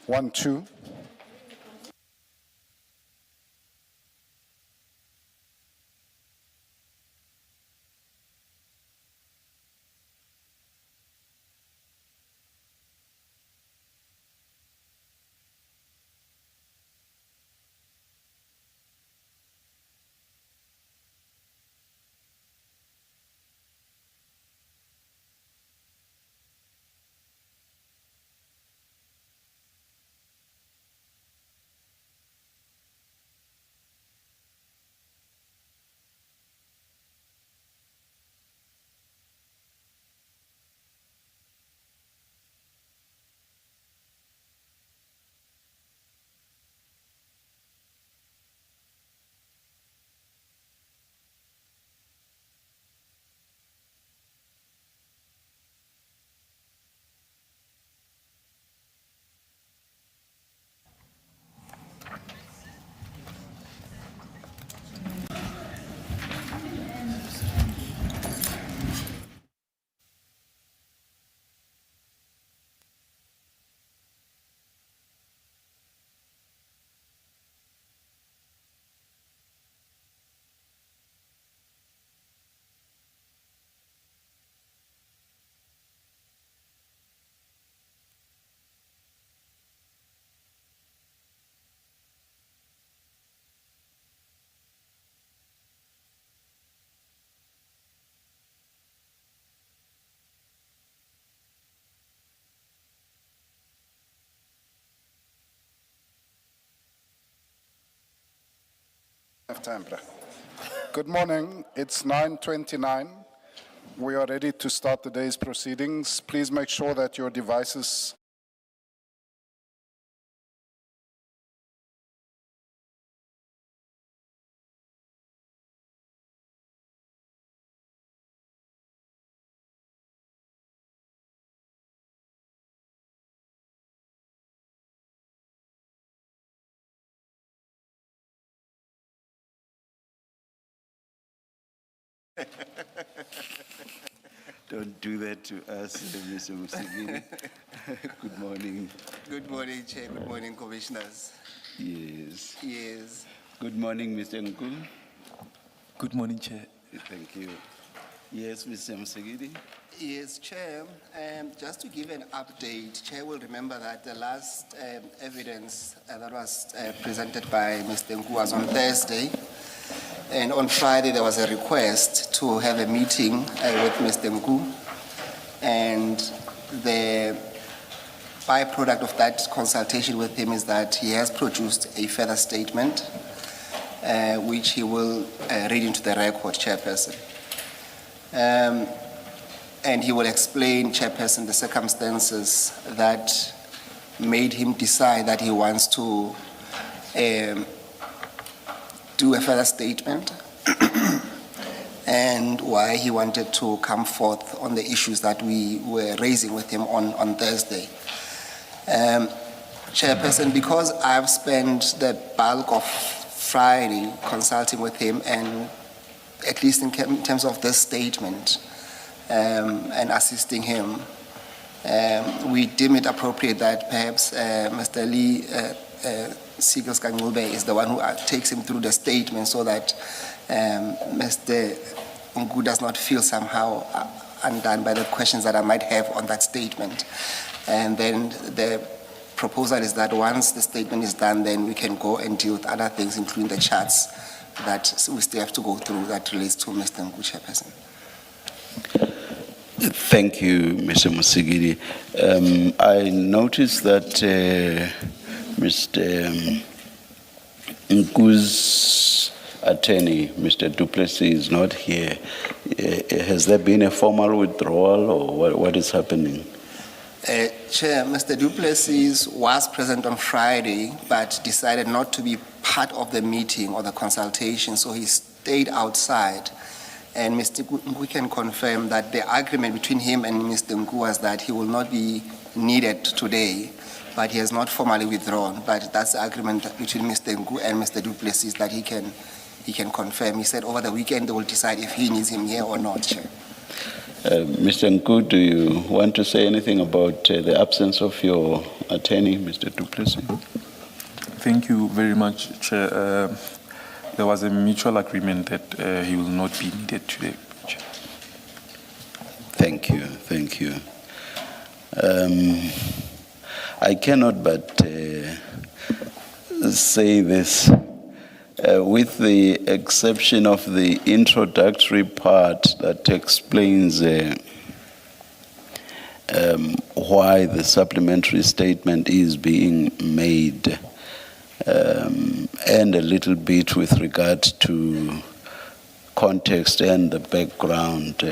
1, 2. Have time, bro. Good morning. It's 9:29. We are ready to start the day's proceedings. Please make sure that your devices Don't do that to us, Mr. Musigini. Good morning. Good morning, Chair. Good morning, Commissioners. Yes. Yes. Good morning, Mr. Nkul. Good morning, Chair. Thank you. Yes, Mr. Musigini. Yes, Chair. Just to give an update, Chair will remember that the last evidence that was presented by Mr. Nku was on Thursday. And on Friday, there was a request to have a meeting with Mr. Nku. And the byproduct of that consultation with him is that he has produced a further statement, which he will read into the record, Chairperson. And he will explain, Chairperson, the circumstances that made him decide that he wants to do a further statement and why he wanted to come forth on the issues that we were raising with him on Thursday. Chairperson, because I've spent the bulk of Friday consulting with him, and at least in terms of this statement and assisting him, we deem it appropriate that perhaps Mr. Lee Sigels Kangube is the one who takes him through the statement so that Mr. Nku does not feel somehow undone by the questions that I might have on that statement. And then the proposal is that once the statement is done, then we can go and deal with other things, including the charts that we still have to go through that relates to Mr. Nku, Chairperson. Thank you, Mr. Musigini. I noticed that Mr. Nku's attorney, Mr. Duplessis, is not here. Has there been a formal withdrawal, or what is happening? Chair, Mr. Duplessis was present on Friday, but decided not to be part of the meeting or the consultation, so he stayed outside. And Mr. Nku can confirm that the agreement between him and Mr. Nku was that he will not be needed today, but he has not formally withdrawn. But that's the agreement between Mr. Nku and Mr. Duplessis that he can confirm. He said over the weekend they will decide if he needs him here or not, Chair. Mr. Nku, do you want to say anything about the absence of your attorney, Mr. Du Plessis? Thank you very much, Chair. There was a mutual agreement that he will not be needed today, Chair. Thank you, thank you. I cannot but say this. With the exception of the introductory part that explains why the supplementary statement is being made, and a little bit with regard to context and the background,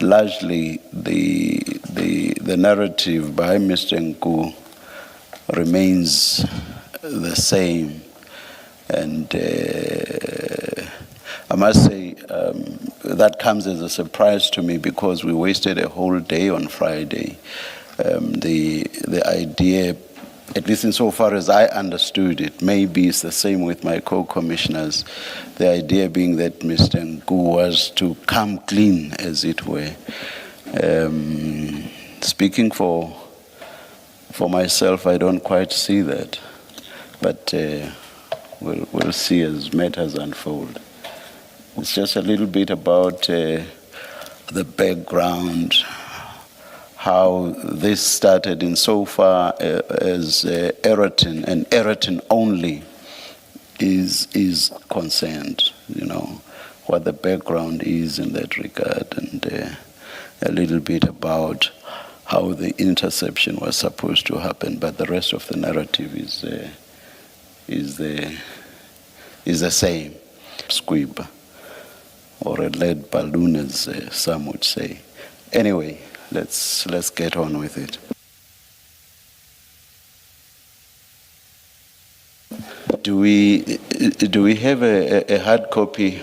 largely the narrative by Mr. Nku remains the same. And I must say that comes as a surprise to me because we wasted a whole day on Friday. The idea, at least insofar as I understood it, maybe it's the same with my co-commissioners, the idea being that Mr. Nku was to come clean, as it were. Speaking for myself, I don't quite see that. But we'll see as matters unfold. It's just a little bit about the background, how this started insofar as Egerton and Egerton only is concerned, what the background is in that regard, and a little bit about how the interception was supposed to happen, but the rest of the narrative is the same. Squib, or a lead balloon, as some would say. Anyway, let's get on with it. Do we have a hard copy?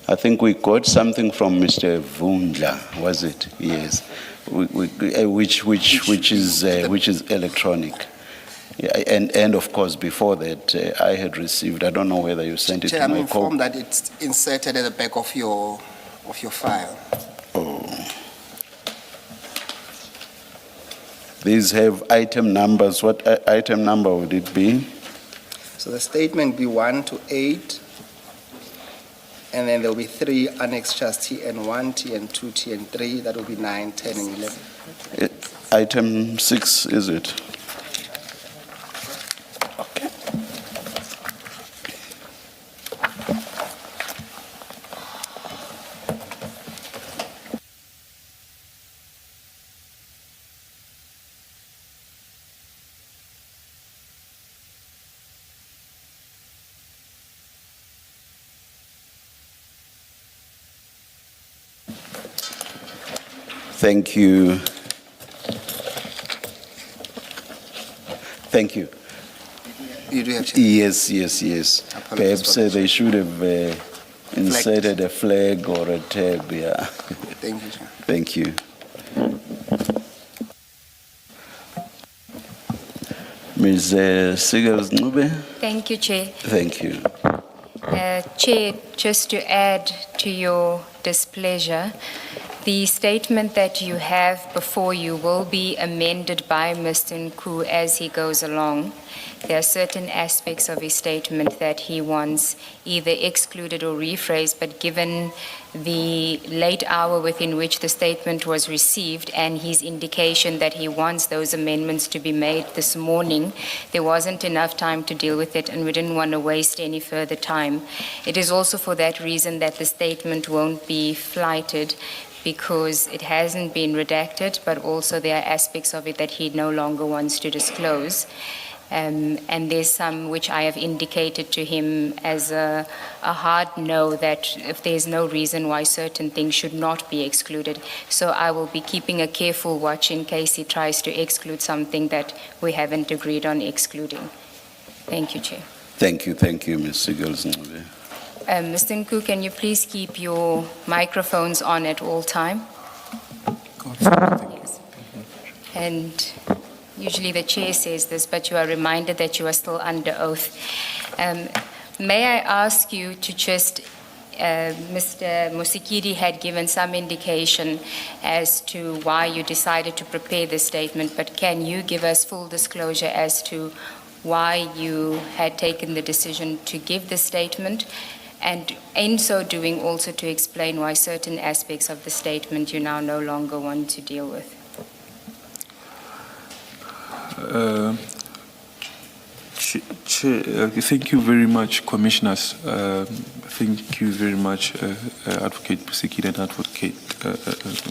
I think we got something from Mr. Vundla, was it? Yes, which is electronic. Yeah, and of course, before that, I had received, I don't know whether you sent it Chair, to I'm my informed that it's inserted at the back of your file. Oh. These have item numbers. What item number would it be? So the statement be 1 to 8, and then there'll be 3 annexed T and 1T and 2T and 3. That will be 9, 10, and 11. Item 6, is it? Okay. Thank you. Thank you. You do have to. Yes. Apologies Perhaps for that. they should have inserted a flag or a tab, yeah. Thank you, Chair. Thank you. Ms. Sigels-Ncube? Thank you, Chair. Thank you. Chair, just to add to your displeasure, the statement that you have before you will be amended by Mr. Nku as he goes along. There are certain aspects of his statement that he wants either excluded or rephrased, but given the late hour within which the statement was received and his indication that he wants those amendments to be made this morning, there wasn't enough time to deal with it, and we didn't want to waste any further time. It is also for that reason that the statement won't be flighted, because it hasn't been redacted, but also there are aspects of it that he no longer wants to disclose. And there's some which I have indicated to him as a hard no, that if there's no reason why certain things should not be excluded. So I will be keeping a careful watch in case he tries to exclude something that we haven't agreed on excluding. Thank you, Chair. Thank you, Ms. Sigels-Ncube. Mr. Nku, can you please keep your microphones on at all time? Yes. And usually the chair says this, but you are reminded that you are still under oath. May I ask you to just Mr. Musikiri had given some indication as to why you decided to prepare this statement, but can you give us full disclosure as to why you had taken the decision to give this statement, and in so doing also to explain why certain aspects of the statement you now no longer want to deal with? Chair, thank you very much, Commissioners. Thank you very much, Advocate Pusikid and Advocate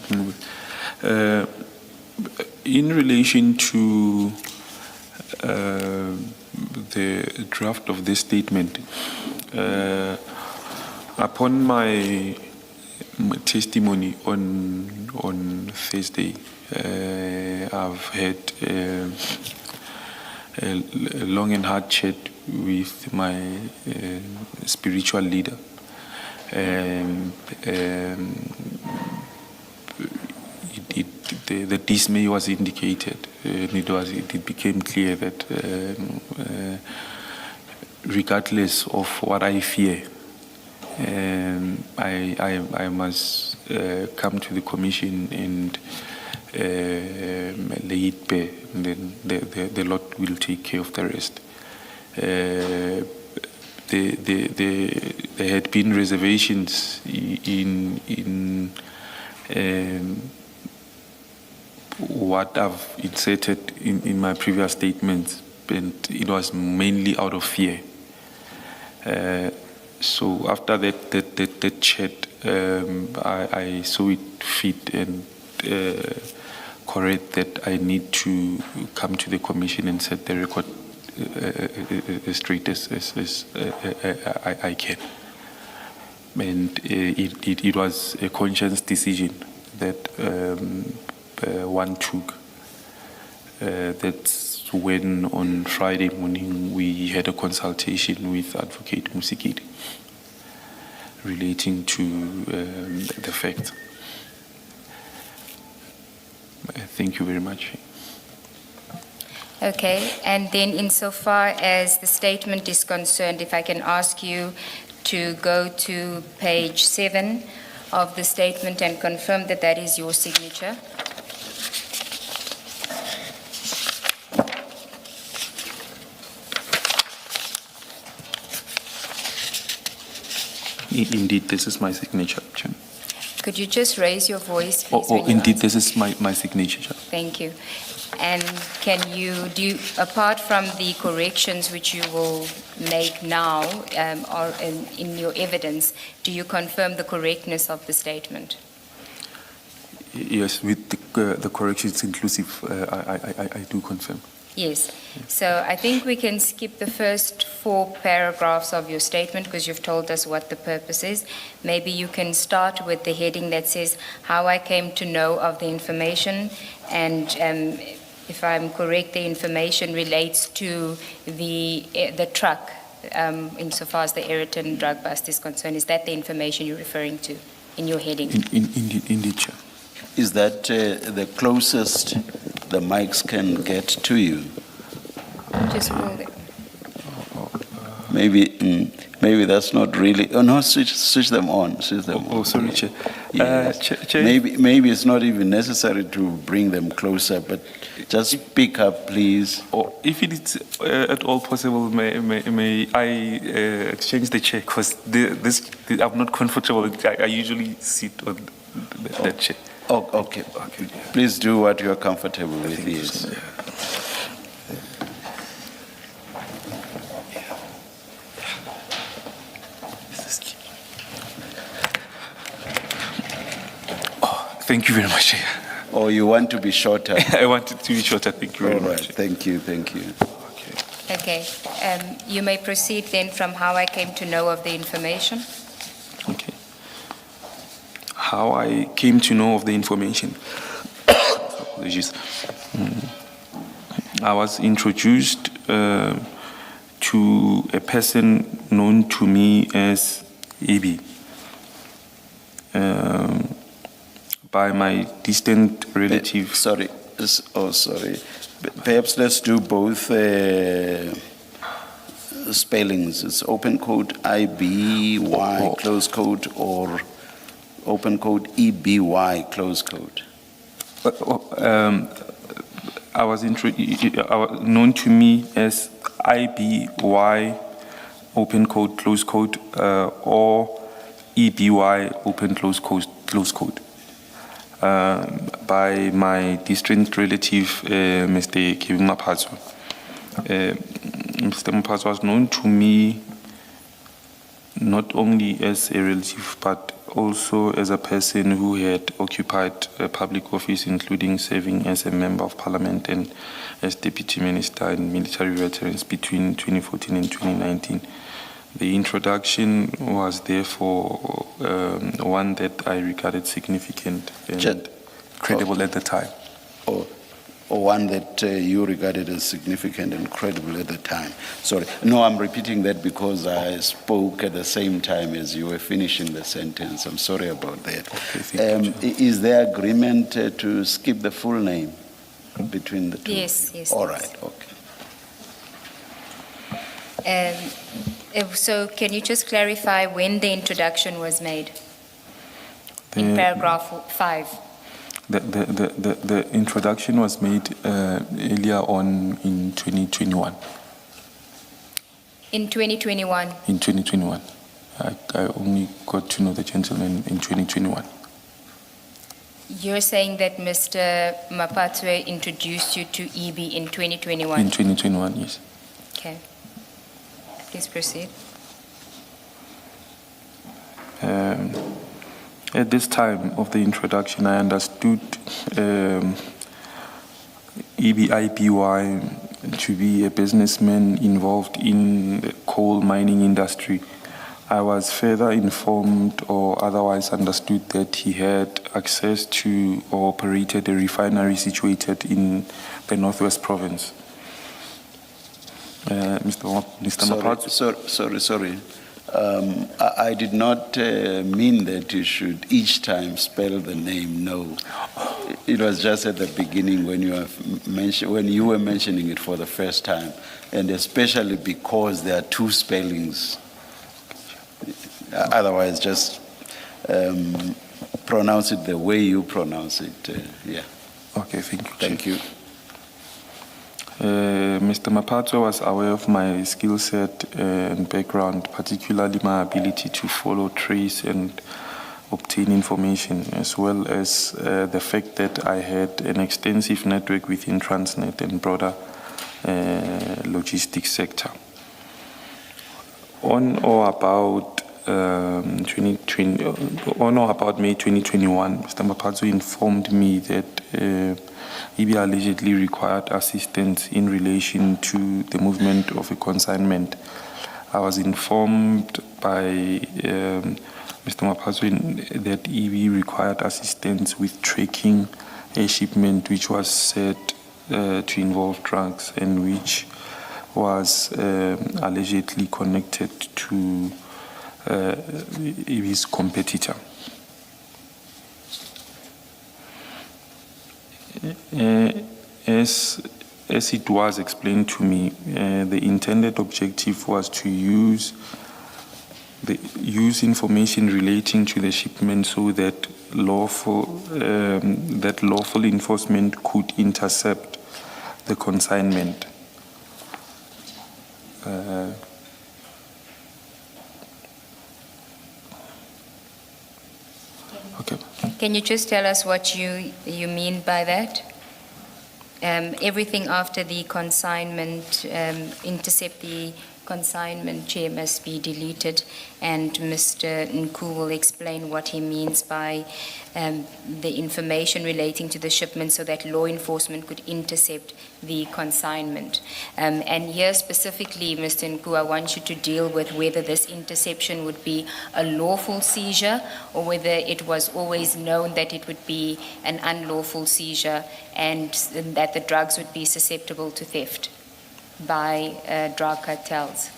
Mngwe. In relation to the draft of this statement, upon my testimony on Thursday, I've had a long and hard chat with my spiritual leader. The dismay was indicated, and it became clear that regardless of what I fear, I must come to the commission and lay it bare, and then the Lord will take care of the rest. There had been reservations in what I've inserted in my previous statements, and it was mainly out of fear. So after that chat, I saw it fit and correct that I need to come to the commission and set the record as straight as I can. And it was a conscious decision that one took. That's when on Friday morning we had a consultation with Advocate Musikiri relating to the facts. Thank you very much. Okay, and then insofar as the statement is concerned, if I can ask you to go to page 7 of the statement and confirm that that is your signature. Indeed, this is my signature, Chair. Could you just raise your voice, please? when you Indeed, answer? this is my signature, Chair. Thank you. And apart from the corrections which you will make now or in your evidence, do you confirm the correctness of the statement? Yes, with the corrections inclusive, I do confirm. Yes. So I think we can skip the first 4 paragraphs of your statement because you've told us what the purpose is. Maybe you can start with the heading that says, how I came to know of the information, and if I'm correct, the information relates to the truck insofar as the Ayrton drug bust is concerned. Is that the information you're referring to in your heading? Indeed, Chair. Is that the closest the mics can get to you? Just hold it. Maybe that's not really. Oh no, switch them on. Switch them on. Sorry, Chair. Yes. Chair. Maybe it's not even necessary to bring them closer, but just speak up, please. Or if it is at all possible, may I exchange the chair? Because I'm not comfortable. I usually sit on that chair. Oh, okay. Please do what you are comfortable with. Yes. Thank you very much, Chair. Or you want to be shorter? I wanted to be shorter. Thank you very All right. much. Thank you. Okay. You may proceed then from how I came to know of the information. Okay. How I came to know of the information. Apologies. I was introduced to a person known to me as Ibi by my distant relative. Sorry. Sorry. Perhaps let's do both spellings. It's open quote IBY close quote or open quote EBY close quote. I was known to me as IBY open quote close quote or EBY open close quote by my distant relative Mr. Kevin Mapatso. Mr. Mapatso was known to me not only as a relative but also as a person who had occupied a public office, including serving as a member of parliament and as deputy minister in military veterans between 2014 and 2019. The introduction was therefore one that I regarded significant and credible at the time. Or one that you regarded as significant and credible at the time. Sorry. No, I'm repeating that because I spoke at the same time as you were finishing the sentence. I'm sorry about that. Okay, is there agreement to skip the full name between the two? Yes, yes. All yes. right, okay. So can you just clarify when the introduction was made? In paragraph 5. The introduction was made earlier on in 2021. In 2021? In 2021. I only got to know the gentleman in 2021. You're saying that Mr. Mapatwe introduced you to EB in 2021? In 2021, yes. Okay. Please proceed. At this time of the introduction, I understood EBIPY to be a businessman involved in the coal mining industry. I was further informed or otherwise understood that he had access to or operated a refinery situated in the Northwest Province. Mr. Mapatso? Sorry. I did not mean that you should each time spell the name. No, it was just at the beginning when you were mentioning it for the first time, and especially because there are two spellings. Otherwise, just pronounce it the way you pronounce it. Yeah. Okay, thank you. Thank you. Mr. Mapatso was aware of my skill set and background, particularly my ability to follow, trace, and obtain information, as well as the fact that I had an extensive network within Transnet and broader logistics sector. On or about May 2021, Mr. Mapatso informed me that EB allegedly required assistance in relation to the movement of a consignment. I was informed by Mr. Mapatso that EB required assistance with tracking a shipment which was said to involve drugs and which was allegedly connected to EB's competitor. As it was explained to me, the intended objective was to use information relating to the shipment so that lawful enforcement could intercept the consignment. Okay. Can you just tell us what you mean by that? Everything after the consignment, intercept the consignment chair must be deleted, and Mr. Nku will explain what he means by the information relating to the shipment so that law enforcement could intercept the consignment. And here specifically, Mr. Nku, I want you to deal with whether this interception would be a lawful seizure or whether it was always known that it would be an unlawful seizure and that the drugs would be susceptible to theft by drug cartels.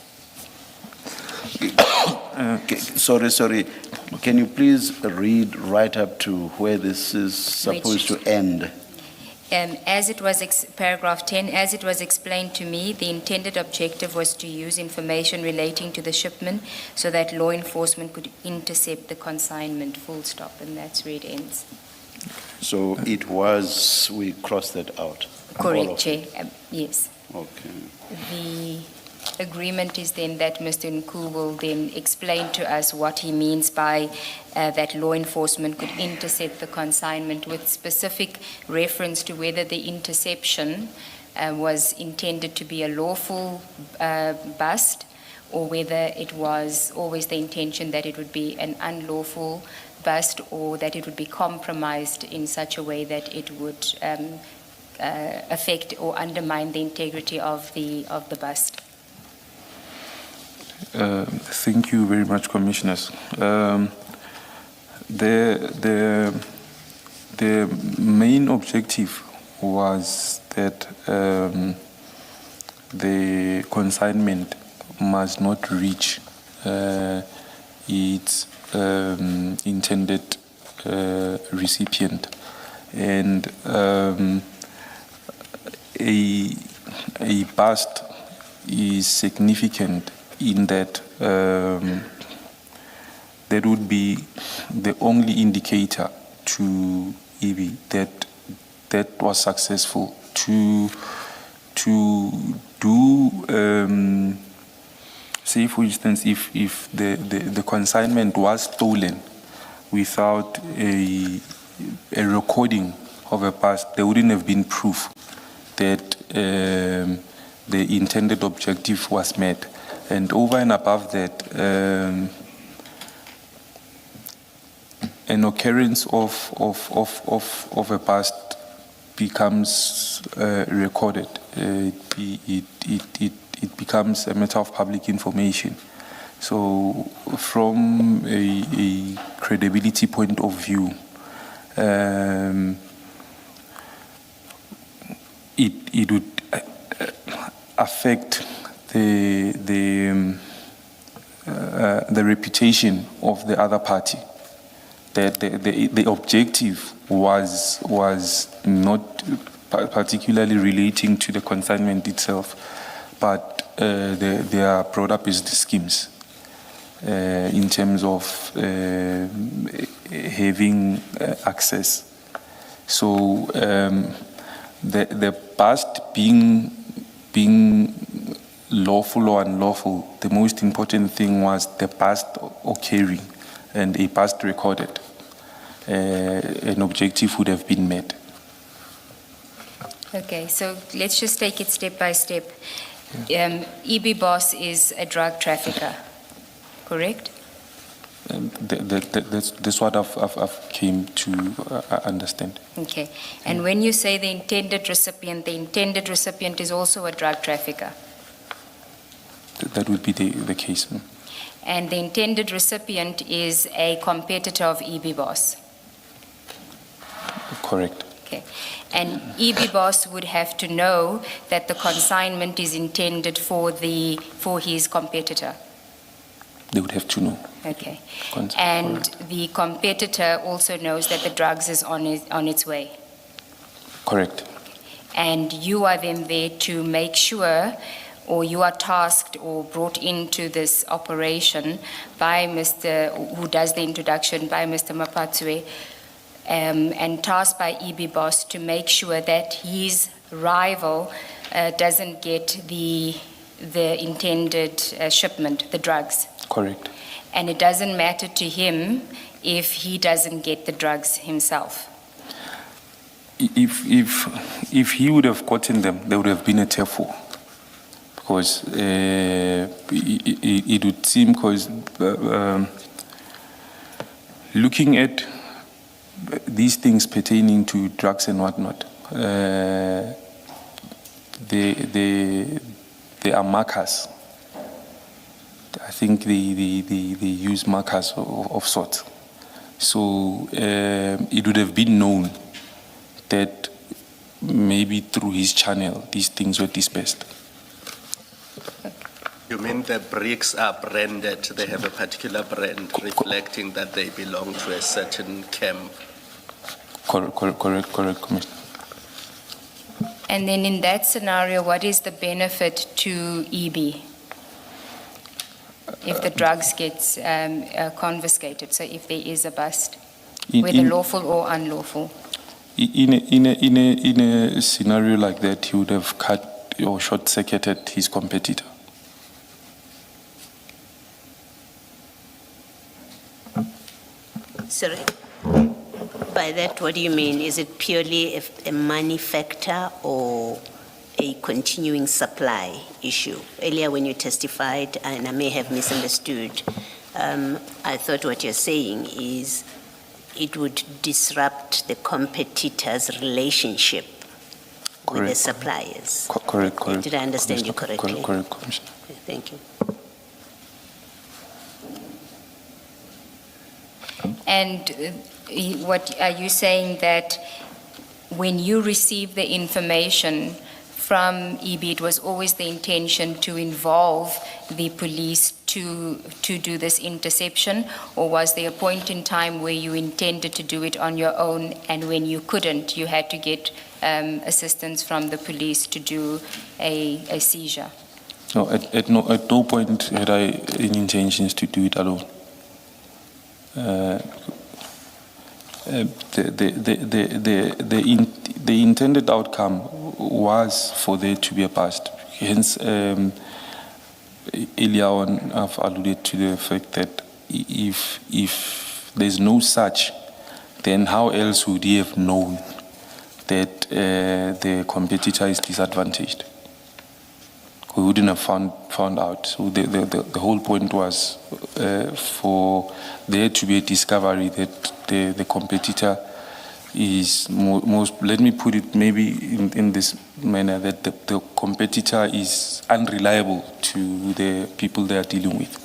Sorry. Can you please read right up to where this is supposed to end? As it was, paragraph 10, as it was explained to me, the intended objective was to use information relating to the shipment so that law enforcement could intercept the consignment, full stop, and that's where it ends. So it was, we crossed that out. All Correct, of Chair. it. Yes. Okay. The agreement is then that Mr. Nku will then explain to us what he means by that law enforcement could intercept the consignment with specific reference to whether the interception was intended to be a lawful bust or whether it was always the intention that it would be an unlawful bust or that it would be compromised in such a way that it would affect or undermine the integrity of the bust. Thank you very much, Commissioners. The main objective was that the consignment must not reach its intended recipient, and a bust is significant in that that would be the only indicator to EB that was successful to do, say for instance, if the consignment was stolen without a recording of a bust, there wouldn't have been proof that the intended objective was met. And over and above that, an occurrence of a bust becomes recorded. It becomes a matter of public information. So, from a credibility point of view, it would affect the reputation of the other party. That the objective was not particularly relating to the consignment itself, but they are brought up as the schemes in terms of having access. So the past being lawful or unlawful, the most important thing was the past occurring and a past recorded. An objective would have been met. Okay, so let's just take it step by step. EB Boss is a drug trafficker, correct? That's what I've came to understand. Okay, and when you say the intended recipient is also a drug trafficker? That would be the case. And the intended recipient is a competitor of EB Boss? Correct. Okay, and EB Boss would have to know that the consignment is intended for his competitor? They would have to know. Okay, and the competitor also knows that the drugs is on its way? Correct. And you are then there to make sure, or you are tasked or brought into this operation by who does the introduction, by Mr. Mapatswe, and tasked by EB Boss to make sure that his rival doesn't get the intended shipment, the drugs. Correct. And it doesn't matter to him if he doesn't get the drugs himself. If he would have gotten them, there would have been a tearful. Because it would seem, because looking at these things pertaining to drugs and whatnot, there are markers. I think they use markers of sorts. So it would have been known that maybe through his channel these things were dispersed. You mean the bricks are branded, they have a particular brand reflecting that they belong to a certain camp? Correct, Commissioner. And then in that scenario, what is the benefit to EB? If the drugs gets confiscated, so if there is a bust, whether lawful or unlawful? In a scenario like that, he would have cut or short-circuited his competitor. Sorry. By that, what do you mean? Is it purely a money factor or a continuing supply issue? Earlier when you testified, and I may have misunderstood, I thought what you're saying is it would disrupt the competitor's relationship with the Correct. suppliers. Correct. Did I understand you correctly? Correct, Commissioner. Okay, thank you. And what are you saying, that when you received the information from EB, it was always the intention to involve the police to do this interception, or was there a point in time where you intended to do it on your own, and when you couldn't, you had to get assistance from the police to do a seizure? No, at no point had I any intentions to do it alone. The intended outcome was for there to be a bust. Hence, earlier on, I've alluded to the fact that if there's no such, then how else would he have known that the competitor is disadvantaged? We wouldn't have found out. So the whole point was for there to be a discovery that the competitor is most, let me put it maybe in this manner, that the competitor is unreliable to the people they are dealing with.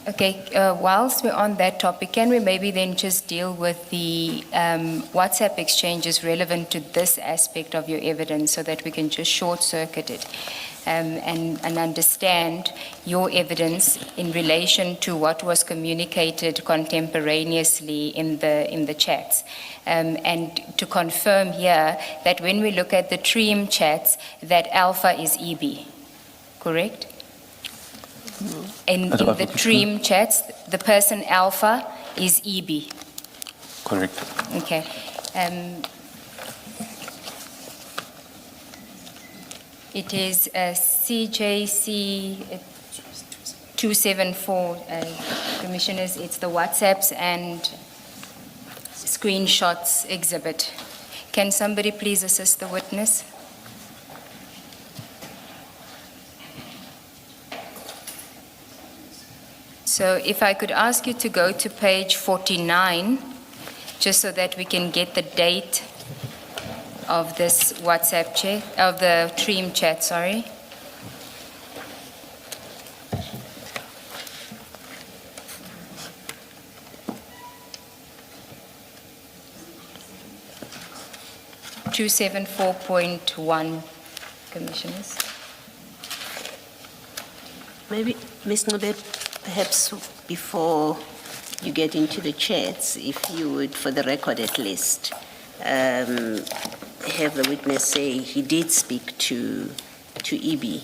Okay, whilst we're on that topic, can we maybe then just deal with the WhatsApp exchanges relevant to this aspect of your evidence, so that we can just short-circuit it and understand your evidence in relation to what was communicated contemporaneously in the chats. And to confirm here that when we look at the TREAM chats, that Alpha is EB, correct? In the TREAM chats, the person Alpha is EB. Correct. Okay. It is CJC 274, Commissioners. It's the WhatsApps and screenshots exhibit. Can somebody please assist the witness? So if I could ask you to go to page 49, just so that we can get the date of this WhatsApp chat, of the TREAM chat, sorry. .1, Commissioners. Maybe, Ms. Ngobe, perhaps before you get into the chats, if you would, for the record at least, have the witness say he did speak to EB,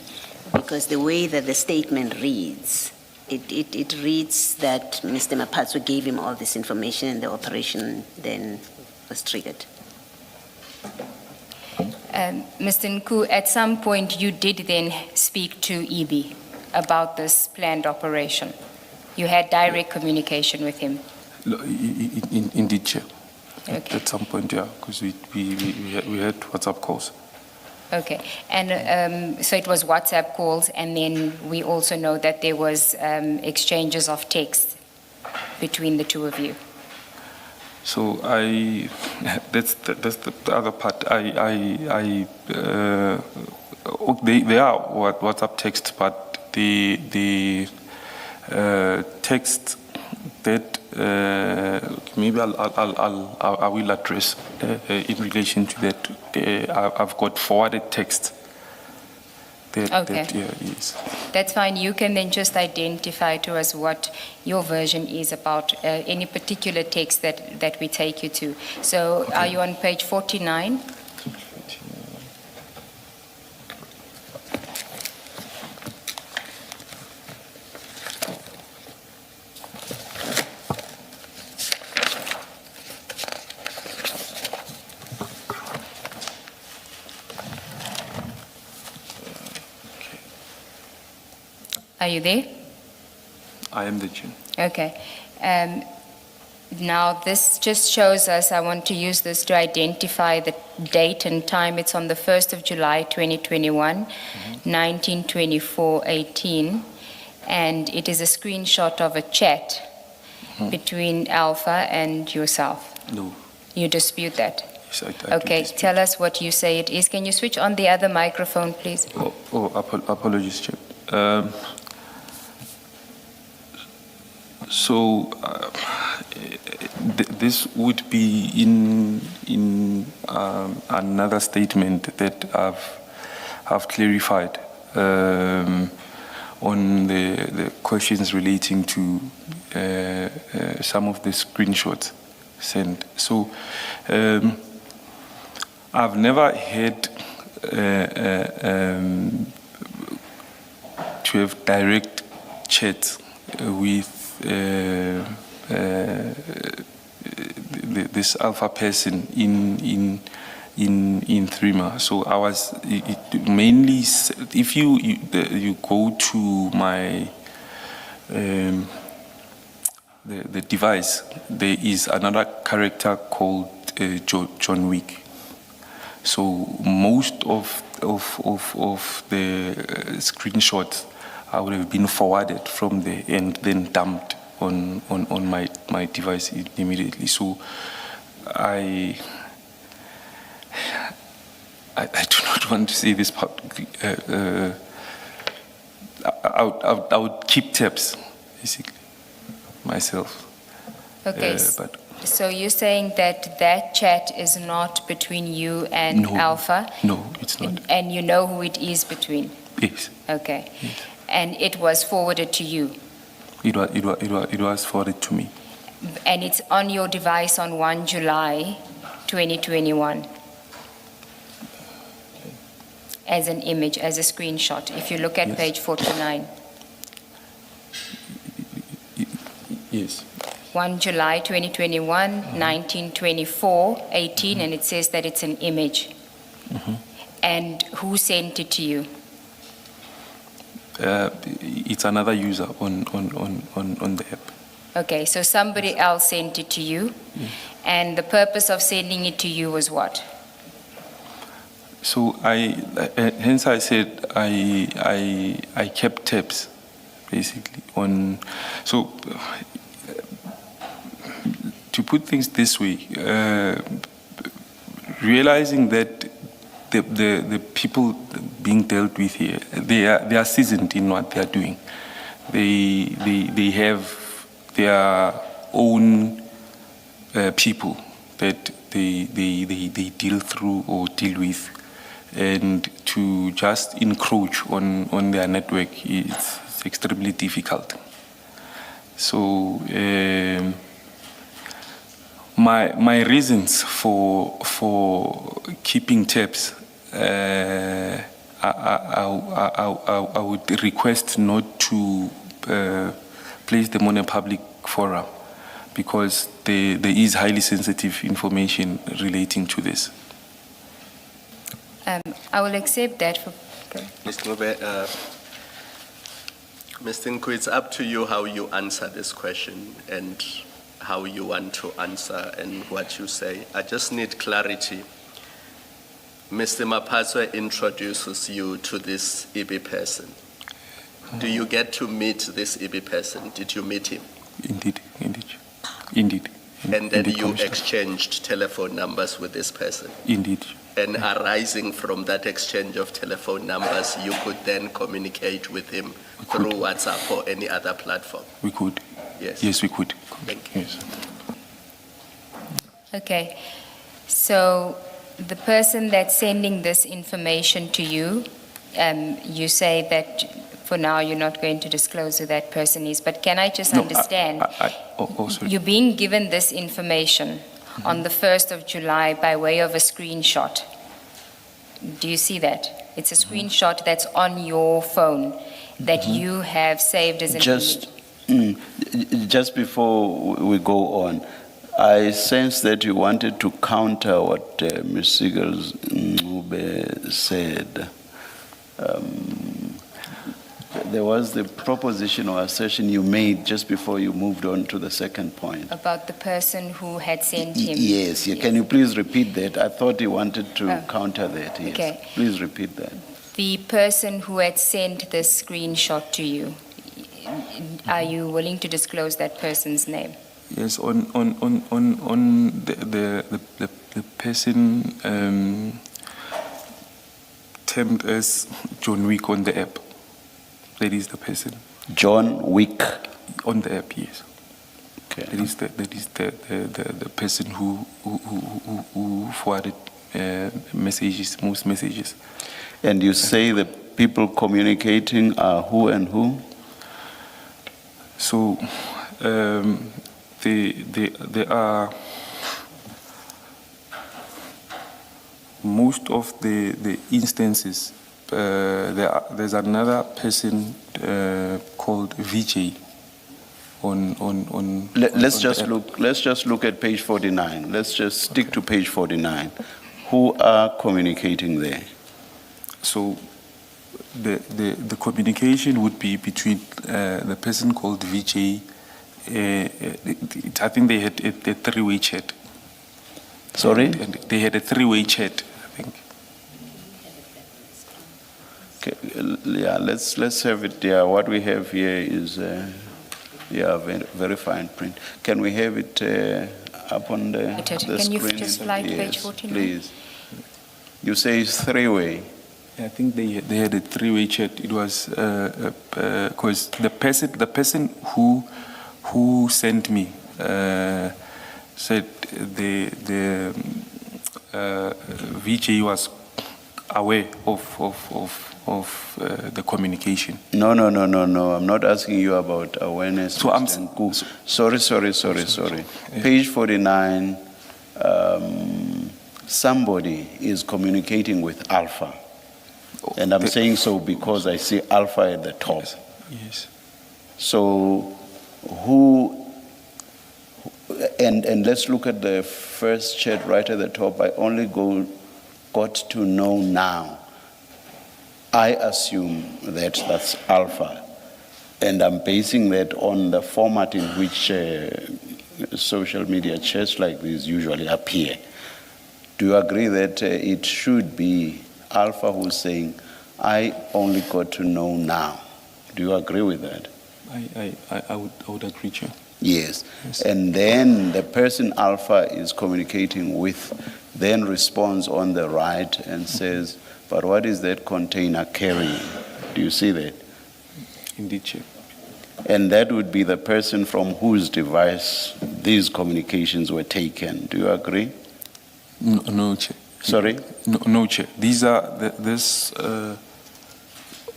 because the way that the statement reads, it reads that Mr. Mapatso gave him all this information and the operation then was triggered. Mr. Nku, at some point you did then speak to EB about this planned operation. You had direct communication with him. Indeed, Chair. Okay. At some point, yeah, because we had WhatsApp calls. Okay, and so it was WhatsApp calls, and then we also know that there was exchanges of text between the two of you. So that's the other part. They are WhatsApp text, but the text that maybe I will address in relation to that. I've got forwarded text Okay. Yes. That's fine. You can then just identify to us what your version is about any particular text that we take you to. So Okay. are you on page 49? Are you there? I am the chair. Okay. Now, this just shows us, I want to use this to identify the date and time. It's on the 1st of July, 2021, 1924-18, and it is a screenshot of a chat between Alpha and yourself. No. You dispute that? Yes, I do Okay, dispute. tell us what you say it is. Can you switch on the other microphone, please? Apologies, Chair. So this would be in another statement that I've clarified on the questions relating to some of the screenshots sent. So I've never had to have direct chats with this Alpha person in Threema. So I was mainly, if you go to my the device, there is another character called John Wick. So most of the screenshots I would have been forwarded from there and then dumped on my device immediately. So I do not want to say this publicly. I would keep tabs, basically, myself. Okay, But so you're saying that that chat is not between you and No. Alpha? no, it's not. And you know who it is between? Yes, Okay. yes. And it was forwarded to you? It was forwarded to me. And it's on your device on 1 July 2021? As an image, as a screenshot, if you look at Yes. page 49. Yes. 1 July 2021, 1924-18, and it says that it's an image. And who sent it to you? It's another user on the app. Okay, so somebody else sent it to you, and the purpose of sending it to you was what? So hence I said I kept tabs, basically on. So to put things this way, realizing that the people being dealt with here, they are seasoned in what they are doing. They have their own people that they deal through or deal with, and to just encroach on their network, it's extremely difficult. So my reasons for keeping tabs, I would request not to place them on a public forum, because there is highly sensitive information relating to this. I will accept that. Mr. Ngube, Mr. Nku, it's up to you how you answer this question and how you want to answer and what you say. I just need clarity. Mr. Mapaswa introduces you to this EB person. Do you get to meet this EB person? Did you meet him? Indeed. And then Indeed, you Commissioner. exchanged telephone numbers with this person? Indeed. And arising from that exchange of telephone numbers, you could then communicate with him through WhatsApp or any other platform? We could. Yes. Yes, we could. Thank you. Yes. Okay, so the person that's sending this information to you you say that for now you're not going to disclose who that person is, but can I just No, understand? Sorry. You're being given this information on the 1st of July by way of a screenshot. Do you see that? It's a screenshot that's on your phone that you have saved as an Just before we go on, I sense that you wanted to counter what Ms. Sigels Ncube said. There was the proposition or assertion you made just before you moved on to the second point. about the person who had sent him. Yes, can you please repeat that? I thought you wanted to Oh. counter that, yes. Okay. Please repeat that. The person who had sent this screenshot to you, are you willing to disclose that person's name? Yes, on the person termed as John Wick on the app. That is the person John Wick. on the app. Yes, Okay. that is the person who forwarded messages, most messages. And you say the people communicating are who and who? So there are most of the instances. There's another person called VJ on Let's on the app. just look at page 49. Let's just stick to page 49. Who are communicating there? So the communication would be between the person called VJ. I think they had a three-way chat. Sorry? And they had a three-way chat, I think. Okay, yeah, let's have it. Yeah, what we have here is very fine print. Can we have it up on the Can you screen? just slide to page Yes, 49? please. You say it's three-way. I think they had a three-way chat. It was because the person who sent me said the VJ was aware of the communication. No. I'm not asking you about awareness. So I'm Mr. Nku. Sorry. Page 49, somebody is communicating with Alpha. And I'm saying so because I see Alpha at the top. Yes. So who, and let's look at the first chat right at the top. I only got to know now. I assume that that's Alpha. And I'm basing that on the format in which social media chats like this usually appear. Do you agree that it should be Alpha who's saying, I only got to know now? Do you agree with that? I would agree, Chair. Yes. Yes. And then the person Alpha is communicating with then responds on the right and says, but what is that container carrying? Do you see that? Indeed, Chair. And that would be the person from whose device these communications were taken. Do you agree? No, Chair. Sorry? No, Chair. These are the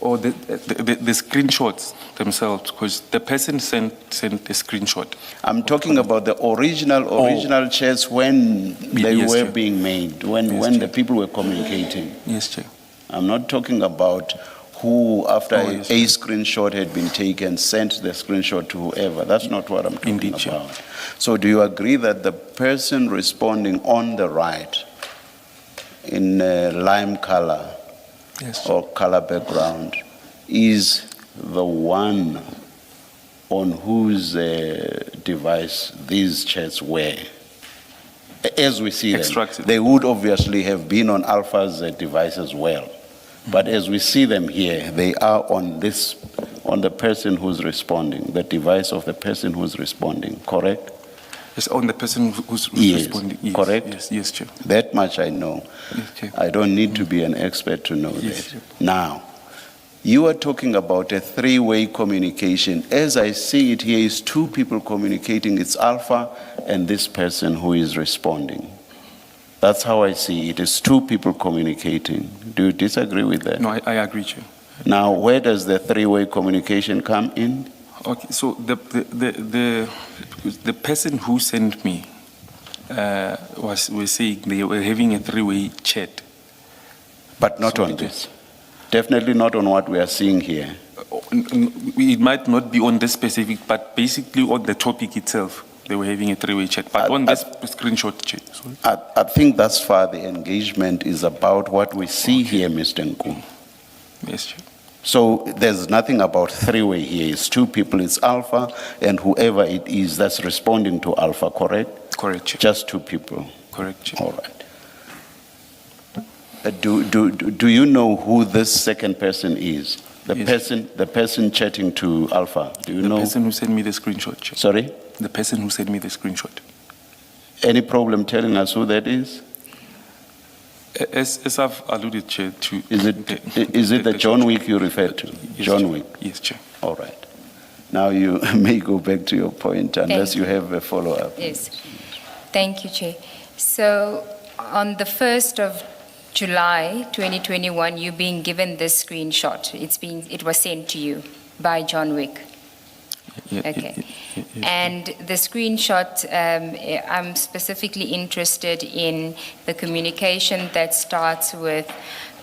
screenshots themselves, because the person sent a screenshot. I'm talking about the original chats when they Yes, were Chair. being made, when Yes, the Chair. people were communicating. Yes, Chair. I'm not talking about who, after Oh, a yes. screenshot had been taken, sent the screenshot to whoever. That's not what I'm talking Indeed, Chair. about. So do you agree that the person responding on the right in lime color Yes. or color background is the one on whose device these chats were? As we see them, Extracted. they would obviously have been on Alpha's device as well. But as we see them here, they are on the person who's responding, the device of the person who's responding, correct? It's on the person who's Yes, responding. Yes, correct? Yes, Chair. That much I know. Yes, Chair. I don't need to be an expert to know Yes, that. Chair. Now, you are talking about a three-way communication. As I see it here, is two people communicating. It's Alpha and this person who is responding. That's how I see it. It's two people communicating. Do you disagree with that? No, I agree, Chair. Now, where does the three-way communication come in? Okay, so the person who sent me was saying they were having a three-way chat. But not on this. Definitely not on what we are seeing here. It might not be on this specific, but basically on the topic itself, they were having a three-way chat. But on this screenshot chat, sorry. I think thus far the engagement is about what we see here, Mr. Nku. Yes, Chair. So there's nothing about three-way here. It's two people, it's Alpha, and whoever it is that's responding to Alpha, correct? Correct, Chair. Just two people. Correct, Chair. All right. Do you know who this second person is? Yes. The person chatting to Alpha. Do you know? The person who sent me the screenshot, Chair. Sorry? The person who sent me the screenshot. Any problem telling us who that is? As I've alluded, Chair, to... Is it the John Wick you referred to? Yes, John Chair. Wick? Yes, Chair. All right. Now you may go back to your point unless Thank you have a follow-up. Yes. Thank you, Chair. So on the 1st of July 2021, you're being given this screenshot. It was sent to you by John Wick. Okay. Yes. And the screenshot, I'm specifically interested in the communication that starts with,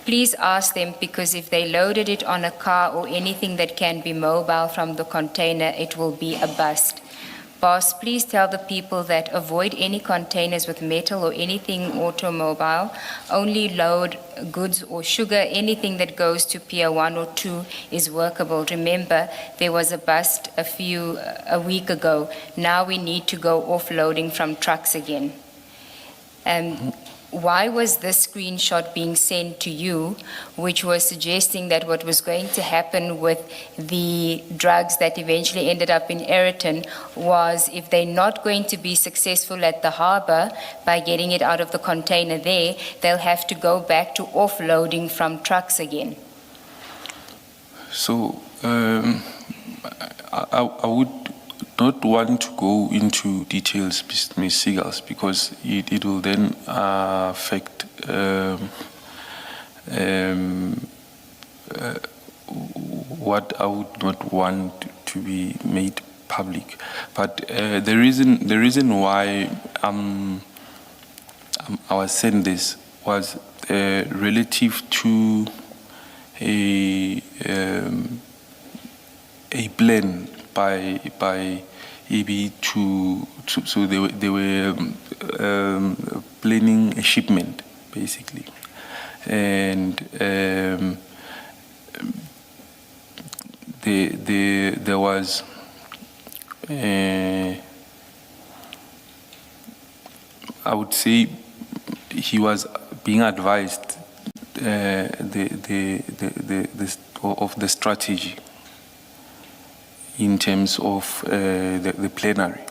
please ask them, because if they loaded it on a car or anything that can be mobile from the container, it will be a bust. Boss, please tell the people that avoid any containers with metal or anything automobile. Only load goods or sugar. Anything that goes to Pier 1 or 2 is workable. Remember, there was a bust a week ago. Now we need to go offloading from trucks again. Why was this screenshot being sent to you, which was suggesting that what was going to happen with the drugs that eventually ended up in Ayrton was, if they're not going to be successful at the harbor by getting it out of the container there, they'll have to go back to offloading from trucks again? So, I would not want to go into details, Ms. Seagulls, because it will then affect what I would not want to be made public. But the reason why I was saying this was relative to a plan by EB so they were planning a shipment basically, and there was I would say he was being advised of the strategy in terms of the plenary,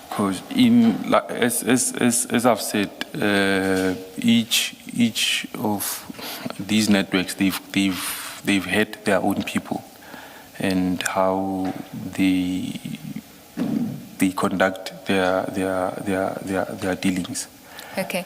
because as I've said, each of these networks they've had their own people and how they conduct their dealings. Okay.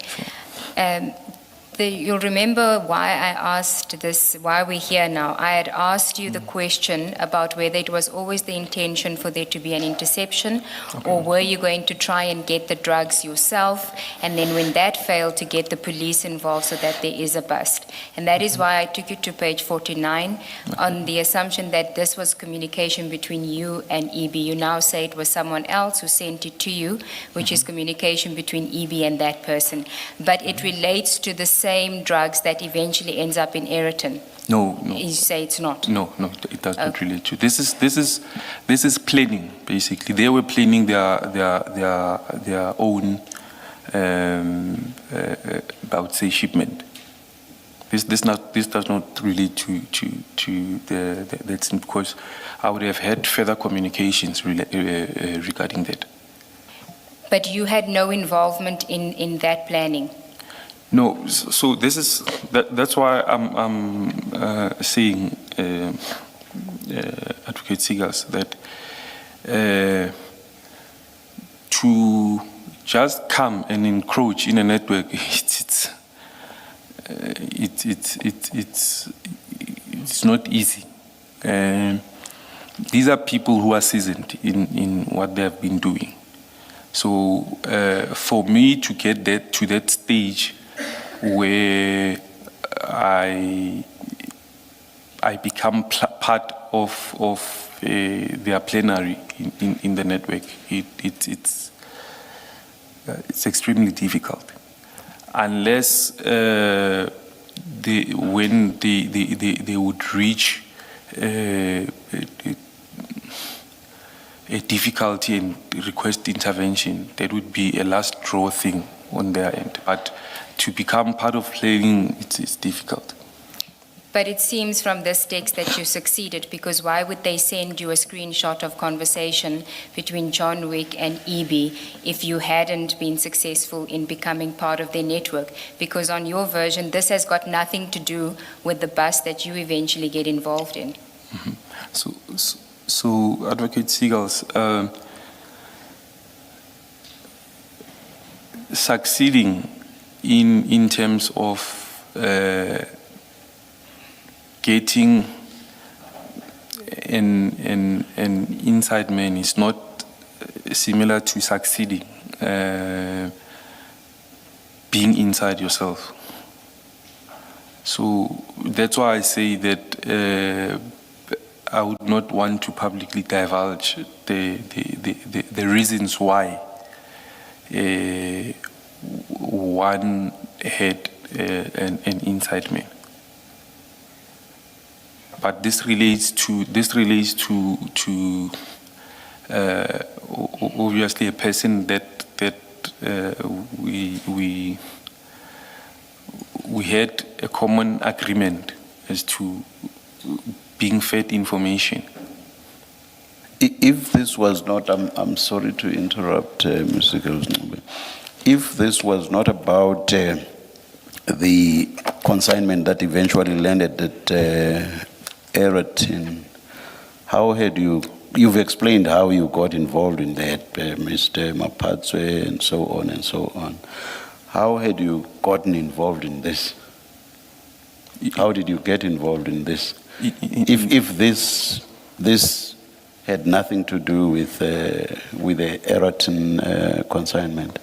You'll remember why I asked this, why we're here now. I had asked you the question about whether it was always the intention for there to be an interception, or were you going to try and get the drugs yourself, and then when that failed, to get the police involved so that there is a bust. And that is why I took you to page 49 on the assumption that this was communication between you and EB. You now say it was someone else who sent it to you, which is communication between EB and that person. But it relates to the same drugs that eventually ends up in Ayrton. No. You say it's not? No, it does not relate to. This is planning basically. They were planning their own, I would say, shipment. This does not relate to that's because I would have had further communications regarding that. But you had no involvement in that planning? No, so that's why I'm saying, Advocate Seagulls, that to just come and encroach in a network, it's not easy. These are people who are seasoned in what they have been doing. So for me to get to that stage where I become part of their plenary in the network, it's extremely difficult. Unless when they would reach a difficulty and request intervention, that would be a last draw thing on their end. But to become part of planning, it's difficult. But it seems from this text that you succeeded, because why would they send you a screenshot of conversation between John Wick and EB if you hadn't been successful in becoming part of their network? Because on your version, this has got nothing to do with the bus that you eventually get involved in. Mm-hmm. So Advocate Seagulls, succeeding in terms of getting an inside man is not similar to succeeding being inside yourself. So that's why I say that I would not want to publicly divulge the reasons why one had an inside man. But this relates to obviously a person that we had a common agreement as to being fed information. If this was not, I'm sorry to interrupt, Mr. Gilsnobe. If this was not about the consignment that eventually landed at Eratin, how had you've explained how you got involved in that, Mr. Mapatswe, and so on and so on. How had you gotten involved in this? How did you get involved in this? If this had nothing to do with the Eratin consignment.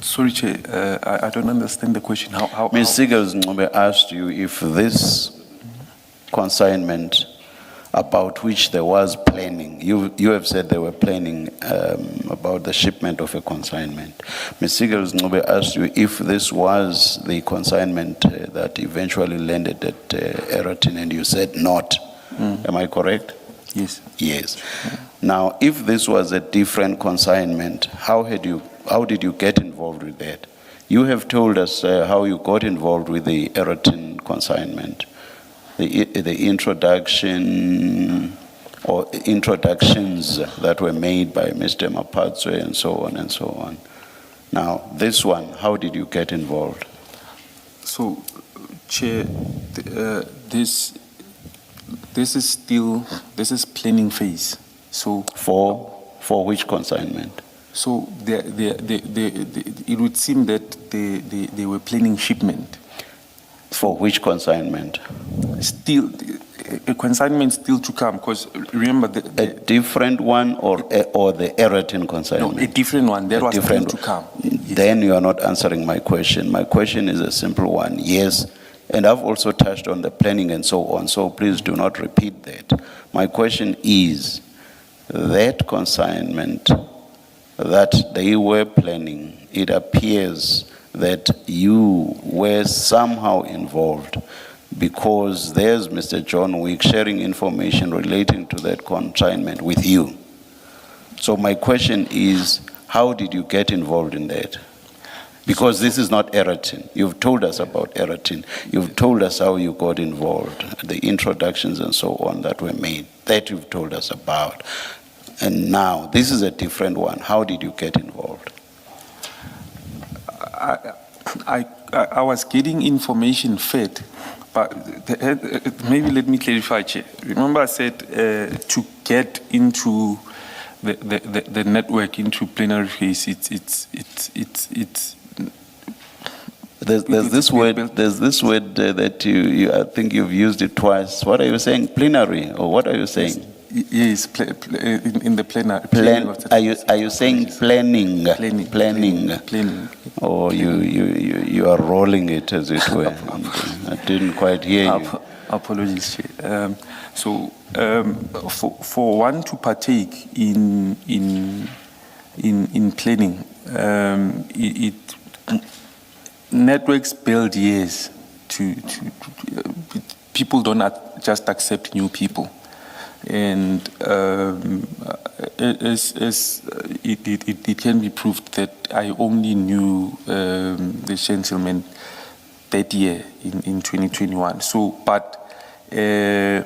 Sorry, Chair, I don't understand the question. How Ms. Sigels asked you if this consignment about which there was planning, you have said there were planning about the shipment of a consignment. Ms. Sigels asked you if this was the consignment that eventually landed at Eratin, and you said not. Am I correct? Yes. Yes. Now, if this was a different consignment, how did you get involved with that? You have told us how you got involved with the Eratin consignment, the introduction or introductions that were made by Mr. Mapatswe and so on and so on. Now, this one, how did you get involved? So, Chair, this is planning phase. So for which consignment? So it would seem that they were planning shipment. For which consignment? Still, a consignment still to come, because remember a different one or the Eratin consignment? No, a different one. That was still to come. Then you are not answering my question. My question is a simple one. Yes, and I've also touched on the planning and so on, so please do not repeat that. My question is, that consignment that they were planning, it appears that you were somehow involved, because there's Mr. John Wick sharing information relating to that consignment with you. So my question is, how did you get involved in that? Because this is not Eratin. You've told us about Eratin. You've told us how you got involved, the introductions and so on that were made. That you've told us about. And now, this is a different one. How did you get involved? I was getting information fed, but maybe let me clarify, Chair. Remember I said to get into the network into plenary phase, There's this word that you I think you've used it twice. What are you saying? Plenary, or what are you saying? yes, in the plenary. Are you saying planning? Planning. Or you are rolling it, as it were? I didn't quite hear you. Apologies, Chair. For one to partake in planning, networks build years to people don't just accept new people, and it can be proved that I only knew the gentleman that year in 2021. So, but the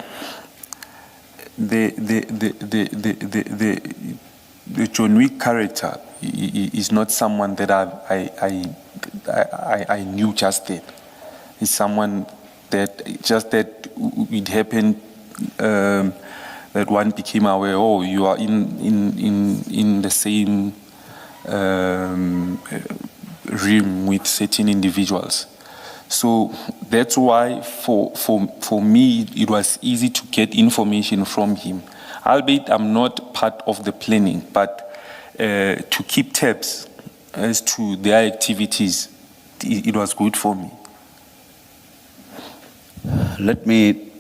John Wick character is not someone that I knew just then. It's someone that it happened that one became aware. Oh, you are in the same realm with certain individuals. So that's why for me it was easy to get information from him. Albeit I'm not part of the planning, but to keep tabs as to their activities, it was good for me. Let me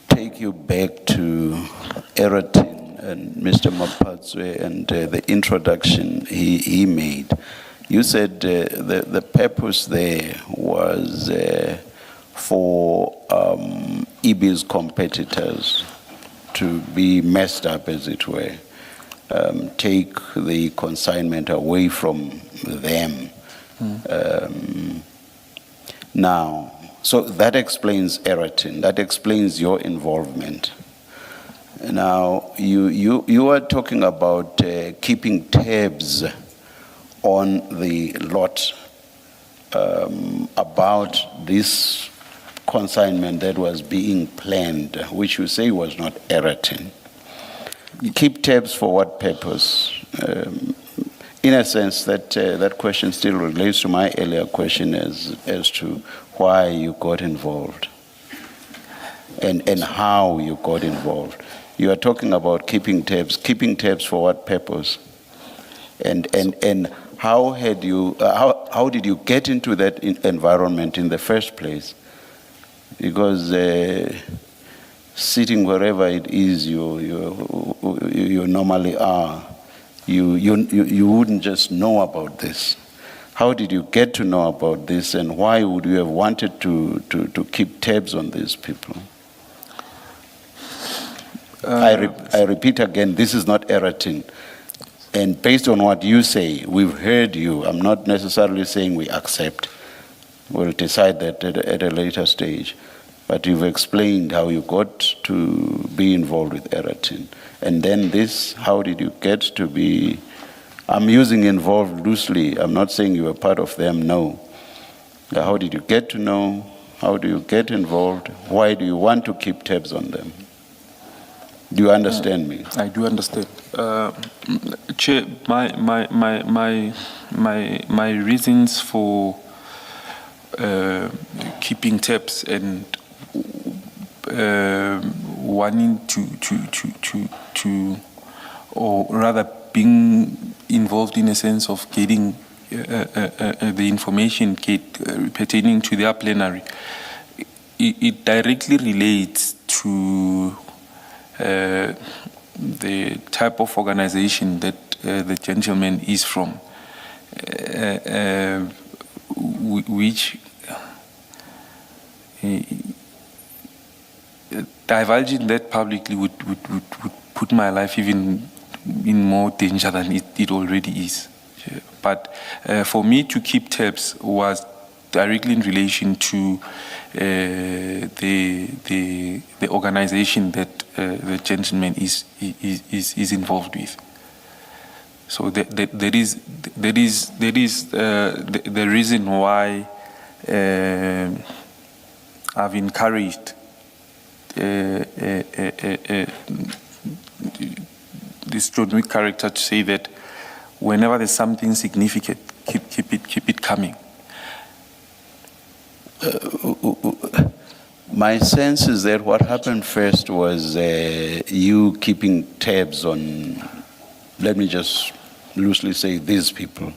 take you back to Eratin and Mr. Mapatswe and the introduction he made. You said the purpose there was for EB's competitors to be messed up, as it were, take the consignment away from them. Now, so that explains Eratin, that explains your involvement. Now, you are talking about keeping tabs on the lot about this consignment that was being planned, which you say was not Eratin. Keep tabs for what purpose? In a sense, that question still relates to my earlier question as to why you got involved and how you got involved. You are talking about keeping tabs for what purpose? And how did you get into that environment in the first place? Because sitting wherever it is you normally are, you wouldn't just know about this. How did you get to know about this, and why would you have wanted to keep tabs on these people? I repeat again, this is not Eratin. And based on what you say, we've heard you. I'm not necessarily saying we accept. We'll decide that at a later stage. But you've explained how you got to be involved with Eratin. And then this, how did you get to be, I'm using involved loosely. I'm not saying you were part of them, no. How did you get to know? How do you get involved? Why do you want to keep tabs on them? Do you understand me? I do understand. Chair, my reasons for keeping tabs and wanting to, or rather being involved in a sense of getting the information pertaining to their plenary, it directly relates to the type of organization that the gentleman is from, which divulging that publicly would put my life even in more danger than it already is. But for me to keep tabs was directly in relation to the organization that the gentleman is involved with. So that is the reason why I've encouraged the this John Wick character to say that whenever there's something significant, keep it coming. My sense is that what happened first was you keeping tabs on, let me just loosely say, these people.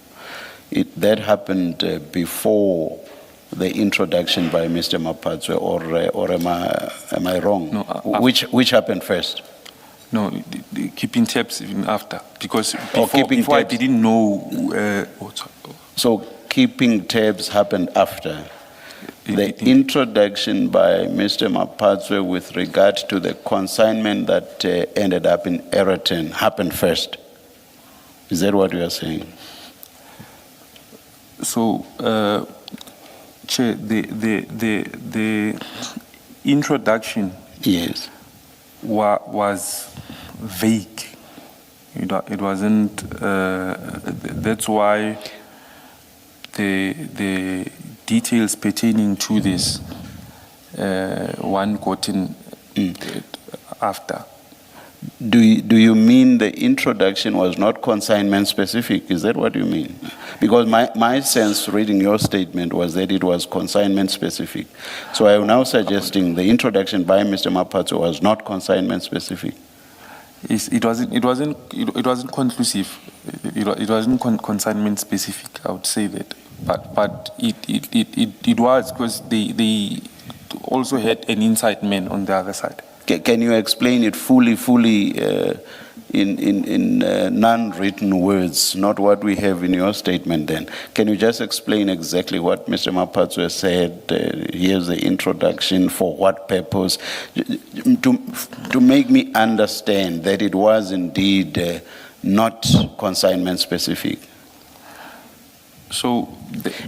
That happened before the introduction by Mr. Mapatswe, or am I wrong? No, Which happened first? No, the keeping tabs even after, because keeping before I tabs. didn't know. So keeping tabs happened after. The introduction by Mr. Mapatswe with regard to the consignment that ended up in Aeroton happened first. Is that what you are saying? So, Chair, the introduction Yes. was vague. It wasn't. That's why the details pertaining to this one gotten after. Do you mean the introduction was not consignment specific? Is that what you mean? Because my sense reading your statement was that it was consignment specific. So I am now suggesting the introduction by Mr. Mapatswe was not consignment specific. It wasn't conclusive. It wasn't consignment specific. I would say that, but it was, because they also had an inside man on the other side. Can you explain it fully in non-written words, not what we have in your statement then? Can you just explain exactly what Mr. Mapatswe said? Here's the introduction, for what purpose? To make me understand that it was indeed not consignment specific. So,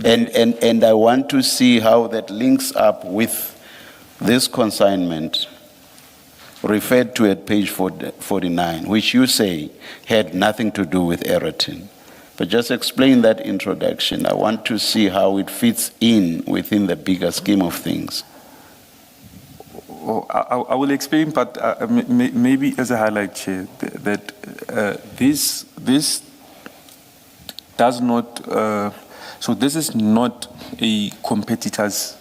and I want to see how that links up with this consignment referred to at page 49, which you say had nothing to do with Aeroton. But just explain that introduction. I want to see how it fits in within the bigger scheme of things. I will explain, but maybe as a highlight, Chair, that this does not. So this is not a competitor's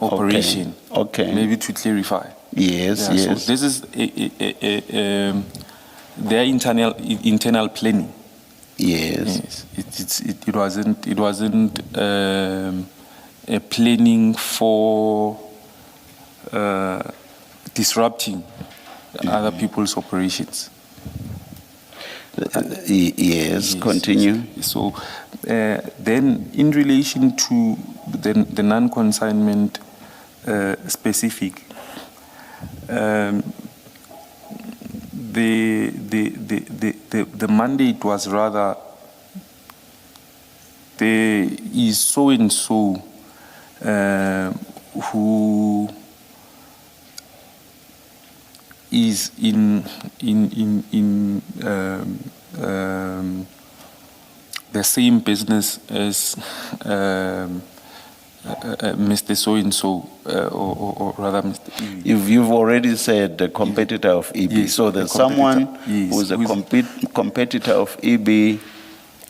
operation. Okay. Maybe to clarify. Yes. So this is their internal planning. Yes. It wasn't a planning for disrupting other people's operations. Yes, continue. So then in relation to the non-consignment specific, the mandate was rather, there is so-and-so who is in the same business as Mr. So-and-so, or rather Mr. You've already said the competitor of EB. Yes, so there's the someone yes, who's a competitor of EB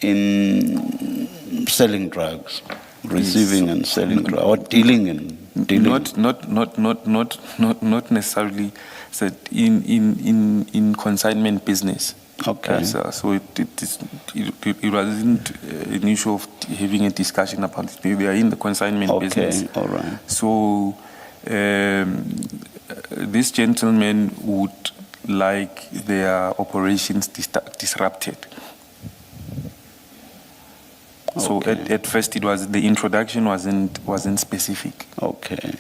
in selling drugs, receiving and selling drugs, or dealing and dealing. Not necessarily said in consignment business. Okay. So it wasn't an issue of having a discussion about it. They are in the consignment business. Okay, all right. So this gentleman would like their operations disrupted. So at first it was, the introduction wasn't specific. Okay.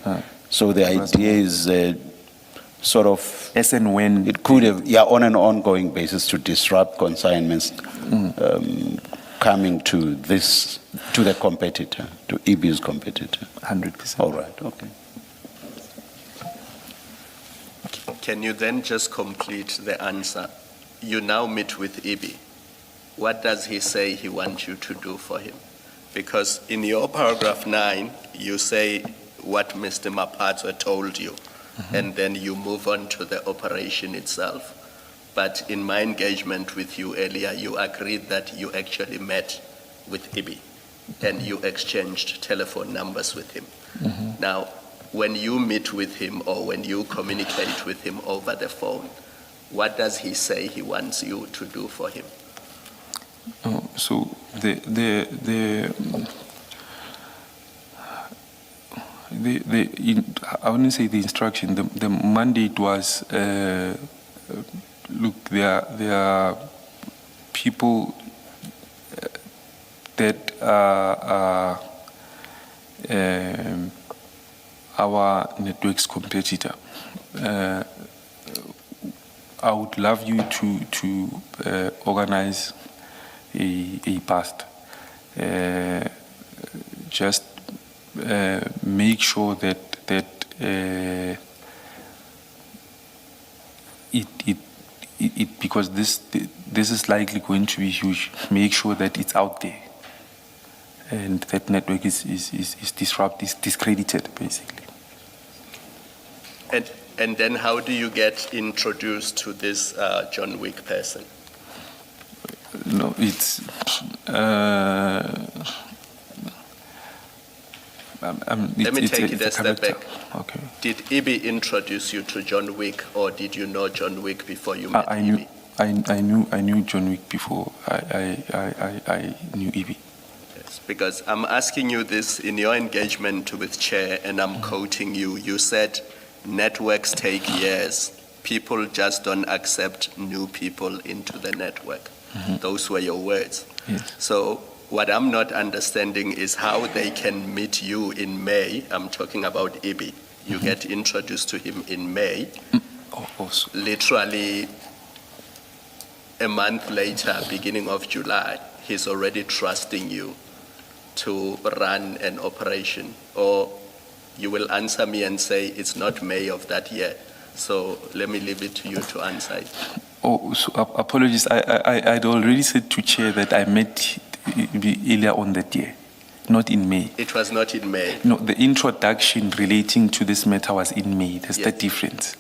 So the idea is sort of, as and when it could have, on an ongoing basis, to disrupt consignments coming to the competitor, to EB's competitor. 100%. All right, okay. Can you then just complete the answer? You now meet with EB. What does he say he wants you to do for him? Because in your paragraph 9, you say what Mr. Mapatswe told you. and then you move on to the operation itself. But in my engagement with you earlier, you agreed that you actually met with Ibi and you exchanged telephone numbers with him. Now, when you meet with him or when you communicate with him over the phone, what does he say he wants you to do for him? So I wouldn't say the instruction. The mandate was, look, there are people that are our network's competitor. I would love you to organize a past. Just make sure that it because this is likely going to be huge. Make sure that it's out there, and that network is discredited, basically. And then how do you get introduced to this John Wick person? No, it's Let me take it a step back. Okay. Did Ibi introduce you to John Wick, or did you know John Wick before you met I Ibi? knew John Wick before I knew Ibi. Yes, because I'm asking you this in your engagement with Chair, and I'm quoting you. You said, networks take years. People just don't accept new people into the network. Those were your words. Yes. So what I'm not understanding is how they can meet you in May. I'm talking about Ibi. You get introduced to him in May. Also. Literally a month later, beginning of July, he's already trusting you to run an operation. Or you will answer me and say, it's not May of that year. So let me leave it to you to answer it. Oh, so apologies. I'd already said to Chair that I met earlier on that year, not in May. It was not in May. No, the introduction relating to this matter was in May. There's Yes. that difference.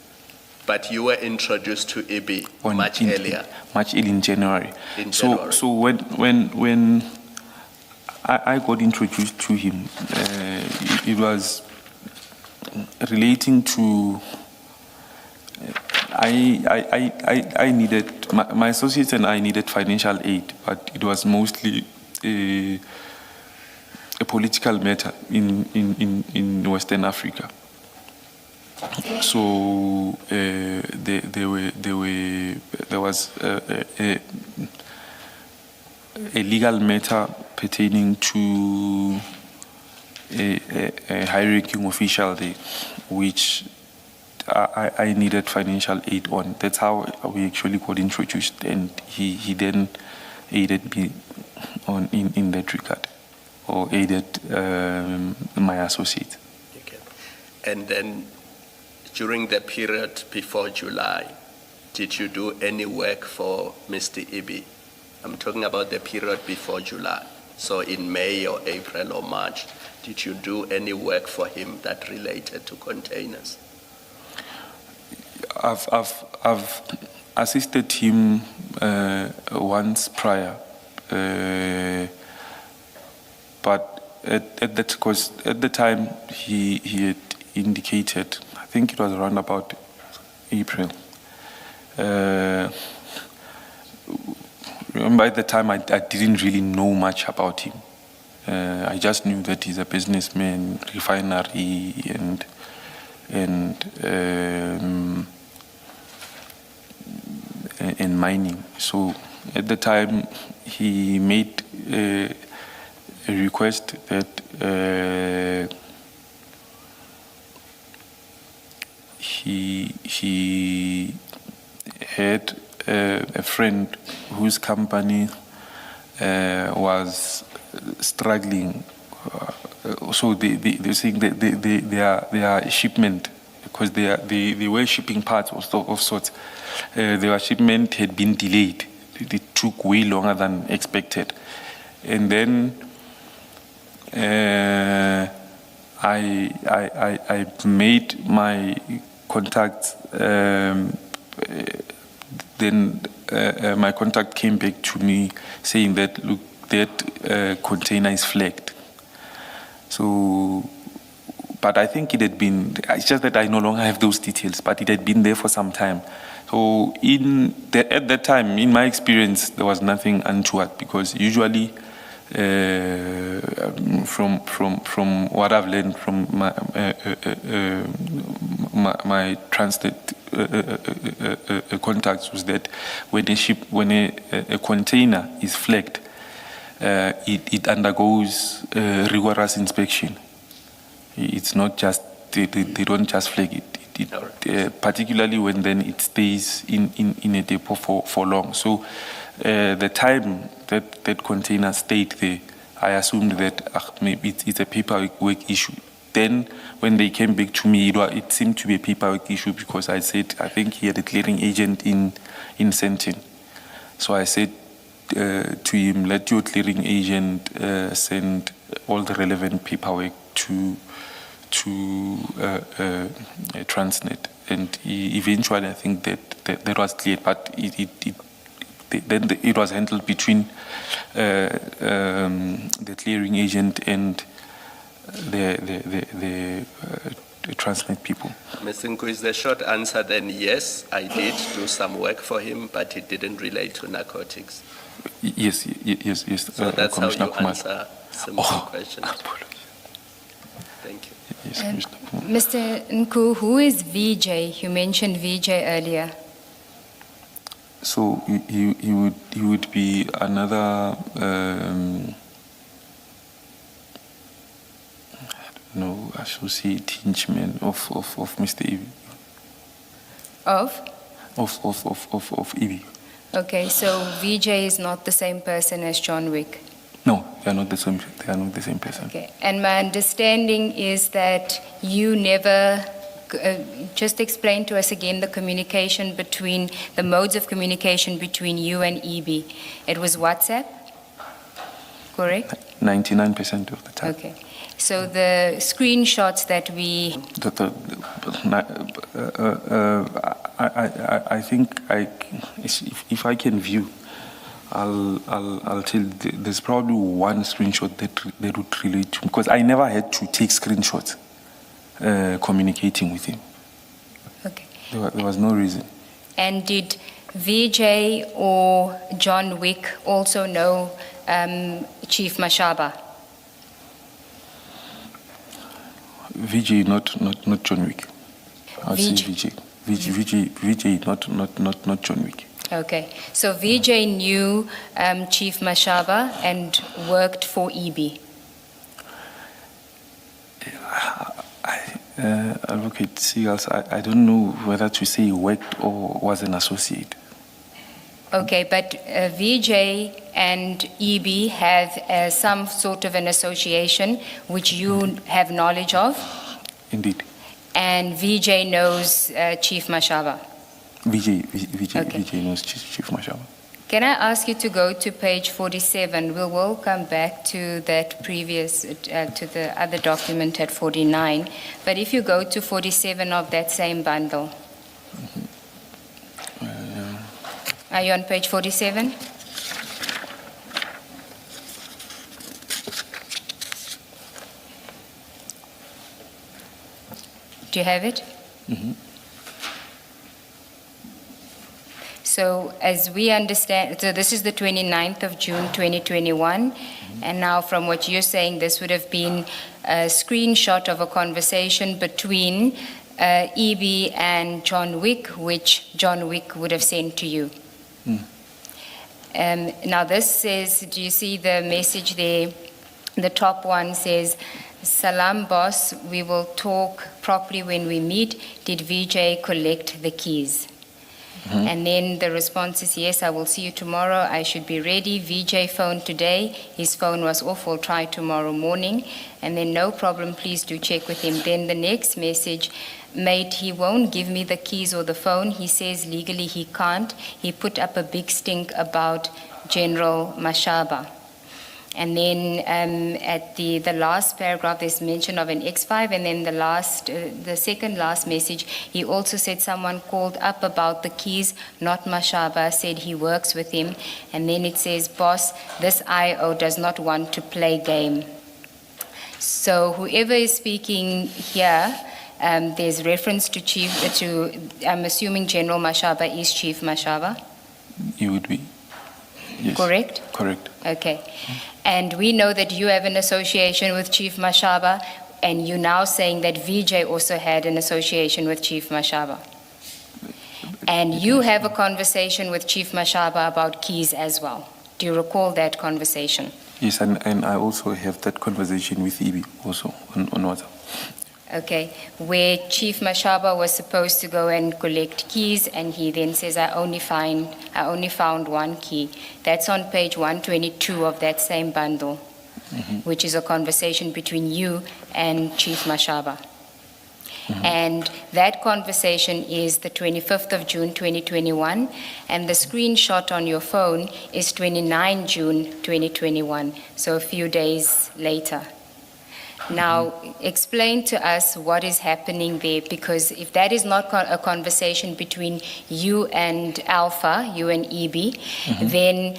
But you were introduced to Ibi much earlier. Much earlier in January. In So January. so when I got introduced to him, it was relating to. I needed, my associates and I needed financial aid, but it was mostly a political matter in Western Africa. So there was a legal matter pertaining to a high-ranking official there, which I needed financial aid on. That's how we actually got introduced, and he then aided me in that regard, or aided my associate. Okay. And then during the period before July, did you do any work for Mr. Ibi? I'm talking about the period before July. So in May or April or March, did you do any work for him that related to containers? I've assisted him once prior, but at the time he had indicated, I think it was around about April. Remember, at the time I didn't really know much about him. I just knew that he's a businessman, refinery, and mining. So at the time he made a request that he had a friend whose company was struggling. So they're saying that their shipment, because they were shipping parts of sorts, their shipment had been delayed. It took way longer than expected. And then I made my contact, then my contact came back to me saying that, look, that container is flagged. So, but I think it had been, it's just that I no longer have those details, but it had been there for some time. So at that time, in my experience, there was nothing untoward, because usually from what I've learned from my transit contacts was that when a container is flagged, it undergoes rigorous inspection. It's not just they don't just flag it. Particularly when then it stays in a depot for long. So the time that container stayed there, I assumed that maybe it's a paperwork issue. Then when they came back to me, it seemed to be a paperwork issue, because I said, I think he had a clearing agent in Sentin. So I said to him, let your clearing agent send all the relevant paperwork to Transnet, and eventually I think that was cleared, but then it was handled between the clearing agent and the Transnet people. Mr. Nku, is the short answer then yes, I did do some work for him, but it didn't relate to narcotics? Yes. So that's how Commissioner you Kumar. answer simple questions. Apologies. Thank you. Yes, Commissioner Kumar. Mr. Nku, who is VJ? You mentioned VJ earlier. So he would be another associate henchman of Mr. Ibi. Of? Of Ibi. Okay, so VJ is not the same person as John Wick. No, they are not the same. They are not the same person. Okay, and my understanding is that you never, just explain to us again the communication between, the modes of communication between you and EB. It was WhatsApp, correct? 99% of the time. Okay, so the screenshots that we, I think if I can view, I'll tell you, there's probably one screenshot that would relate to, because I never had to take screenshots communicating with him. okay. There was no reason. And did VJ or John Wick also know Chief Mashaba? VJ, not John Wick. I'll say VJ. VJ, not John Wick. Okay, so VJ knew Chief Mashaba and worked for EB. Advocate Seagulls, I don't know whether to say he worked or was an associate. Okay, but VJ and EB have some sort of an association which you have knowledge of, Indeed. and VJ knows Chief Mashaba. Okay. VJ knows Chief Mashaba. Can I ask you to go to page 47? We will come back to that previous, to the other document at 49. But if you go to 47 of that same bundle. Are you on page 47? Do you have it? Mm-hmm. So as we understand, so this is the 29th of June 2021, and now from what you're saying, this would have been a screenshot of a conversation between EB and John Wick, which John Wick would have sent to you. Now this says, do you see the message there? The top one says, "Salam boss, we will talk properly when we meet. Did VJ collect the keys?" And then the response is, "Yes, I will see you tomorrow. I should be ready. VJ phoned today. His phone was off. We'll try tomorrow morning." And then, "No problem. Please do check with him." Then the next message, "Mate, he won't give me the keys or the phone. He says legally he can't. He put up a big stink about General Mashaba." And then at the last paragraph, there's mention of an X5, and then the second last message, he also said someone called up about the keys, not Mashaba, said he works with him. And then it says, boss, this IO does not want to play game. So whoever is speaking here, there's reference to I'm assuming General Mashaba is Chief Mashaba, You would be. Yes. correct? Correct. Okay. And we know that you have an association with Chief Mashaba, and you're now saying that VJ also had an association with Chief Mashaba. And you have a conversation with Chief Mashaba about keys as well. Do you recall that conversation? Yes, and I also have that conversation with Ibi also on WhatsApp. Okay, where Chief Mashaba was supposed to go and collect keys, and he then says, I only found one key. That's on page 122 of that same bundle, which is a conversation between you and Chief Mashaba. And that conversation is the 25th of June 2021, and the screenshot on your phone is 29 June 2021, so a few days later. Now, explain to us what is happening there, because if that is not a conversation between you and Alpha, you and EB, then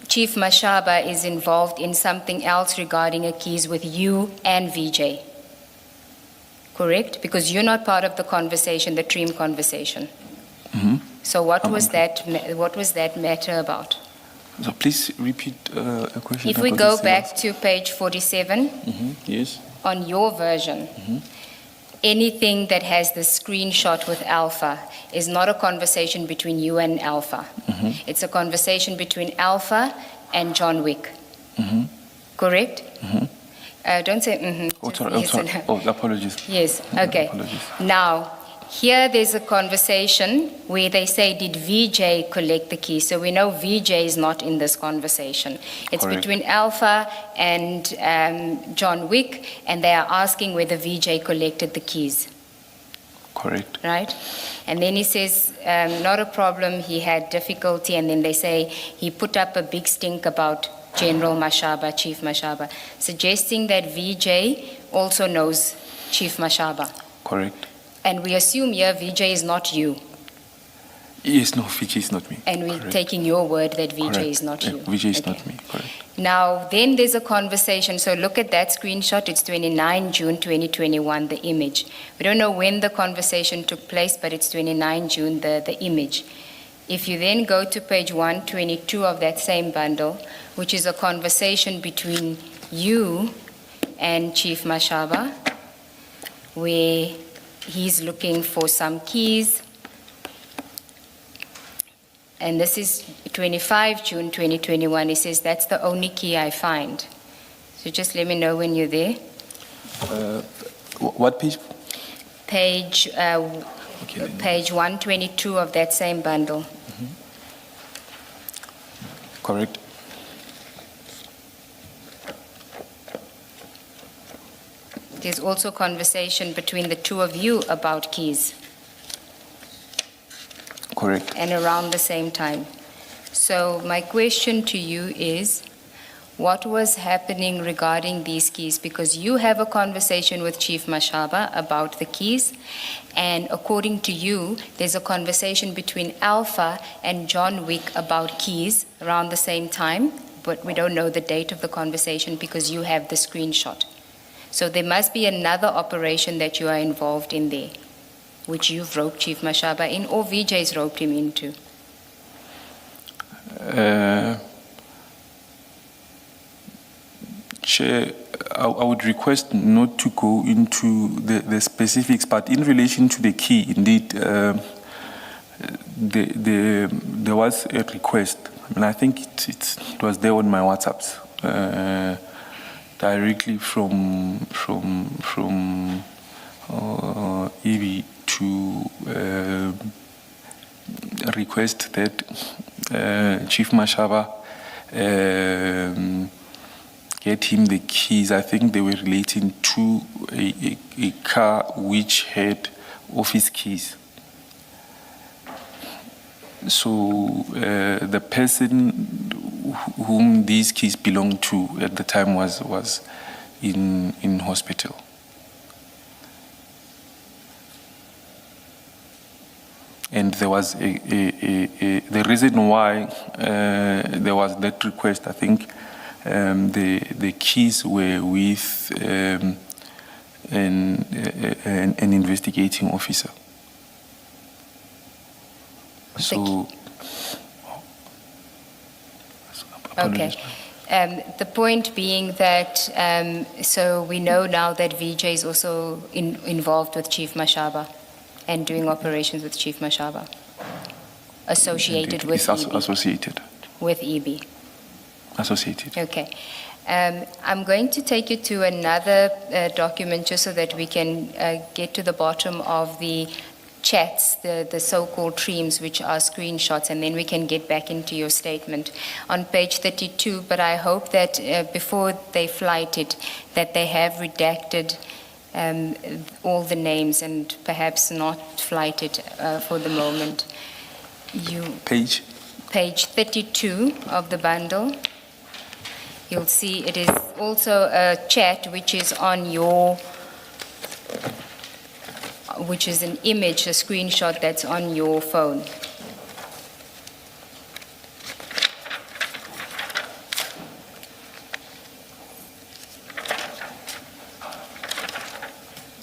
Chief Mashaba is involved in something else regarding a keys with you and VJ. Correct? Because you're not part of the conversation, the Treem conversation. So what was that matter about? So please repeat a question. If we go back to page 47, Yes. on your version, anything that has the screenshot with Alpha is not a conversation between you and Alpha. It's a conversation between Alpha and John Wick. Correct? Don't say Oh, just sorry. yes or no. Oh, apologies. Yes, okay. Apologies. Now, here there's a conversation where they say, did VJ collect the key? So we know VJ is not in this conversation. It's Correct. between Alpha and John Wick, and they are asking whether VJ collected the keys, Correct. right? And then he says, not a problem, he had difficulty, and then they say he put up a big stink about General Mashaba, Chief Mashaba, suggesting that VJ also knows Chief Mashaba. Correct. And we assume here VJ is not you, Yes, no, Vijay is not me. and we're Correct. taking your word that VJ Correct. is not Yeah, you. Vijay is Okay. not me. Correct. Now, then there's a conversation. So look at that screenshot. It's 29 June 2021, the image. We don't know when the conversation took place, but it's 29 June, the image. If you then go to page 122 of that same bundle, which is a conversation between you and Chief Mashaba, where he's looking for some keys. And this is 25 June 2021. He says, that's the only key I find. So just let me know when you're there. What page? Page, Okay. then. page 122 of that same bundle. Correct. There's also conversation between the two of you about keys, Correct. and around the same time. So my question to you is, what was happening regarding these keys? Because you have a conversation with Chief Mashaba about the keys, and according to you, there's a conversation between Alpha and John Wick about keys around the same time, but we don't know the date of the conversation because you have the screenshot. So there must be another operation that you are involved in there, which you've roped Chief Mashaba in, or VJ's roped him into. Chair, I would request not to go into the specifics, but in relation to the key, indeed, there was a request, and I think it was there on my WhatsApps, directly from Evie to request that Chief Mashaba get him the keys. I think they were relating to a car which had office keys. So the person whom these keys belonged to at the time was in hospital. And there was the reason why there was that request, I think the keys were with an investigating officer. So, Okay. The point being that, so we know now that VJ is also involved with Chief Mashaba and doing operations with Chief Mashaba, associated with it's EB. associated. With EB. Associated. Okay. I'm going to take you to another document just so that we can get to the bottom of the chats, the so-called streams, which are screenshots, and then we can get back into your statement on page 32. But I hope that before they flight it, that they have redacted all the names and perhaps not flight it for the moment. Page? Page 32 of the bundle. You'll see it is also a chat which is on your, which is an image, a screenshot that's on your phone.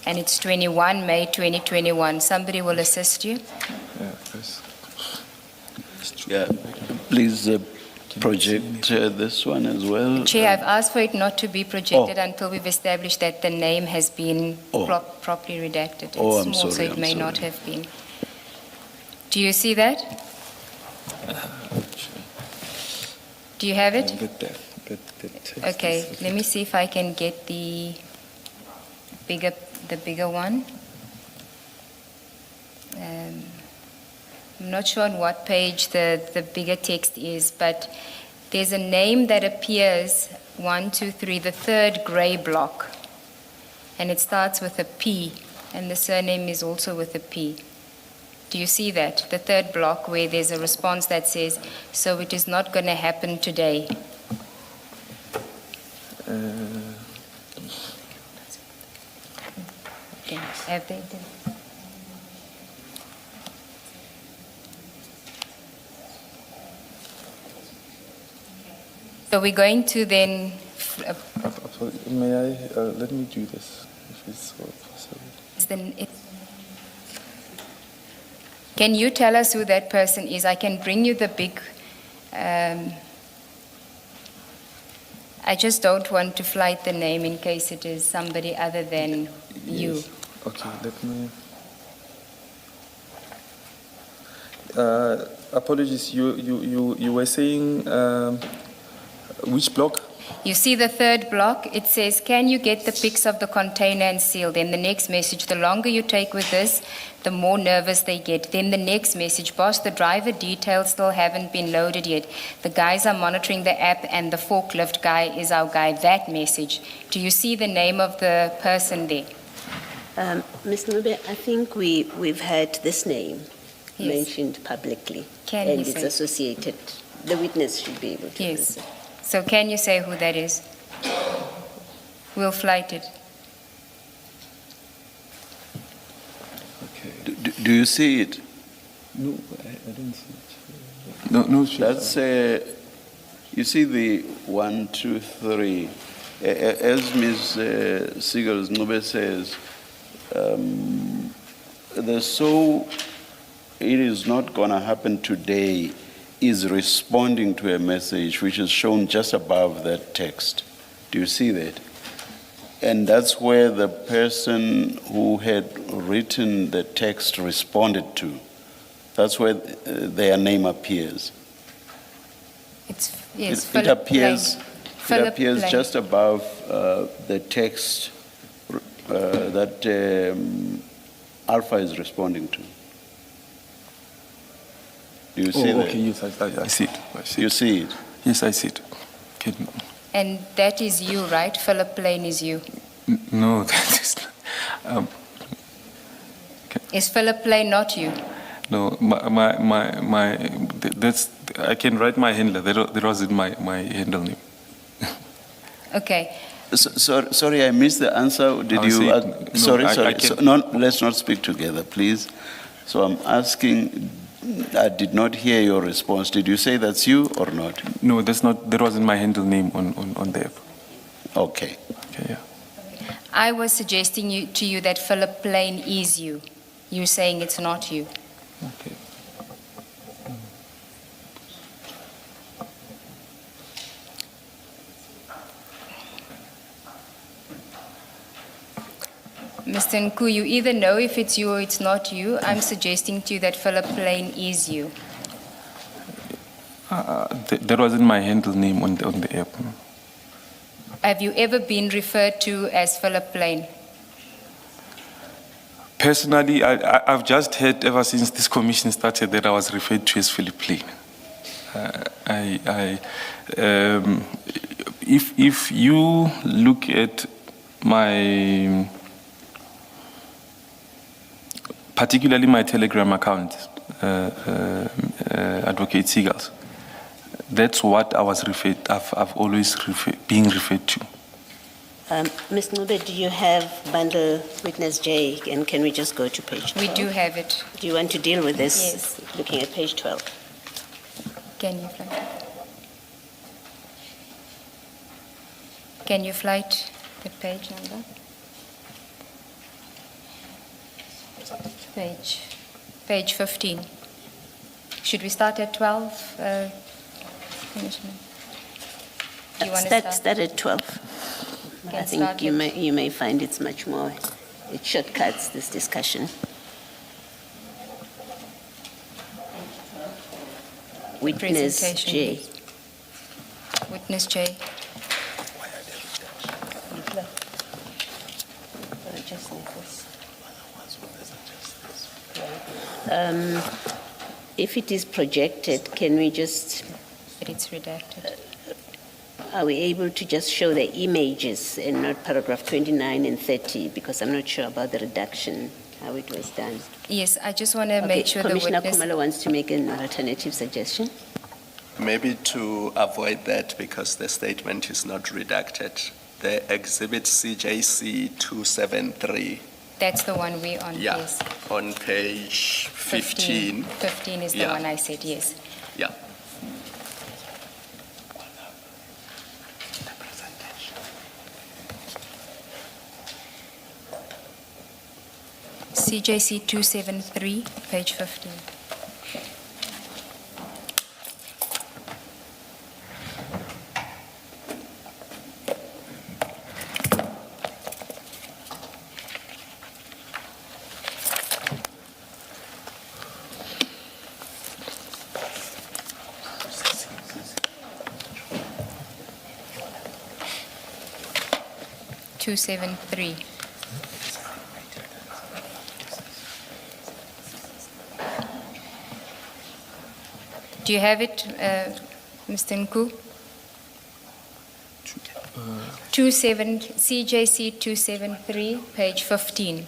And it's 21 May 2021. Somebody will assist you. Yeah, please project this one as well. Chair, I've asked for it not to be projected until we've established that the name has been properly redacted. It's Oh, I'm small, so sorry, it I'm may sorry. not have been. Do you see that? Do you have it? Okay, let me see if I can get the bigger one. I'm not sure on what page the bigger text is, but there's a name that appears, 1, 2, 3, the third gray block, and it starts with a P, and the surname is also with a P. Do you see that? The third block where there's a response that says, so it is not going to happen today. Okay, have they done? So we're going to then, May I, let me do this, if it's possible. Can you tell us who that person is? I can bring you the big, I just don't want to flight the name in case it is somebody other than you. Yes. Okay, let me. Apologies, you were saying which block? You see the third block? It says, can you get the pics of the container and seal? Then the next message, the longer you take with this, the more nervous they get. Then the next message, boss, the driver details still haven't been loaded yet. The guys are monitoring the app and the forklift guy is our guy. That message. Do you see the name of the person there? Ms. Nube, I think we've had this name Yes. mentioned publicly. Can and you it's say? associated. The witness should be able to Yes. answer. So can you say who that is? We'll flight it. Okay. Do you see it? No, I don't see it. No, That's, you see the 1, 2, 3. As Ms. Sigels Nube says, the so it is not going to happen today is responding to a message which is shown just above that text. Do you see that? And that's where the person who had written the text responded to. That's where their name appears. It's, yes, It Philip appears, Plain. it Philip appears Plain. just above the text that Alpha is responding to. Do you see that? Okay, yes, I see it. I see You it. see it? Yes, I see it. Okay. And that is you, right? Philip Plain is you. No, that is not. Is Philip Plain not you? No, that's I can write my handler. That wasn't my handle name. Okay. Sorry, I missed the answer. Did I was you? saying- no, Sorry, I sorry. can- No, let's not speak together, please. So I'm asking, I did not hear your response. Did you say that's you or not? No, that wasn't my handle name on the app. Okay. Okay, yeah. I was suggesting to you that Philip Plain is you. You're saying it's not you. Okay. Mr. Nku, you either know if it's you or it's not you. I'm suggesting to you that Philip Plain is you. That wasn't my handle name on the app. Have you ever been referred to as Philip Plain? Personally, I've just heard ever since this commission started that I was referred to as Philip Plain. If you look at my, particularly my Telegram account, Advocate Seagulls, that's what I was referred. I've always being referred to. Ms. Ngube, do you have bundle witness J, and can we just go to page 12? We do have it. Do you want to deal with this? Yes. Looking at page 12. Can you flight? Can you flight the page number? Page 15. Should we start at 12, Commissioner? Do you want to Start at 12. I Can think start you with- may find it's much more, it shortcuts this discussion. Witness Presentation, J. please. Witness J. If it is projected, can we just, But it's redacted. are we able to just show the images and not paragraph 29 and 30? Because I'm not sure about the reduction, how it was done. Yes, I just want to Okay, make sure the Commissioner witness... Khumalo wants to make an alternative suggestion. Maybe to avoid that, because the statement is not redacted, the exhibit CJC 273, That's the one we're on, yeah, yes. on page 15. 15 is the Yeah. one I said, yes. Yeah. CJC 273, page 15. Two, 7, 3. Do you have it, Mr. Nku? 27, CJC 273, page 15.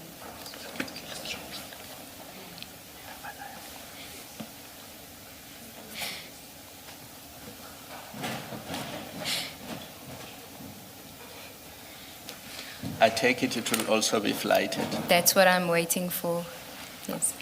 I take it will also be flighted. That's what I'm waiting for, yes.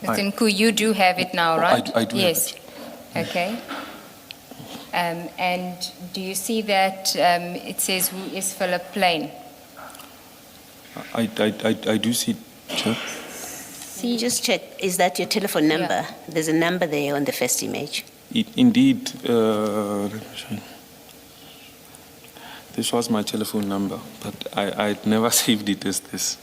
Mr. Nku, you do have it now, right? I do have Yes. Okay. And do you see that it says who is Philip Plain? I do see, Chair. Just check, is that your telephone number? There's a number there on the first image. Indeed, this was my telephone number, but I'd never saved it as this.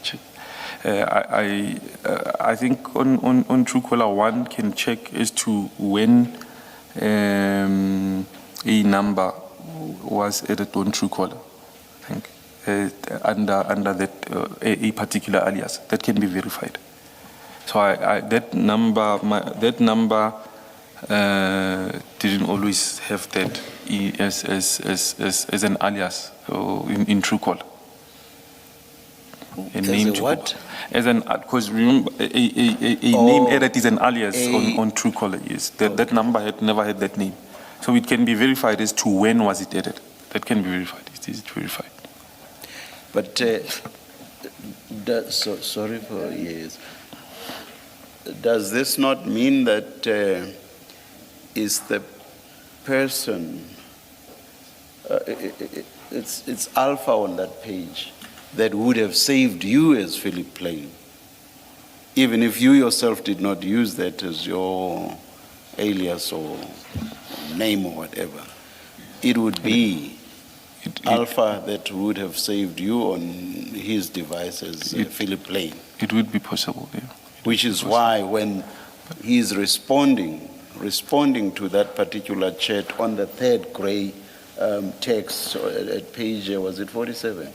I think on Truecaller, one can check as to when a number was added on Truecaller. I think under that a particular alias. That can be verified. So that number didn't always have that as an alias in Truecaller. As a what? As an, because remember, a name added is an alias on Truecaller. Yes, that number had never had that name, so it can be verified as to when was it added. That can be verified. It is verified. But sorry for yes. Does this not mean that is the person? It's Alpha on that page that would have saved you as Philip Plain, even if you yourself did not use that as your alias or name or whatever. It would be Alpha that would have saved you on his device as Philip Plain. It would be possible, yeah. Which is why when he is responding to that particular chat on the third gray text at page, was it 47?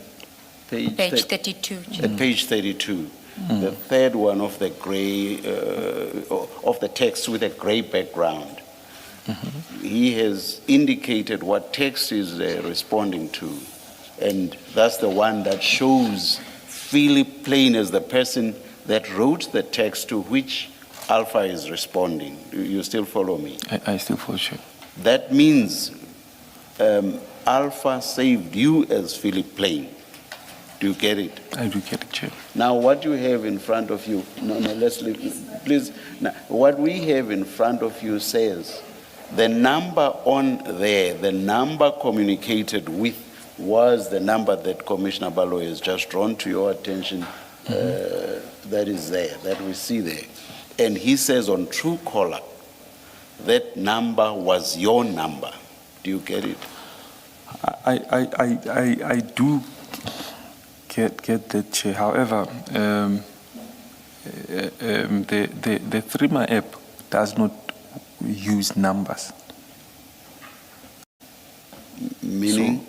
Page 32. At page 32, the third one of the gray, of the text with a gray background. He has indicated what text is responding to, and that's the one that shows Philip Plain as the person that wrote the text to which Alpha is responding. Do you still follow me? I still follow you. That means Alpha saved you as Philip Plain. Do you get it? I do get it, Chair. Now, what you have in front of you, let's leave, please. Now, what we have in front of you says the number on there, the number communicated with was the number that Commissioner Baloyi has just drawn to your attention. That is there, that we see there. And he says on Truecaller, that number was your number. Do you get it? I do get that, Chair. However, the Threema app does not use numbers. Meaning?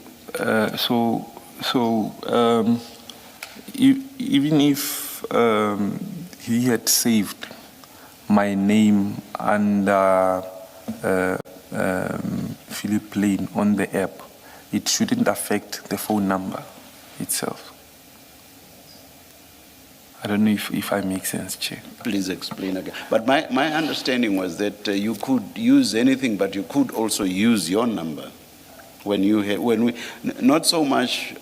Even if he had saved my name under Philip Plain on the app, it shouldn't affect the phone number itself. I don't know if I make sense, Chair. Please explain again. But my understanding was that you could use anything, but you could also use your number. When we not so much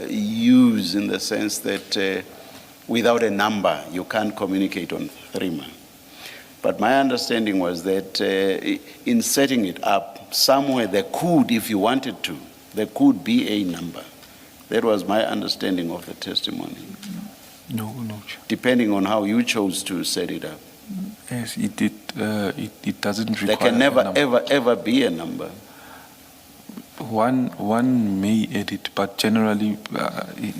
use in the sense that without a number you can't communicate on Threema. But my understanding was that in setting it up, somewhere there could, if you wanted to, there could be a number. That was my understanding of the testimony. No. Depending on how you chose to set it up. Yes, it doesn't require. There can never, ever be a number. One may edit, but generally.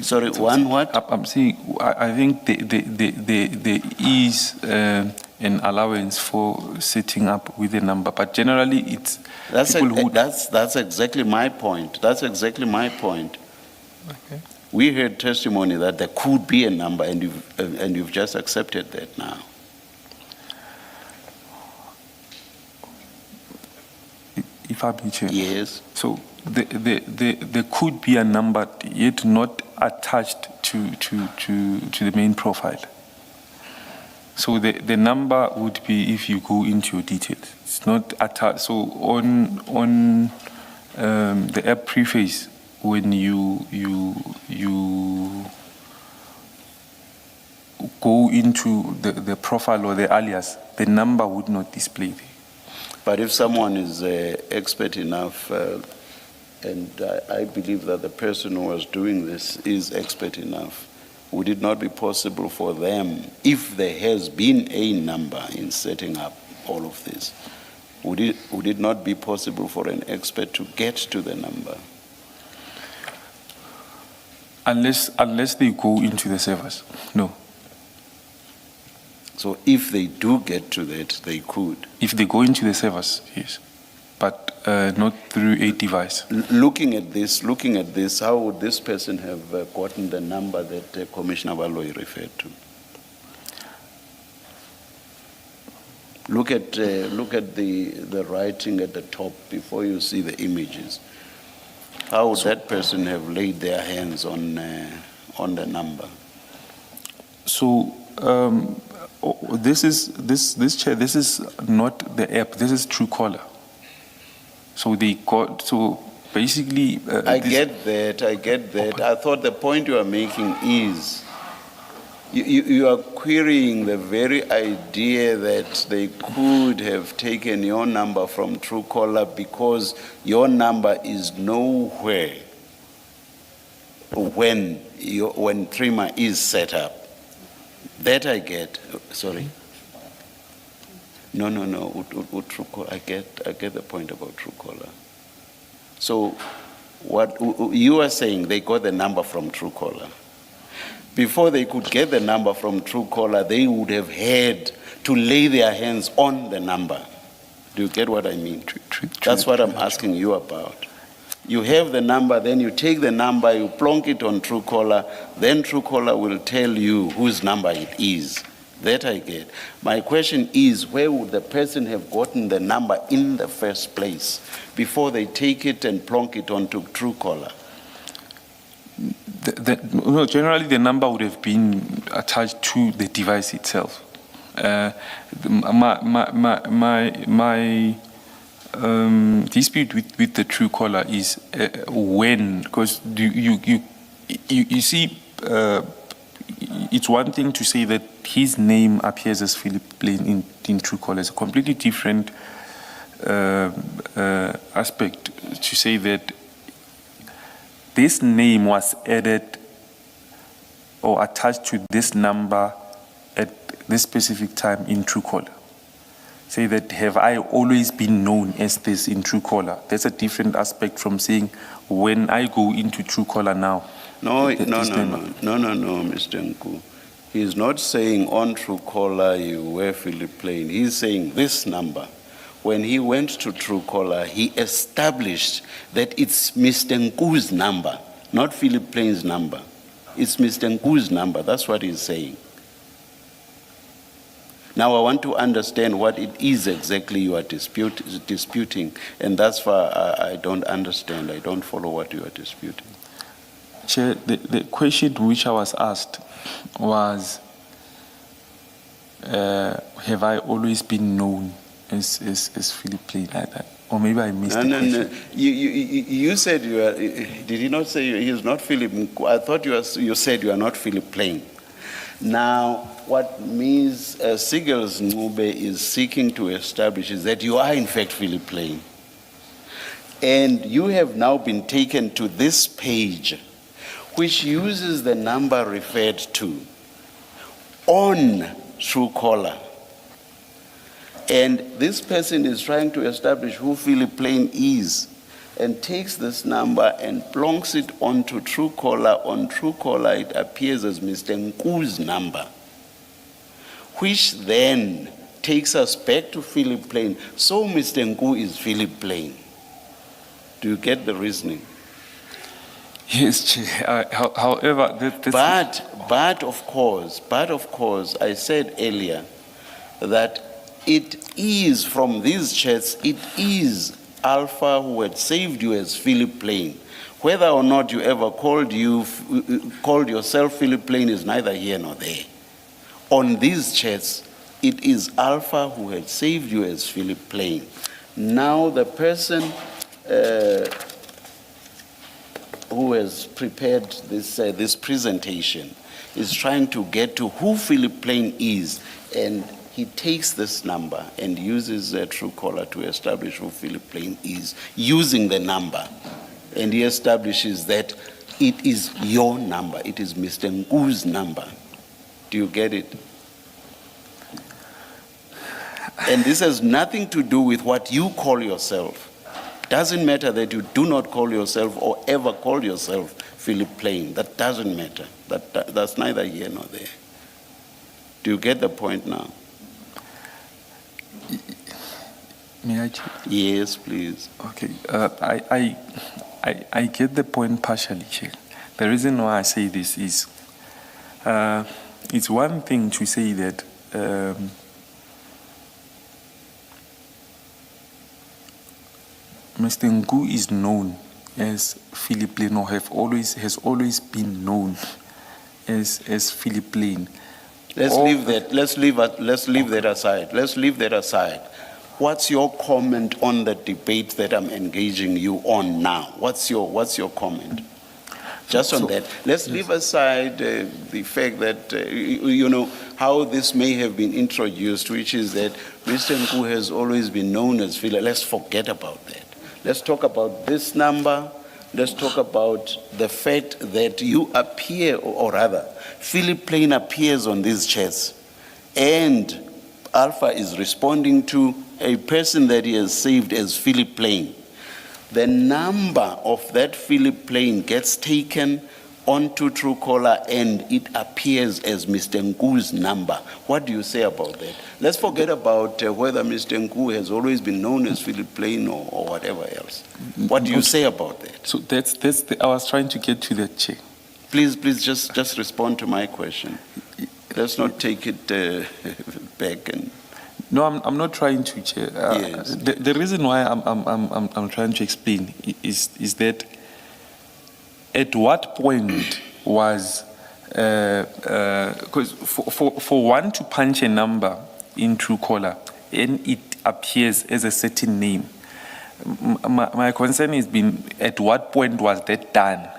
Sorry, one what? I'm saying I think there is an allowance for setting up with a number, but generally it's that's exactly my point. That's exactly my point. Okay. We heard testimony that there could be a number, and you've just accepted that now. If I be Chair. Yes. So there could be a number yet not attached to the main profile. So the number would be if you go into your details. It's not attached. So on the app preface, when you go into the profile or the alias, the number would not display there. But if someone is expert enough, and I believe that the person who was doing this is expert enough, would it not be possible for them, if there has been a number in setting up all of this, would it not be possible for an expert to get to the number? Unless they go into the servers, no. So if they do get to that, they could. If they go into the servers, yes. but not through a device. Looking at this, how would this person have gotten the number that Commissioner Baloyi referred to? Look at the writing at the top before you see the images. How would that person have laid their hands on the number? So this is not the app. This is Truecaller. So basically. I get that. Okay. I thought the point you are making is you are querying the very idea that they could have taken your number from Truecaller because your number is nowhere when Trima is set up. That I get. Sorry. No. Truecaller. I get the point about Truecaller. So, what you are saying? They got the number from Truecaller. Before they could get the number from Truecaller, they would have had to lay their hands on the number. Do you get what I mean? That's what I'm asking you about. You have the number, then you take the number, you plonk it on Truecaller, then Truecaller will tell you whose number it is. That I get. My question is, where would the person have gotten the number in the first place before they take it and plonk it onto Truecaller? Generally, the number would have been attached to the device itself. My dispute with the Truecaller is when, because you see, it's one thing to say that his name appears as Philip Plain in Truecaller. It's a completely different aspect to say that this name was added or attached to this number at this specific time in Truecaller. Say that, have I always been known as this in Truecaller? That's a different aspect from saying when I go into Truecaller now. No, Mr. Nku. He's not saying on Truecaller you were Philip Plain. He's saying this number. When he went to Truecaller, he established that it's Mr. Nku's number, not Philip Plain's number. It's Mr. Nku's number. That's what he's saying. Now I want to understand what it is exactly you are disputing, and that's why I don't understand. I don't follow what you are disputing. Chair, the question which I was asked was, have I always been known as Philip Plain? Or maybe I missed the question. No. You said you are. Did you not say he is not Philip? I thought you said you are not Philip Plain. Now, what Ms. Sigels Ncube is seeking to establish is that you are in fact Philip Plain. And you have now been taken to this page, which uses the number referred to on Truecaller. And this person is trying to establish who Philip Plain is and takes this number and plonks it onto Truecaller. On Truecaller, it appears as Mr. Nku's number, which then takes us back to Philip Plain. So Mr. Nku is Philip Plain. Do you get the reasoning? Yes, Chair. However, But of course, I said earlier that it is from these chats, it is Alpha who had saved you as Philip Plain. Whether or not you ever called yourself Philip Plain is neither here nor there. On these chats, it is Alpha who had saved you as Philip Plain. Now the person who has prepared this presentation is trying to get to who Philip Plain is, and he takes this number and uses Truecaller to establish who Philip Plain is, using the number. And he establishes that it is your number, it is Mr. Nku's number. Do you get it? And this has nothing to do with what you call yourself. Doesn't matter that you do not call yourself or ever call yourself Philip Plain. That doesn't matter. That's neither here nor there. Do you get the point now? May I check? Yes, please. Okay, I get the point partially, Chair. The reason why I say this is, it's one thing to say that Mr. Ngu is known as Philip Lane, or has always been known as Philip Lane. Let's leave that. Let's leave that aside. Let's leave that aside. What's your comment on the debate that I'm engaging you on now? What's your comment? Just on that. Let's leave aside the fact that, you know, how this may have been introduced, which is that Mr. Ngu has always been known as Philip. Let's forget about that. Let's talk about this number. Let's talk about the fact that you appear, or rather, Philip Plain appears on these chats, and Alpha is responding to a person that he has saved as Philip Plain. The number of that Philip Plain gets taken onto Truecaller and it appears as Mr. Ngu's number. What do you say about that? Let's forget about whether Mr. Ngu has always been known as Philip Plain or whatever else. What do you say about that? So I was trying to get to that, Chair. Please just respond to my question. Let's not take it back and... No, I'm not trying to, Chair. Yes. The reason why I'm trying to explain is that at what point was, because for one to punch a number in Truecaller and it appears as a certain name, my concern has been at what point was that done?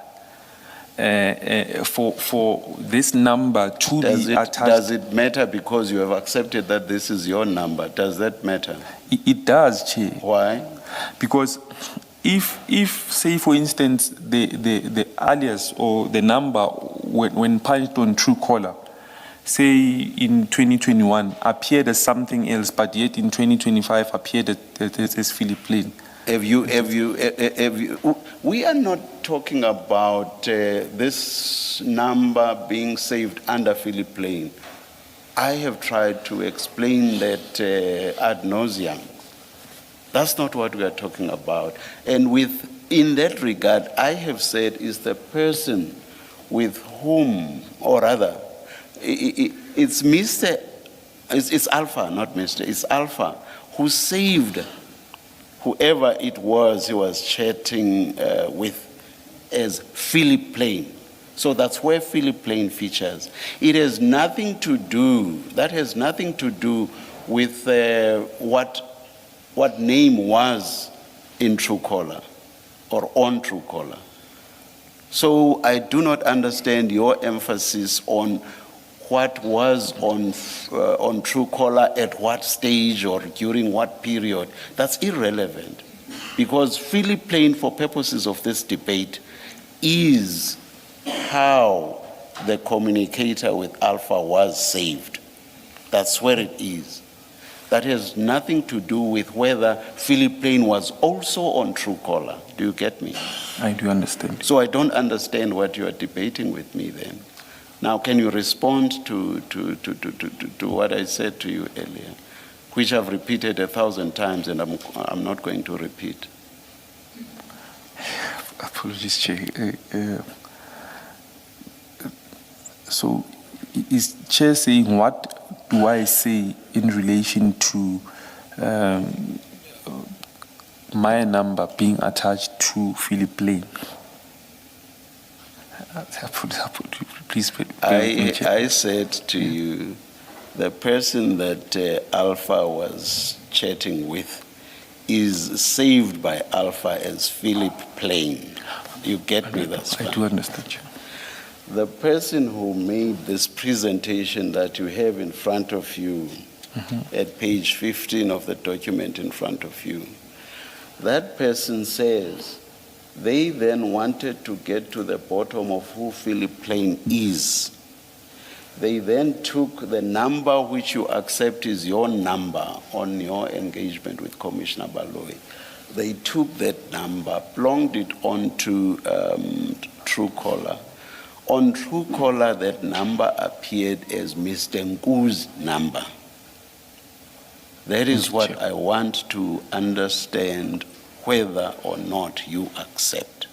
For this number to be attached. Does it matter because you have accepted that this is your number? Does that matter? It does, Chair. Why? Because if say for instance the alias or the number when punched on Truecaller, say in 2021 appeared as something else, but yet in 2025 appeared as Philip Plain. Have you, we are not talking about this number being saved under Philip Plain. I have tried to explain that ad nauseum. That's not what we are talking about. And in that regard, I have said is the person with whom, or rather, it's Alpha, not Mr. It's Alpha who saved whoever it was he was chatting with as Philip Plain. So that's where Philip Plain features. It has nothing to do, that has nothing to do with what name was in Truecaller or on Truecaller. So I do not understand your emphasis on what was on Truecaller at what stage or during what period. That's irrelevant, because Philip Plain, for purposes of this debate, is how the communicator with Alpha was saved. That's where it is. That has nothing to do with whether Philip Plain was also on Truecaller. Do you get me? I do understand. So I don't understand what you are debating with me then. Now, can you respond to what I said to you earlier, which I've repeated 1,000 times and I'm not going to repeat? Apologies, Chair. So, is Chair saying what do I say in relation to my number being attached to Philip Plain? Please, I said to you, the person that Alpha was chatting with is saved by Alpha as Philip Plain. You get me? That's fine. I do understand you. The person who made this presentation that you have in front of you, at page 15 of the document in front of you, that person says they then wanted to get to the bottom of who Philip Plain is. They then took the number which you accept is your number on your engagement with Commissioner Baloyi. They took that number, plonged it onto Truecaller. On Truecaller, that number appeared as Mr. Ngu's number. That is Mr. what Chair. I want to understand, whether or not you accept.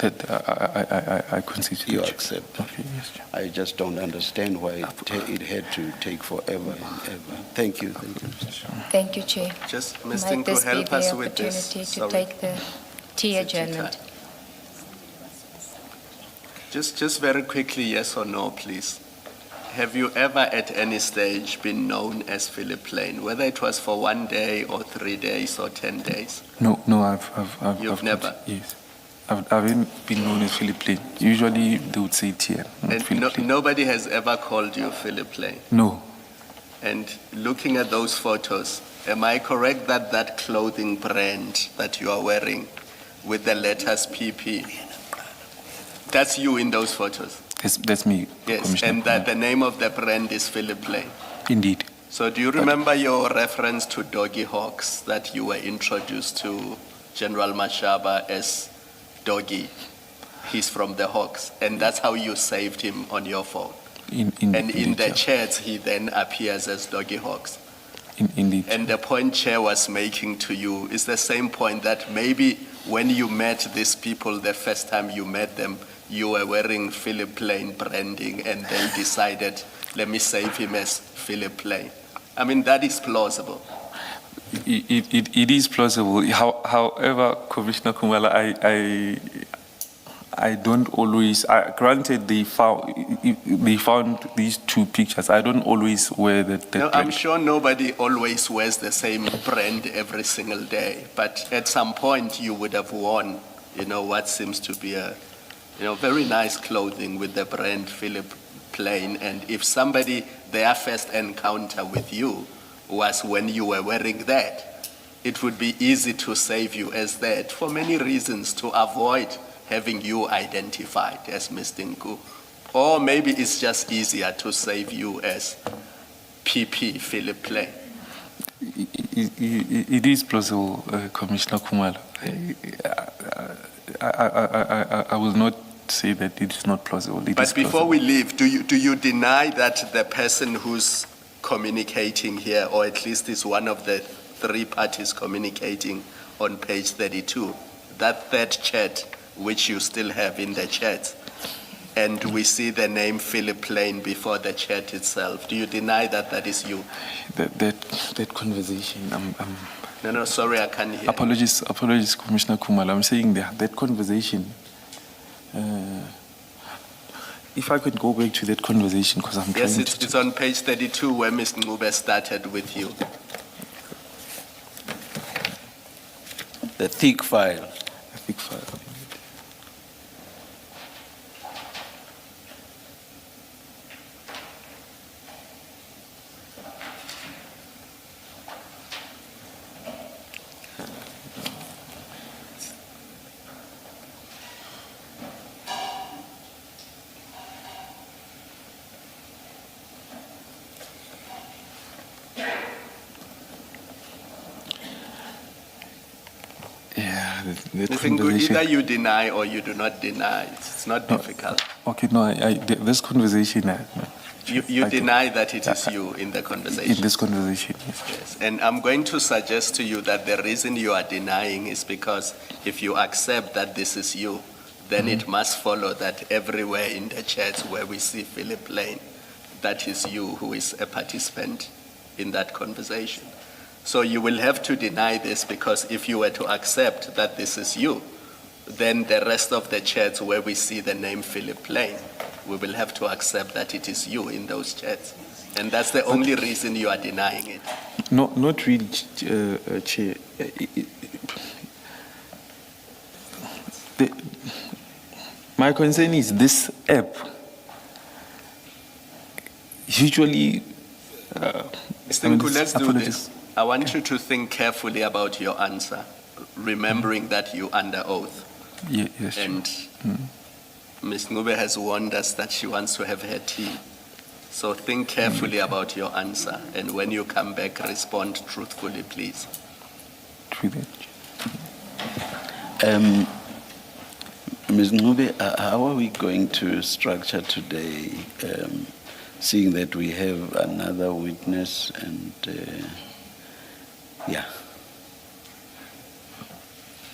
I concede to You the Chair. accept. Okay, yes, Chair. I just don't understand why it had to take forever and ever. Thank you. Thank you, Mr. Chair. Thank you, Chair. Just, Ms. Might Tinku, this be help the us with this. opportunity to Sorry. take the tea Is it tea adjournment? time? Just very quickly, yes or no, please. Have you ever at any stage been known as Philip Lane, whether it was for 1 day or 3 days or 10 days? No, I've You've never? Yes. I haven't been known as Philip Lane. Usually they would say TM, not And Philip Lane. nobody has ever called you Philip Lane? No. And looking at those photos, am I correct that that clothing brand that you are wearing with the letters PP, that's you in those photos? That's me, Yes, Commissioner. and that the name of the brand is Philip Lane. Indeed. So do you remember your reference to Doggy Hawks, that you were introduced to General Mashaba as Doggy? He's from the Hawks, and that's how you saved him on your phone. And in Indeed, the Chair. chats, he then appears as Doggy Hawks. Indeed. And the point Chair was making to you is the same point, that maybe when you met these people the first time you met them, you were wearing Philip Lane branding, and they decided, let me save him as Philip Lane. I mean, that is plausible. It is plausible. However, Commissioner Kumala, I don't always. Granted, they found these two pictures. I don't always wear that. No, I'm brand. sure nobody always wears the same brand every single day, but at some point you would have worn, what seems to be a, very nice clothing with the brand Philip Lane. And if somebody, their first encounter with you was when you were wearing that, it would be easy to save you as that for many reasons, to avoid having you identified as Mr. Nku. Or maybe it's just easier to save you as PP Philip Lane. It is plausible, Commissioner Kumala. I will not say that it is not plausible. It is But before plausible. we leave, do you deny that the person who's communicating here, or at least is one of the three parties communicating on page 32, that third chat, which you still have in the chat, and we see the name Philip Lane before the chat itself, do you deny that that is you? That conversation, No, sorry, I can't hear. apologies, Commissioner Kumala. I'm saying that conversation. If I could go back to that conversation, because I'm Yes, trying it's on page 32 where Ms. Ngube started with you. The thick file. I think yeah, that Ms. Ngu, conversation. either you deny or you do not deny. It's not difficult. Okay, no, this conversation. You I deny that it is you in the In conversation. this conversation, yes. Yes. And I'm going to suggest to you that the reason you are denying is because if you accept that this is you, then it must follow that everywhere in the chats where we see Philip Lane, that is you who is a participant in that conversation. So you will have to deny this, because if you were to accept that this is you, then the rest of the chats where we see the name Philip Lane, we will have to accept that it is you in those chats. And that's the only reason you are denying it. No, not really, Chair. My concern is this app usually. Mr. Nku, let's do this. I want you to think carefully about your answer, remembering that you're under oath. Yes, Chair. And Ms. Ngube has warned us that she wants to have her tea. So think carefully about your answer, and when you come back, respond truthfully, please. True that. Ms. Ngube, how are we going to structure today, seeing that we have another witness and Yeah.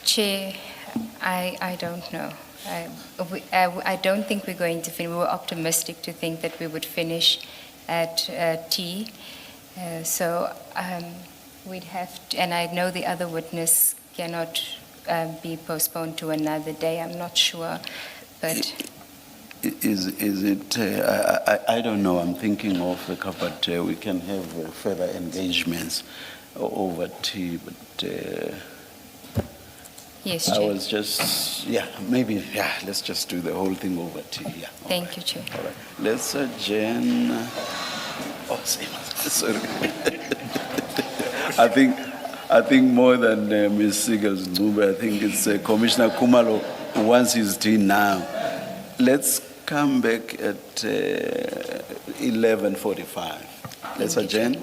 Chair, I don't know. I don't think we're going to finish. We were optimistic to think that we would finish at T. We'd have to, and I know the other witness cannot be postponed to another day. I'm not sure, but Is it, I don't know, I'm thinking of the but we can have further engagements over tea, but yes, I Chair. was just, maybe, let's just do the whole thing over tea, yeah. Thank you, Chair. All right, let's adjourn. Oh, sorry. I think more than Ms. Seeger's Zube, I think it's Commissioner Kumalo who wants his tea now. Let's come back at 11:45. Let's Thank you, Chair. adjourn.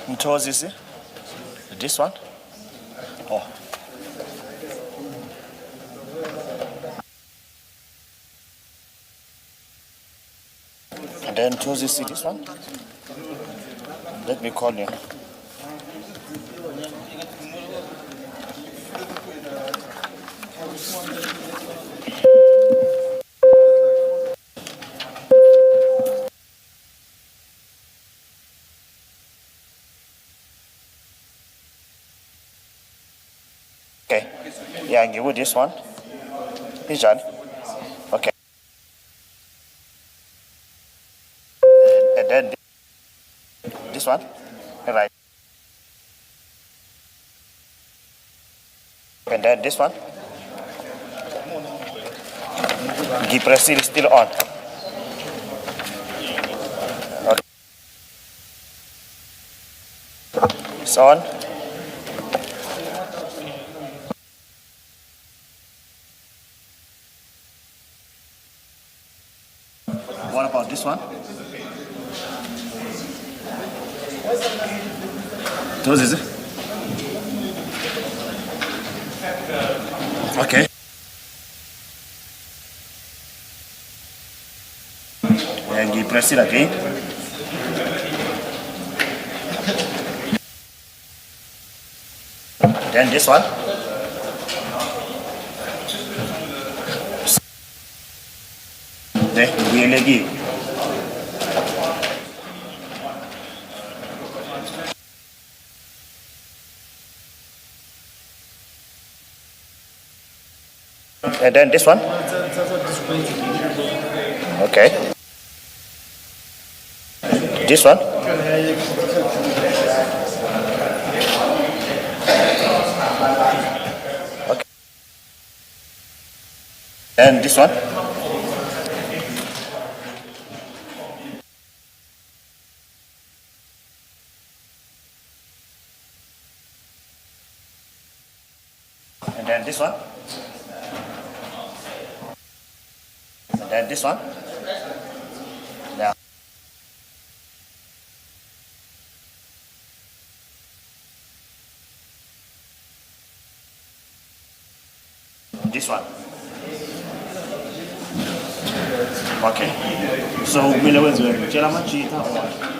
Mtozi, is it? This one? Oh. And then Mtozi, see this one? Let me call you. Okay. Yeah, I give you this one. Ijan. Okay. And then this one. Right. And then this one. Gipressor is still on. Okay. It's on. What about this one? Those is it? Okay. And you press it again. Then this one. Then we lagi. And then this one. Okay. This one. Okay. And this one. And then this one. And then this one. Now. This one. Okay. So, mila wenzo, chela machita or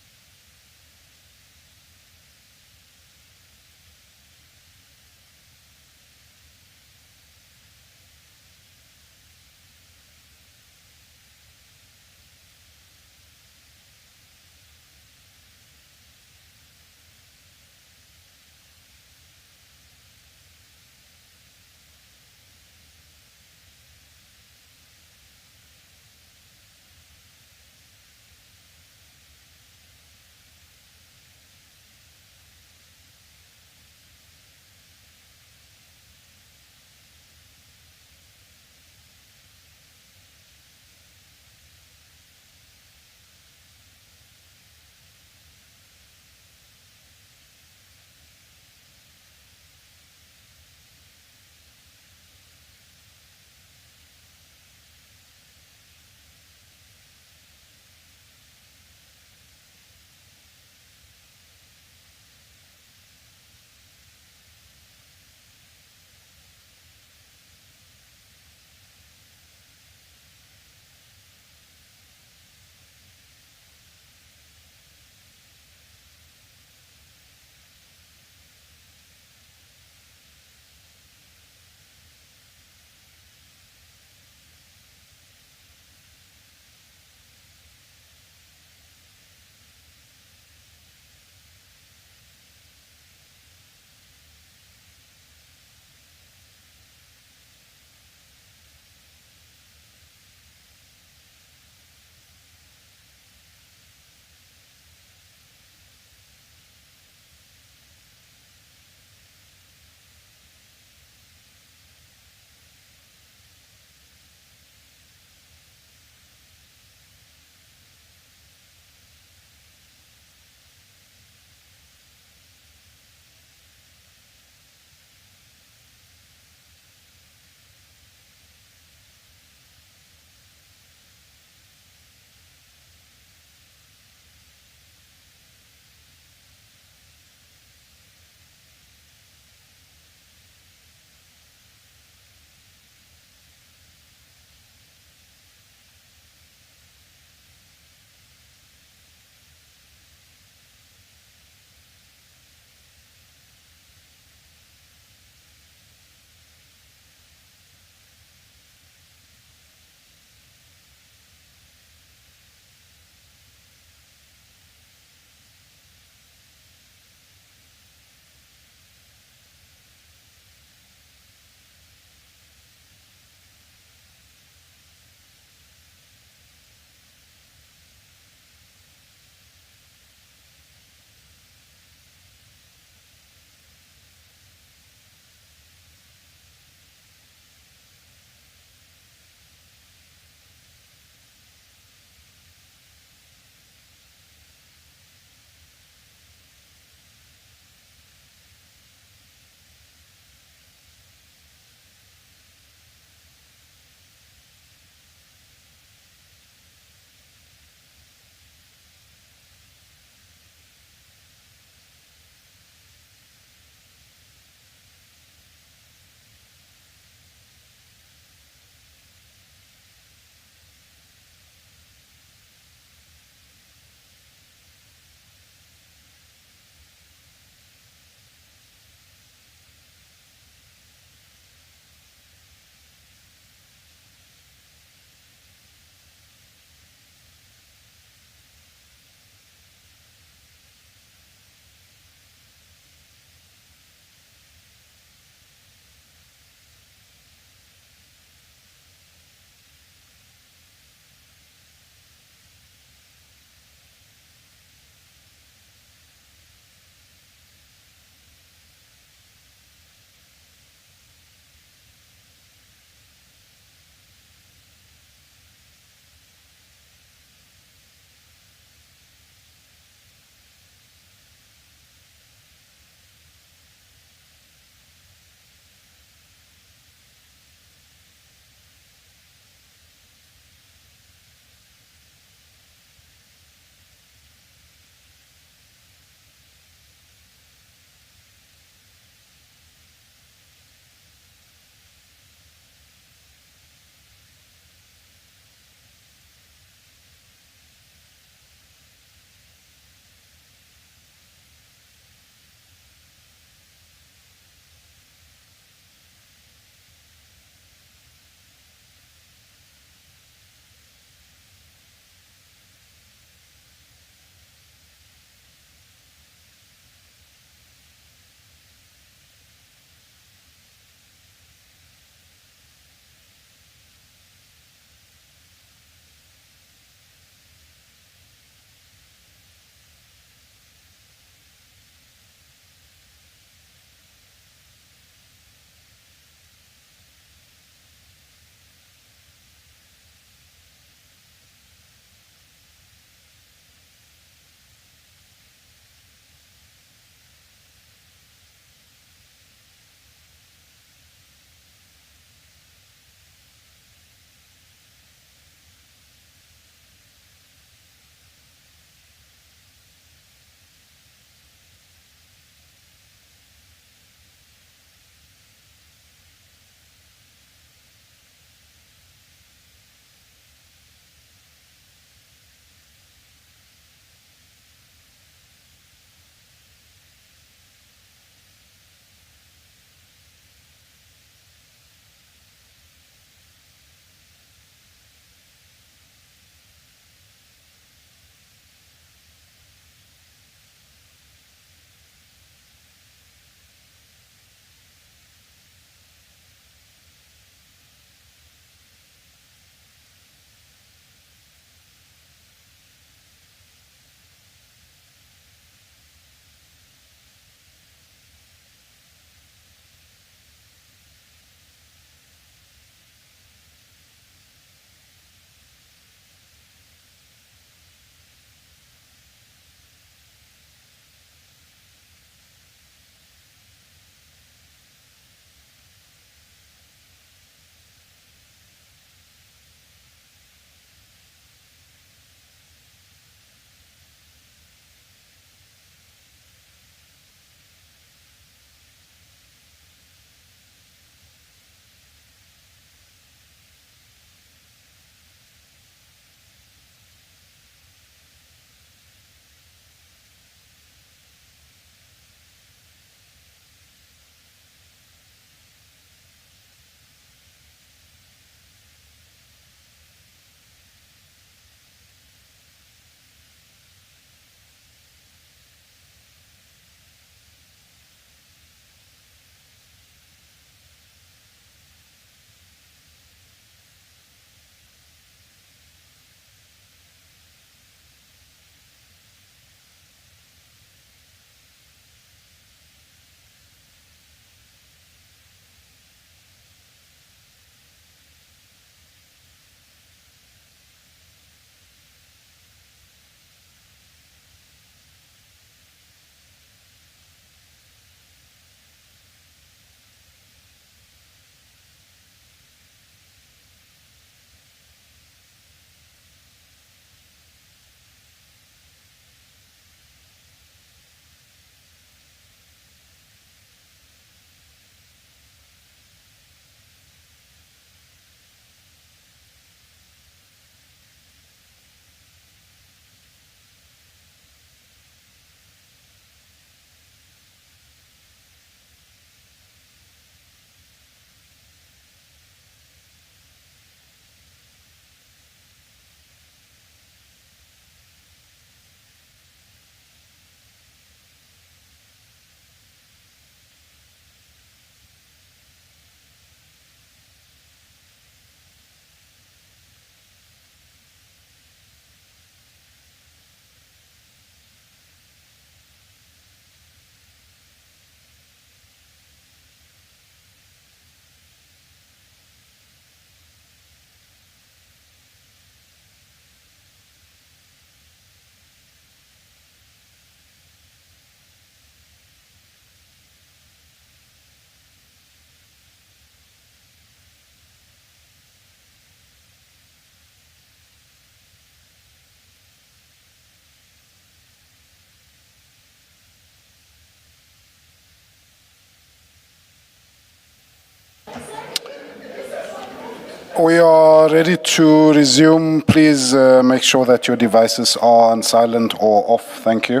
We are ready to resume. Please make sure that your devices are on silent or off. Thank you.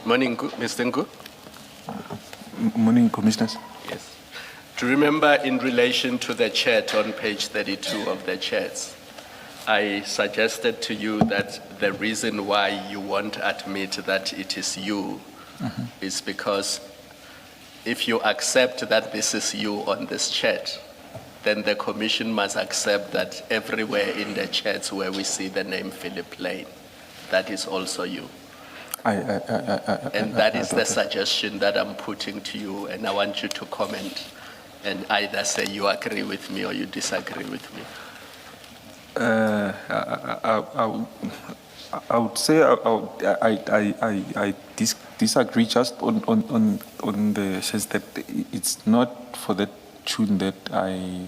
Morning, Mr. Ngu. Morning, Commissioners. Yes. Do you remember in relation to the chat on page 32 of the chats, I suggested to you that the reason why you won't admit that it is you is because if you accept that this is you on this chat, then the commission must accept that everywhere in the chats where we see the name Philip Lane, that is also you. And that is the suggestion that I'm putting to you, and I want you to comment and either say you agree with me or you disagree with me. I would say I disagree just on the sense that it's not for the tune that I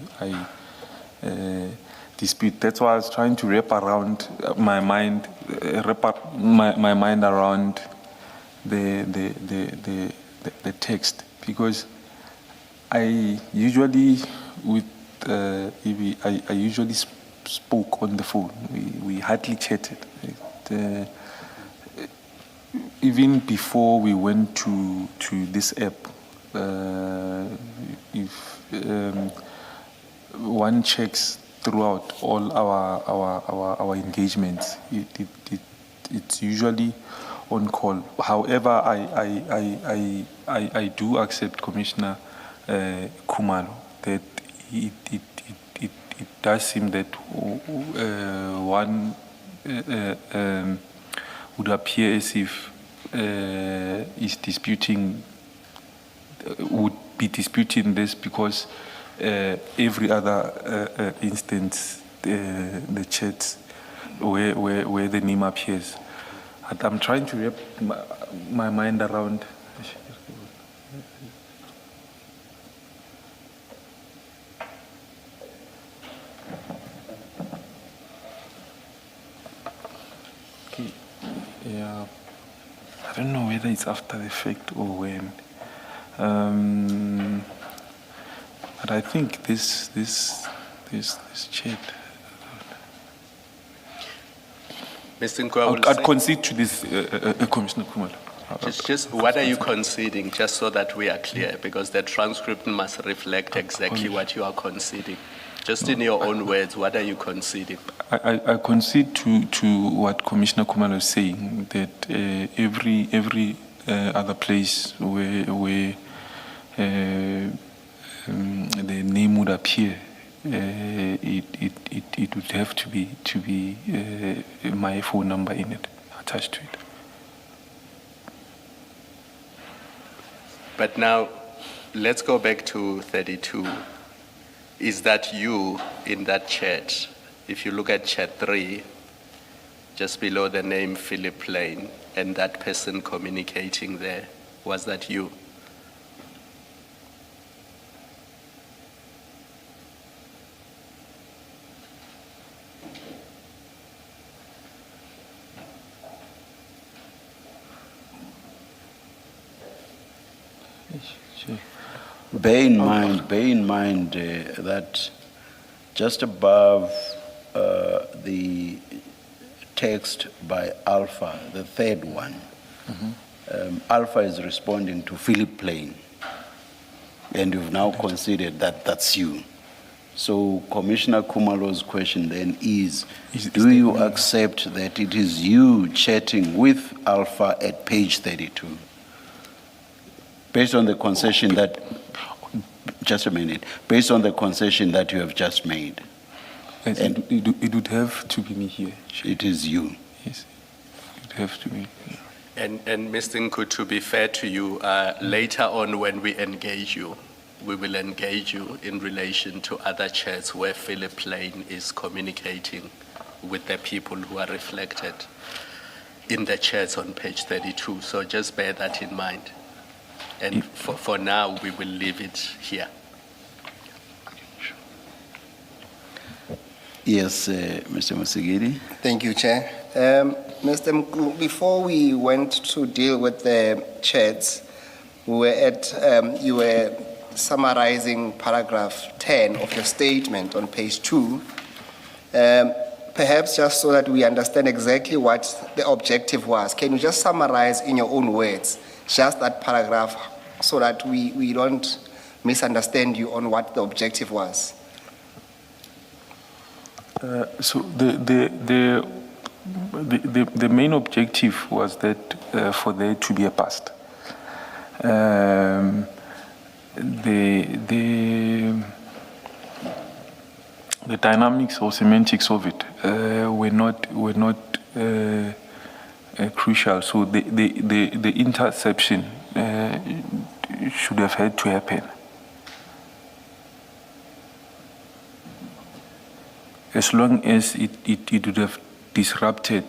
dispute. That's why I was trying to wrap around my mind, my mind around the text, because I usually with Evie, I usually spoke on the phone. We hardly chatted. Even before we went to this app, if one checks throughout all our engagements, it's usually on call. However, I do accept Commissioner Khumalo that it does seem that one would appear as if is disputing, would be disputing this because every other instance, the chats where the name appears. I'm trying to wrap my mind around. Okay, yeah, I don't know whether it's after the fact or when. But I think this chat. Mr. Nku, I'd concede to this, Commissioner Khumalo. Just what are you conceding, just so that we are clear, because the transcript must reflect exactly what you are conceding. Just in your own words, what are you conceding? I concede to what Commissioner Khumalo is saying, that every other place where the name would appear, it would have to be my phone number in it, attached to it. But now, let's go back to 32. Is that you in that chat? If you look at chat 3, just below the name Philip Lane, and that person communicating there, was that you? Sure. Bear in mind that just above the text by Alpha, the third one, Alpha is responding to Philip Lane, and you've now considered that that's you. So Commissioner Khumalo's question then is do you accept that it is you chatting with Alpha at page 32? Based on the concession that, just a minute, based on the concession that you have just made. Yes, it would have to be me here. It is you. Yes, it would have to be. And Mr. Nku, to be fair to you, later on when we engage you, we will engage you in relation to other chats where Philip Lane is communicating with the people who are reflected in the chats on page 32. So just bear that in mind. And for now, we will leave it here. Yes, Mr. Musigiri. Thank you, Chair. Mr. Mkulu, before we went to deal with the chats, we were you were summarizing paragraph 10 of your statement on page 2. Perhaps just so that we understand exactly what the objective was, can you just summarize in your own words, just that paragraph, so that we don't misunderstand you on what the objective was? So the main objective was that for there to be a past. The dynamics or semantics of it were not crucial. So the interception should have had to happen. As long as it would have disrupted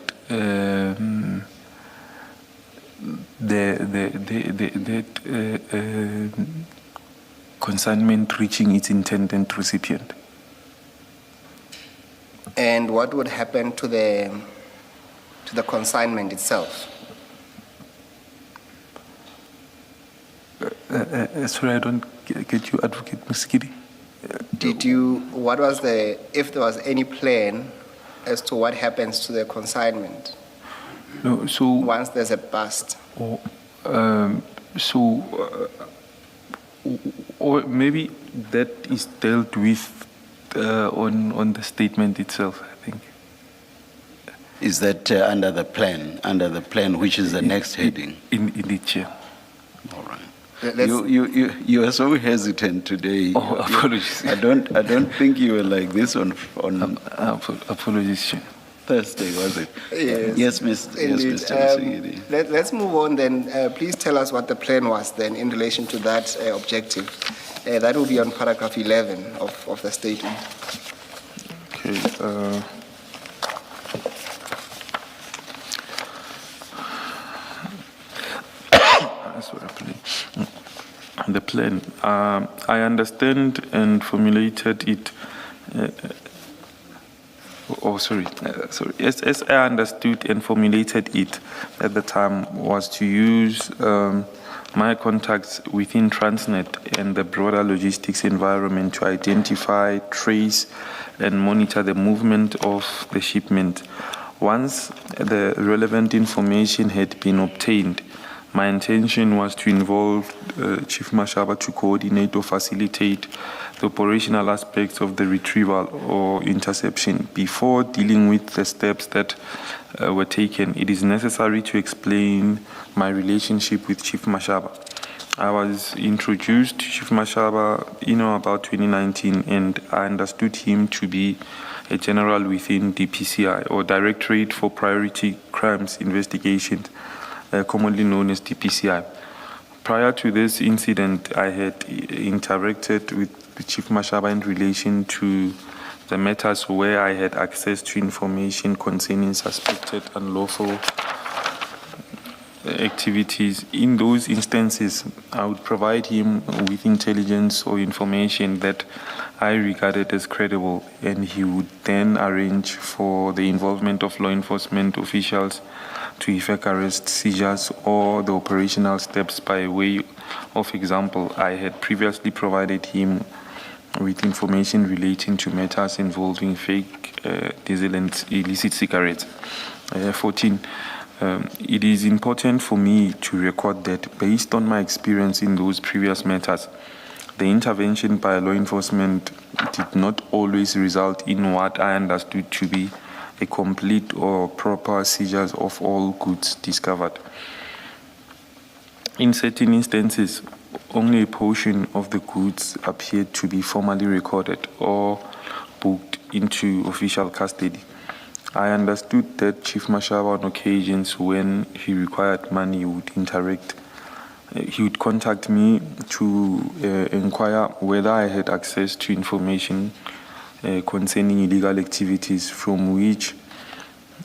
consignment reaching its intended recipient. And what would happen to the consignment itself? Sorry, I don't get you, Advocate Musigiri. If there was any plan as to what happens to the consignment? No, so once there's a bust? Or maybe that is dealt with on the statement itself, I think. Is that under the plan, which is the next heading? In the chair. All right. You are so hesitant today. Oh, apologies. I don't think you were like this on apologies, Chair. Thursday, was it? Yes, Mr. Musigiri. Let's move on then. Please tell us what the plan was then in relation to that objective. That will be on paragraph 11 of the statement. Okay. The plan. I understand and formulated it. As I understood and formulated it at the time was to use my contacts within Transnet and the broader logistics environment to identify, trace, and monitor the movement of the shipment. Once the relevant information had been obtained, my intention was to involve Chief Mashaba to coordinate or facilitate the operational aspects of the retrieval or interception. Before dealing with the steps that were taken, it is necessary to explain my relationship with Chief Mashaba. I was introduced to Chief Mashaba about 2019, and I understood him to be a general within DPCI, or Directorate for Priority Crimes Investigations, commonly known as DPCI. Prior to this incident, I had interacted with Chief Mashaba in relation to the matters where I had access to information concerning suspected unlawful activities. In those instances, I would provide him with intelligence or information that I regarded as credible, and he would then arrange for the involvement of law enforcement officials to effect arrest, seizures, or the operational steps. By way of example, I had previously provided him with information relating to matters involving fake diesel and illicit cigarettes. 14. It is important for me to record that based on my experience in those previous matters, the intervention by law enforcement did not always result in what I understood to be a complete or proper seizure of all goods discovered. In certain instances, only a portion of the goods appeared to be formally recorded or booked into official custody. I understood that Chief Mashaba on occasions when he required money would interact. He would contact me to inquire whether I had access to information concerning illegal activities from which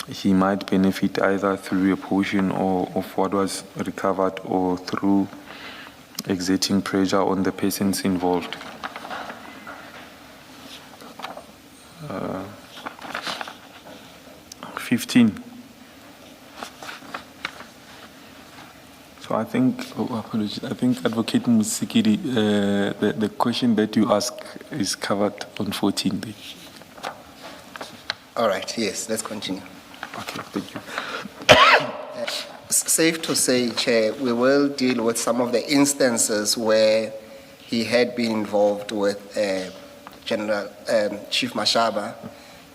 he might benefit either through a portion of what was recovered or through exerting pressure on the persons involved. 15. So I think, apologies, I think Advocate Musikiri, the question that you ask is covered on 14. All right, yes, let's continue. Okay, thank you. Safe to say, Chair, we will deal with some of the instances where he had been involved with Chief Mashaba,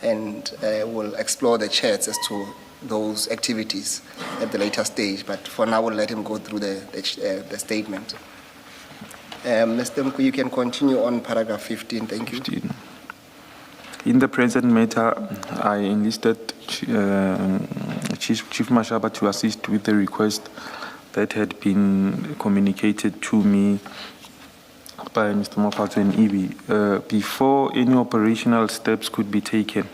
and we'll explore the chats as to those activities at the later stage. But for now, we'll let him go through the statement. Mr. Mku, you can continue on paragraph 15. Thank you. 15. In the present matter, I enlisted Chief Mashaba to assist with the request that had been communicated to me by Mr. Mophatso and Ibi. Before any operational steps could be taken,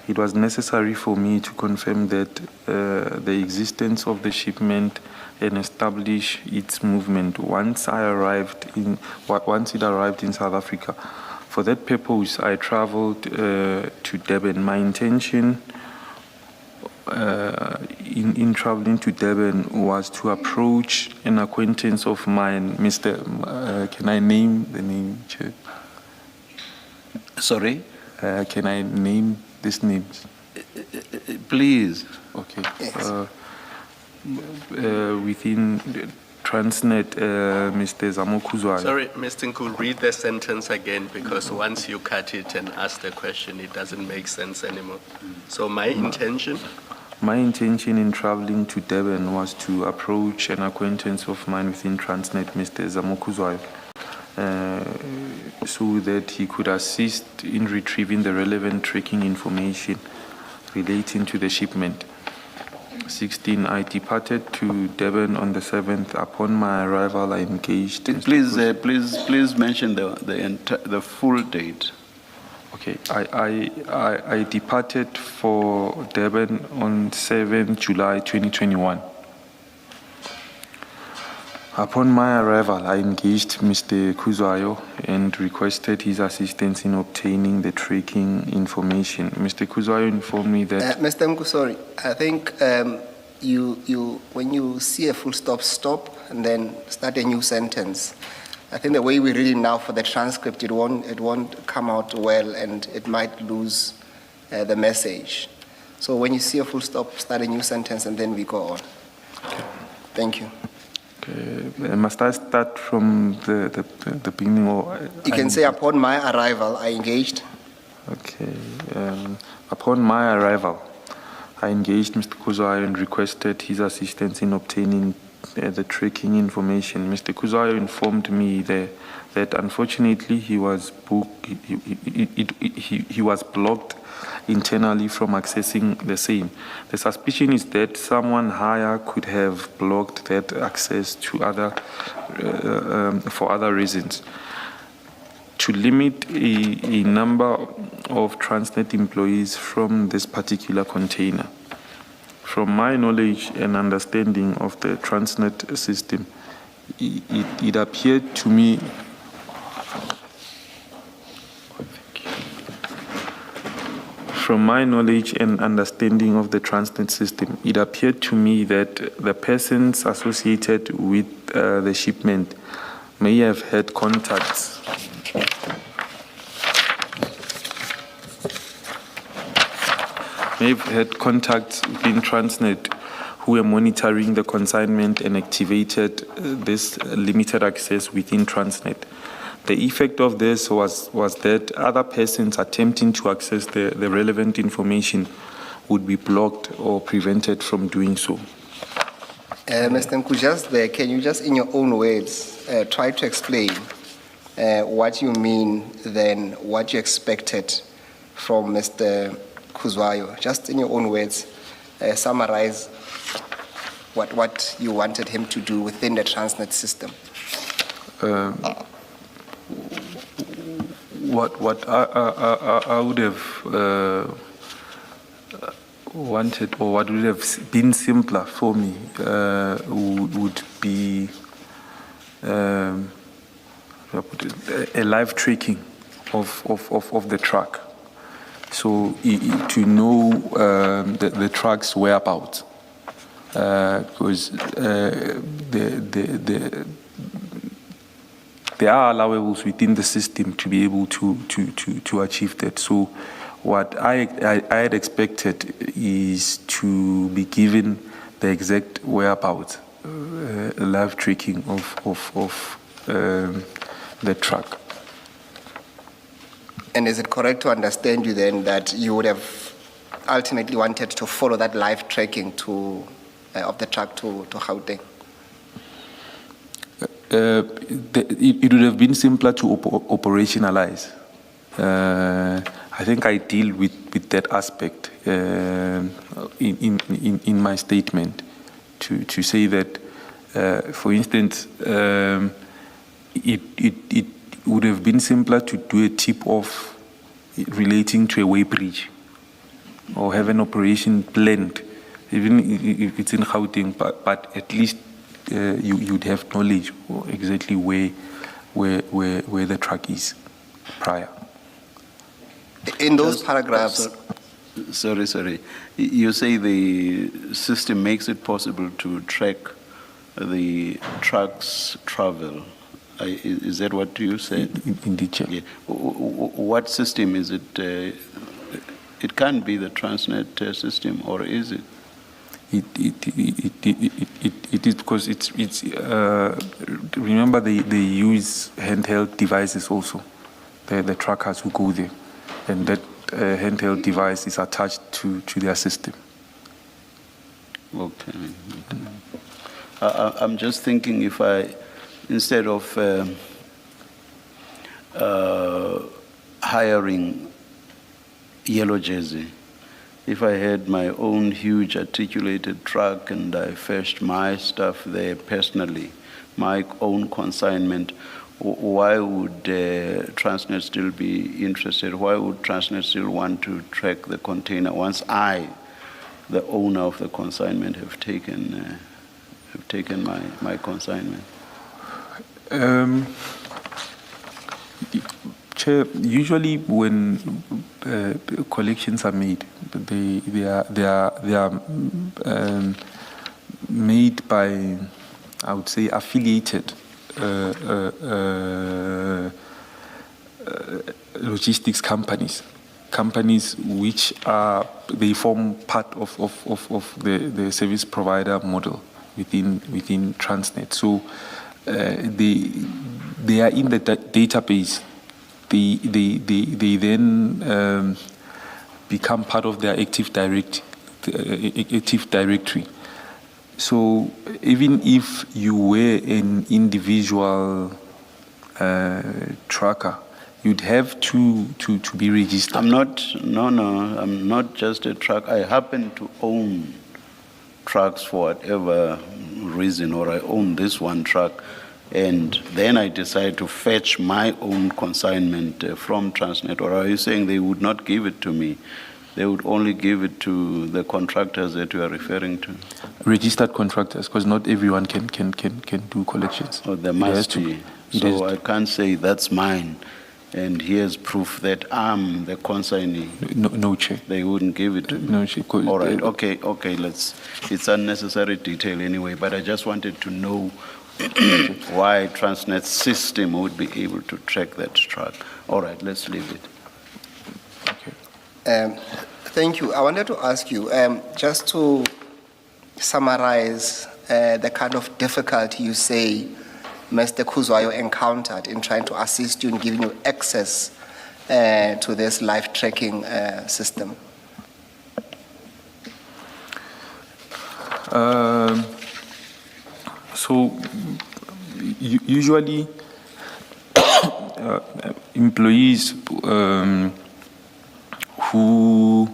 it was necessary for me to confirm that the existence of the shipment and establish its movement once it arrived in South Africa. For that purpose, I traveled to Durban. My intention in traveling to Durban was to approach an acquaintance of mine, Mr. Can I name the name, Chair? Sorry? Can I name these names? Please. Okay. Yes. Within Transnet, Mr. Zamokuzwayo. Sorry, Mr. Nkul, read the sentence again, because once you cut it and ask the question, it doesn't make sense anymore. So my intention? My intention in traveling to Durban was to approach an acquaintance of mine within Transnet, Mr. Zamokuzwayo, so that he could assist in retrieving the relevant tracking information relating to the shipment. 16. I departed to Durban on the 7th. Upon my arrival, I engaged. Please mention the full date. Okay, I departed for Durban on 7th July 2021. Upon my arrival, I engaged Mr. Kuzwayo and requested his assistance in obtaining the tracking information. Mr. Kuzwayo informed me that... Mr. Mku, sorry, I think when you see a full stop, and then start a new sentence. I think the way we read it now for the transcript, it won't come out well, and it might lose the message. So when you see a full stop, start a new sentence, and then we go on. Okay. Thank you. Okay. Must I start from the beginning? Or you can say, upon my arrival, I engaged. Okay. Upon my arrival, I engaged Mr. Kuzwayo and requested his assistance in obtaining the tracking information. Mr. Kuzwayo informed me that unfortunately he was blocked internally from accessing the same. The suspicion is that someone higher could have blocked that access to for other reasons. To limit a number of Transnet employees from this particular container. From my knowledge and understanding of the Transnet system, it appeared to me From my knowledge and understanding of the Transnet system, it appeared to me that the persons associated with the shipment may have had contacts within Transnet who were monitoring the consignment and activated this limited access within Transnet. The effect of this was that other persons attempting to access the relevant information would be blocked or prevented from doing so. Mr. Mku, can you just in your own words try to explain what you mean, then what you expected from Mr. Kuzwayo, just in your own words, summarize what you wanted him to do within the Transnet system. What I would have wanted, or what would have been simpler for me, would be how do I put it, a live tracking of the truck. So to know the truck's whereabouts, because there are allowables within the system to be able to achieve that. So what I had expected is to be given the exact whereabouts, live tracking of the truck. And is it correct to understand you then that you would have ultimately wanted to follow that live tracking of the truck to Gauteng? It would have been simpler to operationalize. I think I deal with that aspect in my statement to say that, for instance, it would have been simpler to do a tip-off relating to a way bridge or have an operation planned, even if it's in Gauteng, but at least you'd have knowledge exactly where the truck is prior. In those paragraphs. Sorry. You say the system makes it possible to track the truck's travel. Is that what you said? Indeed, yeah. What system is it? It can't be the Transnet system, or is it? It is because it's remember they use handheld devices also. The truckers who go there, and that handheld device is attached to their system. Okay. I'm just thinking if instead of hiring yellow jersey, if I had my own huge articulated truck and I fetched my stuff there personally, my own consignment, why would Transnet still be interested? Why would Transnet still want to track the container once I, the owner of the consignment, have taken my consignment? Chair, usually when collections are made, they are made by, I would say, affiliated logistics companies which they form part of the service provider model within Transnet. So they are in the database. They then become part of their active directory. So even if you were an individual trucker, you'd have to be registered. I'm not just a truck. I happen to own trucks for whatever reason, or I own this one truck, and then I decide to fetch my own consignment from Transnet. Or are you saying they would not give it to me? They would only give it to the contractors that you are referring to? Registered contractors, because not everyone can do collections. Oh, there must be. So I can't say that's mine, and here's proof that I'm the consignee. No, Chair. They wouldn't give it to me. No, Chair. All right. Okay. It's unnecessary detail anyway, but I just wanted to know why Transnet's system would be able to track that truck. All right, let's leave it. Okay. Thank you. I wanted to ask you, just to summarize the kind of difficulty you say Mr. Kuzwayo encountered in trying to assist you in giving you access to this live tracking system. So usually employees who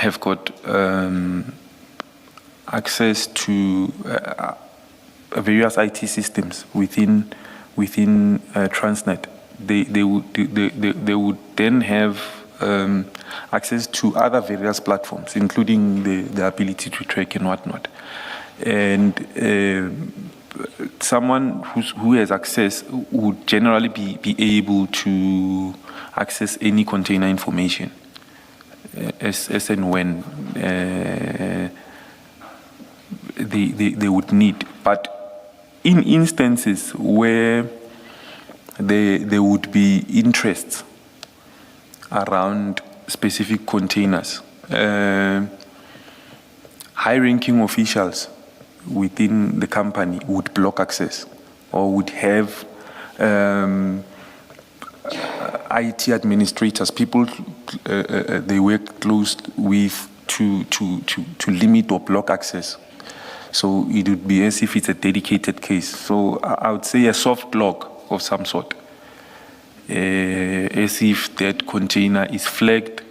have got access to various IT systems within Transnet. They would then have access to other various platforms, including the ability to track and whatnot. And someone who has access would generally be able to access any container information as and when they would need. But in instances where there would be interests around specific containers, high-ranking officials within the company would block access or would have IT administrators, people they work close with to limit or block access. So it would be as if it's a dedicated case. So I would say a soft lock of some sort, as if that container is flagged,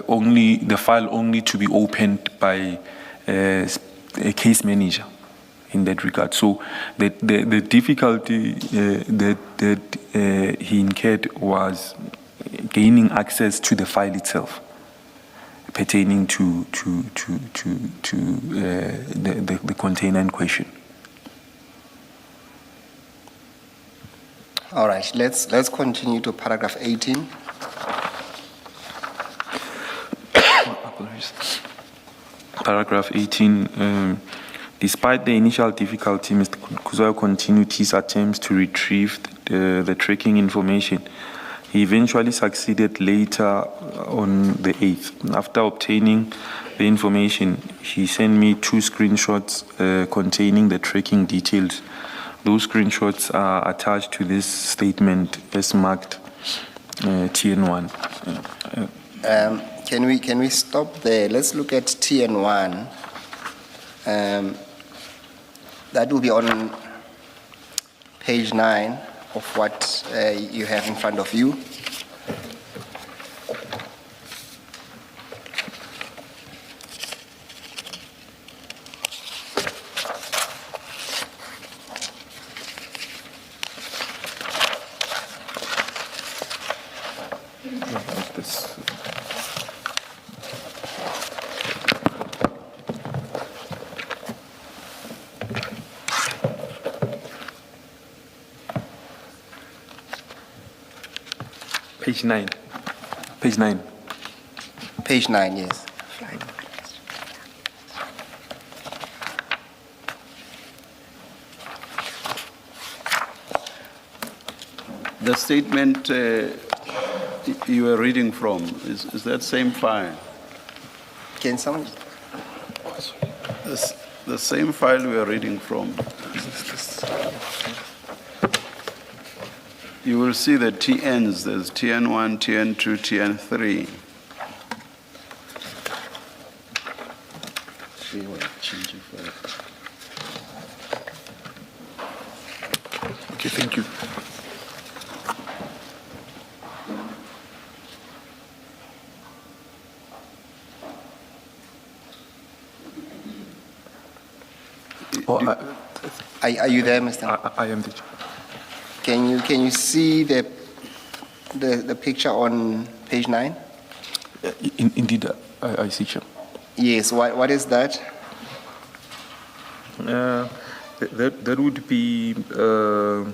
only the file only to be opened by a case manager in that regard. So the difficulty that he incurred was gaining access to the file itself pertaining to the container in question. All right, let's continue to paragraph 18. Paragraph 18. Despite the initial difficulty, Mr. Kuzayo continued his attempts to retrieve the tracking information. He eventually succeeded later on the 8th. After obtaining the information, he sent me 2 screenshots containing the tracking details. Those screenshots are attached to this statement as marked TN1. Can we stop there? Let's look at TN1. That will be on page 9 of what you have in front of you. Page 9. Page 9. Page 9, yes. The statement you were reading from, is that same file? Can someone? The same file we are reading from. You will see the TNs, there's TN1, TN2, TN3. Okay, thank you. Are you there, Mr.? I am the. Can you see the picture on page 9? Indeed, I see, Chair. Yes. What is that? That would be the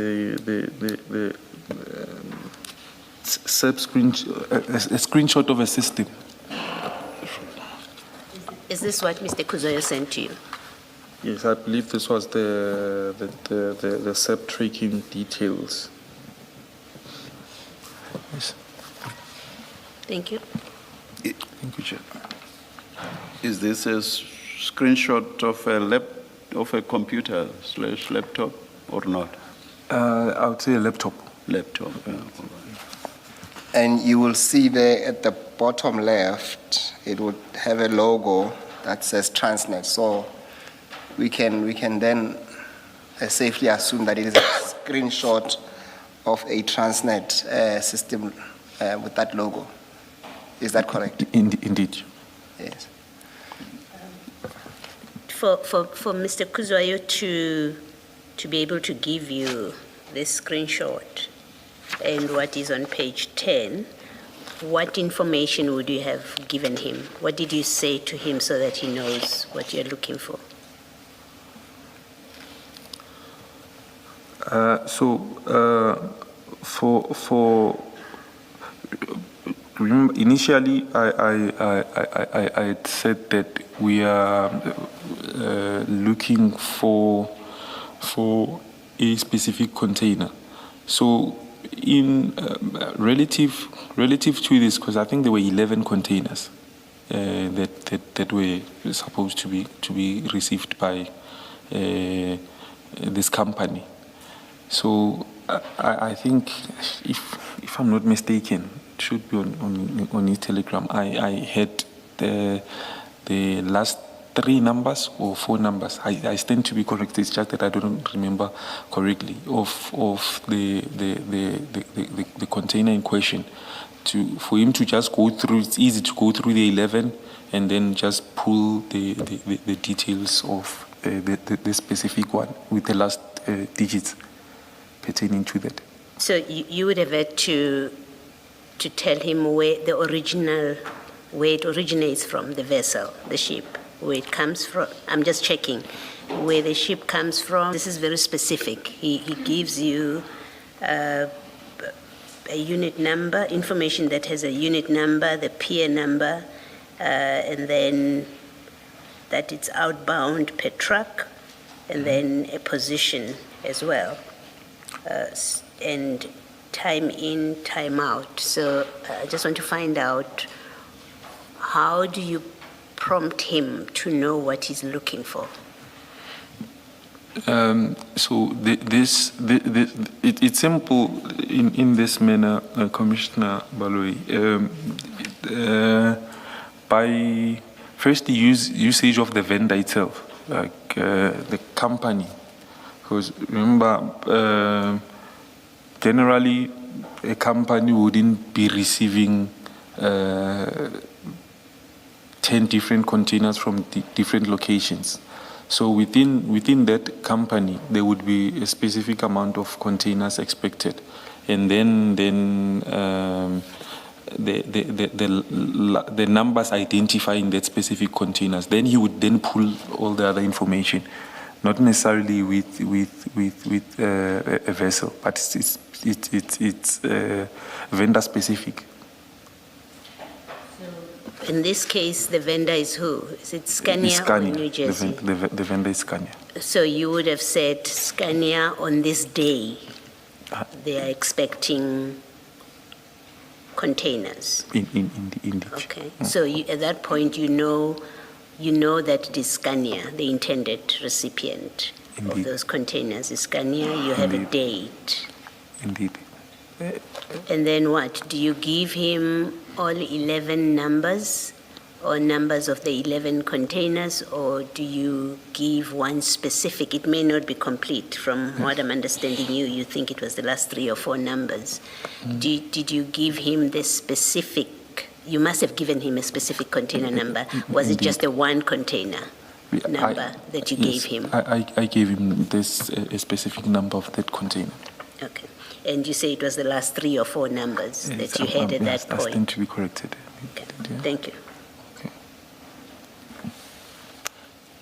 a screenshot of a system. Is this what Mr. Kuzoyo sent to you? Yes, I believe this was the SEP tracking details. Yes. Thank you. Thank you, Chair. Is this a screenshot of a computer / laptop or not? I would say a laptop. Laptop, yeah. And you will see there at the bottom left, it would have a logo that says Transnet. So we can then safely assume that it is a screenshot of a Transnet system with that logo. Is that correct? Indeed. Yes. For Mr. Kuzwayo to be able to give you this screenshot and what is on page 10, what information would you have given him? What did you say to him so that he knows what you're looking for? Remember, initially, I had said that we are looking for a specific container. So, in relative to this, because I think there were 11 containers that were supposed to be received by this company. So, I think, if I'm not mistaken, it should be on his telegram. I had the last 3 numbers or 4 numbers. I stand to be correct. It's just that I don't remember correctly of the container in question. For him to just go through, it's easy to go through the 11 and then just pull the details of the specific one with the last digits pertaining to that. So you would have had to tell him where it originates from, the vessel, the ship, where it comes from. I'm just checking where the ship comes from. This is very specific. He gives you a unit number, information that has a unit number, the pier number, and then that it's outbound per truck, and then a position as well, and time in, time out. So I just want to find out, how do you prompt him to know what he's looking for? So it's simple in this manner, Commissioner Baloyi. By first the usage of the vendor itself, like the company, because remember, generally a company wouldn't be receiving 10 different containers from different locations. So within that company, there would be a specific amount of containers expected, and then the numbers identifying that specific containers. Then he would then pull all the other information, not necessarily with a vessel, but it's vendor specific. In this case, the vendor is who? Is it Scania or New Jersey? The vendor is Scania. So you would have said Scania on this day, they are expecting containers. Indeed. Okay. So at that point, you know that it is Scania, the intended recipient of those containers. Is Scania, you have a date. Indeed. And then what? Do you give him all 11 numbers or numbers of the 11 containers, or do you give one specific? It may not be complete. From what I'm understanding you think it was the last 3 or 4 numbers. Did you give him the specific? You must have given him a specific container number. Was it just the one container number that you gave him? I gave him this a specific number of that container. Okay. And you say it was the last 3 or 4 numbers that you had at that point? I stand to be corrected. Okay. Thank you. Okay.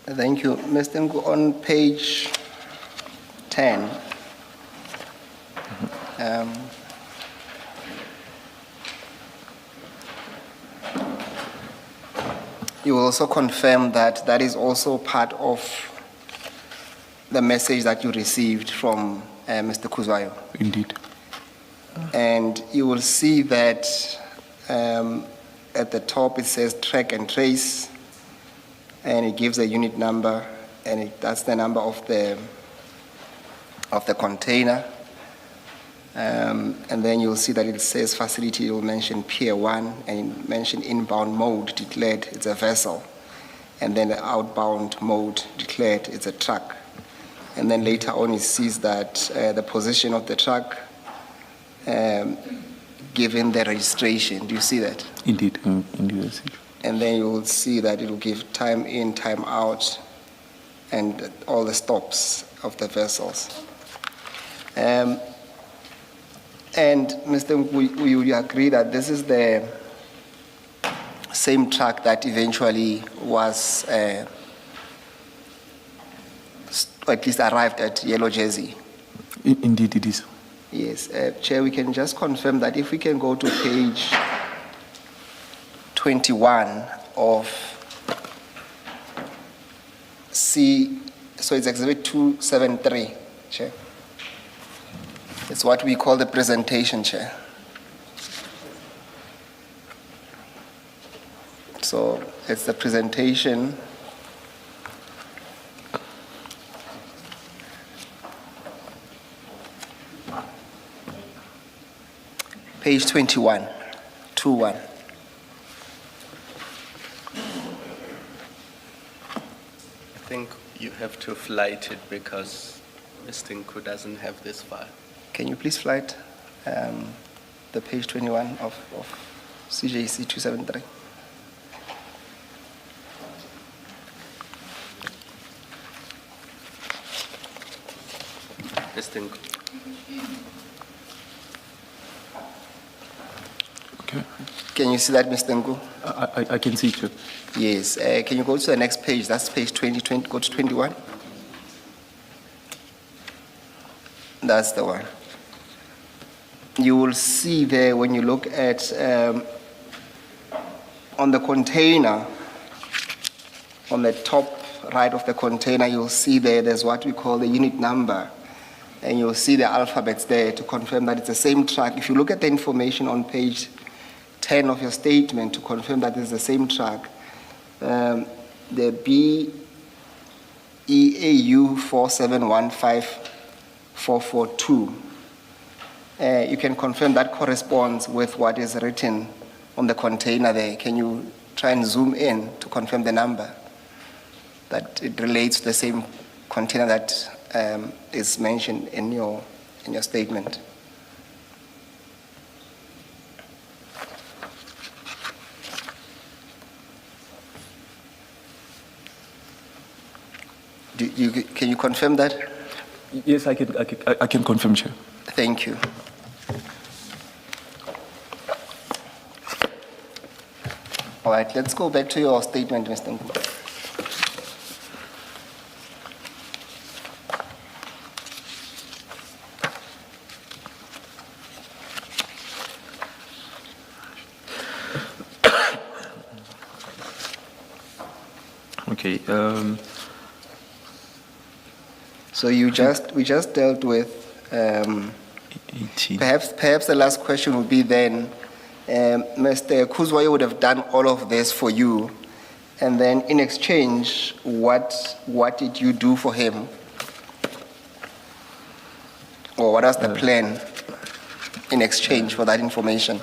Thank you. Mr. Ngu, on page 10, you will also confirm that that is also part of the message that you received from Mr. Kuzwayo. Indeed. And you will see that at the top it says track and trace, and it gives a unit number, and that's the number of the container. And then you'll see that it says facility, it will mention Pier 1, and it mention inbound mode declared, it's a vessel. And then the outbound mode declared, it's a truck. And then later on it sees that the position of the truck given the registration. Do you see that? Indeed, indeed, I see. And then you will see that it will give time in, time out, and all the stops of the vessels. And Mr. Nku, would you agree that this is the same truck that eventually was, or at least arrived at Yellow Jersey? Indeed, it is. Yes, Chair, we can just confirm that if we can go to page 21 of C, so it's exhibit 273, Chair. It's what we call the presentation, Chair. So it's the presentation. Page 21, 21. I think you have to flight it because Mr. Nku doesn't have this file. Can you please flight the page 21 of CJC 273? Mr. Nku. Okay. Can you see that, Mr. Nku? I can see it, Chair. Yes. Can you go to the next page? That's page 20, go to 21. That's the one. You will see there when you look at, on the container, on the top right of the container, you'll see there's what we call the unit number. And you'll see the alphabets there to confirm that it's the same truck. If you look at the information on page 10 of your statement to confirm that it's the same truck, the BEAU 4715442, you can confirm that corresponds with what is written on the container there. Can you try and zoom in to confirm the number? That it relates to the same container that is mentioned in your statement. Can you confirm that? Yes, I can confirm, Chair. Thank you. All right, let's go back to your statement, Mr. Nku. Okay. So we just dealt with 18. perhaps the last question would be then, Mr. Kuzwayo would have done all of this for you, and then in exchange, what did you do for him? Or what was the plan in exchange for that information?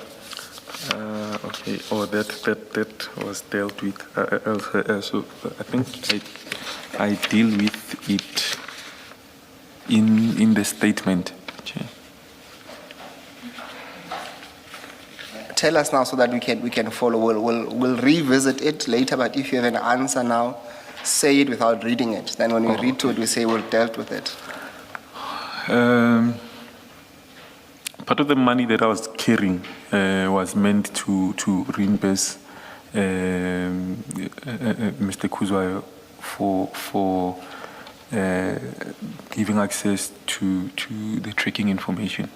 Okay. Oh, that was dealt with elsewhere. So I think I deal with it in the statement, Chair. Tell us now so that we can follow. We'll revisit it later, but if you have an answer now, say it without reading it. Then when we read to it, we say we've dealt with it. Part of the money that I was carrying was meant to reimburse Mr. Kuzwayo for giving access to the tracking information.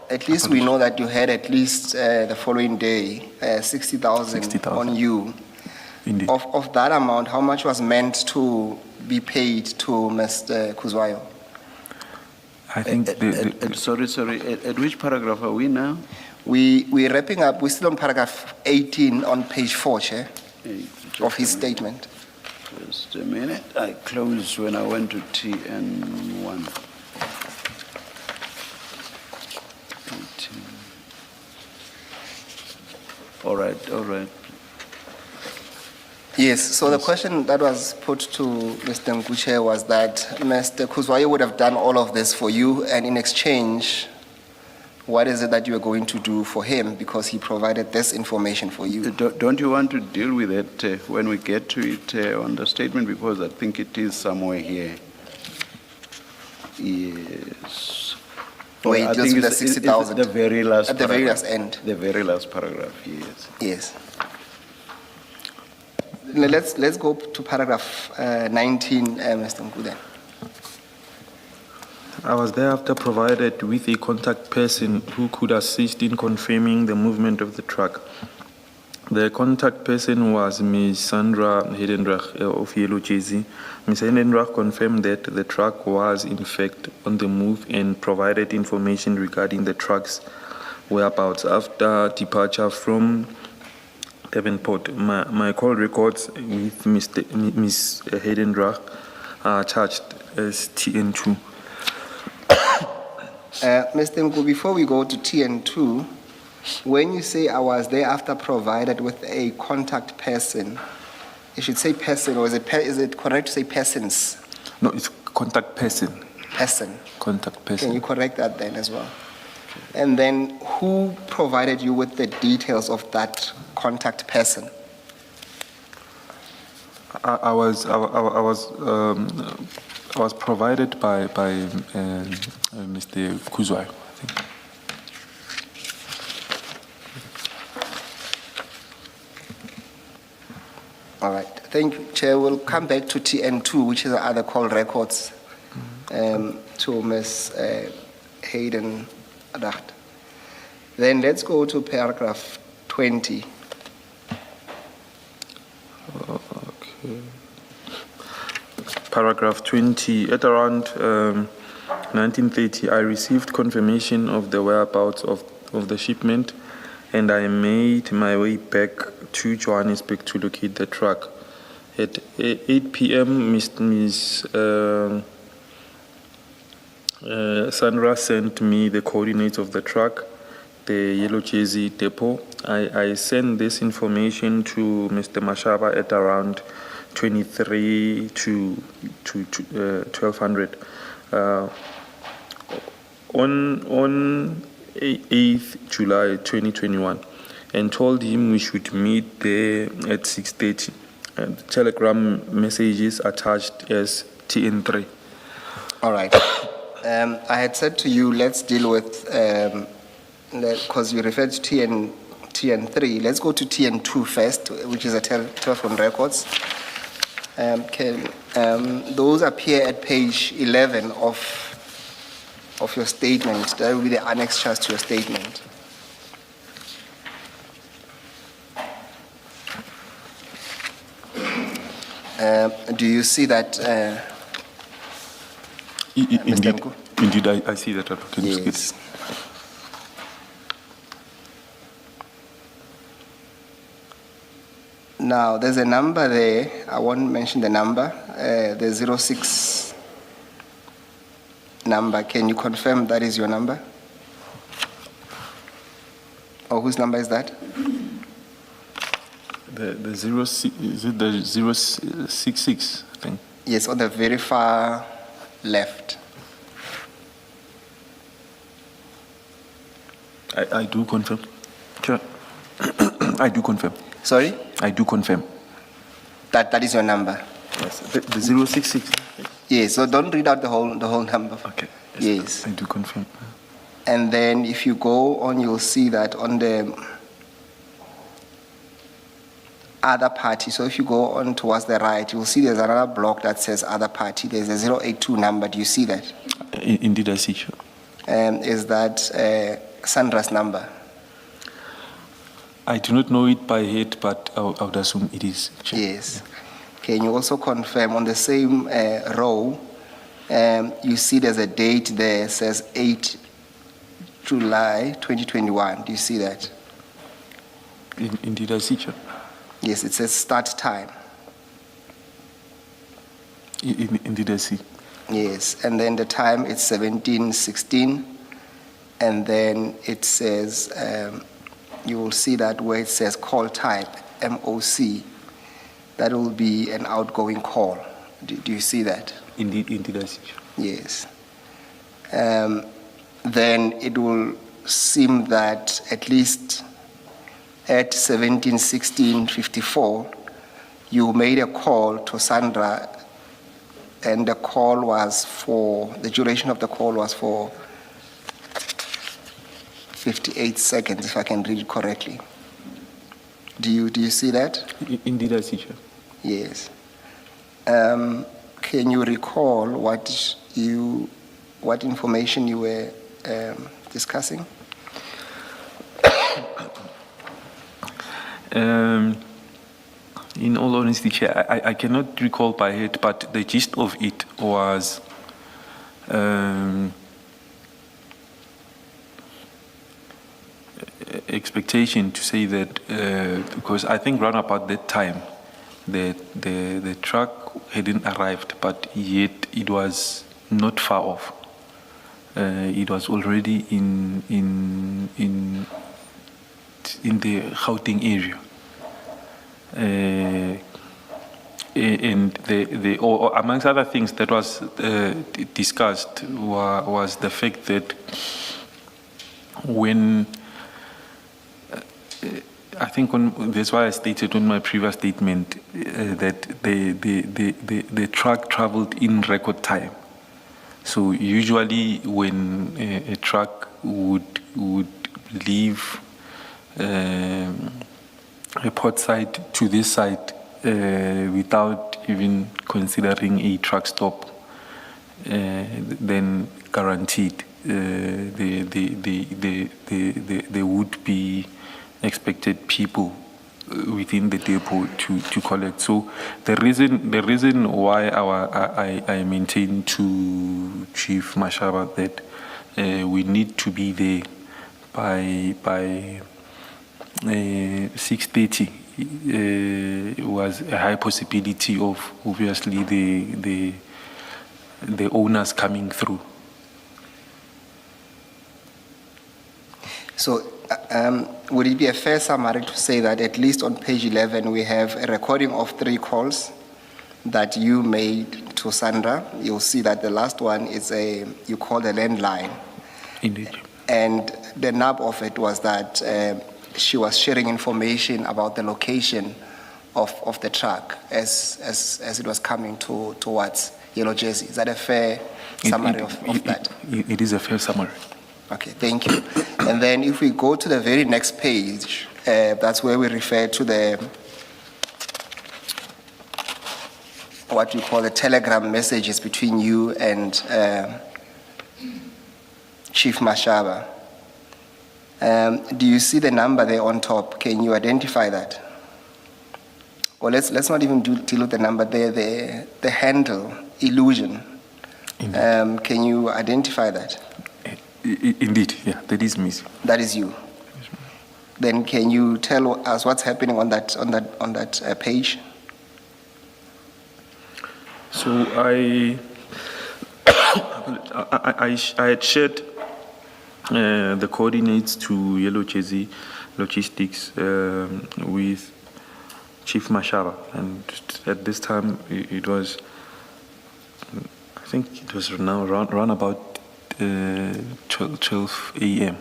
At least we know that you had at least the following day 60,000 on you. Indeed. Of that amount, how much was meant to be paid to Mr. Kuzwayo? I think Sorry. At which paragraph are we now? We're wrapping up. We're still on paragraph 18 on page 4, Chair, of his statement. Just a minute. I closed when I went to TN1. 18. All right. Yes, so the question that was put to Mr. Nkuche was that Mr. Kuzwayo would have done all of this for you, and in exchange, what is it that you are going to do for him because he provided this information for you? Don't you want to deal with it when we get to it on the statement, because I think it is somewhere here. Yes. Where it I deals think with the it's 60,000. the very last At the very paragraph. last end. The very last paragraph, yes. Yes. Let's go to paragraph 19, Mr. Nkude. I was thereafter provided with a contact person who could assist in confirming the movement of the truck. The contact person was Ms. Sandra Heidendrach of Yellow Jersey. Ms. Heidendrach confirmed that the truck was in fact on the move and provided information regarding the truck's whereabouts after departure from Devonport. My call records with Ms. Heidendrach are charged as TN2. Mr. Nku, before we go to TN2, when you say I was thereafter provided with a contact person, you should say person, or is it correct to say persons? No, it's contact person. Person. Contact person. Can you correct that then as well? And then who provided you with the details of that contact person? I was provided by Mr. Kuzwai, I think. All right, thank you, Chair. We'll come back to TN2, which is the other call records, to Ms. Hayden Adacht. Then let's go to paragraph 20. Okay. Paragraph 20. At around 1930, I received confirmation of the whereabouts of the shipment, and I made my way back to Johannesburg to locate the truck. At 8 p.m., Ms. Sandra sent me the coordinates of the truck, the Yellow Jersey depot. I sent this information to Mr. Mashaba at around 23 to 1200. On 8th July 2021, and told him we should meet there at 6:30. The telegram messages attached as TN3. All right. I had said to you, let's deal with, because you referred to TN3, let's go to TN2 first, which is a telephone records. Those appear at page 11 of your statement. That will be the annexures to your statement. Do you see that, Mr. Nku? Indeed, I see that applicant. Yes. Now, there's a number there. I won't mention the number. The 06 number. Can you confirm that is your number? Or whose number is that? The 06, is it the 066, I think? Yes, on the very far left. I do confirm. Sure. I do confirm. Sorry? I do confirm. That is your number. Yes. The 066. Yes, so don't read out the whole number. Okay. Yes. I do confirm. And then if you go on, you'll see that on the other party. So if you go on towards the right, you'll see there's another block that says other party. There's a 082 number. Do you see that? Indeed, I see. Sure. Is that Sandra's number? I do not know it by head, but I would assume it is. Sure. Yes. Can you also confirm on the same row, you see there's a date there, it says 8 July 2021. Do you see that? Indeed, I see. Sure. Yes, it says start time. Indeed, I see. Yes, and then the time it's 17:16, and then it says, you will see that where it says call type, MOC, that will be an outgoing call. Do you see that? Indeed, I see. Yes. Then it will seem that at least at 17:16:54, you made a call to Sandra, and the duration of the call was for 58 seconds, if I can read it correctly. Do you see that? Indeed, I see, Chair. Yes. Can you recall what information you were discussing? In all honesty, Chair, I cannot recall by head, but the gist of it was expectation to say that because I think round about that time the truck hadn't arrived, but yet it was not far off. It was already in the Gauteng area. And or amongst other things that was discussed was the fact that when I think that's why I stated on my previous statement that the truck traveled in record time. So usually when a truck would leave a port side to this side without even considering a truck stop, then guaranteed there would be expected people within the depot to collect. So the reason why I maintain to Chief Mashaba that we need to be there by 6:30 was a high possibility of obviously the owners coming through. So would it be a fair summary to say that at least on page 11 we have a recording of 3 calls that you made to Sandra? You'll see that the last one is you called a landline. Indeed. And the nub of it was that she was sharing information about the location of the truck as it was coming towards Yellow Jersey. Is that a fair summary of that? It is a fair summary. Okay, thank you. And then if we go to the very next page, that's where we refer to what we call the telegram messages between you and Chief Mashaba. Do you see the number there on top? Can you identify that? Or let's not even deal with the number there, the handle, illusion. Can you identify that? Indeed, yeah, that is me. That is you. Then can you tell us what's happening on that page? So I had shared the coordinates to Yellow Jersey Logistics with Chief Mashaba, and at this time it was, I think it was now around about 12 a.m.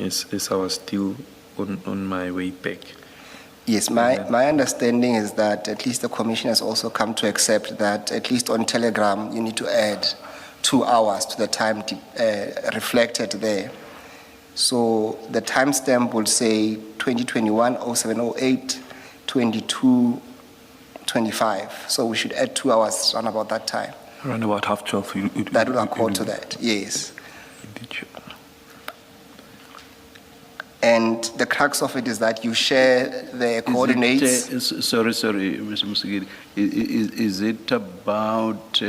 As I was still on my way back. Yes, my understanding is that at least the Commission has also come to accept that at least on Telegram you need to add 2 hours to the time reflected there. So the timestamp would say 2021-0708, 22:25. So we should add 2 hours around about that time. Around about 12:30. That will accord to that, yes. Indeed. And the crux of it is that you share the coordinates. Sorry, Mr. Musigiri. Is it about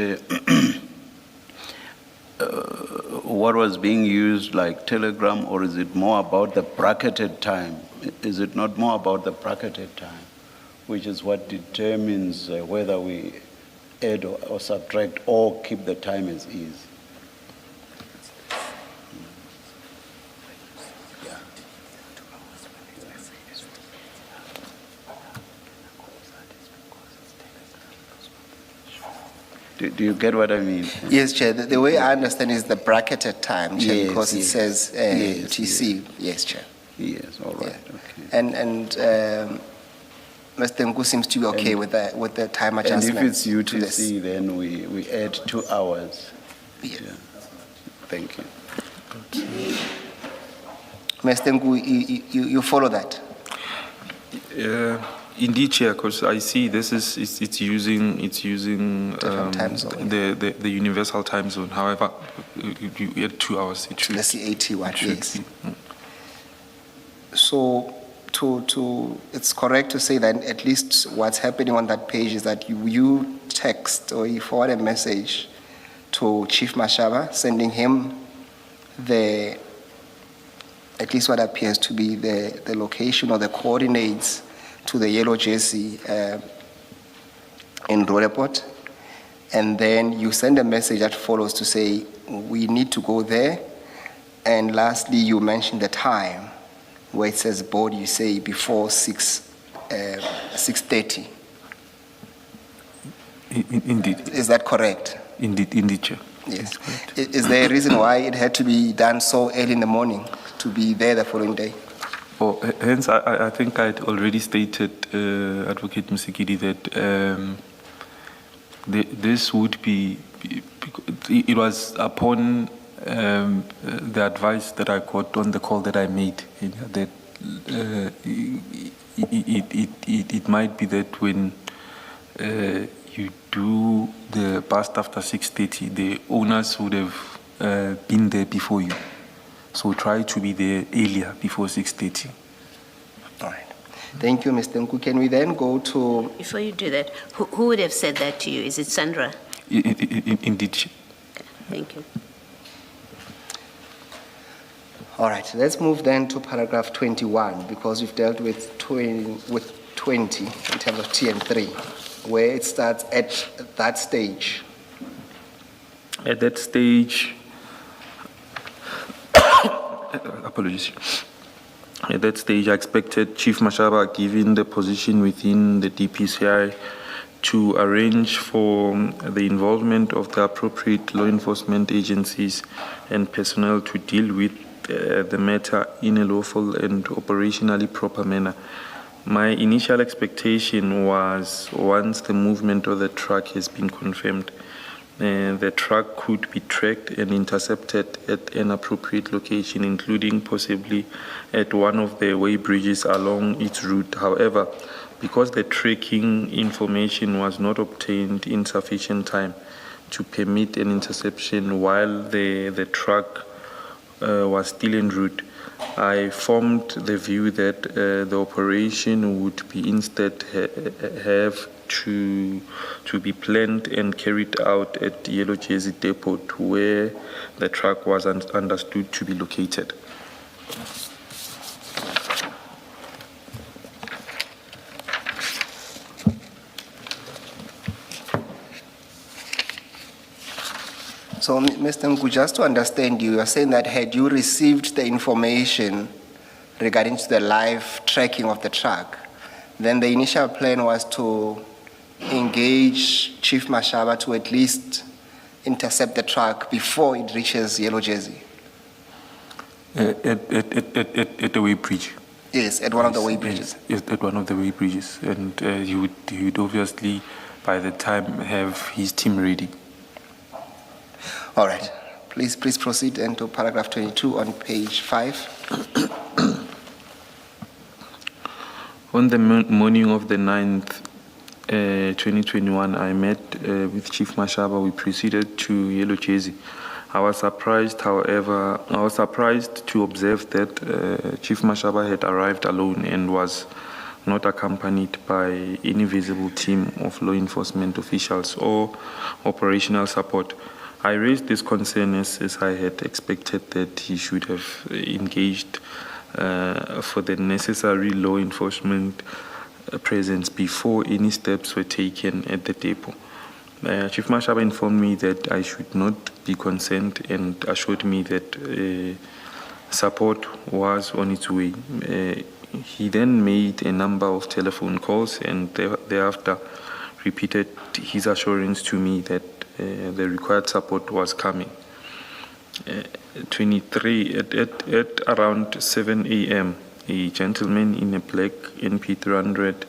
what was being used like Telegram, or is it more about the bracketed time? Is it not more about the bracketed time, which is what determines whether we add or subtract or keep the time as is? Do you get what I mean? Yes, Chair. The way I understand is the bracketed time, Chair, Yes, because it yes. says Yes, TC. Yes, Chair. Yes, all right, Yeah. okay. And Mr. Nku seems to be okay with the time And adjustment. if it's to this. UTC, then we add 2 hours. Yeah. Thank you. Mr. Nku, you follow that? Indeed, Chair, because I see this is it's using Different time zone. the universal time zone. However, you add 2 hours. It should. That's the 81, should yes. be. So it's correct to say that at least what's happening on that page is that you text or you forward a message to Chief Mashaba, sending him at least what appears to be the location or the coordinates to the yellow jersey in Roleport. And then you send a message that follows to say, we need to go there. And lastly, you mention the time where it says board, you say before 6:30. Indeed. Is that correct? Indeed, Chair. Yes. Is there a reason why it had to be done so early in the morning to be there the following day? Hence, I think I'd already stated, Advocate Musikidi, that this would be, it was upon the advice that I got on the call that I made, that it might be that when you do the bust after 6:30, the owners would have been there before you. So try to be there earlier, before 6:30. All right. Thank you, Mr. Nku. Can we then go to... Before you do that, who would have said that to you? Is it Sandra? Indeed. Okay, thank you. All right, let's move then to paragraph 21, because we've dealt with 20 in terms of T and 3, where it starts at that stage. At that stage, apologies. At that stage, I expected Chief Mashaba, given the position within the DPCI, to arrange for the involvement of the appropriate law enforcement agencies and personnel to deal with the matter in a lawful and operationally proper manner. My initial expectation was, once the movement of the truck has been confirmed, the truck could be tracked and intercepted at an appropriate location, including possibly at one of the way bridges along its route. However, because the tracking information was not obtained in sufficient time to permit an interception while the truck was still en route, I formed the view that the operation would be instead have to be planned and carried out at Yellow Jersey Depot, where the truck was understood to be located. So, Mr. Nku, just to understand you are saying that had you received the information regarding to the live tracking of the truck, then the initial plan was to engage Chief Mashaba to at least intercept the truck before it reaches Yellow Jersey? At the way bridge. Yes, at one of the way bridges. Yes, at one of the way bridges. And he would obviously, by the time, have his team ready. All right. Please proceed into paragraph 22 on page 5. On the morning of the 9th, 2021, I met with Chief Mashaba. We proceeded to Yellow Jersey. I was surprised to observe that Chief Mashaba had arrived alone and was not accompanied by any visible team of law enforcement officials or operational support. I raised this concern as I had expected that he should have engaged for the necessary law enforcement presence before any steps were taken at the depot. Chief Mashaba informed me that I should not be concerned and assured me that support was on its way. He then made a number of telephone calls and thereafter repeated his assurance to me that the required support was coming. 23, at around 7 a.m., a gentleman in a black NP300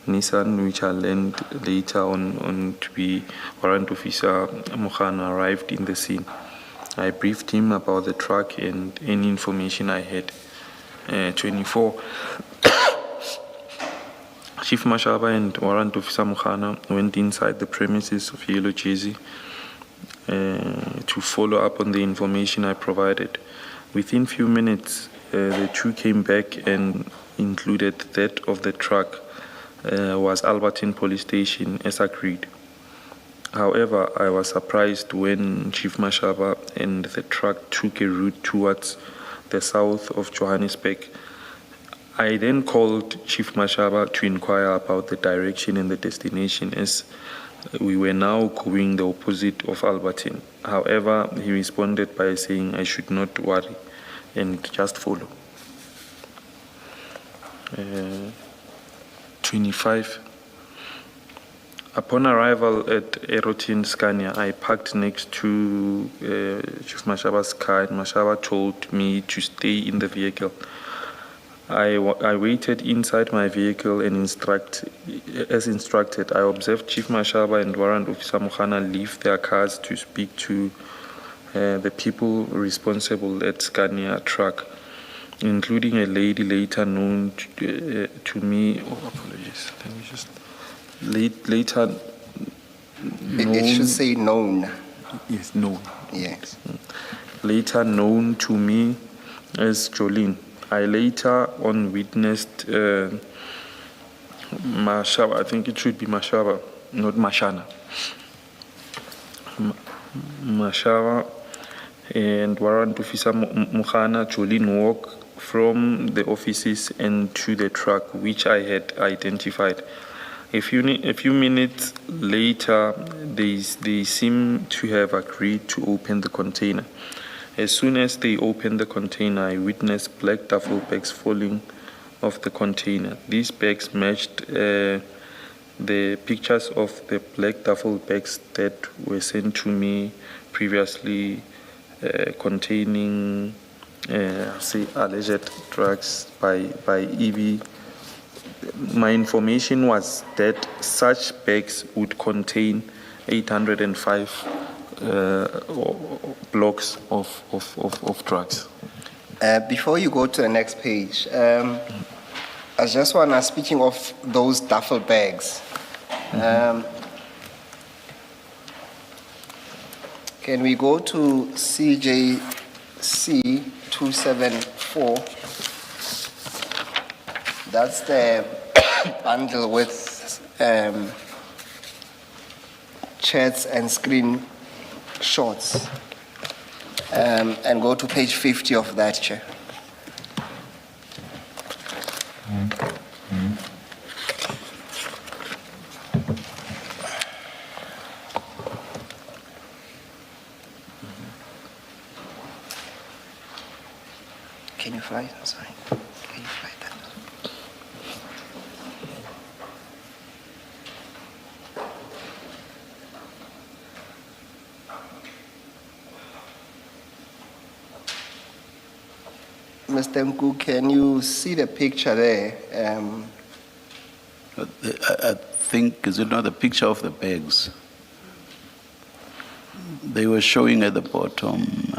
Nissan, which I learned later on to be Warrant Officer Mohana, arrived in the scene. I briefed him about the truck and any information I had. 24. Chief Mashaba and Warrant Officer Mohana went inside the premises of Yellow Jersey to follow up on the information I provided. Within few minutes, the two came back and included that of the truck was Albertine Police Station as agreed. However, I was surprised when Chief Mashaba and the truck took a route towards the south of Johannesburg. I then called Chief Mashaba to inquire about the direction and the destination, as we were now going the opposite of Albertine. However, he responded by saying I should not worry and just follow. 25. Upon arrival at Erotin Scania, I parked next to Chief Mashaba's car, and Mashaba told me to stay in the vehicle. I waited inside my vehicle and as instructed. I observed Chief Mashaba and Warrant Officer Mohana leave their cars to speak to the people responsible at Scania truck, including a lady later known to me. Oh, apologies. Let me just. Later known. It should say known. Yes, known. Yes. Later known to me as Jolene. I later on witnessed Mashaba. I think it should be Mashaba, not Mashana. Mashaba and Warrant Officer Mohana Jolene walk from the offices and to the truck, which I had identified. A few minutes later, they seem to have agreed to open the container. As soon as they opened the container, I witnessed black duffel bags falling off the container. These bags matched the pictures of the black duffel bags that were sent to me previously, containing, alleged drugs by EB. My information was that such bags would contain 805 blocks of drugs. Before you go to the next page, I just want to, speaking of those duffel bags, can we go to CJC 274? That's the bundle with chats and screenshots. And go to page 50 of that, Chair. Can you fly? Sorry. Can you fly that? Mr. Nku, can you see the picture there? I think, is it not the picture of the bags? They were showing at the bottom.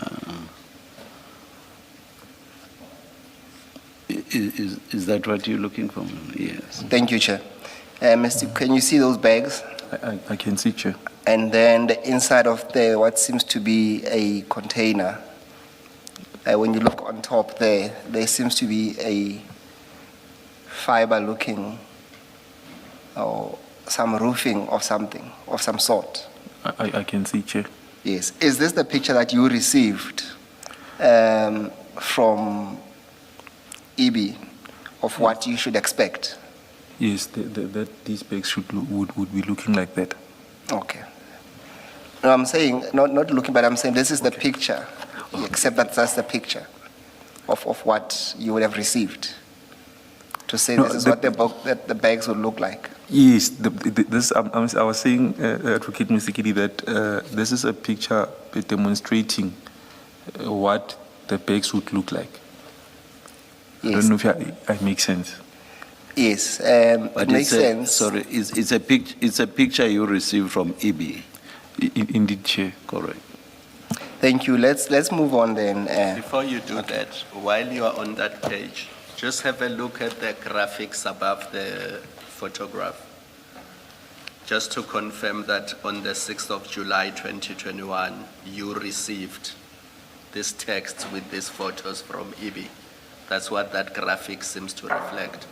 Is that what you're looking for? Yes. Thank you, Chair. Mr. Can you see those bags? I can see, Chair. And then the inside of what seems to be a container. When you look on top there seems to be a fiber-looking or some roofing of something, of some sort. I can see, Chair. Yes. Is this the picture that you received from EB of what you should expect? Yes, that these bags would be looking like that. Okay. No, I'm saying, not looking, but I'm saying this is the picture. Except that that's the picture of what you would have received. To say this is what the bags would look like. Yes, I was saying, Advocate Musikidi, that this is a picture demonstrating what the bags would look like. I Yes. don't know if I make sense. Yes, But it makes sense. Sorry, it's a picture you received from EB. Indeed, Chair. Correct. Thank you. Let's move on then. Before you do that, while you are on that page, just have a look at the graphics above the photograph. Just to confirm that on the 6th of July 2021, you received this text with these photos from EB. That's what that graphic seems to reflect.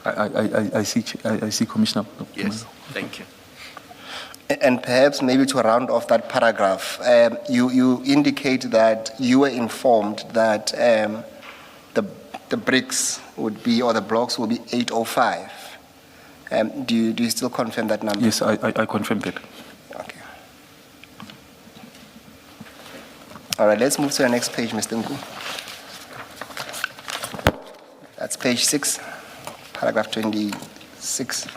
I see, Commissioner. Yes, thank you. And perhaps maybe to round off that paragraph, you indicate that you were informed that the bricks would be, or the blocks will be 805. Do you still confirm that number? Yes, I confirm that. Okay. All right, let's move to the next page, Mr. Nku. That's page 6, paragraph 26.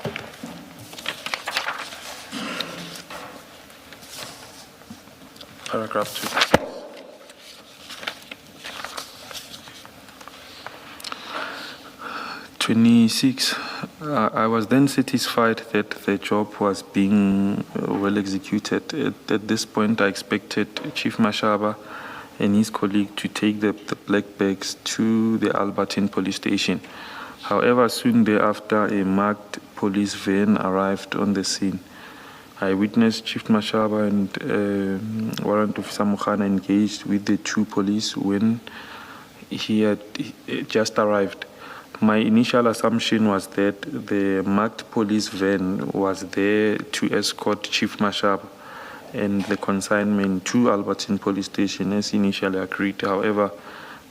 Paragraph 26. I was then satisfied that the job was being well executed. At this point, I expected Chief Mashaba and his colleague to take the black bags to the Albertine police station. However, soon thereafter, a marked police van arrived on the scene. I witnessed Chief Mashaba and Warrant Officer Mukhana engaged with the two police when he had just arrived. My initial assumption was that the marked police van was there to escort Chief Mashaba and the consignment to Albertine police station as initially agreed. However,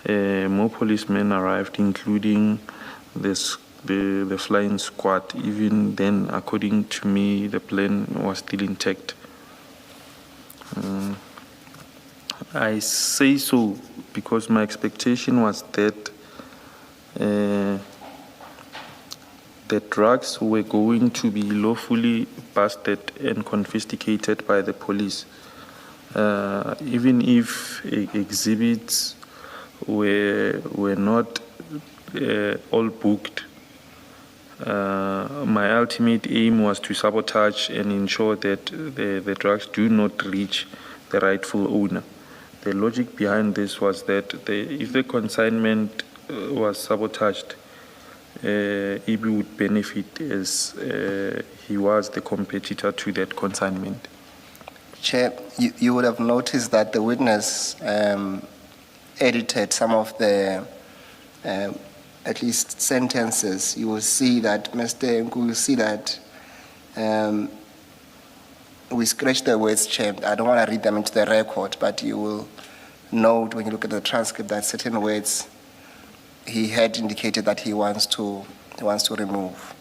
more policemen arrived, including the flying squad. Even then, according to me, the plan was still intact. I say so because my expectation was that the drugs were going to be lawfully busted and confiscated by the police. Even if exhibits were not all booked, my ultimate aim was to sabotage and ensure that the drugs do not reach the rightful owner. The logic behind this was that if the consignment was sabotaged, EB would benefit as he was the competitor to that consignment. Chair, you would have noticed that the witness edited some of the at least sentences. You will see that, Mr. Nku, will see that we scratched the words, Chair. I don't want to read them into the record, but you will note when you look at the transcript that certain words he had indicated that he wants to remove.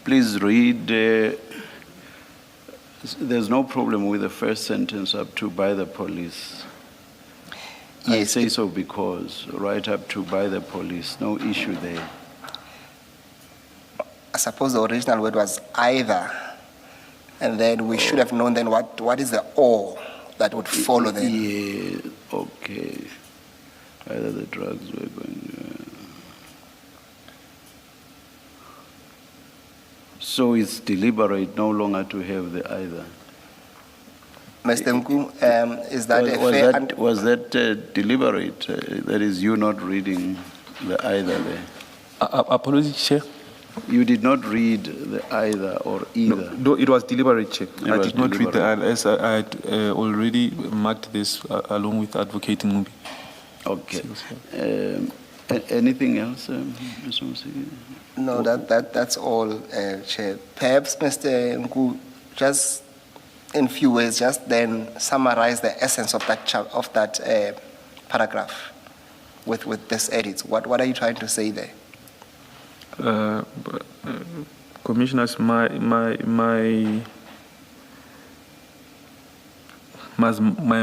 Please read. There's no problem with the first sentence up to by the police. Yes, I say so because right up to by the police, no issue there. I suppose the original word was either, and then we should have known then what is the or that would follow then. Yeah, okay. Either the drugs were going. So it's deliberate no longer to have the either. Mr. Nku, is that a fair... Was that deliberate? That is you not reading the either there. Apologies, Chair. You did not read the either or either. No, it was deliberate, Chair. I was did not read the deliberate. either, as I had already marked this along with Advocate Ngumbi. Okay. Anything else, Mr. Musiki? No, that's all, Chair. Perhaps, Mr. Nku, just in few words, just then summarize the essence of that paragraph with this edit. What are you trying to say there? Commissioners, my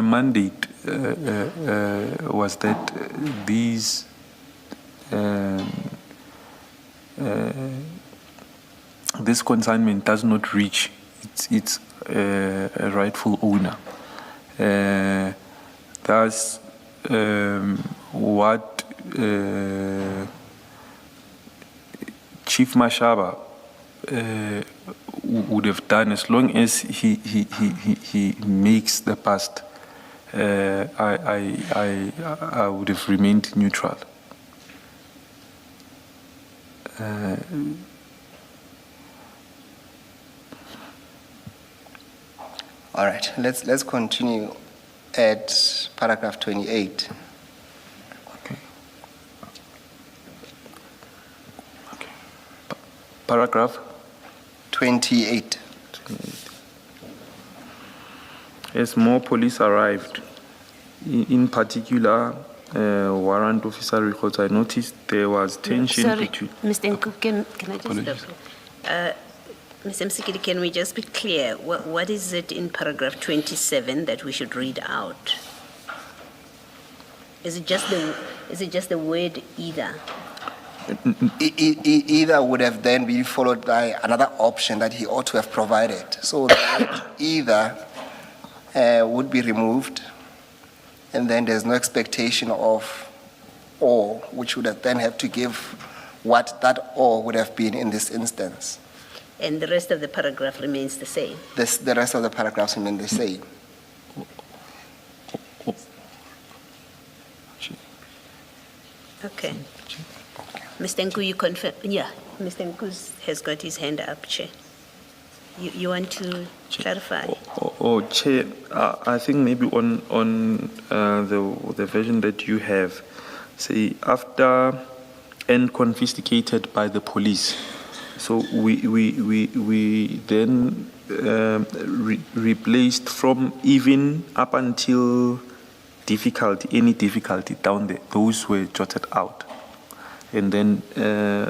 mandate was that these this consignment does not reach its rightful owner. Thus, what Chief Mashaba would have done, as long as he makes the past, I would have remained neutral. All right, let's continue at paragraph 28. Okay. Paragraph 28. As more police arrived, in particular, warrant officer records, I noticed there was tension Sorry, between. Mr. Nku, can I just Apologies. stop? Mr. Msikili, can we just be clear? What is it in paragraph 27 that we should read out? Is it just the word either? Either would have then been followed by another option that he ought to have provided. So the word either would be removed, and then there's no expectation of or, which would have then have to give what that or would have been in this instance. And the rest of the paragraph remains the same? The rest of the paragraphs remain the same. Okay. Mr. Nku, you confirm? Yeah, Mr. Nku has got his hand up, Chair. You want to clarify? Chair, I think maybe on the version that you have, say after and confiscated by the police. So we then replaced from even up until difficulty, any difficulty down there. Those were jotted out. And then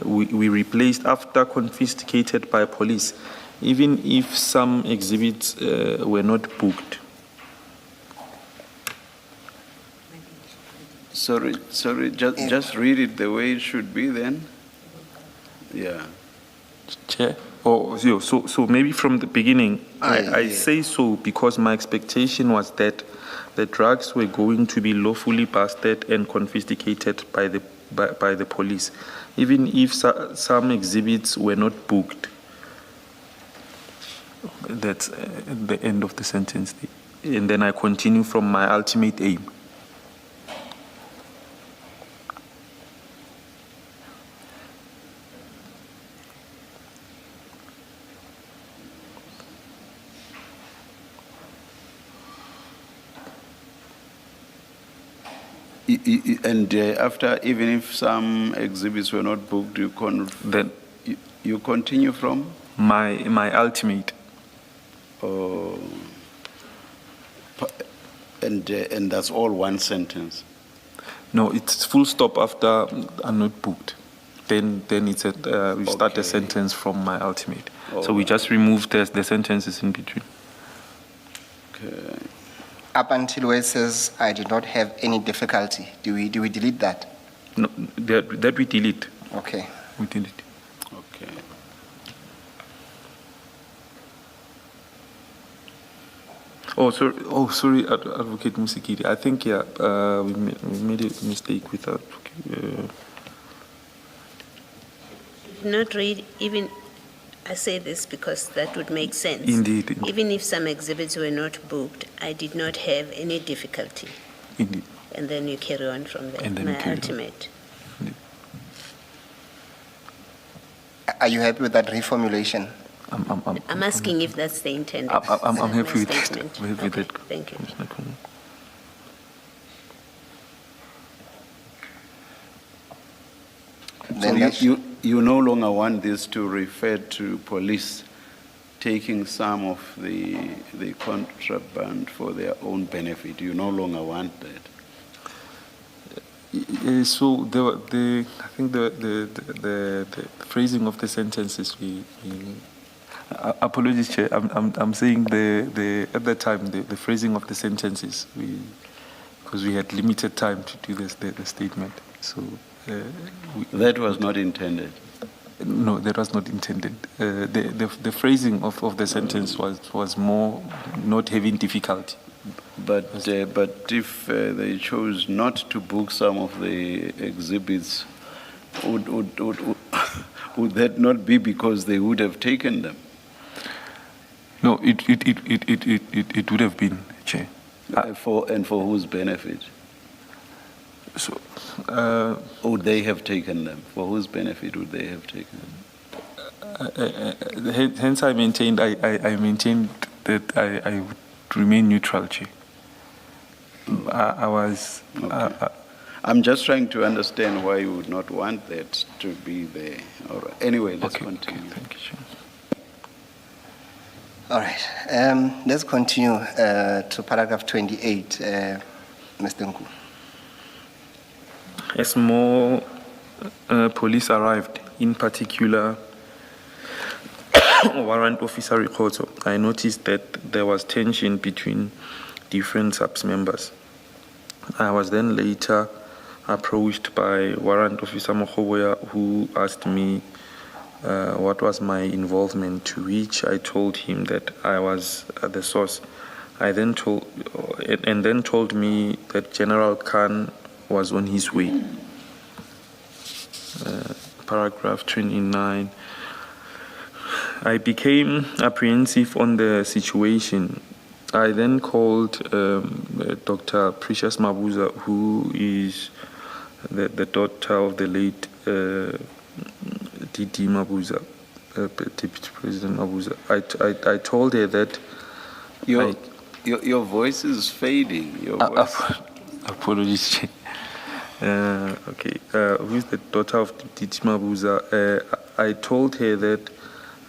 we replaced after confiscated by police, even if some exhibits were not booked. Sorry, just read it the way it should be then. Yeah. Chair? So maybe from the beginning, I say so because my expectation was that the drugs were going to be lawfully busted and confiscated by the police, even if some exhibits were not booked. That's the end of the sentence. And then I continue from my ultimate aim. And after, even if some exhibits were not booked, you continue from? My ultimate. Oh. And that's all one sentence? No, it's full stop after are not booked. Then it's we start the sentence from my ultimate. So we just remove the sentences in between. Okay. Up until where it says, I did not have any difficulty. Do we delete that? No, that we delete. Okay. We delete. Okay. Sorry, Advocate Musikiri. I think, we made a mistake with that. Not read even, I say this because that would make sense. Indeed. Even if some exhibits were not booked, I did not have any difficulty. Indeed. And then you carry on from there. And then my you carry on. ultimate. Are you happy with that reformulation? I'm asking if that's the intent. I'm happy with that. Statement. I'm happy with Okay, that. thank you. There's no problem. So you no longer want this to refer to police taking some of the contraband for their own benefit. You no longer want that. So I think the phrasing of the sentences apologies, Chair. I'm saying at that time the phrasing of the sentences because we had limited time to do the statement. So That was not intended. no, that was not intended. The phrasing of the sentence was more not having difficulty. But if they chose not to book some of the exhibits, would that not be because they would have taken them? No, it would have been, Chair. For whose benefit? So, Would they have taken them? For whose benefit would they have taken them? hence I maintained that I would remain neutral, Chair. I was. Okay. I'm just trying to understand why you would not want that to be there. All right. Anyway, let's continue. Okay, thank you, Chair. All right, let's continue to paragraph 28, Mr. Nku. As more police arrived, in particular Warrant Officer Rikotso, I noticed that there was tension between different SAPS members. I was then later approached by Warrant Officer Mokoboya, who asked me what was my involvement, to which I told him that I was at the source. I then told me that General Khan was on his way. Paragraph 29. I became apprehensive on the situation. I then called Dr. Precious Mabuza, who is the daughter of the late D.D. Mabuza, Deputy President Mabuza. I told her that... Your voice is fading. Your voice. Apologies. Okay. Who is the daughter of D.D. Mabuza? I told her that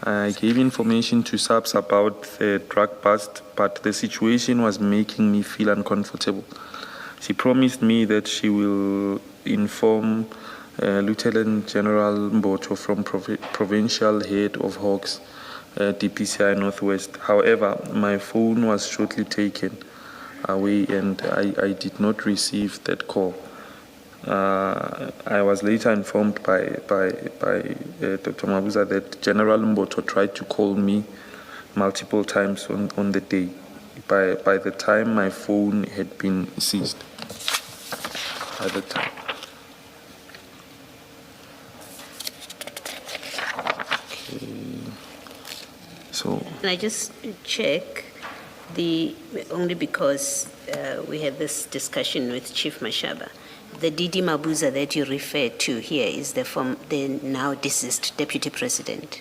I gave information to SAPS about the drug bust, but the situation was making me feel uncomfortable. She promised me that she will inform Lieutenant General Mboto from Provincial Head of Hawks, DPCI Northwest. However, my phone was shortly taken away and I did not receive that call. I was later informed by Dr. Mabuza that General Mboto tried to call me multiple times on the day. By the time my phone had been seized. At the time. Okay. So. Can I just check only because we had this discussion with Chief Mashaba. The D.D. Mabuza that you refer to here is the now deceased Deputy President.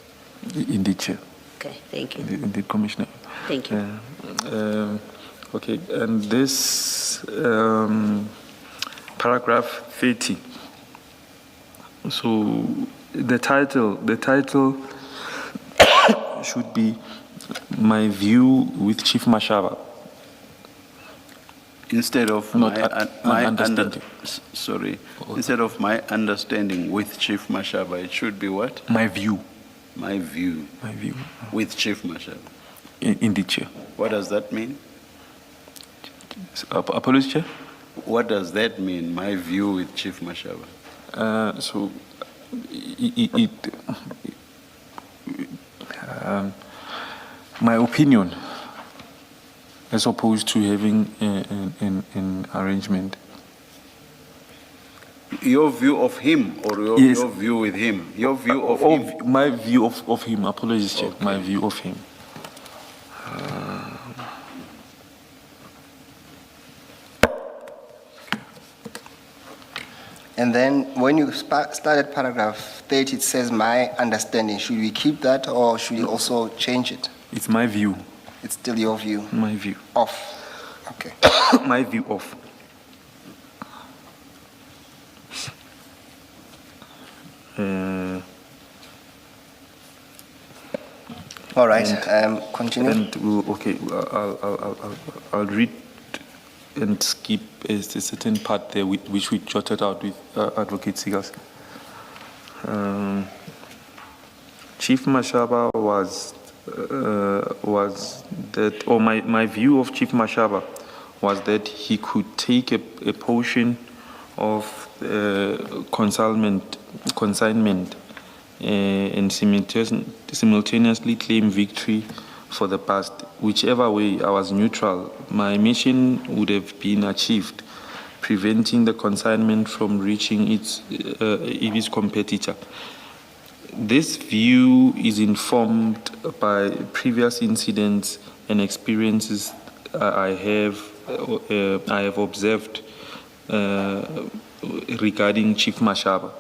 Indeed, Chair. Okay, thank you. Indeed, Commissioner. Thank you. Okay, and this paragraph 30. So the title should be "My View with Chief Mashaba." Instead of Not my understanding. Instead of my understanding with Chief Mashaba, it should be what? My view. My view. My view. With Chief Mashaba. Indeed, Chair. What does that mean? Apologies, Chair. What does that mean, my view with Chief Mashaba? My opinion, as opposed to having an arrangement. Your view of him or your view with him? Your view of him? My view of him. Apologies, Chair. Okay. My view of him. And then when you started paragraph 30, it says my understanding. Should we keep that or should we also change it? It's my view. It's still your view? My view. Of. Okay. My view of. All right. Continue. And okay, I'll read and skip a certain part there which we jotted out with Advocate Seegers. Chief Mashaba was that, or my view of Chief Mashaba was that he could take a portion of consignment and simultaneously claim victory for the past. Whichever way, I was neutral. My mission would have been achieved, preventing the consignment from reaching its competitor. This view is informed by previous incidents and experiences I have observed regarding Chief Mashaba.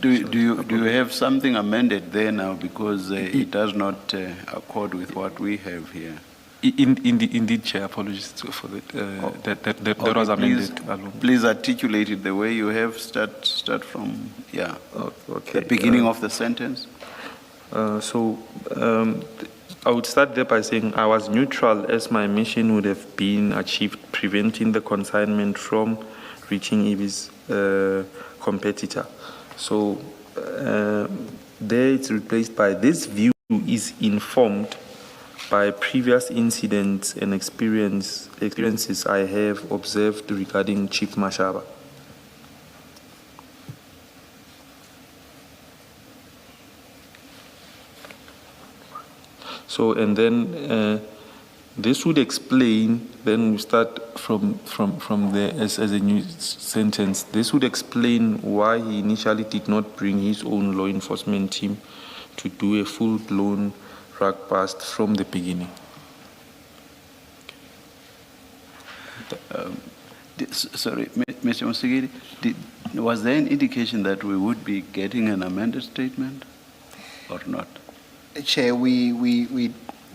Do you have something amended there now, because it does not accord with what we have here? Indeed, Chair, apologies for that. That was amended. Please articulate it the way you have. Start from Okay. the beginning of the sentence. I would start there by saying I was neutral, as my mission would have been achieved, preventing the consignment from reaching EB's competitor. So there it's replaced by this view is informed by previous incidents and experiences I have observed regarding Chief Mashaba. So, and then this would explain, then we start from there as a new sentence. This would explain why he initially did not bring his own law enforcement team to do a full-blown drug bust from the beginning. Sorry, Mr. Musigiri, was there an indication that we would be getting an amended statement or not? Chair, we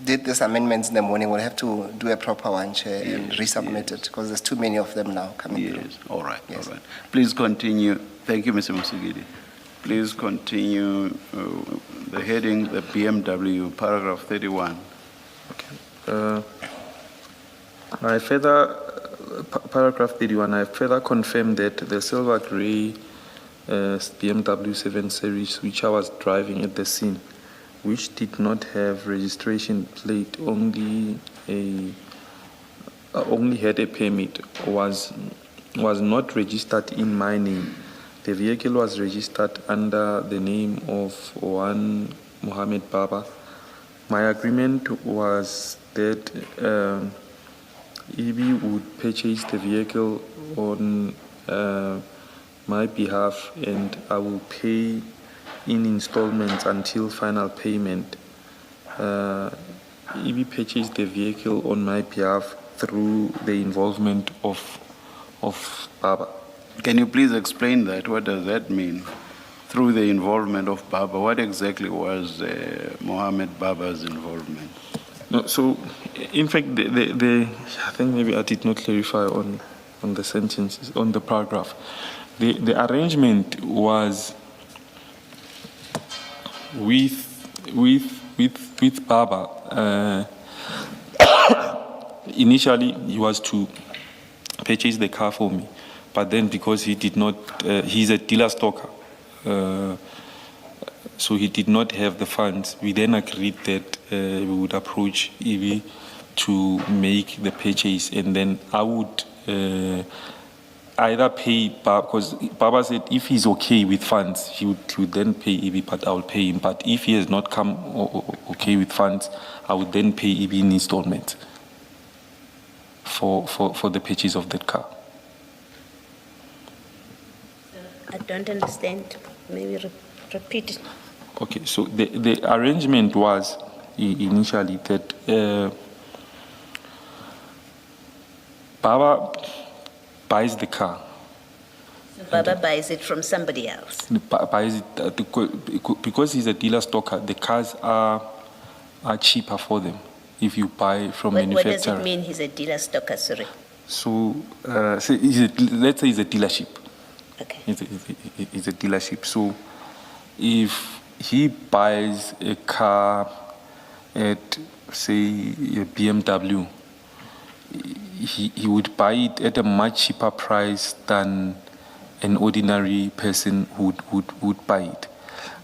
did this amendments in the morning. We'll have to do a proper one, Chair, and resubmit it, because there's too many of them now coming through. Yes, all right, Yes. all right. Please continue. Thank you, Mr. Musigiri. Please continue the heading, the BMW, paragraph 31. Okay. Paragraph 31, I further confirm that the silver gray BMW 7 Series, which I was driving at the scene, which did not have registration plate, only had a permit, was not registered in my name. The vehicle was registered under the name of one Mohammed Baba. My agreement was that EB would purchase the vehicle on my behalf, and I will pay in installments until final payment. EB purchased the vehicle on my behalf through the involvement of Baba. Can you please explain that? What does that mean? Through the involvement of Baba, what exactly was Mohammed Baba's involvement? No, so, in fact, I think maybe I did not clarify on the sentences, on the paragraph. The arrangement was with Baba. Initially, he was to purchase the car for me, but then because he did not, he's a dealer stocker, so he did not have the funds. We then agreed that we would approach EB to make the purchase, and then I would either pay Baba, because Baba said if he's okay with funds, he would then pay EB, but I will pay him. But if he has not come okay with funds, I would then pay EB in installments for the purchase of that car. I don't understand. Maybe repeat it. Okay, so the arrangement was initially that Baba buys the car. Baba buys it from somebody else. Buys it because he's a dealer stocker. The cars are cheaper for them if you buy from What manufacturer. does it mean he's a dealer stocker, sorry? So let's say it's a dealership. Okay. It's a dealership. So if he buys a car at, say, a BMW, he would buy it at a much cheaper price than an ordinary person would buy it.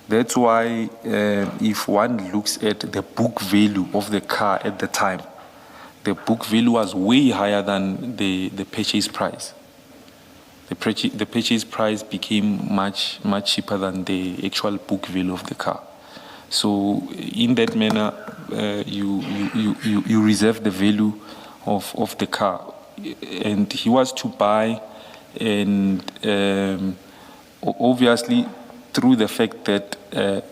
That's why if one looks at the book value of the car at the time, the book value was way higher than the purchase price. The purchase price became much cheaper than the actual book value of the car. So in that manner, you reserve the value of the car. And he was to buy, and obviously through the fact that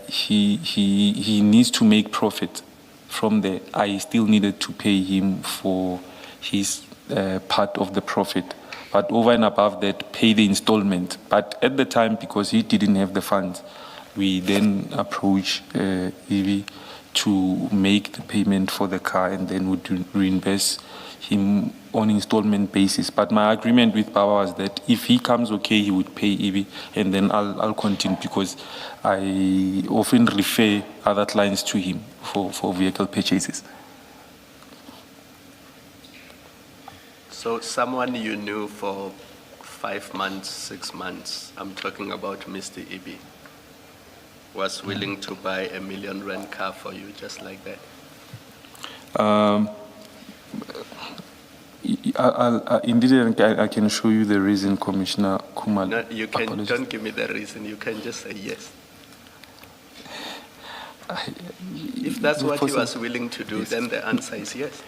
he needs to make profit from there, I still needed to pay him for his part of the profit. But over and above that, pay the installment. But at the time, because he didn't have the funds, we then approached Evie to make the payment for the car, and then would reimburse him on installment basis. But my agreement with Baba was that if he comes okay, he would pay Evie, and then I'll continue, because I often refer other clients to him for vehicle purchases. So someone you knew for 5 months, 6 months, I'm talking about Mr. Ibi, was willing to buy a R1 million car for you, just like that? Indeed, I can show you the reason, Commissioner Kumar. No, you can, don't give me the reason, you can just say yes. If that's what he was willing to do, then the answer is yes.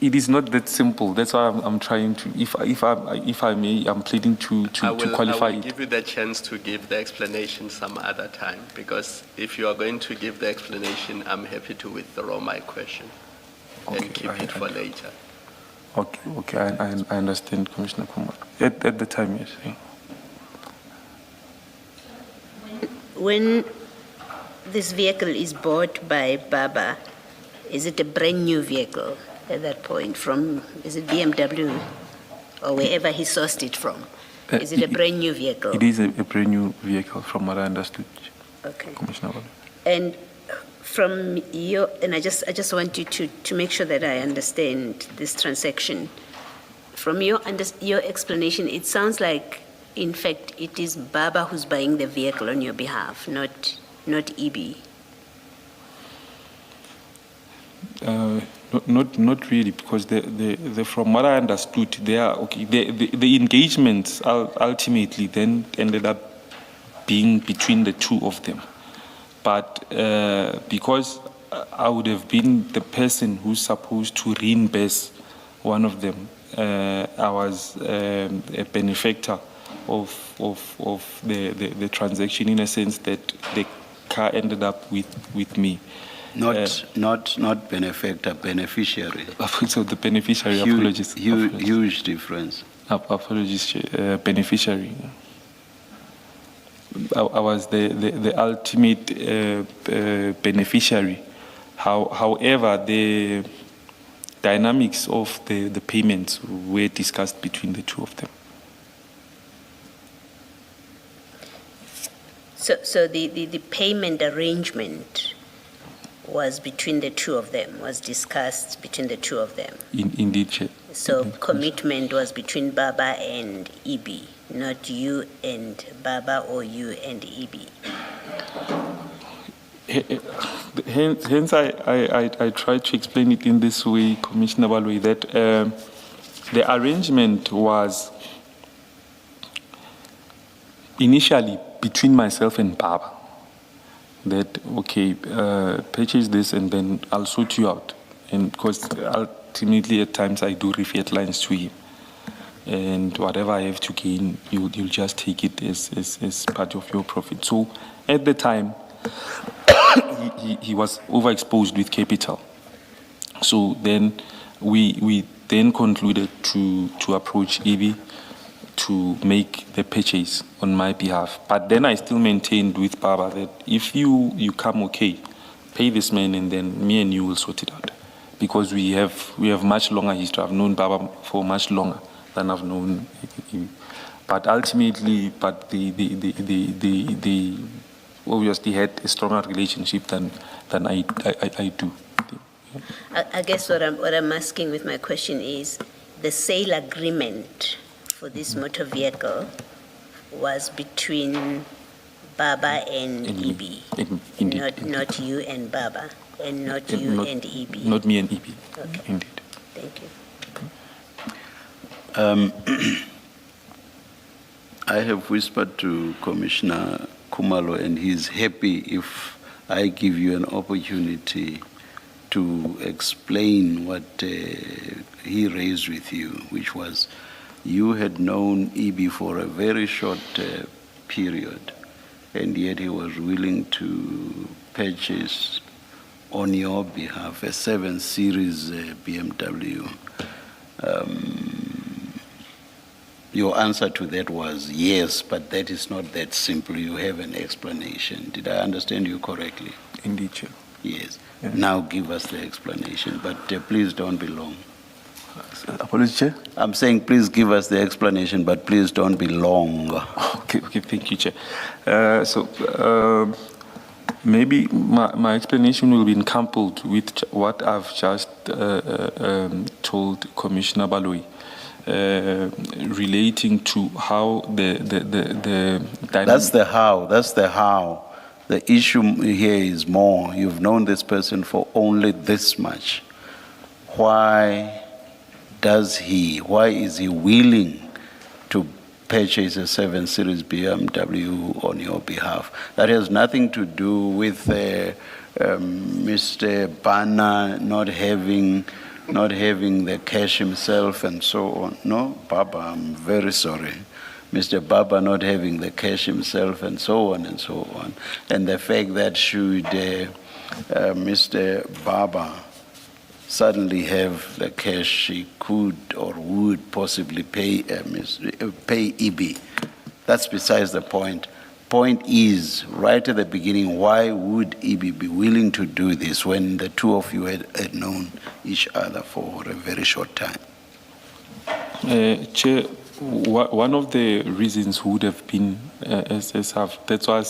It is not that simple. That's why I'm trying to, if I may, I'm pleading to qualify I will it. give you the chance to give the explanation some other time, because if you are going to give the explanation, I'm happy to withdraw my question and keep it for later. Okay, I understand, Commissioner Kumar. At the time, yes. Yeah. When this vehicle is bought by Baba, is it a brand new vehicle at that point is it BMW or wherever he sourced it from? Is it a brand new vehicle? It is a brand new vehicle from what I understood, Okay. Commissioner Wale. And from your, and I just want you to make sure that I understand this transaction. From your explanation, it sounds like, in fact, it is Baba who's buying the vehicle on your behalf, not EB. Not really, because the from what I understood, the engagements ultimately then ended up being between the two of them. But because I would have been the person who's supposed to reimburse one of them, I was a benefactor of the transaction, in a sense that the car ended up with me. Not benefactor, beneficiary. So the beneficiary, apologies. Huge difference. Apologies, beneficiary. I was the ultimate beneficiary. However, the dynamics of the payments were discussed between the two of them. So the payment arrangement was between the two of them, was discussed between the two of them. Indeed, Chair. So commitment was between Baba and EB, not you and Baba or you and EB. Hence, I try to explain it in this way, Commissioner Balwe, that the arrangement was initially between myself and Baba. That, okay, purchase this and then I'll sort you out. And because ultimately at times I do refer lines to him. And whatever I have to gain, you'll just take it as part of your profit. So at the time, he was overexposed with capital. So then we then concluded to approach EB to make the purchase on my behalf. But then I still maintained with Baba that if you come okay, pay this man and then me and you will sort it out. Because we have much longer history. I've known Baba for much longer than I've known him. But ultimately, they obviously had a stronger relationship than I do. I guess what I'm asking with my question is, the sale agreement for this motor vehicle was between Baba and And me. EB. Indeed. Not you and Baba, and not And you not- and EB. Not me and EB. Okay. Indeed. Thank you. I have whispered to Commissioner Kumalo, and he's happy if I give you an opportunity to explain what he raised with you, which was you had known EB for a very short period, and yet he was willing to purchase on your behalf a 7 Series BMW. Your answer to that was yes, but that is not that simple. You have an explanation. Did I understand you correctly? Indeed, Chair. Yes. Yeah. Now give us the explanation, but please don't be long. Apologies, Chair. I'm saying please give us the explanation, but please don't be long. Okay, thank you, Chair. Maybe my explanation will be coupled with what I've just told Commissioner Baloyi, relating to how the That's the how. That's the how. The issue here is more. You've known this person for only this much. Why is he willing to purchase a 7 Series BMW on your behalf? That has nothing to do with Mr. Bana not having the cash himself and so on. No, Baba, I'm very sorry. Mr. Baba not having the cash himself and so on and so on. And the fact that should Mr. Baba suddenly have the cash, he could or would possibly pay EB. That's besides the point. Point is, right at the beginning, why would EB be willing to do this when the two of you had known each other for a very short time? Chair, one of the reasons would have been, that's why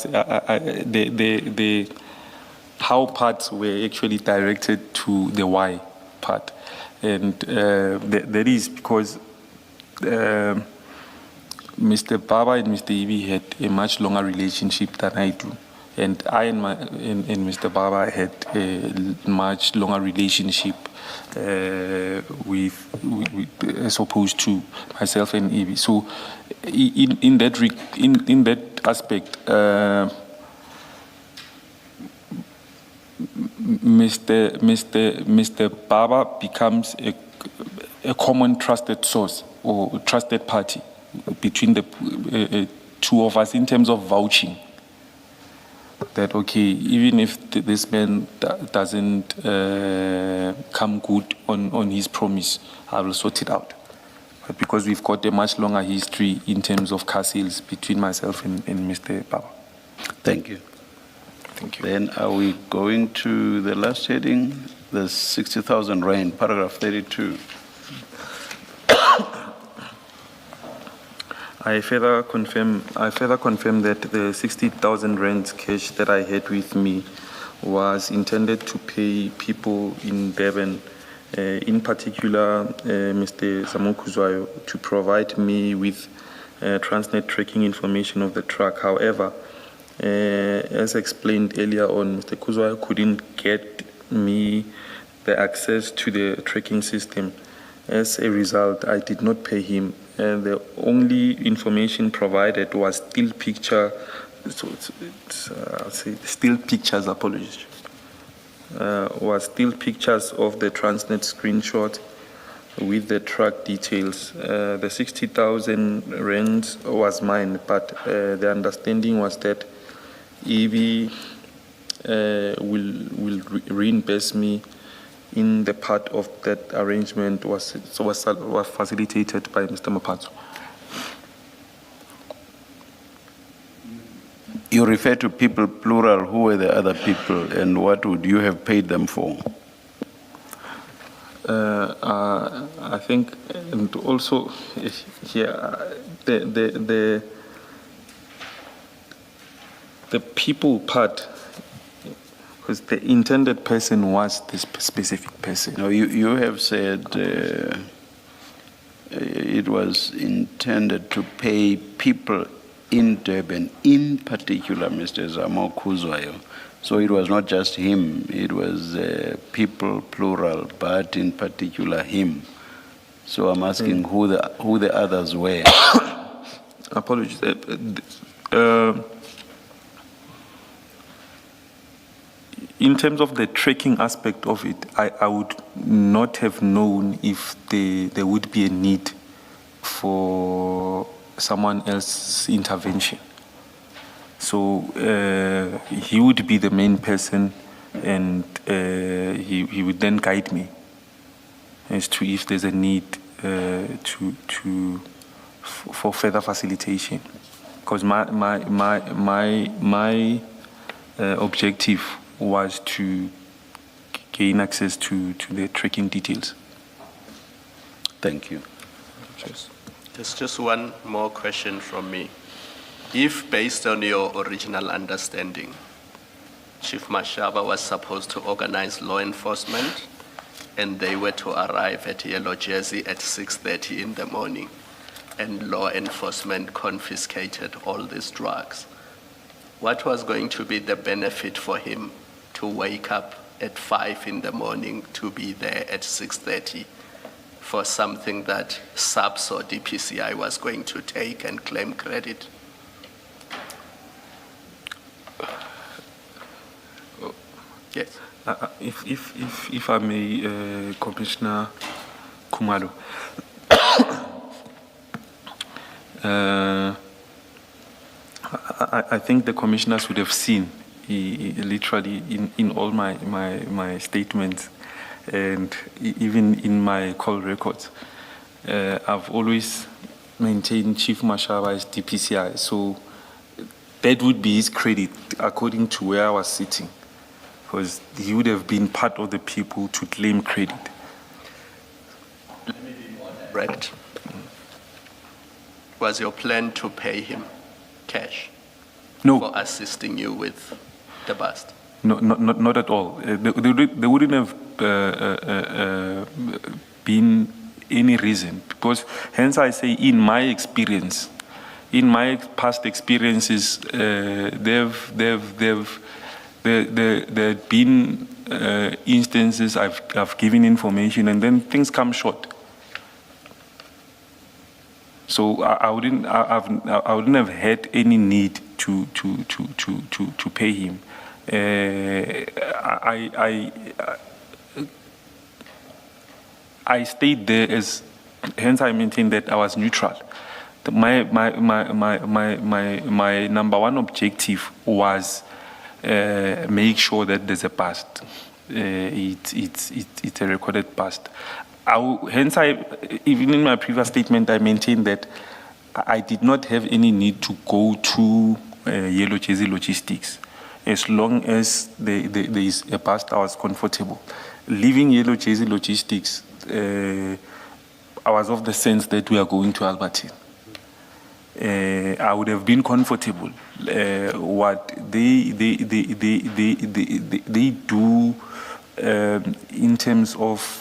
the how parts were actually directed to the why part. And that is because Mr. Baba and Mr. Ibi had a much longer relationship than I do. And I and Mr. Baba had a much longer relationship with as opposed to myself and Ibi. So in that aspect, Mr. Baba becomes a common trusted source or trusted party between the two of us in terms of vouching. That, okay, even if this man doesn't come good on his promise, I will sort it out. But because we've got a much longer history in terms of car sales between myself and Mr. Baba. Thank you. Thank you. Then are we going to the last heading, the 60,000 rand, paragraph 32? I further confirm that the 60,000 rand cash that I had with me was intended to pay people in Durban, in particular Mr. Zamokuzwayo, to provide me with Transnet tracking information of the truck. However, as explained earlier on, Mr. Kuzwayo couldn't get me the access to the tracking system. As a result, I did not pay him. And the only information provided was still picture, I'll say still pictures, apologies. Was still pictures of the Transnet screenshot with the truck details. The 60,000 rand was mine, but the understanding was that EB will reimburse me in the part of that arrangement was facilitated by Mr. Mapatso. You refer to people, plural. Who were the other people, and what would you have paid them for? I think, and also here, the people part, because the intended person was this specific person. No, you have said it was intended to pay people in Durban, in particular Mr. Zamo Kuzwayo. So it was not just him, it was people, plural, but in particular him. So I'm asking who the others were. Apologies. In terms of the tracking aspect of it, I would not have known if there would be a need for someone else's intervention. So he would be the main person, and he would then guide me as to if there's a need for further facilitation. Because my objective was to gain access to the tracking details. Thank you. Cheers. There's just one more question from me. If, based on your original understanding, Chief Mashaba was supposed to organize law enforcement and they were to arrive at Yellow Jersey at 6:30 in the morning, and law enforcement confiscated all these drugs, what was going to be the benefit for him to wake up at 5 in the morning to be there at 6:30 for something that SAPS or DPCI was going to take and claim credit? Yes. If I may, Commissioner Kumalo, I think the commissioners would have seen literally in all my statements and even in my call records. I've always maintained Chief Mashaba as DPCI, so that would be his credit according to where I was sitting, because he would have been part of the people to claim credit. Let me be more direct. Was your plan to pay him cash No. for assisting you with the bust? No, not at all. There wouldn't have been any reason, because hence I say in my experience, in my past experiences, there have been instances I've given information and then things come short. So I wouldn't have had any need to pay him. I stayed there as, hence I maintain that I was neutral. My number one objective was make sure that there's a bust. It's a recorded bust. Hence, even in my previous statement, I maintained that I did not have any need to go to Yellow Jersey Logistics. As long as there is a bust, I was comfortable. Leaving Yellow Jersey Logistics, I was of the sense that we are going to Albertine. I would have been comfortable. What they do in terms of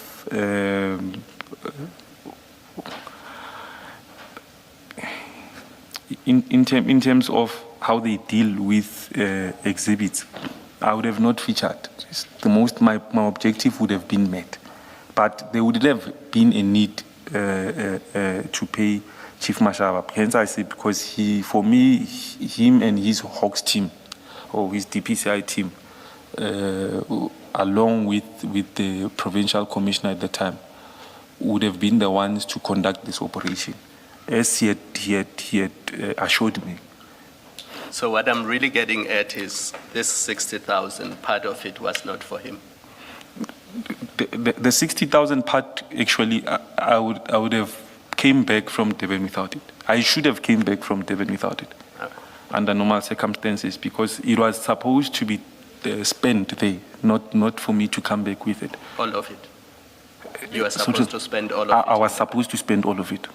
in terms of how they deal with exhibits, I would have not featured. The most my objective would have been met, but there would have been a need to pay Chief Mashaba. Hence I say, because for me, him and his Hawks team or his DPCI team, along with the provincial commissioner at the time, would have been the ones to conduct this operation, as he had assured me. So what I'm really getting at is this 60,000, part of it was not for him. The 60,000 part, actually, I would have came back from Durban without it. I should have came back from Durban without it, under normal circumstances, because it was supposed to be spent there, not for me to come back with it. All of it? You were supposed to spend all of it? I was supposed to spend all of it.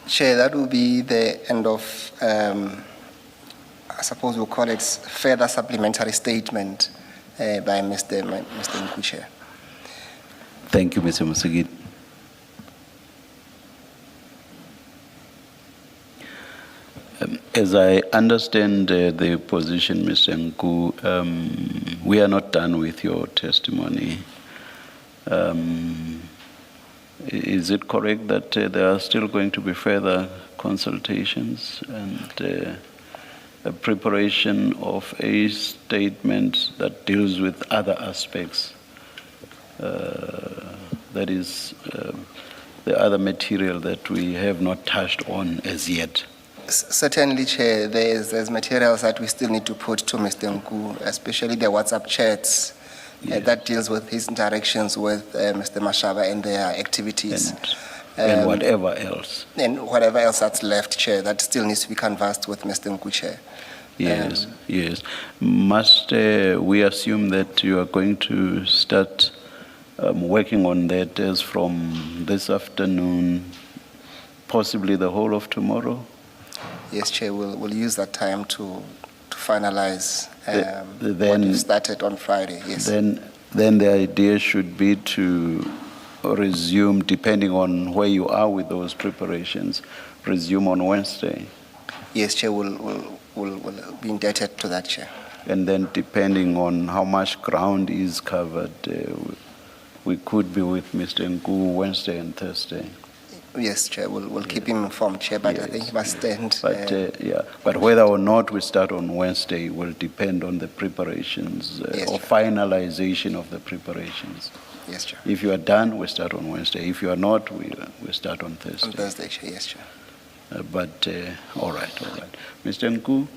Chair, that will be the end of, I suppose we'll call it further supplementary statement by Mr. Nkuche. Thank you, Mr. Musagit. As I understand the position, Mr. Nku, we are not done with your testimony. Is it correct that there are still going to be further consultations and a preparation of a statement that deals with other aspects? That is the other material that we have not touched on as yet. Certainly, Chair, there's materials that we still need to put to Mr. Nku, especially the WhatsApp chats that deals with his interactions with Mr. Mashaba and their activities. And whatever else. And whatever else that's left, Chair, that still needs to be canvassed with Mr. Nku, Chair. Yes, yes. Must we assume that you are going to start working on that as from this afternoon, possibly the whole of tomorrow? Yes, Chair, we'll use that time to finalize what then we started on Friday. Yes. Then the idea should be to resume, depending on where you are with those preparations, resume on Wednesday. Yes, Chair, we'll be indebted to that, Chair. And then depending on how much ground is covered, we could be with Mr. Nku Wednesday and Thursday. Yes, Chair, we'll keep him informed, Chair, but I think he must stand. But whether or not we start on Wednesday will depend on the preparations Yes, or Chair. finalization of the preparations. Yes, Chair. If you are done, we start on Wednesday. If you are not, we start on Thursday. On Thursday, Chair. Yes, Chair. All right. Mr. Nku,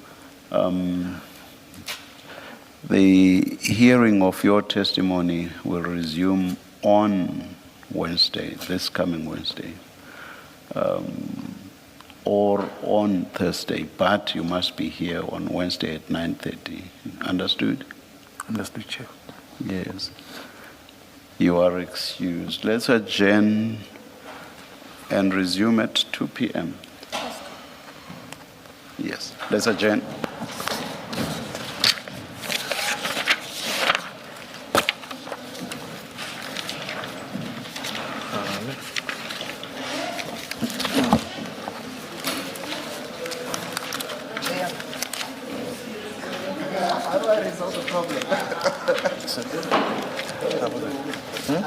the hearing of your testimony will resume on Wednesday, this coming Wednesday, or on Thursday, but you must be here on Wednesday at 9:30. Understood? Understood, Chair. Yes. You are excused. Let's adjourn and resume at 2 p.m. Yes, let's adjourn. How do I resolve the problem? How do I resolve the Hmm?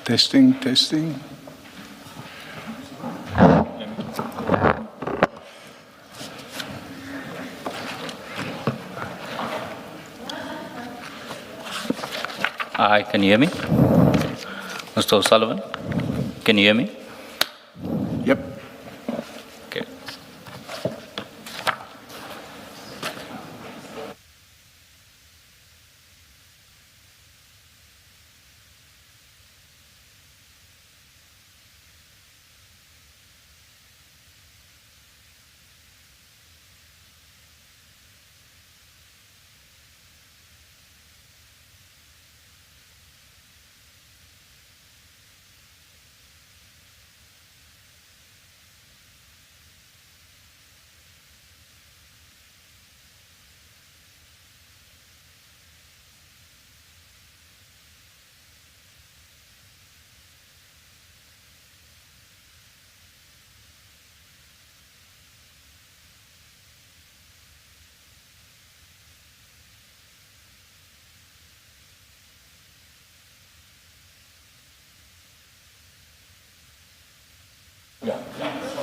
Testing, testing. Hi, can you hear me? Mr. O'Sullivan, can you hear me? Yep. Okay.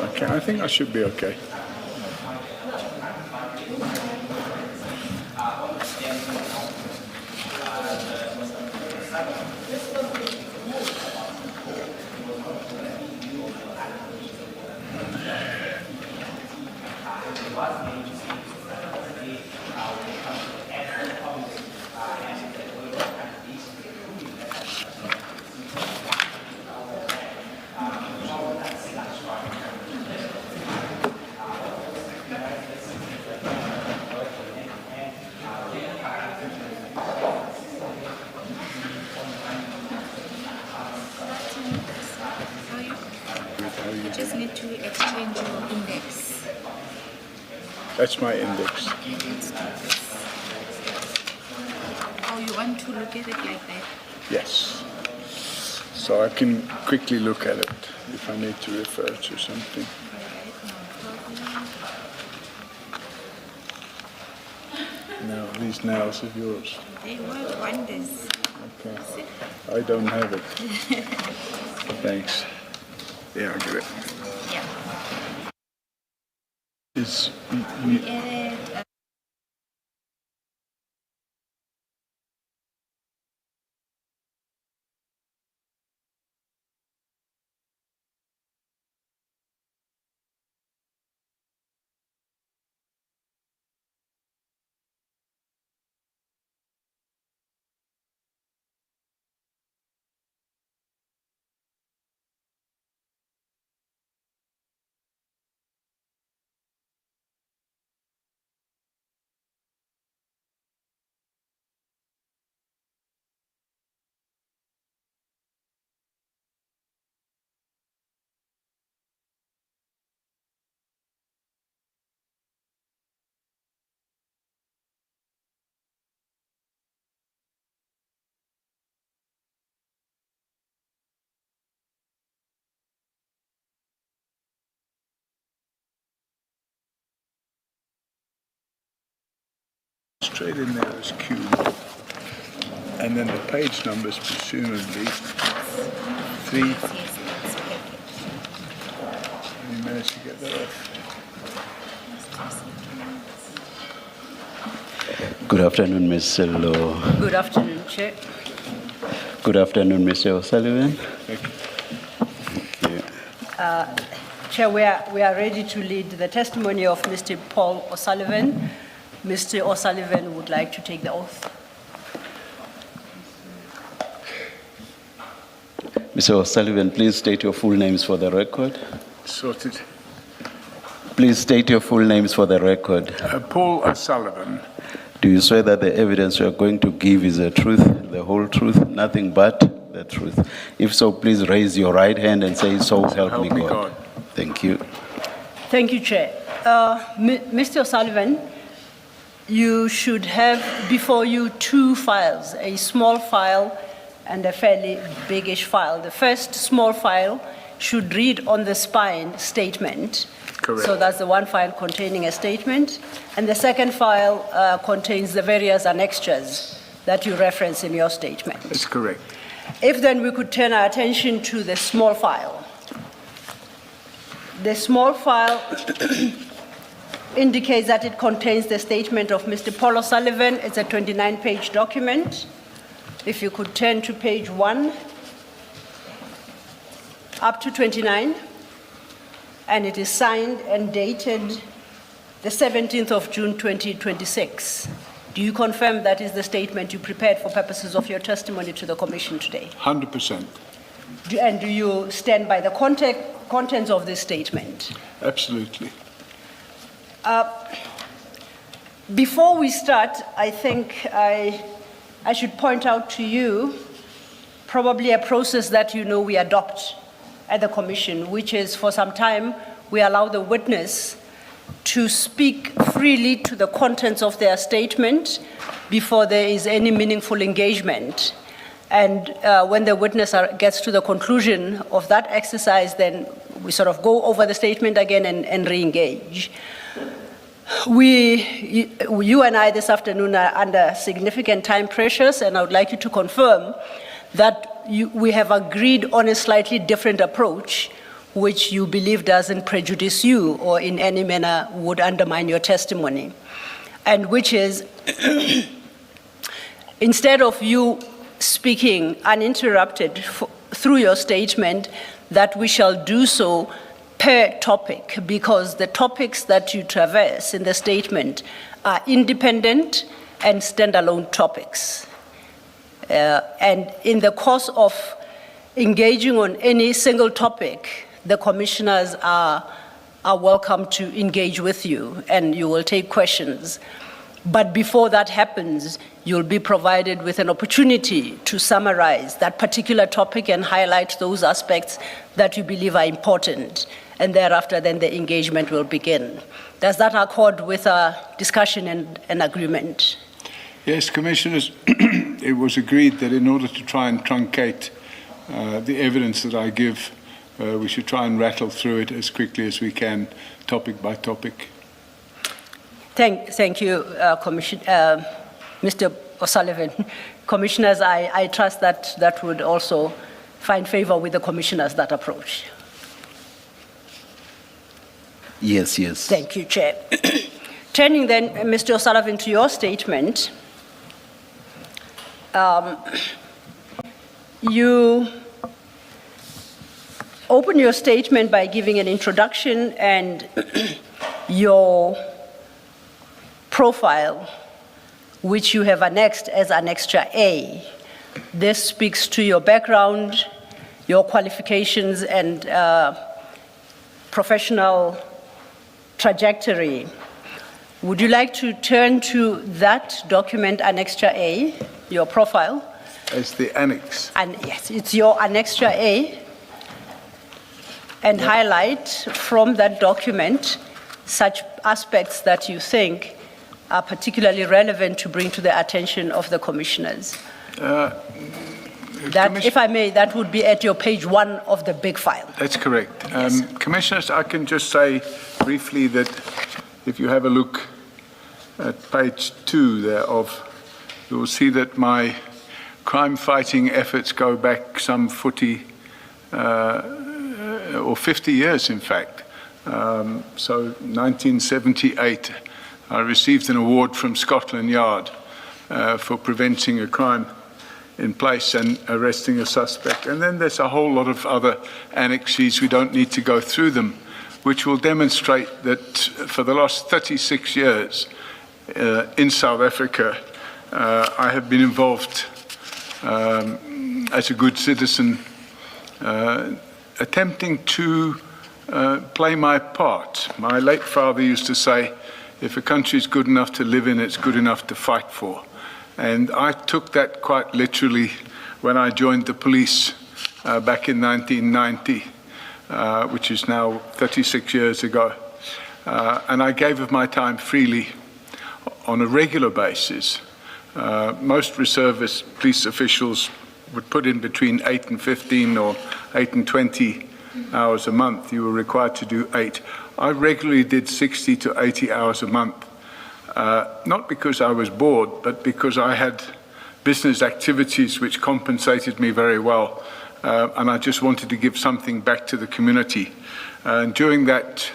Okay, I think I should be okay. Just need to exchange your index. That's my index. Okay, let's do this. Oh, you want to look at it like that? Yes. So I can quickly look at it if I need to refer to something. No, these nails of yours. They work wonders. Okay. I don't have it. Thanks. Yeah, I get it. Yeah. Is straight in there is Q. And then the page numbers presumably 3. You managed to get that off. Good afternoon, Ms. Sello. Good afternoon, Chair. Good afternoon, Mr. O'Sullivan. Thank you. Chair, we are ready to lead the testimony of Mr. Paul O'Sullivan. Mr. O'Sullivan would like to take the oath. Mr. O'Sullivan, please state your full names for the record. Sorted. Please state your full names for the record. Paul O'Sullivan. Do you swear that the evidence you are going to give is the truth, the whole truth, nothing but the truth? If so, please raise your right hand and say, "So help me God." Thank you. Thank you, Chair. Mr. O'Sullivan, you should have before you 2 files, a small file and a fairly biggish file. The first small file should read on the spine statement. Correct. So that's the one file containing a statement. And the second file contains the various annexures that you reference in your statement. That's correct. If then we could turn our attention to the small file. The small file indicates that it contains the statement of Mr. Paul O'Sullivan. It's a 29-page document. If you could turn to page 1 up to 29, and it is signed and dated the 17th of June 2026. Do you confirm that is the statement you prepared for purposes of your testimony to the Commission today? 100%. And do you stand by the contents of this statement? Absolutely. Before we start, I think I should point out to you probably a process that you know we adopt at the Commission, which is for some time we allow the witness to speak freely to the contents of their statement before there is any meaningful engagement. And when the witness gets to the conclusion of that exercise, then we sort of go over the statement again and re-engage. You and I this afternoon are under significant time pressures, and I would like you to confirm that we have agreed on a slightly different approach, which you believe doesn't prejudice you or in any manner would undermine your testimony, and which is instead of you speaking uninterrupted through your statement, that we shall do so per topic, because the topics that you traverse in the statement are independent and standalone topics. And in the course of engaging on any single topic, the commissioners are welcome to engage with you, and you will take questions. But before that happens, you'll be provided with an opportunity to summarize that particular topic and highlight those aspects that you believe are important. And thereafter, then the engagement will begin. Does that accord with our discussion and agreement? Yes, Commissioners, it was agreed that in order to try and truncate the evidence that I give, we should try and rattle through it as quickly as we can, topic by topic. Thank you, Mr. O'Sullivan. Commissioners, I trust that that would also find favor with the commissioners, that approach. Yes, yes. Thank you, Chair. Turning then, Mr. O'Sullivan, to your statement, you open your statement by giving an introduction and your profile, which you have annexed as Annexure A. This speaks to your background, your qualifications, and professional trajectory. Would you like to turn to that document, Annexure A, your profile? As the annex. And yes, it's your Annexure A, and highlight from that document such aspects that you think are particularly relevant to bring to the attention of the commissioners. If I may, that would be at your page 1 of the big file. That's correct. Yes. Commissioners, I can just say briefly that if you have a look at page 2 thereof, you will see that my crime-fighting efforts go back some 40 or 50 years, in fact. So 1978, I received an award from Scotland Yard for preventing a crime in place and arresting a suspect. And then there's a whole lot of other annexes, we don't need to go through them, which will demonstrate that for the last 36 years in South Africa, I have been involved as a good citizen, attempting to play my part. My late father used to say, if a country is good enough to live in, it's good enough to fight for. And I took that quite literally when I joined the police back in 1990, which is now 36 years ago. And I gave of my time freely on a regular basis. Most reservist police officials would put in between 8 and 15 or 8 and 20 hours a month. You were required to do 8. I regularly did 60 to 80 hours a month, not because I was bored, but because I had business activities which compensated me very well. And I just wanted to give something back to the community. And during that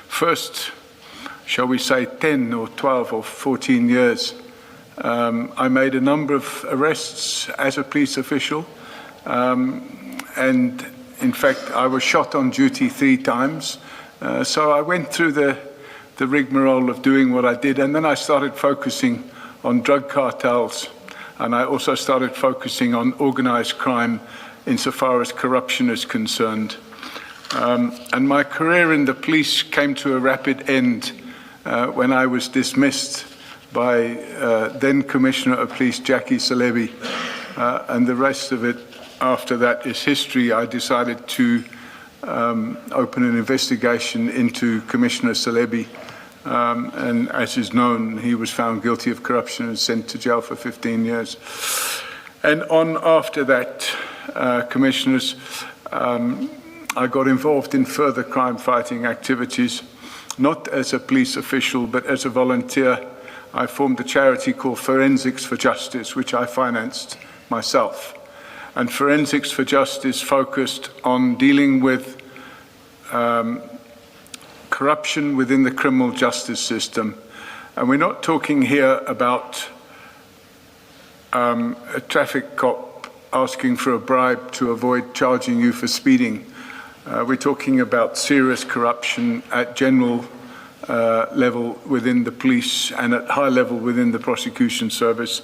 first, shall we say, 10 or 12 or 14 years, I made a number of arrests as a police official. And in fact, I was shot on duty 3 times. So I went through the rigmarole of doing what I did. And then I started focusing on drug cartels. And I also started focusing on organized crime insofar as corruption is concerned. And my career in the police came to a rapid end when I was dismissed by then Commissioner of Police Jackie Salebi. And the rest of it after that is history. I decided to open an investigation into Commissioner Salebi. And as is known, he was found guilty of corruption and sent to jail for 15 years. And on after that, Commissioners, I got involved in further crime-fighting activities, not as a police official, but as a volunteer. I formed a charity called Forensics for Justice, which I financed myself. And Forensics for Justice focused on dealing with corruption within the criminal justice system. And we're not talking here about a traffic cop asking for a bribe to avoid charging you for speeding. We're talking about serious corruption at general level within the police and at high level within the prosecution service.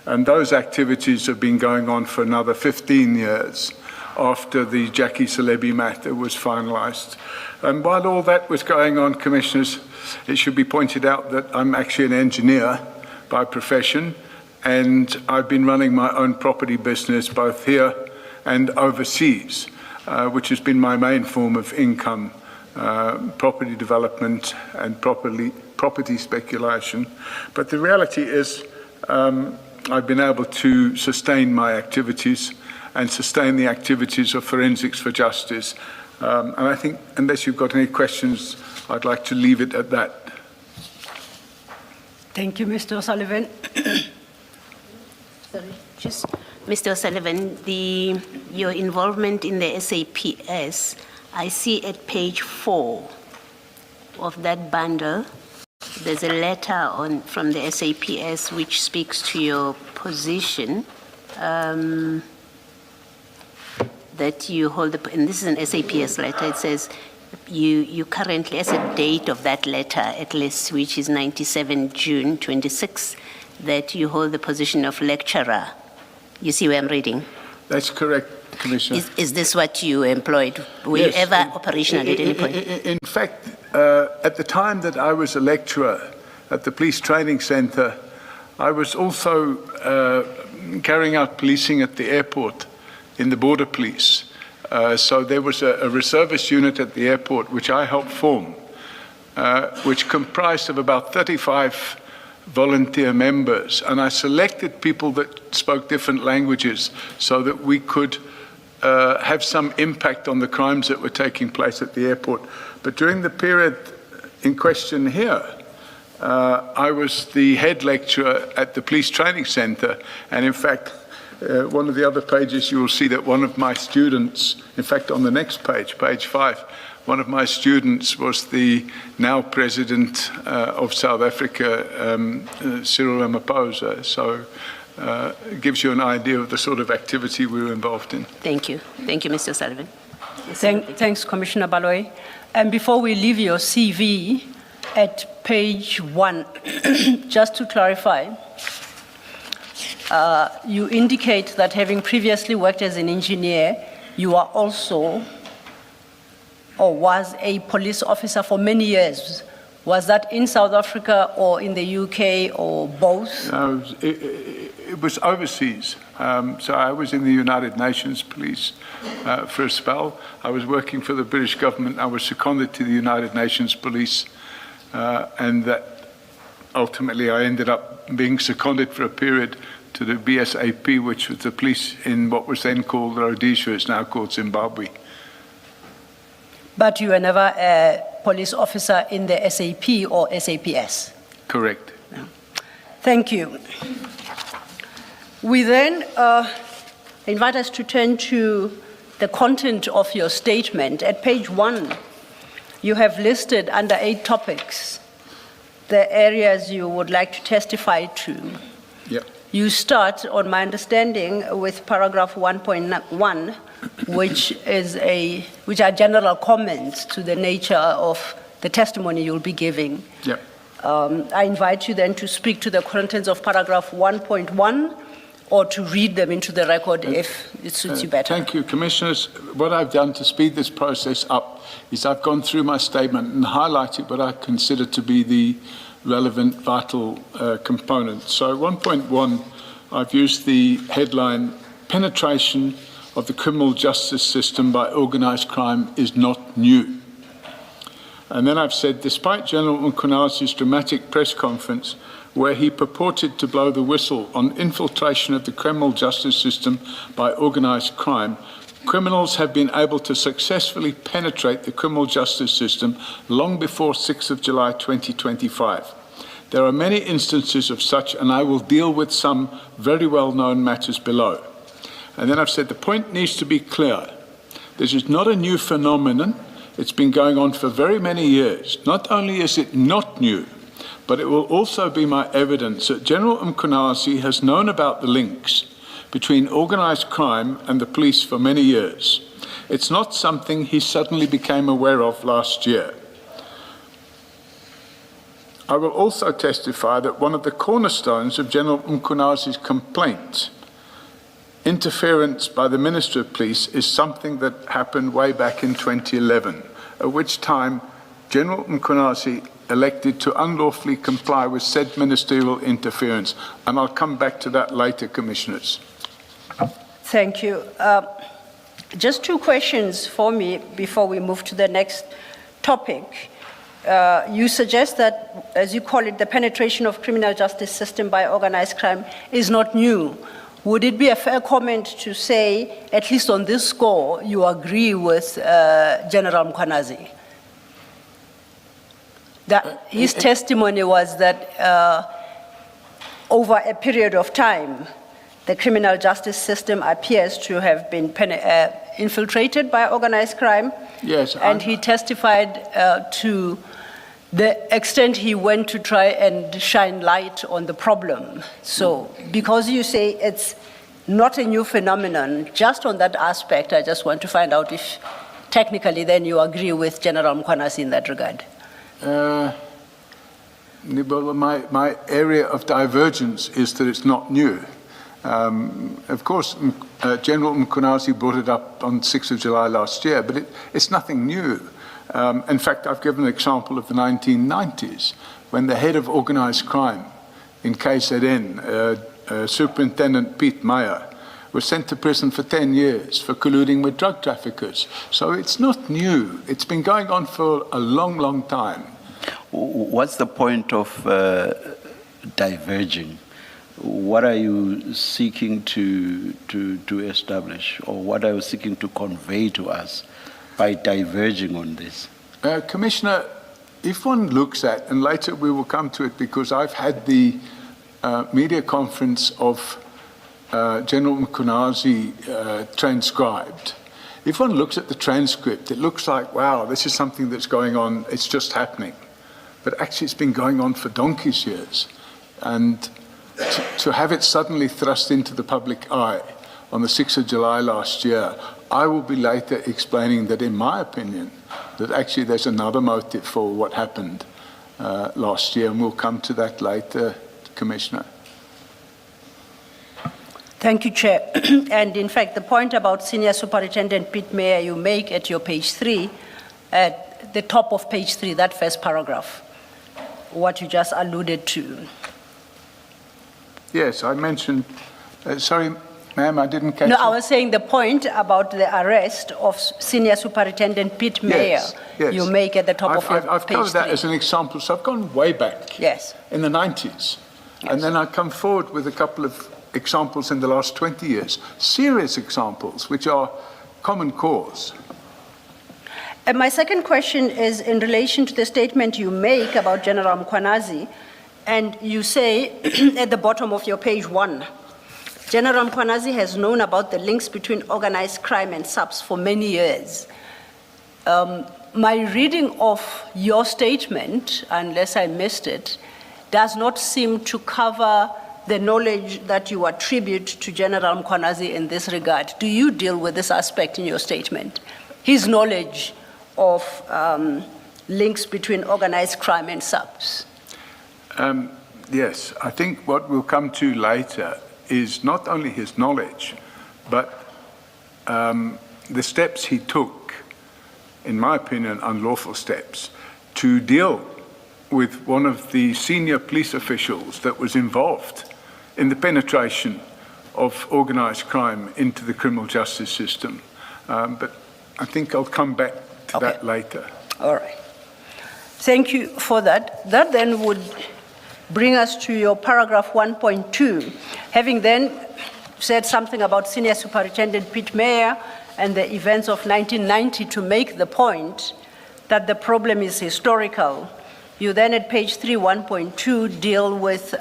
And those activities have been going on for another 15 years after the Jackie Salebi matter was finalized. And while all that was going on, Commissioners, it should be pointed out that I'm actually an engineer by profession, and I've been running my own property business both here and overseas, which has been my main form of income, property development and property speculation. But the reality is I've been able to sustain my activities and sustain the activities of Forensics for Justice. And I think, unless you've got any questions, I'd like to leave it at that. Thank you, Mr. O'Sullivan. Just, Mr. O'Sullivan, your involvement in the SAPS, I see at page 4 of that bundle, there's a letter from the SAPS which speaks to your position that you hold, and this is an SAPS letter. It says you currently, as a date of that letter at least, which is 97 June 26, that you hold the position of lecturer. You see where I'm reading? That's correct, Commissioner. Is this what you employed? Were you ever operational at any point? In fact, at the time that I was a lecturer at the Police Training Centre, I was also carrying out policing at the airport in the border police. So there was a reservist unit at the airport which I helped form, which comprised of about 35 volunteer members, and I selected people that spoke different languages so that we could have some impact on the crimes that were taking place at the airport. But during the period in question here, I was the head lecturer at the Police Training Centre, and in fact, one of the other pages you will see that one of my students, in fact on the next page, page 5, one of my students was the now President of South Africa, Cyril Ramaphosa. So it gives you an idea of the sort of activity we were involved in. Thank you. Thank you, Mr. Sullivan. Thanks, Commissioner Baloyi. And before we leave your CV, at page 1, just to clarify, you indicate that having previously worked as an engineer, you are also or was a police officer for many years. Was that in South Africa or in the UK or both? No, it was overseas. So I was in the United Nations Police for a spell. I was working for the British government. I was seconded to the United Nations Police, and that ultimately I ended up being seconded for a period to the BSAP, which was the police in what was then called Rhodesia, it's now called Zimbabwe. But you were never a police officer in the SAP or SAPS? Correct. No. Thank you. We then invite us to turn to the content of your statement. At page 1, you have listed under 8 topics the areas you would like to testify to. Yeah. You start, on my understanding, with paragraph 1.1, which are general comments to the nature of the testimony you'll be giving. Yeah. I invite you then to speak to the contents of paragraph 1.1 or to read them into the record if it suits you better. Thank you, Commissioners. What I've done to speed this process up is I've gone through my statement and highlighted what I consider to be the relevant, vital components. So 1.1, I've used the headline, penetration of the criminal justice system by organised crime is not new. And then I've said, despite General Mkhwanazi's dramatic press conference where he purported to blow the whistle on infiltration of the criminal justice system by organised crime, criminals have been able to successfully penetrate the criminal justice system long before 6th of July 2025. There are many instances of such, and I will deal with some very well-known matters below. And then I've said the point needs to be clear. This is not a new phenomenon. It's been going on for very many years. Not only is it not new, but it will also be my evidence that General Mkhwanazi has known about the links between organised crime and the police for many years. It's not something he suddenly became aware of last year. I will also testify that one of the cornerstones of General Mkhwanazi's complaint, interference by the Minister of Police, is something that happened way back in 2011, at which time General Mkhwanazi elected to unlawfully comply with said ministerial interference. And I'll come back to that later, Commissioners. Thank you. Just 2 questions for me before we move to the next topic. You suggest that, as you call it, the penetration of criminal justice system by organized crime is not new. Would it be a fair comment to say, at least on this score, you agree with General Mkhwanazi? That his testimony was that over a period of time, the criminal justice system appears to have been infiltrated by organized crime. Yes. And he testified to the extent he went to try and shine light on the problem. So, because you say it's not a new phenomenon, just on that aspect, I just want to find out if technically then you agree with General Mkhwanazi in that regard. My area of divergence is that it's not new. Of course, General Mkhwanazi brought it up on 6th of July last year, but it's nothing new. In fact, I've given an example of the 1990s, when the head of organised crime in KZN, Superintendent Piet Meyer, was sent to prison for 10 years for colluding with drug traffickers. So it's not new. It's been going on for a long, long time. What's the point of diverging? What are you seeking to establish, or what are you seeking to convey to us by diverging on this? Commissioner, if one looks at, and later we will come to it because I've had the media conference of General Mkhwanazi transcribed. If one looks at the transcript, it looks like, wow, this is something that's going on, it's just happening. But actually it's been going on for donkey's years. And to have it suddenly thrust into the public eye on the 6th of July last year, I will be later explaining that, in my opinion, that actually there's another motive for what happened last year, and we'll come to that later, Commissioner. Thank you, Chair. And in fact, the point about Senior Superintendent Piet Meyer you make at your page 3, at the top of page 3, that first paragraph, what you just alluded to. Yes, I mentioned, sorry, ma'am, I didn't catch No, it. I was saying the point about the arrest of Senior Superintendent Piet Meyer you make at the top of your page 3. I've covered that as an example, so I've gone way back. Yes. In the 90s. Yes. And then I come forward with a couple of examples in the last 20 years, serious examples, which are common cause. And my second question is in relation to the statement you make about General Mkhwanazi, and you say at the bottom of your page 1, General Mkhwanazi has known about the links between organized crime and SAPS for many years. My reading of your statement, unless I missed it, does not seem to cover the knowledge that you attribute to General Mkhwanazi in this regard. Do you deal with this aspect in your statement? His knowledge of links between organized crime and SAPS? Yes, I think what we'll come to later is not only his knowledge, but the steps he took, in my opinion, unlawful steps, to deal with one of the senior police officials that was involved in the penetration of organized crime into the criminal justice system. But I think I'll come back to that later. All right. Thank you for that. That then would bring us to your paragraph 1.2. Having then said something about Senior Superintendent Pete Meyer and the events of 1990 to make the point that the problem is historical, you then at page 3, 1.2, deal with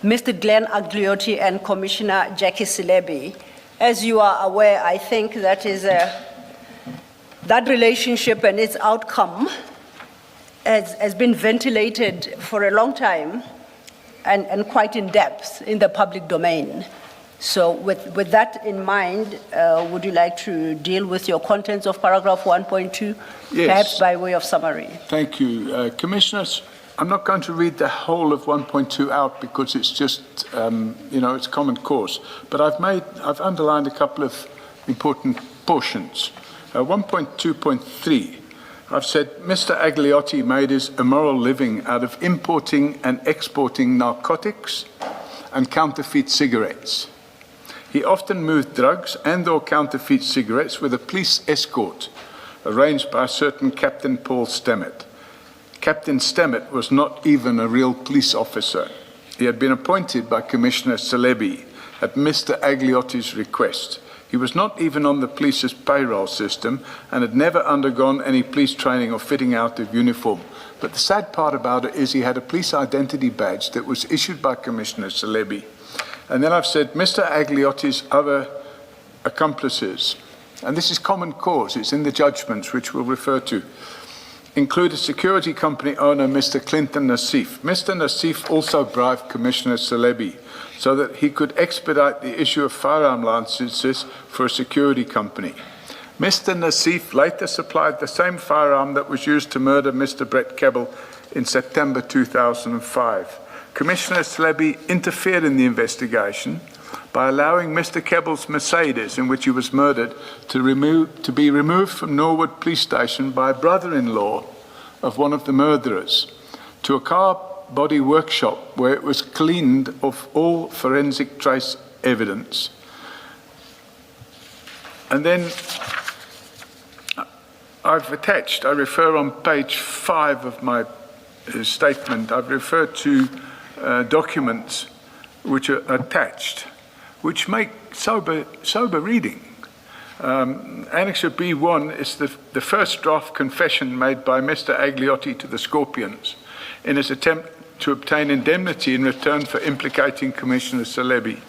Mr. Glenn Agliotti and Commissioner Jackie Silebi. As you are aware, I think that is that relationship and its outcome has been ventilated for a long time and quite in depth in the public domain. So with that in mind, would you like to deal with your contents of paragraph 1.2, Yes. perhaps by way of summary? Thank you. Commissioners, I'm not going to read the whole of 1.2 out because it's just, it's common cause. But I've underlined a couple of important portions. 1.2.3, I've said Mr. Agliotti made his immoral living out of importing and exporting narcotics and counterfeit cigarettes. He often moved drugs and/or counterfeit cigarettes with a police escort arranged by a certain Captain Paul Stemmet. Captain Stemmet was not even a real police officer. He had been appointed by Commissioner Silebi at Mr. Agliotti's request. He was not even on the police's payroll system and had never undergone any police training or fitting out of uniform. But the sad part about it is he had a police identity badge that was issued by Commissioner Silebi. And then I've said Mr. Agliotti's other accomplices, and this is common cause, it's in the judgments which we'll refer to, include a security company owner, Mr. Clinton Nassif. Mr. Nassif also bribed Commissioner Silebi so that he could expedite the issue of firearm licenses for a security company. Mr. Nassif later supplied the same firearm that was used to murder Mr. Brett Kebbel in September 2005. Commissioner Silebi interfered in the investigation by allowing Mr. Kebbel's Mercedes, in which he was murdered, to be removed from Norwood Police Station by a brother-in-law of one of the murderers to a car body workshop where it was cleaned of all forensic trace evidence. And then I've attached, I refer on page 5 of my statement, I've referred to documents which are attached, which make sober reading. Annexure B1 is the first draft confession made by Mr. Agliotti to the Scorpions in his attempt to obtain indemnity in return for implicating Commissioner Silebi.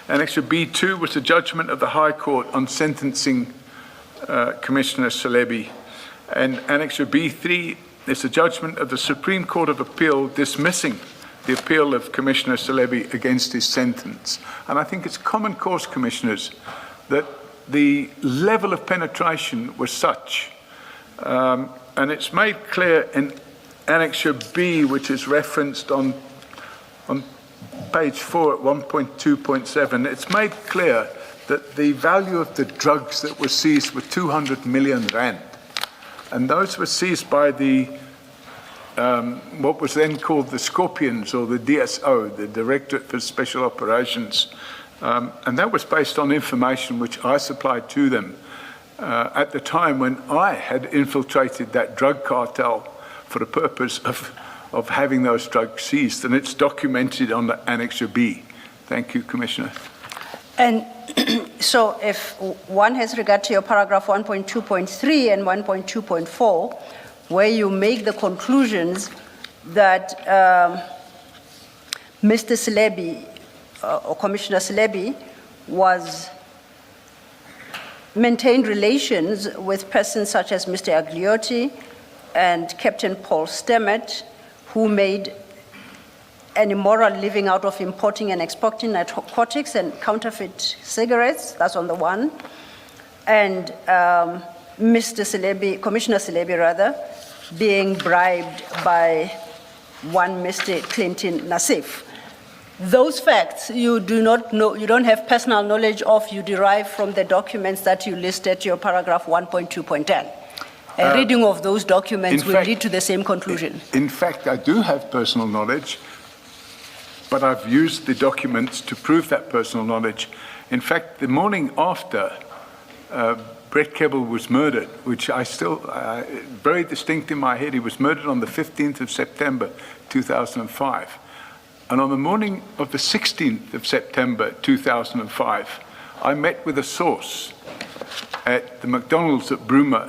Annexure B2 was the judgment of the High Court on sentencing Commissioner Silebi. And Annexure B3 is the judgment of the Supreme Court of Appeal dismissing the appeal of Commissioner Silebi against his sentence. And I think it's common cause, Commissioners, that the level of penetration was such, and it's made clear in Annexure B, which is referenced on page 4 at 1.2.7, it's made clear that the value of the drugs that were seized were 200 million rand. And those were seized by the what was then called the Scorpions, or the DSO, the Directorate for Special Operations. And that was based on information which I supplied to them at the time when I had infiltrated that drug cartel for the purpose of having those drugs seized. And it's documented on the Annexure B. Thank you, Commissioner. And so if one has regard to your paragraph 1.2.3 and 1.2.4, where you make the conclusions that Mr. Silebi or Commissioner Selebi maintained relations with persons such as Mr. Agliotti and Captain Paul Stemmet, who made an immoral living out of importing and exporting narcotics and counterfeit cigarettes. That's on the one. And Mr. Selebi, Commissioner Selebi rather, being bribed by one Mr. Clinton Nassif. Those facts you do not know, you don't have personal knowledge of, you derive from the documents that you listed, your paragraph 1.2.10. A reading of those documents will lead to the same conclusion. In fact, I do have personal knowledge, but I've used the documents to prove that personal knowledge. In fact, the morning after Brett Kebble was murdered, which I still, very distinct in my head, he was murdered on the 15th of September, 2005. And on the morning of the 16th of September 2005, I met with a source at the McDonald's at Bruma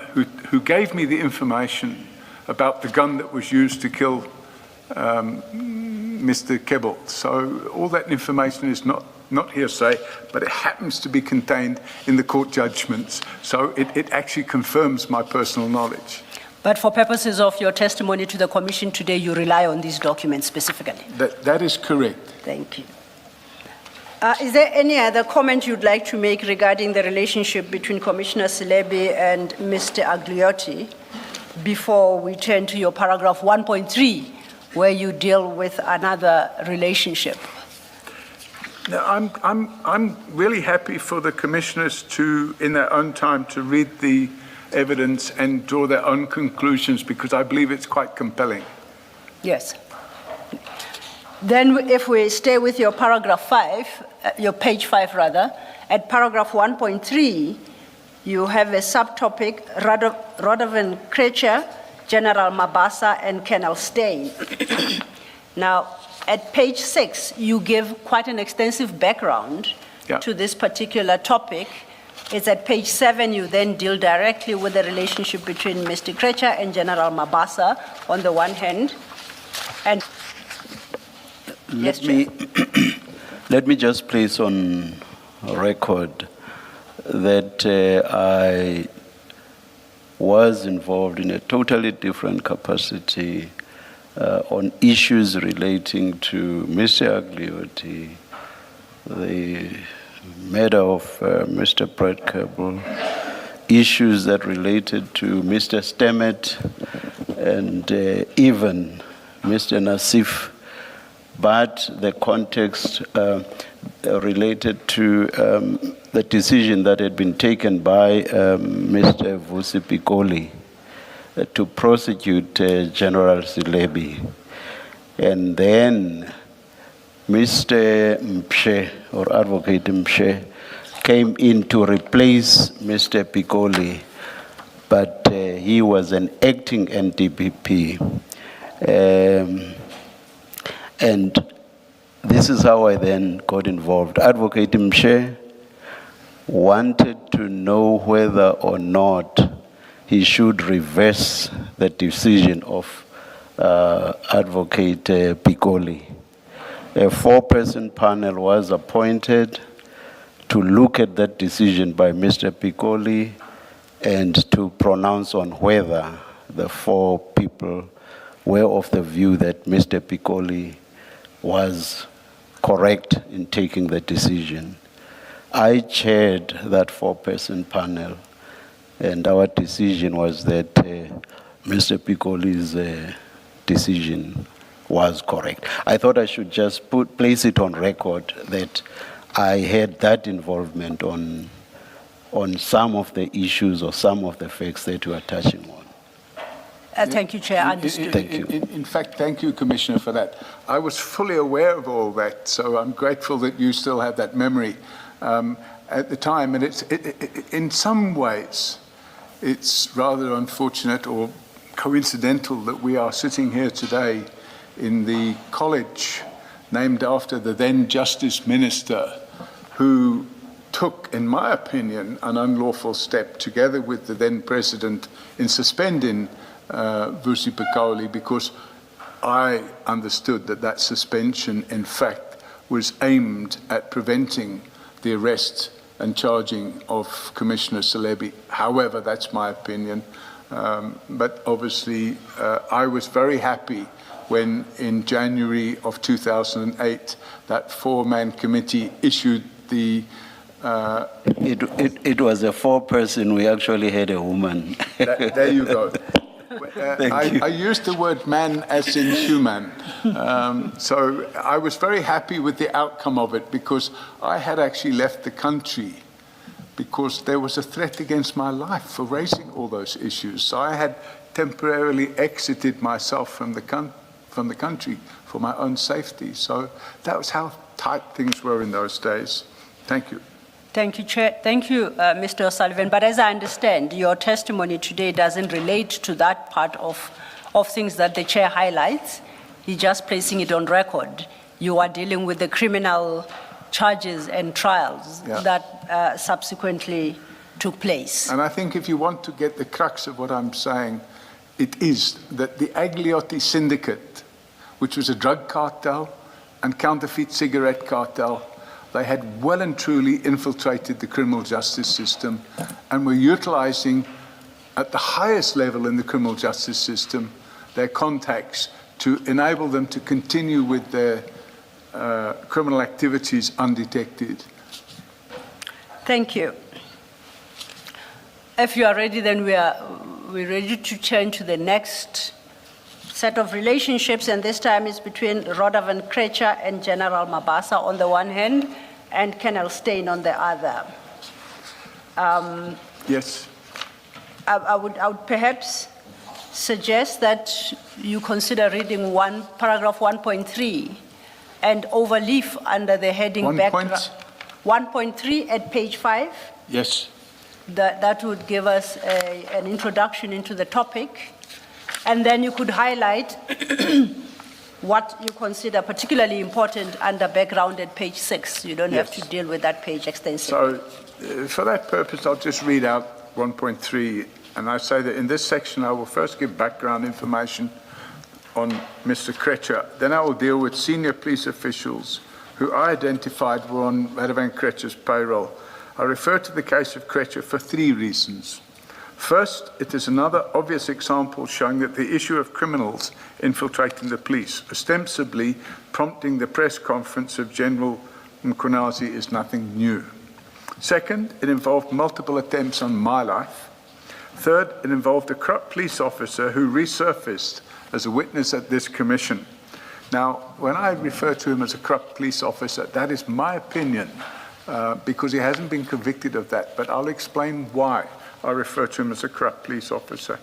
who gave me the information about the gun that was used to kill Mr. Kebble. So all that information is not hearsay, but it happens to be contained in the court judgments. So it actually confirms my personal knowledge. But for purposes of your testimony to the Commission today, you rely on these documents specifically? That is correct. Thank you. Is there any other comment you'd like to make regarding the relationship between Commissioner Selebi and Mr. Agliotti before we turn to your paragraph 1.3, where you deal with another relationship? Now, I'm really happy for the commissioners to, in their own time, to read the evidence and draw their own conclusions, because I believe it's quite compelling. Yes. Then if we stay with your paragraph 5, your page 5 rather, at paragraph 1.3, you have a subtopic, Radovan Krecher, General Mabasa, and Colonel Stein. Now, at page 6, you give quite an extensive background to this particular topic. It's at page 7, you then deal directly with the relationship between Mr. Krecher and General Mabasa on the one hand. And let me just place on record that I was involved in a totally different capacity on issues relating to Mr. Agliotti, the matter of Mr. Brett Kebble, issues that related to Mr. Stemmet and even Mr. Nassif, but the context related to the decision that had been taken by Mr. Vusi Pikoli to prosecute General Selebi. And then Mr. Mshe, or Advocate Mshe, came in to replace Mr. Pikoli, but he was an acting NDPP. And this is how I then got involved. Advocate Mshe wanted to know whether or not he should reverse the decision of Advocate Pikoli. A 4-person panel was appointed to look at that decision by Mr. Pikoli and to pronounce on whether the 4 people were of the view that Mr. Pikoli was correct in taking the decision. I chaired that 4-person panel, and our decision was that Mr. Pikoli's decision was correct. I thought I should just place it on record that I had that involvement on some of the issues or some of the facts that you are touching on. Thank you, Chair. Understood. Thank you. In fact, thank you, Commissioner, for that. I was fully aware of all that, so I'm grateful that you still have that memory at the time. And in some ways, it's rather unfortunate or coincidental that we are sitting here today in the college named after the then Justice Minister, who took, in my opinion, an unlawful step together with the then President in suspending Vusi Pikoli, because I understood that suspension, in fact, was aimed at preventing the arrest and charging of Commissioner Celebi. However, that's my opinion. But obviously, I was very happy when in January of 2008, that four-man committee issued the... It was a four-person, we actually had a woman. There you go. I used the word man as in human. So I was very happy with the outcome of it because I had actually left the country because there was a threat against my life for raising all those issues. So I had temporarily exited myself from the country for my own safety. So that was how tight things were in those days. Thank you. Thank you, Chair. Thank you, Mr. O'Sullivan. But as I understand, your testimony today doesn't relate to that part of things that the Chair highlights. He's just placing it on record. You are dealing with the criminal charges and trials that subsequently took place. And I think if you want to get the crux of what I'm saying, it is that the Agliotti syndicate, which was a drug cartel and counterfeit cigarette cartel, they had well and truly infiltrated the criminal justice system and were utilizing, at the highest level in the criminal justice system, their contacts to enable them to continue with their criminal activities undetected. Thank you. If you are ready, then we're ready to turn to the next set of relationships, and this time it's between Rodovan Krecher and General Mabasa on the one hand, and Colonel Steyn on the other. Yes. I would perhaps suggest that you consider reading paragraph 1.3 and overleaf under the heading background. 1.3 at page 5. Yes. That would give us an introduction into the topic. And then you could highlight what you consider particularly important under background at page 6. You don't have to deal with that page extensively. So for that purpose, I'll just read out 1.3. And I say that in this section, I will first give background information on Mr. Krecher. Then I will deal with senior police officials who I identified were on Radovan Krecher's payroll. I refer to the case of Krecher for 3 reasons. First, it is another obvious example showing that the issue of criminals infiltrating the police, ostensibly prompting the press conference of General Mkhonazi, is nothing new. Second, it involved multiple attempts on my life. Third, it involved a corrupt police officer who resurfaced as a witness at this commission. Now, when I refer to him as a corrupt police officer, that is my opinion, because he hasn't been convicted of that, but I'll explain why I refer to him as a corrupt police officer.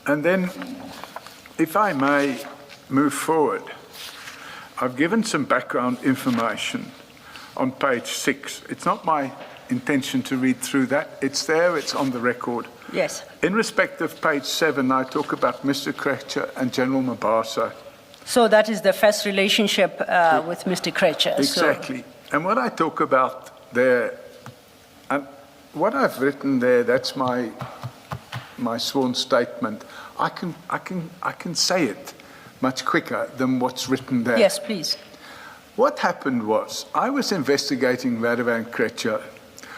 And then, if I may move forward, I've given some background information on page 6. It's not my intention to read through that. It's there, it's on the record. Yes. In respect of page 7, I talk about Mr. Krecher and General Mabasa. So that is the first relationship with Mr. Krecher. Exactly. And what I talk about there, and what I've written there, that's my sworn statement. I can say it much quicker than what's written there. Yes, please. What happened was, I was investigating Radovan Krecher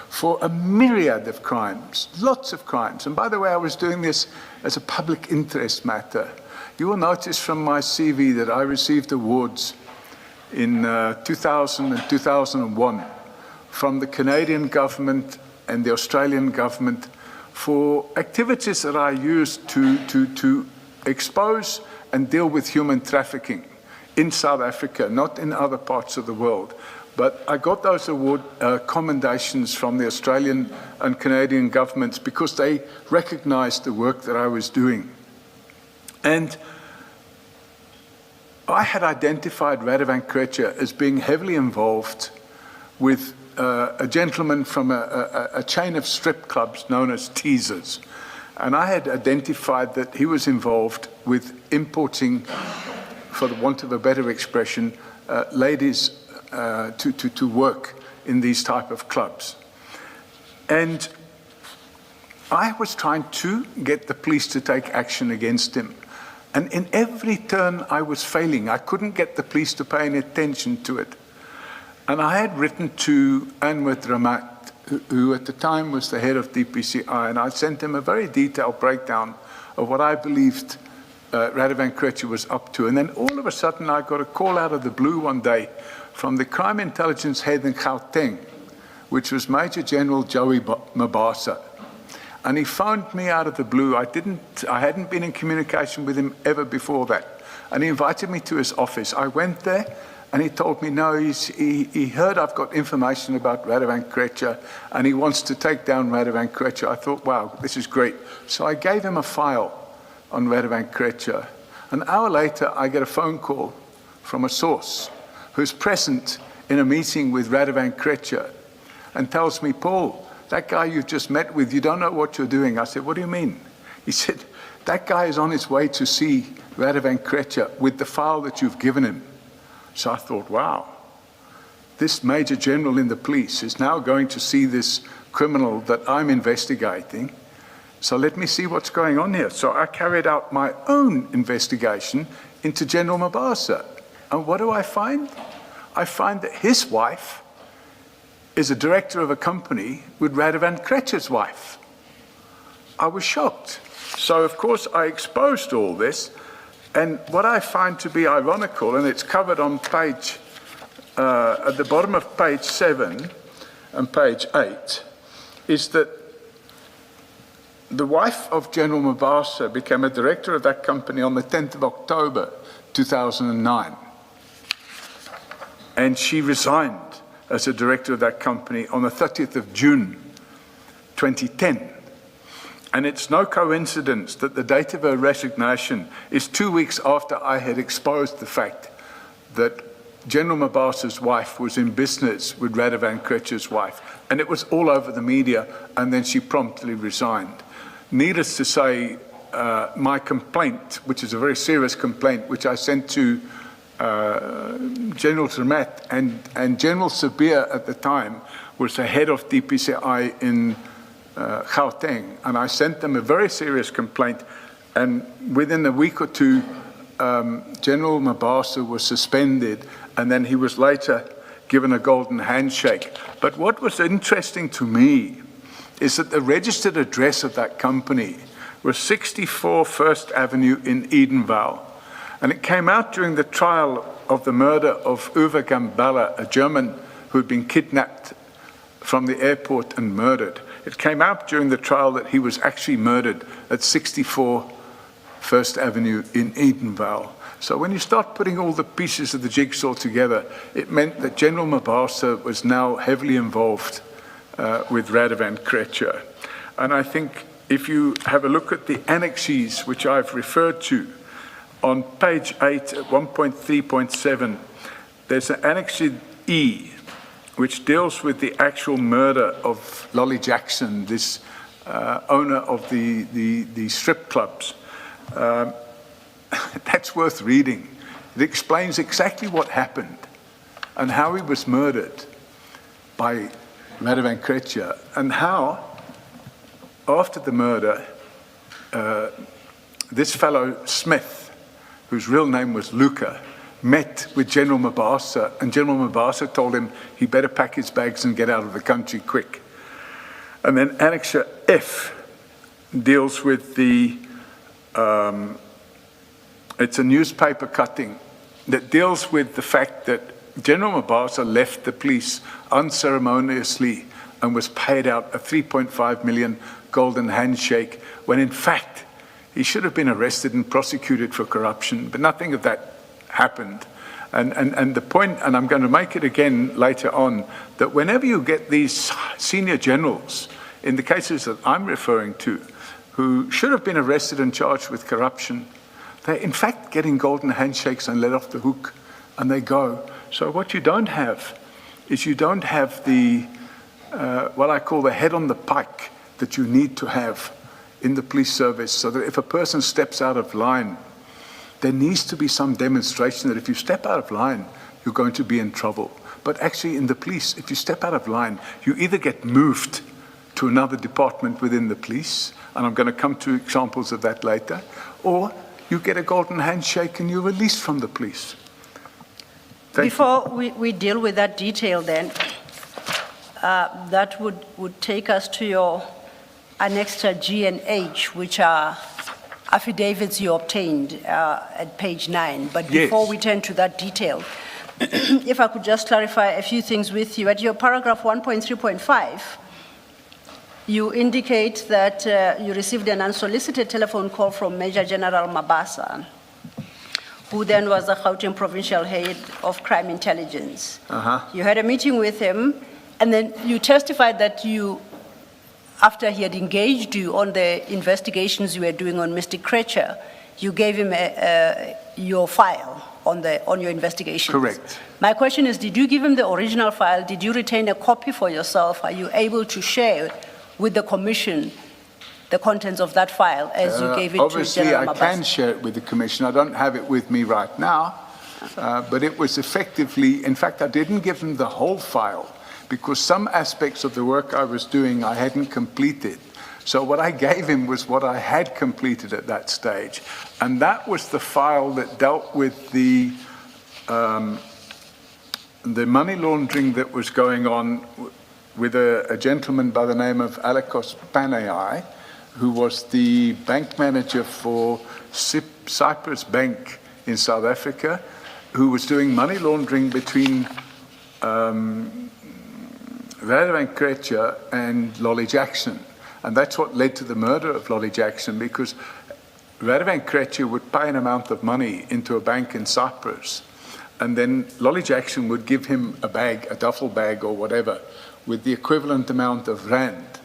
for a myriad of crimes, lots of crimes. And by the way, I was doing this as a public interest matter. You will notice from my CV that I received awards in 2000 and 2001 from the Canadian government and the Australian government for activities that I used to expose and deal with human trafficking in South Africa, not in other parts of the world. But I got those award commendations from the Australian and Canadian governments because they recognized the work that I was doing. And I had identified Radovan Krecher as being heavily involved with a gentleman from a chain of strip clubs known as Teasers. And I had identified that he was involved with importing, for the want of a better expression, ladies to work in these type of clubs. And I was trying to get the police to take action against him. And in every turn I was failing. I couldn't get the police to pay any attention to it. And I had written to Anwar Ramat, who at the time was the head of DPCI, and I sent him a very detailed breakdown of what I believed Radovan Krejcir was up to. And then all of a sudden I got a call out of the blue one day from the crime intelligence head in Gauteng, which was Major General Joey Mabasa. And he phoned me out of the blue. I hadn't been in communication with him ever before that. And he invited me to his office. I went there and he told me, no, he heard I've got information about Radovan Krejcir and he wants to take down Radovan Krejcir. I thought, wow, this is great. So I gave him a file on Radovan Krejcir. An hour later, I get a phone call from a source who's present in a meeting with Radovan Krejcir and tells me, Paul, that guy you just met with, you don't know what you're doing. I said, what do you mean? He said, that guy is on his way to see Radovan Krejcir with the file that you've given him. So I thought, wow, this Major General in the police is now going to see this criminal that I'm investigating. So let me see what's going on here. So I carried out my own investigation into General Mabasa. And what do I find? I find that his wife is a director of a company with Radovan Krejcir's wife. I was shocked. So, of course, I exposed all this. And what I find to be ironical, and it's covered on page, at the bottom of page 7 and page 8, is that the wife of General Mabasa became a director of that company on the 10th of October, 2009. And she resigned as a director of that company on the 30th of June, 2010. And it's no coincidence that the date of her resignation is 2 weeks after I had exposed the fact that General Mabasa's wife was in business with Radovan Krejcir's wife. And it was all over the media, and then she promptly resigned. Needless to say, my complaint, which is a very serious complaint, which I sent to General Zermatt and General Sabir at the time was the head of DPCI in Gauteng, and I sent them a very serious complaint, and within a week or two General Mabasa was suspended, and then he was later given a golden handshake. But what was interesting to me is that the registered address of that company was 64 First Avenue in Edenvale. And it came out during the trial of the murder of Uwe Gambala, a German who had been kidnapped from the airport and murdered. It came out during the trial that he was actually murdered at 64 First Avenue in Edenvale. So when you start putting all the pieces of the jigsaw together, it meant that General Mabasa was now heavily involved with Radovan Krejcir. And I think if you have a look at the annexes which I've referred to, on page 8 at 1.3.7, there's an Annex E, which deals with the actual murder of Lolly Jackson, this owner of the strip clubs. That's worth reading. It explains exactly what happened and how he was murdered by Radovan Krejcir, and how, after the murder, this fellow Smith, whose real name was Luca, met with General Mabasa, and General Mabasa told him he better pack his bags and get out of the country quick. And then Annex F deals with the, it's a newspaper cutting that deals with the fact that General Mabasa left the police unceremoniously and was paid out a 3.5 million golden handshake, when in fact he should have been arrested and prosecuted for corruption, but nothing of that happened. And the point, and I'm going to make it again later on, that whenever you get these senior generals, in the cases that I'm referring to, who should have been arrested and charged with corruption, they're in fact getting golden handshakes and let off the hook, and they go. So what you don't have is you don't have the, what I call the head on the pike that you need to have in the police service, so that if a person steps out of line, there needs to be some demonstration that if you step out of line, you're going to be in trouble. But actually in the police, if you step out of line, you either get moved to another department within the police, and I'm going to come to examples of that later, or you get a golden handshake and you're released from the police. Thank you. Before we deal with that detail then, that would take us to your annexure G and H, which are affidavits you obtained at page 9. But before Yes. we turn to that detail, if I could just clarify a few things with you. At your paragraph 1.3.5, you indicate that you received an unsolicited telephone call from Major General Mabasa, who then was the Gauteng Provincial Head of Crime Intelligence. You had a meeting with him, and then you testified that you, after he had engaged you on the investigations you were doing on Mr. Krecher, you gave him your file on your investigations. Correct. My question is, did you give him the original file? Did you retain a copy for yourself? Are you able to share with the commission the contents of that file as you gave it to Obviously, General I Mabasa? can share it with the Commission. I don't have it with me right now, but it was effectively, in fact, I didn't give them the whole file because some aspects of the work I was doing I hadn't completed. So what I gave him was what I had completed at that stage. And that was the file that dealt with the money laundering that was going on with a gentleman by the name of Alekos Panayai, who was the bank manager for Cyprus Bank in South Africa, who was doing money laundering between Radovan Krecher and Lolly Jackson. And that's what led to the murder of Lolly Jackson, because Radovan Krecher would pay an amount of money into a bank in Cyprus, and then Lolly Jackson would give him a bag, a duffel bag or whatever, with the equivalent amount of rand.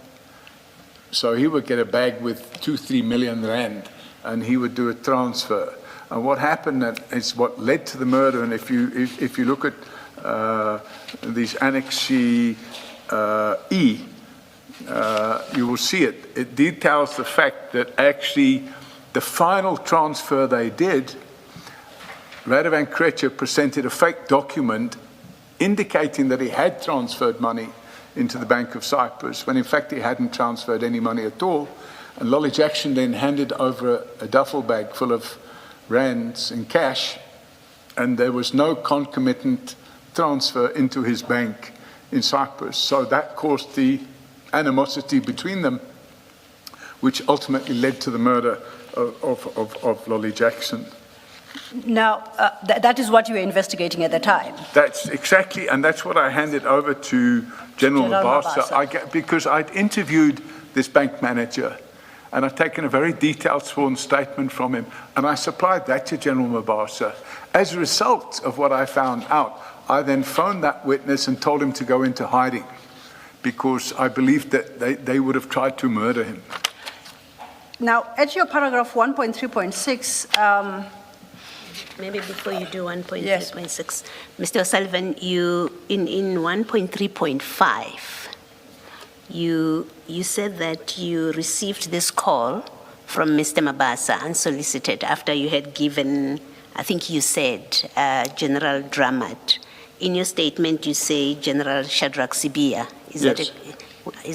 So he would get a bag with 2-3 million rand, and he would do a transfer. And what happened is what led to the murder. And if you look at these Annex E, you will see it. It details the fact that actually the final transfer they did, Radovan Krecher presented a fake document indicating that he had transferred money into the Bank of Cyprus, when in fact he hadn't transferred any money at all. And Lolly Jackson then handed over a duffel bag full of rands in cash, and there was no concomitant transfer into his bank in Cyprus. So that caused the animosity between them, which ultimately led to the murder of Lolly Jackson. Now, that is what you were investigating at the time. That's exactly, and that's what I handed over to General Mabasa. Mabasa. Because I'd interviewed this bank manager, and I'd taken a very detailed sworn statement from him, and I supplied that to General Mabasa. As a result of what I found out, I then phoned that witness and told him to go into hiding, because I believed that they would have tried to murder him. Now, at your paragraph 1.3.6, Maybe before you do 1.3.6, Yes. Mr. O'Sullivan, you in 1.3.5, you said that you received this call from Mr. Mabasa unsolicited after you had given, I think you said, General Dramat. In your statement, you say General Shadrach Sibia. Is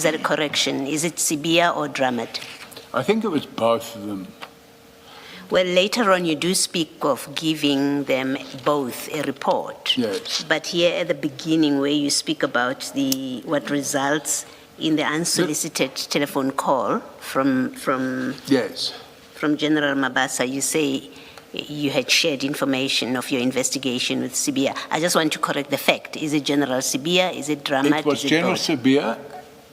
that a correction? Is it Sibia or Dramat? I think it was both of them. Well, later on, you do speak of giving them both a report. Yes. But here at the beginning, where you speak about what results in the unsolicited telephone call from Yes. General Mabasa, you say you had shared information of your investigation with Sibia. I just want to correct the fact. Is it General Sibia? Is it Dramat? It was Is it General both? Sibia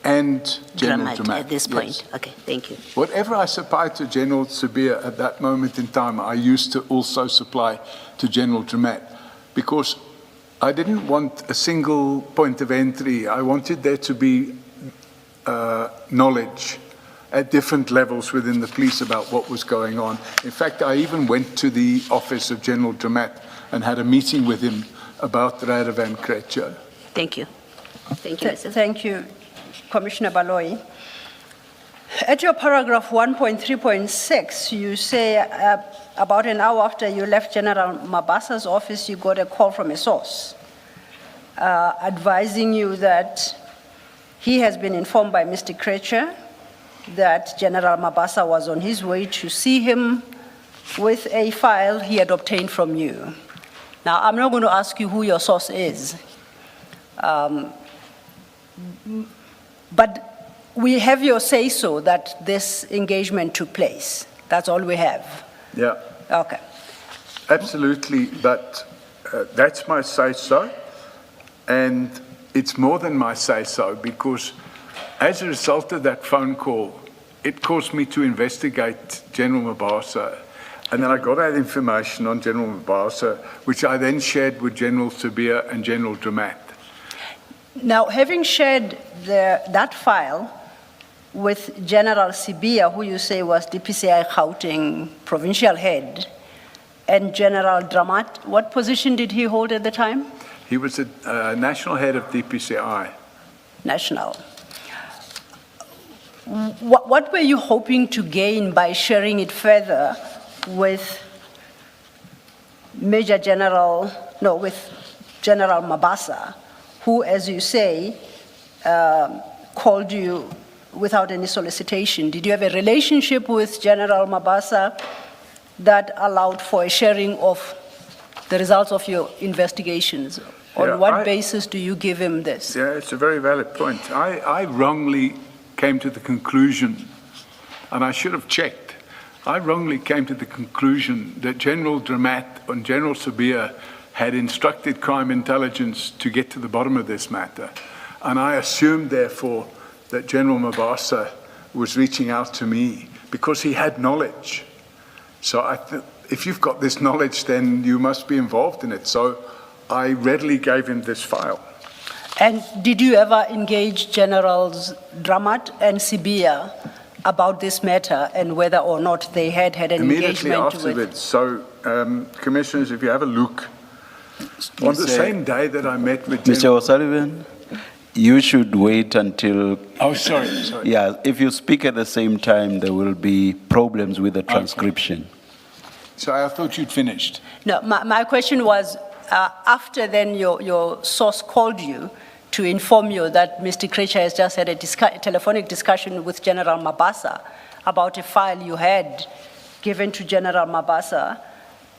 and General Dramat. At this Yes. point. Okay, thank you. Whatever I supplied to General Sibia at that moment in time, I used to also supply to General Dramat, because I didn't want a single point of entry. I wanted there to be knowledge at different levels within the police about what was going on. In fact, I even went to the office of General Dramat and had a meeting with him about Radovan Krecher. Thank you. Thank you, Mr. Thank you, Commissioner Baloyi. At your paragraph 1.3.6, you say about an hour after you left General Mabasa's office, you got a call from a source advising you that he has been informed by Mr. Krecher that General Mabasa was on his way to see him with a file he had obtained from you. Now, I'm not going to ask you who your source is, but we have your say-so that this engagement took place. That's all we have. Yeah, Okay. absolutely, but that's my say-so, and it's more than my say-so, because as a result of that phone call, it caused me to investigate General Mabasa, and then I got that information on General Mabasa, which I then shared with General Sabia and General Dramat. Now, having shared that file with General Sibia, who you say was DPCI Gauteng provincial head, and General Dramat, what position did he hold at the time? He was the national head of DPCI. National. What were you hoping to gain by sharing it further with with General Mabasa, who, as you say, called you without any solicitation? Did you have a relationship with General Mabasa that allowed for a sharing of the results of your investigations? On what basis do you give him this? Yeah, it's a very valid point. I wrongly came to the conclusion, and I should have checked, I wrongly came to the conclusion that General Dramat and General Sabia had instructed crime intelligence to get to the bottom of this matter. And I assumed, therefore, that General Mabasa was reaching out to me because he had knowledge. So if you've got this knowledge, then you must be involved in it. So I readily gave him this file. And did you ever engage Generals Dramat and Sibia about this matter and whether or not they had an immediately engagement afterwards? So, Commissioners, if you have a look, on the same day that I met with Mr. O'Sullivan, you should wait until... Oh, sorry. Yeah, if you speak at the same time, there will be problems with the transcription. So I thought you'd finished. No, my question was, after then your source called you to inform you that Mr. Krecha has just had a telephonic discussion with General Mabasa about a file you had given to General Mabasa.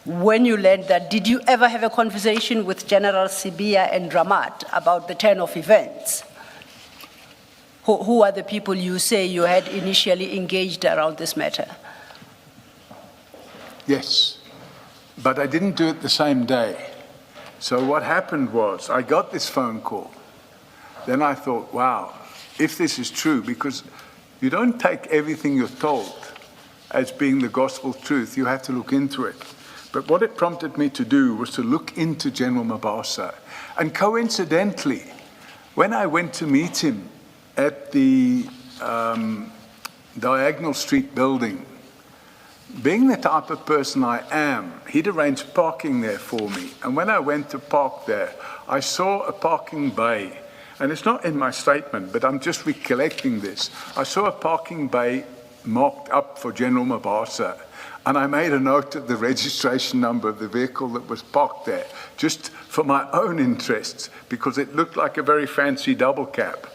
When you learned that, did you ever have a conversation with General Sibia and Dramat about the turn of events? Who are the people you say you had initially engaged around this matter? Yes, but I didn't do it the same day. So what happened was, I got this phone call. Then I thought, wow, if this is true, because you don't take everything you're told as being the gospel truth, you have to look into it. But what it prompted me to do was to look into General Mabasa. And coincidentally, when I went to meet him at the Diagonal Street building, being the type of person I am, he'd arranged parking there for me. And when I went to park there, I saw a parking bay. And it's not in my statement, but I'm just recollecting this. I saw a parking bay marked up for General Mabasa. And I made a note of the registration number of the vehicle that was parked there, just for my own interests, because it looked like a very fancy double cab.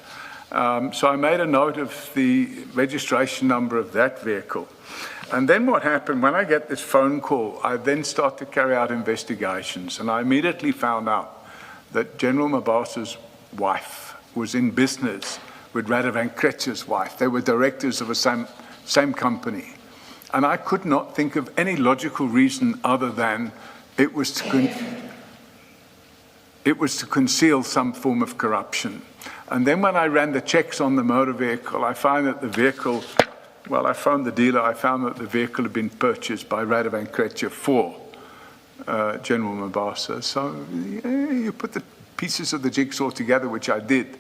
So I made a note of the registration number of that vehicle. And then what happened, when I get this phone call, I then start to carry out investigations. And I immediately found out that General Mabasa's wife was in business with Radovan Kretsch's wife. They were directors of the same company. And I could not think of any logical reason other than it was to conceal some form of corruption. And then when I ran the checks on the motor vehicle, I found that the vehicle, well, I phoned the dealer, I found that the vehicle had been purchased by Radovan Kretscher for General Mabasa. So you put the pieces of the jigsaw together, which I did.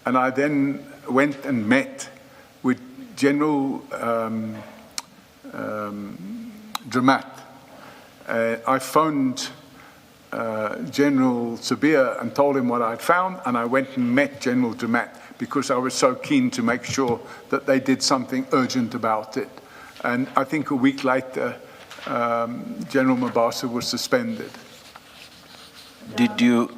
And I then went and met with General Dramat. I phoned General Sabia and told him what I'd found, and I went and met General Dramat because I was so keen to make sure that they did something urgent about it. And I think a week later, General Mabasa was suspended. Did you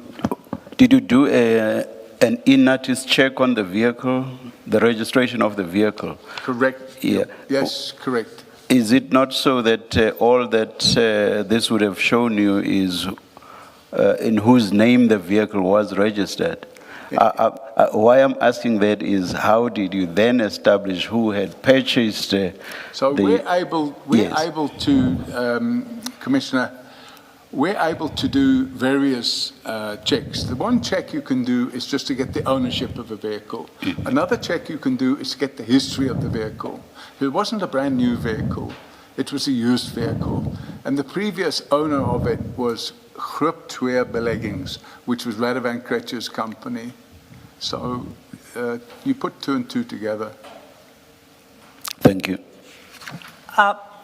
do an in-notice check on the vehicle, the registration of the vehicle? Correct. Yeah. Yes, correct. Is it not so that all that this would have shown you is in whose name the vehicle was registered? Why I'm asking that is, how did you then establish who had purchased So we're able to, Commissioner, we're able to do various checks. The one check you can do is just to get the ownership of a vehicle. Another check you can do is to get the history of the vehicle. It wasn't a brand new vehicle, it was a used vehicle. And the previous owner of it was Groep Twee Beleggings, which was Radovan Kretsch's company. So you put two and two together. Thank you.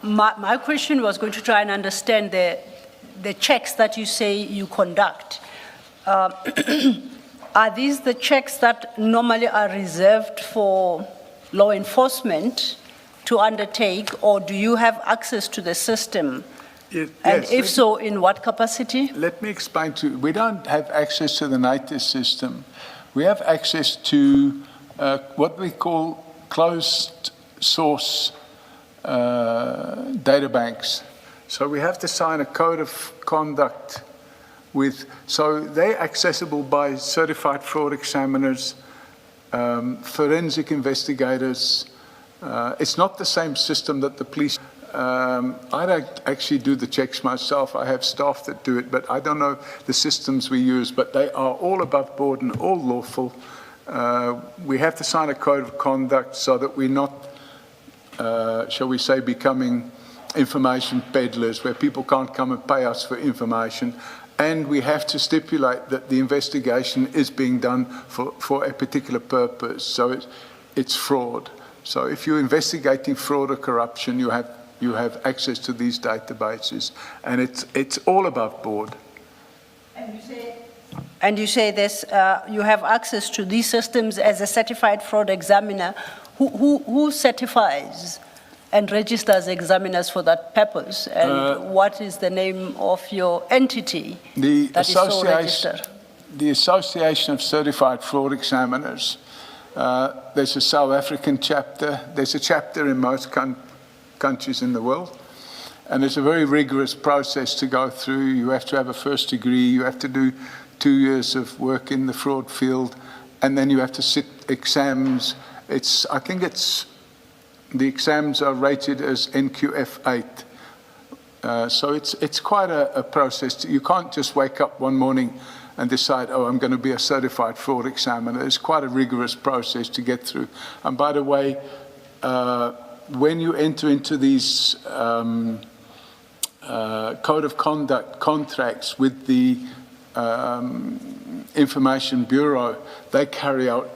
My question was going to try and understand the checks that you say you conduct. Are these the checks that normally are reserved for law enforcement to undertake, or do you have access to the system? Yes, and if so, in what capacity? Let me explain to you. We don't have access to the NITIS system. We have access to what we call closed source data banks. So we have to sign a code of conduct with, so they're accessible by certified fraud examiners, forensic investigators. It's not the same system that the police. I don't actually do the checks myself. I have staff that do it, but I don't know the systems we use, but they are all above board and all lawful. We have to sign a code of conduct so that we're not, shall we say, becoming information peddlers where people can't come and pay us for information. And we have to stipulate that the investigation is being done for a particular purpose. So it's fraud. So if you're investigating fraud or corruption, you have access to these databases, and it's all above board. And you say this, you have access to these systems as a certified fraud examiner. Who certifies and registers examiners for that purpose? And what is the name of your entity that is so registered? The Association of Certified Fraud Examiners. There's a South African chapter. There's a chapter in most countries in the world. And it's a very rigorous process to go through. You have to have a first degree. You have to do 2 years of work in the fraud field. And then you have to sit exams. I think the exams are rated as NQF 8. So it's quite a process. You can't just wake up one morning and decide, oh, I'm going to be a certified fraud examiner. It's quite a rigorous process to get through. And by the way, when you enter into these code of conduct contracts with the Information Bureau, they carry out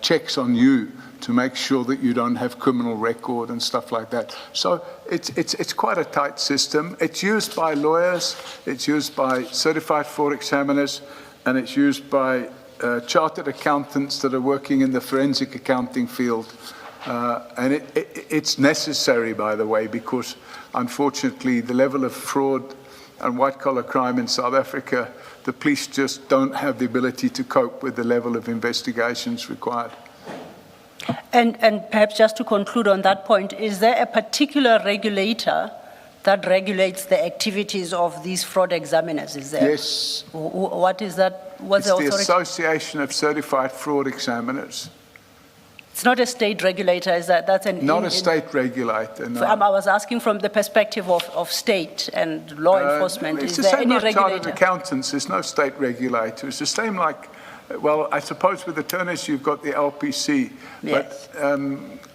checks on you to make sure that you don't have criminal record and stuff like that. So it's quite a tight system. It's used by lawyers, it's used by certified fraud examiners, and it's used by chartered accountants that are working in the forensic accounting field. And it's necessary, by the way, because unfortunately the level of fraud and white-collar crime in South Africa, the police just don't have the ability to cope with the level of investigations required. And perhaps just to conclude on that point, is there a particular regulator that regulates the activities of these fraud examiners? Is there? Yes. What is that? What's it's the authority? Association of Certified Fraud Examiners. It's not a state regulator, is that? That's not a state regulator, no. I was asking from the perspective of state and law enforcement. It's is the there same any like chartered regulator? accountants. There's no state regulator. It's the same like, well, I suppose with attorneys you've got the LPC, Yes. but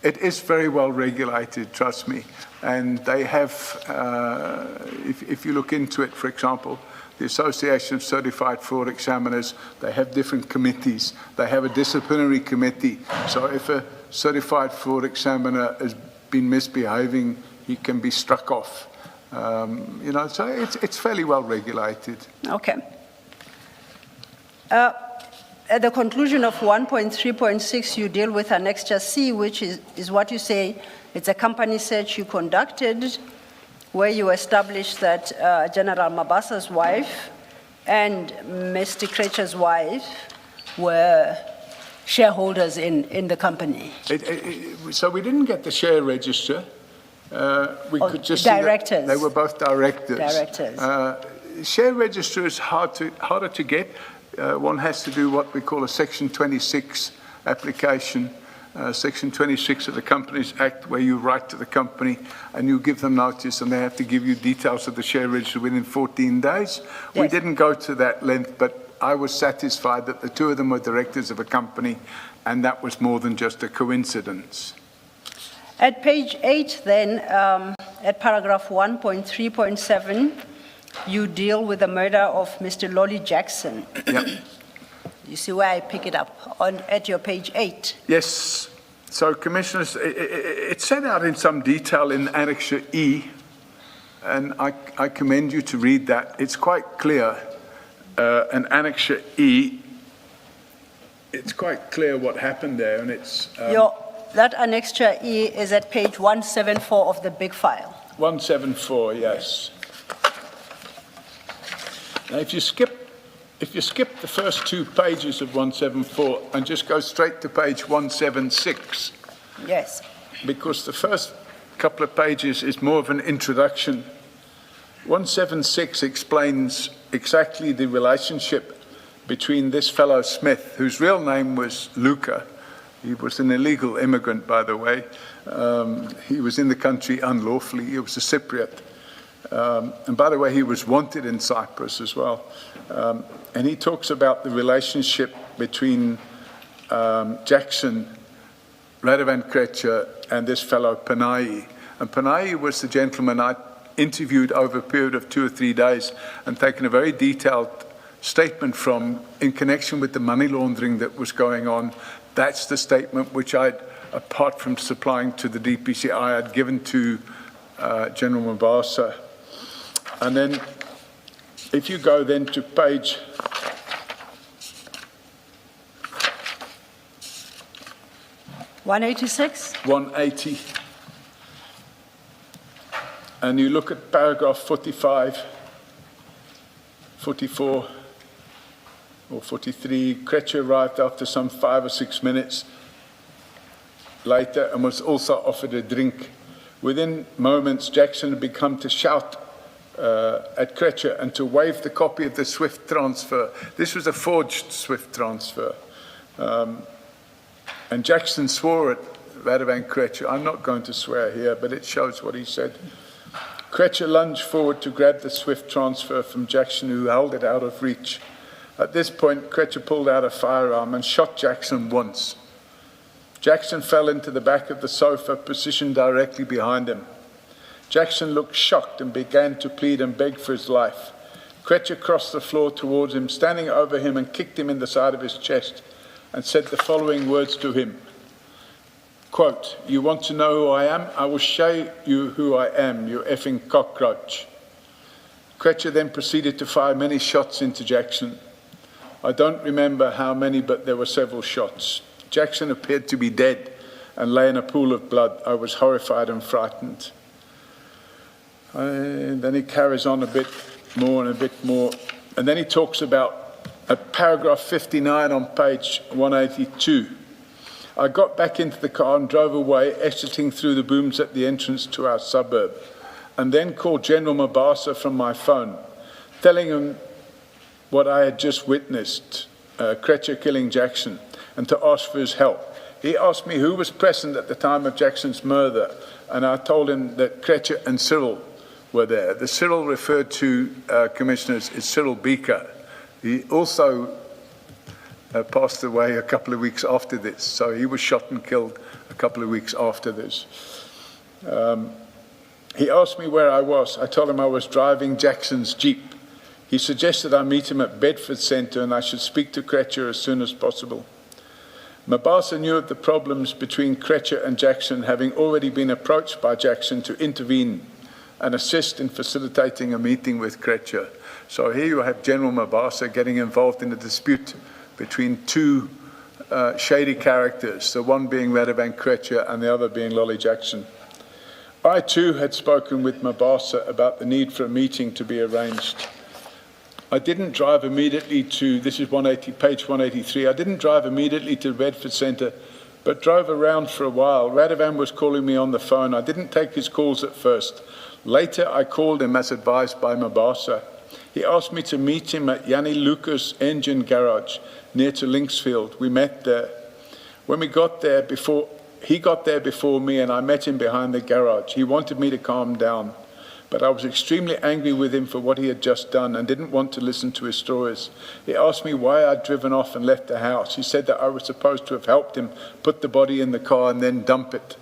it is very well regulated, trust me. And they have, if you look into it, for example, the Association of Certified Fraud Examiners, they have different committees. They have a disciplinary committee. So if a certified fraud examiner has been misbehaving, he can be struck off. You know, so it's fairly well regulated. Okay. At the conclusion of 1.3.6, you deal with Annexure C, which is what you say, it's a company search you conducted, where you established that General Mabasa's wife and Mr. Kretsch's wife were shareholders in the company. So we didn't get the share register. We Oh, could just see that directors. they were both directors. Directors. Share register is harder to get. One has to do what we call a Section 26 application. Section 26 of the Companies Act, where you write to the company and you give them notice and they have to give you details of the share register within 14 days. We Yes. didn't go to that length, but I was satisfied that the two of them were directors of a company and that was more than just a coincidence. At page 8, then, at paragraph 1.3.7, you deal with the murder of Mr. Lolly Jackson. Yep. You see where I pick it up at your page 8. Yes. So, Commissioners, it's set out in some detail in Annexure E, and I commend you to read that. It's quite clear. In Annexure E, it's quite clear what happened there, and it's That annexure E is at page 174 of the big file. 174, yes. Now, if you skip the first 2 pages of 174 and just go straight to page 176, Yes. because the first couple of pages is more of an introduction. 176 explains exactly the relationship between this fellow Smith, whose real name was Luca. He was an illegal immigrant, by the way. He was in the country unlawfully. He was a Cypriot. And by the way, he was wanted in Cyprus as well. And he talks about the relationship between Jackson, Radovan Kreća, and this fellow Panayi. And Panayi was the gentleman I interviewed over a period of 2 or 3 days and taken a very detailed statement from in connection with the money laundering that was going on. That's the statement which I'd, apart from supplying to the DPC, I had given to General Mabasa. And then if you go then to page 186? 180, and you look at paragraph 45, 44, or 43, Kreća arrived after some 5 or 6 minutes later and was also offered a drink. Within moments, Jackson had begun to shout at Kreća and to wave the copy of the SWIFT transfer. This was a forged SWIFT transfer. And Jackson swore at Radovan Kreća. I'm not going to swear here, but it shows what he said. Kreća lunged forward to grab the SWIFT transfer from Jackson, who held it out of reach. At this point, Kreća pulled out a firearm and shot Jackson once. Jackson fell into the back of the sofa, positioned directly behind him. Jackson looked shocked and began to plead and beg for his life. Kreća crossed the floor towards him, standing over him, and kicked him in the side of his chest and said the following words to him. Quote, "You want to know who I am? I will show you who I am, you effing cockroach." Kreća then proceeded to fire many shots into Jackson. I don't remember how many, but there were several shots. Jackson appeared to be dead and lay in a pool of blood. I was horrified and frightened. And then he carries on a bit more and a bit more. And then he talks about paragraph 59 on page 182. I got back into the car and drove away, exiting through the booms at the entrance to our suburb, and then called General Mabasa from my phone, telling him what I had just witnessed, Kreća killing Jackson, and to ask for his help. He asked me who was present at the time of Jackson's murder, and I told him that Kreća and Cyril were there. The Cyril referred to, Commissioners, is Cyril Beaker. He also passed away a couple of weeks after this, so he was shot and killed a couple of weeks after this. He asked me where I was. I told him I was driving Jackson's Jeep. He suggested I meet him at Bedford Center and I should speak to Kreća as soon as possible. Mabasa knew of the problems between Kreća and Jackson, having already been approached by Jackson to intervene and assist in facilitating a meeting with Kreća. So here you have General Mabasa getting involved in a dispute between two shady characters, the one being Radovan Kreća and the other being Lolly Jackson. I too had spoken with Mabasa about the need for a meeting to be arranged. I didn't drive immediately to, this is page 183, I didn't drive immediately to Bedford Center but drove around for a while. Radovan was calling me on the phone. I didn't take his calls at first. Later, I called him as advised by Mabasa. He asked me to meet him at Yanni Lucas Engine Garage near to Linksfield. We met there. When we got there he got there before me and I met him behind the garage. He wanted me to calm down, but I was extremely angry with him for what he had just done and didn't want to listen to his stories. He asked me why I'd driven off and left the house. He said that I was supposed to have helped him put the body in the car and then dump it.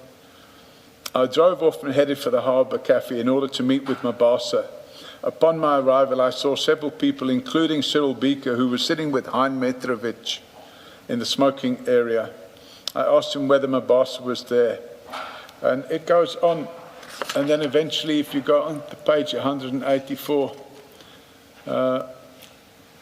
I drove off and headed for the Harbour Cafe in order to meet with Mabasa. Upon my arrival, I saw several people, including Cyril Beaker, who was sitting with Hein Mitrovic in the smoking area. I asked him whether Mabasa was there. And it goes on. And then eventually, if you go on to page 184,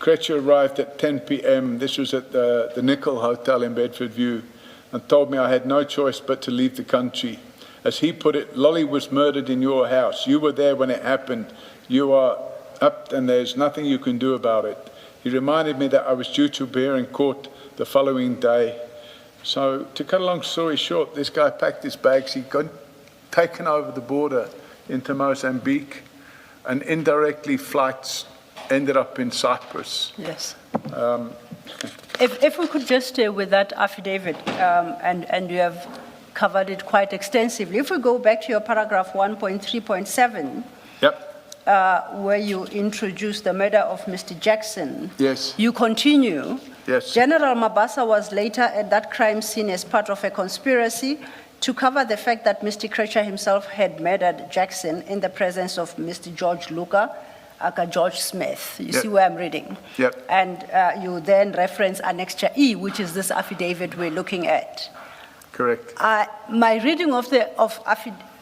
Kretcher arrived at 10 p.m. This was at the Nickel Hotel in Bedford View, and told me I had no choice but to leave the country. As he put it, Lolly was murdered in your house. You were there when it happened. You are up and there's nothing you can do about it. He reminded me that I was due to appear in court the following day. So, to cut a long story short, this guy packed his bags. He got taken over the border into Mozambique, and indirectly flights ended up in Cyprus. Yes. If we could just stay with that affidavit, and you have covered it quite extensively. If we go back to your paragraph 1.3.7, where you introduce the murder of Mr. Jackson, yes, you continue. Yes. General Mabasa was later at that crime scene as part of a conspiracy to cover the fact that Mr. Kretcher himself had murdered Jackson in the presence of Mr. George Luca, aka George Smith. You see where I'm reading? Yep. And you then reference Annexure E, which is this affidavit we're looking at. Correct. My reading of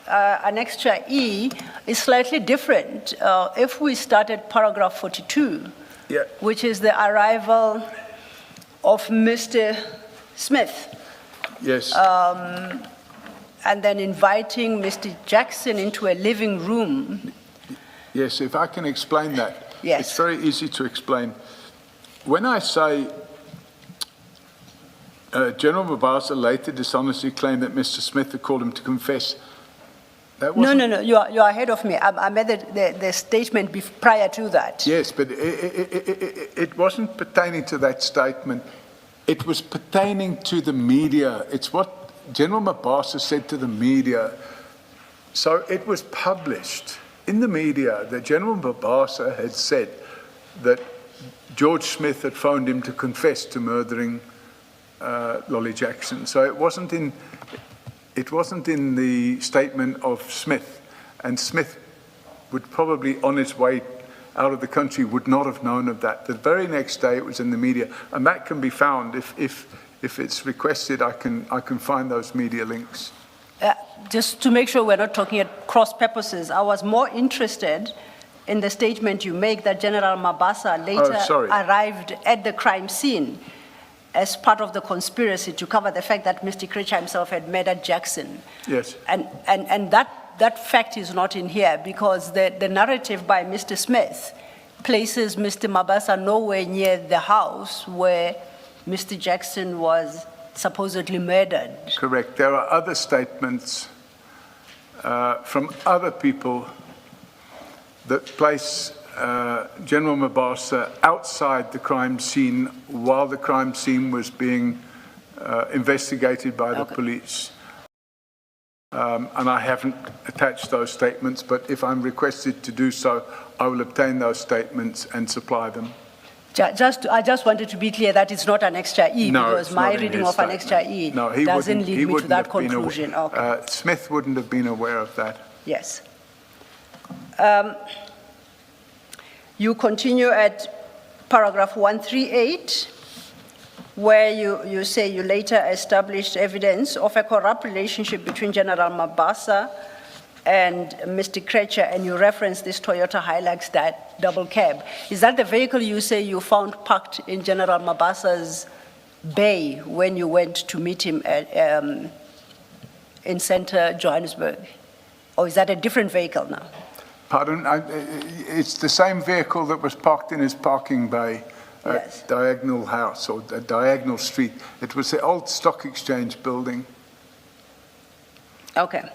Annexure E is slightly different. If we start at paragraph 42, which is the arrival of Mr. Smith. Yes. And then inviting Mr. Jackson into a living room. Yes, if I can explain that. Yes. It's very easy to explain. When I say General Mabasa later dishonestly claimed that Mr. Smith had called him to confess, that wasn't... No, you are ahead of me. I made the statement prior to that. Yes, but it wasn't pertaining to that statement. It was pertaining to the media. It's what General Mabasa said to the media. So it was published in the media that General Mabasa had said that George Smith had phoned him to confess to murdering Lolly Jackson. So it wasn't in the statement of Smith, and Smith would probably, on his way out of the country, would not have known of that. The very next day it was in the media, and that can be found. If it's requested, I can find those media links. Just to make sure we're not talking at cross purposes, I was more interested in the statement you make that General Mabasa later arrived at the crime scene as part of the conspiracy to cover the fact that Mr. Kretcher himself had murdered Jackson. Yes. And that fact is not in here because the narrative by Mr. Smith places Mr. Mabasa nowhere near the house where Mr. Jackson was supposedly murdered. Correct. There are other statements from other people that place General Mabasa outside the crime scene while the crime scene was being investigated by the police. And I haven't attached those statements, but if I'm requested to do so, I will obtain those statements and supply them. I just wanted to be clear that it's not Annexure E, because my reading of Annexure E doesn't lead me to that conclusion. Okay. Smith wouldn't have been aware of that. Yes. You continue at paragraph 138, where you say you later established evidence of a corrupt relationship between General Mabasa and Mr. Kretcher, and you reference this Toyota Hilux double cab. Is that the vehicle you say you found parked in General Mabasa's bay when you went to meet him in center Johannesburg? Or is that a different vehicle now? Pardon? It's the same vehicle that was parked in his parking bay. Yes. Diagonal House or Diagonal Street. It was the old stock exchange building. Okay.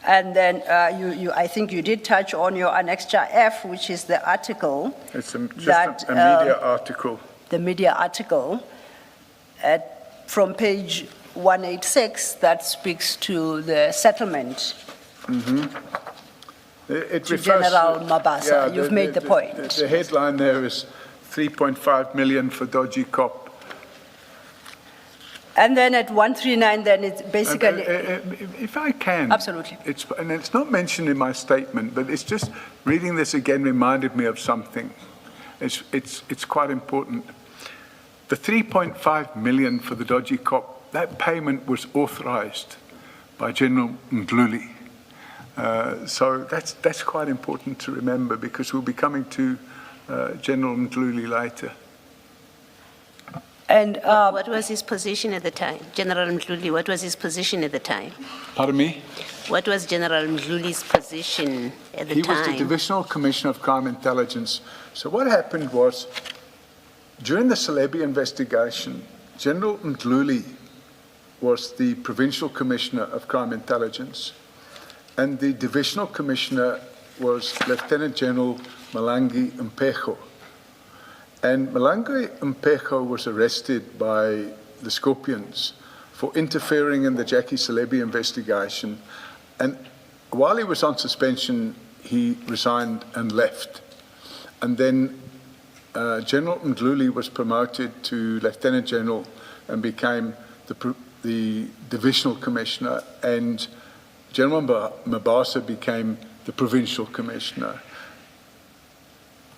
And then I think you did touch on your Annexure F, which is the article. It's just that, a media article. The media article from page 186 that speaks to the settlement It to refers General Mabasa. You've made the point. The headline there is 3.5 million for dodgy cop. And then at 139, then it's basically... If I can. Absolutely. And it's not mentioned in my statement, but it's just reading this again reminded me of something. It's quite important. The 3.5 million for the dodgy cop, that payment was authorized by General Mdluli. So that's quite important to remember because we'll be coming to General Mdluli later. And what was his position at the time? General Mdluli, what was his position at the time? Pardon me? What was General Mdluli's position at the time? He was the Divisional Commissioner of Crime Intelligence. So what happened was, during the Celebi investigation, General Mdluli was the Provincial Commissioner of Crime Intelligence, and the Divisional Commissioner was Lieutenant General Malangi Mpejo. And Malangi Mpejo was arrested by the Scorpions for interfering in the Jackie Celebi investigation. And while he was on suspension, he resigned and left. And then General Mdluli was promoted to Lieutenant General and became the Divisional Commissioner, and General Mabasa became the Provincial Commissioner.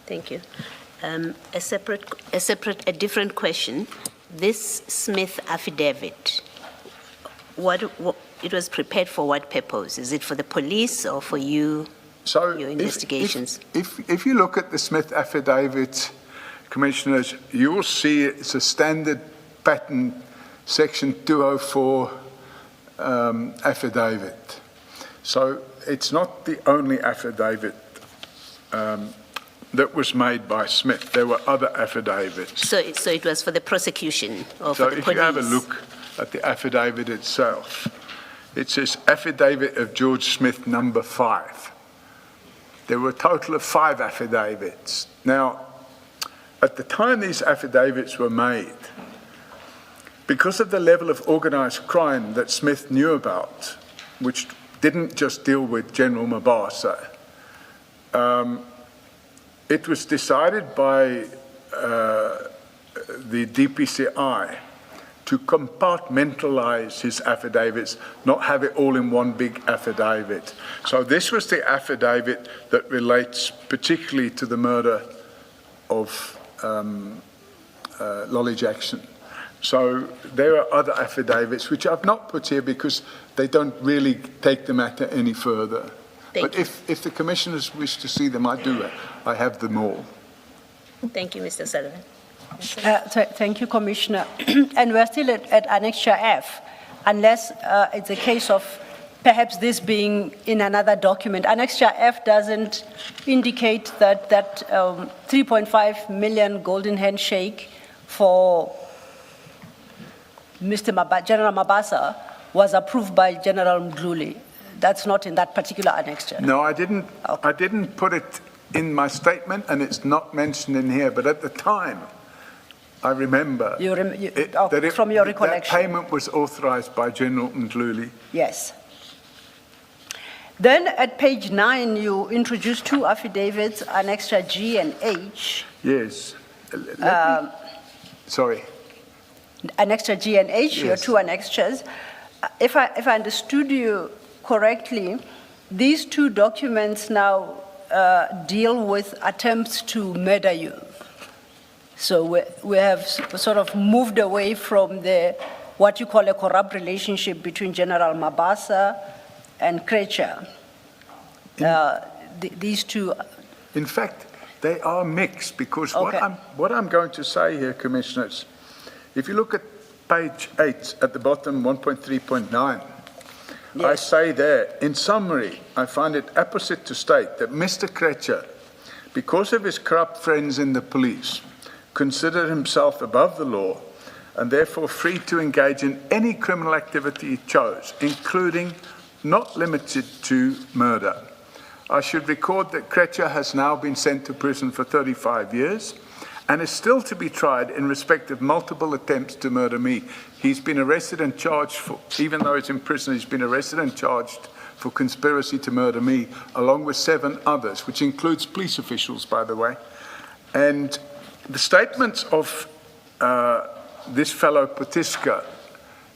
Thank you. A different question. This Smith affidavit, it was prepared for what purpose? Is it for the police or for you, your investigations? If you look at the Smith affidavit, Commissioners, you will see it's a standard pattern Section 204 affidavit. So it's not the only affidavit that was made by Smith. There were other affidavits. So it was for the prosecution or for the police? So if you have a look at the affidavit itself, it says Affidavit of George Smith number 5. There were a total of 5 affidavits. Now, at the time these affidavits were made, because of the level of organized crime that Smith knew about, which didn't just deal with General Mabasa, it was decided by the DPCI to compartmentalize his affidavits, not have it all in one big affidavit. So this was the affidavit that relates particularly to the murder of Lolly Jackson. So there are other affidavits, which I've not put here because they don't really take the matter any further. But if the commissioners wish to see them, I do. I have them all. Thank you, Mr. Sullivan. Thank you, Commissioner. And we're still at Annexure F, unless it's a case of perhaps this being in another document. Annexure F doesn't indicate that 3.5 million golden handshake for General Mabasa was approved by General Mdluli. That's not in that particular annexure. No, I didn't. Okay. I didn't put it in my statement, and it's not mentioned in here. But at the time, I remember from your recollection. That payment was authorized by General Mdluli. Yes. Then at page 9, you introduced 2 affidavits, Annexure G and H. Yes. Sorry. Annexure G and H, Yes. your 2 annexures. If I understood you correctly, these 2 documents now deal with attempts to murder you. So we have sort of moved away from what you call a corrupt relationship between General Mabasa and Krecha. These 2. In fact, they are mixed because Okay. what I'm going to say here, Commissioners, if you look at page 8 at the bottom, 1.3.9, Yes. I say there, in summary, I find it apposite to state that Mr. Krecha, because of his corrupt friends in the police, considered himself above the law and therefore free to engage in any criminal activity he chose, including, not limited to, murder. I should record that Krecha has now been sent to prison for 35 years and is still to be tried in respect of multiple attempts to murder me. He's been arrested and charged for, even though he's in prison, he's been arrested and charged for conspiracy to murder me, along with 7 others, which includes police officials, by the way. And the statements of this fellow Potiska,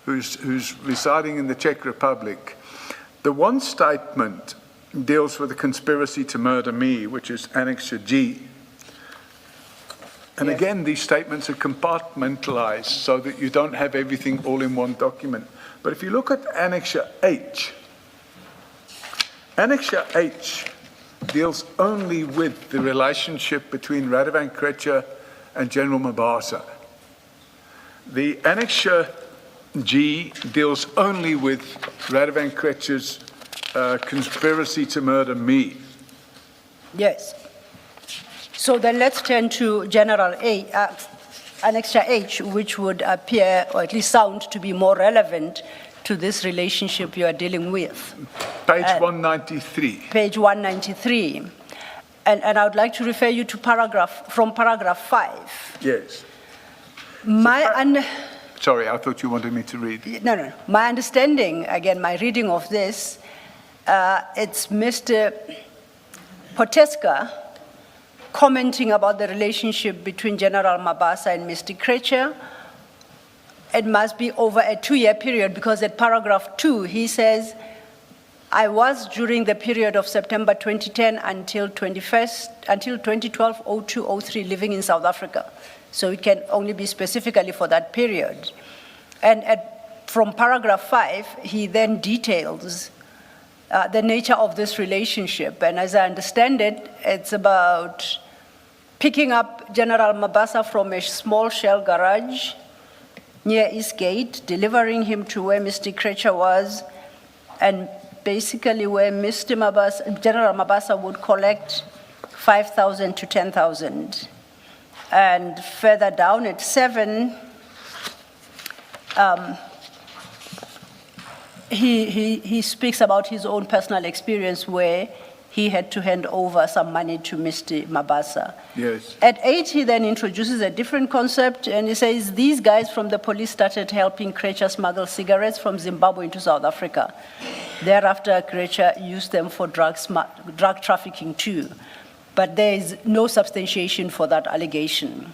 who's residing in the Czech Republic, the one statement deals with the conspiracy to murder me, which is Annexure G. And again, these statements are compartmentalized so that you don't have everything all in one document. But if you look at Annexure H deals only with the relationship between Radovan Krecha and General Mabasa. The Annexure G deals only with Radovan Krecha's conspiracy to murder me. Yes. So then let's turn to General Annexure H, which would appear, or at least sound, to be more relevant to this relationship you are dealing with. Page 193. Page 193. And I would like to refer you to paragraph 5. Yes. Sorry, I thought you wanted me to read. No. My understanding, again, my reading of this, it's Mr. Poteska commenting about the relationship between General Mabasa and Mr. Krecha. It must be over a 2-year period, because at paragraph 2, he says, I was during the period of September 2010 until 2012, 02, 03, living in South Africa. So it can only be specifically for that period. And from paragraph 5, he then details the nature of this relationship. And as I understand it, it's about picking up General Mabasa from a small shell garage near Eastgate, delivering him to where Mr. Krecha was, and basically where General Mabasa would collect 5,000 to 10,000. And further down at 7, he speaks about his own personal experience where he had to hand over some money to Mr. Mabasa. Yes. At 8, he then introduces a different concept, and he says these guys from the police started helping Krecha smuggle cigarettes from Zimbabwe into South Africa. Thereafter, Krecha used them for drug trafficking too. But there is no substantiation for that allegation.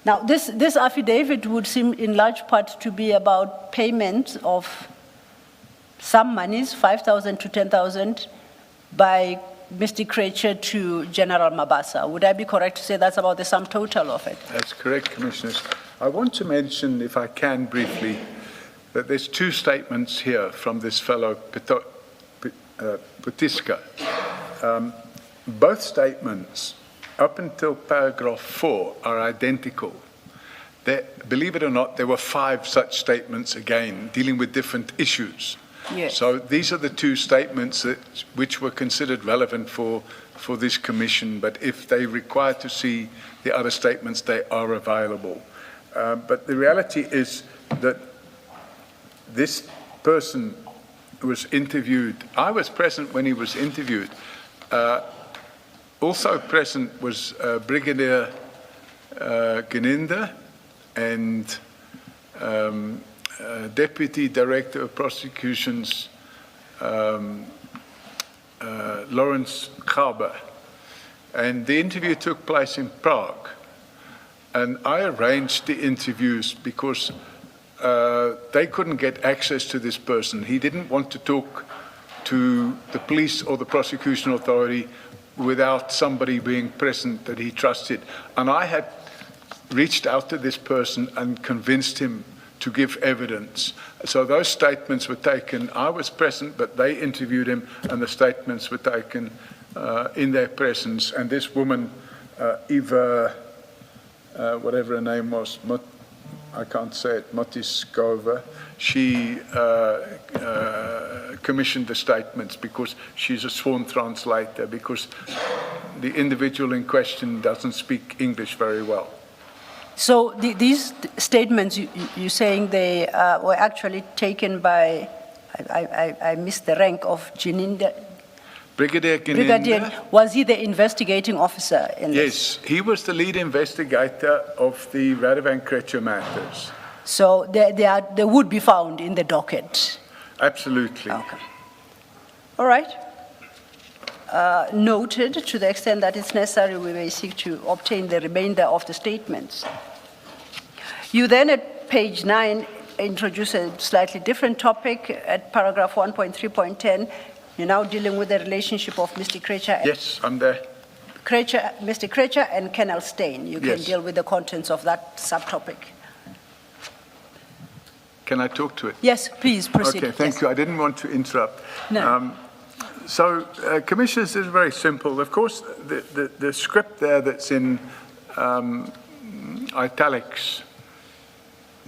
Now, this affidavit would seem in large part to be about payment of some monies, 5,000 to 10,000, by Mr. Krecha to General Mabasa. Would I be correct to say that's about the sum total of it? That's correct, Commissioners. I want to mention, if I can briefly, that there's 2 statements here from this fellow Potiska. Both statements, up until paragraph 4, are identical. Believe it or not, there were 5 such statements again, dealing with different issues. Yes. So these are the 2 statements which were considered relevant for this commission, but if they require to see the other statements, they are available. But the reality is that this person was interviewed. I was present when he was interviewed. Also present was Brigadier Geninda and Deputy Director of Prosecutions Lawrence Gaber. And the interview took place in Prague. And I arranged the interviews because they couldn't get access to this person. He didn't want to talk to the police or the prosecution authority without somebody being present that he trusted. And I had reached out to this person and convinced him to give evidence. So those statements were taken. I was present, but they interviewed him, and the statements were taken in their presence. And this woman, Eva, whatever her name was, I can't say it, Motiskova, she commissioned the statements because she's a sworn translator, because the individual in question doesn't speak English very well. So these statements, you're saying they were actually taken by, I missed the rank of Jininda. Brigadier Brigadier, Gininda, was he the investigating officer in this? yes, he was the lead investigator of the Radovan Krejcir matters. So they would be found in the docket? Absolutely. Okay. All right. Noted. To the extent that it's necessary, we may seek to obtain the remainder of the statements. You then, at page 9, introduce a slightly different topic at paragraph 1.3.10. You're now dealing with the relationship of Mr. Krejcir. Yes, I'm there. Mr. Krejcir and Colonel Steyn. You can Yes. deal with the contents of that subtopic. Can I talk to it? Yes, please proceed. Okay, thank you. I didn't want to interrupt. No. Commissioners, this is very simple. Of course, the script there that's in italics,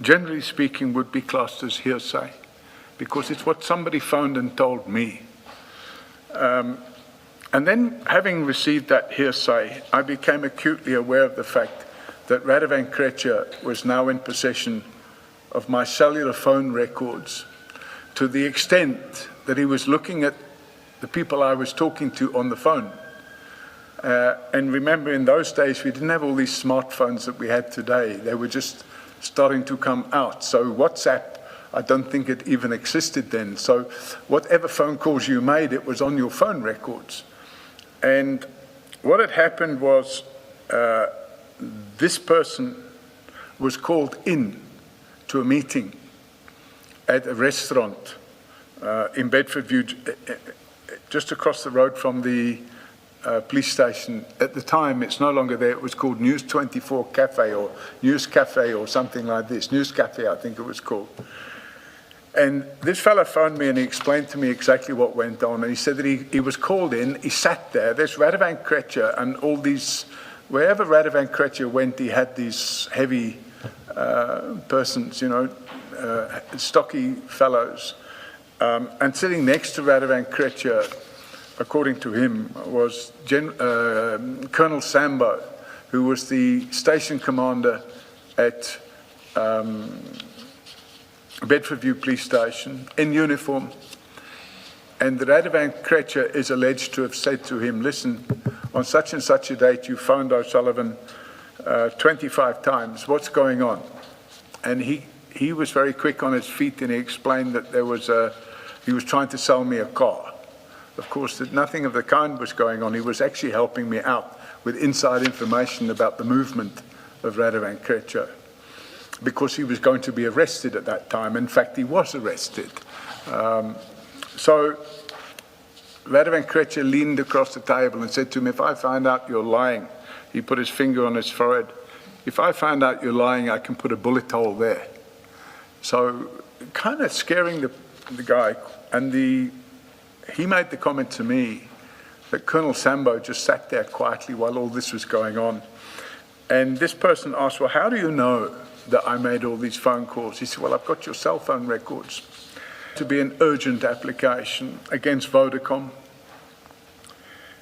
generally speaking, would be classed as hearsay, because it's what somebody phoned and told me. And then, having received that hearsay, I became acutely aware of the fact that Radovan Krejcir was now in possession of my cellular phone records, to the extent that he was looking at the people I was talking to on the phone. And remember, in those days, we didn't have all these smartphones that we had today. They were just starting to come out. So WhatsApp, I don't think it even existed then. So whatever phone calls you made, it was on your phone records. And what had happened was this person was called in to a meeting at a restaurant in Bedfordview, just across the road from the police station. At the time, it's no longer there. It was called News 24 Cafe or News Cafe or something like this. News Cafe, I think it was called. And this fellow phoned me and he explained to me exactly what went on. And he said that he was called in, he sat there. There's Radovan Krejcir and all these, wherever Radovan Krejcir went, he had these heavy persons, you know, stocky fellows. And sitting next to Radovan Krejcir, according to him, was Colonel Sambo, who was the station commander at Bedfordview Police Station, in uniform. And Radovan Krejcir is alleged to have said to him, listen, on such and such a date you phoned O'Sullivan 25 times, what's going on? And he was very quick on his feet and he explained that he was trying to sell me a car. Of course, that nothing of the kind was going on. He was actually helping me out with inside information about the movement of Radovan Krejcir, because he was going to be arrested at that time. In fact, he was arrested. So Radovan Krejcir leaned across the table and said to him, if I find out you're lying, he put his finger on his forehead, if I find out you're lying, I can put a bullet hole there. So kind of scaring the guy. And he made the comment to me that Colonel Sambo just sat there quietly while all this was going on. And this person asked, well, how do you know that I made all these phone calls? He said, well, I've got your cell phone records. To be an urgent application against Vodacom.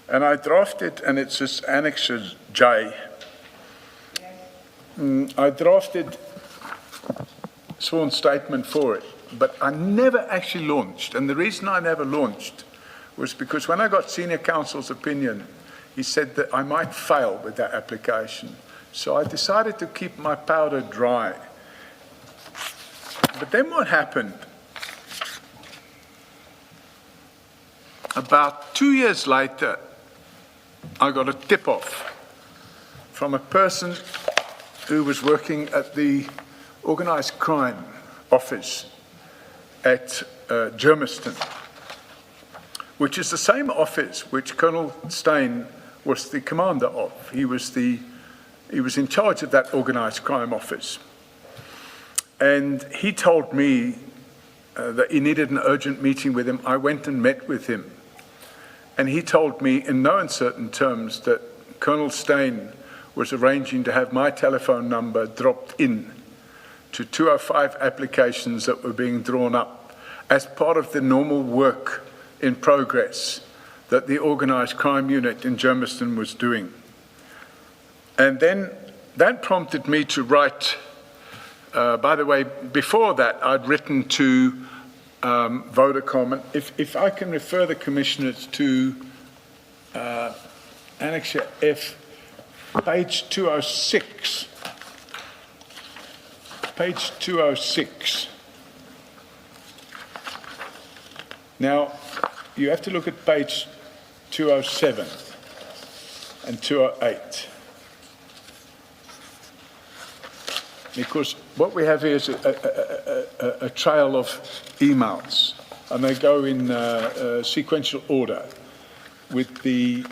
And I drafted, and it's this Annexure J. I drafted a sworn statement for it, but I never actually launched. And the reason I never launched was because when I got senior counsel's opinion, he said that I might fail with that application. So I decided to keep my powder dry. But then what happened? About 2 years later, I got a tip-off from a person who was working at the organized crime office at Germiston, which is the same office which Colonel Steyn was the commander of. He was in charge of that organized crime office. And he told me that he needed an urgent meeting with him. I went and met with him. And he told me in no uncertain terms that Colonel Steyn was arranging to have my telephone number dropped in to 205 applications that were being drawn up as part of the normal work in progress that the organized crime unit in Germiston was doing. And then that prompted me to write, by the way, before that, I'd written to Vodacom, and if I can refer the commissioners to Annexure F, page 206. Page 206. Now, you have to look at page 207 and 208. Because what we have here is a trail of emails, and they go in sequential order, with the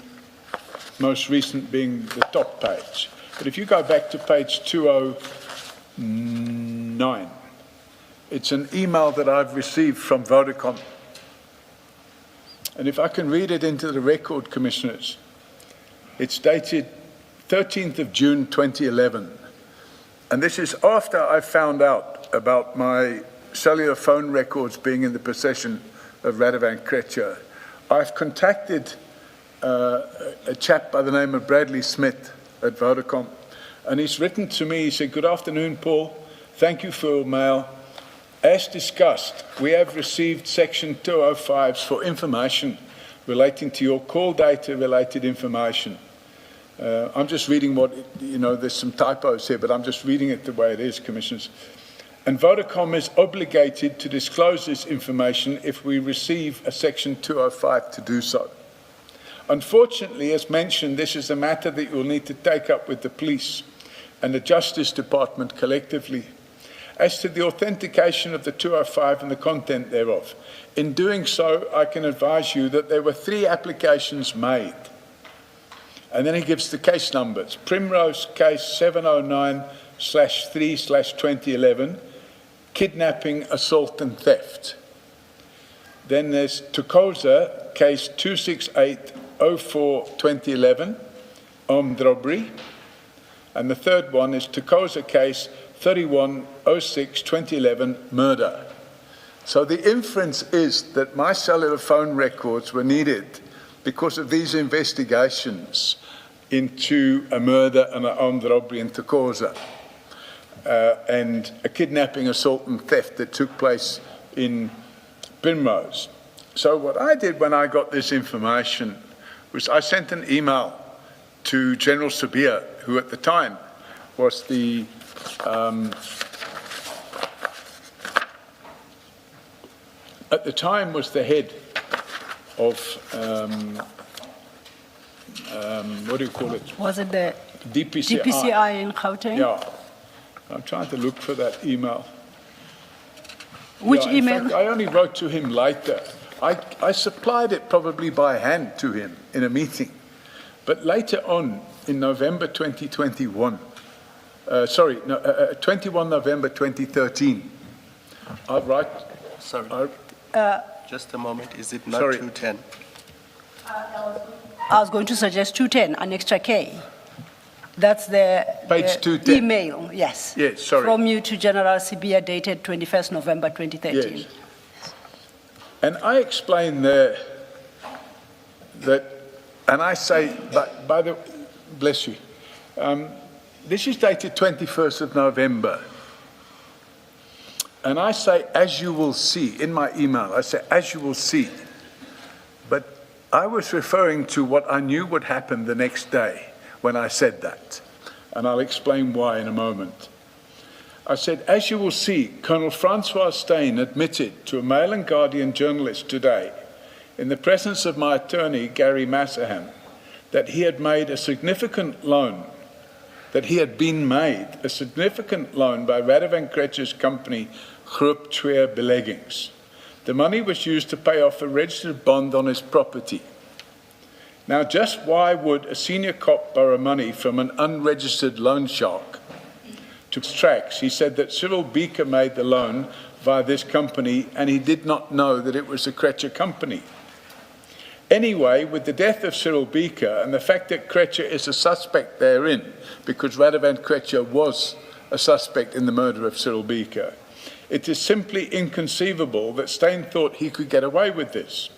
most recent being the top page. But if you go back to page 209, it's an email that I've received from Vodacom. And if I can read it into the record, Commissioners, it's dated 13th of June 2011. And this is after I found out about my cellular phone records being in the possession of Radovan Krejcir. I've contacted a chap by the name of Bradley Smith at Vodacom, and he's written to me. He said, "Good afternoon, Paul. Thank you for your mail. As discussed, we have received Section 205s for information relating to your call data related information." I'm just reading what, there's some typos here, but I'm just reading it the way it is, Commissioners. And Vodacom is obligated to disclose this information if we receive a Section 205 to do so. Unfortunately, as mentioned, this is a matter that you will need to take up with the police and the Justice Department collectively. As to the authentication of the 205 and the content thereof, in doing so, I can advise you that there were 3 applications made. And then he gives the case numbers. Primrose case 709/3/2011, kidnapping, assault and theft. Then there's Tukosa case 268/04/2011, armed robbery. And the third one is Tukosa case 31/06/2011, murder. So the inference is that my cellular phone records were needed because of these investigations into a murder and an armed robbery in Tukosa, and a kidnapping, assault and theft that took place in Primrose. So what I did when I got this information was I sent an email to General Sabia, who at the time was the head of what do you call it? Was it the DPCI. DPCI in Gauteng? Yeah. I'm trying to look for that email. Which in email? fact, I only wrote to him later. I supplied it probably by hand to him in a meeting. But later on, in November 2021, 21 November 2013, I write... Sorry. Just a moment. Is it not 210? I was going to suggest 210, an extra K. That's the Page 210. Email, yes. Yes, sorry. From you to General Sibia, dated 21st November 2013. Yes. And I explain there that, and I say, by the, bless you, this is dated 21st of November. And I say, as you will see, in my email, I say, as you will see. But I was referring to what I knew would happen the next day when I said that. And I'll explain why in a moment. I said, as you will see, Colonel Francois Steyn admitted to a Mail and Guardian journalist today, in the presence of my attorney, Gary Massahan, that he had made a significant loan, that he had been made a significant loan by Radovan Krejcir's company, Groep Twee Beleggings. The money was used to pay off a registered bond on his property. Now, just why would a senior cop borrow money from an unregistered loan shark? To tracks, he said that Cyril Beaker made the loan via this company and he did not know that it was a Krejcir company. Anyway, with the death of Cyril Beaker and the fact that Krejcir is a suspect therein, because Radovan Krejcir was a suspect in the murder of Cyril Beaker, it is simply inconceivable that Steyn thought he could get away with this.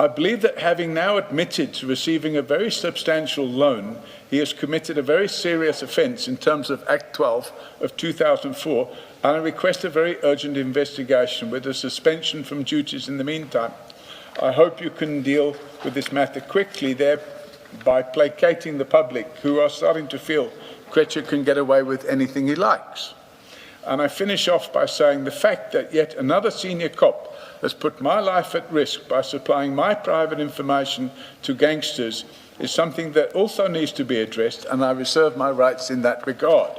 I believe that having now admitted to receiving a very substantial loan, he has committed a very serious offence in terms of Act 12 of 2004, and I request a very urgent investigation with a suspension from duties in the meantime. I hope you can deal with this matter quickly, thereby placating the public who are starting to feel Kretcher can get away with anything he likes. And I finish off by saying the fact that yet another senior cop has put my life at risk by supplying my private information to gangsters is something that also needs to be addressed, and I reserve my rights in that regard.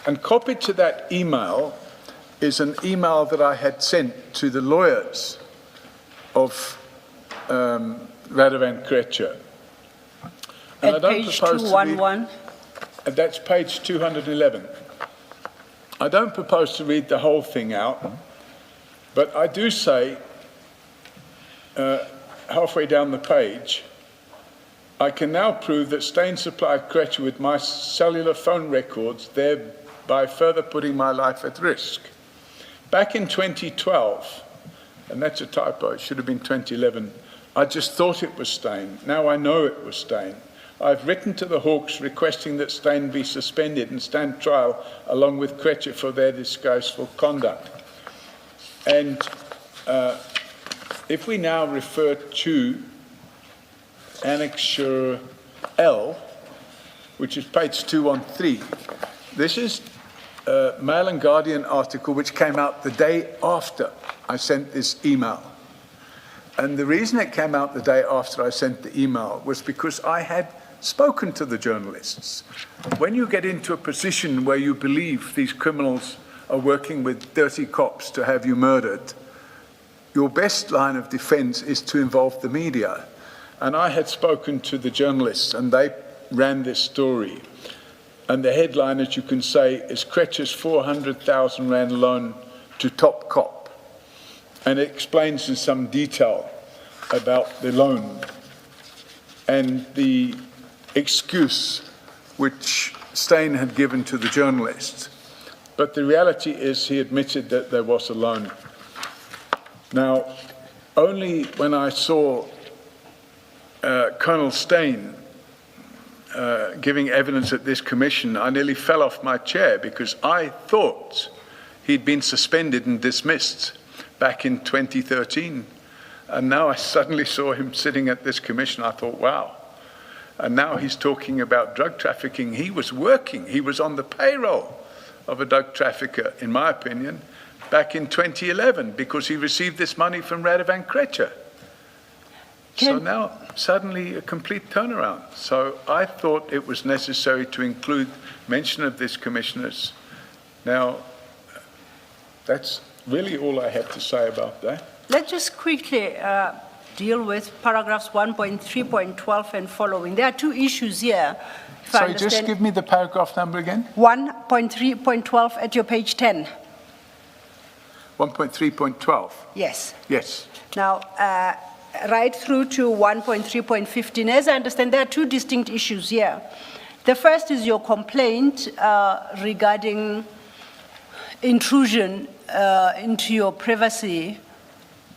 And copied to that email is an email that I had sent to the lawyers of Radovan Kretcher. And At page 211? That's page 211. I don't propose to read the whole thing out, but I do say, halfway down the page, I can now prove that Steyn supplied Kretcher with my cellular phone records, thereby further putting my life at risk. Back in 2012, and that's a typo, it should have been 2011, I just thought it was Steyn. Now I know it was Steyn. I've written to the Hawks requesting that Steyn be suspended and stand trial along with Kretcher for their disgraceful conduct. And if we now refer to Annexure L, which is page 213, this is a Mail and Guardian article which came out the day after I sent this email. And the reason it came out the day after I sent the email was because I had spoken to the journalists. When you get into a position where you believe these criminals are working with dirty cops to have you murdered, your best line of defense is to involve the media. And I had spoken to the journalists and they ran this story. And the headline, as you can say, is Kretcher's 400,000 Rand loan to top cop. And it explains in some detail about the loan and the excuse which Steyn had given to the journalists. But the reality is he admitted that there was a loan. Now, only when I saw Colonel Steyn giving evidence at this commission, I nearly fell off my chair because I thought he'd been suspended and dismissed back in 2013. And now I suddenly saw him sitting at this commission. I thought, wow. And now he's talking about drug trafficking. He was working, he was on the payroll of a drug trafficker, in my opinion, back in 2011 because he received this money from Radovan Kretcher. So now, suddenly, a complete turnaround. So I thought it was necessary to include mention of this, commissioners. Now, that's really all I have to say about that. Let's just quickly deal with paragraphs 1.3.12 and following. There are two issues here. Sorry, just give me the paragraph number again. 1.3.12 at your page 10. 1.3.12. Yes. Yes. Now, right through to 1.3.15. As I understand, there are two distinct issues here. The first is your complaint regarding intrusion into your privacy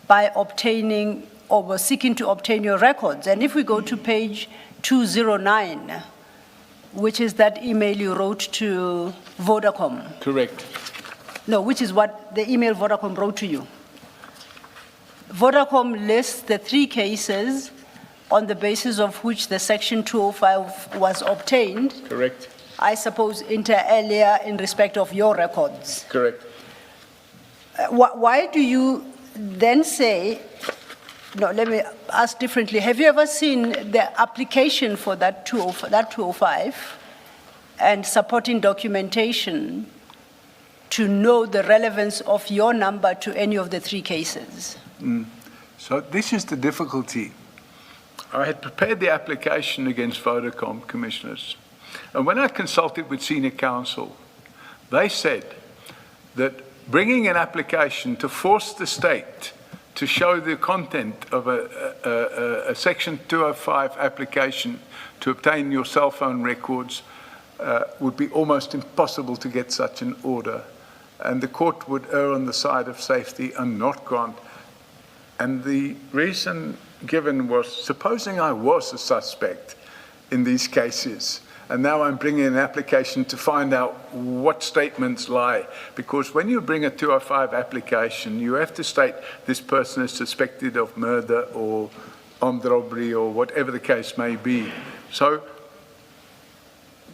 by obtaining or seeking to obtain your records. And if we go to page 209, which is that email you wrote to Vodacom. Correct. No, which is what the email Vodacom wrote to you. Vodacom lists the 3 cases on the basis of which the Section 205 was obtained. Correct. I suppose inter alia in respect of your records. Correct. Why do you then say, no, let me ask differently. Have you ever seen the application for that 205 and supporting documentation to know the relevance of your number to any of the 3 cases? So this is the difficulty. I had prepared the application against Vodacom, commissioners, and when I consulted with senior counsel, they said that bringing an application to force the state to show the content of a Section 205 application to obtain your cell phone records would be almost impossible to get such an order, and the court would err on the side of safety and not grant. And the reason given was, supposing I was a suspect in these cases, and now I'm bringing an application to find out what statements lie. Because when you bring a 205 application, you have to state this person is suspected of murder or armed robbery or whatever the case may be. So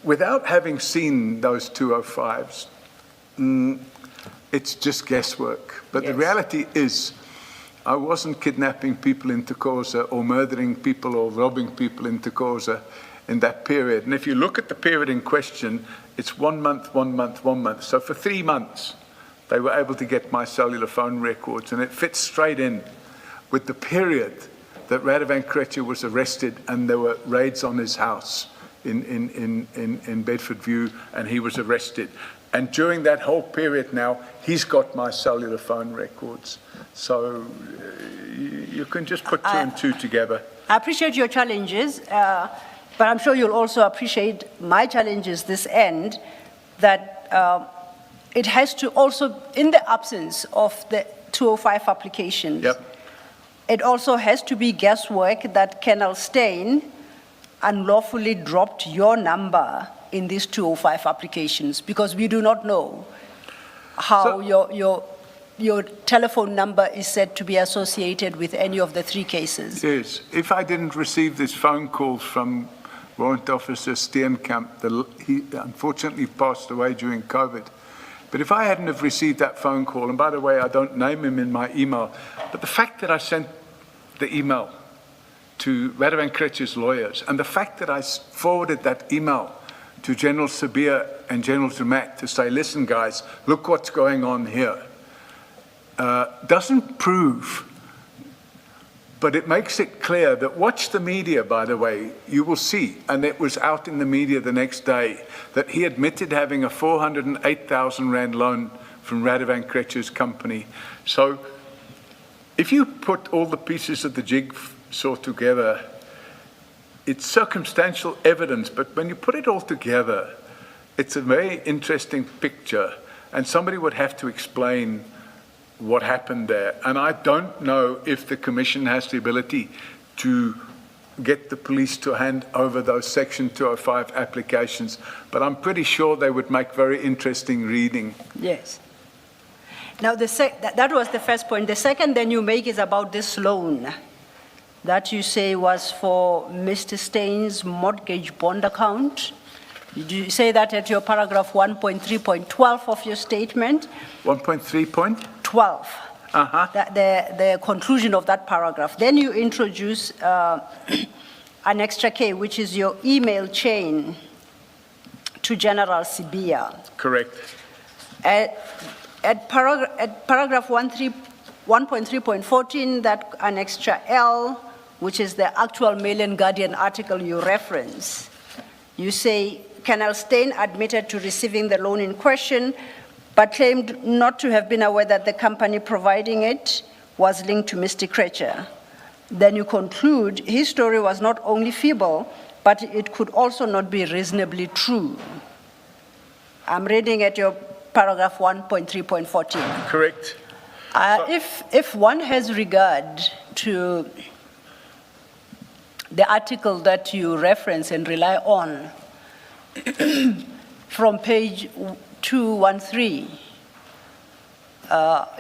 without having seen those 205s, it's just guesswork. But the reality is, I wasn't kidnapping people in Tokoza or murdering people or robbing people in Tokoza in that period. And if you look at the period in question, it's 1 month, 1 month, 1 month. So for 3 months, they were able to get my cellular phone records, and it fits straight in with the period that Radovan Krejcir was arrested and there were raids on his house in Bedford View, and he was arrested. And during that whole period now, he's got my cellular phone records. So you can just put 2 and 2 together. I appreciate your challenges, but I'm sure you'll also appreciate my challenges this end, that it has to also, in the absence of the 205 applications, it also has to be guesswork that Colonel Steyn unlawfully dropped your number in these 205 applications, because we do not know how your telephone number is said to be associated with any of the 3 cases. Yes, if I didn't receive this phone call from Warrant Officer Steenkamp, he unfortunately passed away during COVID. But if I hadn't have received that phone call, and by the way, I don't name him in my email, but the fact that I sent the email to Radovan Krejcir's lawyers, and the fact that I forwarded that email to General Sabir and General Zermatt to say, listen guys, look what's going on here, doesn't prove, but it makes it clear that, watch the media, by the way, you will see, and it was out in the media the next day, that he admitted having a 408,000 Rand loan from Radovan Krejcir's company. So if you put all the pieces of the jigsaw together, it's circumstantial evidence, but when you put it all together, it's a very interesting picture, and somebody would have to explain what happened there. And I don't know if the Commission has the ability to get the police to hand over those Section 205 applications, but I'm pretty sure they would make very interesting reading. Yes. Now, that was the first point. The second then you make is about this loan that you say was for Mr. Steyn's mortgage bond account. You say that at your paragraph 1.3.12 of your statement. 1.3.12. The conclusion of that paragraph. Then you introduce an extra K, which is your email chain to General Sibia. Correct. At paragraph 1.3.14, that an extra L, which is the actual Mail and Guardian article you reference, you say Colonel Steyn admitted to receiving the loan in question, but claimed not to have been aware that the company providing it was linked to Mr. Krejcir. Then you conclude his story was not only feeble, but it could also not be reasonably true. I'm reading at your paragraph 1.3.14. Correct. If one has regard to the article that you reference and rely on from page 213,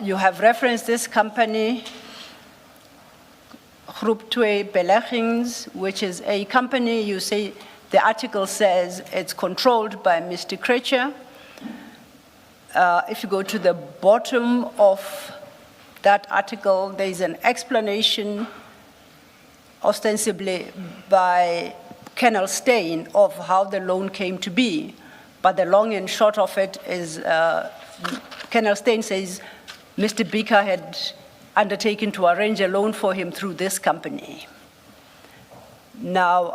you have referenced this company, Groep 2 Beleggings, which is a company, you say, the article says it's controlled by Mr. Krejcir. If you go to the bottom of that article, there is an explanation, ostensibly by Colonel Steyn, of how the loan came to be. But the long and short of it is, Colonel Steyn says Mr. Bika had undertaken to arrange a loan for him through this company. Now,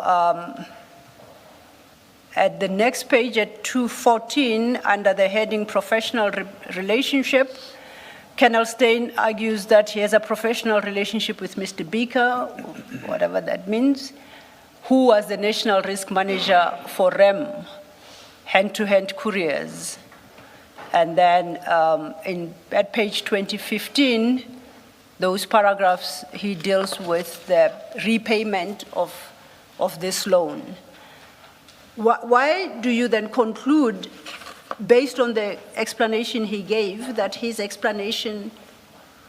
at the next page, at 214, under the heading Professional Relationship, Colonel Steyn argues that he has a professional relationship with Mr. Bika, whatever that means, who was the National Risk Manager for REM, hand-to-hand couriers. And then at page 2015, those paragraphs, he deals with the repayment of this loan. Why do you then conclude, based on the explanation he gave, that his explanation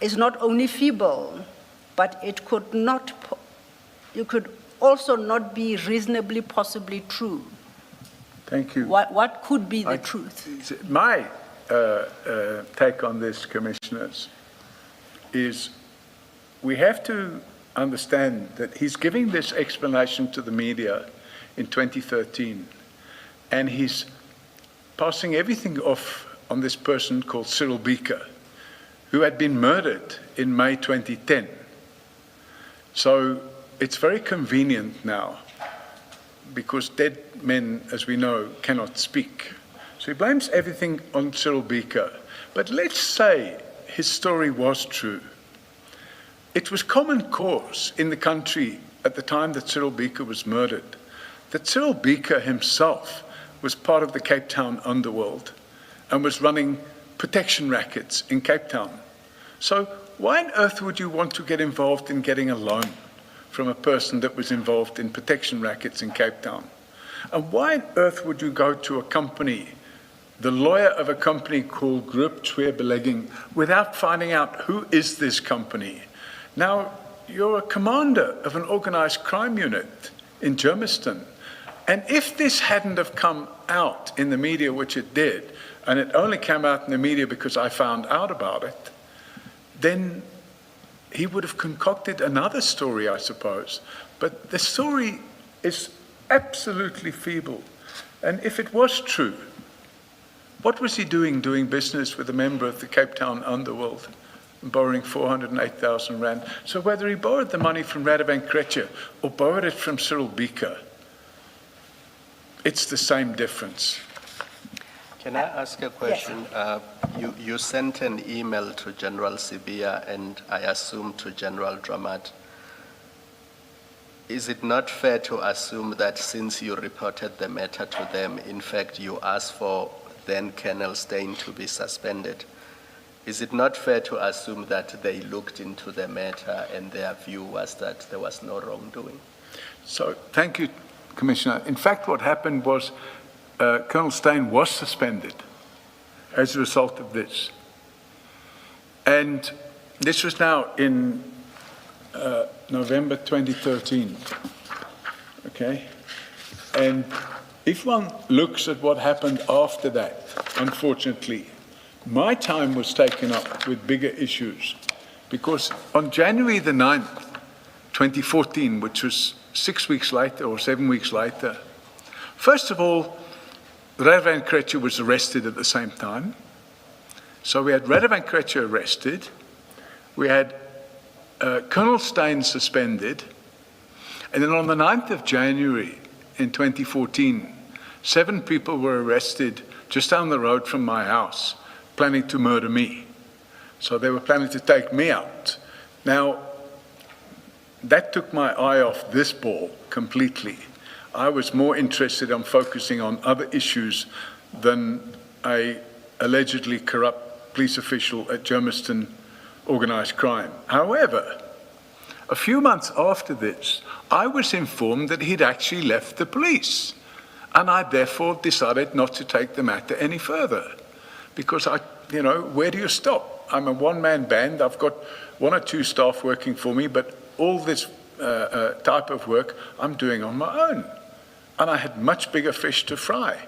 is not only feeble, but it could also not be reasonably possibly true? Thank you. What could be the truth? My take on this, Commissioners, is we have to understand that he's giving this explanation to the media in 2013, and he's passing everything off on this person called Cyril Beaker, who had been murdered in May 2010. So it's very convenient now, because dead men, as we know, cannot speak. So he blames everything on Cyril Beaker. But let's say his story was true. It was common cause in the country at the time that Cyril Beaker was murdered, that Cyril Beaker himself was part of the Cape Town underworld and was running protection rackets in Cape Town. So why on earth would you want to get involved in getting a loan from a person that was involved in protection rackets in Cape Town? And why on earth would you go to a company, the lawyer of a company called Group Belegging, without finding out who is this company? Now, you're a commander of an organized crime unit in Germiston. And if this hadn't have come out in the media, which it did, and it only came out in the media because I found out about it, then he would have concocted another story, I suppose. But the story is absolutely feeble. And if it was true, what was he doing business with a member of the Cape Town underworld, borrowing 408,000 rand? So whether he borrowed the money from Radovan Krejcir or borrowed it from Cyril Beaker, it's the same difference. Can I ask a question? Yes. You sent an email to General Sibia and I assume to General Dramat. Is it not fair to assume that since you reported the matter to them, in fact, you asked for then Colonel Steyn to be suspended? Is it not fair to assume that they looked into the matter and their view was that there was no wrongdoing? So, thank you, Commissioner. In fact, what happened was Colonel Steyn was suspended as a result of this. And this was now in November 2013, okay? And if one looks at what happened after that, unfortunately, my time was taken up with bigger issues, because on January the 9th, 2014, which was 6 weeks later or 7 weeks later, first of all, Radovan Krejcir was arrested at the same time. So we had Radovan Krejcir arrested, we had Colonel Steyn suspended, and then on the 9th of January in 2014, 7 people were arrested just down the road from my house, planning to murder me. So they were planning to take me out. Now, that took my eye off this ball completely. I was more interested in focusing on other issues than a allegedly corrupt police official at Germiston organized crime. However, a few months after this, I was informed that he'd actually left the police. And I therefore decided not to take the matter any further. Because where do you stop? I'm a one-man band. I've got 1 or 2 staff working for me, but all this type of work I'm doing on my own. And I had much bigger fish to fry.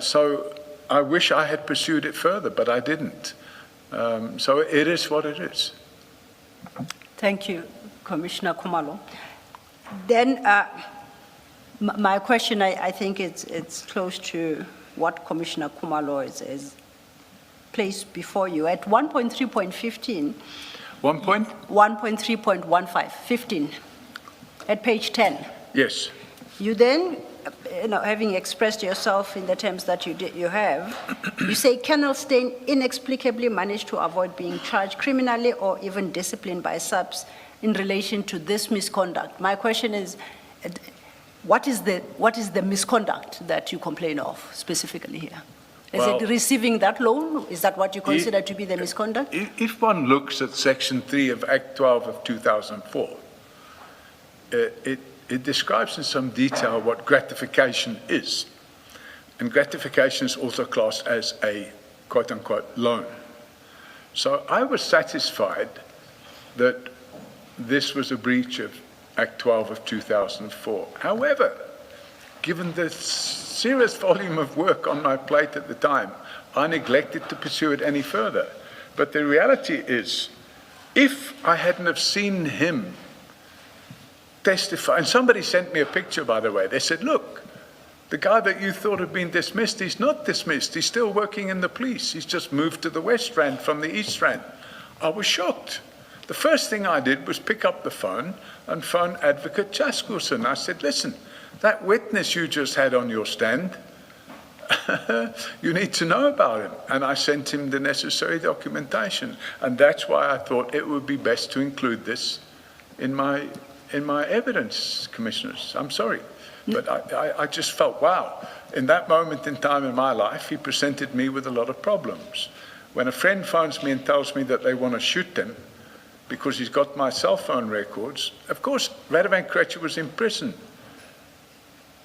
So I wish I had pursued it further, but I didn't. So it is what it is. Thank you, Commissioner Khumalo. Then my question, I think it's close to what Commissioner Khumalo is placed before you. At 1.3.15, 1.3.15, 15, at page 10. Yes. You then, having expressed yourself in the terms that you have, you say Colonel Steyn inexplicably managed to avoid being charged criminally or even disciplined by SAPS in relation to this misconduct. My question is, what is the misconduct that you complain of specifically here? Is Well, it receiving that loan? Is that what you consider to be the misconduct? If one looks at Section 3 of Act 12 of 2004, it describes in some detail what gratification is. And gratification is also classed as a quote-unquote loan. So I was satisfied that this was a breach of Act 12 of 2004. However, given the serious volume of work on my plate at the time, I neglected to pursue it any further. But the reality is, if I hadn't have seen him testify, and somebody sent me a picture, by the way, they said, look, the guy that you thought had been dismissed, he's not dismissed, he's still working in the police, he's just moved to the West Rand from the East Rand. I was shocked. The first thing I did was pick up the phone and phone Advocate Chaskuson. I said, listen, that witness you just had on your stand, you need to know about him. And I sent him the necessary documentation. And that's why I thought it would be best to include this in my evidence, Commissioners. I'm sorry. But I just felt, wow, in that moment in time in my life, he presented me with a lot of problems. When a friend phones me and tells me that they want to shoot him because he's got my cell phone records, of course, Radovan Krejcir was in prison.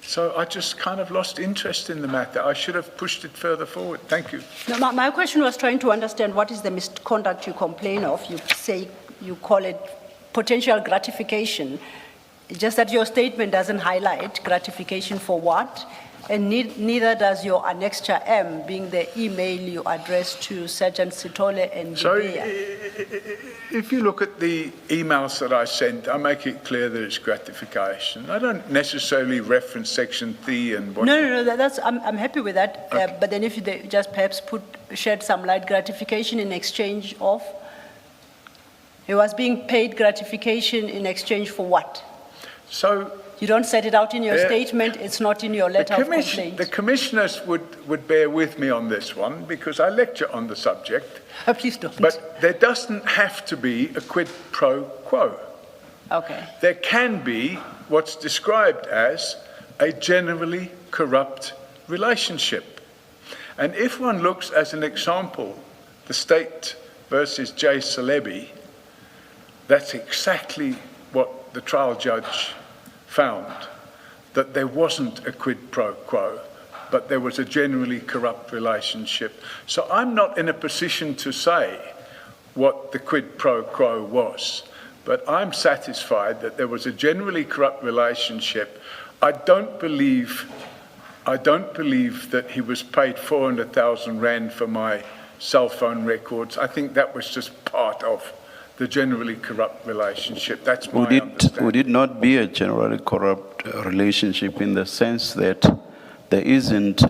So I just kind of lost interest in the matter. I should have pushed it further forward. Thank you. No, my question was trying to understand what is the misconduct you complain of. You say you call it potential gratification. It's just that your statement doesn't highlight gratification for what, and neither does your annexure M, being the email you addressed to Sergeant Sitole and So Gibea. if you look at the emails that I sent, I make it clear that it's gratification. I don't necessarily reference Section 3 and what... No, that's, I'm happy with that. Okay. But then if you just perhaps shed some light, gratification in exchange of? He was being paid gratification in exchange for what? So... You don't set it out in your statement, it's not in your letter of complaint. The commissioners would bear with me on this one because I lecture on the subject. Please don't. But there doesn't have to be a quid pro quo. Okay. There can be what's described as a generally corrupt relationship. And if one looks as an example, the state versus J. Celebi, that's exactly what the trial judge found, that there wasn't a quid pro quo, but there was a generally corrupt relationship. So I'm not in a position to say what the quid pro quo was, but I'm satisfied that there was a generally corrupt relationship. I don't believe that he was paid 400,000 Rand for my cell phone records. I think that was just part of the generally corrupt relationship. That's my understanding. Would it not be a generally corrupt relationship in the sense that there isn't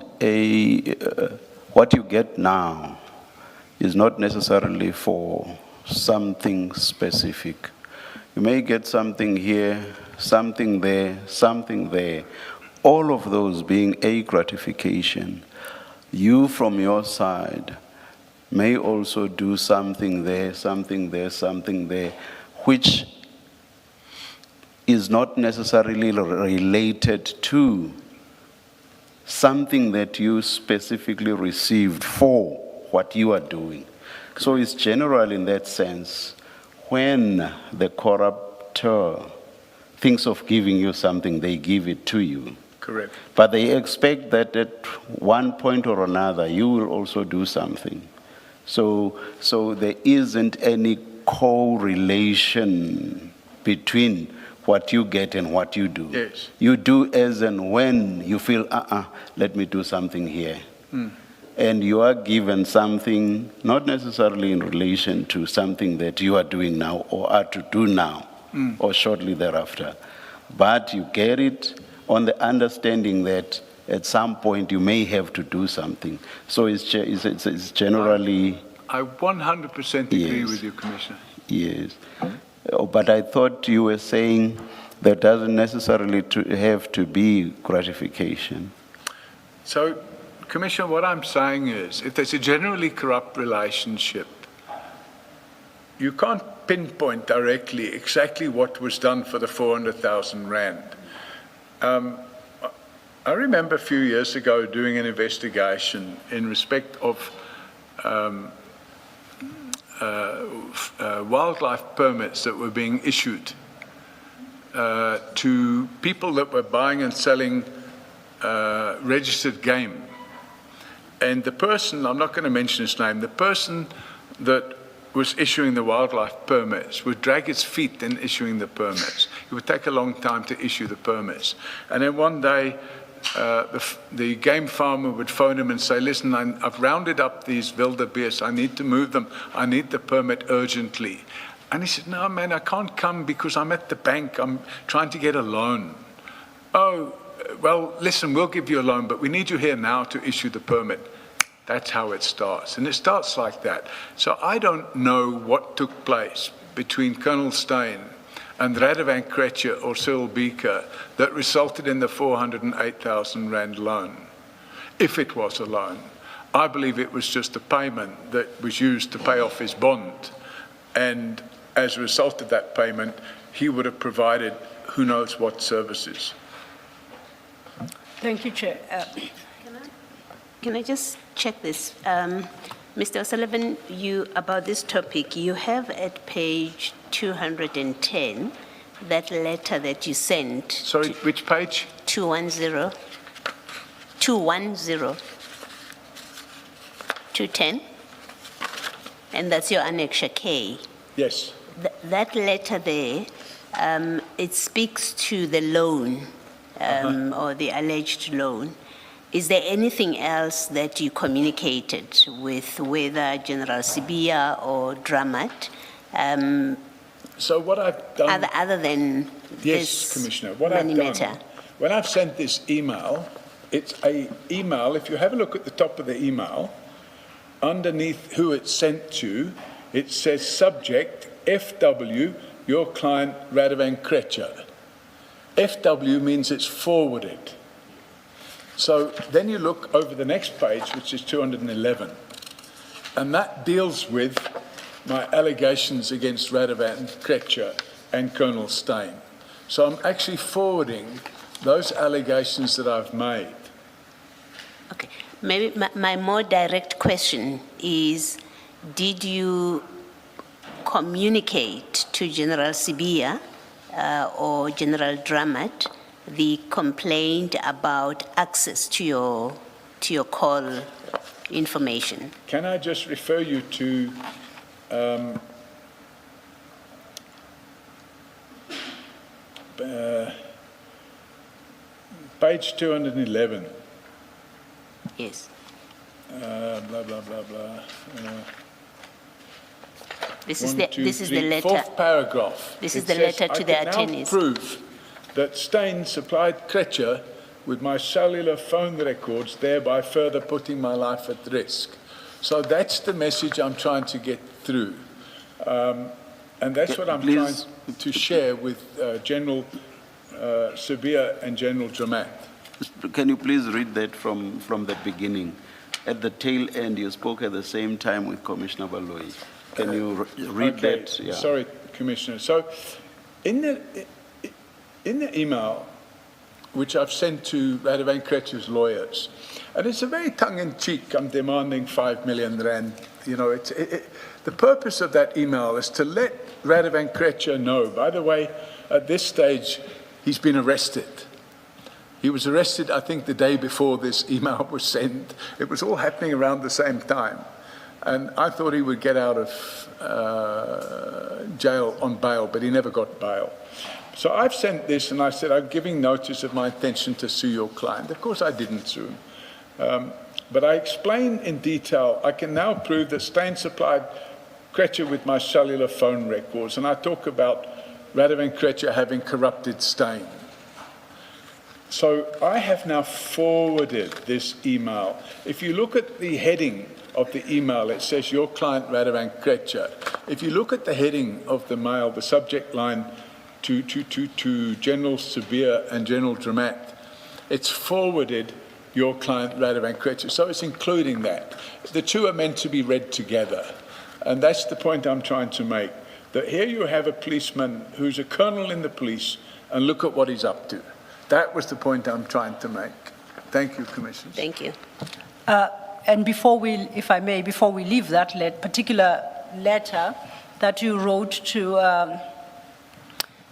what you get now is not necessarily for something specific. You may get something here, something there, something there, all of those being a gratification. You from your side may also do something there, something there, something there, which is not necessarily related to something that you specifically received for what you are doing. So it's general in that sense. When the corruptor thinks of giving you something, they give it to you. Correct. But they expect that at one point or another, you will also do something. So there isn't any correlation between what you get and what you do. Yes. You do as and when you feel, let me do something here. And you are given something, not necessarily in relation to something that you are doing now or are to do now or shortly thereafter. But you get it on the understanding that at some point you may have to do something. So it's generally... I 100% agree Yes. with you, Commissioner. Yes. But I thought you were saying there doesn't necessarily have to be gratification. So, Commissioner, what I'm saying is, if there's a generally corrupt relationship, you can't pinpoint directly exactly what was done for the 400,000 Rand. I remember a few years ago doing an investigation in respect of wildlife permits that were being issued to people that were buying and selling registered game. And the person, I'm not going to mention his name, the person that was issuing the wildlife permits would drag his feet in issuing the permits. It would take a long time to issue the permits. And then one day, the game farmer would phone him and say, listen, I've rounded up these wildebeest, I need to move them, I need the permit urgently. And he said, no, man, I can't come because I'm at the bank, I'm trying to get a loan. Oh, well, listen, we'll give you a loan, but we need you here now to issue the permit. That's how it starts, and it starts like that. So I don't know what took place between Colonel Steyn and Radovan Krejcir or Cyril Beaker that resulted in the 408,000 rand loan. If it was a loan, I believe it was just a payment that was used to pay off his bond. And as a result of that payment, he would have provided who knows what services. Thank you, Chair. Can I just check this? Mr. O'Sullivan, about this topic, you have at page 210 that letter that you sent. Sorry, which page? 210. 210. And that's your Annexure K. Yes. That letter there, it speaks to the loan, or the alleged loan. Is there anything else that you communicated with whether General Sibia or Dramat? So what I've done... Other than yes, this Commissioner, what I've done, when I've sent this email, it's a email, if you have a look at the top of the email, underneath who it's sent to, it says subject, FW, your client Radovan Krejcir. FW means it's forwarded. So then you look over the next page, which is 211, and that deals with my allegations against Radovan Krejcir and Colonel Steyn. So I'm actually forwarding those allegations that I've made. Okay, maybe my more direct question is, did you communicate to General Sibia or General Dramat the complaint about access to your call information? Can I just refer you to page 211? Yes. Blah, blah, blah, blah. This is the letter. Fourth paragraph. This is the letter to the attorneys. I can now prove that Steyn supplied Krejcir with my cellular phone records, thereby further putting my life at risk. So that's the message I'm trying to get through. And that's what I'm trying to share with General Sibia and General Dramat. Can you please read that from the beginning? At the tail end, you spoke at the same time with Commissioner Baloyi. Can you read that? Yeah. Sorry, Commissioner. So in the email, which I've sent to Radovan Krejcir's lawyers, and it's a very tongue-in-cheek, I'm demanding 5 million rand. You know, the purpose of that email is to let Radovan Krejcir know, by the way, at this stage, he's been arrested. He was arrested, I think, the day before this email was sent. It was all happening around the same time. And I thought he would get out of jail on bail, but he never got bail. So I've sent this, and I said, I'm giving notice of my intention to sue your client. Of course, I didn't sue him. But I explain in detail, I can now prove that Steyn supplied Krejcir with my cellular phone records, and I talk about Radovan Krejcir having corrupted Steyn. So I have now forwarded this email. If you look at the heading of the email, it says, your client Radovan Krejcir. If you look at the heading of the mail, the subject line to General Sibia and General Dramat, it's forwarded your client Radovan Krejcir. So it's including that. The two are meant to be read together. And that's the point I'm trying to make, that here you have a policeman who's a colonel in the police, and look at what he's up to. That was the point I'm trying to make. Thank you, Commissioners. Thank you. And before we, if I may, before we leave that particular letter that you wrote to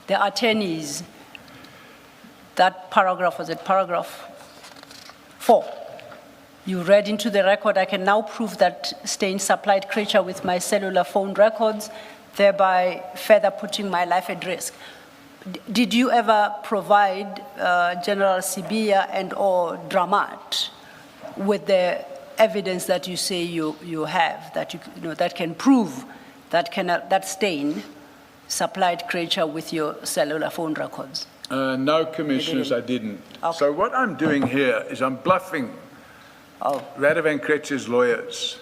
the attorneys, that paragraph, was it paragraph 4? You read into the record, I can now prove that Stein supplied creature with my cellular phone records, thereby further putting my life at risk. Did you ever provide General Sibia and or Dramat with the evidence that you say you have, that you know, that can prove that Stein supplied creature with your cellular phone records? No, Commissioners, I didn't. Okay. So what I'm doing here is I'm bluffing Radovan Krejcir's lawyers.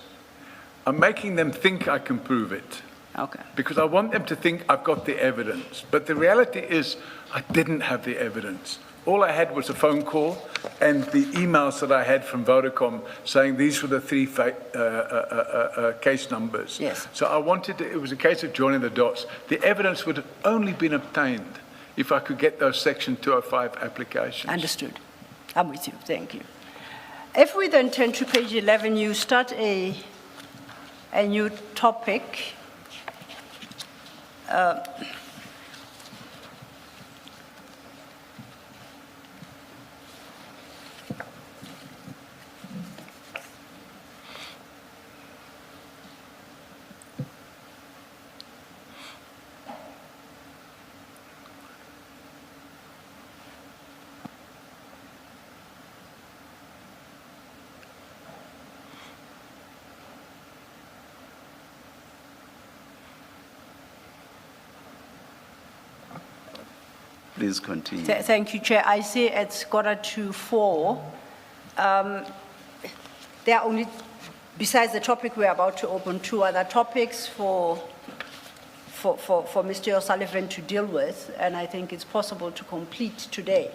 I'm making them think I can prove it. Okay. Because I want them to think I've got the evidence. But the reality is I didn't have the evidence. All I had was a phone call and the emails that I had from Vodacom saying these were the 3 case numbers. Yes. So I wanted to, it was a case of joining the dots. The evidence would have only been obtained if I could get those Section 205 applications. Understood. I'm with you. Thank you. If we then turn to page 11, you start a new topic. Please continue. Thank you, Chair. I see it's 3:45. There are only, besides the topic we're about to open, 2 other topics for Mr. O'Sullivan to deal with, and I think it's possible to complete today.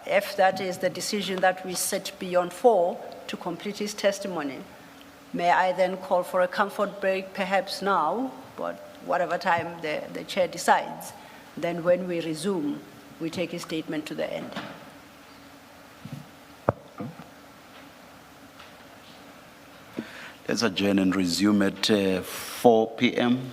If that is the decision that we set beyond 4 to complete his testimony, may I then call for a comfort break perhaps now, but whatever time the Chair decides. Then when we resume, we take his statement to the end. Let's adjourn and resume at 4 p.m.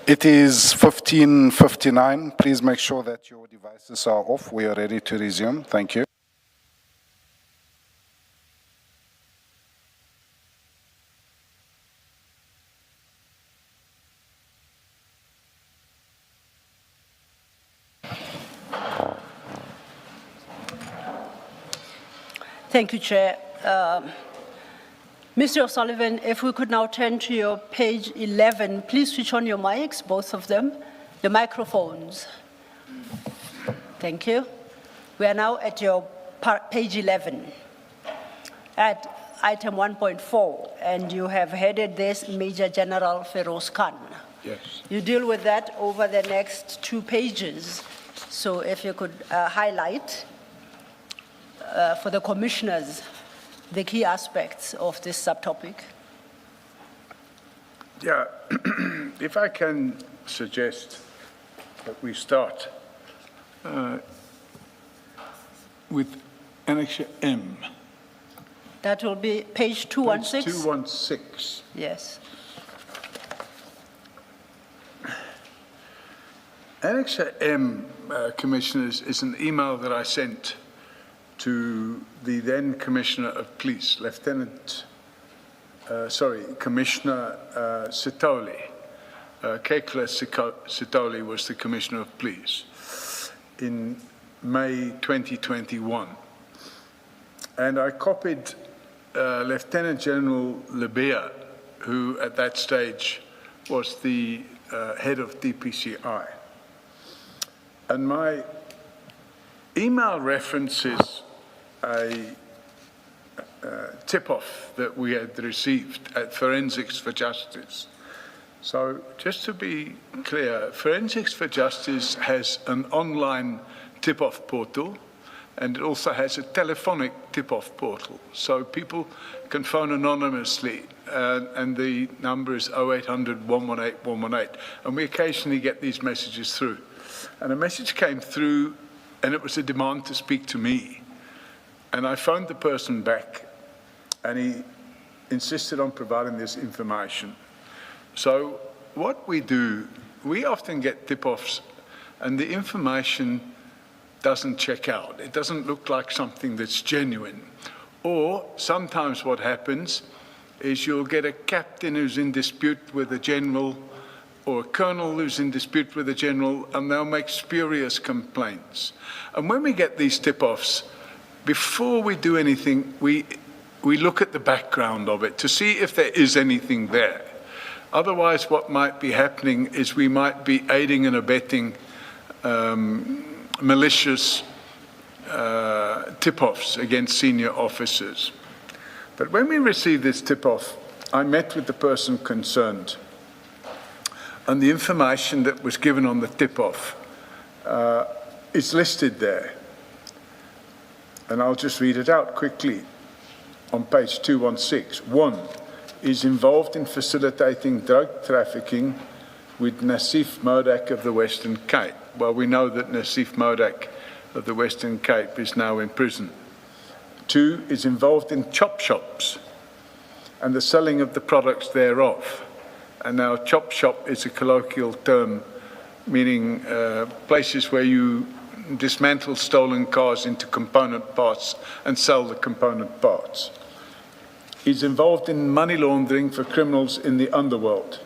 It is 15:59. Please make sure that your devices are off. We are ready to resume. Thank you. Thank you, Chair. Mr. O'Sullivan, if we could now turn to your page 11, please switch on your mics, both of them, the microphones. Thank you. We are now at your page 11, at item 1.4, and you have headed this Major General Feroz Khan. Yes. You deal with that over the next 2 pages. So if you could highlight for the commissioners the key aspects of this subtopic. Yeah, if I can suggest that we start with Annexure M. That will be page 216? Page 216. Yes. Annexure M, Commissioners, is an email that I sent to the then Commissioner of Police, Commissioner Sitoli. Kekla Sitoli was the Commissioner of Police in May 2021. And I copied Lieutenant General Lebea, who at that stage was the head of DPCI. And my email references a tip-off that we had received at Forensics for Justice. So just to be clear, Forensics for Justice has an online tip-off portal, and it also has a telephonic tip-off portal. So people can phone anonymously, and the number is 0800 118 118. And we occasionally get these messages through. And a message came through, and it was a demand to speak to me. And I phoned the person back, and he insisted on providing this information. So what we do, we often get tip-offs, and the information doesn't check out. It doesn't look like something that's genuine. Or sometimes what happens is you'll get a captain who's in dispute with a general, or a colonel who's in dispute with a general, and they'll make spurious complaints. And when we get these tip-offs, before we do anything, we look at the background of it to see if there is anything there. Otherwise, what might be happening is we might be aiding and abetting malicious tip-offs against senior officers. But when we received this tip-off, I met with the person concerned, and the information that was given on the tip-off is listed there. And I'll just read it out quickly on page 216. 1, is involved in facilitating drug trafficking with Nassif Modak of the Western Cape. Well, we know that Nassif Modak of the Western Cape is now in prison. 2, is involved in chop shops and the selling of the products thereof. And now chop shop is a colloquial term meaning places where you dismantle stolen cars into component parts and sell the component parts. He's involved in money laundering for criminals in the underworld.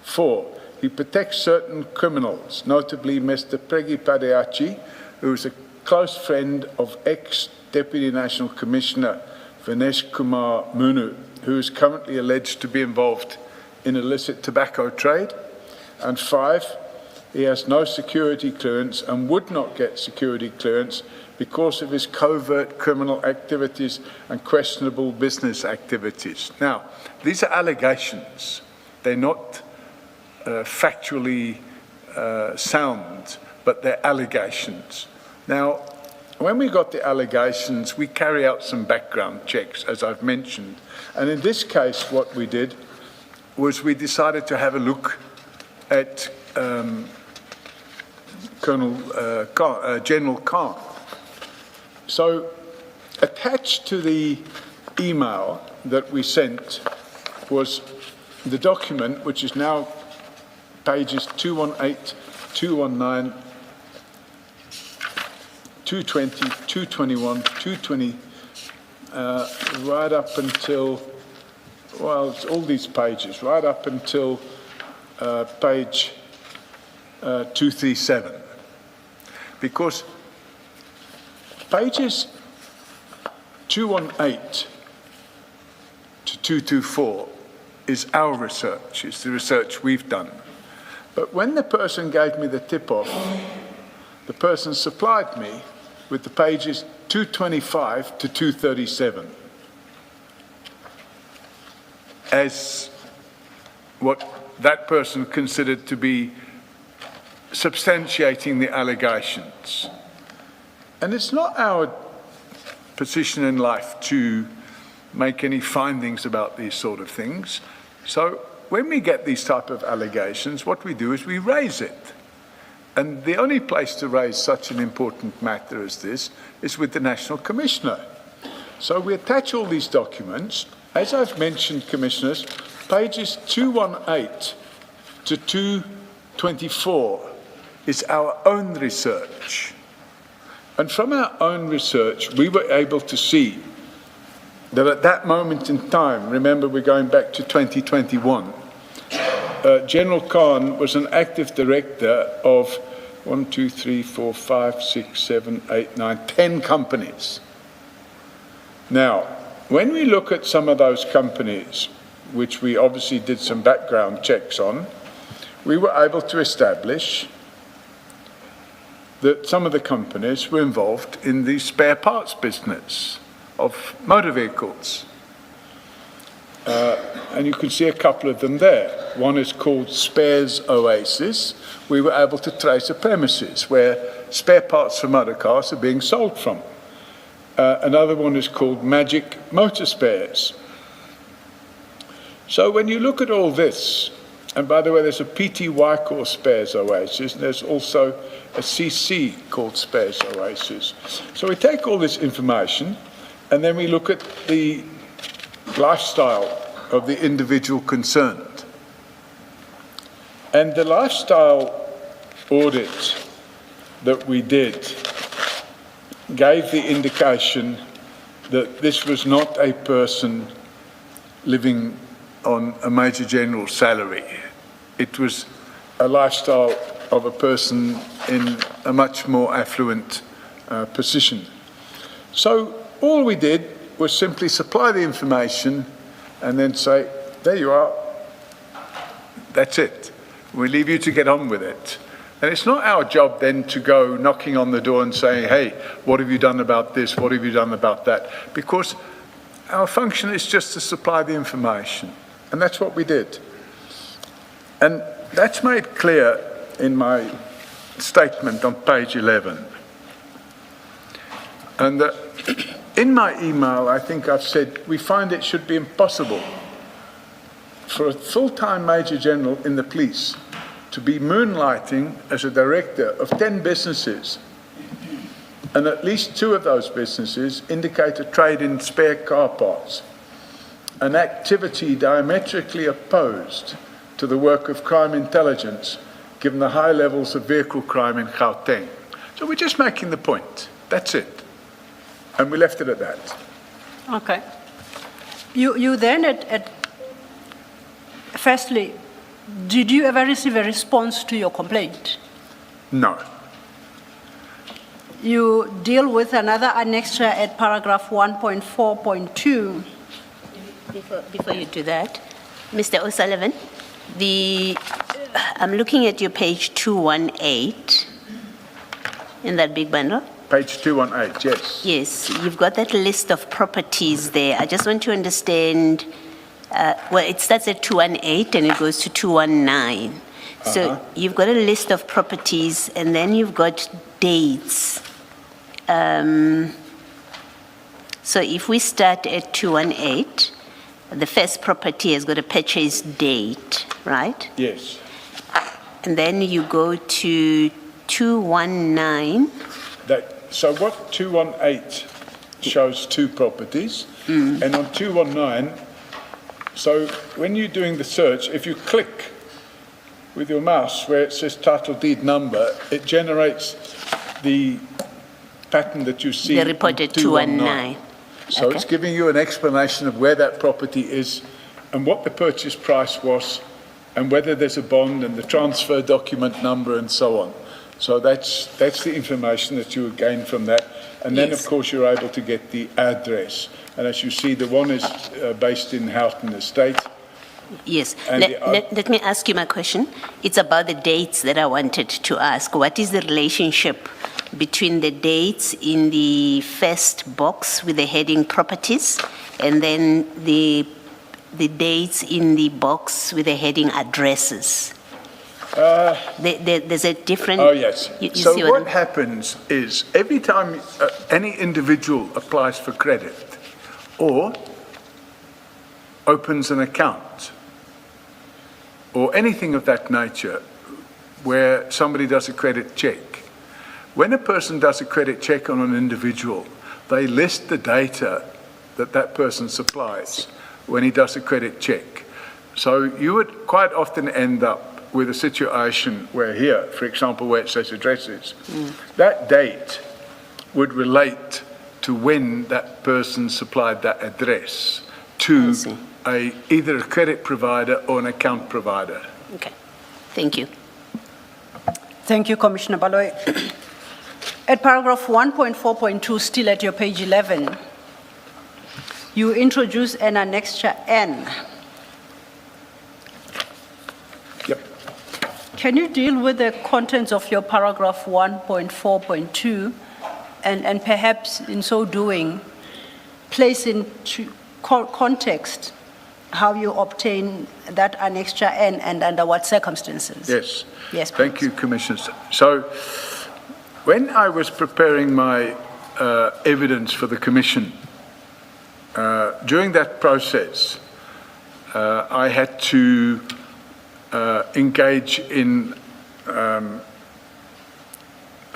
4, he protects certain criminals, notably Mr. Pregi Padeachi, who is a close friend of ex-Deputy National Commissioner Vinesh Kumar Munu, who is currently alleged to be involved in illicit tobacco trade. And 5, he has no security clearance and would not get security clearance because of his covert criminal activities and questionable business activities. Now, these are allegations. They're not factually sound, but they're allegations. Now, when we got the allegations, we carry out some background checks, as I've mentioned. And in this case, what we did was we decided to have a look at General Khan. So attached to the email that we sent was the document, which is now pages 218, 219, 220, 221, 220, right up until, well, it's all these pages, right up until page 237. Because pages 218 to 224 is our research, it's the research we've done. But when the person gave me the tip-off, the person supplied me with the pages 225 to 237 as what that person considered to be substantiating the allegations. And it's not our position in life to make any findings about these sort of things. So when we get these type of allegations, what we do is we raise it. And the only place to raise such an important matter as this is with the National Commissioner. So we attach all these documents. As I've mentioned, Commissioners, pages 218 to 224 is our own research. And from our own research, we were able to see that at that moment in time, remember we're going back to 2021, General Khan was an active director of 10 companies. Now, when we look at some of those companies, which we obviously did some background checks on, we were able to establish that some of the companies were involved in the spare parts business of motor vehicles. And you can see a couple of them there. One is called Spares Oasis. We were able to trace a premises where spare parts for motor cars are being sold from. Another one is called Magic Motor Spares. So when you look at all this, and by the way, there's a PTY called Spares Oasis, and there's also a CC called Spares Oasis. So we take all this information, and then we look at the lifestyle of the individual concerned. And the lifestyle audit that we did gave the indication that this was not a person living on a Major General's salary. It was a lifestyle of a person in a much more affluent position. So all we did was simply supply the information and then say, there you are, that's it. We leave you to get on with it. And it's not our job then to go knocking on the door and saying, hey, what have you done about this? What have you done about that? Because our function is just to supply the information. And that's what we did. And that's made clear in my statement on page 11. And in my email, I think I've said, we find it should be impossible for a full-time Major General in the police to be moonlighting as a director of 10 businesses, and at least 2 of those businesses indicate a trade in spare car parts, an activity diametrically opposed to the work of crime intelligence, given the high levels of vehicle crime in Gauteng. So we're just making the point. That's it. And we left it at that. Okay. You then, firstly, did you ever receive a response to your complaint? No. You deal with another annexure at paragraph 1.4.2. Before you do that, Mr. O'Sullivan, I'm looking at your page 218 in that big bundle. Page 218, yes. Yes, you've got that list of properties there. I just want to understand, well, it starts at 218 and it goes to 219. So you've got a list of properties and then you've got dates. So if we start at 218, the first property has got a purchase date, right? Yes. And then you go to 219. So what 218 shows 2 properties, and on 219, so when you're doing the search, if you click with your mouse where it says title deed number, it generates the pattern that you see. The reported in 219. So Okay. it's giving you an explanation of where that property is and what the purchase price was and whether there's a bond and the transfer document number and so on. So that's the information that you would gain from that. And then, Yes. of course, you're able to get the address. And as you see, the one is based in Houghton Estate. Yes. And Let me ask you my question. It's about the dates that I wanted to ask. What is the relationship between the dates in the first box with the heading properties and then the dates in the box with the heading addresses? There's a different... Oh, yes. You So see what happens is every time any individual applies for credit or opens an account or anything of that nature where somebody does a credit check, when a person does a credit check on an individual, they list the data that that person supplies when he does a credit check. So you would quite often end up with a situation where here, for example, where it says addresses, that date would relate to when that person supplied that address to either a credit provider or an account provider. Okay. Thank you. Thank you, Commissioner Baloy. At paragraph 1.4.2, still at your page 11, you introduce an annexure N. Yep. Can you deal with the contents of your paragraph 1.4.2 and perhaps in so doing, place into context how you obtain that annexure N and under what circumstances? Yes. Yes, Thank please. you, Commissioner. So when I was preparing my evidence for the Commission, during that process, I had to engage in, I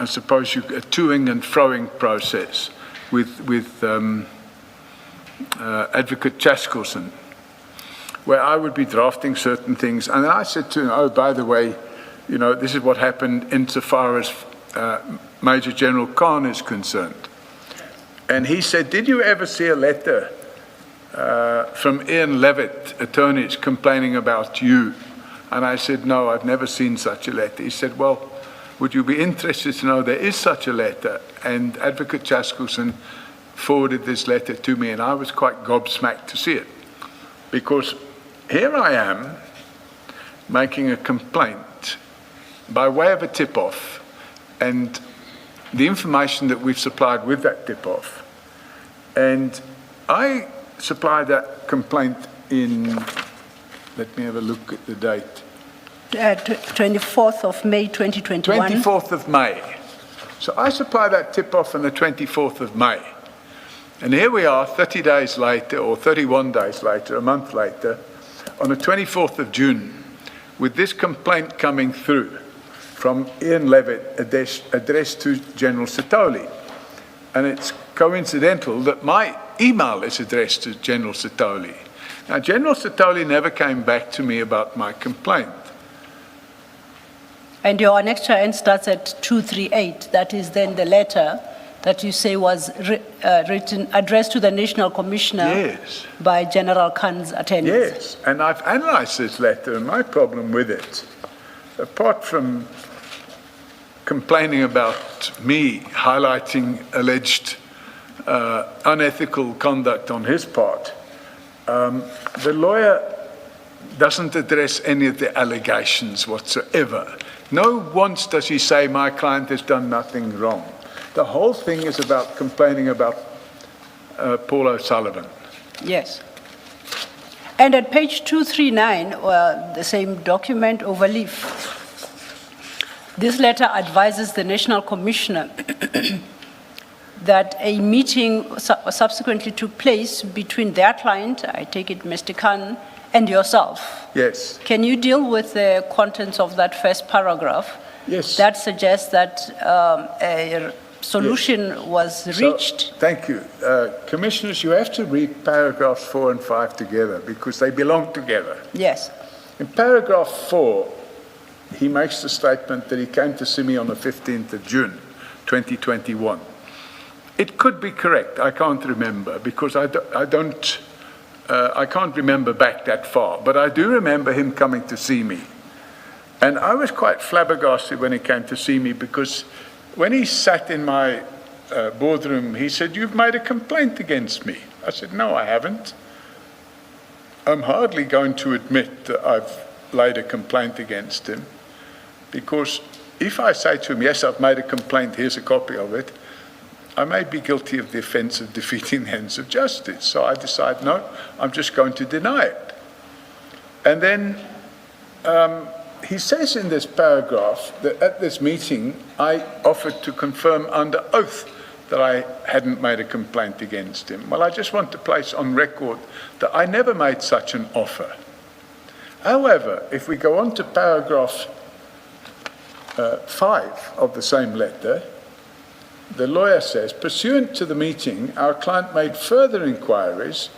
suppose, a toing and froing process with Advocate Chaskelson, where I would be drafting certain things. And I said to him, oh, by the way, you know, this is what happened insofar as Major General Khan is concerned. And he said, did you ever see a letter from Ian Levitt, attorneys, complaining about you? And I said, no, I've never seen such a letter. He said, well, would you be interested to know there is such a letter? And Advocate Chaskelson forwarded this letter to me, and I was quite gobsmacked to see it. Because here I am making a complaint by way of a tip-off, and the information that we've supplied with that tip-off. And I supplied that complaint in, let me have a look at the date. 24th of May, 2021. 24th of May. So I supplied that tip-off on the 24th of May. And here we are 30 days later, or 31 days later, a month later, on the 24th of June, with this complaint coming through from Ian Levitt addressed to General Sitoli. And it's coincidental that my email is addressed to General Sitoli. Now, General Sitoli never came back to me about my complaint. And your annexure N starts at 238. That is then the letter that you say was written, addressed to the National Commissioner Yes. by General Khan's attorneys. Yes, and I've analysed this letter, and my problem with it, apart from complaining about me highlighting alleged unethical conduct on his part, the lawyer doesn't address any of the allegations whatsoever. No once does he say my client has done nothing wrong. The whole thing is about complaining about Paul O'Sullivan. Yes. And at page 239, the same document overleaf, this letter advises the National Commissioner that a meeting subsequently took place between their client, I take it Mr. Khan, and yourself. Yes. Can you deal with the contents of that first paragraph? Yes. That suggests that a solution was reached. So, thank you. Commissioners, you have to read paragraphs 4 and 5 together because they belong together. Yes. In paragraph 4, he makes the statement that he came to see me on the 15th of June, 2021. It could be correct. I can't remember because I can't remember back that far. But I do remember him coming to see me. And I was quite flabbergasted when he came to see me because when he sat in my boardroom, he said, "You've made a complaint against me." I said, "No, I haven't. I'm hardly going to admit that I've laid a complaint against him, because if I say to him, yes, I've made a complaint, here's a copy of it, I may be guilty of the offence of defeating the ends of justice. So I decide, no, I'm just going to deny it." And then he says in this paragraph that at this meeting, I offered to confirm under oath that I hadn't made a complaint against him. Well, I just want to place on record that I never made such an offer. However, if we go on to paragraph 5 of the same letter, the lawyer says, "Pursuant to the meeting, our client made further inquiries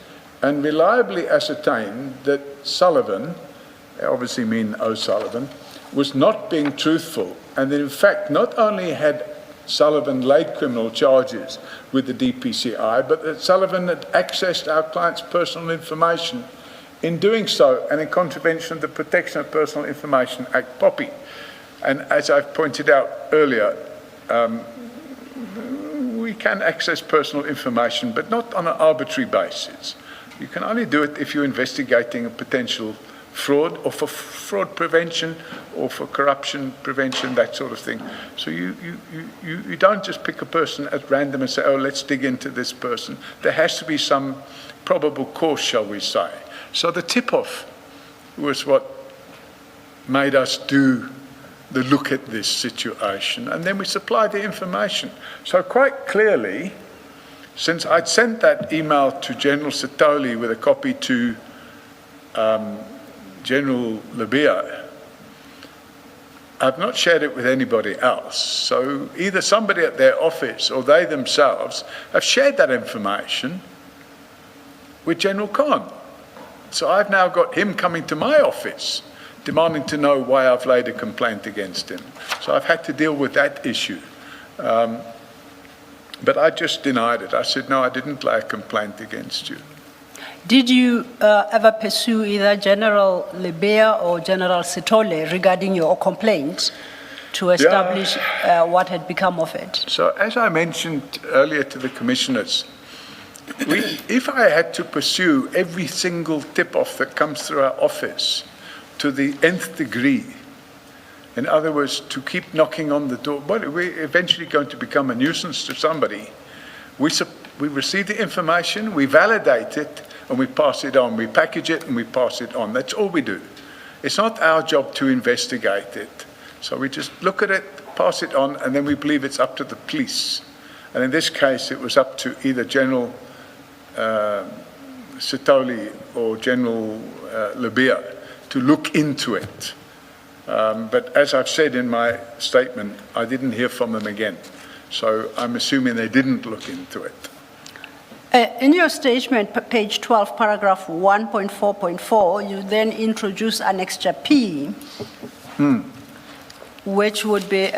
and reliably ascertained that Sullivan," they obviously mean O'Sullivan, "was not being truthful, and that in fact not only had Sullivan laid criminal charges with the DPCI, but that Sullivan had accessed our client's personal information in doing so, and in contravention of the Protection of Personal Information Act, POPI." And as I've pointed out earlier, we can access personal information, but not on an arbitrary basis. You can only do it if you're investigating a potential fraud, or for fraud prevention, or for corruption prevention, that sort of thing. So you don't just pick a person at random and say, "Oh, let's dig into this person." There has to be some probable cause, shall we say. So the tip-off was what made us do the look at this situation, and then we supplied the information. So quite clearly, since I'd sent that email to General Sitoli with a copy to General Labia, I've not shared it with anybody else. So either somebody at their office or they themselves have shared that information with General Khan. So I've now got him coming to my office demanding to know why I've laid a complaint against him. So I've had to deal with that issue. But I just denied it. I said, "No, I didn't lay a complaint against you." Did you ever pursue either General Lebea or General Sitole regarding your complaint to establish what had become of it? So as I mentioned earlier to the commissioners, if I had to pursue every single tip-off that comes through our office to the nth degree, in other words, to keep knocking on the door, well, we're eventually going to become a nuisance to somebody. We receive the information, we validate it, and we pass it on. We package it and we pass it on. That's all we do. It's not our job to investigate it. So we just look at it, pass it on, and then we believe it's up to the police. And in this case, it was up to either General Sitoli or General Labia to look into it. But as I've said in my statement, I didn't hear from them again. So I'm assuming they didn't look into it. In your statement, page 12, paragraph 1.4.4, you then introduce Annexure P, which would be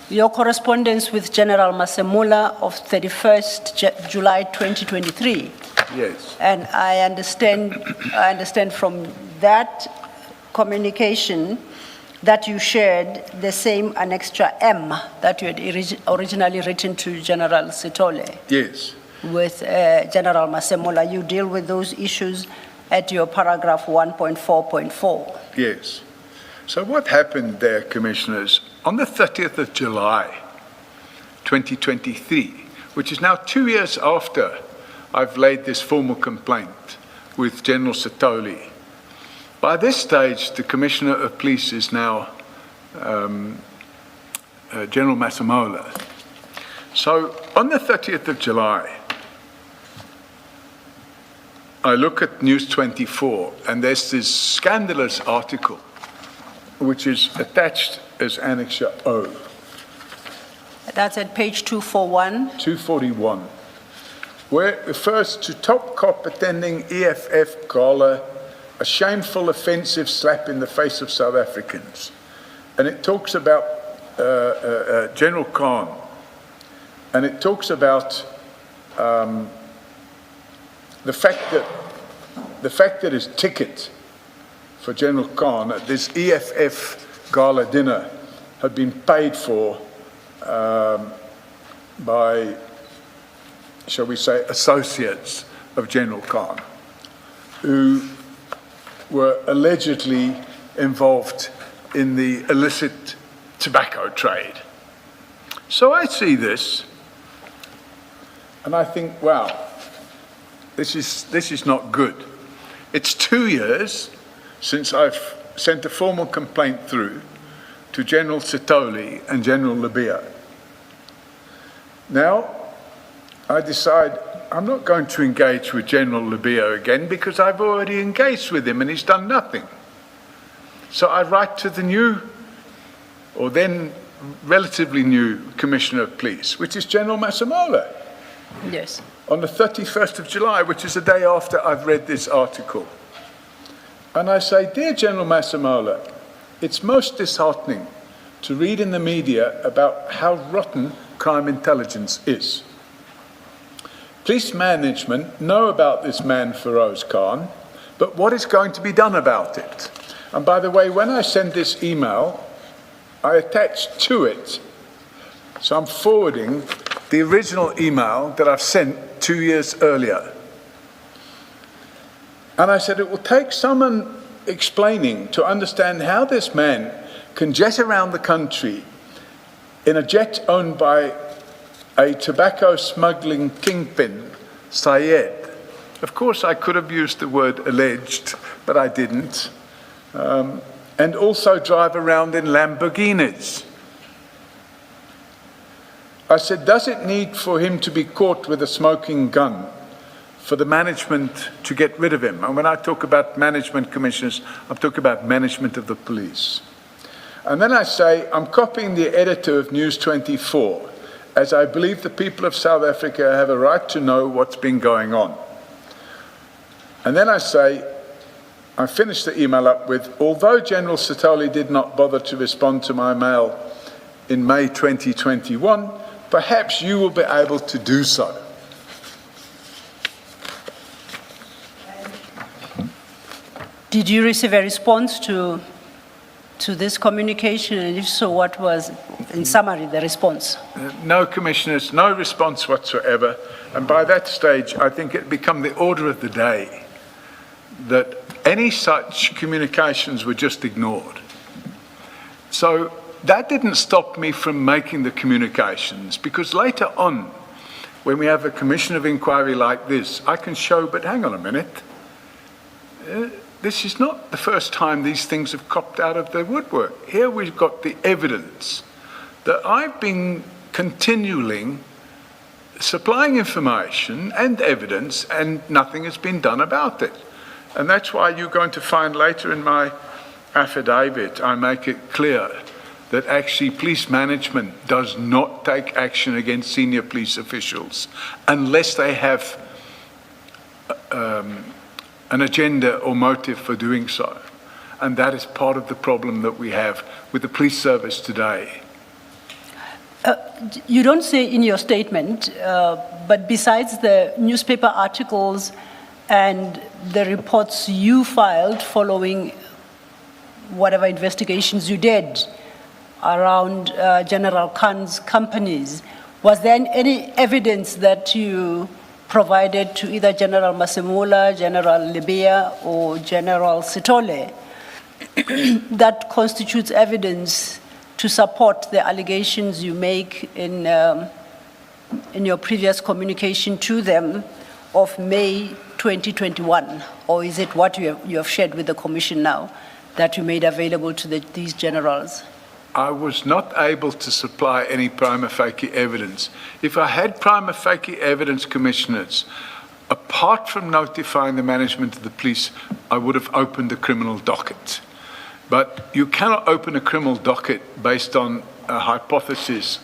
your correspondence with General Masemula of 31st July 2023. Yes. And I understand from that communication that you shared the same Annexure M that you had originally written to General Sitole. Yes. With General Masemula. You deal with those issues at your paragraph 1.4.4. Yes. So what happened there, Commissioners, on the 30th of July, 2023, which is now 2 years after I've laid this formal complaint with General Sitoli. By this stage, the Commissioner of Police is now General Masemola. So on the 30th of July, I look at News 24, and there's this scandalous article, which is attached as Annexure O. That's at page 241. 241, where it refers to top cop attending EFF gala, a shameful, offensive slap in the face of South Africans. and it talks about General Khan, and it talks about the fact that his ticket for General Khan at this EFF gala dinner had been paid for by, shall we say, associates of General Khan, who were allegedly involved in the illicit tobacco trade. So I see this, and I think, wow, this is not good. It's 2 years since I've sent a formal complaint through to General Sitoli and General Libya. Now, I decide I'm not going to engage with General Libya again because I've already engaged with him and he's done nothing. So I write to the new, or then relatively new, Commissioner of Police, which is General Masemola. Yes. On the 31st of July, which is the day after I've read this article. And I say, dear General Masemola, it's most disheartening to read in the media about how rotten crime intelligence is. Police management know about this man, Feroz Khan, but what is going to be done about it? And by the way, when I send this email, I attach to it, so I'm forwarding the original email that I've sent 2 years earlier. And I said, it will take someone explaining to understand how this man can jet around the country in a jet owned by a tobacco smuggling kingpin, Syed. Of course, I could have used the word alleged, but I didn't. And also drive around in Lamborghinis. I said, does it need for him to be caught with a smoking gun for the management to get rid of him? And when I talk about management commissioners, I'm talking about management of the police. And then I say, I'm copying the editor of News 24, as I believe the people of South Africa have a right to know what's been going on. And then I say, I finish the email up with, although General Sitoli did not bother to respond to my mail in May 2021, perhaps you will be able to do so. Did you receive a response to this communication, and if so, what was, in summary, the response? No, Commissioners, no response whatsoever. And by that stage, I think it became the order of the day that any such communications were just ignored. So that didn't stop me from making the communications, because later on, when we have a commission of inquiry like this, I can show, but hang on a minute, this is not the first time these things have cropped out of the woodwork. Here we've got the evidence that I've been continually supplying information and evidence, and nothing has been done about it. And that's why you're going to find later in my affidavit, I make it clear that actually police management does not take action against senior police officials unless they have an agenda or motive for doing so. And that is part of the problem that we have with the police service today. You don't say in your statement, but besides the newspaper articles and the reports you filed following whatever investigations you did around General Khan's companies, was there any evidence that you provided to either General Masemola, General Libya, or General Sitole that constitutes evidence to support the allegations you make in your previous communication to them of May 2021? Or is it what you have shared with the Commission now that you made available to these generals? I was not able to supply any prima facie evidence. If I had prima facie evidence, Commissioners, apart from notifying the management of the police, I would have opened a criminal docket. But you cannot open a criminal docket based on a hypothesis.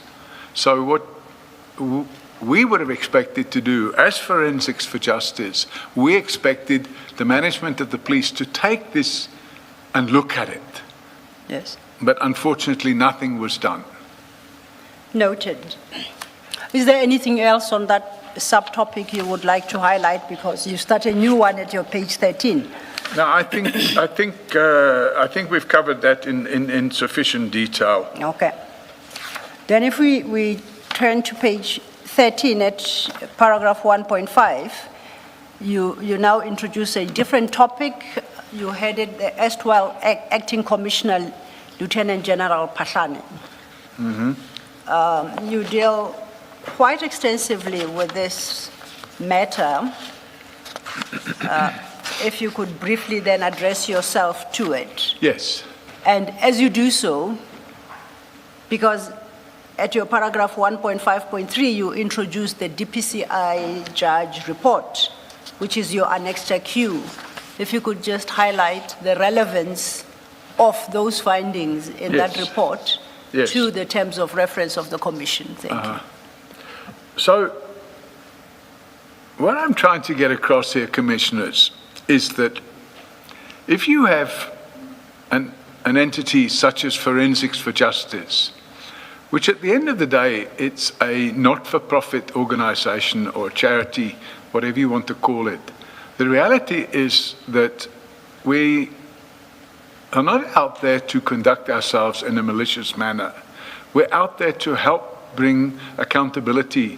So what we would have expected to do as Forensics for Justice, we expected the management of the police to take this and look at it. Yes. but unfortunately nothing was done. Noted. Is there anything else on that subtopic you would like to highlight, because you start a new one at your page 13? No, I think we've covered that in sufficient detail. Okay. Then if we turn to page 13 at paragraph 1.5, you now introduce a different topic. You headed the erstwhile Acting Commissioner, Lieutenant General Pahlane. You deal quite extensively with this matter. If you could briefly then address yourself to it. Yes. And as you do so, because at your paragraph 1.5.3, you introduce the DPCI judge report, which is your annexure Q. If you could just highlight the relevance of those findings in that report to the terms of reference of the Commission. Thank you. So, what I'm trying to get across here, Commissioners, is that if you have an entity such as Forensics for Justice, which at the end of the day, it's a not-for-profit organization or charity, whatever you want to call it, the reality is that we are not out there to conduct ourselves in a malicious manner. We're out there to help bring accountability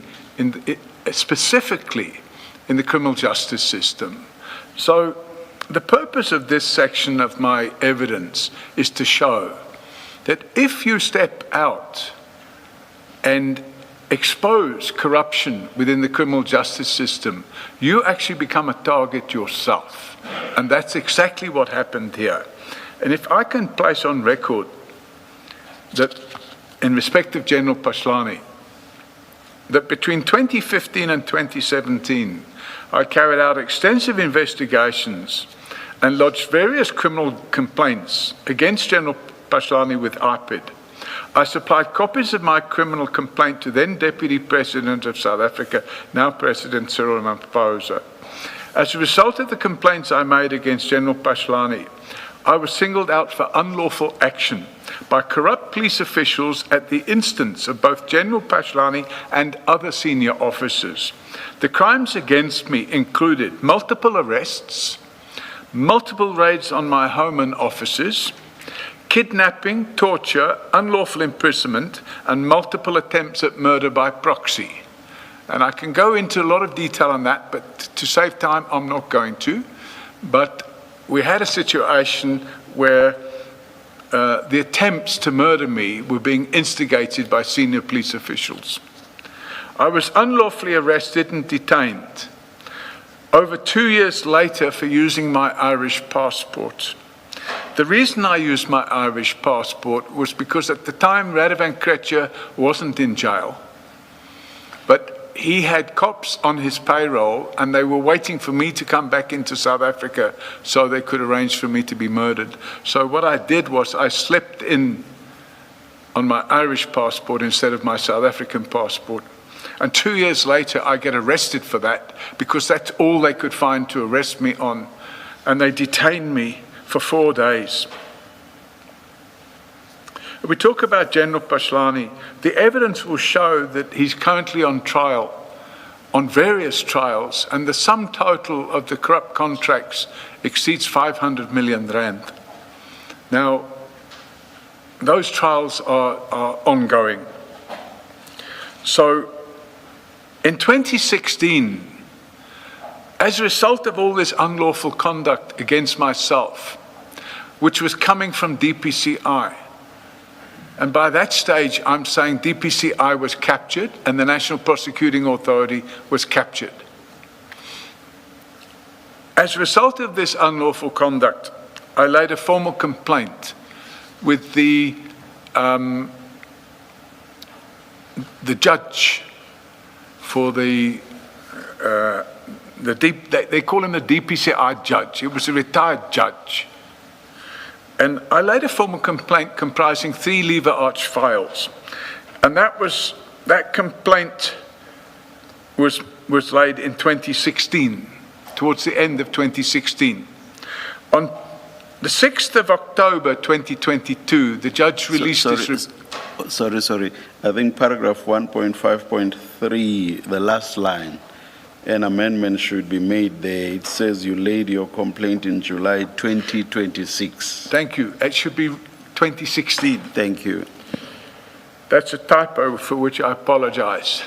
specifically in the criminal justice system. So the purpose of this section of my evidence is to show that if you step out and expose corruption within the criminal justice system, you actually become a target yourself. And that's exactly what happened here. And if I can place on record that in respect of General Pahlane, that between 2015 and 2017, I carried out extensive investigations and lodged various criminal complaints against General Pahlane with IPID. I supplied copies of my criminal complaint to then Deputy President of South Africa, now President Cyril Ramaphosa. As a result of the complaints I made against General Pahlane, I was singled out for unlawful action by corrupt police officials at the instance of both General Pahlane and other senior officers. The crimes against me included multiple arrests, multiple raids on my home and offices, kidnapping, torture, unlawful imprisonment, and multiple attempts at murder by proxy. And I can go into a lot of detail on that, but to save time, I'm not going to. But we had a situation where the attempts to murder me were being instigated by senior police officials. I was unlawfully arrested and detained over 2 years later for using my Irish passport. The reason I used my Irish passport was because at the time Radovan Krejcir wasn't in jail, but he had cops on his payroll and they were waiting for me to come back into South Africa so they could arrange for me to be murdered. So what I did was I slipped in on my Irish passport instead of my South African passport. And 2 years later, I get arrested for that because that's all they could find to arrest me on. And they detained me for 4 days. We talk about General Pahlane. The evidence will show that he's currently on trial, on various trials, and the sum total of the corrupt contracts exceeds 500 million rand. Now, those trials are ongoing. So, in 2016, as a result of all this unlawful conduct against myself, which was coming from DPCI, and by that stage, I'm saying DPCI was captured and the National Prosecuting Authority was captured. As a result of this unlawful conduct, I laid a formal complaint with the judge for they call him the DPCI judge. It was a retired judge. And I laid a formal complaint comprising 3 lever arch files. And that complaint was laid in 2016, towards the end of 2016. On The 6th of October 2022, the judge released this. Sorry. I think paragraph 1.5.3, the last line, an amendment should be made there. It says you laid your complaint in July 2026. Thank you. It should be 2016. Thank you. That's a typo for which I apologize.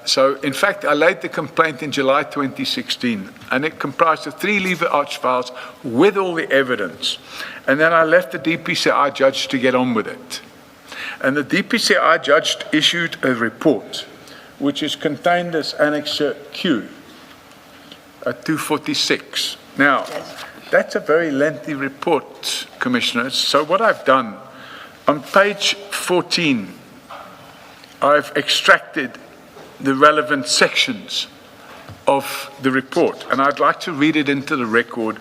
So, in fact, I laid the complaint in July 2016, and it comprised of 3 lever arch files with all the evidence. And then I left the DPCI judge to get on with it. And the DPCI judge issued a report, which is contained as Annexure Q at 246. Now, that's a very lengthy report, Commissioners. So what I've done, on page 14, I've extracted the relevant sections of the report, and I'd like to read it into the record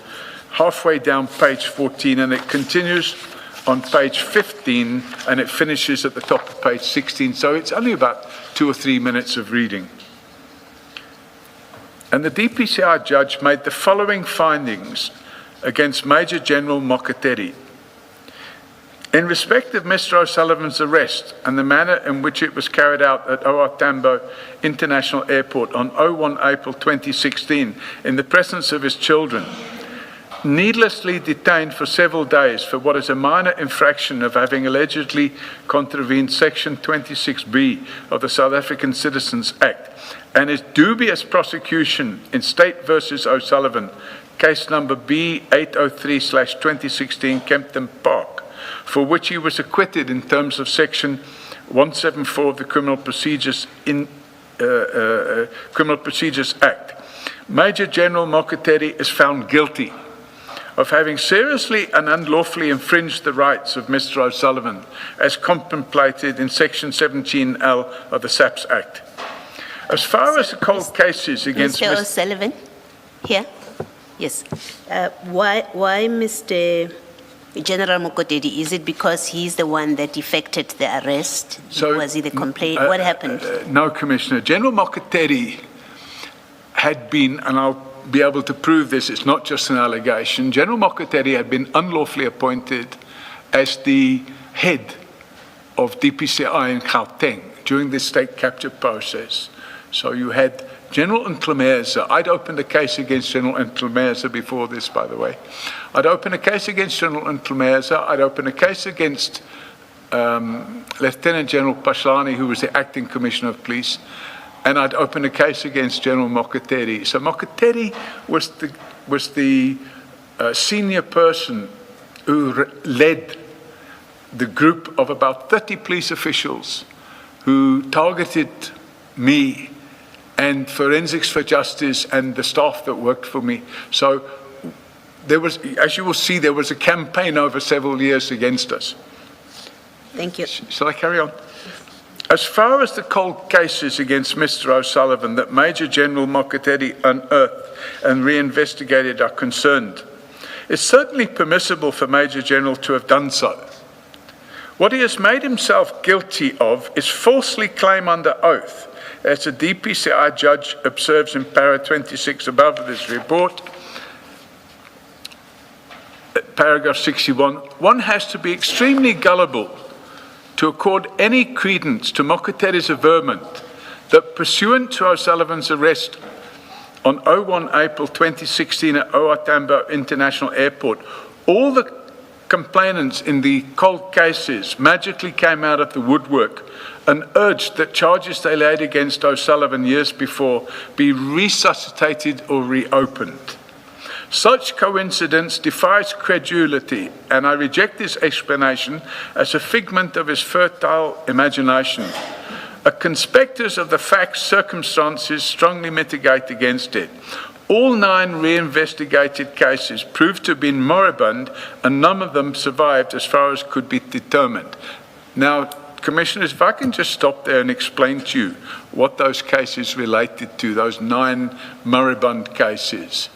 halfway down page 14, and it continues on page 15, and it finishes at the top of page 16, so it's only about 2 or 3 minutes of reading. And the DPCI judge made the following findings against Major General Mokateri. In respect of Mr. O'Sullivan's arrest and the manner in which it was carried out at OR Tambo International Airport on 01 April 2016 in the presence of his children, needlessly detained for several days for what is a minor infraction of having allegedly contravened Section 26B of the South African Citizens Act, and his dubious prosecution in State versus O'Sullivan, case number B803/2016 Kempton Park, for which he was acquitted in terms of Section 174 of the Criminal Procedures Act. Major General Mokateri is found guilty of having seriously and unlawfully infringed the rights of Mr. O'Sullivan as contemplated in Section 17L of the SAPS Act. As far as the cold cases against Mr. O'Sullivan, here? Yes. Why Mr. General Mokotedi? Is it because he's the one that effected the arrest? So, was he the complaint? What happened? No, Commissioner. General Mokotedi had been, and I'll be able to prove this, it's not just an allegation, General Mokotedi had been unlawfully appointed as the head of DPCI in Gauteng during the state capture process. So you had General Ntlemeza. I'd opened a case against General Ntlemeza before this, by the way. I'd opened a case against General Ntlemeza. I'd opened a case against Lieutenant General Pashlani, who was the acting Commissioner of Police, and I'd opened a case against General Mokateri. So Mokateri was the senior person who led the group of about 30 police officials who targeted me and Forensics for Justice and the staff that worked for me. So there was, as you will see, there was a campaign over several years against us. Thank you. Shall I carry on? As far as the cold cases against Mr. O'Sullivan that Major General Mokatedi unearthed and reinvestigated are concerned, it's certainly permissible for Major General to have done so. What he has made himself guilty of is falsely claim under oath, as the DPCI judge observes in para 26 above this report, paragraph 61, one has to be extremely gullible to accord any credence to Mokateri's averment that pursuant to O'Sullivan's arrest on 01 April 2016 at OR Tambo International Airport, all the complainants in the cold cases magically came out of the woodwork and urged that charges they laid against O'Sullivan years before be resuscitated or reopened. Such coincidence defies credulity, and I reject this explanation as a figment of his fertile imagination. A conspectus of the facts, circumstances strongly mitigate against it. All 9 reinvestigated cases proved to have been moribund, and none of them survived as far as could be determined. Now, Commissioners, if I can just stop there and explain to you what those cases related to, those 9 moribund cases.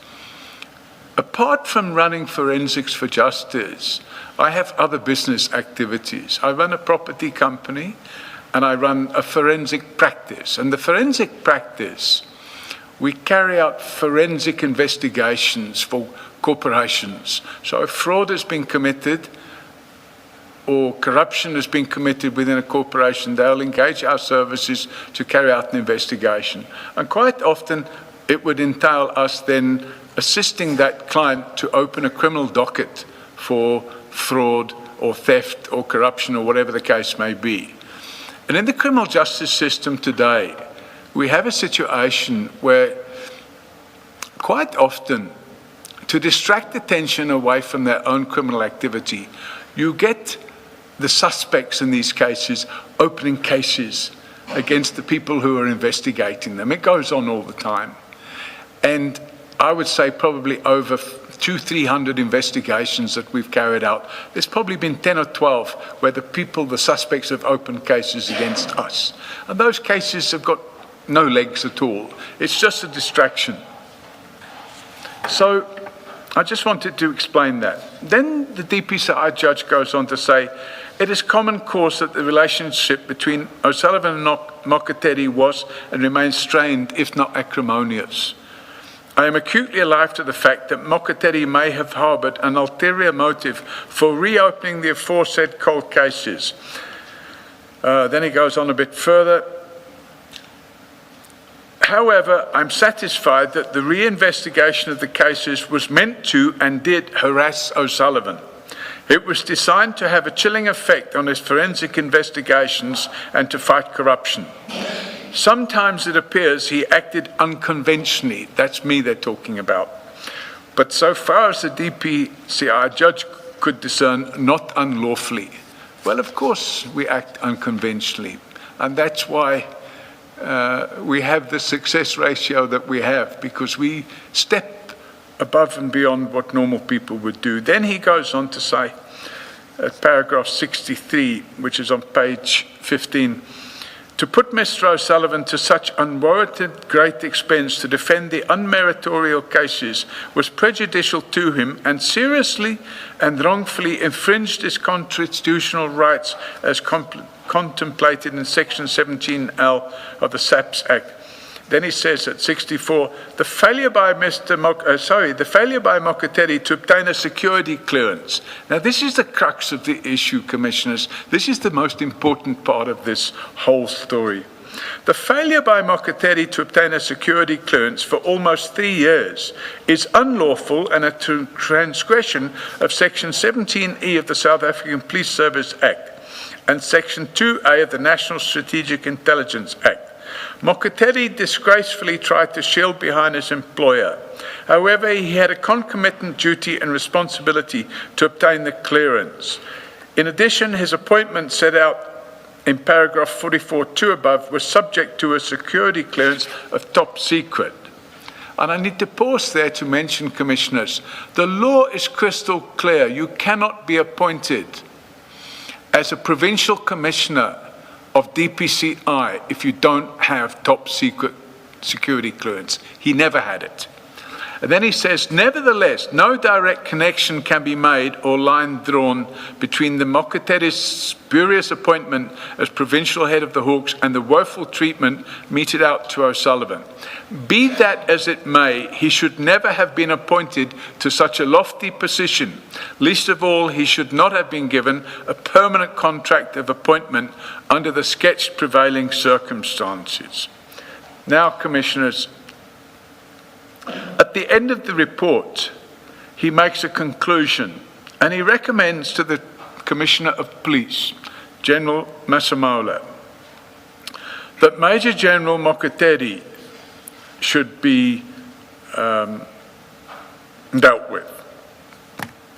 Apart from running Forensics for Justice, I have other business activities. I run a property company and I run a forensic practice. And the forensic practice, we carry out forensic investigations for corporations. So if fraud has been committed or corruption has been committed within a corporation, they'll engage our services to carry out an investigation. And quite often it would entail us then assisting that client to open a criminal docket for fraud or theft or corruption or whatever the case may be. And in the criminal justice system today, we have a situation where quite often, to distract attention away from their own criminal activity, you get the suspects in these cases opening cases against the people who are investigating them. It goes on all the time. And I would say probably over 200-300 investigations that we've carried out, there's probably been 10 or 12 where the suspects have opened cases against us. And those cases have got no legs at all. It's just a distraction. So I just wanted to explain that. Then the DPCI judge goes on to say, it is common cause that the relationship between O'Sullivan and Mokatedi was and remains strained, if not acrimonious. I am acutely alive to the fact that Mokatedi may have harboured an ulterior motive for reopening the aforesaid cold cases. Then he goes on a bit further. However, I'm satisfied that the reinvestigation of the cases was meant to and did harass O'Sullivan. It was designed to have a chilling effect on his forensic investigations and to fight corruption. Sometimes it appears he acted unconventionally. That's me they're talking about. But so far as the DPCI judge could discern, not unlawfully. Well, of course we act unconventionally. And that's why we have the success ratio that we have, because we step above and beyond what normal people would do. Then he goes on to say, at paragraph 63, which is on page 15, to put Mr. O'Sullivan to such unwarranted great expense to defend the unmeritorial cases was prejudicial to him and seriously and wrongfully infringed his constitutional rights as contemplated in section 17L of the SAPS Act. Then he says at 64, the failure by Mokatedi to obtain a security clearance. Now this is the crux of the issue, Commissioners. This is the most important part of this whole story. The failure by Mokatedi to obtain a security clearance for almost 3 years is unlawful and a transgression of section 17E of the South African Police Service Act and section 2A of the National Strategic Intelligence Act. Mokatedi disgracefully tried to shield behind his employer. However, he had a concomitant duty and responsibility to obtain the clearance. In addition, his appointment set out in paragraph 44(2) above was subject to a security clearance of top secret. And I need to pause there to mention, Commissioners, the law is crystal clear. You cannot be appointed as a provincial commissioner of DPCI if you don't have top secret security clearance. He never had it. And then he says, nevertheless, no direct connection can be made or line drawn between the Mokatedi's spurious appointment as provincial head of the Hawks and the woeful treatment meted out to O'Sullivan. Be that as it may, he should never have been appointed to such a lofty position. Least of all, he should not have been given a permanent contract of appointment under the sketched prevailing circumstances. Now, Commissioners, at the end of the report, he makes a conclusion and he recommends to the Commissioner of Police, General Masemola, that Major General Mokatedi should be dealt with.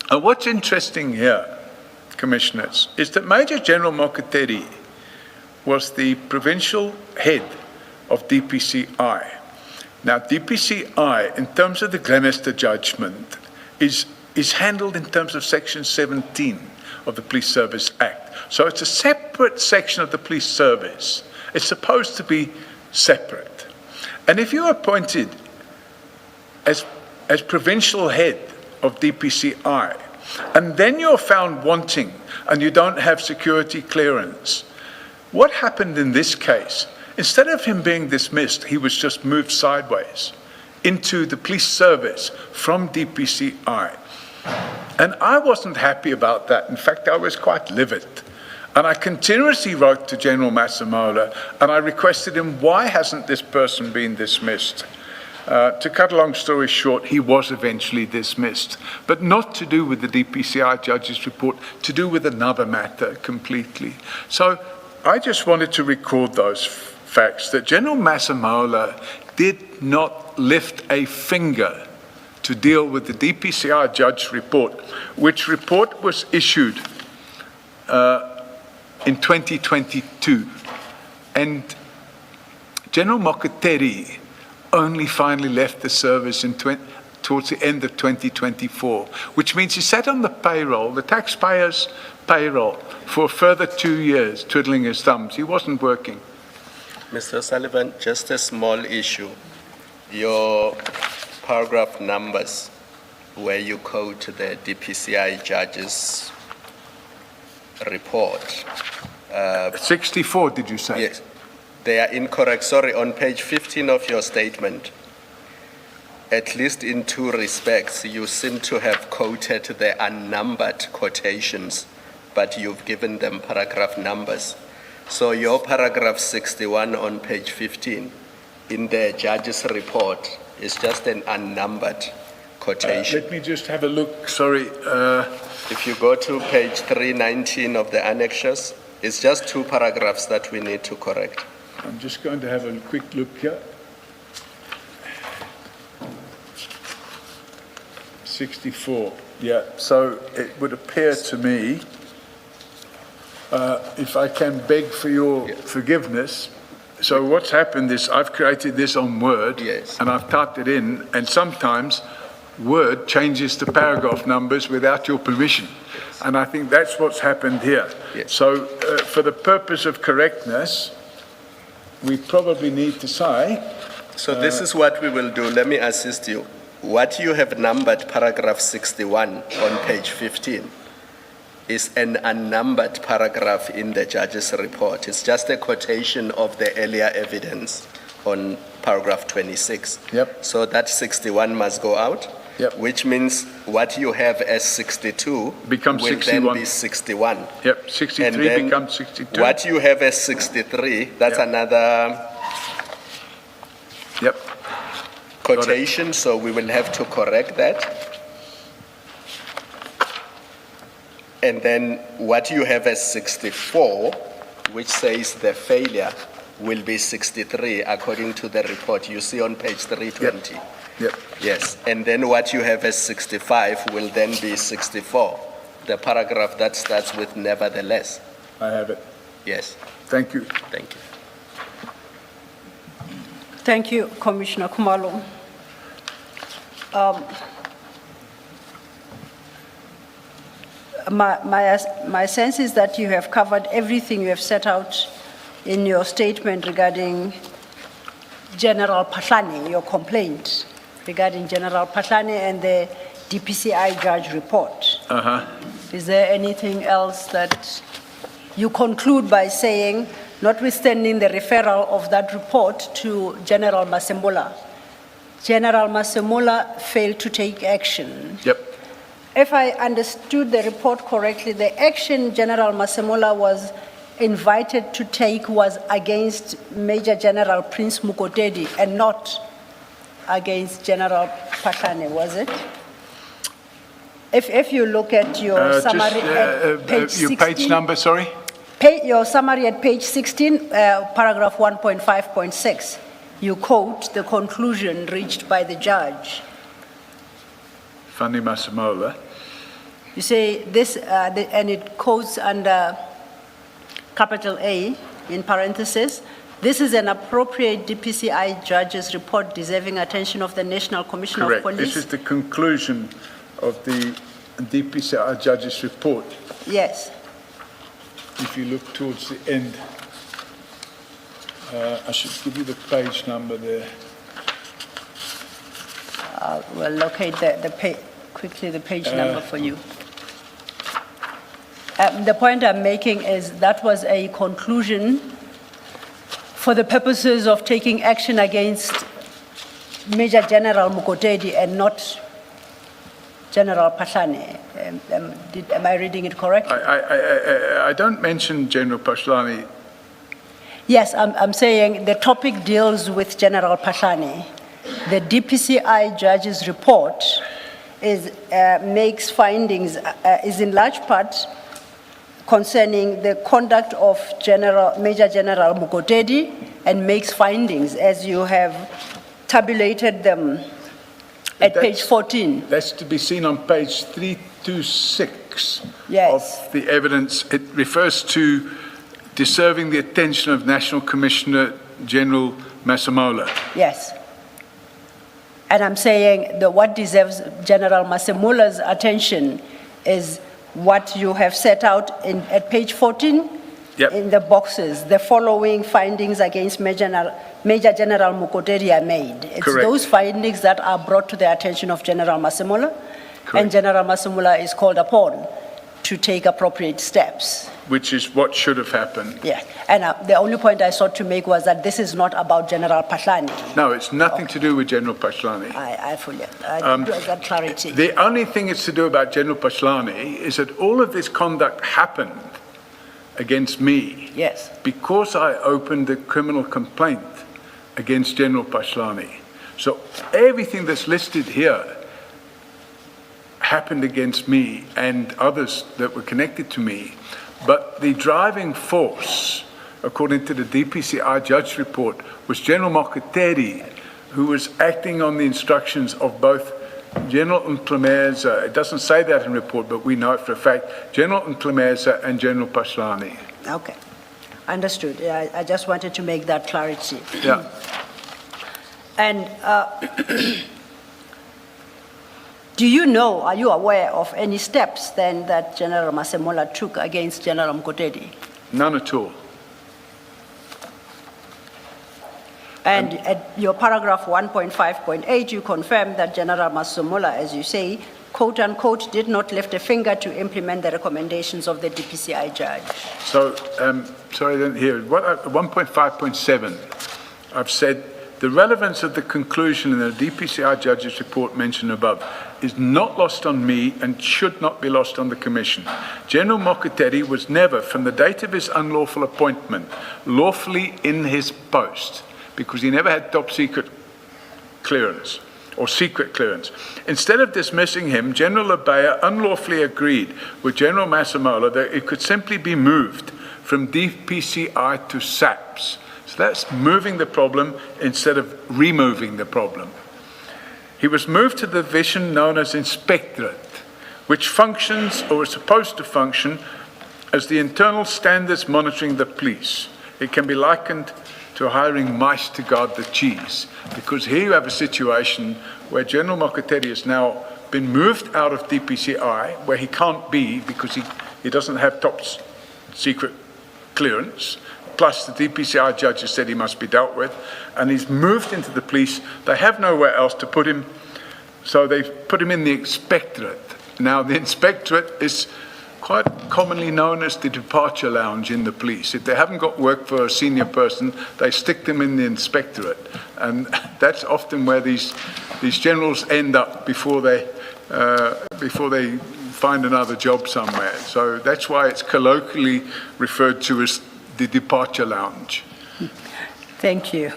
And what's interesting here, Commissioners, is that Major General Mokatedi was the provincial head of DPCI. Now, DPCI, in terms of the Glenister judgment, is handled in terms of Section 17 of the Police Service Act. So it's a separate section of the police service. It's supposed to be separate. And if you're appointed as provincial head of DPCI, and then you're found wanting and you don't have security clearance, what happened in this case? Instead of him being dismissed, he was just moved sideways. into the police service from DPCI. And I wasn't happy about that. In fact, I was quite livid. And I continuously wrote to General Masemola, and I requested him, why hasn't this person been dismissed? To cut a long story short, he was eventually dismissed, but not to do with the DPCI judge's report, to do with another matter completely. So I just wanted to record those facts, that General Masemola did not lift a finger to deal with the DPCI judge report, which report was issued in 2022. And General Mokoteri only finally left the service towards the end of 2024, which means he sat on the payroll, the taxpayers' payroll, for a further 2 years, twiddling his thumbs. He wasn't working. Mr. Sullivan, just a small issue. Your paragraph numbers where you quote the DPCI judge's report. 64, did you say? Yes. They are incorrect. Sorry, on page 15 of your statement, at least in two respects, you seem to have quoted the unnumbered quotations, but you've given them paragraph numbers. So your paragraph 61 on page 15 in the judge's report is just an unnumbered quotation. Let me just have a look, sorry. If you go to page 319 of the annexures, it's just two paragraphs that we need to correct. I'm just going to have a quick look here. 64, yeah. So it would appear to me, if I can beg for your forgiveness, so what's happened is I've created this on Word, and I've typed it in, and sometimes Word changes the paragraph numbers without your permission. And I think that's what's happened here. So for the purpose of correctness, we probably need to say... So this is what we will do. Let me assist you. What you have numbered paragraph 61 on page 15 is an unnumbered paragraph in the judge's report. It's just a quotation of the earlier evidence on paragraph 26. Yep. So that 61 must go out. Yep. Which means what you have as 62 becomes will 61. then be 61. Yep, 63 And then becomes 62. What you have as 63, that's another quotation, so we will have to correct that. And then what you have as 64, which says the failure, will be 63 according to the report you see on page 320. Yep. Yes, and then what you have as 65 will then be 64, the paragraph that starts with nevertheless. I have it. Yes. Thank you. Thank you. Thank you, Commissioner Khumalo. My sense is that you have covered everything you have set out in your statement regarding General Patlane, your complaint regarding General Patlane and the DPCI judge report. Is there anything else that you conclude by saying, notwithstanding the referral of that report to General Masemola, General Masemola failed to take action? Yep. If I understood the report correctly, the action General Masemola was invited to take was against Major General Prince Mukotedi and not against General Patlane, was it? If you look at your summary at page 16. Your page number, sorry? Your summary at page 16, paragraph 1.5.6, you quote the conclusion reached by the judge. Fanny Masemola. You say this, and it quotes under capital A, in parentheses, this is an appropriate DPCI judge's report deserving attention of the National Commission Correct. of Police. This is the conclusion of the DPCI judge's report. Yes. If you look towards the end, I should give you the page number there. We'll locate quickly the page number for you. The point I'm making is that was a conclusion for the purposes of taking action against Major General Mukotedi and not General Pashani. Am I reading it correctly? I don't mention General Pashlani. Yes, I'm saying the topic deals with General Pashani. The DPCI judge's report makes findings, is in large part concerning the conduct of Major General Mukotedi, and makes findings as you have tabulated them at page 14. That's to be seen on page 326 Yes. of the evidence. It refers to deserving the attention of National Commissioner General Masemola. Yes. And I'm saying that what deserves General Masemola's attention is what you have set out at page 14 in the boxes. The following findings against Major General Mukotedi are made. It's Correct. those findings that are brought to the attention of General Masemola, and General Masemola is called upon to take appropriate steps. Which is what should have happened. Yes, and the only point I sought to make was that this is not about General Pashlani. No, it's nothing to do with General Pashlani. I fully get that clarity. The only thing it's to do about General Pashlani is that all of this conduct happened against me. Yes. Because I opened a criminal complaint against General Pashlani. So everything that's listed here happened against me and others that were connected to me. But the driving force, according to the DPCI judge report, was General Mokotedi, who was acting on the instructions of both General Mklemeza. It doesn't say that in the report, but we know it for a fact. General Mklemeza and General Pashlani. Okay, understood. I just wanted to make that clarity. Yeah. And do you know, are you aware of any steps then that General Masemola took against General Mkotedi? None at all. And at your paragraph 1.5.8, you confirm that General Masemola, as you say, quote unquote, did not lift a finger to implement the recommendations of the DPCI judge. So, sorry, I didn't hear. 1.5.7, I've said, the relevance of the conclusion in the DPCI judge's report mentioned above is not lost on me and should not be lost on the Commission. General Mokotedi was never, from the date of his unlawful appointment, lawfully in his post, because he never had top secret clearance or secret clearance. Instead of dismissing him, General Lebeya unlawfully agreed with General Masemola that it could simply be moved from DPCI to SAPS. So that's moving the problem instead of removing the problem. He was moved to the division known as Inspectorate, which functions or is supposed to function as the internal standards monitoring the police. It can be likened to hiring mice to guard the cheese, because here you have a situation where General Mokotedi has now been moved out of DPCI, where he can't be because he doesn't have top secret clearance, plus the DPCI judge has said he must be dealt with, and he's moved into the police. They have nowhere else to put him, so they've put him in the Inspectorate. Now, the Inspectorate is quite commonly known as the departure lounge in the police. If they haven't got work for a senior person, they stick them in the Inspectorate. And that's often where these generals end up before they find another job somewhere. So that's why it's colloquially referred to as the departure lounge. Thank you.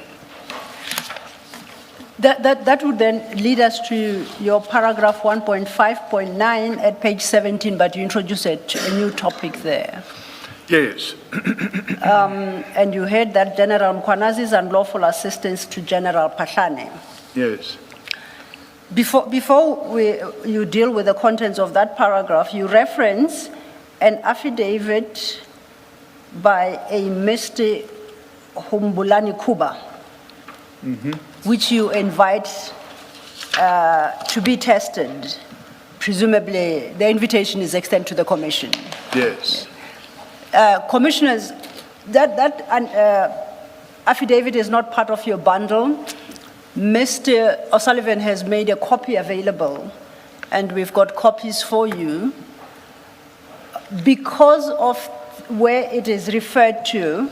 That would then lead us to your paragraph 1.5.9 at page 17, but you introduced a new topic there. Yes. And you heard that General Mkwanazi's unlawful assistance to General Pashani. Yes. Before you deal with the contents of that paragraph, you reference an affidavit by a Mr. Humbulani Kuba, which you invite to be tested. Presumably, the invitation is extended to the Commission. Yes. Commissioners, that affidavit is not part of your bundle. Mr. O'Sullivan has made a copy available, and we've got copies for you. Because of where it is referred to,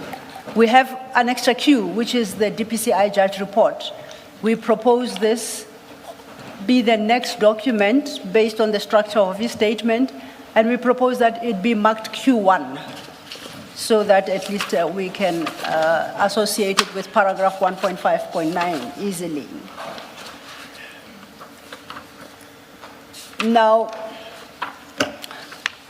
we have an extra Q, which is the DPCI judge report. we propose this be the next document based on the structure of his statement, and we propose that it be marked Q1, so that at least we can associate it with paragraph 1.5.9 easily. Now,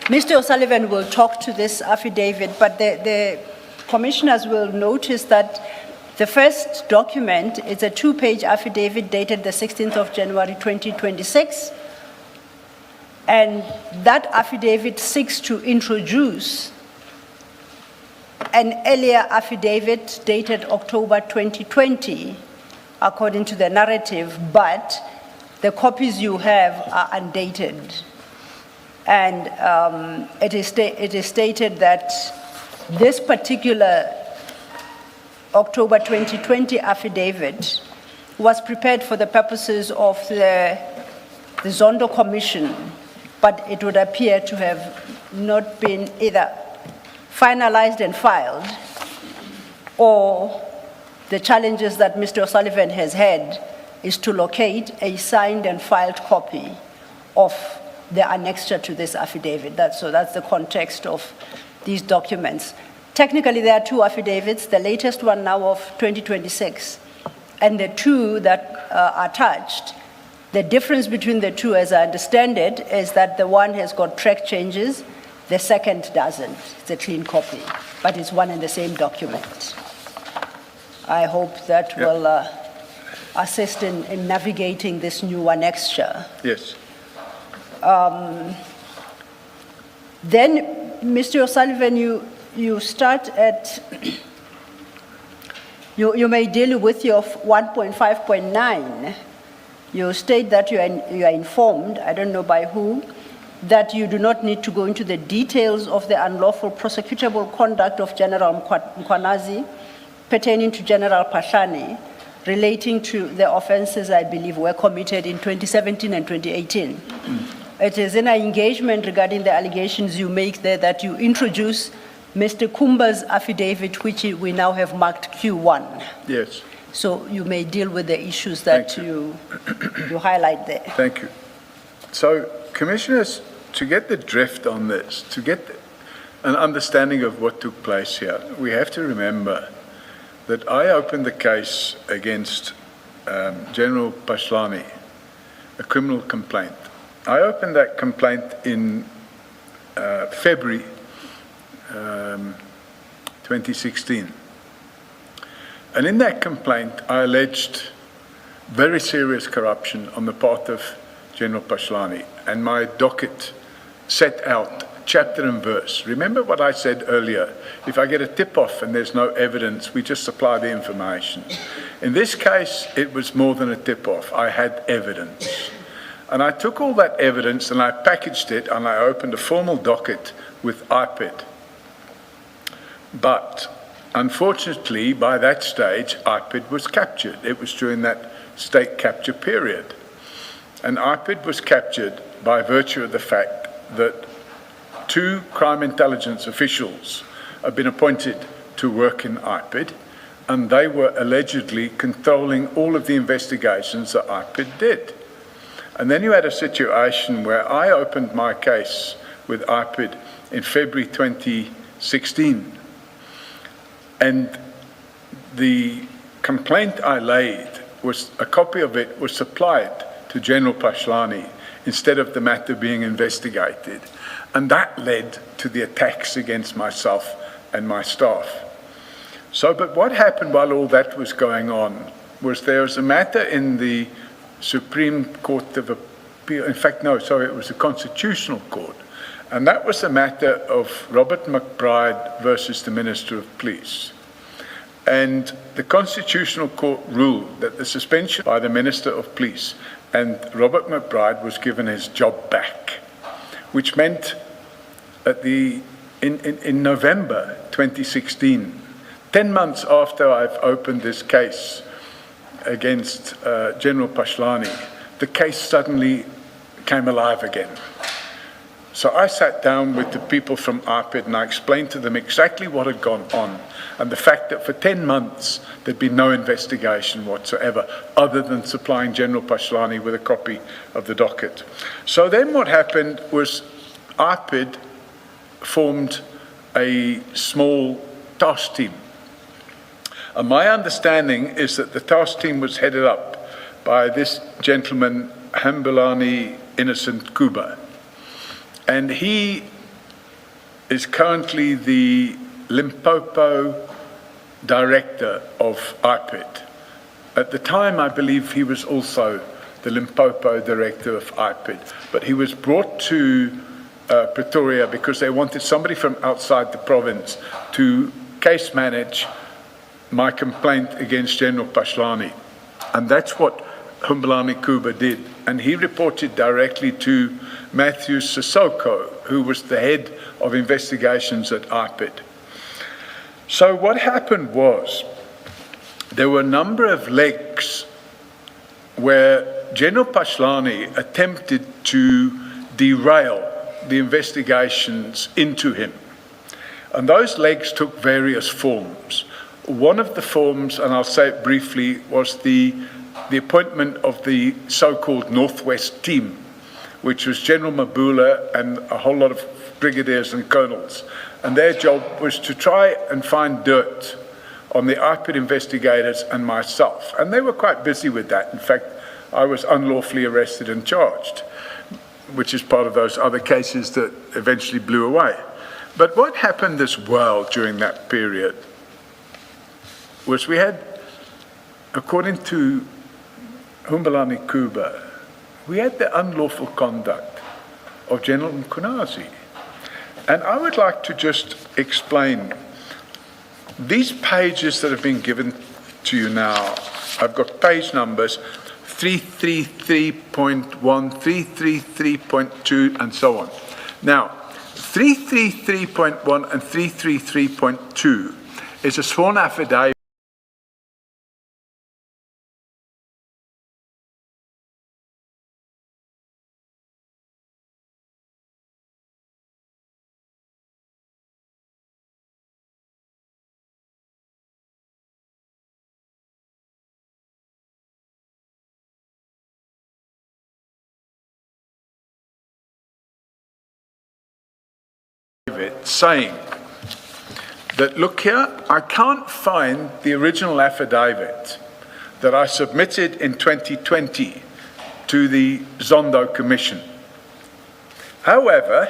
Mr. O'Sullivan will talk to this affidavit, but the commissioners will notice that the first document is a 2-page affidavit dated the 16th of January 2026, and that affidavit seeks to introduce an earlier affidavit dated October 2020, according to the narrative, but the copies you have are undated. And it is stated that this particular October 2020 affidavit was prepared for the purposes of the Zondo Commission, but it would appear to have not been either finalized and filed, or the challenges that Mr. O'Sullivan has had is to locate a signed and filed copy of the annexure to this affidavit. So that's the context of these documents. Technically, there are 2 affidavits, the latest one now of 2026, and the 2 that are attached. The difference between the 2, as I understand it, is that the one has got track changes, the second doesn't. It's a clean copy, but it's one and the same document. I hope that will assist in navigating this new annexure. Yes. Then, Mr. O'Sullivan, you start at, you may deal with your 1.5.9. You state that you are informed, I don't know by who, that you do not need to go into the details of the unlawful prosecutable conduct of General Mkwanazi pertaining to General Pashani, relating to the offenses I believe were committed in 2017 and 2018. It is in our engagement regarding the allegations you make there that you introduce Mr. Kumba's affidavit, which we now have marked Q1. Yes. So you may deal with the issues that you highlight there. Thank you. So, Commissioners, to get the drift on this, to get an understanding of what took place here, we have to remember that I opened the case against General Pashlani, a criminal complaint. I opened that complaint in February 2016. And in that complaint, I alleged very serious corruption on the part of General Pashlani, and my docket set out chapter and verse. Remember what I said earlier, if I get a tip-off and there's no evidence, we just supply the information. In this case, it was more than a tip-off. I had evidence. And I took all that evidence and I packaged it and I opened a formal docket with IPED. But unfortunately, by that stage, IPED was captured. It was during that state capture period. And IPED was captured by virtue of the fact that 2 crime intelligence officials have been appointed to work in IPED, and they were allegedly controlling all of the investigations that IPED did. And then you had a situation where I opened my case with IPED in February 2016, and the complaint I laid was, a copy of it was supplied to General Pashlani instead of the matter being investigated. And that led to the attacks against myself and my staff. So, but what happened while all that was going on was there was a matter in the Supreme Court of Appeal, in fact, no, sorry, it was the Constitutional Court. And that was a matter of Robert McBride versus the Minister of Police. And the Constitutional Court ruled that the suspension by the Minister of Police and Robert McBride was given his job back, which meant at in November 2016, 10 months after I've opened this case against General Pashlani, the case suddenly came alive again. So I sat down with the people from IPID and I explained to them exactly what had gone on and the fact that for 10 months there'd been no investigation whatsoever other than supplying General Pashlani with a copy of the docket. So then what happened was IPID formed a small task team. And my understanding is that the task team was headed up by this gentleman, Hambulani Innocent Kuba. And he is currently the Limpopo director of IPID. At the time, I believe he was also the Limpopo director of IPID, but he was brought to Pretoria because they wanted somebody from outside the province to case manage my complaint against General Pashlani. And that's what Hambulani Kuba did. And he reported directly to Matthew Sissoko, who was the head of investigations at IPID. So what happened was, there were a number of legs where General Pashlani attempted to derail the investigations into him. And those legs took various forms. One of the forms, and I'll say it briefly, was the appointment of the so-called Northwest team, which was General Mabula and a whole lot of brigadiers and colonels. And their job was to try and find dirt on the IPID investigators and myself. And they were quite busy with that. In fact, I was unlawfully arrested and charged, which is part of those other cases that eventually blew away. But what happened as well during that period was we had, according to Hambulani Kuba, we had the unlawful conduct of General Mkunazi. And I would like to just explain these pages that have been given to you now. I've got page numbers 333.1, 333.2, and so on. Now, 333.1 and 333.2 is a sworn affidavit saying that, look here, I can't find the original affidavit that I submitted in 2020 to the Zondo Commission. However,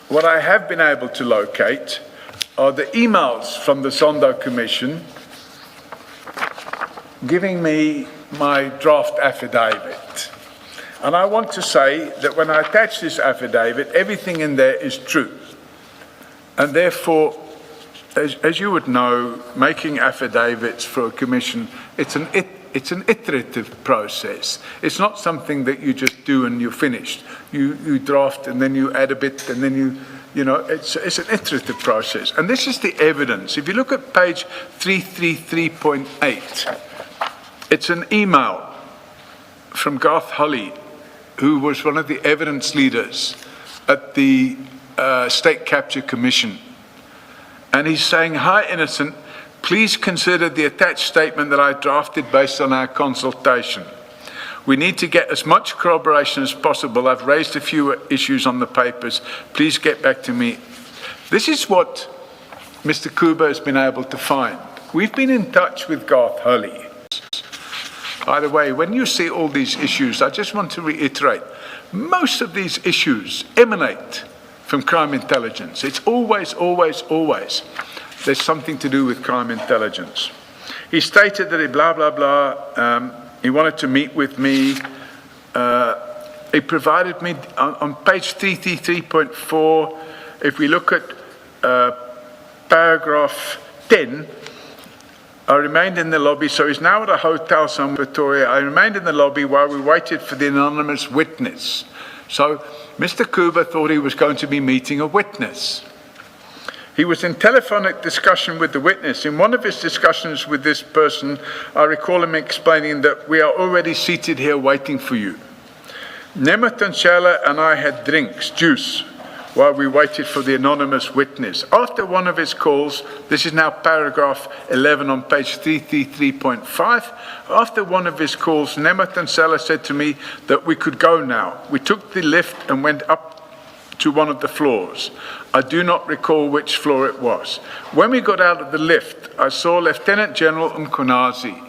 what I have been able to locate are the emails from the Zondo Commission giving me my draft affidavit. And I want to say that when I attach this affidavit, everything in there is true. And therefore, as you would know, making affidavits for a commission, it's an iterative process. It's not something that you just do and you're finished. You draft and then you add a bit and then you know, it's an iterative process. And this is the evidence. If you look at page 333.8, it's an email from Garth Holly, who was one of the evidence leaders at the State Capture Commission. And he's saying, "Hi, Innocent, please consider the attached statement that I drafted based on our consultation. We need to get as much corroboration as possible. I've raised a few issues on the papers. Please get back to me." This is what Mr. Kuba has been able to find. We've been in touch with Garth Holly. By the way, when you see all these issues, I just want to reiterate, most of these issues emanate from crime intelligence. It's always, always, always, there's something to do with crime intelligence. He stated that he blah, blah, blah, he wanted to meet with me. He provided me, on page 333.4, if we look at paragraph 10, I remained in the lobby, so he's now at a hotel somewhere in Pretoria. I remained in the lobby while we waited for the anonymous witness. So Mr. Kuba thought he was going to be meeting a witness. He was in telephonic discussion with the witness. In one of his discussions with this person, I recall him explaining that we are already seated here waiting for you. Nemeth and Shala and I had drinks, juice, while we waited for the anonymous witness. After one of his calls, this is now paragraph 11 on page 333.5, after one of his calls, Nemeth and Shala said to me that we could go now. We took the lift and went up to one of the floors. I do not recall which floor it was. When we got out of the lift, I saw Lieutenant General Mkonazi.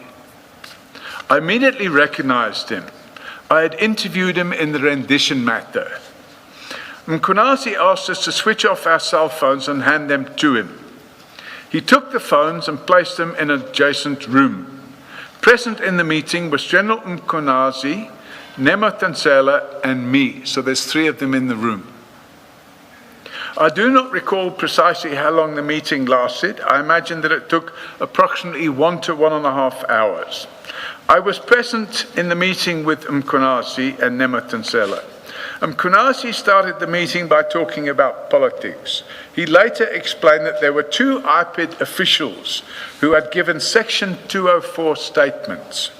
I immediately recognized him. I had interviewed him in the rendition matter. Mkonazi asked us to switch off our cell phones and hand them to him. He took the phones and placed them in an adjacent room. Present in the meeting was General Mkonazi, Nemeth Tansela, and me, so there's 3 of them in the room. I do not recall precisely how long the meeting lasted. I imagine that it took approximately 1 to 1.5 hours. I was present in the meeting with Mkonazi and Nemeth Tansela. Mkonazi started the meeting by talking about politics. He later explained that there were 2 IPID officials who had given Section 204 statements,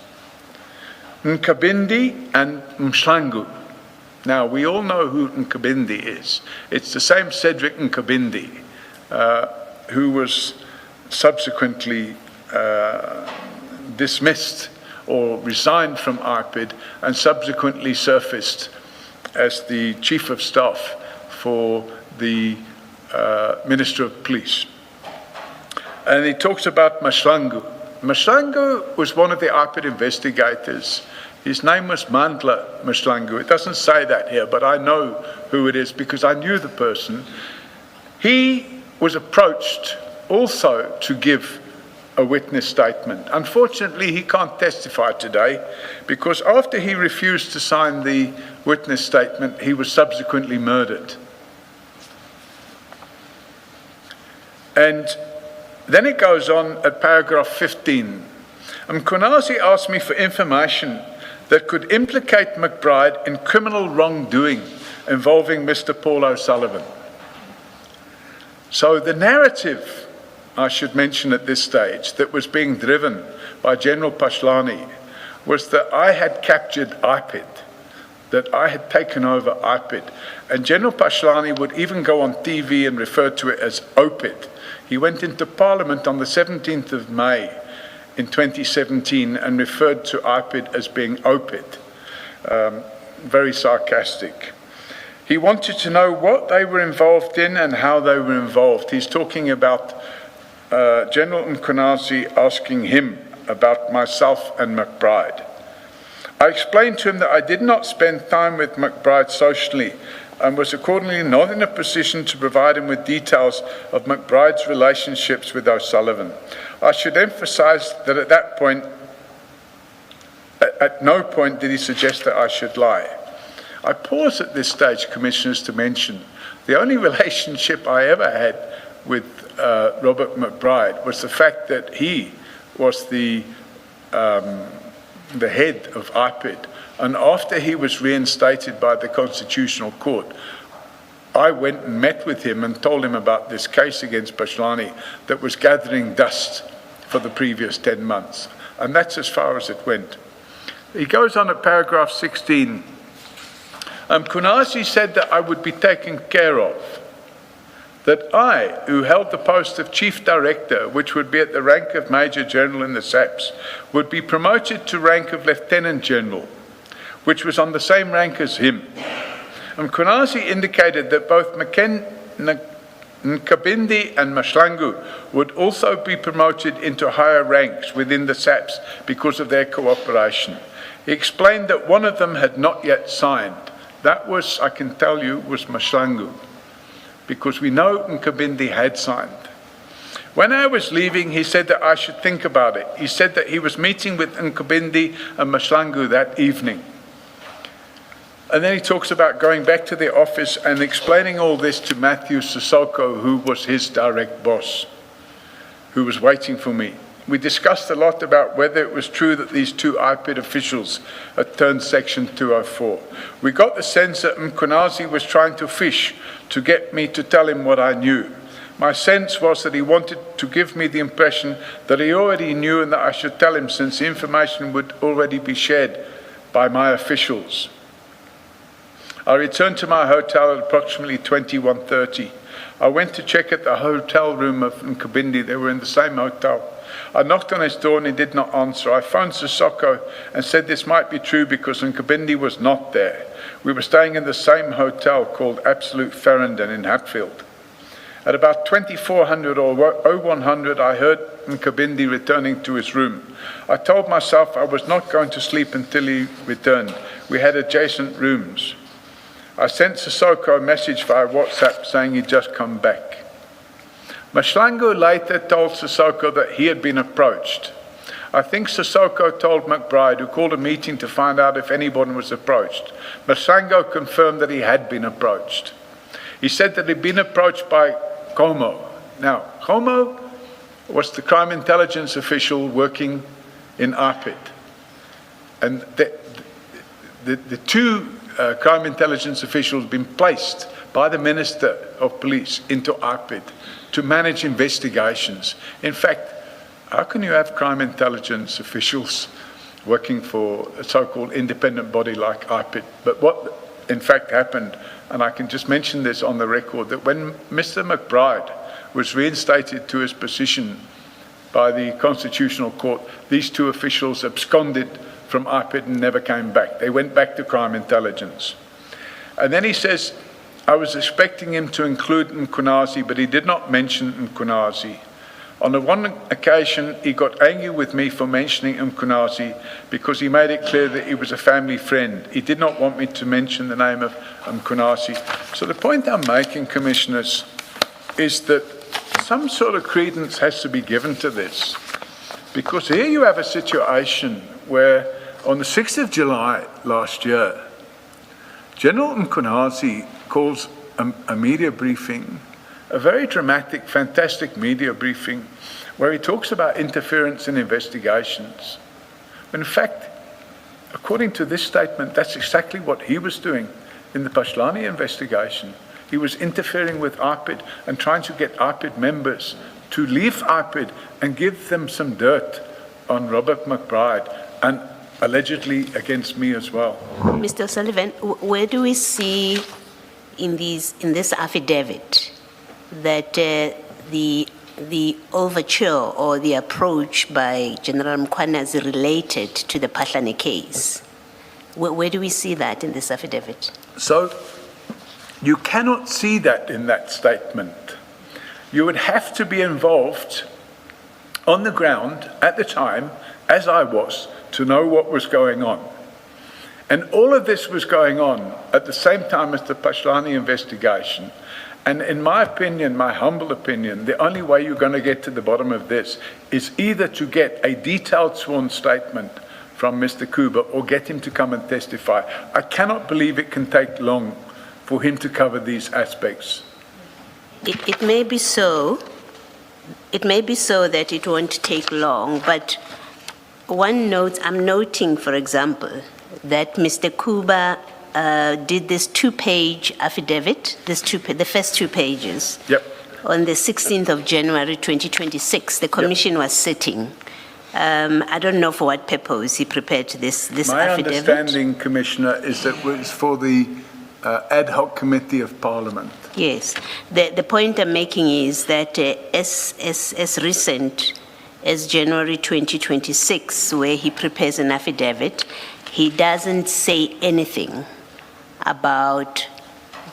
Nkabindi and Mshlangu. Now, we all know who Nkabindi is. It's the same Cedric Nkabindi, who was subsequently dismissed or resigned from IPID and subsequently surfaced as the Chief of Staff for the Minister of Police. And he talks about Mashlangu. Mashlangu was one of the IPID investigators. His name was Mandla Mashlangu. It doesn't say that here, but I know who it is because I knew the person. He was approached also to give a witness statement. Unfortunately, he can't testify today because after he refused to sign the witness statement, he was subsequently murdered. And then it goes on at paragraph 15. Mkonazi asked me for information that could implicate McBride in criminal wrongdoing involving Mr. Paul O'Sullivan. So the narrative, I should mention at this stage, that was being driven by General Pashlani was that I had captured IPID, that I had taken over IPID. And General Pashlani would even go on TV and refer to it as OPID. He went into Parliament on the 17th of May in 2017 and referred to IPID as being OPID. Very sarcastic. He wanted to know what they were involved in and how they were involved. He's talking about General Mkonazi asking him about myself and McBride. I explained to him that I did not spend time with McBride socially and was accordingly not in a position to provide him with details of McBride's relationships with O'Sullivan. I should emphasize that at that point, at no point did he suggest that I should lie. I pause at this stage, Commissioners, to mention the only relationship I ever had with Robert McBride was the fact that he was the head of IPID. And after he was reinstated by the Constitutional Court, I went and met with him and told him about this case against Pashlani that was gathering dust for the previous 10 months. And that's as far as it went. He goes on at paragraph 16. Mkonazi said that I would be taken care of, that I, who held the post of Chief Director, which would be at the rank of Major General in the SAPS, would be promoted to rank of Lieutenant General, which was on the same rank as him. Mkonazi indicated that both Nkabindi and Mashlangu would also be promoted into higher ranks within the SAPS because of their cooperation. He explained that one of them had not yet signed. That was, I can tell you, was Mashlangu, because we know Nkabindi had signed. When I was leaving, he said that I should think about it. He said that he was meeting with Nkabindi and Mashlangu that evening. And then he talks about going back to the office and explaining all this to Matthew Sissoko, who was his direct boss, who was waiting for me. We discussed a lot about whether it was true that these 2 IPID officials had turned Section 204. We got the sense that Mkonazi was trying to fish to get me to tell him what I knew. My sense was that he wanted to give me the impression that he already knew and that I should tell him since the information would already be shared by my officials. I returned to my hotel at approximately 21:30. I went to check at the hotel room of Nkabindi. They were in the same hotel. I knocked on his door and he did not answer. I phoned Sissoko and said this might be true because Nkabindi was not there. We were staying in the same hotel called Absolute Farringdon in Hatfield. At about 2400 or 0100, I heard Nkabindi returning to his room. I told myself I was not going to sleep until he returned. We had adjacent rooms. I sent Sissoko a message via WhatsApp saying he'd just come back. Mahlangu later told Sissoko that he had been approached. I think Sissoko told McBride, who called a meeting to find out if anyone was approached. Mahlangu confirmed that he had been approached. He said that he'd been approached by Como. Now, Como was the crime intelligence official working in ARPID. And the two crime intelligence officials been placed by the Minister of Police into ARPID to manage investigations. In fact, how can you have crime intelligence officials working for a so-called independent body like ARPID? But what in fact happened, and I can just mention this on the record, that when Mr. McBride was reinstated to his position by the Constitutional Court, these two officials absconded from ARPID and never came back. They went back to crime intelligence. And then he says, I was expecting him to include Mkunazi, but he did not mention Mkunazi. On one occasion, he got angry with me for mentioning Mkunazi because he made it clear that he was a family friend. He did not want me to mention the name of Mkunazi. So the point I'm making, Commissioners, is that some sort of credence has to be given to this. Because here you have a situation where on the 6th of July last year, General Mkunazi calls a media briefing, a very dramatic, fantastic media briefing, where he talks about interference in investigations. In fact, according to this statement, that's exactly what he was doing in the Pashlani investigation. He was interfering with ARPID and trying to get ARPID members to leave ARPID and give them some dirt on Robert McBride and allegedly against me as well. Mr. Sullivan, where do we see in this affidavit that the overture or the approach by General Mkhwana is related to the Pahlane case? Where do we see that in this affidavit? So you cannot see that in that statement. You would have to be involved on the ground at the time, as I was, to know what was going on. And all of this was going on at the same time as the Pashlani investigation. And in my opinion, my humble opinion, the only way you're going to get to the bottom of this is either to get a detailed sworn statement from Mr. Kuba or get him to come and testify. I cannot believe it can take long for him to cover these aspects. It may be so. It may be so that it won't take long, but one note, I'm noting, for example, that Mr. Kuba did this two-page affidavit, the first 2 pages. Yep. On the 16th of January 2026, the commission was sitting. I don't know for what purpose he prepared this My affidavit. understanding, Commissioner, is that it was for the ad hoc committee of Parliament. Yes. The point I'm making is that as recent as January 2026, where he prepares an affidavit, he doesn't say anything about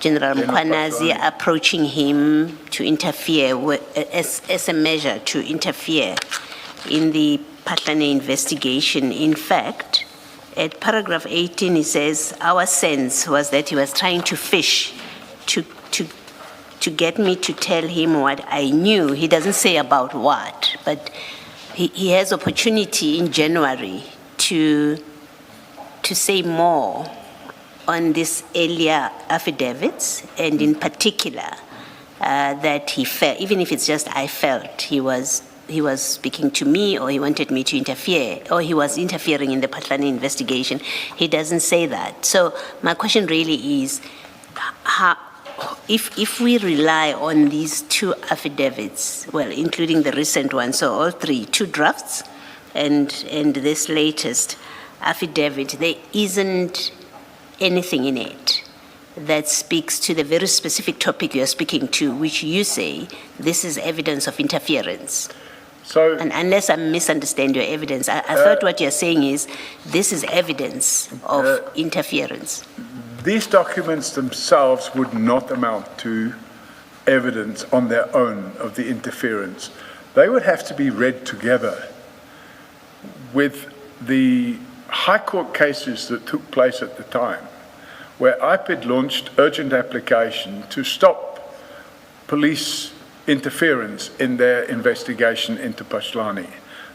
General Mkhwanazi approaching him to interfere as a measure to interfere in the Pahlane investigation. In fact, at paragraph 18, he says, our sense was that he was trying to fish to get me to tell him what I knew. He doesn't say about what, but he has opportunity in January to say more on this earlier affidavits, and in particular, that he felt, even if it's just I felt, he was speaking to me, or he wanted me to interfere, or he was interfering in the Pahlane investigation. He doesn't say that. So my question really is, if we rely on these 2 affidavits, well, including the recent one, so all 3, 2 drafts, and this latest affidavit, there isn't anything in it that speaks to the very specific topic you're speaking to, which you say this is evidence of interference. So, And unless I misunderstand your evidence, I thought what you're saying is this is evidence of interference. these documents themselves would not amount to evidence on their own of the interference. They would have to be read together with the High Court cases that took place at the time, where IPID launched urgent application to stop police interference in their investigation into Pashlani.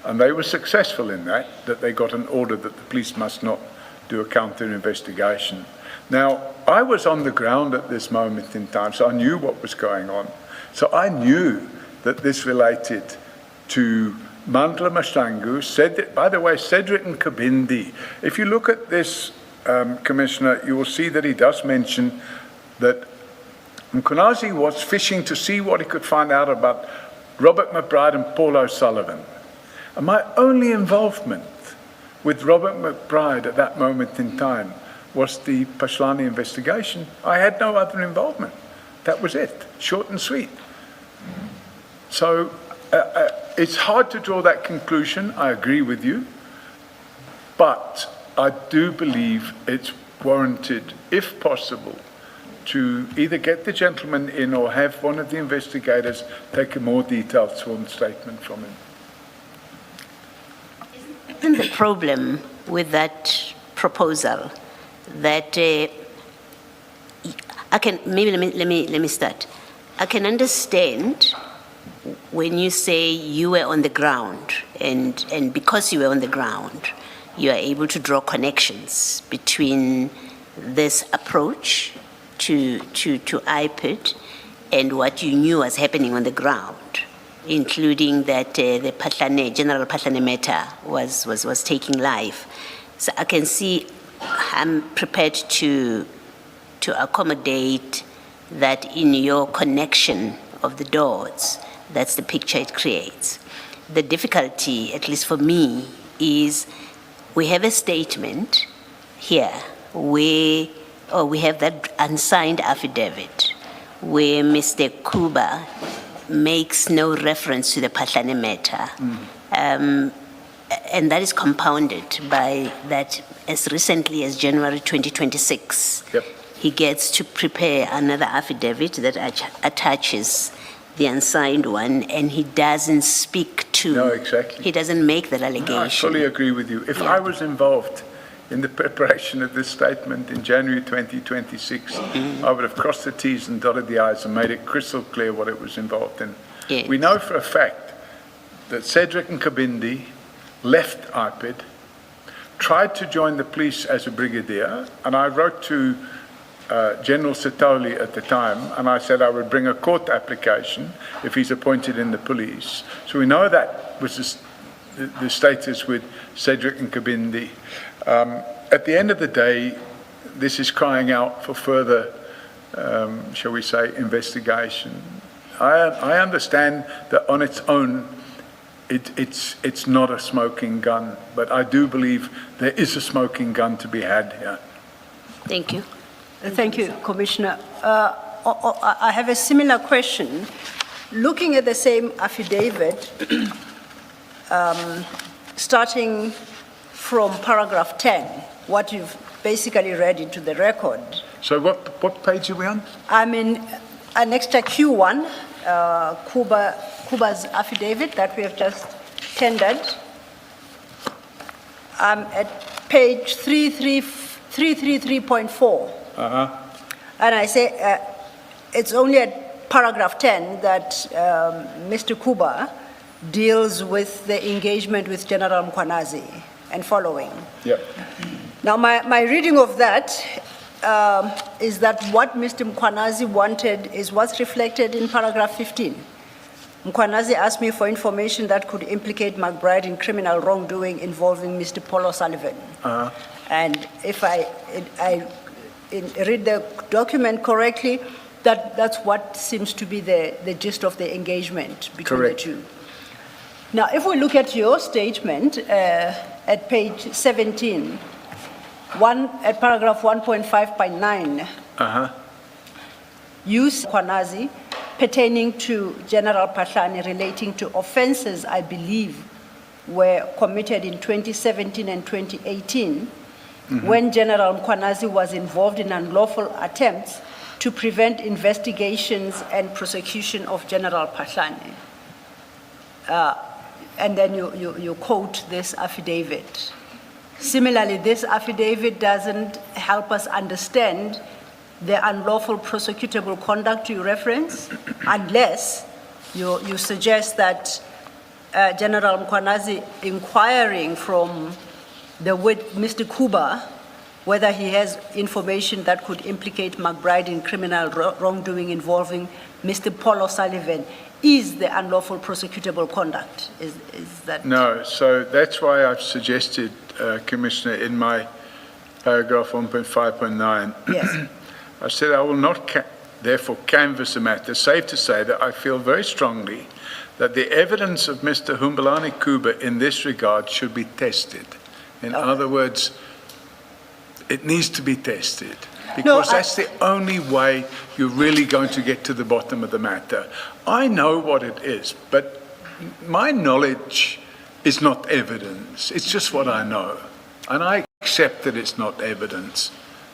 And they were successful in that they got an order that the police must not do a counter-investigation. Now, I was on the ground at this moment in time, so I knew what was going on. So I knew that this related to Mandla Mashlangu, by the way, Cedric Nkabindi. If you look at this, Commissioner, you will see that he does mention that Mkhwanazi was fishing to see what he could find out about Robert McBride and Paul O'Sullivan. And my only involvement with Robert McBride at that moment in time was the Pashlani investigation. I had no other involvement. That was it, short and sweet. So it's hard to draw that conclusion, I agree with you, but I do believe it's warranted, if possible, to either get the gentleman in or have one of the investigators take a more detailed sworn statement from him. Isn't the problem with that proposal that let me start. I can understand when you say you were on the ground, and because you were on the ground, you are able to draw connections between this approach to IPID and what you knew was happening on the ground, including that the General Pahlane matter was taking life. So I can see, I'm prepared to accommodate that in your connection of the dots. That's the picture it creates. The difficulty, at least for me, is we have a statement here we have that unsigned affidavit where Mr. Kuba makes no reference to the Pahlane matter. And that is compounded by that as recently as January 2026, he gets to prepare another affidavit that attaches the unsigned one, and he doesn't speak to... No, exactly. He doesn't make that allegation. No, I fully agree with you. If I was involved in the preparation of this statement in January 2026, I would have crossed the T's and dotted the I's and made it crystal clear what it was involved in. Yes. We know for a fact that Cedric Nkabindi left IPID, tried to join the police as a brigadier, and I wrote to General Sitoli at the time, and I said I would bring a court application if he's appointed in the police. So we know that was the status with Cedric Nkabindi. At the end of the day, this is crying out for further, shall we say, investigation. I understand that on its own, it's not a smoking gun, but I do believe there is a smoking gun to be had here. Thank you. Thank you, Commissioner. I have a similar question. Looking at the same affidavit, starting from paragraph 10, what you've basically read into the record. So what page are we on? I'm in Annexure Q1, Kuba's affidavit that we have just tendered. I'm at page 333.4. And I say it's only at paragraph 10 that Mr. Kuba deals with the engagement with General Mkhwanazi and following. Yep. Now, my reading of that is that what Mr. Mkhwanazi wanted is what's reflected in paragraph 15. Mkhwanazi asked me for information that could implicate McBride in criminal wrongdoing involving Mr. Paul O'Sullivan. And if I read the document correctly, that's what seems to be the gist of the engagement between the two. Now, if we look at your statement at page 17, at paragraph 1.5.9, use Kwanazi pertaining to General Pahlani relating to offenses, I believe, were committed in 2017 and 2018, when General Kwanazi was involved in unlawful attempts to prevent investigations and prosecution of General Pahlani. And then you quote this affidavit. Similarly, this affidavit doesn't help us understand the unlawful prosecutable conduct you reference, unless you suggest that General Mkwanazi inquiring from Mr. Kuba whether he has information that could implicate McBride in criminal wrongdoing involving Mr. Paul O'Sullivan is the unlawful prosecutable conduct. Is that? No, so that's why I've suggested, Commissioner, in my paragraph 1.5.9, Yes. I said I will not therefore canvass the matter. Safe to say that I feel very strongly that the evidence of Mr. Humbulani Kuba in this regard should be tested. In other words, it needs to be tested, because that's the only way you're really going to get to the bottom of the matter. I know what it is, but my knowledge is not evidence. It's just what I know. And I accept that it's not evidence.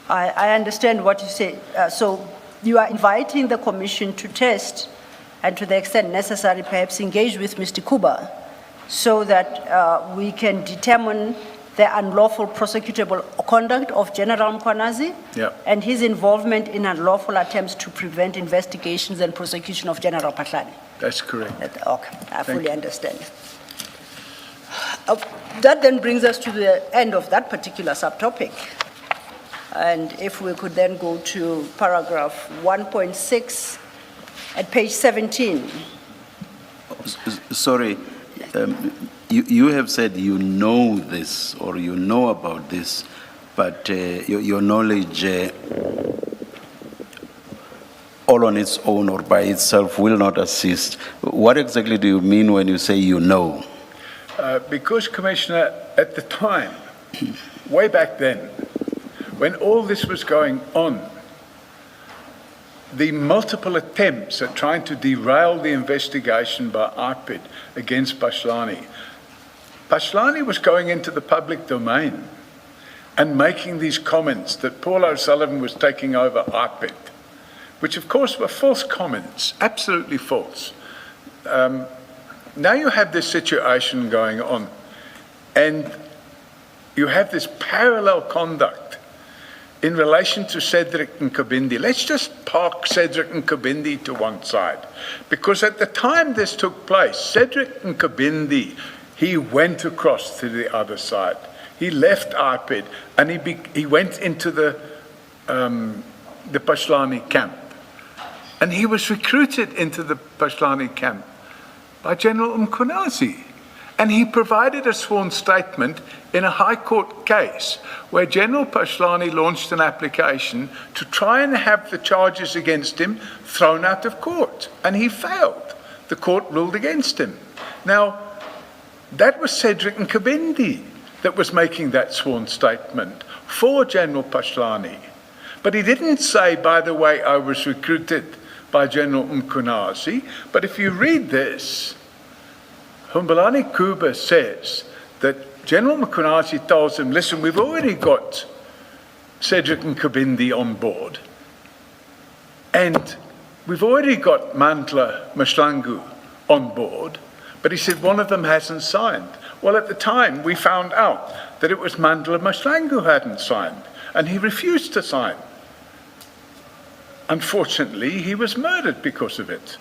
I understand what you say. So you are inviting the commission to test and, to the extent necessary, perhaps engage with Mr. Kuba so that we can determine the unlawful prosecutable conduct of General Mkwanazi and his involvement in unlawful attempts to prevent investigations and prosecution of General Pahlani. That's correct. Okay, I fully understand. That then brings us to the end of that particular subtopic. And if we could then go to paragraph 1.6 at page 17. Sorry, you have said you know this or you know about this, but your knowledge all on its own or by itself will not assist. What exactly do you mean when you say you know? Because, Commissioner, at the time, way back then, when all this was going on, the multiple attempts at trying to derail the investigation by IPID against Pahlani was going into the public domain and making these comments that Paul O'Sullivan was taking over IPID, which of course were false comments, absolutely false. Now you have this situation going on, and you have this parallel conduct in relation to Cedric and Kabindi. Let's just park Cedric and Kabindi to one side, because at the time this took place, Cedric and Kabindi, he went across to the other side. He left IPID and he went into the Pahlani camp. And he was recruited into the Pahlani camp by General Mkwanazi. And he provided a sworn statement in a High Court case where General Pahlani launched an application to try and have the charges against him thrown out of court. And he failed. The court ruled against him. Now, that was Cedric and Kabindi that was making that sworn statement for General Pahlani. But he didn't say, by the way, I was recruited by General Mkwanazi. But if you read this, Humbulani Kuba says that General Mkwanazi tells him, listen, we've already got Cedric and Kabindi on board, and we've already got Mandla Mashlangu on board, but he said one of them hasn't signed. Well, at the time, we found out that it was Mandla Mashlangu who hadn't signed, and he refused to sign. Unfortunately, he was murdered because of it.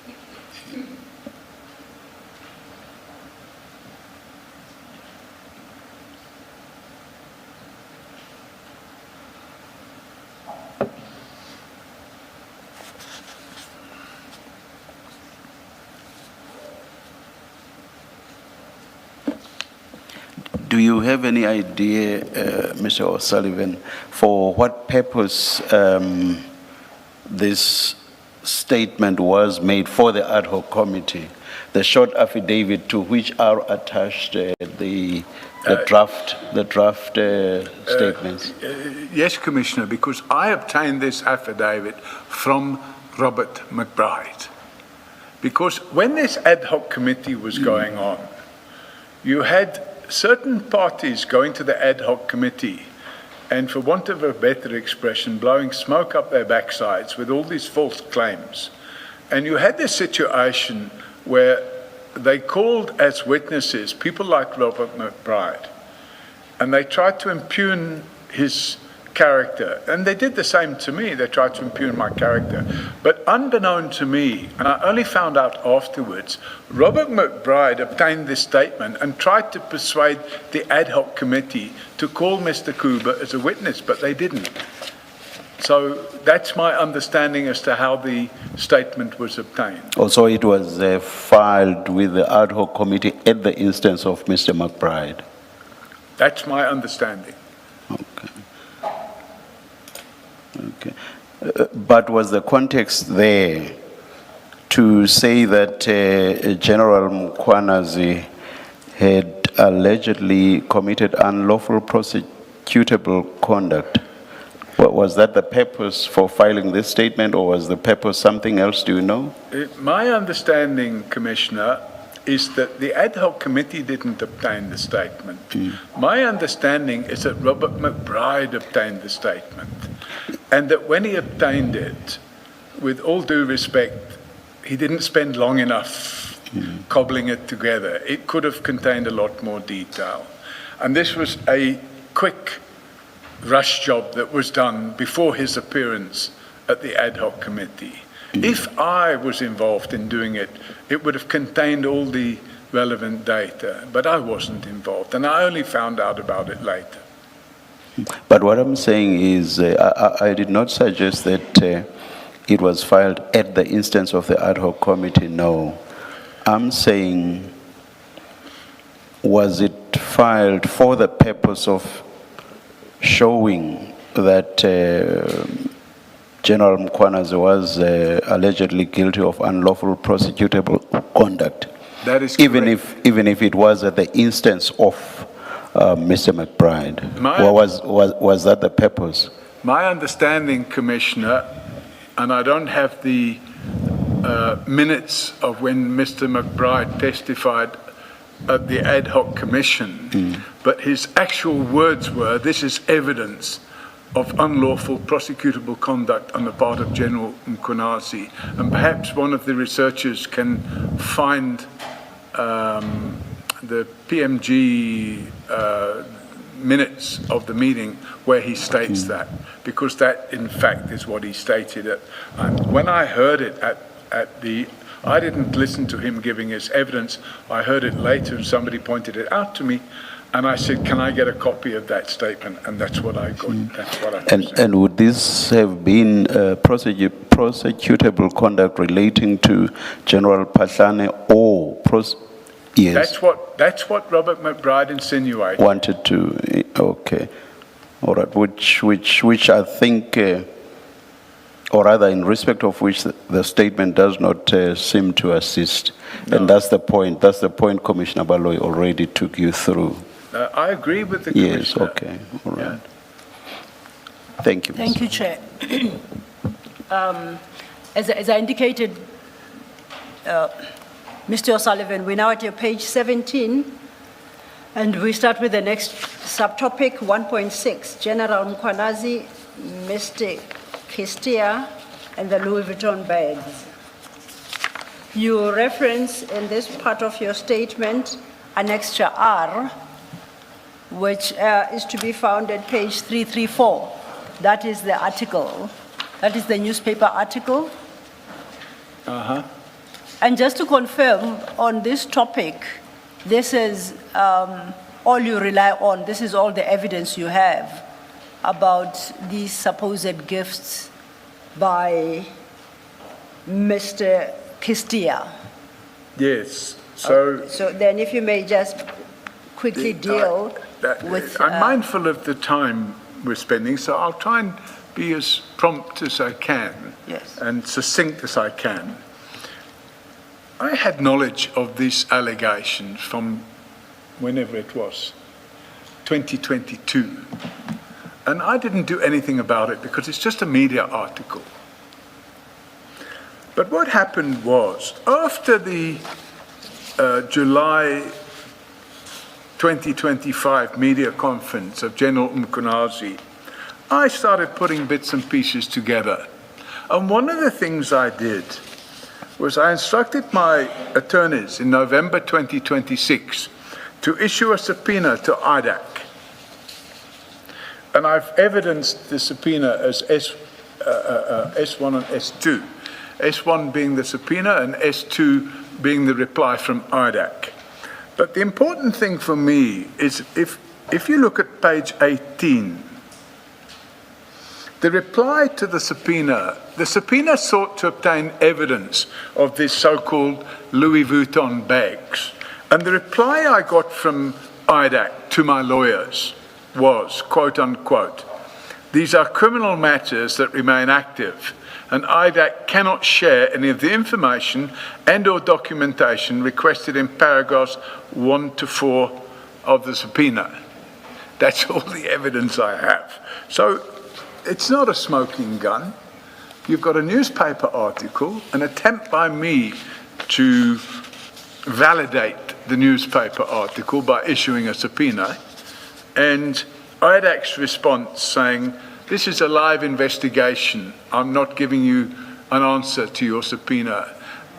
Do you have any idea, Mr. O'Sullivan, for what purpose this statement was made for the ad hoc committee? The short affidavit to which are attached the The draft statements. Yes, Commissioner, because I obtained this affidavit from Robert McBride. Because when this ad hoc committee was going on, you had certain parties going to the ad hoc committee and, for want of a better expression, blowing smoke up their backsides with all these false claims. And you had this situation where they called as witnesses people like Robert McBride, and they tried to impugn his character. And they did the same to me. They tried to impugn my character. But unbeknown to me, and I only found out afterwards, Robert McBride obtained this statement and tried to persuade the ad hoc committee to call Mr. Kuba as a witness, but they didn't. So that's my understanding as to how the statement was obtained. Also, it was filed with the ad hoc committee at the instance of Mr. McBride. That's my understanding. Okay. Okay. But was the context there to say that General Mkhwanazi had allegedly committed unlawful prosecutable conduct? Was that the purpose for filing this statement, or was the purpose something else? Do you know? My understanding, Commissioner, is that the ad hoc committee didn't obtain the statement. My understanding is that Robert McBride obtained the statement, and that when he obtained it, with all due respect, he didn't spend long enough cobbling it together. It could have contained a lot more detail. And this was a quick rush job that was done before his appearance at the ad hoc committee. If I was involved in doing it, it would have contained all the relevant data, but I wasn't involved, and I only found out about it later. But what I'm saying is, I did not suggest that it was filed at the instance of the ad hoc committee, no. I'm saying, was it filed for the purpose of showing that General Mkhwanazi was allegedly guilty of unlawful prosecutable conduct? That is correct. Even if it was at the instance of Mr. McBride. Was that the purpose? My understanding, Commissioner, and I don't have the minutes of when Mr. McBride testified at the ad hoc commission, but his actual words were, this is evidence of unlawful prosecutable conduct on the part of General Mkhwanazi. And perhaps one of the researchers can find the PMG minutes of the meeting where he states that, because that in fact is what he stated. And when I heard it I didn't listen to him giving his evidence. I heard it later and somebody pointed it out to me, and I said, can I get a copy of that statement? And that's what I got. That's what I said. And would this have been prosecutable conduct relating to General Pahlane or yes? That's what Robert McBride insinuated. Wanted to, okay. All right, which I think, or rather in respect of which the statement does not seem to assist. No. And that's the point Commissioner Baloyi already took you through. I agree with the Commissioner. Yes, okay, all right. Yeah. Thank you. Thank you, Chair. As I indicated, Mr. O'Sullivan, we're now at your page 17, and we start with the next subtopic, 1.6, General Mkhwanazi, Mr. Kistia, and the Louis Vuitton bags. You reference in this part of your statement an extra R, which is to be found at page 334. That is the article. That is the newspaper article. Uh-huh. And just to confirm on this topic, this is all you rely on, this is all the evidence you have about these supposed gifts by Mr. Kistia. Yes, so... So then if you may just quickly deal with... I'm mindful of the time we're spending, so I'll try and be as prompt as I can. Yes. And succinct as I can. I had knowledge of these allegations from whenever it was, 2022. And I didn't do anything about it because it's just a media article. But what happened was, after the July 2025 media conference of General Mkunazi, I started putting bits and pieces together. And one of the things I did was I instructed my attorneys in November 2026 to issue a subpoena to IDAC. And I've evidenced the subpoena as S1 and S2. S1 being the subpoena and S2 being the reply from IDAC. But the important thing for me is if you look at page 18, the reply to the subpoena sought to obtain evidence of these so-called Louis Vuitton bags. And the reply I got from IDAC to my lawyers was, quote unquote, "These are criminal matters that remain active, and IDAC cannot share any of the information and or documentation requested in paragraphs 1 to 4 of the subpoena." That's all the evidence I have. So it's not a smoking gun. You've got a newspaper article, an attempt by me to validate the newspaper article by issuing a subpoena, and IDAC's response saying, "This is a live investigation. I'm not giving you an answer to your subpoena."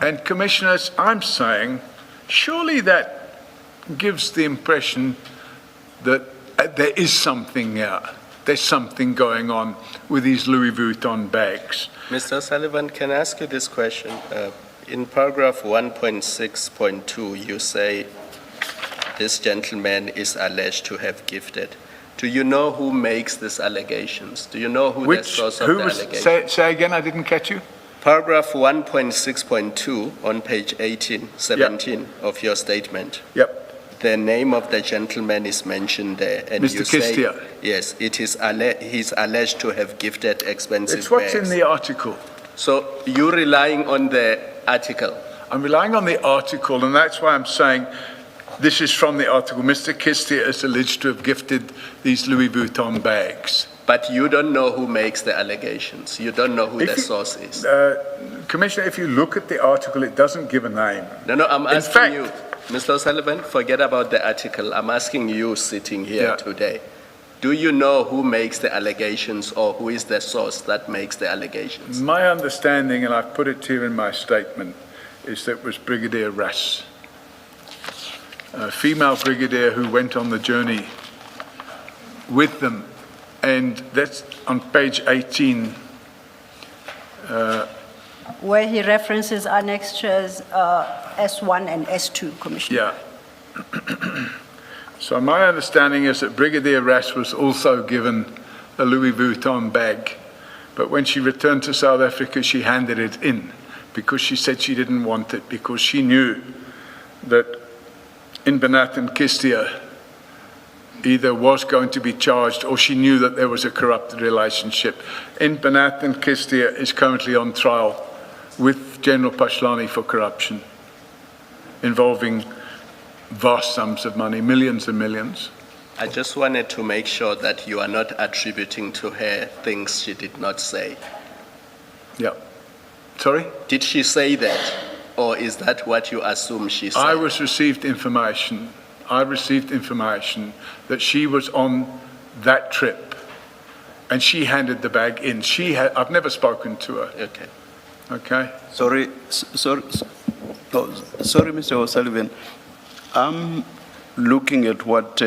And commissioners, I'm saying, surely that gives the impression that there is something here. There's something going on with these Louis Vuitton bags. Mr. Sullivan, can I ask you this question? In paragraph 1.6.2, you say this gentleman is alleged to have gifted. Do you know who makes these allegations? Do you know who the source of the allegations? Say again, I didn't catch you. Paragraph 1.6.2 on page 17 of your statement. Yep. The name of the gentleman is mentioned there. And Mr. you say, Kistia. yes, he's alleged to have gifted expensive It's what's bags. in the article. So you're relying on the article? I'm relying on the article, and that's why I'm saying this is from the article. Mr. Kistia is alleged to have gifted these Louis Vuitton bags. But you don't know who makes the allegations. You don't know who the source is. Commissioner, if you look at the article, it doesn't give a name. No, I'm In asking fact, you, Mr. O'Sullivan, forget about the article. I'm asking you sitting here today. Do you know who makes the allegations, or who is the source that makes the allegations? My understanding, and I've put it here in my statement, is that it was Brigadier Ras, a female brigadier who went on the journey with them. And that's on page 18. Where he references annexures S1 and S2, Commissioner. Yeah. So my understanding is that Brigadier Ras was also given a Louis Vuitton bag, but when she returned to South Africa, she handed it in because she said she didn't want it, because she knew that Inbanat and Kistia either was going to be charged, or she knew that there was a corrupted relationship. Inbanat and Kistia is currently on trial with General Pashlani for corruption, involving vast sums of money, millions and millions. I just wanted to make sure that you are not attributing to her things she did not say. Yeah. Sorry? Did she say that, or is that what you assume she said? I received information that she was on that trip, and she handed the bag in. I've never spoken to her. Okay. Okay? Sorry, Mr. O'Sullivan. I'm looking at what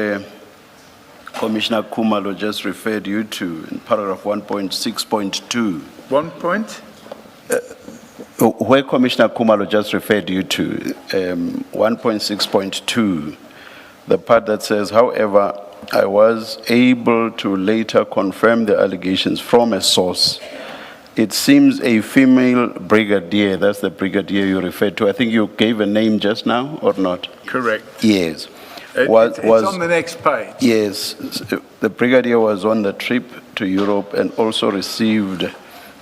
Commissioner Khumalo just referred you to in paragraph 1.6.2. 1 point? Where Commissioner Khumalo just referred you to, 1.6.2, the part that says, however, I was able to later confirm the allegations from a source. It seems a female brigadier, that's the brigadier you referred to. I think you gave a name just now, or not? Correct. Yes. It's on the next page. Yes. The brigadier was on the trip to Europe and also received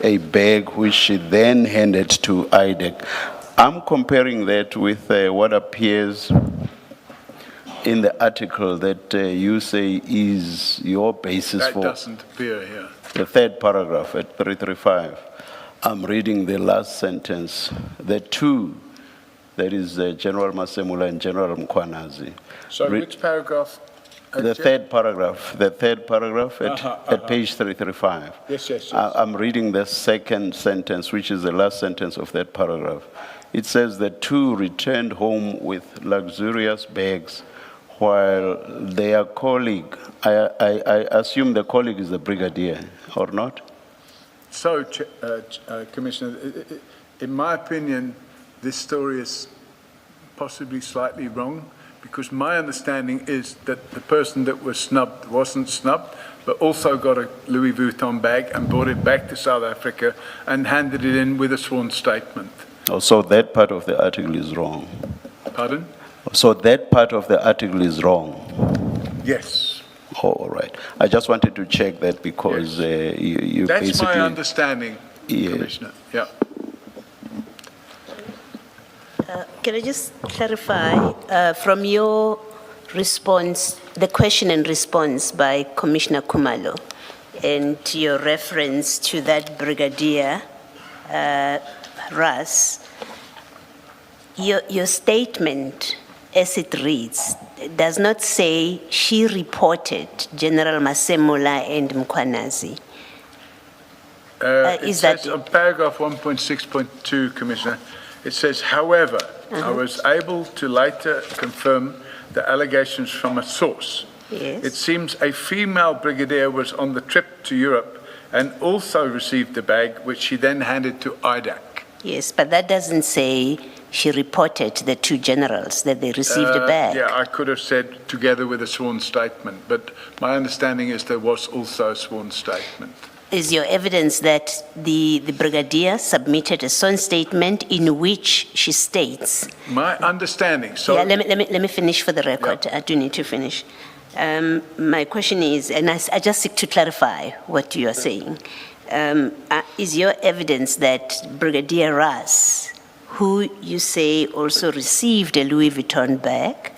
a bag which she then handed to IDEC. I'm comparing that with what appears in the article that you say is your basis That for doesn't appear here. the third paragraph at 335. I'm reading the last sentence. The two, that is General Masemula and General Mkwanazi. So which paragraph? The third paragraph at page 335. Yes. I'm reading the second sentence, which is the last sentence of that paragraph. It says the two returned home with luxurious bags while their colleague, I assume the colleague is the brigadier, or not? So, Commissioner, in my opinion, this story is possibly slightly wrong, because my understanding is that the person that was snubbed wasn't snubbed, but also got a Louis Vuitton bag and brought it back to South Africa and handed it in with a sworn statement. Oh, so that part of the article is wrong. Pardon? So that part of the article is wrong. Yes. Oh, all right. I just wanted to check that because you That's basically... my understanding, Yeah. Commissioner. Yeah. Can I just clarify from your response, the question and response by Commissioner Kumalo, and your reference to that Brigadier Ras, your statement as it reads does not say she reported General Masemula and Mkwanazi. It Is says that- on paragraph 1.6.2, Commissioner, it says, however, I was able to later confirm the allegations from a source. Yes. It seems a female brigadier was on the trip to Europe and also received the bag, which she then handed to IDAC. Yes, but that doesn't say she reported the two generals that they received a bag. Yeah, I could have said together with a sworn statement, but my understanding is there was also a sworn statement. Is your evidence that the brigadier submitted a sworn statement in which she states? My understanding, so... Yeah, let me finish for the record. Yeah. I do need to finish. My question is, and I just seek to clarify what you are saying. Is your evidence that Brigadier Ras, who you say also received a Louis Vuitton bag,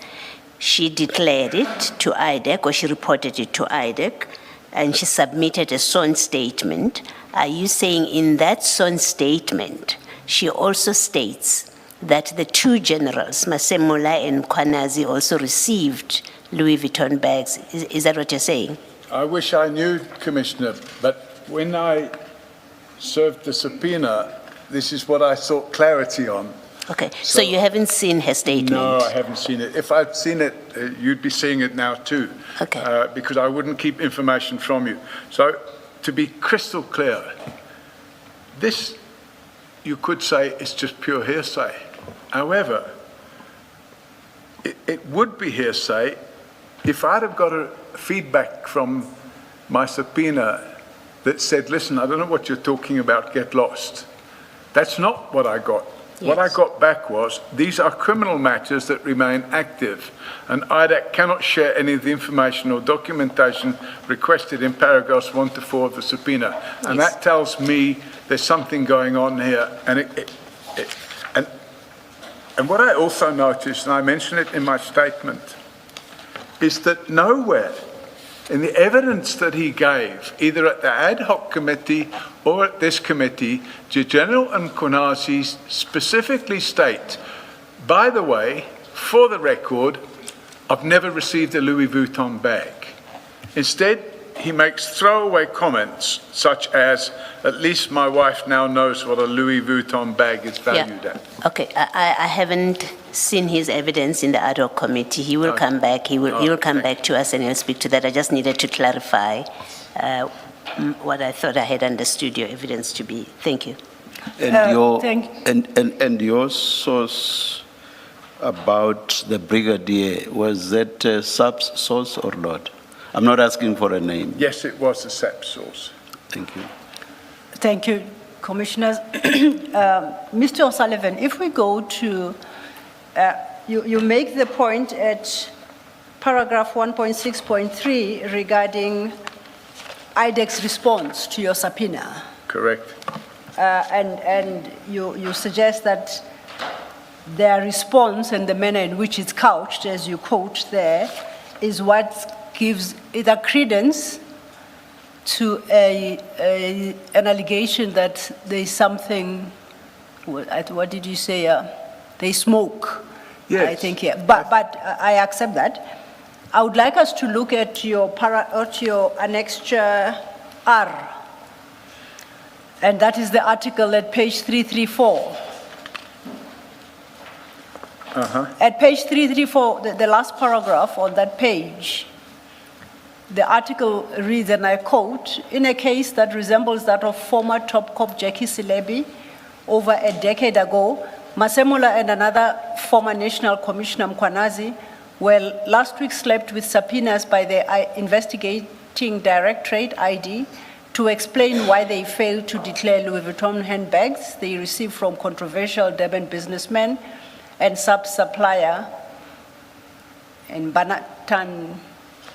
she declared it to IDAC, or she reported it to IDAC, and she submitted a sworn statement. Are you saying in that sworn statement, she also states that the two generals, Masemula and Mkwanazi, also received Louis Vuitton bags? Is that what you're saying? I wish I knew, Commissioner, but when I served the subpoena, this is what I sought clarity on. Okay, so you haven't seen her statement? No, I haven't seen it. If I'd seen it, you'd be seeing it now too. Okay. Because I wouldn't keep information from you. So, to be crystal clear, this, you could say, is just pure hearsay. However, it would be hearsay if I'd have got a feedback from my subpoena that said, listen, I don't know what you're talking about, get lost. That's not what I got. Yes. What I got back was, these are criminal matters that remain active, and IDAC cannot share any of the information or documentation requested in paragraphs 1 to 4 of the subpoena. And Yes. that tells me there's something going on here. And what I also noticed, and I mentioned it in my statement, is that nowhere in the evidence that he gave, either at the ad hoc committee or at this committee, General Mkwanazi specifically state, by the way, for the record, I've never received a Louis Vuitton bag. Instead, he makes throwaway comments such as, at least my wife now knows what a Louis Vuitton bag is valued at. Okay, I haven't seen his evidence in the ad hoc committee. He will come back. He will come back to us and he'll speak to that. I just needed to clarify what I thought I had understood your evidence to be. Thank you. And your source about the brigadier, was that a SAPS source or not? I'm not asking for a name. Yes, it was a SAP source. Thank you. Thank you, Commissioners. Mr. O'Sullivan, if we go to, you make the point at paragraph 1.6.3 regarding IDEC's response to your subpoena. Correct. And you suggest that their response and the manner in which it's couched, as you quote there, is what gives either credence to an allegation that there's something, what did you say? They smoke. Yes. I think, yeah. But I accept that. I would like us to look at your annexure R. And that is the article at page 334. At page 334, the last paragraph on that page, the article reads, and I quote, "In a case that resembles that of former top cop Jackie Silebi over a decade ago, Masemola and another former National Commissioner Mkwanazi were last week slapped with subpoenas by the investigating Directorate ID to explain why they failed to declare Louis Vuitton handbags they received from controversial Durban businessman and sub-supplier in Banatan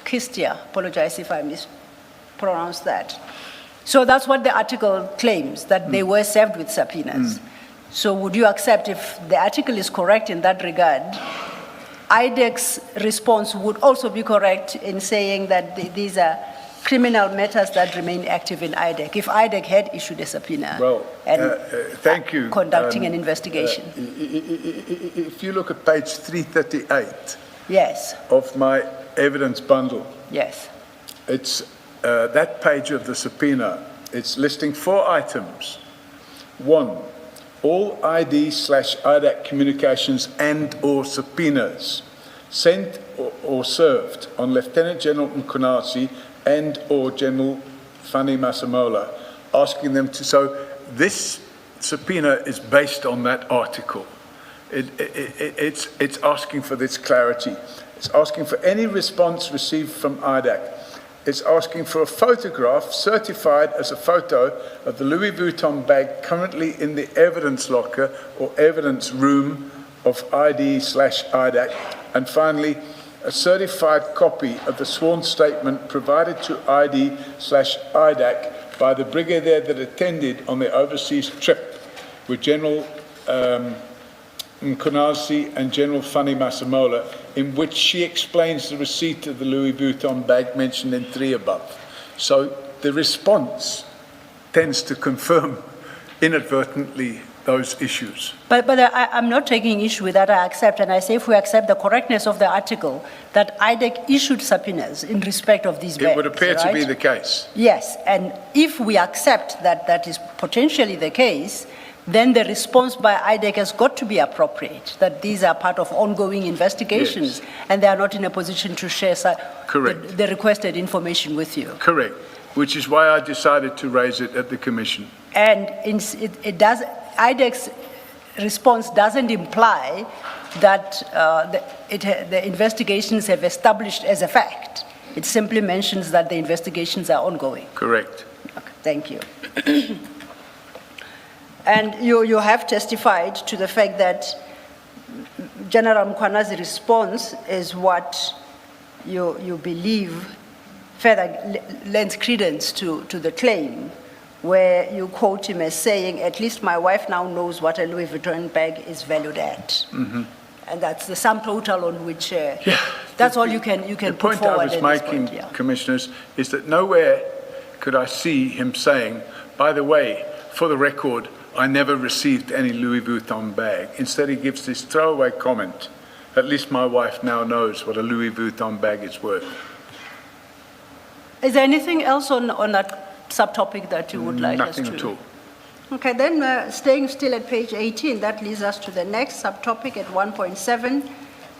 Kistia. Apologize if I mispronounced that. So that's what the article claims, that they were served with subpoenas. So would you accept, if the article is correct in that regard, IDEC's response would also be correct in saying that these are criminal matters that remain active in IDEC, if IDEC had issued a subpoena Thank you. conducting an investigation? If you look at page 338 Yes, of my evidence bundle, yes. it's that page of the subpoena. It's listing 4 items. 1, all ID/IDAC communications and/or subpoenas sent or served on Lieutenant General Mkhonasi and/or General Fani Masemola, asking them to. So this subpoena is based on that article. It's asking for this clarity. It's asking for any response received from IDAC. It's asking for a photograph certified as a photo of the Louis Vuitton bag currently in the evidence locker or evidence room of ID/IDAC. And finally, a certified copy of the sworn statement provided to ID/IDAC by the brigadier that attended on the overseas trip with General Mkhonasi and General Fani Masemola, in which she explains the receipt of the Louis Vuitton bag mentioned in 3 above. So the response tends to confirm inadvertently those issues. But I'm not taking issue with that. I accept, and I say if we accept the correctness of the article, that IDEC issued subpoenas in respect of these bags. It would appear to be right? the case. Yes, and if we accept that that is potentially the case, then the response by IDEC has got to be appropriate, that these are part of ongoing investigations, and they are not in a position to share Correct. the requested information with you. Correct, which is why I decided to raise it at the Commission. And IDEC's response doesn't imply that the investigations have established as a fact. It simply mentions that the investigations are ongoing. Correct. Okay, thank you. And you have testified to the fact that General Mkhwanazi's response is what you believe further lends credence to the claim, where you quote him as saying, "At least my wife now knows what a Louis Vuitton bag is valued at." Mm-hmm. And that's the sum total on which, that's all you can The put point I forward was at this making, point, yeah. Commissioners, is that nowhere could I see him saying, by the way, for the record, I never received any Louis Vuitton bag. Instead, he gives this throwaway comment, "At least my wife now knows what a Louis Vuitton bag is worth." Is there anything else on that subtopic that you would like us to? Nothing at all. Okay, then staying still at page 18, that leads us to the next subtopic at 1.7,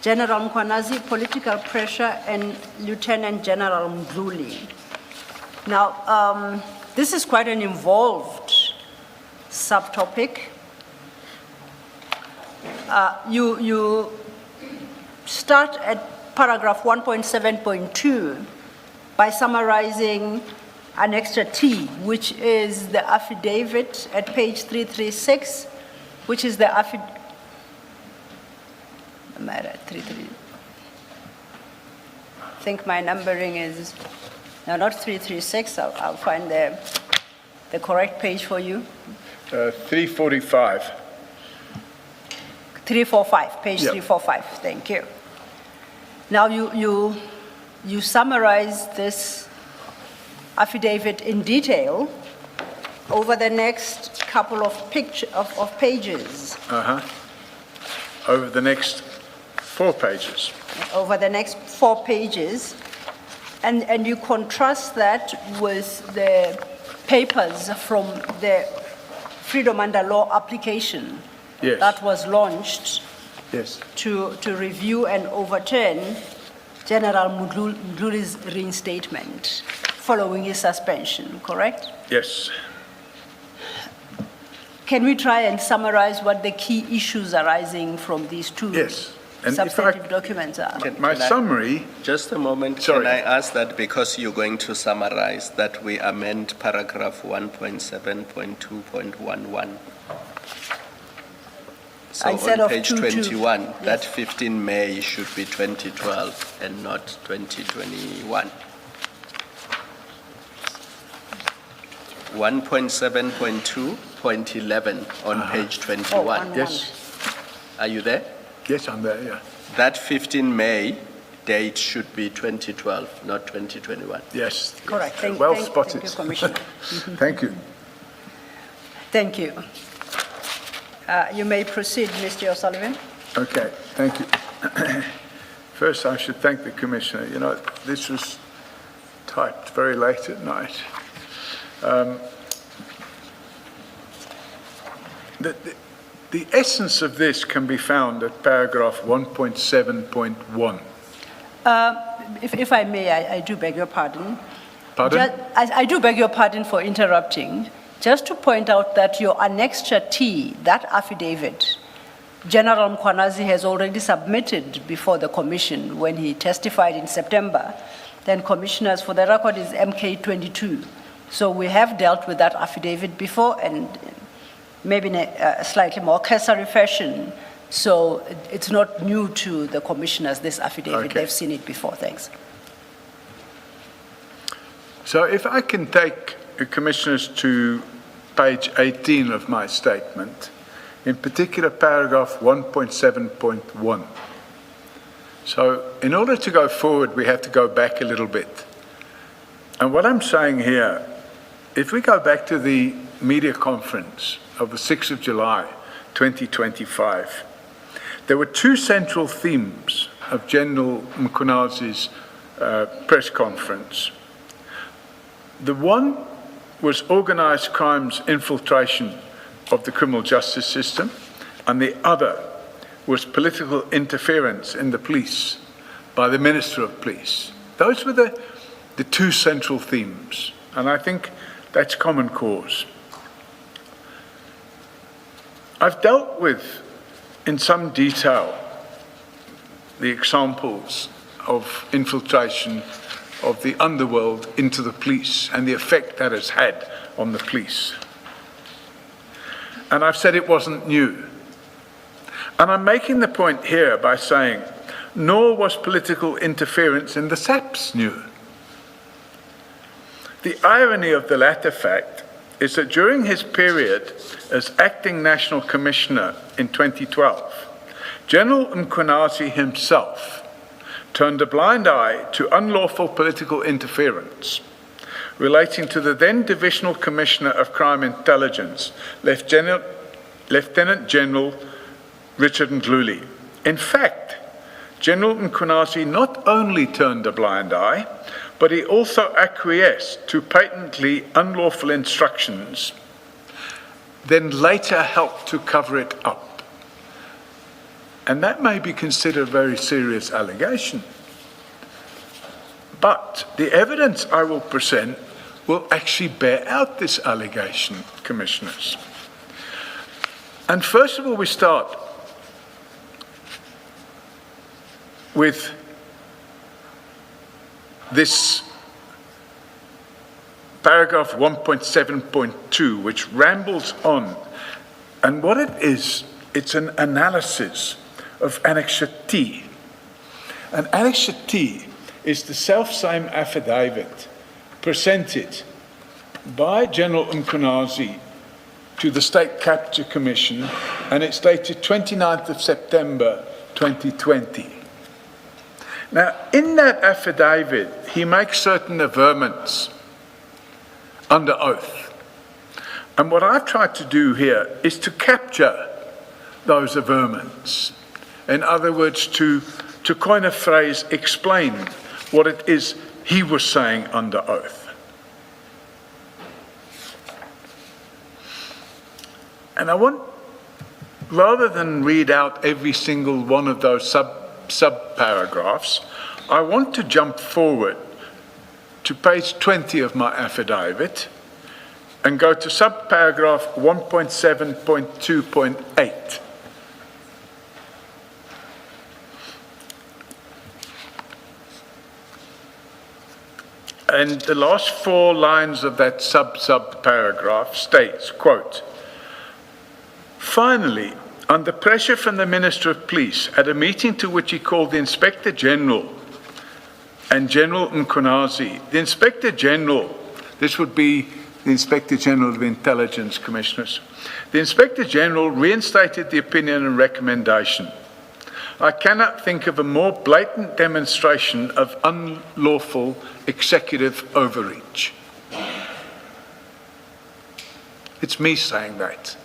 General Mkhwanazi, political pressure, and Lieutenant General Mdluli. Now, this is quite an involved subtopic. You start at paragraph 1.7.2 by summarizing Annexure T, which is the affidavit at page 336, which is the affidavit. I think my numbering is, no, not 336. I'll find the correct page for you. 345. 345, page Yeah. 345, thank you. Now you summarize this affidavit in detail over the next couple of pages. Over the next 4 pages. Over the next 4 pages, and you contrast that with the papers from the Freedom Under Law application Yes. that was launched Yes. to review and overturn General Mdluli's reinstatement following his suspension, correct? Yes. Can we try and summarize what the key issues arising from these two Yes. And if I- substantive documents are? My summary, Just a moment, Sorry. can I ask that because you're going to summarize that we amend paragraph 1.7.2.11? So Instead on of page 22, 21, that yes. 15 May should be 2012 and not 2021. 1.7.2.11 on page 21. yes, Are you there? yes, I'm there, yeah. That 15 May date should be 2012, not 2021. Yes. Correct. Well Thank spotted. you, Commissioner. Thank you. Thank you. You may proceed, Mr. O'Sullivan. Okay, thank you. First, I should thank the Commissioner. You know, this was typed very late at night. The essence of this can be found at paragraph 1.7.1. If I may, I do beg your pardon. Pardon? I do beg your pardon for interrupting. Just to point out that your Annexure T, that affidavit, General Mkhwanazi has already submitted before the Commission when he testified in September. Then Commissioners, for the record, is MK22. So we have dealt with that affidavit before, and maybe in a slightly more cursory fashion. So it's not new to the Commissioners, this affidavit. Okay. They've seen it before. Thanks. So if I can take the Commissioners to page 18 of my statement, in particular paragraph 1.7.1. So in order to go forward, we have to go back a little bit. And what I'm saying here, if we go back to the media conference of the 6th of July, 2025, there were 2 central themes of General Mkhwanazi's press conference. The one was organized crime's infiltration of the criminal justice system, and the other was political interference in the police by the Minister of Police. Those were the 2 central themes, and I think that's common cause. I've dealt with, in some detail, the examples of infiltration of the underworld into the police and the effect that has had on the police. And I've said it wasn't new. And I'm making the point here by saying, nor was political interference in the SAPS new. The irony of the latter fact is that during his period as acting National Commissioner in 2012, General Mkhwanazi himself turned a blind eye to unlawful political interference relating to the then Divisional Commissioner of Crime Intelligence, Lieutenant General Richard Mdluli. In fact, General Mkhwanazi not only turned a blind eye, but he also acquiesced to patently unlawful instructions, then later helped to cover it up. And that may be considered a very serious allegation. But the evidence I will present will actually bear out this allegation, Commissioners. And first of all, we start with this paragraph 1.7.2, which rambles on. And what it is, it's an analysis of Annexure T. And Annexure T is the self-same affidavit presented by General Mkhwanazi to the State Capture Commission, and it's dated 29th of September 2020. Now, in that affidavit, he makes certain averments under oath. And what I've tried to do here is to capture those averments. In other words, to coin a phrase, explain what it is he was saying under oath. And I want, rather than read out every single one of those sub-paragraphs, I want to jump forward to page 20 of my affidavit and go to sub-paragraph 1.7.2.8. And the last 4 lines of that sub-paragraph states, quote, "Finally, under pressure from the Minister of Police at a meeting to which he called the Inspector General and General Mkhonazi, the Inspector General," this would be the Inspector General of Intelligence Commissioners, "the Inspector General reinstated the opinion and recommendation. I cannot think of a more blatant demonstration of unlawful executive overreach." It's me saying that.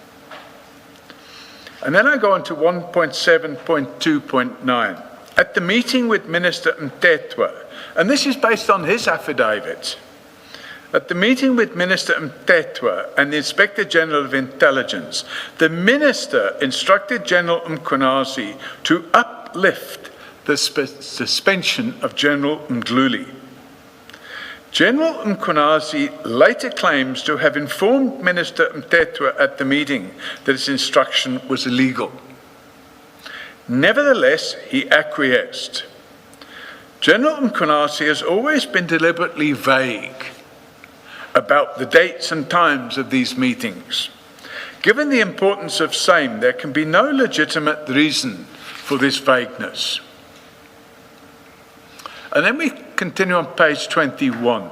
And then I go on to 1.7.2.9. At the meeting with Minister Mtetwa, and this is based on his affidavit, at the meeting with Minister Mtetwa and the Inspector General of Intelligence, the Minister instructed General Mkhonazi to uplift the suspension of General Mdluli. General Mkhonazi later claims to have informed Minister Mtetwa at the meeting that his instruction was illegal. Nevertheless, he acquiesced. General Mkhonazi has always been deliberately vague about the dates and times of these meetings. Given the importance of same, there can be no legitimate reason for this vagueness. And then we continue on page 21.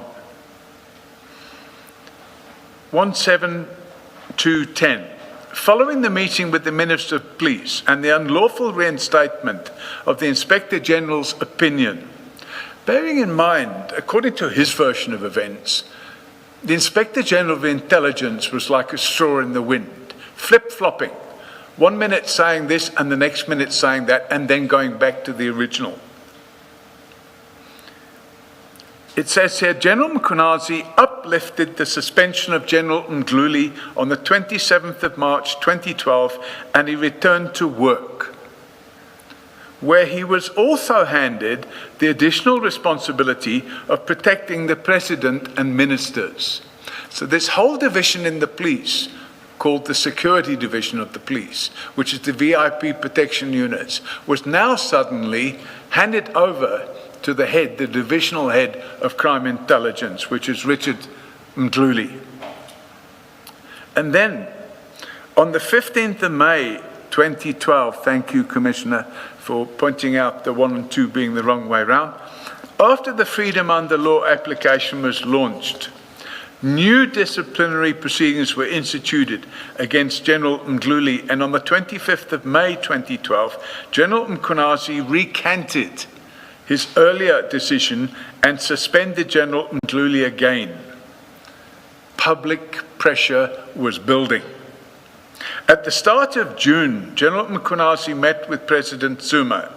1.7.2.10. Following the meeting with the Minister of Police and the unlawful reinstatement of the Inspector General's opinion, bearing in mind, according to his version of events, the Inspector General of Intelligence was like a straw in the wind, flip-flopping, 1 minute saying this and the next minute saying that, and then going back to the original. It says here, General Mkhonazi uplifted the suspension of General Mdluli on the 27th of March 2012, and he returned to work, where he was also handed the additional responsibility of protecting the President and ministers. So this whole division in the police, called the Security Division of the Police, which is the VIP protection units, was now suddenly handed over to the head, the divisional head of crime intelligence, which is Richard Mdluli. And then, on the 15th of May 2012, thank you, Commissioner, for pointing out the 1 and 2 being the wrong way round, after the Freedom Under Law application was launched, new disciplinary proceedings were instituted against General Mdluli, and on the 25th of May 2012, General Mkhonazi recanted his earlier decision and suspended General Mdluli again. Public pressure was building. At the start of June, General Mkhonazi met with President Zuma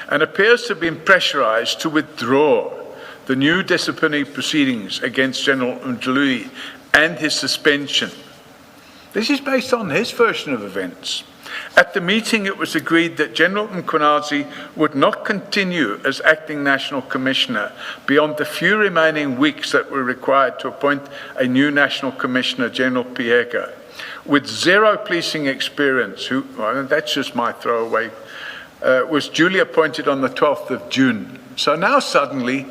and appears to have been pressurized to withdraw the new disciplinary proceedings against General Mdluli and his suspension. This is based on his version of events. At the meeting, it was agreed that General Mkhonazi would not continue as acting National Commissioner beyond the few remaining weeks that were required to appoint a new National Commissioner, General Piega, with zero policing experience, who, well, that's just my throwaway, was duly appointed on the 12th of June. So now suddenly,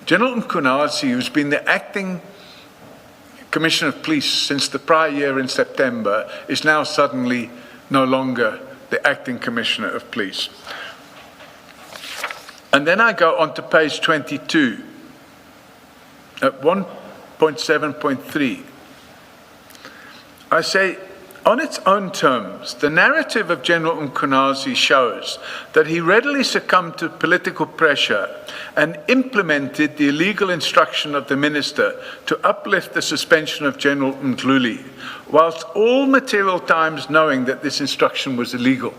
General Mkhonazi, who's been the acting Commissioner of Police since the prior year in September, is now suddenly no longer the acting Commissioner of Police. And then I go on to page 22 at 1.7.3. I say, on its own terms, the narrative of General Mkhonazi shows that he readily succumbed to political pressure and implemented the illegal instruction of the minister to uplift the suspension of General Mdluli, whilst all material times knowing that this instruction was illegal.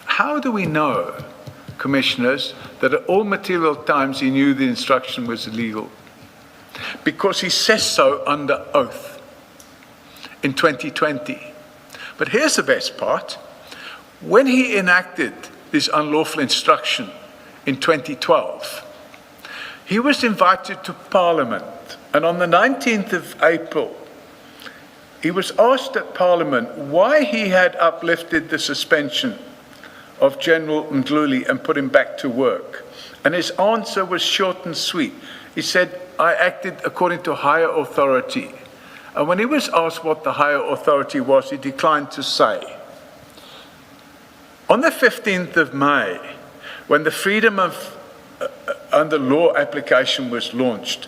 How do we know, commissioners, that at all material times he knew the instruction was illegal? Because he says so under oath in 2020. But here's the best part. When he enacted this unlawful instruction in 2012, he was invited to Parliament, and on the 19th of April, he was asked at Parliament why he had uplifted the suspension of General Mdluli and put him back to work. And his answer was short and sweet. He said, "I acted according to higher authority." And when he was asked what the higher authority was, he declined to say. On the 15th of May, when the freedom of under law application was launched,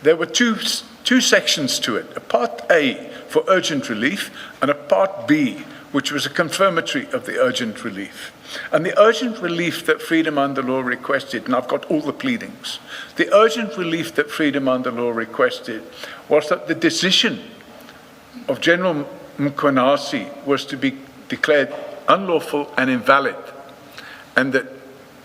there were two sections to it, a Part A for urgent relief and a Part B, which was a confirmatory of the urgent relief. And the urgent relief that freedom under law requested, and I've got all the pleadings, the urgent relief that freedom under law requested was that the decision of General Mkhonazi was to be declared unlawful and invalid, and that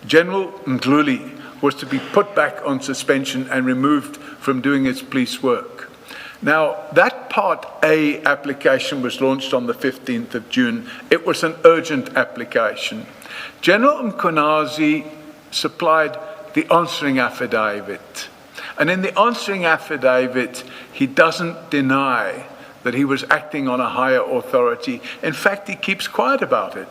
General Mdluli was to be put back on suspension and removed from doing his police work. Now, that Part A application was launched on the 15th of June. It was an urgent application. General Mkhonazi supplied the answering affidavit. And in the answering affidavit, he doesn't deny that he was acting on a higher authority. In fact, he keeps quiet about it.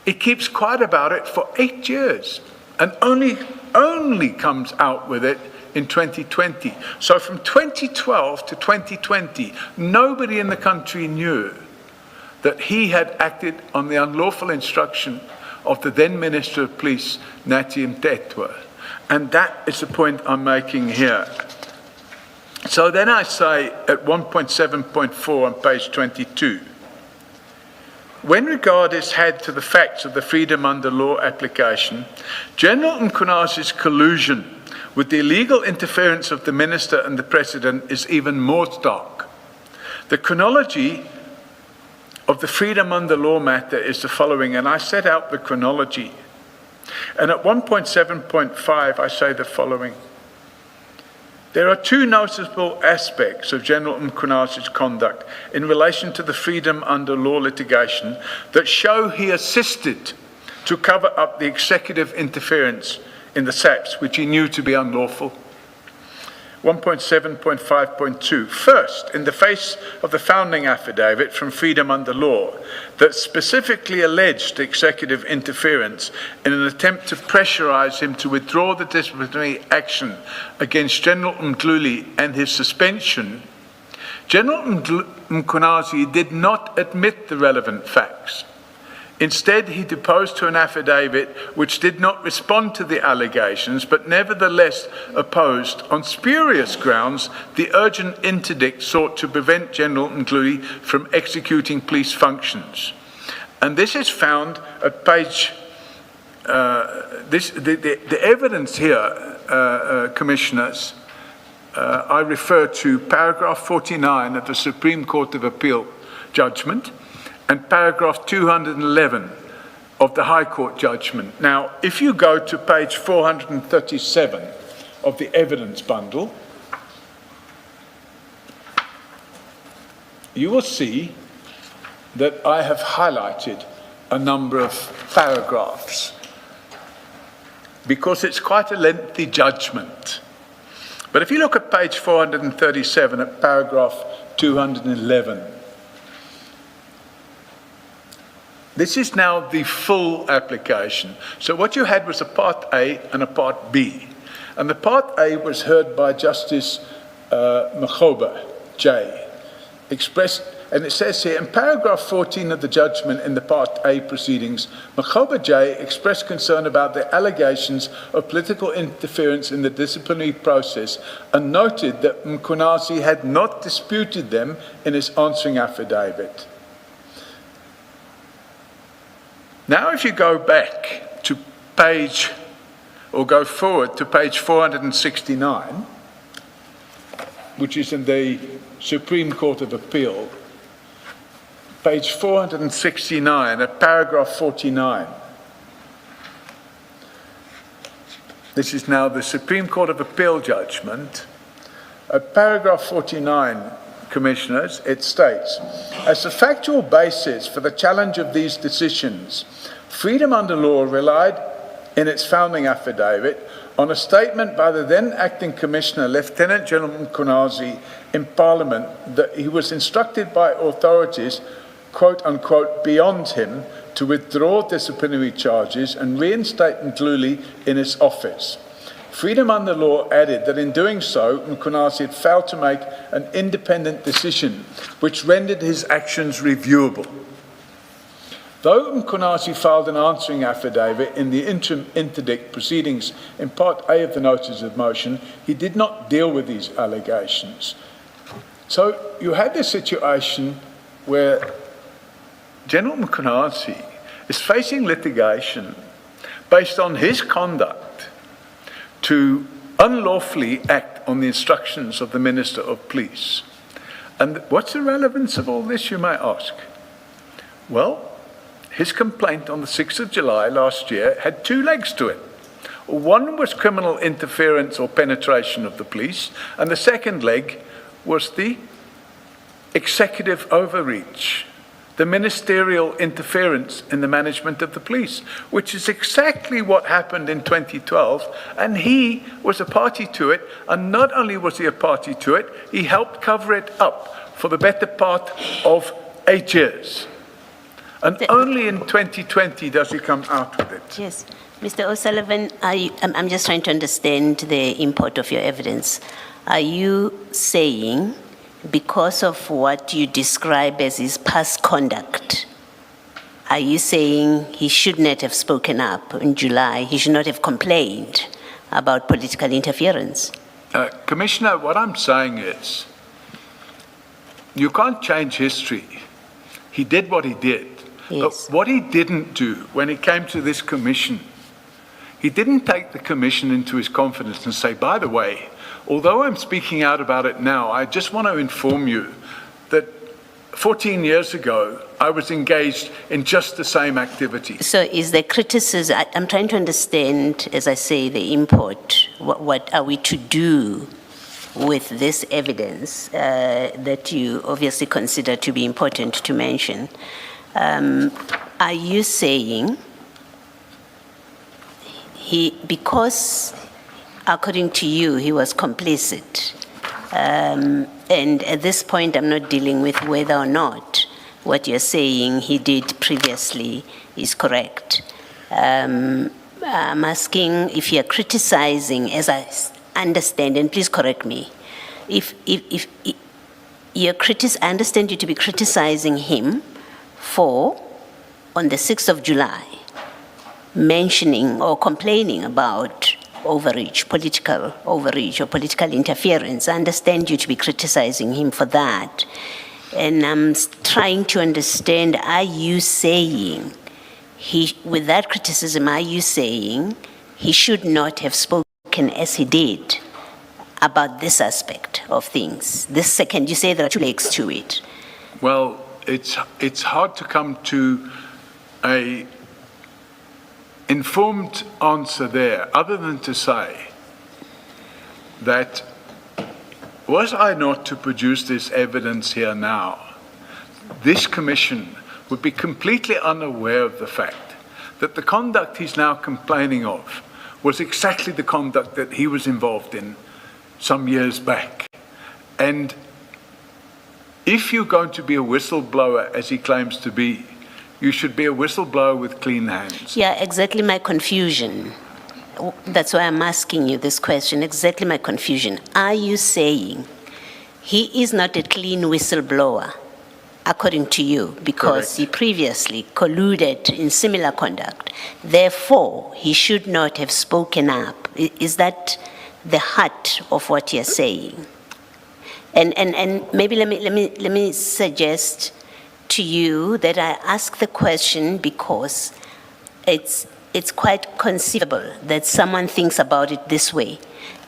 He keeps quiet about it for 8 years and only comes out with it in 2020. So from 2012 to 2020, nobody in the country knew that he had acted on the unlawful instruction of the then Minister of Police, Nathi Mthethwa. And that is the point I'm making here. So then I say at 1.7.4 on page 22, when regard is had to the facts of the freedom under law application, General Mkhonazi's collusion with the illegal interference of the minister and the president is even more stark. The chronology of the freedom under law matter is the following, and I set out the chronology. And at 1.7.5, I say the following. There are two noticeable aspects of General Mkhonazi's conduct in relation to the freedom under law litigation that show he assisted to cover up the executive interference in the SAPs, which he knew to be unlawful. 1.7.5.2. First, in the face of the founding affidavit from Freedom Under Law that specifically alleged executive interference in an attempt to pressurize him to withdraw the disciplinary action against General Mdluli and his suspension, General Mkhonazi did not admit the relevant facts. Instead, he deposed to an affidavit which did not respond to the allegations, but nevertheless opposed, on spurious grounds, the urgent interdict sought to prevent General Mdluli from executing police functions. And this is found at page, the evidence here, Commissioners, I refer to paragraph 49 of the Supreme Court of Appeal judgment, and paragraph 211 of the High Court judgment. Now, if you go to page 437 of the evidence bundle, you will see that I have highlighted a number of paragraphs because it's quite a lengthy judgment. But if you look at page 437 at paragraph 211, this is now the full application. So what you had was a Part A and a Part B. And the Part A was heard by Justice Makgoba, J, expressed and it says here, in paragraph 14 of the judgment in the Part A proceedings, Makhoba J expressed concern about the allegations of political interference in the disciplinary process and noted that Mkhwanazi had not disputed them in his answering affidavit. Now, if you go back to page, or go forward to page 469, which is in the Supreme Court of Appeal, page 469, at paragraph 49. This is now the Supreme Court of Appeal judgment. At paragraph 49, Commissioners, it states, as a factual basis for the challenge of these decisions, Freedom Under Law relied in its founding affidavit on a statement by the then acting Commissioner, Lieutenant General Mkhwanazi, in Parliament that he was instructed by authorities, quote unquote, beyond him to withdraw disciplinary charges and reinstate Mdluli in his office. Freedom Under Law added that in doing so, Mkhwanazi had failed to make an independent decision, which rendered his actions reviewable. Though Mkhwanazi filed an answering affidavit in the interim interdict proceedings in Part A of the Notice of Motion, he did not deal with these allegations. So you had this situation where General Mkhwanazi is facing litigation based on his conduct to unlawfully act on the instructions of the Minister of Police. And what's the relevance of all this, you may ask? Well, his complaint on the 6th of July last year had two legs to it. One was criminal interference or penetration of the police, and the second leg was the executive overreach, the ministerial interference in the management of the police, which is exactly what happened in 2012, and he was a party to it, and not only was he a party to it, he helped cover it up for the better part of 8 years. And only in 2020 does he come out with it. Yes. Mr. O'Sullivan, I'm just trying to understand the import of your evidence. Are you saying, because of what you describe as his past conduct, are you saying he should not have spoken up in July, he should not have complained about political interference? Commissioner, what I'm saying is, you can't change history. He did what he did. Yes. But what he didn't do when it came to this commission, he didn't take the commission into his confidence and say, by the way, although I'm speaking out about it now, I just want to inform you that 14 years ago, I was engaged in just the same activity. So is the criticism, I'm trying to understand, as I say, the import. What are we to do with this evidence that you obviously consider to be important to mention? Are you saying because according to you, he was complicit, and at this point I'm not dealing with whether or not what you're saying he did previously is correct. I'm asking if you're criticizing, as I understand, and please correct me, if you're I understand you to be criticizing him for, on the 6th of July, mentioning or complaining about overreach, political overreach or political interference. I understand you to be criticizing him for that. And I'm trying to understand, are you saying, with that criticism, are you saying he should not have spoken as he did about this aspect of things? This second, you say there are two legs to it. Well, it's hard to come to a informed answer there, other than to say that was I not to produce this evidence here now, this commission would be completely unaware of the fact that the conduct he's now complaining of was exactly the conduct that he was involved in some years back. And if you're going to be a whistleblower, as he claims to be, you should be a whistleblower with clean hands. Yeah, exactly my confusion. That's why I'm asking you this question, exactly my confusion. Are you saying he is not a clean whistleblower according to you, because Correct. he previously colluded in similar conduct. Therefore, he should not have spoken up. Is that the heart of what you're saying? And maybe let me suggest to you that I ask the question because it's quite conceivable that someone thinks about it this way.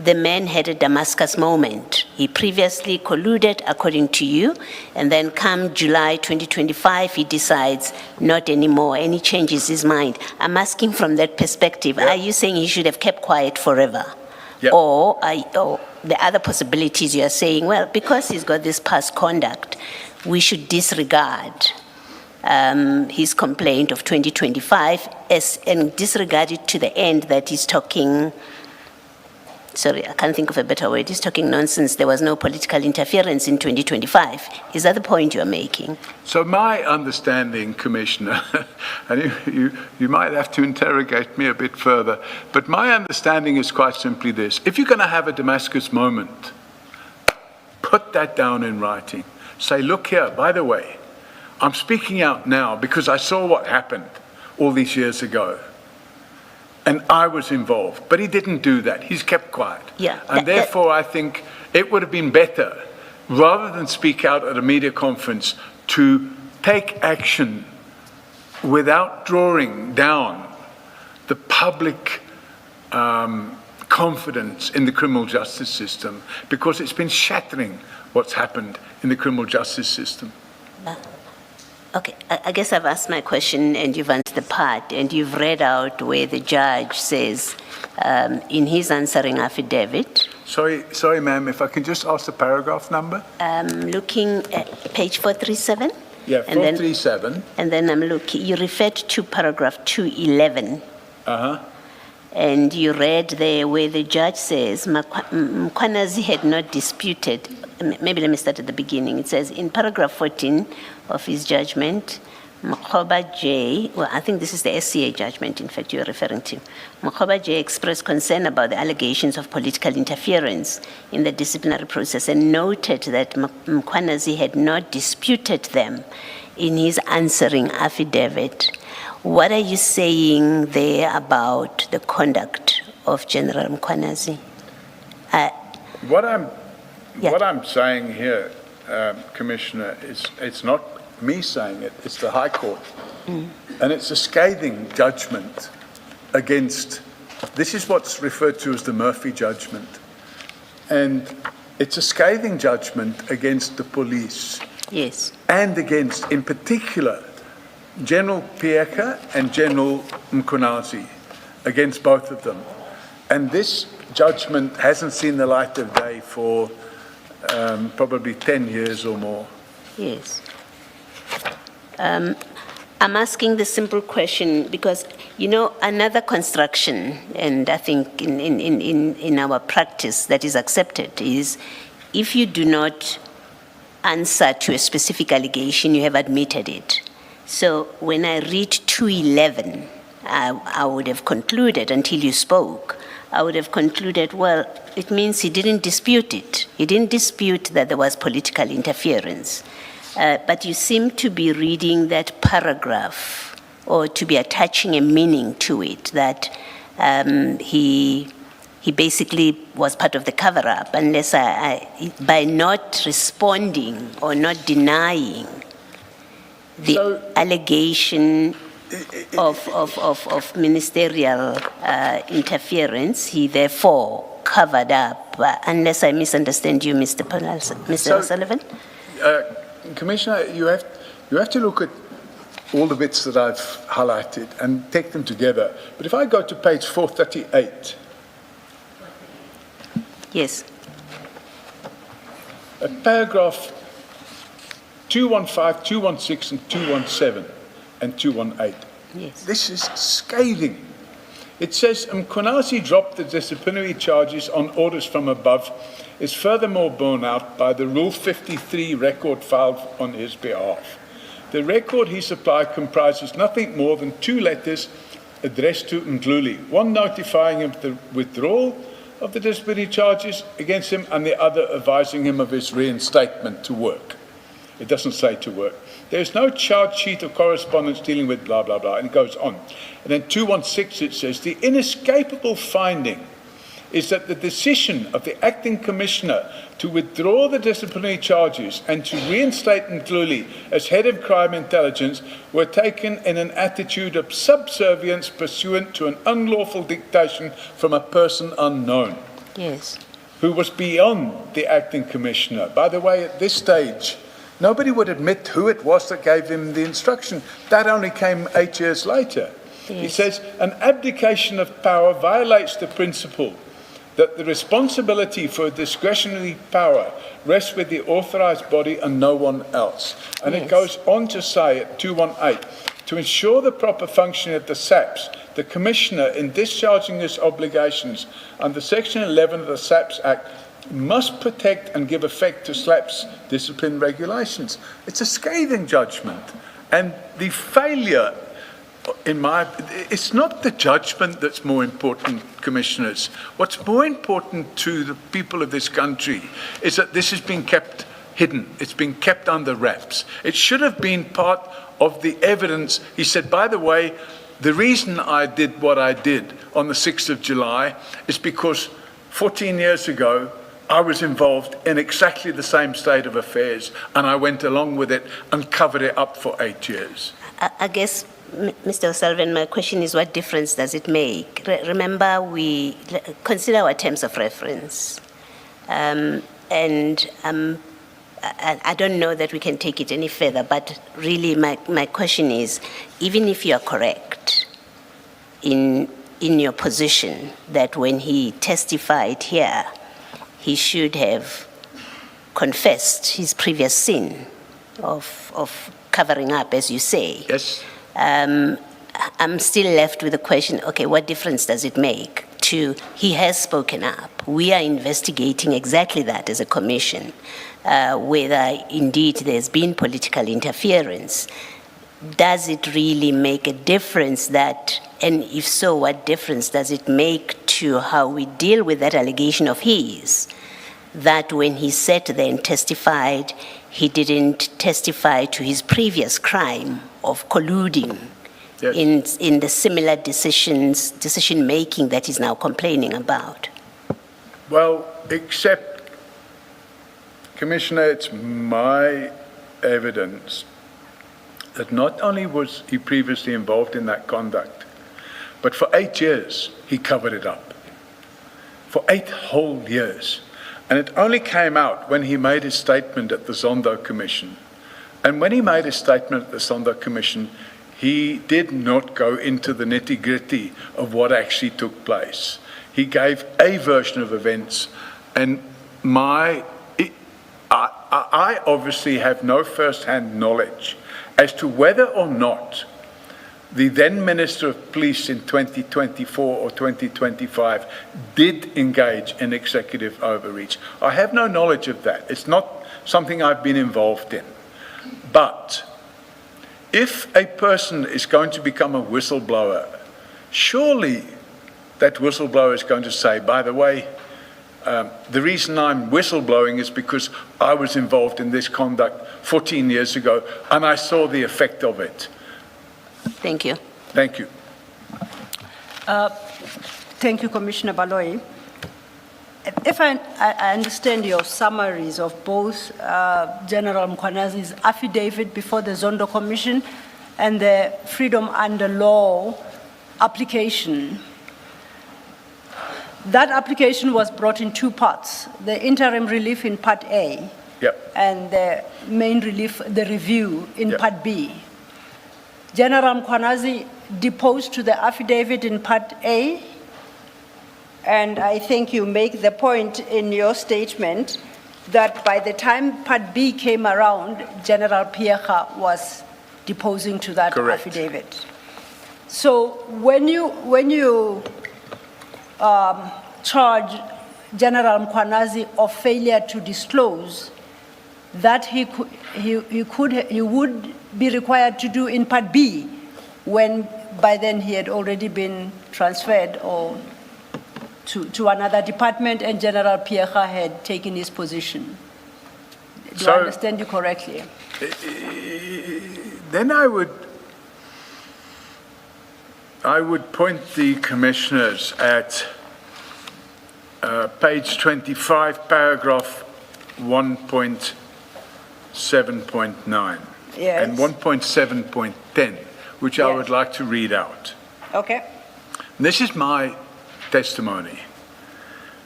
The man had a Damascus moment. He previously colluded, according to you, and then come July 2025, he decides not anymore, and he changes his mind. I'm asking from that perspective, Are you saying he should have kept quiet forever? Yeah. Or the other possibilities you are saying, well, because he's got this past conduct, we should disregard his complaint of 2025 and disregard it to the end that he's talking, sorry, I can't think of a better word, he's talking nonsense, there was no political interference in 2025. Is that the point you're making? So my understanding, Commissioner, and you might have to interrogate me a bit further, but my understanding is quite simply this. If you're going to have a Damascus moment, put that down in writing. Say, look here, by the way, I'm speaking out now because I saw what happened all these years ago. And I was involved, but he didn't do that. He's kept quiet. Yeah. And therefore, I think it would have been better, rather than speak out at a media conference, to take action without drawing down the public confidence in the criminal justice system, because it's been shattering what's happened in the criminal justice system. Okay, I guess I've asked my question and you've answered the part, and you've read out where the judge says in his answering affidavit. Sorry, ma'am, if I can just ask the paragraph number? Looking at page 437. Yeah, 437. And then I'm looking, you referred to paragraph 211. Uh-huh. And you read there where the judge says, Mkhwanazi had not disputed, maybe let me start at the beginning. It says, in paragraph 14 of his judgment, Mkhoba J, well, I think this is the SCA judgment, in fact, you're referring to. Mkhoba J expressed concern about the allegations of political interference in the disciplinary process and noted that Mkhwanazi had not disputed them in his answering affidavit. What are you saying there about the conduct of General Mkhwanazi? What I'm saying here, Commissioner, is it's not me saying it, it's the High Court. And it's a scathing judgment against, this is what's referred to as the Murphy judgment. And it's a scathing judgment against the police. Yes. And against, in particular, General Pieka and General Mkhwanazi, against both of them. And this judgment hasn't seen the light of day for probably 10 years or more. Yes. I'm asking the simple question because, you know, another construction, and I think in our practice that is accepted, is if you do not answer to a specific allegation, you have admitted it. So when I read 211, I would have concluded, until you spoke, I would have concluded, well, it means he didn't dispute it. He didn't dispute that there was political interference. But you seem to be reading that paragraph, or to be attaching a meaning to it, that he basically was part of the cover-up, unless by not responding or not denying the allegation of ministerial interference, he therefore covered up, unless I misunderstand you, Mr. O'Sullivan? Commissioner, you have to look at all the bits that I've highlighted and take them together. But if I go to page 438. Yes. Paragraph 215, 216, and 217, and 218. Yes. This is scathing. It says, Mkhwanazi dropped the disciplinary charges on orders from above is furthermore borne out by the Rule 53 record filed on his behalf. The record he supplied comprises nothing more than 2 letters addressed to Mdluli, one notifying him of the withdrawal of the disciplinary charges against him and the other advising him of his reinstatement to work. It doesn't say to work. There's no charge sheet or correspondence dealing with blah, blah, blah, and it goes on. And then 216, it says, the inescapable finding is that the decision of the acting commissioner to withdraw the disciplinary charges and to reinstate Ndluli as head of crime intelligence were taken in an attitude of subservience pursuant to an unlawful dictation from a person unknown. Yes. Who was beyond the acting commissioner. By the way, at this stage, nobody would admit who it was that gave him the instruction. That only came 8 years later. Yes. He says, an abdication of power violates the principle that the responsibility for discretionary power rests with the authorized body and no one else. And Yes. it goes on to say at 218, to ensure the proper functioning of the SAPS, the Commissioner, in discharging his obligations under Section 11 of the SAPS Act, must protect and give effect to SLAP's discipline regulations. It's a scathing judgment. And the failure, it's not the judgment that's more important, Commissioners. What's more important to the people of this country is that this has been kept hidden. It's been kept under wraps. It should have been part of the evidence. He said, by the way, the reason I did what I did on the 6th of July is because 14 years ago, I was involved in exactly the same state of affairs, and I went along with it and covered it up for 8 years. I guess, Mr. O'Sullivan, my question is, what difference does it make? Remember, we consider our terms of reference. I don't know that we can take it any further, but really my question is, even if you are correct in your position that when he testified here, he should have confessed his previous sin of covering up, as you say. Yes. I'm still left with the question, okay, what difference does it make to, he has spoken up. We are investigating exactly that as a commission, whether indeed there's been political interference. Does it really make a difference that, and if so, what difference does it make to how we deal with that allegation of his, that when he sat there and testified, he didn't testify to his previous crime of colluding in the similar decision-making that he's now complaining about? Well, except, Commissioner, it's my evidence that not only was he previously involved in that conduct, but for 8 years he covered it up. For 8 whole years. And it only came out when he made his statement at the Zondo Commission. And when he made his statement at the Zondo Commission, he did not go into the nitty-gritty of what actually took place. He gave a version of events, and I obviously have no first-hand knowledge as to whether or not the then Minister of Police in 2024 or 2025 did engage in executive overreach. I have no knowledge of that. It's not something I've been involved in. But if a person is going to become a whistleblower, surely that whistleblower is going to say, by the way, the reason I'm whistleblowing is because I was involved in this conduct 14 years ago and I saw the effect of it. Thank you. Thank you. Thank you, Commissioner Baloyi. If I understand your summaries of both General Mkwanazi's affidavit before the Zondo Commission and the Freedom Under Law application, that application was brought in 2 parts, the interim relief in Part A and the main relief, the review in Part B. General Mkwanazi deposed to the affidavit in Part A, and I think you make the point in your statement that by the time Part B came around, General Pierre was deposing to that affidavit. So when you charge General Mkwanazi of failure to disclose, that he would be required to do in Part B, when by then he had already been transferred or to another department and General Pierre had taken his position. Do So- I understand you correctly? Then I would point the commissioners at page 25, paragraph 1.7.9 Yes. and 1.7.10, which I Yes. would like to read out. Okay. This is my testimony.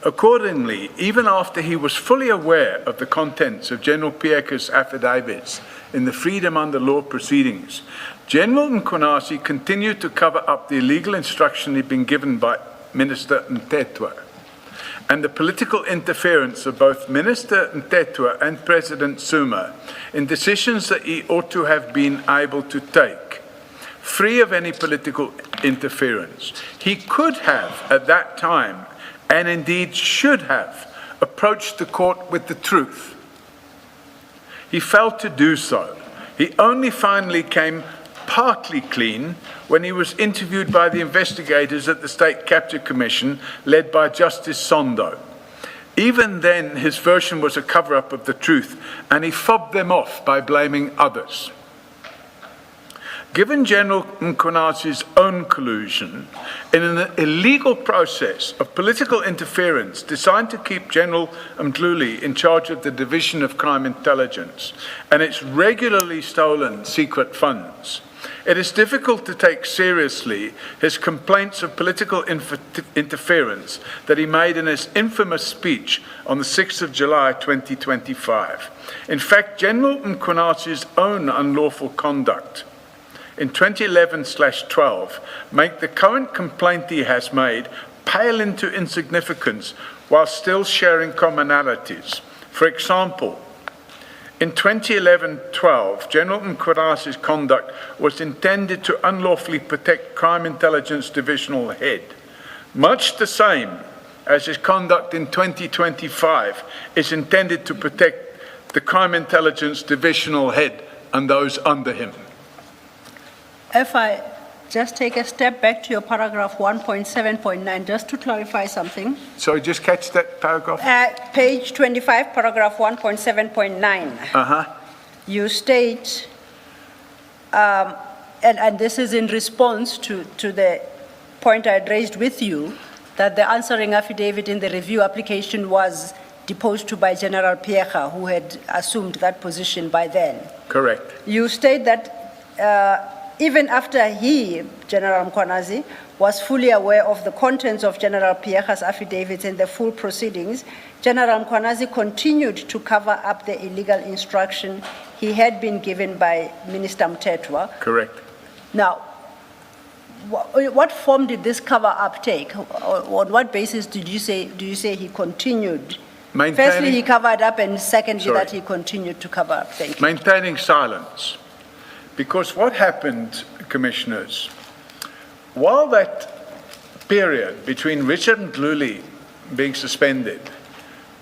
Accordingly, even after he was fully aware of the contents of General Pieka's affidavits in the freedom under law proceedings, General Mkhwanazi continued to cover up the illegal instruction he'd been given by Minister Ntetwa and the political interference of both Minister Ntetwa and President Zuma in decisions that he ought to have been able to take, free of any political interference. He could have, at that time, and indeed should have, approached the court with the truth. He failed to do so. He only finally came partly clean when he was interviewed by the investigators at the State Capture Commission, led by Justice Sondo. Even then, his version was a cover-up of the truth, and he fobbed them off by blaming others. Given General Mkhwanazi's own collusion in an illegal process of political interference designed to keep General Mdluli in charge of the Division of Crime Intelligence and its regularly stolen secret funds, it is difficult to take seriously his complaints of political interference that he made in his infamous speech on the 6th of July 2025. In fact, General Mkhwanazi's own unlawful conduct in 2011/12 make the current complaint he has made pale into insignificance while still sharing commonalities. For example, in 2011-12, General Mkhwanazi's conduct was intended to unlawfully protect Crime Intelligence Divisional Head, much the same as his conduct in 2025 is intended to protect the Crime Intelligence Divisional Head and those under him. If I just take a step back to your paragraph 1.7.9, just to clarify something. Sorry, just catch that paragraph. Page 25, paragraph 1.7.9. You state, and this is in response to the point I had raised with you, that the answering affidavit in the review application was deposed to by General Pieka, who had assumed that position by then. Correct. You state that even after he, General Mkhwanazi, was fully aware of the contents of General Pieka's affidavits in the full proceedings, General Mkhwanazi continued to cover up the illegal instruction he had been given by Minister Mtetwa. Correct. Now, what form did this cover-up take? On what basis do you say he continued? Firstly, he covered up, and secondly, that he continued to cover up. Thank you. Maintaining silence. Because what happened, Commissioners, while that period between Richard Mdluli being suspended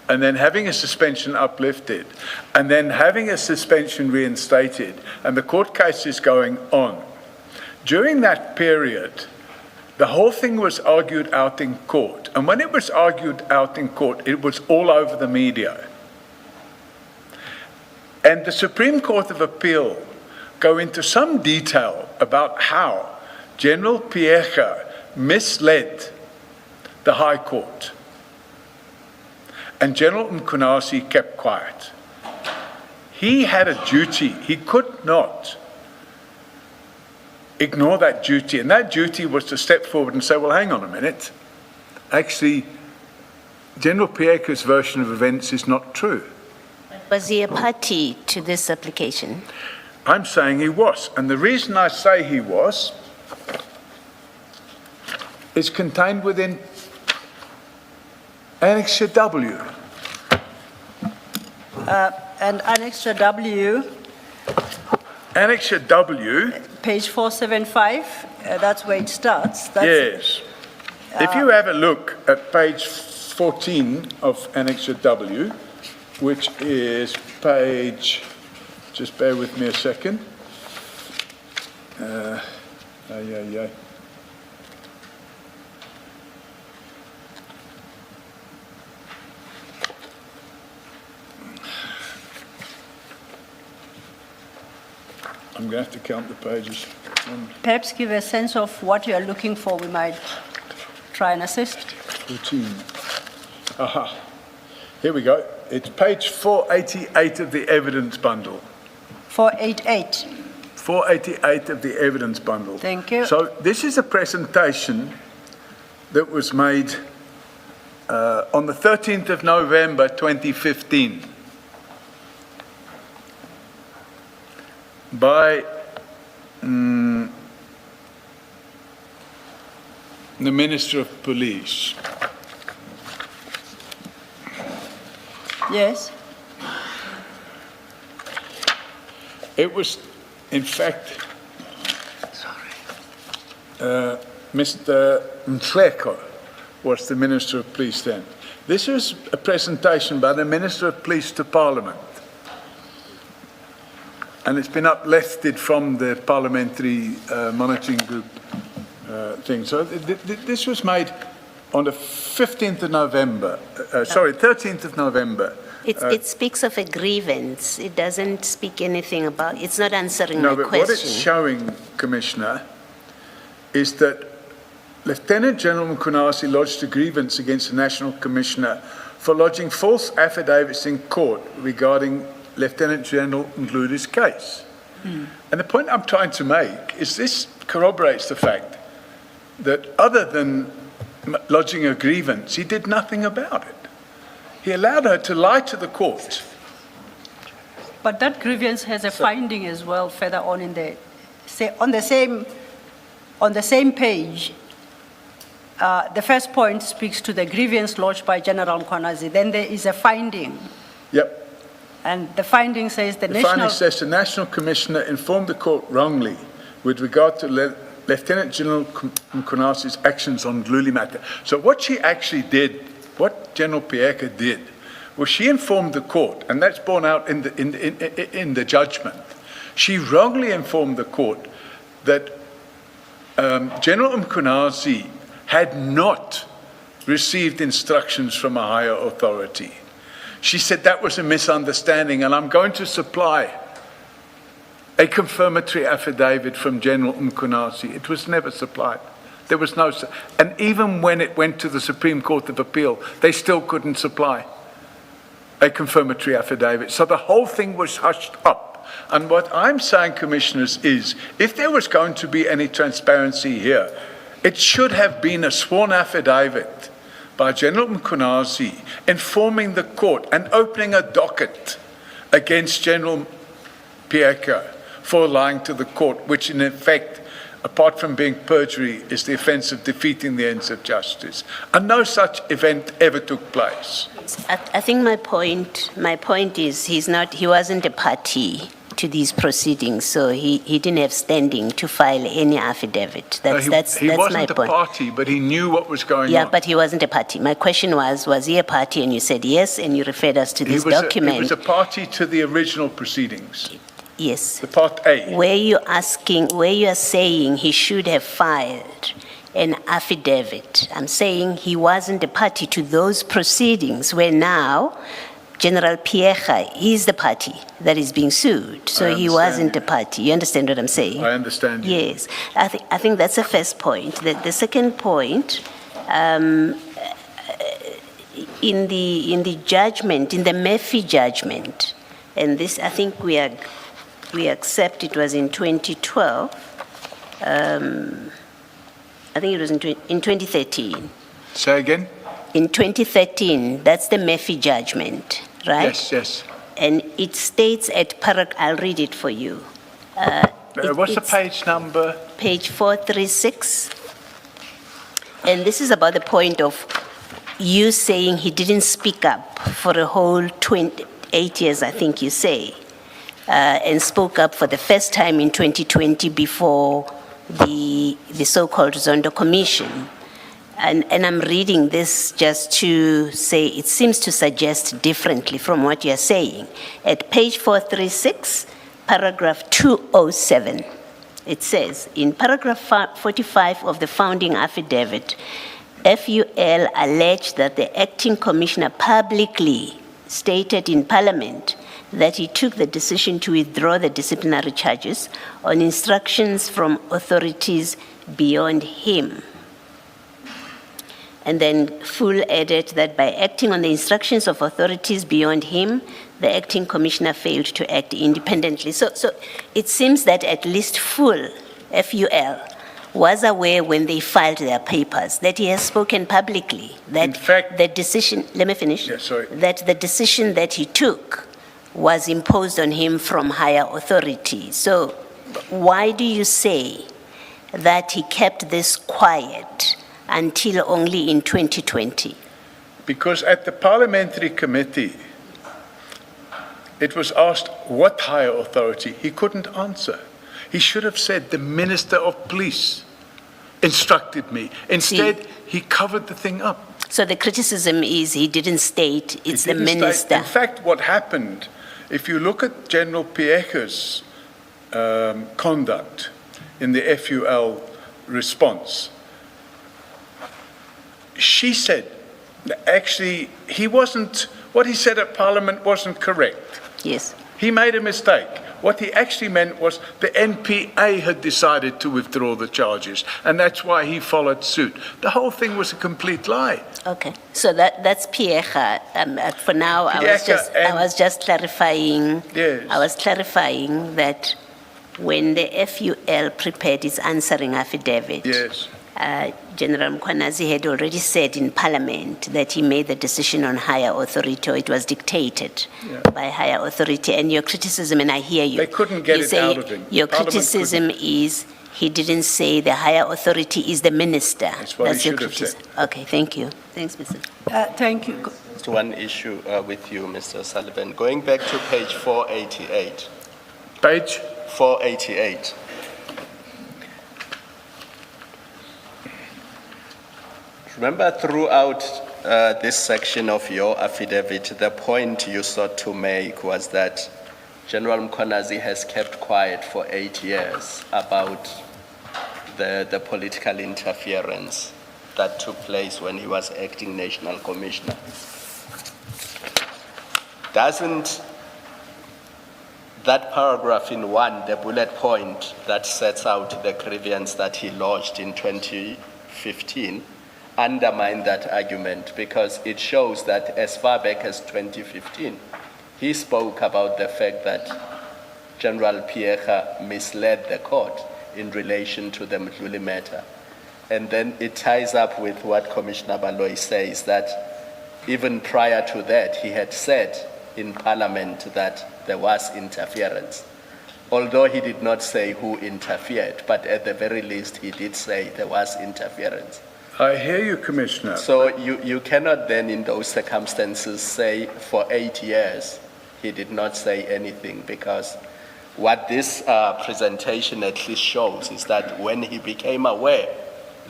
and then having a suspension uplifted and then having a suspension reinstated and the court case is going on, during that period, the whole thing was argued out in court. And when it was argued out in court, it was all over the media. And the Supreme Court of Appeal go into some detail about how General Pieka misled the High Court. And General Mkhwanazi kept quiet. He had a duty. He could not ignore that duty. And that duty was to step forward and say, well, hang on a minute. Actually, General Pieka's version of events is not true. Was he a party to this application? I'm saying he was. And the reason I say he was is contained within Annexure W. And Annexure W. Annexure W. Page 475, that's where it starts. Yes. If you have a look at page 14 of Annexure W, which is page, just bear with me a second. I'm going to have to count the pages. Perhaps give a sense of what you are looking for. We might try and assist. 14. Aha. Here we go. It's page 488 of the evidence bundle. 488. 488 of the evidence bundle. Thank you. So this is a presentation that was made on the 13th of November 2015 by the Minister of Police. Yes. It was, in fact, Mr. Mtleko was the Minister of Police then. This was a presentation by the Minister of Police to Parliament. And it's been uplifted from the Parliamentary Monitoring Group thing. So this was made on the 15th of November, 13th of November. It speaks of a grievance. It doesn't speak anything about, it's not answering No, my but question. what it's showing, Commissioner, is that Lieutenant General Mkhwanazi lodged a grievance against the National Commissioner for lodging false affidavits in court regarding Lieutenant General Mdludi's case. And the point I'm trying to make is this corroborates the fact that other than lodging a grievance, he did nothing about it. He allowed her to lie to the court. But that grievance has a finding as well further on in the, on the same page. The first point speaks to the grievance lodged by General Mkhwanazi. Then there is a finding. Yep. And the finding says the finding says the National Commissioner informed the court wrongly with regard to Lieutenant General Mkhwanazi's actions on Mdluli matter. So what she actually did, what General Pieka did, was she informed the court, and that's borne out in the judgment. She wrongly informed the court that General Mkhwanazi had not received instructions from a higher authority. She said that was a misunderstanding, and I'm going to supply a confirmatory affidavit from General Mkhwanazi. It was never supplied. There was no, and even when it went to the Supreme Court of Appeal, they still couldn't supply a confirmatory affidavit. So the whole thing was hushed up. And what I'm saying, commissioners, is if there was going to be any transparency here, it should have been a sworn affidavit by General Mkhwanazi informing the court and opening a docket against General Pieka for lying to the court, which in effect, apart from being perjury, is the offence of defeating the ends of justice. And no such event ever took place. I think my point is he wasn't a party to these proceedings, so he didn't have standing to file any affidavit. That's my point. He wasn't a party, but he knew what was going on. Yeah, but he wasn't a party. My question was he a party? And you said yes, and you referred us to this document. He was a party to the original proceedings. Yes. The Part A. Where you are saying he should have filed an affidavit, I'm saying he wasn't a party to those proceedings where now General Pieka is the party that is being sued. So he wasn't a party. You understand what I'm saying? I understand you. Yes. I think that's the first point. The second point, in the judgment, in the Murphy judgment, and this I think we accept it was in 2012. I think it was in 2013. Say again? In 2013, that's the Murphy judgment, right? Yes, yes. And it states at I'll read it for you. What's the page number? Page 436. And this is about the point of you saying he didn't speak up for a whole 28 years, I think you say, and spoke up for the first time in 2020 before the so-called Zondo Commission. And I'm reading this just to say it seems to suggest differently from what you're saying. At page 436, paragraph 207, it says, in paragraph 45 of the founding affidavit, FUL alleged that the acting commissioner publicly stated in Parliament that he took the decision to withdraw the disciplinary charges on instructions from authorities beyond him. And then Full added that by acting on the instructions of authorities beyond him, the acting commissioner failed to act independently. So it seems that at least Full, FUL, was aware when they filed their papers that he has spoken publicly, that In fact, the decision, let me finish, Yeah, sorry. that the decision that he took was imposed on him from higher authority. So why do you say that he kept this quiet until only in 2020? Because at the parliamentary committee, it was asked what higher authority. He couldn't answer. He should have said the Minister of Police instructed me. Instead, he covered the thing up. So the criticism is he didn't state it's He the didn't state- minister. In fact, what happened, if you look at General Pieka's conduct in the FUL response, she said that actually what he said at Parliament wasn't correct. Yes. He made a mistake. What he actually meant was the NPA had decided to withdraw the charges, and that's why he followed suit. The whole thing was a complete lie. Okay. So that's Pieka. For now, I was just clarifying. Yes. I was clarifying that when the FUL prepared its answering affidavit, Yes. General Mkhwanazi had already said in Parliament that he made the decision on higher authority, or it was dictated by higher authority. And your criticism, and I hear you. They couldn't get you it say out of him. Your Parliament criticism is he didn't say the higher authority is the minister. That's what he your should have said. criticism. Okay, thank you. Thanks, Mr. Thank you. Just one issue with you, Mr. Sullivan. Going back to page 488. Page? 488. Remember, throughout this section of your affidavit, the point you sought to make was that General Mkhwanazi has kept quiet for 8 years about the political interference that took place when he was acting national commissioner. Doesn't that paragraph in 1, the bullet point that sets out the grievance that he lodged in 2015, undermine that argument? Because it shows that as far back as 2015, he spoke about the fact that General Pieka misled the court in relation to the Mdluli matter. And then it ties up with what Commissioner Baloyi says, that even prior to that, he had said in Parliament that there was interference. Although he did not say who interfered, but at the very least, he did say there was interference. I hear you, Commissioner. So you cannot then, in those circumstances, say for 8 years he did not say anything, because what this presentation at least shows is that when he became aware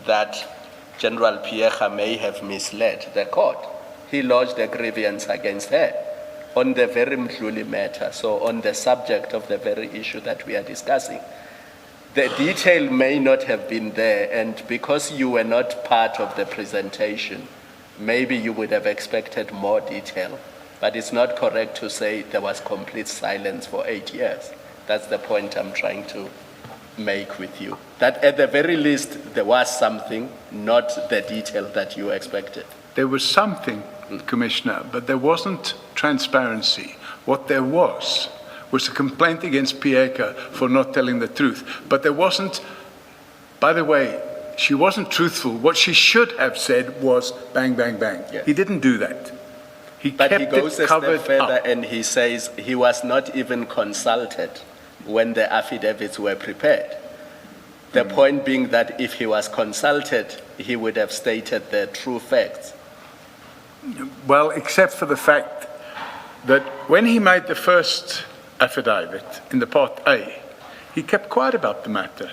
that General Pieka may have misled the court, he lodged a grievance against her on the very Mdluli matter, so on the subject of the very issue that we are discussing. The detail may not have been there, and because you were not part of the presentation, maybe you would have expected more detail, but it's not correct to say there was complete silence for 8 years. That's the point I'm trying to make with you. That at the very least, there was something, not the detail that you expected. There was something, Commissioner, but there wasn't transparency. What there was a complaint against Pieka for not telling the truth. But there wasn't, by the way, she wasn't truthful. What she should have said was bang, bang, bang. Yeah. He didn't do that. But he goes a step further up. and he says he was not even consulted when the affidavits were prepared. The point being that if he was consulted, he would have stated the true facts. Well, except for the fact that when he made the first affidavit in the Part A, he kept quiet about the matter.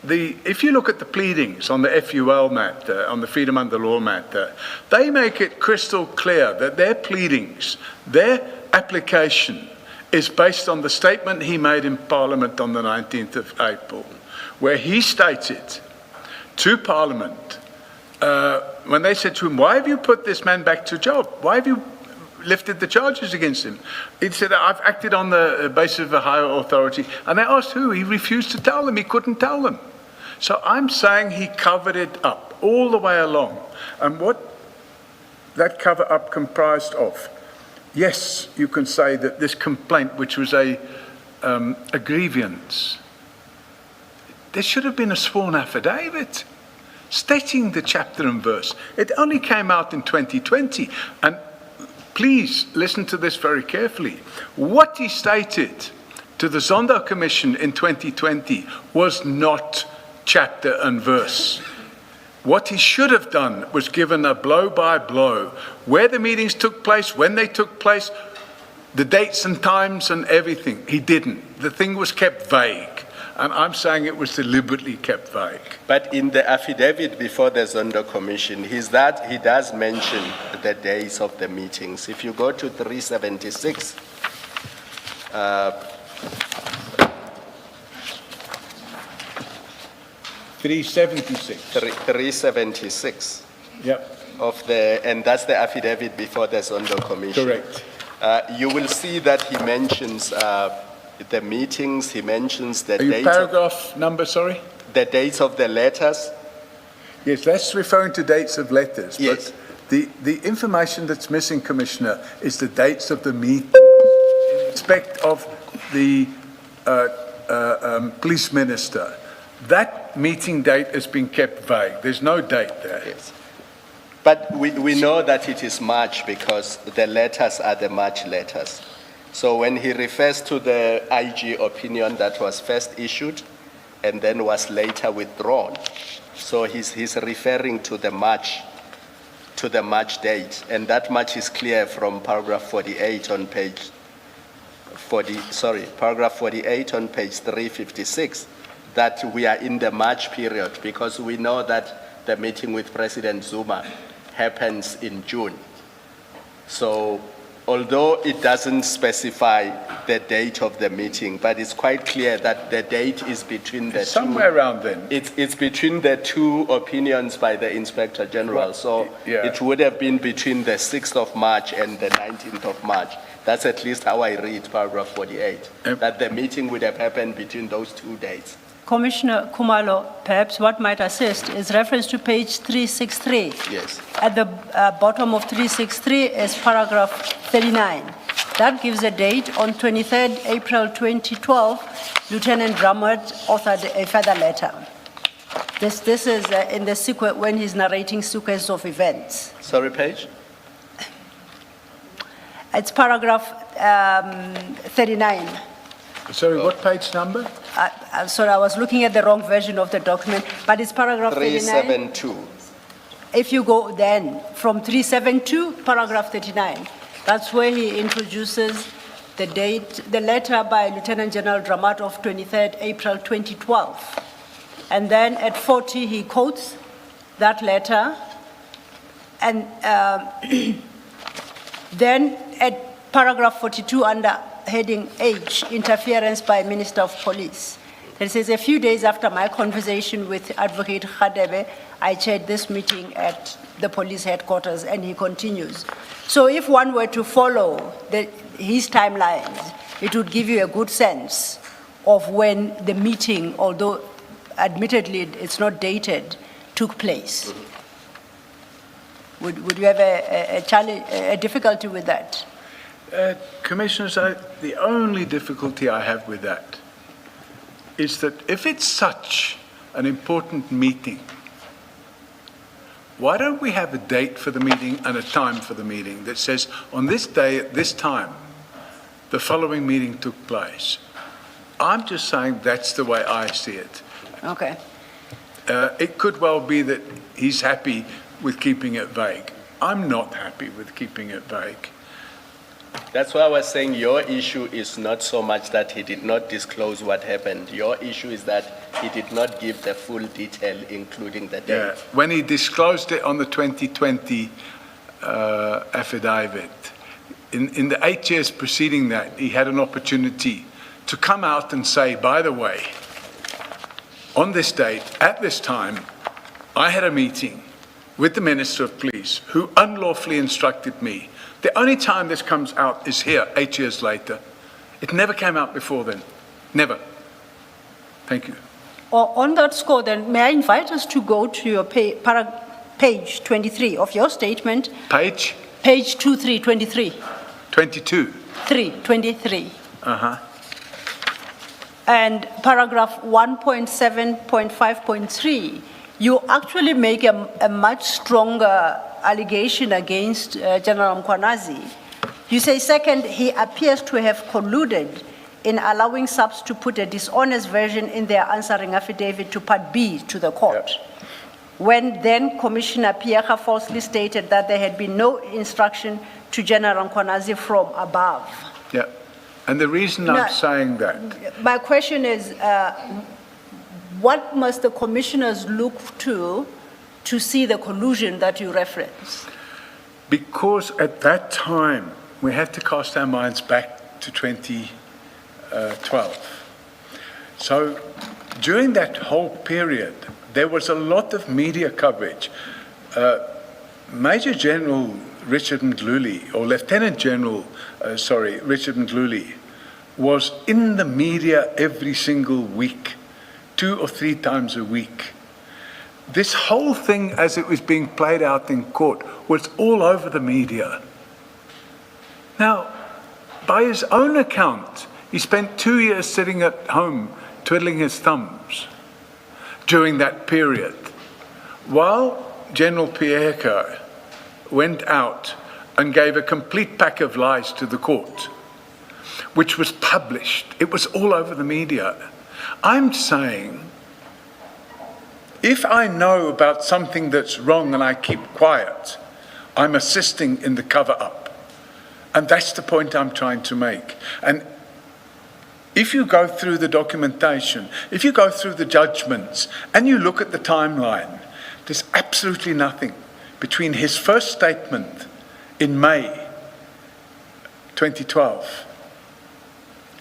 If you look at the pleadings on the FUL matter, on the freedom under law matter, they make it crystal clear that their pleadings, their application is based on the statement he made in Parliament on the 19th of April, where he stated to Parliament, when they said to him, why have you put this man back to job? Why have you lifted the charges against him. He said, I've acted on the basis of a higher authority. And they asked who? He refused to tell them. He couldn't tell them. So I'm saying he covered it up all the way along. And what that cover up comprised of, yes, you can say that this complaint, which was a grievance, there should have been a sworn affidavit stating the chapter and verse. It only came out in 2020. And please listen to this very carefully. What he stated to the Zondo Commission in 2020 was not chapter and verse. What he should have done was given a blow-by-blow, where the meetings took place, when they took place, the dates and times and everything. He didn't. The thing was kept vague. And I'm saying it was deliberately kept vague. But in the affidavit before the Zondo Commission, he does mention the days of the meetings. If you go to 376, 376. Yep. And that's the affidavit before the Zondo Commission. Correct. You will see that he mentions the meetings, he mentions the Are you dates. paragraph number, sorry? The dates of the letters. Yes, that's referring to dates of letters. Yes. But the information that's missing, Commissioner, is the dates of the meeting in respect of the police minister. That meeting date has been kept vague. There's no date there. Yes. But we know that it is March because the letters are the March letters. So when he refers to the IG opinion that was first issued and then was later withdrawn, so he's referring to the March date, and that much is clear from paragraph 48 on page paragraph 48 on page 356, that we are in the March period because we know that the meeting with President Zuma happens in June. So although it doesn't specify the date of the meeting, but it's quite clear that the date is between the somewhere around then. It's between the two opinions by the Inspector General. So yeah. It would have been between the 6th of March and the 19th of March. That's at least how I read paragraph 48, that the meeting would have happened between those two dates. Commissioner Khumalo, perhaps what might assist is reference to page 363. Yes. At the bottom of 363 is paragraph 39. That gives a date on 23rd April 2012, Lieutenant Drummond authored a further letter. This is in the sequence when he's narrating sequence of events. Sorry, page? It's paragraph 39. Sorry, what page number? Sorry, I was looking at the wrong version of the document, but it's paragraph 39. 372. If you go then from 372, paragraph 39, that's where he introduces the date, the letter by Lieutenant General Dramat of 23rd April 2012. And then at 40, he quotes that letter. And then at paragraph 42 under heading H, interference by Minister of Police. It says, a few days after my conversation with Advocate Khadebe, I chaired this meeting at the police headquarters, and he continues. So if one were to follow his timelines, it would give you a good sense of when the meeting, although admittedly it's not dated, took place. Would you have a challenge, a difficulty with that? Commissioners, the only difficulty I have with that is that if it's such an important meeting, why don't we have a date for the meeting and a time for the meeting that says, on this day at this time, the following meeting took place? I'm just saying that's the way I see it. Okay. It could well be that he's happy with keeping it vague. I'm not happy with keeping it vague. That's why I was saying your issue is not so much that he did not disclose what happened. Your issue is that he did not give the full detail, including the date. Yeah. When he disclosed it on the 2020 affidavit, in the 8 years preceding that, he had an opportunity to come out and say, by the way, on this date, at this time, I had a meeting with the Minister of Police, who unlawfully instructed me. The only time this comes out is here, 8 years later. It never came out before then. Never. Thank you. On that score, then, may I invite us to go to your page 23 of your statement? Page? Page 23. 22. 23. Uh-huh. And paragraph 1.7.5.3, you actually make a much stronger allegation against General Mkhwanazi. You say, second, he appears to have colluded in allowing SAPS to put a dishonest version in their answering affidavit to Part B to the court. Yep. When then Commissioner Pierre falsely stated that there had been no instruction to General Mkhwanazi from above. Yeah, and the reason I'm saying that... My question is, what must the commissioners look to see the collusion that you reference? Because at that time, we have to cast our minds back to 2012. So during that whole period, there was a lot of media coverage. Major General Richard Ndluli, or Lieutenant General, Richard Ndluli, was in the media every single week, 2 or 3 times a week. This whole thing, as it was being played out in court, was all over the media. Now, by his own account, he spent 2 years sitting at home twiddling his thumbs during that period, while General Pierre went out and gave a complete pack of lies to the court, which was published. It was all over the media. I'm saying, if I know about something that's wrong and I keep quiet, I'm assisting in the cover-up. And that's the point I'm trying to make. And if you go through the documentation, if you go through the judgments, and you look at the timeline, there's absolutely nothing between his first statement in May 2012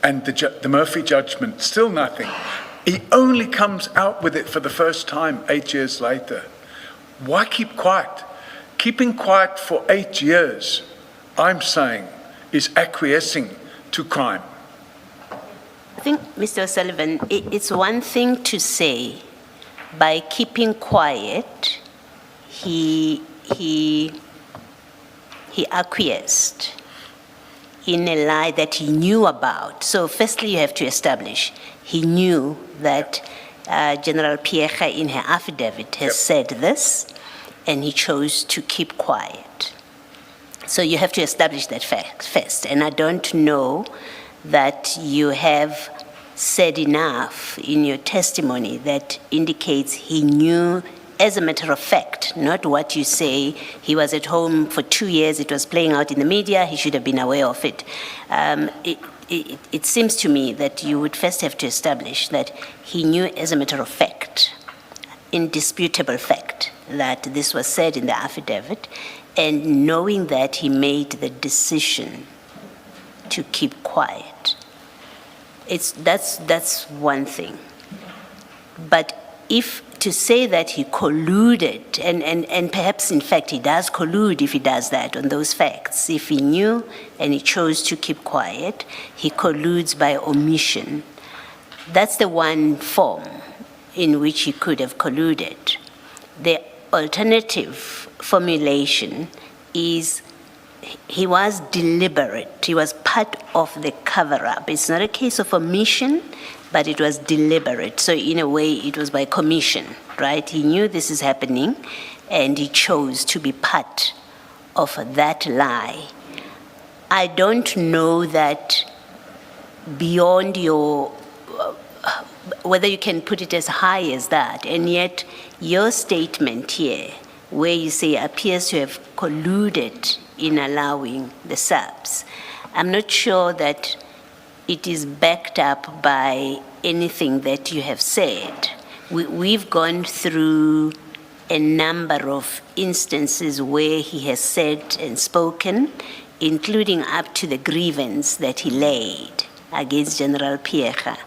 and the Murphy judgment, still nothing. He only comes out with it for the first time 8 years later. Why keep quiet? Keeping quiet for 8 years, I'm saying, is acquiescing to crime. I think, Mr. O'Sullivan, it's one thing to say, by keeping quiet, he acquiesced in a lie that he knew about. So firstly, you have to establish he knew that General Pierre in her affidavit has said this, and he chose to keep quiet. So you have to establish that fact first. And I don't know that you have said enough in your testimony that indicates he knew, as a matter of fact, not what you say, he was at home for 2 years, it was playing out in the media, he should have been aware of it. It seems to me that you would first have to establish that he knew, as a matter of fact, indisputable fact, that this was said in the affidavit, and knowing that he made the decision to keep quiet. That's one thing. But if to say that he colluded, and perhaps in fact he does collude if he does that on those facts, if he knew and he chose to keep quiet, he colludes by omission. That's the one form in which he could have colluded. The alternative formulation is he was deliberate. He was part of the cover-up. It's not a case of omission, but it was deliberate. So in a way, it was by commission, right? He knew this is happening, and he chose to be part of that lie. I don't know that beyond your, whether you can put it as high as that, and yet your statement here, where you say appears to have colluded in allowing the SAPS, I'm not sure that it is backed up by anything that you have said. We've gone through a number of instances where he has said and spoken, including up to the grievance that he laid against General Pierre.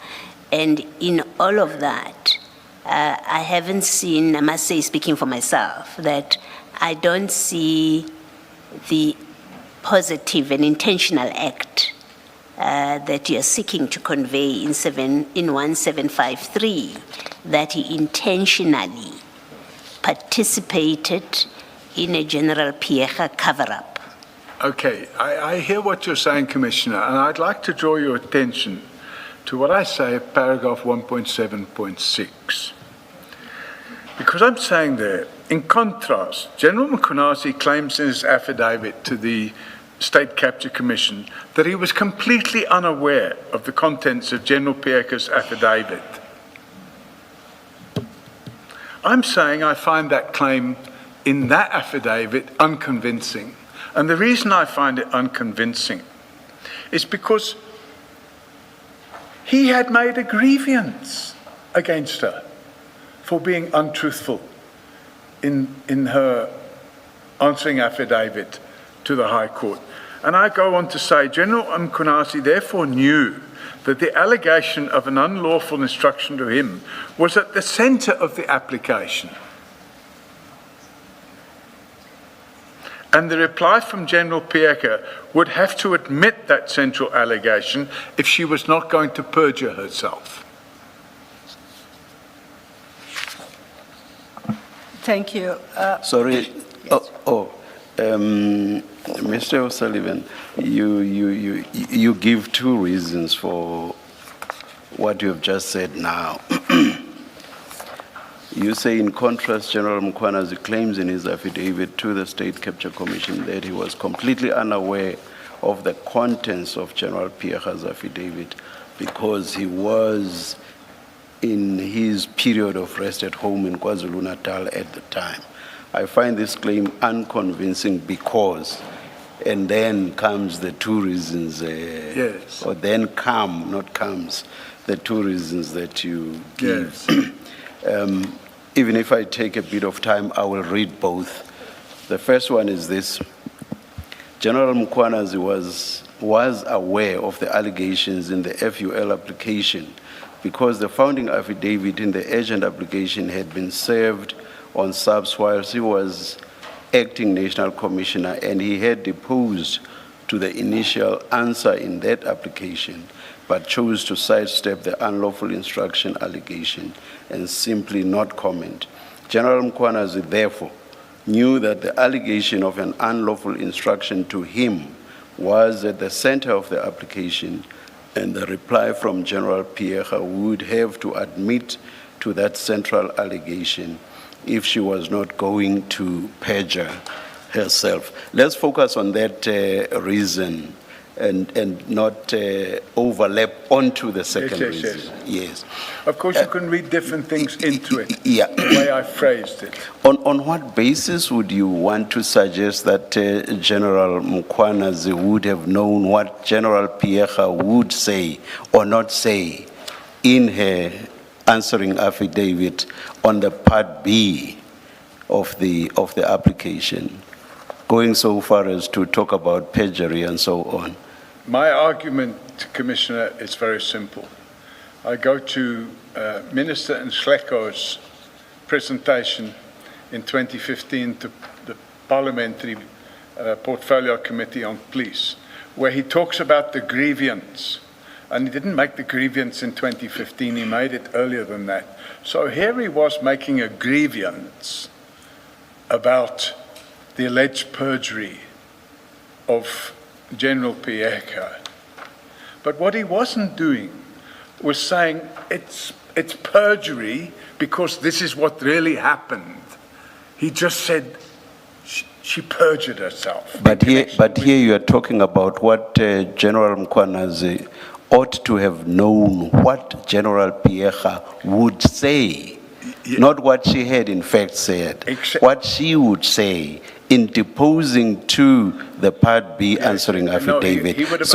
And in all of that, I haven't seen, I must say, speaking for myself, that I don't see the positive and intentional act that you're seeking to convey in 1753, that he intentionally participated in a General Piecha cover-up. Okay, I hear what you're saying, Commissioner, and I'd like to draw your attention to what I say, paragraph 1.7.6. Because I'm saying there, in contrast, General Mkhwanazi claims in his affidavit to the State Capture Commission that he was completely unaware of the contents of General Piecha's affidavit. I'm saying I find that claim in that affidavit unconvincing. And the reason I find it unconvincing is because he had made a grievance against her for being untruthful in her answering affidavit to the High Court. And I go on to say, General Mkhwanazi therefore knew that the allegation of an unlawful instruction to him was at the center of the application. And the reply from General Piecha would have to admit that central allegation if she was not going to perjure herself. Thank you. Sorry. Mr. O'Sullivan, you give two reasons for what you have just said now. You say, in contrast, General Mkhwanazi claims in his affidavit to the State Capture Commission that he was completely unaware of the contents of General Piecha's affidavit because he was in his period of rest at home in KwaZulu-Natal at the time. I find this claim unconvincing because, and then comes the two reasons, yes. Or then come, not comes, the two reasons that you give. Yes. Even if I take a bit of time, I will read both. The first one is this. General Mkhwanazi was aware of the allegations in the FUL application because the founding affidavit in the urgent application had been served on subs whilst he was acting National Commissioner, and he had deposed to the initial answer in that application, but chose to sidestep the unlawful instruction allegation and simply not comment. General Mkhwanazi, therefore, knew that the allegation of an unlawful instruction to him was at the center of the application, and the reply from General Piecha would have to admit to that central allegation if she was not going to perjure herself. Let's focus on that reason and not overlap onto the second reason. Yes. Of course, you can read different things into it, yeah. The way I phrased it. On what basis would you want to suggest that General Mkhwanazi would have known what General Piecha would say or not say in her answering affidavit on the Part B of the application, going so far as to talk about perjury and so on? My argument, Commissioner, is very simple. I go to Minister Nshleko's presentation in 2015 to the Parliamentary Portfolio Committee on Police, where he talks about the grievance. And he didn't make the grievance in 2015, he made it earlier than that. So here he was making a grievance about the alleged perjury of General Piecha. But what he wasn't doing was saying it's perjury because this is what really happened. He just said she perjured herself. But here you are talking about what General Mkhwanazi ought to have known what General Piecha would say, not what she had in fact said, what she would say in deposing to the Part B answering affidavit. He would have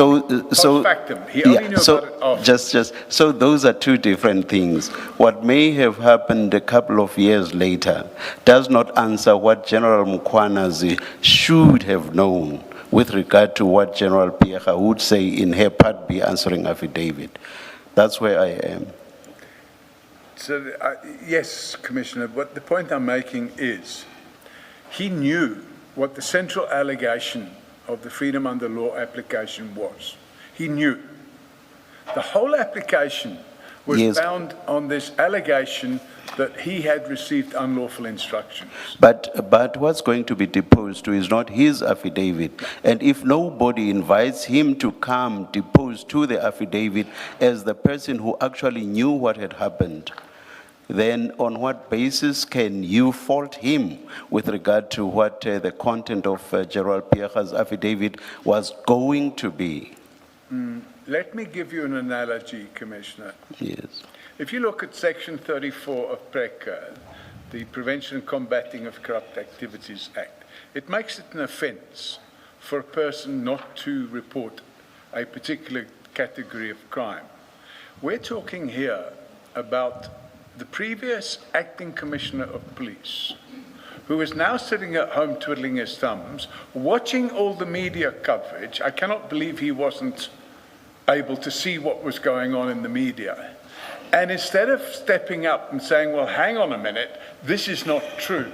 so those are two different things. What may have happened a couple of years later does not answer what General Mkhwanazi should have known with regard to what General Piecha would say in her Part B answering affidavit. That's where I am. So, yes, Commissioner, but the point I'm making is he knew what the central allegation of the freedom under law application was. He knew. The whole application was Yes. bound on this allegation that he had received unlawful instructions. But what's going to be deposed to is not his affidavit. And if nobody invites him to come depose to the affidavit as the person who actually knew what had happened, then on what basis can you fault him with regard to what the content of Gerald Pierre's affidavit was going to be? Let me give you an analogy, Commissioner. Yes. If you look at Section 34 of PRECA, the Prevention and Combating of Corrupt Activities Act, it makes it an offence for a person not to report a particular category of crime. We're talking here about the previous acting commissioner of police, who is now sitting at home twiddling his thumbs, watching all the media coverage. I cannot believe he wasn't able to see what was going on in the media. And instead of stepping up and saying, well, hang on a minute, this is not true,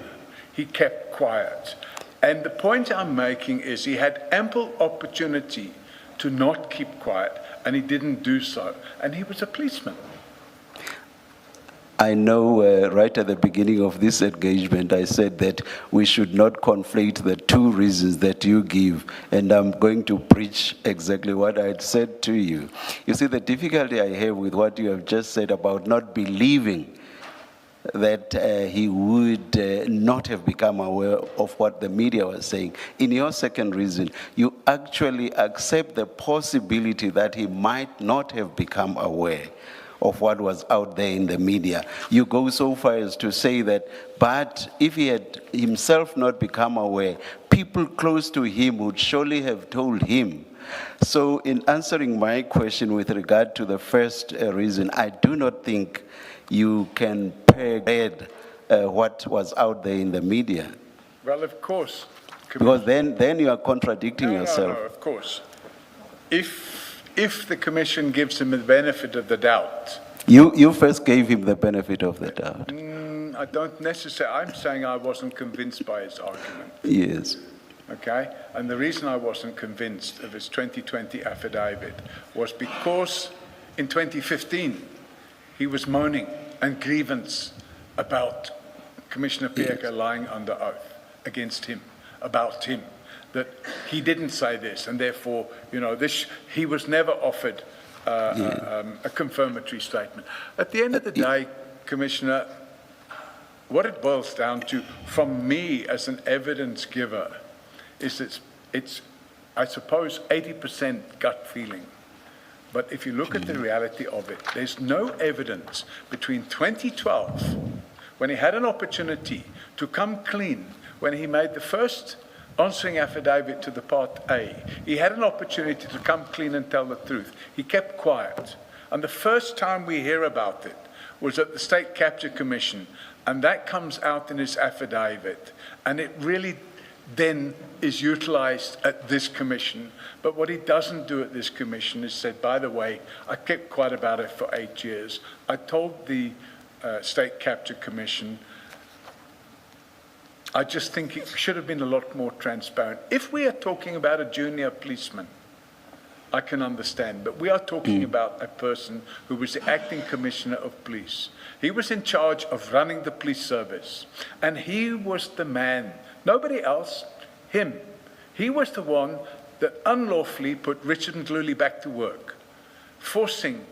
he kept quiet. And the point I'm making is he had ample opportunity to not keep quiet, and he didn't do so. And he was a policeman. I know right at the beginning of this engagement, I said that we should not conflate the two reasons that you give, and I'm going to preach exactly what I had said to you. You see, the difficulty I have with what you have just said about not believing that he would not have become aware of what the media was saying. In your second reason, you actually accept the possibility that he might not have become aware of what was out there in the media. You go so far as to say that, but if he had himself not become aware, people close to him would surely have told him. So in answering my question with regard to the first reason, I do not think you can peg what was out there in the media. Well, of course. Because then you are contradicting yourself. No, of course. If the commission gives him the benefit of the doubt. You first gave him the benefit of the doubt. I don't necessarily, I'm saying I wasn't convinced by his argument. Yes. Okay? And the reason I wasn't convinced of his 2020 affidavit was because in 2015, he was moaning and grievance about Commissioner Pierre lying under oath against him, about him, that he didn't say this, and therefore, you know, he was never offered a confirmatory statement. At the end of the day, Commissioner, what it boils down to, from me as an evidence giver, is it's I suppose, 80% gut feeling. But if you look at the reality of it, there's no evidence between 2012, when he had an opportunity to come clean, when he made the first answering affidavit to the Part A. He had an opportunity to come clean and tell the truth. He kept quiet. And the first time we hear about it was at the State Capture Commission, and that comes out in his affidavit. And it really then is utilized at this commission. But what he doesn't do at this commission is said, by the way, I kept quiet about it for 8 years. I told the State Capture Commission, I just think it should have been a lot more transparent. If we are talking about a junior policeman, I can understand, but we are talking about a person who was the acting commissioner of police. He was in charge of running the police service, and he was the man, nobody else, him. He was the one that unlawfully put Richard Ndluli back to work, forcing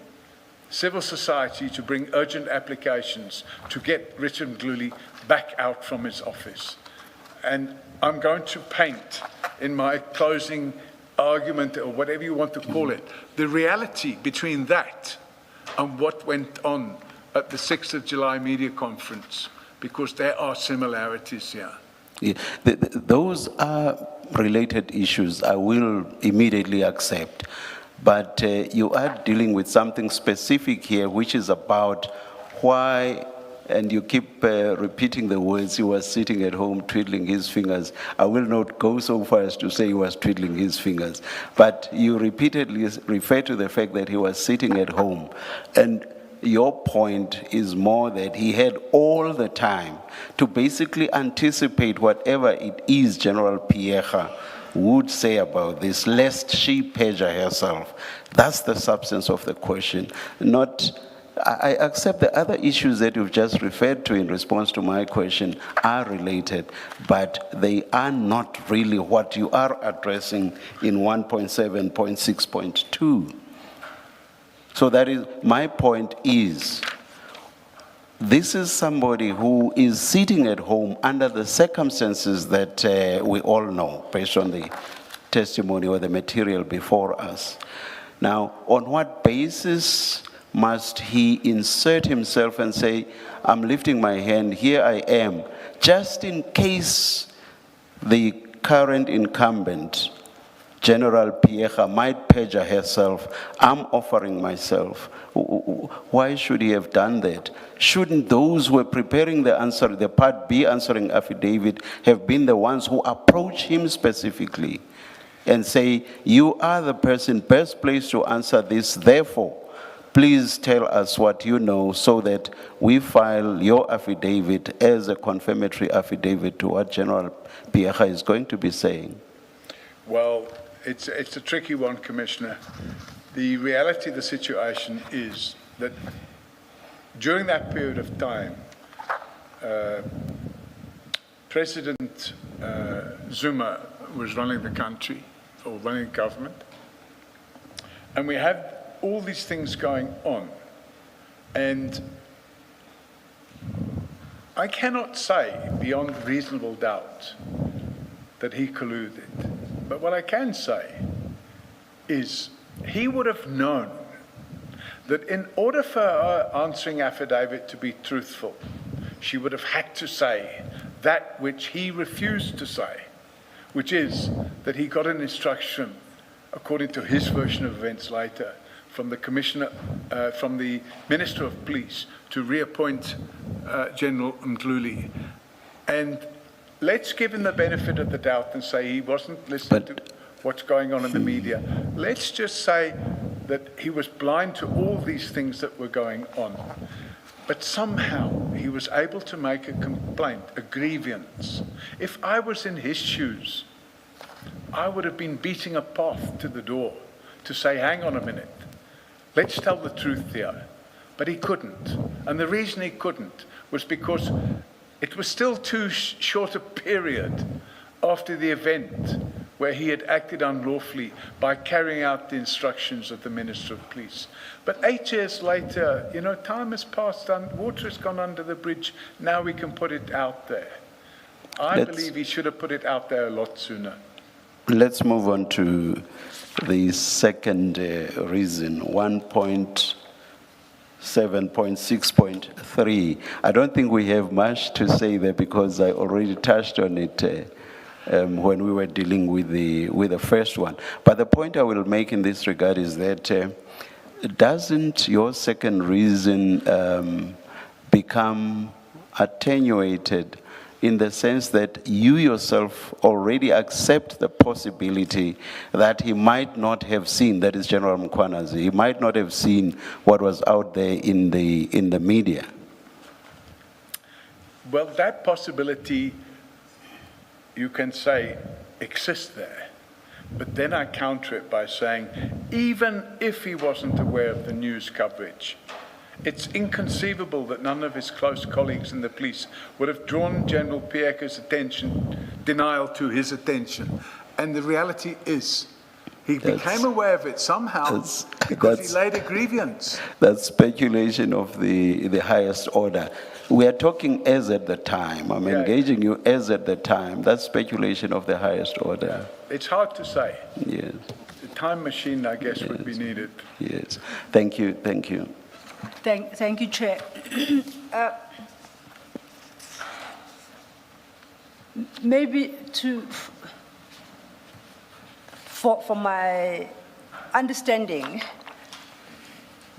civil society to bring urgent applications to get Richard Ndluli back out from his office. And I'm going to paint in my closing argument, or whatever you want to call it, the reality between that and what went on at the 6th of July media conference, because there are similarities here. Yeah. Those are related issues I will immediately accept. But you are dealing with something specific here, which is about why, and you keep repeating the words, he was sitting at home twiddling his fingers. I will not go so far as to say he was twiddling his fingers, but you repeatedly refer to the fact that he was sitting at home. And your point is more that he had all the time to basically anticipate whatever it is General Pierre would say about this, lest she perjure herself. That's the substance of the question. Not, I accept the other issues that you've just referred to in response to my question are related, but they are not really what you are addressing in 1.7.6.2. So that is, my point is, this is somebody who is sitting at home under the circumstances that we all know, based on the testimony or the material before us. Now, on what basis must he insert himself and say, I'm lifting my hand, here I am, just in case the current incumbent, General Pierre, might perjure herself, I'm offering myself. Why should he have done that? Shouldn't those who were preparing the answer, the Part B answering affidavit, have been the ones who approach him specifically and say, you are the person best placed to answer this, therefore, please tell us what you know so that we file your affidavit as a confirmatory affidavit to what General Pierre is going to be saying? Well, it's a tricky one, Commissioner. The reality of the situation is that during that period of time, President Zuma was running the country, or running the government, and we have all these things going on. And I cannot say beyond reasonable doubt that he colluded. But what I can say is he would have known that in order for her answering affidavit to be truthful, she would have had to say that which he refused to say, which is that he got an instruction, according to his version of events later, from the Commissioner, from the Minister of Police to reappoint General Mdluli. And let's give him the benefit of the doubt and say he wasn't listening to what's going on in the media. Let's just say that he was blind to all these things that were going on. But somehow he was able to make a complaint, a grievance. If I was in his shoes, I would have been beating a path to the door to say, hang on a minute, let's tell the truth here. But he couldn't. And the reason he couldn't was because it was still too short a period after the event where he had acted unlawfully by carrying out the instructions of the Minister of Police. But 8 years later, you know, time has passed, and water has gone under the bridge. Now we can put it out there. I believe he should have put it out there a lot sooner. Let's move on to the second reason, 1.7.6.3. I don't think we have much to say there because I already touched on it when we were dealing with the first one. But the point I will make in this regard is that doesn't your second reason become attenuated in the sense that you yourself already accept the possibility that he might not have seen, that is General Mkhwanazi, he might not have seen what was out there in the media? Well, that possibility, you can say, exists there. But then I counter it by saying, even if he wasn't aware of the news coverage, it's inconceivable that none of his close colleagues in the police would have drawn General Pierre's denial to his attention. And the reality is, he became aware of it somehow because he laid a grievance. That's speculation of the highest order. We are talking as at the time. I'm engaging you as at the time. That's speculation of the highest order. Yeah. It's hard to say. Yes. The time machine, I guess, would be needed. Yes. Thank you. Thank you. Thank you, Chair. Maybe for my understanding,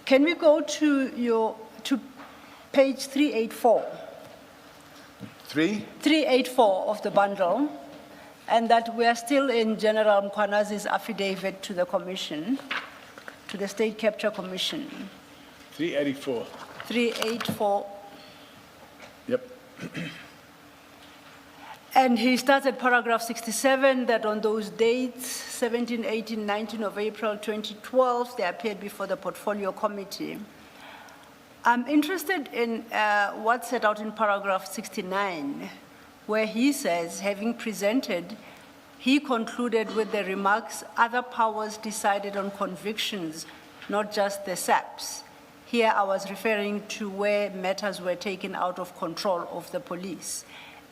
can we go to page 384? 384 of the bundle, and that we are still in General Mkhwanazi's affidavit to the Commission, to the State Capture Commission. 384. 384. Yep. And he starts at paragraph 67, that on those dates, 17, 18, 19 of April 2012, they appeared before the Portfolio Committee. I'm interested in what's set out in paragraph 69, where he says, having presented, he concluded with the remarks, other powers decided on convictions, not just the SAPs. Here I was referring to where matters were taken out of control of the police.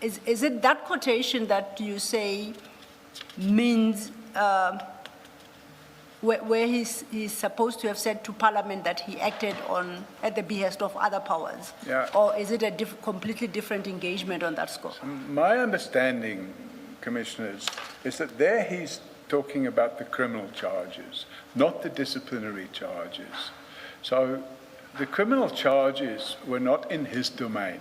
Is it that quotation that you say means where he's supposed to have said to Parliament that he acted on at the behest of other powers? Yeah. Or is it a completely different engagement on that score? My understanding, Commissioners, is that there he's talking about the criminal charges, not the disciplinary charges. So the criminal charges were not in his domain.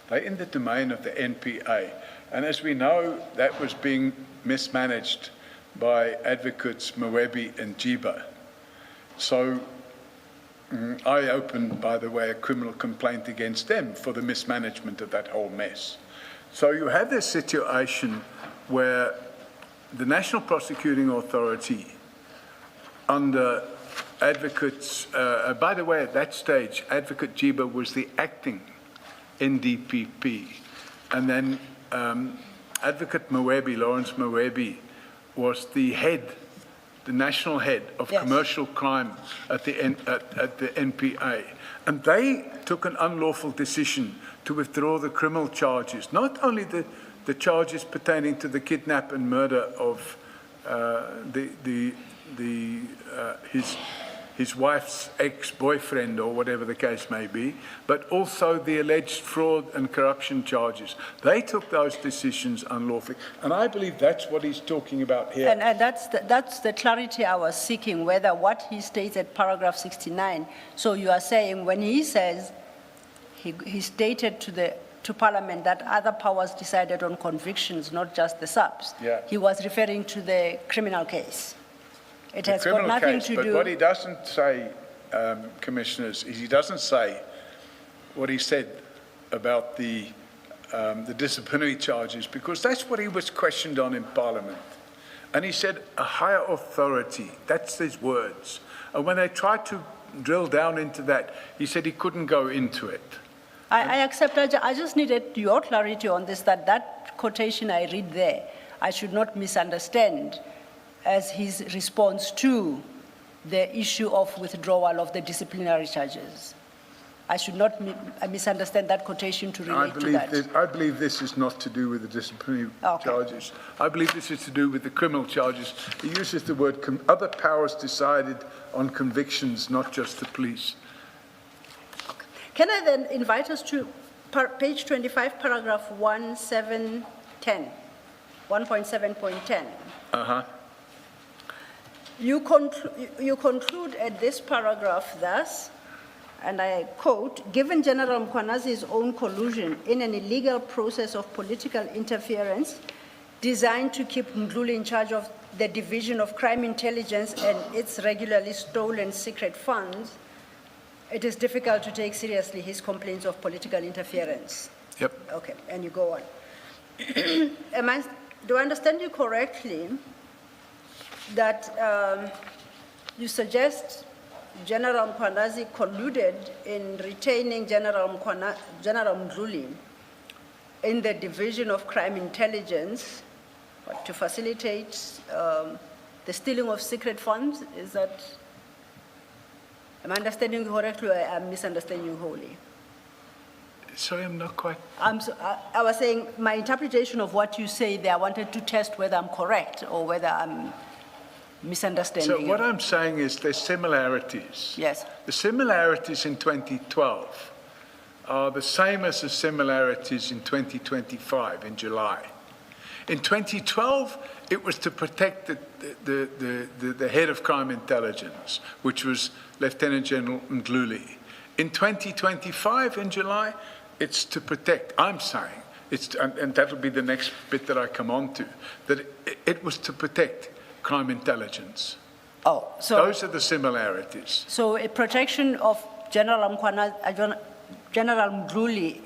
They're in the domain of the NPA. And as we know, that was being mismanaged by advocates Mwebi and Jiba. So I opened, by the way, a criminal complaint against them for the mismanagement of that whole mess. So you have this situation where the National Prosecuting Authority under advocates, by the way, at that stage, Advocate Jiba was the acting NDPP. And then Advocate Mwebi, Lawrence Mwebi, was the head, the national head of commercial crime at the NPA. And they took an unlawful decision to withdraw the criminal charges, not only the charges pertaining to the kidnap and murder of his wife's ex-boyfriend or whatever the case may be, but also the alleged fraud and corruption charges. They took those decisions unlawfully, and I believe that's what he's talking about here. And that's the clarity I was seeking, whether what he states at paragraph 69. So you are saying when he says he stated to Parliament that other powers decided on convictions, not just the subs. Yeah. He was referring to the criminal case. It has got nothing to but do. what he doesn't say, Commissioners, is he doesn't say what he said about the disciplinary charges, because that's what he was questioned on in Parliament. And he said a higher authority, that's his words. And when they tried to drill down into that, he said he couldn't go into it. I accept. I just needed your clarity on this, that quotation I read there, I should not misunderstand as his response to the issue of withdrawal of the disciplinary charges. I should not misunderstand that quotation to relate to that. I believe this is not to do with the disciplinary charges. I believe this is to do with the criminal charges. He uses the word other powers decided on convictions, not just the police. Can I then invite us to page 25, paragraph 1.7.10, 1.7.10? Uh-huh. You conclude at this paragraph thus, and I quote, given General Mkwanazi's own collusion in an illegal process of political interference designed to keep Ndluli in charge of the Division of Crime Intelligence and its regularly stolen secret funds, it is difficult to take seriously his complaints of political interference. Yep. Okay, and you go on. Do I understand you correctly that you suggest General Mkwanazi colluded in retaining General Ndluli in the Division of Crime Intelligence to facilitate the stealing of secret funds? Is that, am I understanding you correctly, or am I misunderstanding you wholly? Sorry, I'm not quite... I was saying my interpretation of what you say there, I wanted to test whether I'm correct or whether I'm misunderstanding. So what I'm saying is there's similarities. Yes. The similarities in 2012 are the same as the similarities in 2025 in July. In 2012, it was to protect the head of crime intelligence, which was Lieutenant General Ndluli. In 2025 in July, it's to protect, I'm saying, and that'll be the next bit that I come on to, that it was to protect crime intelligence. Oh, so those are the similarities. So a protection of General Mdluli,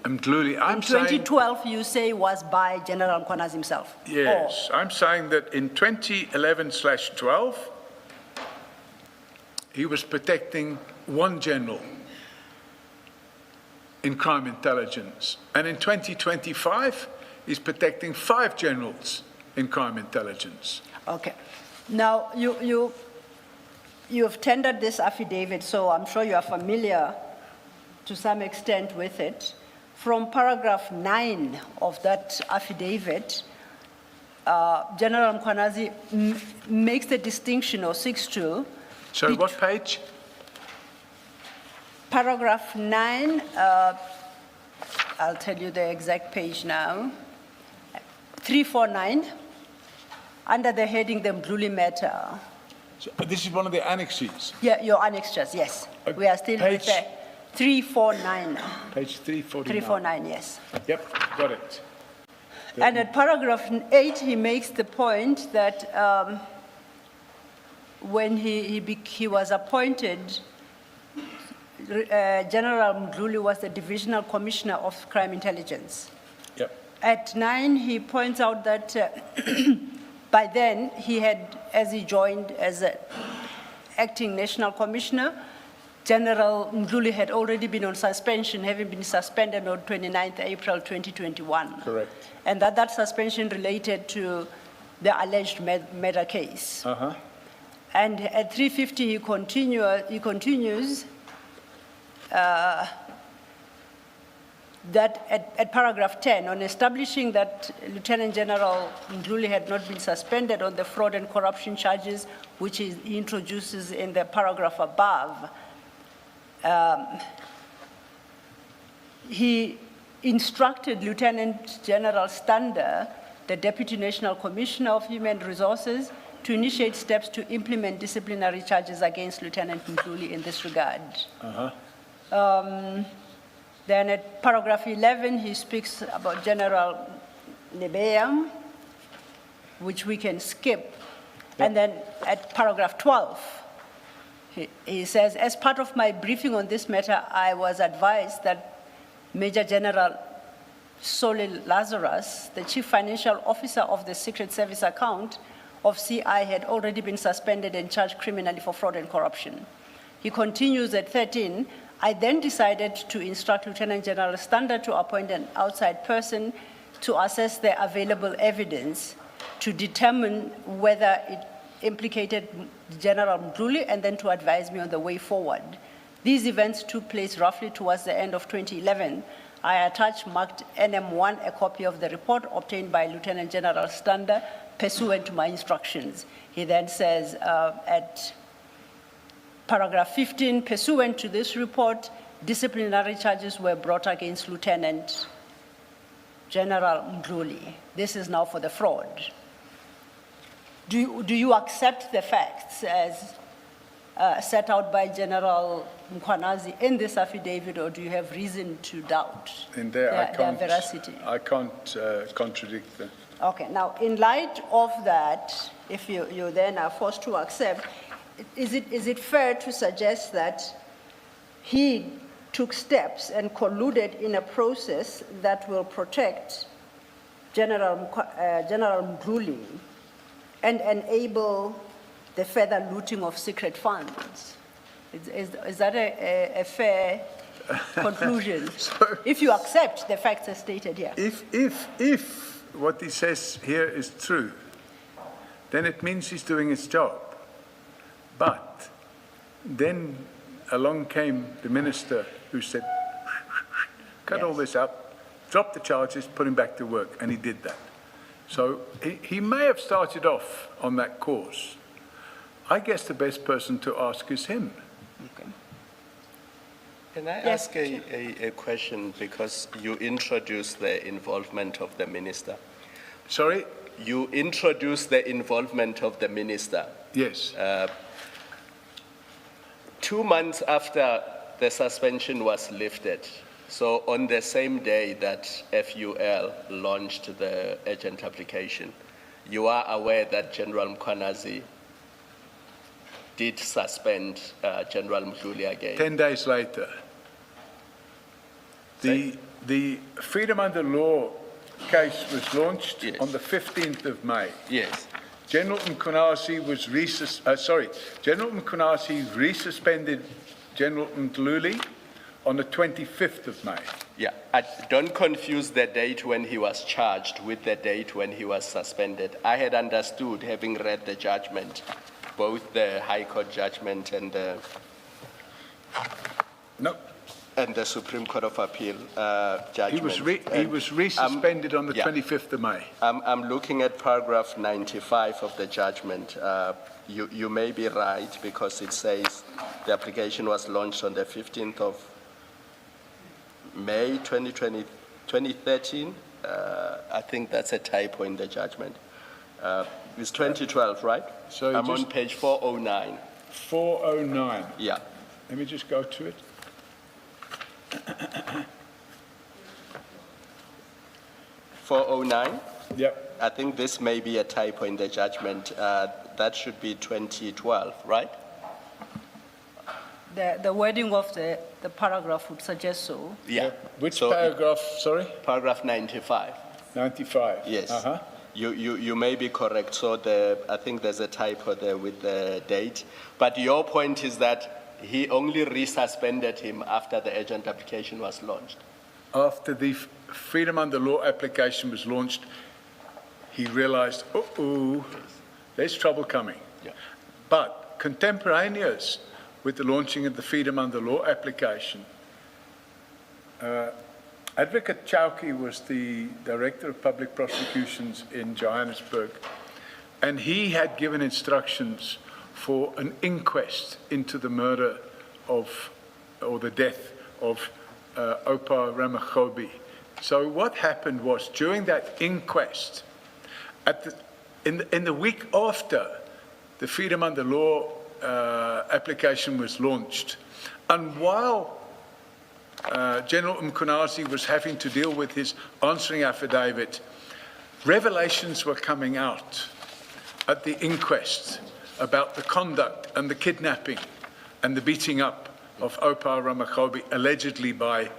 Mdluli, in I'm saying, 2012, you say was by General Mkhwanazi himself? yes, I'm saying that in 2011/12, he was protecting one general in crime intelligence. And in 2025, he's protecting 5 generals in crime intelligence. Okay. Now, you have tendered this affidavit, so I'm sure you are familiar to some extent with it. From paragraph 9 of that affidavit, General Mkhwanazi makes the distinction or seeks to. Sorry, what page? Paragraph 9, I'll tell you the exact page now. 349, under the heading the Mdluli matter. So this is one of the annexes. Yeah, your annexures, yes. We are still with the 349. Page 349. 349, yes. Yep, got it. And at paragraph 8, he makes the point that when he was appointed, General Mdluli was the Divisional Commissioner of Crime Intelligence. Yep. At 9, he points out that by then he had, as he joined as an acting National Commissioner, General Mdluli had already been on suspension, having been suspended on 29th April 2021. Correct. And that suspension related to the alleged murder case. Uh-huh. And at 350, he continues that at paragraph 10, on establishing that Lieutenant General Mdluli had not been suspended on the fraud and corruption charges, which he introduces in the paragraph above, he instructed Lieutenant General Stander, the Deputy National Commissioner of Human Resources, to initiate steps to implement disciplinary charges against Lieutenant Mdluli in this regard. Uh-huh. Then at paragraph 11, he speaks about General Nebeam, which we can skip. And then at paragraph 12, he says, as part of my briefing on this matter, I was advised that Major General Solil Lazarus, the Chief Financial Officer of the Secret Service account of CI, had already been suspended and charged criminally for fraud and corruption. He continues at 13, I then decided to instruct Lieutenant General Stander to appoint an outside person to assess the available evidence to determine whether it implicated General Mdluli and then to advise me on the way forward. These events took place roughly towards the end of 2011. I attached marked NM1 a copy of the report obtained by Lieutenant General Stander pursuant to my instructions. He then says at paragraph 15, pursuant to this report, disciplinary charges were brought against Lieutenant General Mdluli. This is now for the fraud. Do you accept the facts as set out by General Mkhwanazi in this affidavit, or do you have reason to doubt their veracity? I can't contradict them. Okay, now in light of that, if you then are forced to accept, is it fair to suggest that he took steps and colluded in a process that will protect General Mdluli and enable the further looting of secret funds? Is that a fair conclusion? If you accept the facts as stated here. If what he says here is true, then it means he's doing his job. But then along came the minister who said, cut all this up, drop the charges, put him back to work, and he did that. So he may have started off on that course. I guess the best person to ask is him. Okay. Can I ask a question, because you introduced the involvement of the minister? Sorry? You introduced the involvement of the minister. Yes. 2 months after the suspension was lifted, so on the same day that FUL launched the urgent application, you are aware that General Mkhwanazi did suspend General Mdluli again. 10 days later. The Freedom Under Law case was launched Yes. on the 15th of May. Yes. General Mkhonasi was General Mkhonasi resuspended General Mdluli on the 25th of May. Yeah, don't confuse the date when he was charged with the date when he was suspended. I had understood, having read the judgment, both the High Court judgment and the Supreme Court of Appeal judgment. He was resuspended on the yeah. 25th of May. I'm looking at paragraph 95 of the judgment. You may be right because it says the application was launched on the 15th of May 2013. I think that's a typo in the judgment. It's 2012, right? So I'm on page 409. 409. Yeah. Let me just go to it. 409? Yep. I think this may be a typo in the judgment. That should be 2012, right? The wording of the paragraph would suggest so. Yeah. Which paragraph, sorry? Paragraph 95. 95. Yes. Uh-huh. You may be correct. So I think there's a typo there with the date. But your point is that he only resuspended him after the urgent application was launched. After the Freedom Under Law application was launched, he realized, there's trouble coming. Yeah. But contemporaneous with the launching of the Freedom Under Law application, Advocate Chauke was the Director of Public Prosecutions in Johannesburg, and he had given instructions for an inquest into the murder of, or the death of Oupa Ramaggobi. So what happened was, during that inquest, in the week after the Freedom Under Law application was launched, and while General Mkhonasi was having to deal with his answering affidavit, revelations were coming out at the inquest about the conduct and the kidnapping and the beating up of Oupa Ramaggobi, allegedly by,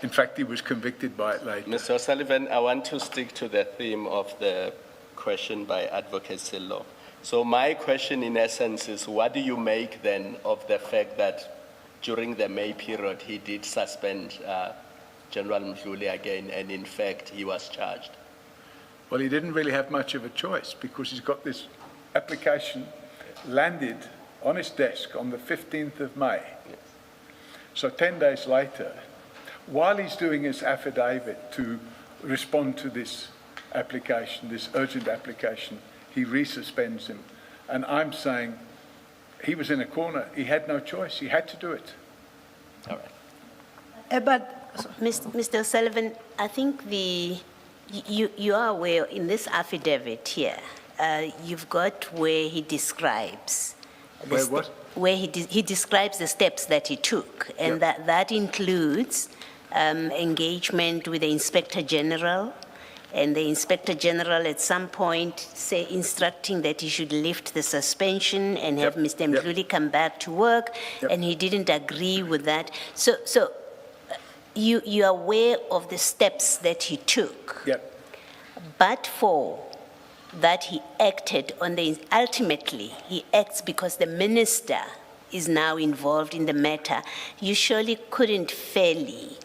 in fact, he was convicted by it later. Mr. O'Sullivan, I want to stick to the theme of the question by Advocate Sillo. So my question in essence is, what do you make then of the fact that during the May period he did suspend General Mdluli again, and in fact he was charged? Well, he didn't really have much of a choice because he's got this application landed on his desk on the 15th of May. Yes. So 10 days later, while he's doing his affidavit to respond to this application, this urgent application, he resuspends him. And I'm saying he was in a corner. He had no choice. He had to do it. All right. But Mr. O'Sullivan, I think you are aware in this affidavit here, you've got where he describes. Where he describes the steps that he took, and that includes engagement with the Inspector General, and the Inspector General at some point instructing that he should lift the suspension and have Mr. Mdluli come back to work, and he didn't agree with that. So you're aware of the steps that he took. Yep. But for that he acted on ultimately he acts because the minister is now involved in the matter. You surely couldn't fairly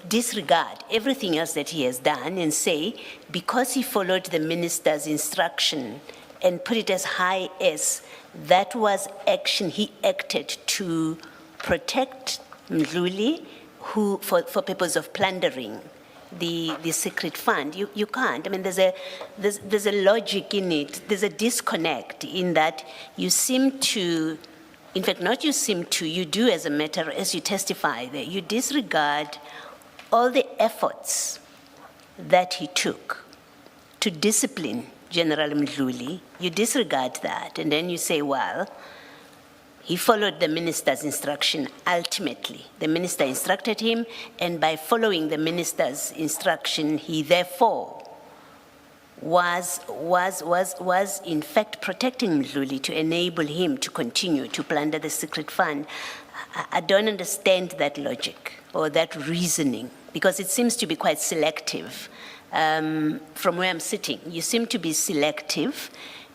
disregard everything else that he has done and say, because he followed the minister's instruction and put it as high as that was action he acted to protect Mdluli, who for purpose of plundering the secret fund. You can't. I mean, there's a logic in it. There's a disconnect in that you seem to, in fact, not you seem to, you do as a matter, as you testify there, you disregard all the efforts that he took to discipline General Mdluli. You disregard that, and then you say, well, he followed the minister's instruction ultimately. The minister instructed him, and by following the minister's instruction, he therefore was in fact protecting Mdluli to enable him to continue to plunder the secret fund. I don't understand that logic or that reasoning, because it seems to be quite selective. From where I'm sitting, you seem to be selective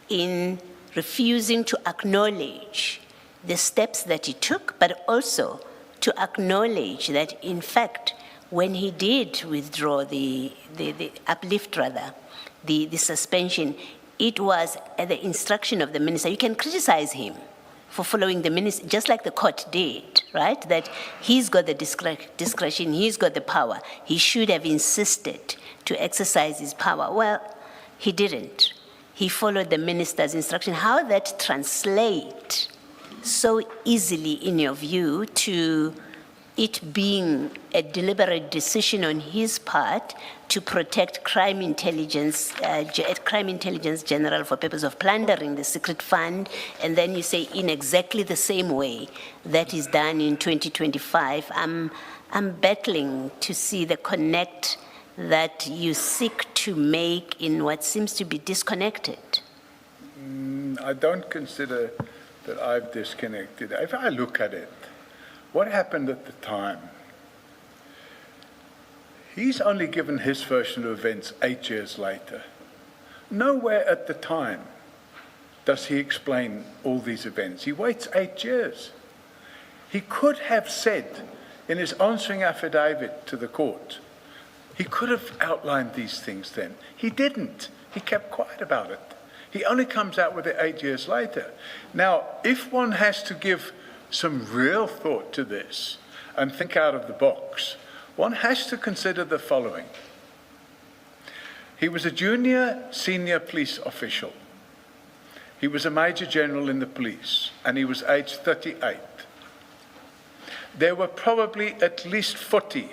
in refusing to acknowledge the steps that he took, but also to acknowledge that, in fact, when he did withdraw the uplift, rather, the suspension, it was at the instruction of the minister. You can criticize him for following the minister, just like the court did, right? That he's got the discretion, he's got the power. He should have insisted to exercise his power. Well, he didn't. He followed the minister's instruction. How that translate so easily, in your view, to it being a deliberate decision on his part to protect crime intelligence general for purpose of plundering the secret fund, and then you say in exactly the same way that is done in 2025. I'm battling to see the connect that you seek to make in what seems to be disconnected. I don't consider that I've disconnected. If I look at it, what happened at the time? He's only given his version of events 8 years later. Nowhere at the time does he explain all these events. He waits 8 years. He could have said in his answering affidavit to the court, he could have outlined these things then. He didn't. He kept quiet about it. He only comes out with it 8 years later. Now, if one has to give some real thought to this and think out of the box, one has to consider the following. He was a senior police official. He was a major general in the police, and he was aged 38. There were probably at least 40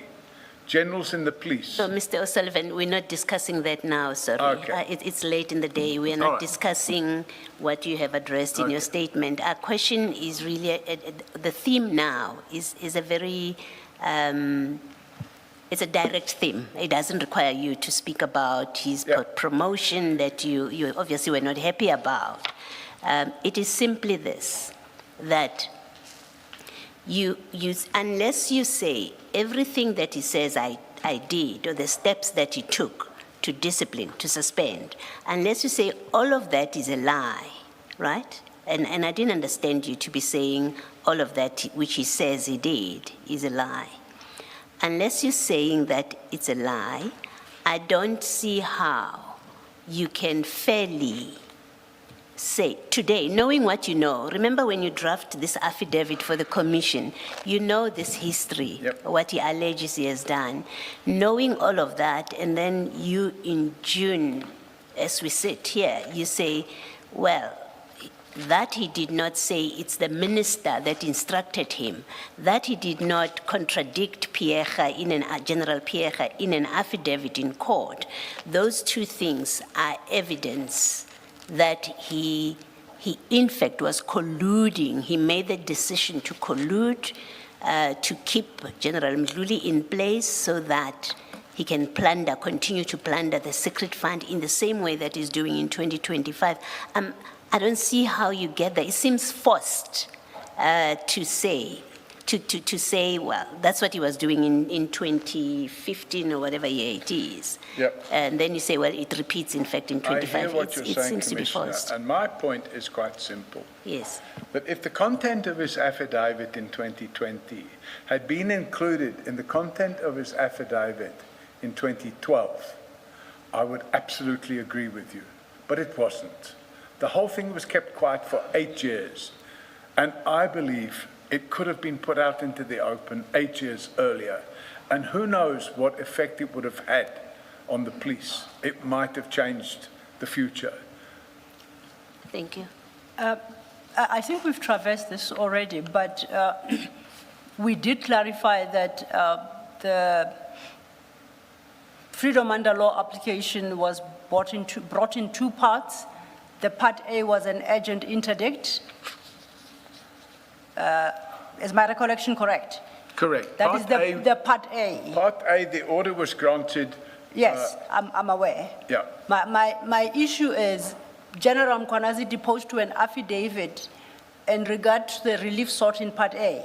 generals in the police. So, Mr. O'Sullivan, we're not discussing that now, sorry. Okay. It's late in the day. We're not discussing what you have addressed in your statement. Our question is really, the theme now is a very, it's a direct theme. It doesn't require you to speak about his promotion that you obviously were not happy about. It is simply this, that unless you say everything that he says I did, or the steps that he took to discipline, to suspend, unless you say all of that is a lie, right? And I didn't understand you to be saying all of that which he says he did is a lie. Unless you're saying that it's a lie, I don't see how you can fairly say today, knowing what you know. Remember when you draft this affidavit for the commission, you know this history, what he alleges he has done. Knowing all of that, and then you in June, as we sit here, you say, well, that he did not say it's the minister that instructed him, that he did not contradict General Pierre in an affidavit in court. Those two things are evidence that he in fact was colluding. He made the decision to collude to keep General Mdluli in place so that he can continue to plunder the secret fund in the same way that he's doing in 2025. I don't see how you get there. It seems forced to say, well, that's what he was doing in 2015 or whatever year it is. And then you say, well, it repeats, in fact, in 25. I hear what you're it saying, seems to be Commissioner, forced. and my point is quite simple. Yes. That if the content of his affidavit in 2020 had been included in the content of his affidavit in 2012, I would absolutely agree with you. But it wasn't. The whole thing was kept quiet for 8 years. And I believe it could have been put out into the open 8 years earlier. And who knows what effect it would have had on the police. It might have changed the future. Thank you. I think we've traversed this already, but we did clarify that the freedom under law application was brought in two parts. The part A was an urgent interdict. Is my recollection correct? Correct. That is the part A. Part A, the order was granted Yes, I'm aware. Yeah. My issue is General Mkwanazi deposed to an affidavit in regard to the relief sought in Part A.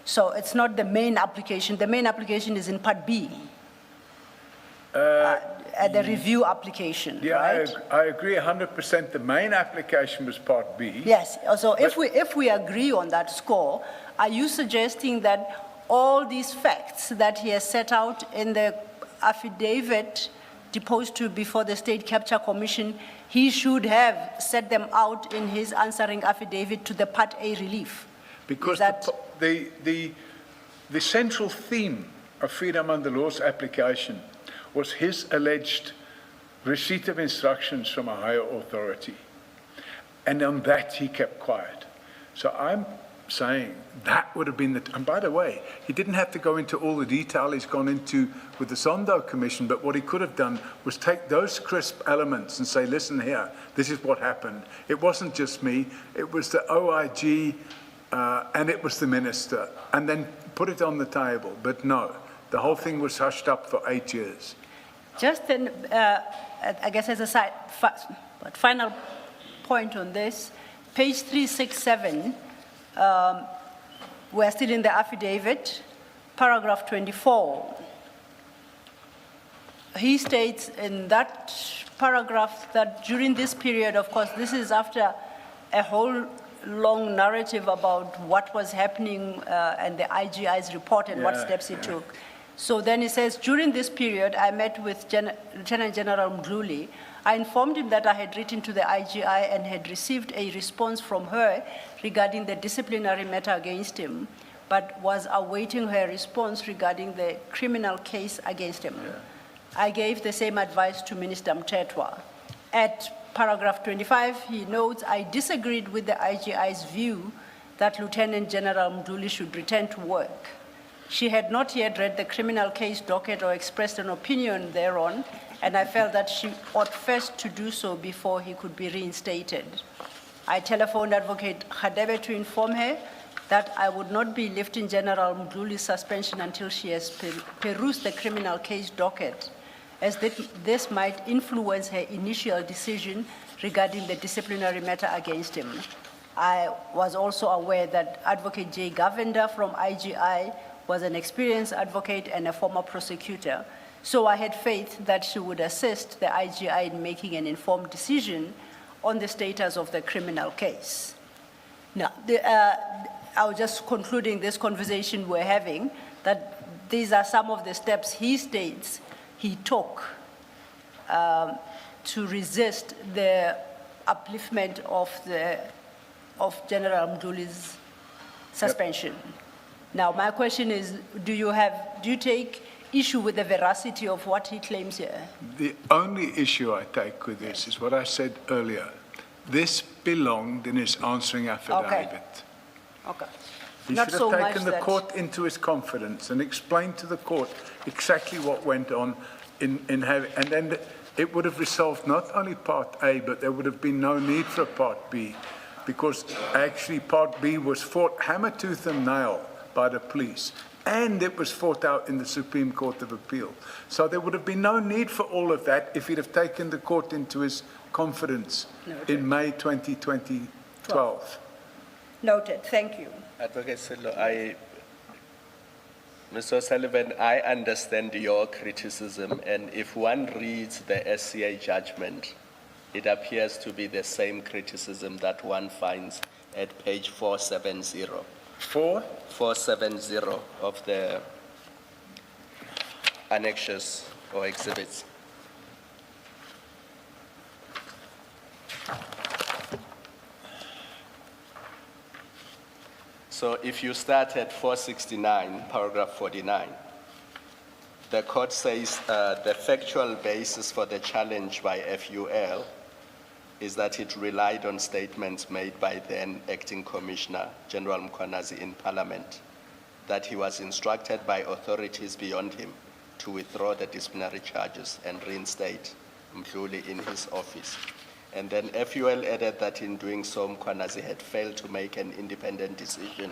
So it's not the main application. The main application is in Part B. The review application, Yeah, right? I agree 100%. The main application was Part B. Yes, so if we agree on that score, are you suggesting that all these facts that he has set out in the affidavit deposed to before the State Capture Commission, he should have set them out in his answering affidavit to the Part A relief? Because the central theme of Freedom Under Law's application was his alleged receipt of instructions from a higher authority. And on that, he kept quiet. So I'm saying that would have been and by the way, he didn't have to go into all the detail he's gone into with the Sondo Commission, but what he could have done was take those crisp elements and say, listen here, this is what happened. It wasn't just me, it was the OIG and it was the minister, and then put it on the table. But no, the whole thing was hushed up for 8 years. Just then, I guess as a final point on this, page 367, we're still in the affidavit, paragraph 24. He states in that paragraph that during this period, of course, this is after a whole long narrative about what was happening and the IGI's report and what steps he took. So then he says, during this period, I met with Lieutenant General Mdluli. I informed him that I had written to the IGI and had received a response from her regarding the disciplinary matter against him, but was awaiting her response regarding the criminal case against him. I gave the same advice to Minister Mtetwa. At paragraph 25, he notes, I disagreed with the IGI's view that Lieutenant General Mdluli should return to work. She had not yet read the criminal case docket or expressed an opinion thereon, and I felt that she ought first to do so before he could be reinstated. I telephoned Advocate Khadebe to inform her that I would not be lifting General Mdluli's suspension until she has perused the criminal case docket, as this might influence her initial decision regarding the disciplinary matter against him. I was also aware that Advocate J. Govender from IGI was an experienced advocate and a former prosecutor, so I had faith that she would assist the IGI in making an informed decision on the status of the criminal case. Now, I was just concluding this conversation we're having, that these are some of the steps he states he took to resist the upliftment of General Mdluli's suspension. Yep. Now, my question is, do you take issue with the veracity of what he claims here? The only issue I take with this is what I said earlier. This belonged in his answering affidavit. Okay. He should have taken the court into his confidence and explained to the court exactly what went on and then it would have resolved not only Part A, but there would have been no need for a Part B, because actually Part B was fought hammer, tooth and nail by the police, and it was fought out in the Supreme Court of Appeal. So there would have been no need for all of that if he'd have taken the court into his confidence in May 2012. Noted. Thank you. Advocate Sidlo, Mr. O'Sullivan, I understand your criticism, and if one reads the SCA judgment, it appears to be the same criticism that one finds at page 470. 470 of the annexures or exhibits. So if you start at 469, paragraph 49, the court says the factual basis for the challenge by FUL is that it relied on statements made by then Acting Commissioner General Mkwanazi in Parliament, that he was instructed by authorities beyond him to withdraw the disciplinary charges and reinstate Mdluli in his office. And then FUL added that in doing so, Mkwanazi had failed to make an independent decision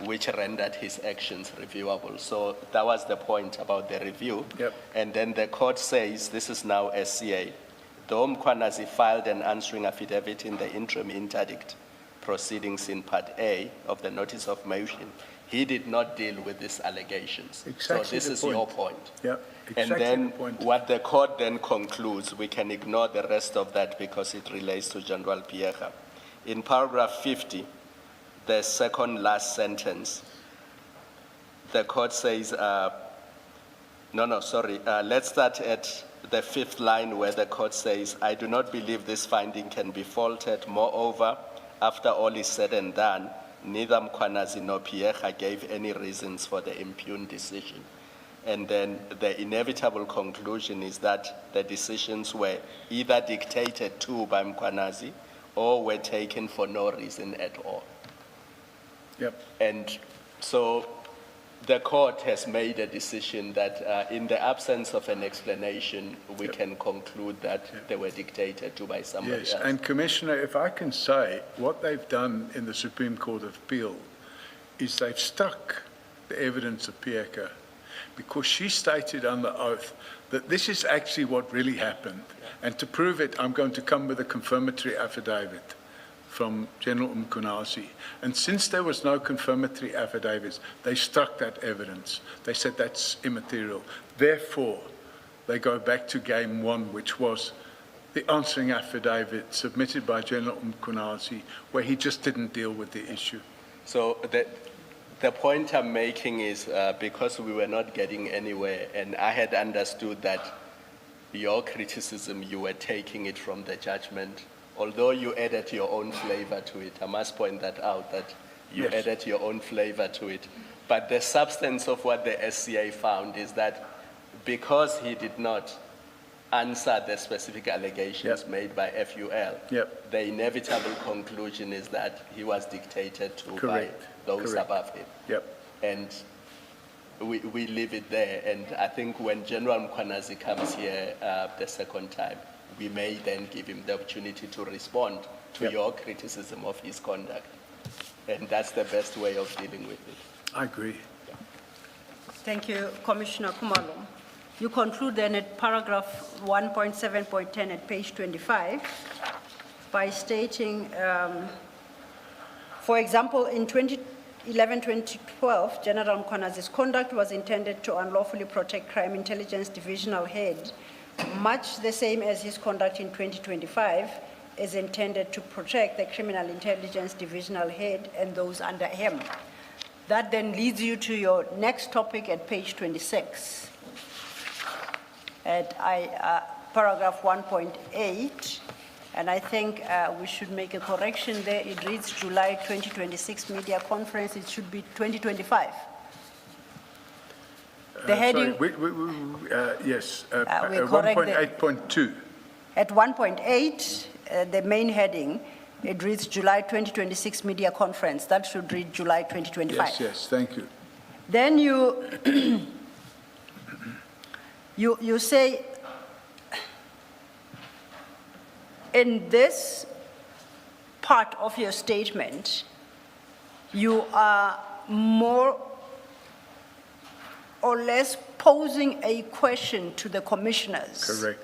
which rendered his actions reviewable. So that was the point about the review. Yep. And then the court says, this is now SCA, though Mkhwanazi filed an answering affidavit in the interim interdict proceedings in Part A of the notice of motion, he did not deal with these allegations. Exactly so this the is point. your point. Yeah, exactly And then the point. what the court then concludes, we can ignore the rest of that because it relates to General Pierre. In paragraph 50, the second last sentence, the court says, let's start at the fifth line where the court says, I do not believe this finding can be faulted. Moreover, after all is said and done, neither Mkhwanazi nor Pierre gave any reasons for the impugned decision. And then the inevitable conclusion is that the decisions were either dictated to by Mkhwanazi or were taken for no reason at all. Yep. And so the court has made a decision that in the absence of an explanation, we can conclude that they were dictated to by somebody Yes, else. and Commissioner, if I can say, what they've done in the Supreme Court of Appeal is they've stuck the evidence of Pieka because she stated under oath that this is actually what really happened. And to prove it, I'm going to come with a confirmatory affidavit from General Mkhwanazi. And since there was no confirmatory affidavits, they struck that evidence. They said that's immaterial. Therefore, they go back to game one, which was the answering affidavit submitted by General Mkhwanazi, where he just didn't deal with the issue. So the point I'm making is because we were not getting anywhere, and I had understood that your criticism, you were taking it from the judgment. Although you added your own flavor to it, I must point that out, that you Yes. added your own flavor to it. But the substance of what the SCA found is that because he did not answer the specific allegations Yep. made by FUL, Yep. the inevitable conclusion is that he was dictated to Correct. by those Correct. above him. Yep. And we leave it there. And I think when General Mkhwanazi comes here the second time, we may then give him the opportunity to respond to Yep. your criticism of his conduct. And that's the best way of dealing with it. I agree. Thank you, Commissioner Kumalo. You conclude then at paragraph 1.7.10 at page 25 by stating, for example, in 2011-2012, General Mkhwanazi's conduct was intended to unlawfully protect Crime Intelligence Divisional Head, much the same as his conduct in 2025 is intended to protect the Criminal Intelligence Divisional Head and those under him. That then leads you to your next topic at page 26, at paragraph 1.8, and I think we should make a correction there. It reads July 2026 media conference. It should be 2025. The heading, Yes, we correct the- 1.8.2. at 1.8, the main heading, it reads July 2026 media conference. That should read July 2025. Yes, yes, thank you. Then you say, in this part of your statement, you are more or less posing a question to the commissioners. Correct.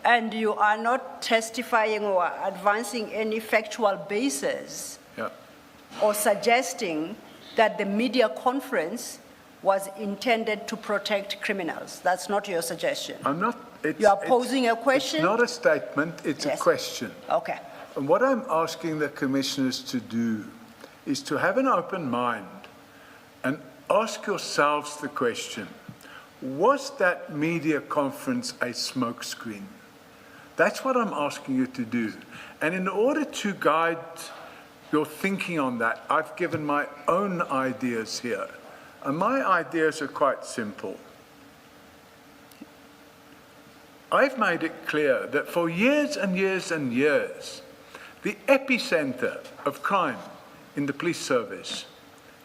And you are not testifying or advancing any factual basis Yeah. or suggesting that the media conference was intended to protect criminals. That's not your suggestion. I'm not. You are posing a question? It's not a statement, it's Yes. a question. Okay. And what I'm asking the commissioners to do is to have an open mind and ask yourselves the question, was that media conference a smokescreen? That's what I'm asking you to do. And in order to guide your thinking on that, I've given my own ideas here. And my ideas are quite simple. I've made it clear that for years and years and years, the epicenter of crime in the police service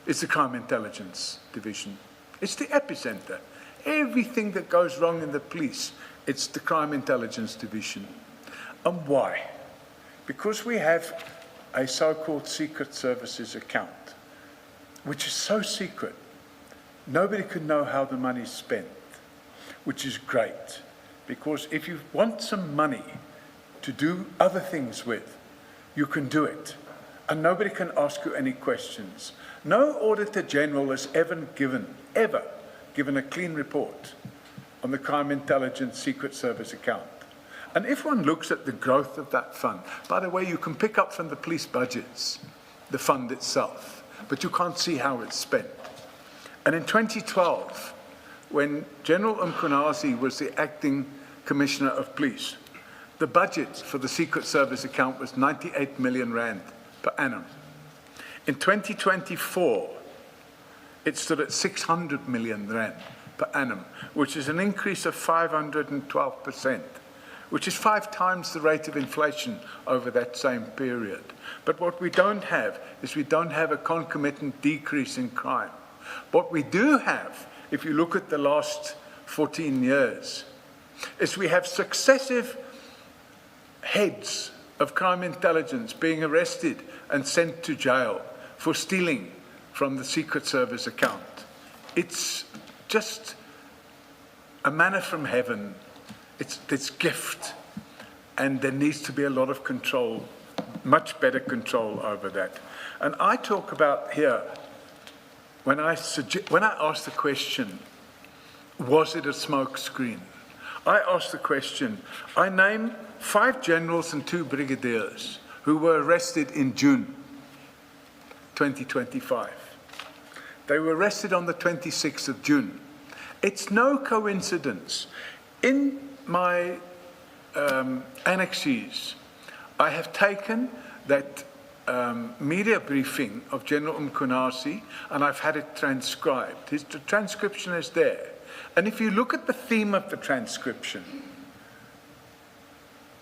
is the Crime Intelligence Division. It's the epicenter. Everything that goes wrong in the police, it's the Crime Intelligence Division. And why? Because we have a so-called Secret Services account. which is so secret. Nobody can know how the money's spent, which is great. Because if you want some money to do other things with, you can do it. And nobody can ask you any questions. No Auditor General has ever given a clean report on the Crime Intelligence Secret Service account. And if one looks at the growth of that fund, by the way, you can pick up from the police budgets the fund itself, but you can't see how it's spent. And in 2012, when General Mkhwanazi was the acting Commissioner of Police, the budget for the Secret Service account was 98 million rand per annum. In 2024, it stood at 600 million rand per annum, which is an increase of 512%, which is 5 times the rate of inflation over that same period. But what we don't have is we don't have a concomitant decrease in crime. What we do have, if you look at the last 14 years, is we have successive heads of crime intelligence being arrested and sent to jail for stealing from the Secret Service account. It's just a manna from heaven. It's this gift, and there needs to be a lot of control, much better control over that. And I talk about here, when I ask the question, was it a smoke screen? I ask the question, I name 5 generals and 2 brigadiers who were arrested in June 2025. They were arrested on the 26th of June. It's no coincidence. In my annexes, I have taken that media briefing of General Mkhwanazi, and I've had it transcribed. The transcription is there. And if you look at the theme of the transcription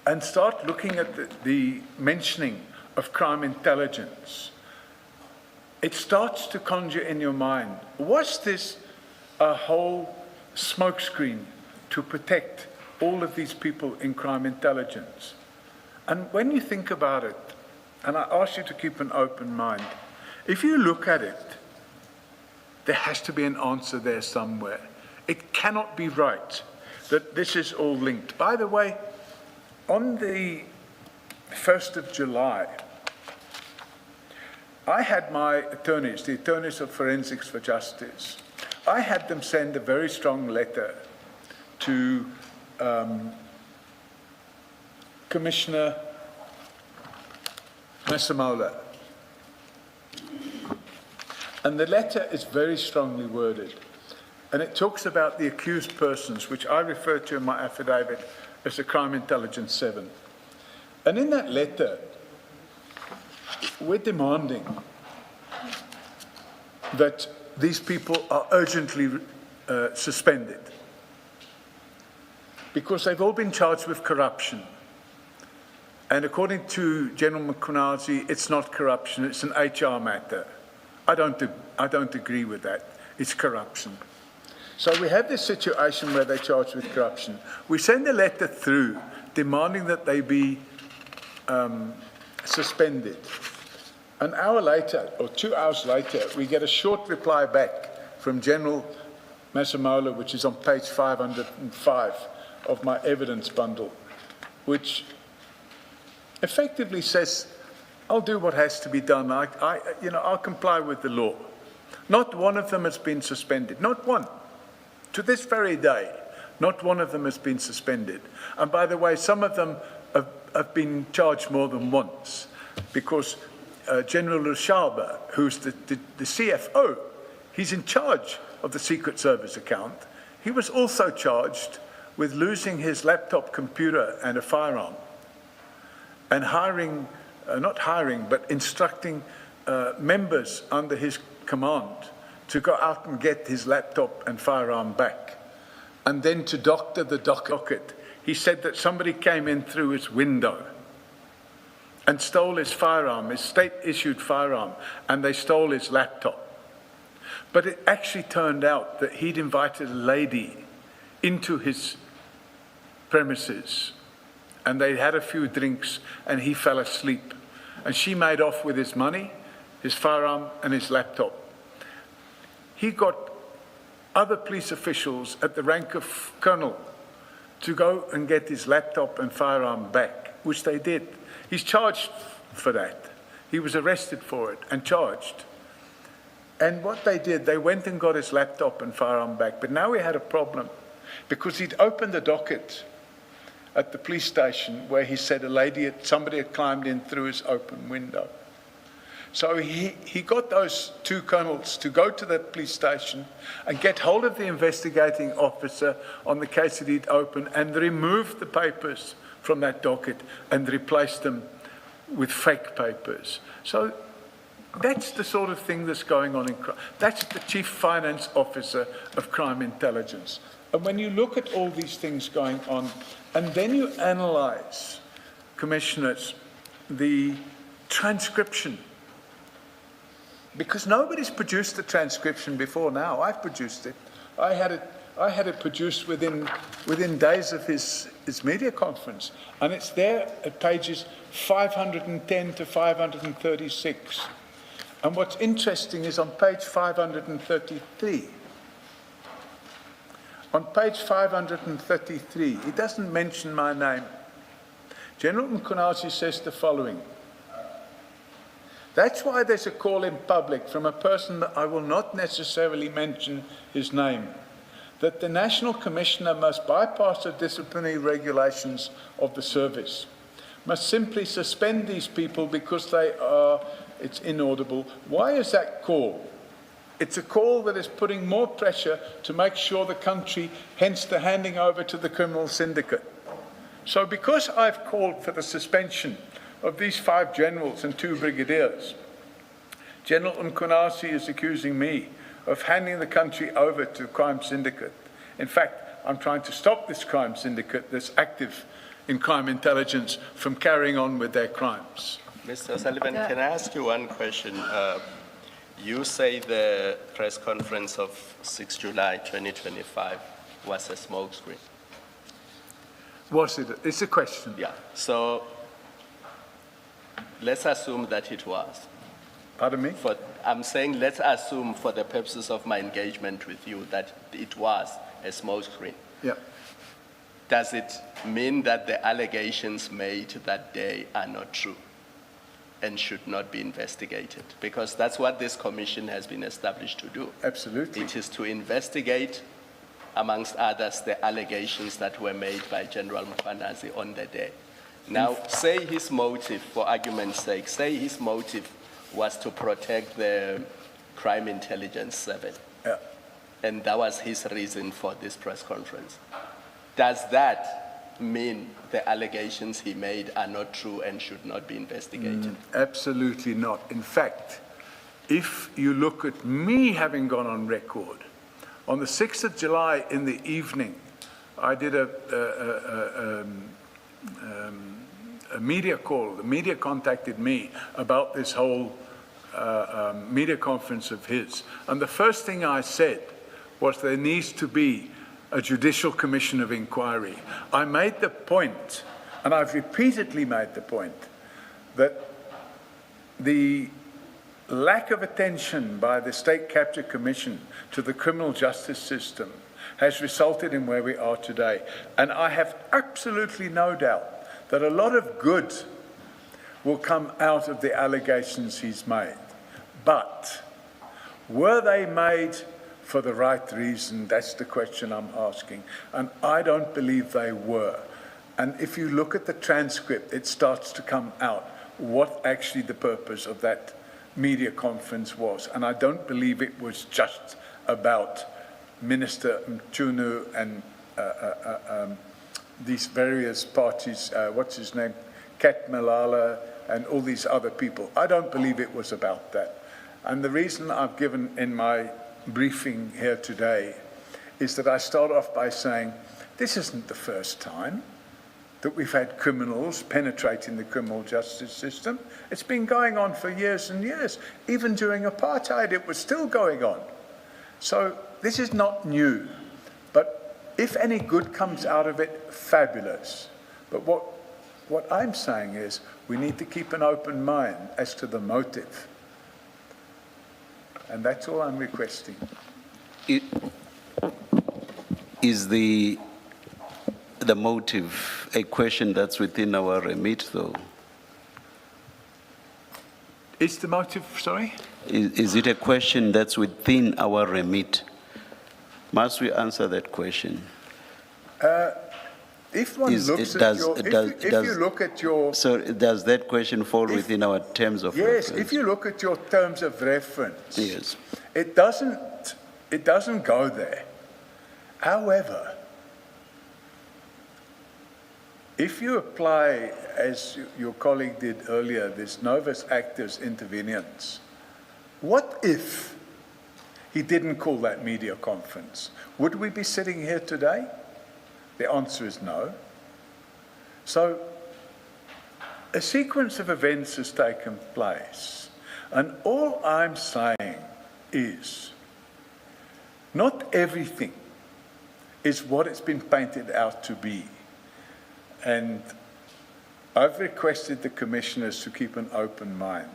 and start looking at the mentioning of crime intelligence, it starts to conjure in your mind, was this a whole smokescreen to protect all of these people in crime intelligence? And when you think about it, and I ask you to keep an open mind, if you look at it, there has to be an answer there somewhere. It cannot be right that this is all linked. By the way, on the 1st of July, I had my attorneys, the attorneys of Forensics for Justice, I had them send a very strong letter to Commissioner Masemola. And the letter is very strongly worded. And it talks about the accused persons, which I refer to in my affidavit as the Crime Intelligence 7. And in that letter, we're demanding that these people are urgently suspended because they've all been charged with corruption. And according to General Mkhwanazi, it's not corruption, it's an HR matter. I don't agree with that. It's corruption. So we have this situation where they're charged with corruption. We send a letter through demanding that they be suspended. An hour later, or 2 hours later, we get a short reply back from General Masemola, which is on page 505 of my evidence bundle, which effectively says, I'll do what has to be done. I'll comply with the law. Not one of them has been suspended, not one. To this very day, not one of them has been suspended. And by the way, some of them have been charged more than once, because General Lushaba, who's the CFO, he's in charge of the Secret Service account. He was also charged with losing his laptop computer and a firearm, and instructing members under his command to go out and get his laptop and firearm back. And then to doctor the docket, he said that somebody came in through his window and stole his firearm, his state-issued firearm, and they stole his laptop. But it actually turned out that he'd invited a lady into his premises, and they had a few drinks, and he fell asleep. And she made off with his money, his firearm, and his laptop. he got other police officials at the rank of colonel to go and get his laptop and firearm back, which they did. He's charged for that. He was arrested for it and charged. And what they did, they went and got his laptop and firearm back. But now we had a problem because he'd opened the docket at the police station where he said somebody had climbed in through his open window. So he got those two colonels to go to that police station and get hold of the investigating officer on the case that he'd opened and remove the papers from that docket and replace them with fake papers. So that's the sort of thing that's going on in crime. That's the chief finance officer of crime intelligence. And when you look at all these things going on, and then you analyze, commissioners, the transcription, because nobody's produced the transcription before now. I've produced it. I had it produced within days of his media conference, and it's there at pages 510 to 536. And what's interesting is on page 533. On page 533, he doesn't mention my name. General Mkhwanazi says the following. That's why there's a call in public from a person that I will not necessarily mention his name, that the National Commissioner must bypass the disciplinary regulations of the service, must simply suspend these people because it's inaudible. Why is that call? It's a call that is putting more pressure to make sure the country, hence the handing over to the criminal syndicate. So because I've called for the suspension of these 5 generals and 2 brigadiers, General Mkhwanazi is accusing me of handing the country over to a crime syndicate. In fact, I'm trying to stop this crime syndicate that's active in crime intelligence from carrying on with their crimes. Mr. Sullivan, can I ask you one question? You say the press conference of 6 July 2025 was a smokescreen. Was it? It's a question. Yeah. So let's assume that it was. Pardon me? I'm saying let's assume for the purposes of my engagement with you that it was a smokescreen. Yeah. Does it mean that the allegations made that day are not true and should not be investigated? Because that's what this commission has been established to do. Absolutely. It is to investigate, amongst others, the allegations that were made by General Mkhwanazi on the day. Now, say his motive, for argument's sake, say his motive was to protect the crime intelligence 7. Yeah. And that was his reason for this press conference. Does that mean the allegations he made are not true and should not be investigated? Absolutely not. In fact, if you look at me having gone on record, on the 6th of July in the evening, I did a media call. The media contacted me about this whole media conference of his. And the first thing I said was there needs to be a judicial commission of inquiry. I made the point, and I've repeatedly made the point, that the lack of attention by the State Capture Commission to the criminal justice system has resulted in where we are today. And I have absolutely no doubt that a lot of good will come out of the allegations he's made. But were they made for the right reason? That's the question I'm asking. And I don't believe they were. And if you look at the transcript, it starts to come out what actually the purpose of that media conference was. And I don't believe it was just about Minister Mchunu and these various parties, what's his name, Kat Malala, and all these other people. I don't believe it was about that. And the reason I've given in my briefing here today is that I start off by saying, this isn't the first time that we've had criminals penetrating the criminal justice system. It's been going on for years and years. Even during apartheid, it was still going on. So this is not new. But if any good comes out of it, fabulous. But what I'm saying is we need to keep an open mind as to the motive. And that's all I'm requesting. Is the motive a question that's within our remit, though? Is the motive, sorry? Is it a question that's within our remit? Must we answer that question? If one Is- looks it at does- your, it if does- you- if does- you look at your, So does that question fall within our terms of yes, reference? if you look at your terms of reference, Yes. it doesn't go there. However, if you apply, as your colleague did earlier, this novus actus interveniens, what if he didn't call that media conference? Would we be sitting here today? The answer is no. So a sequence of events has taken place, and all I'm saying is not everything is what it's been painted out to be. And I've requested the commissioners to keep an open mind.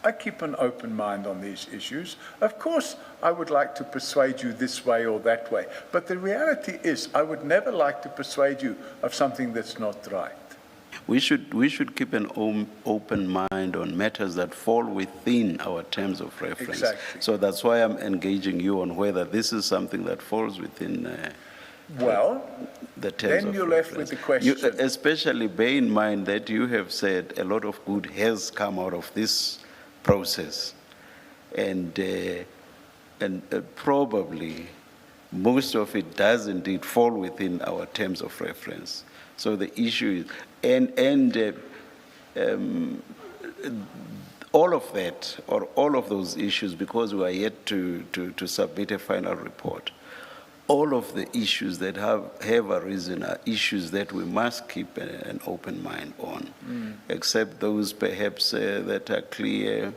I keep an open mind on these issues. Of course, I would like to persuade you this way or that way, but the reality is I would never like to persuade you of something that's not right. We should keep an open mind on matters that fall within our terms of reference. Exactly. So that's why I'm engaging you on whether this is something that falls within the terms then of you're left with reference. the question. You, especially bear in mind that you have said a lot of good has come out of this process, and probably most of it does indeed fall within our terms of reference. So the issue is, all of that, or all of those issues, because we are yet to submit a final report, all of the issues that have arisen are issues that we must keep an open mind on, except those perhaps that are clear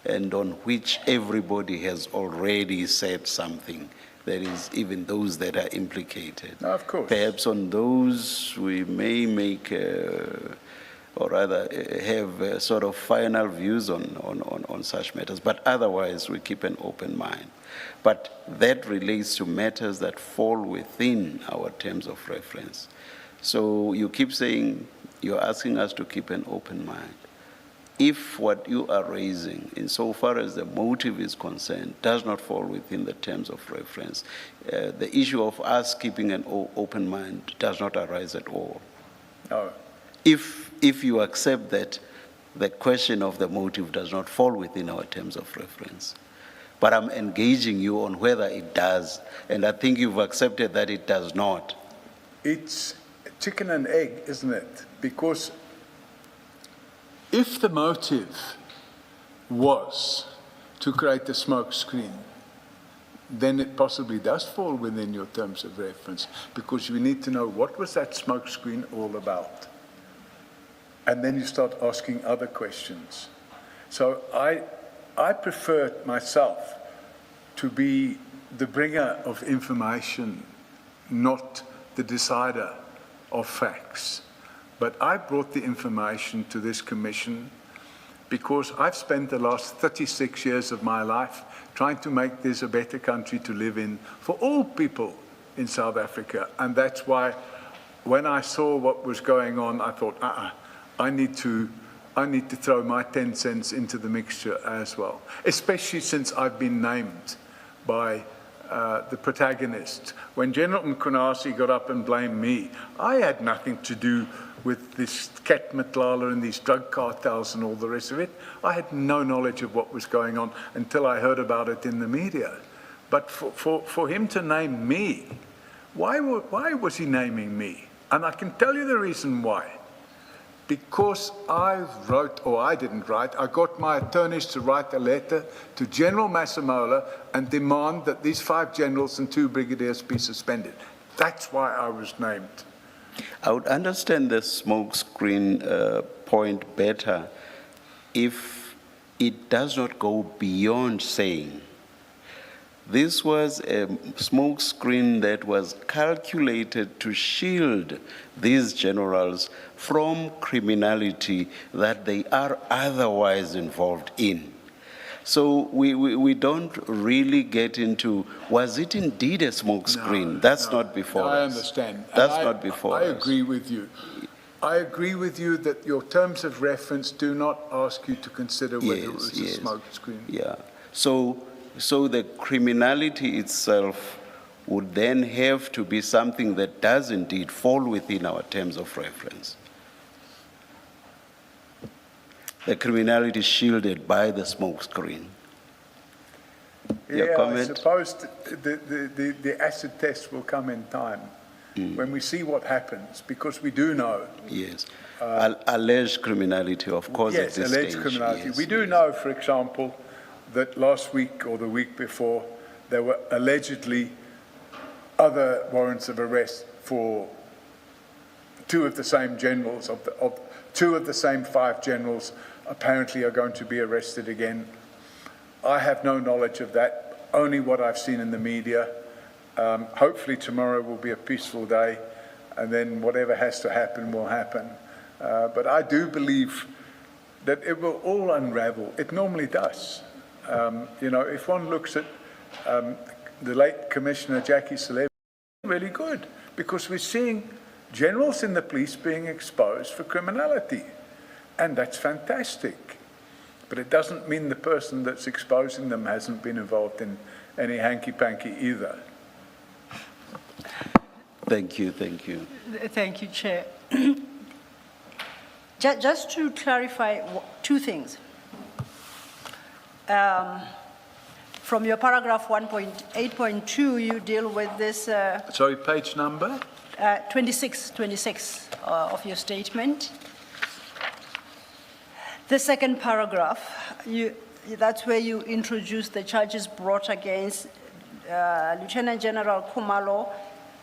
and on which everybody has already said something. That is, even those that are implicated. No, of course. Perhaps on those we may make, or rather have sort of final views on such matters, but otherwise we keep an open mind. But that relates to matters that fall within our terms of reference. So you keep saying, you're asking us to keep an open mind. If what you are raising, insofar as the motive is concerned, does not fall within the terms of reference, the issue of us keeping an open mind does not arise at all. No. If you accept that the question of the motive does not fall within our terms of reference, but I'm engaging you on whether it does, and I think you've accepted that it does not. It's chicken and egg, isn't it? Because if the motive was to create a smoke screen, then it possibly does fall within your terms of reference, because you need to know what was that smoke screen all about. And then you start asking other questions. So I prefer myself to be the bringer of information, not the decider of facts. But I brought the information to this commission because I've spent the last 36 years of my life trying to make this a better country to live in for all people in South Africa. And that's why when I saw what was going on, I thought, I need to throw my 10 cents into the mixture as well, especially since I've been named by the protagonist. When General Mkhonasi got up and blamed me, I had nothing to do with this Cat Matlala and these drug cartels and all the rest of it. I had no knowledge of what was going on until I heard about it in the media. But for him to name me, why was he naming me? And I can tell you the reason why. Because I didn't write, I got my attorneys to write a letter to General Masemola and demand that these 5 generals and 2 brigadiers be suspended. That's why I was named. I would understand the smoke screen point better if it does not go beyond saying. This was a smoke screen that was calculated to shield these generals from criminality that they are otherwise involved in. So we don't really get into, was it indeed a smoke screen? That's not before us. I understand. That's And not before us. I agree with you. I agree with you that your terms of reference do not ask you to consider whether it was a smoke screen. Yeah. So the criminality itself would then have to be something that does indeed fall within our terms of reference. The criminality shielded by the smoke screen. Your comment? I suppose the acid test will come in time when we see what happens, because we do know. Yes. Alleged criminality, of course, at Yes, this alleged stage. criminality. Yes, We do know, for example, that last week or the week before, there were allegedly other warrants of arrest for two of the same generals, two of the same 5 generals apparently are going to be arrested again. I have no knowledge of that, only what I've seen in the media. Hopefully tomorrow will be a peaceful day, and then whatever has to happen will happen. But I do believe that it will all unravel. It normally does. You know, if one looks at the late Commissioner Jackie Salebi, really good, because we're seeing generals in the police being exposed for criminality. And that's fantastic. But it doesn't mean the person that's exposing them hasn't been involved in any hanky-panky either. Thank you, thank you. Thank you, Chair. Just to clarify 2 things. From your paragraph 1.8.2, you deal with this... Sorry, page number? 26 of your statement. The second paragraph, that's where you introduce the charges brought against Lieutenant General Kumalo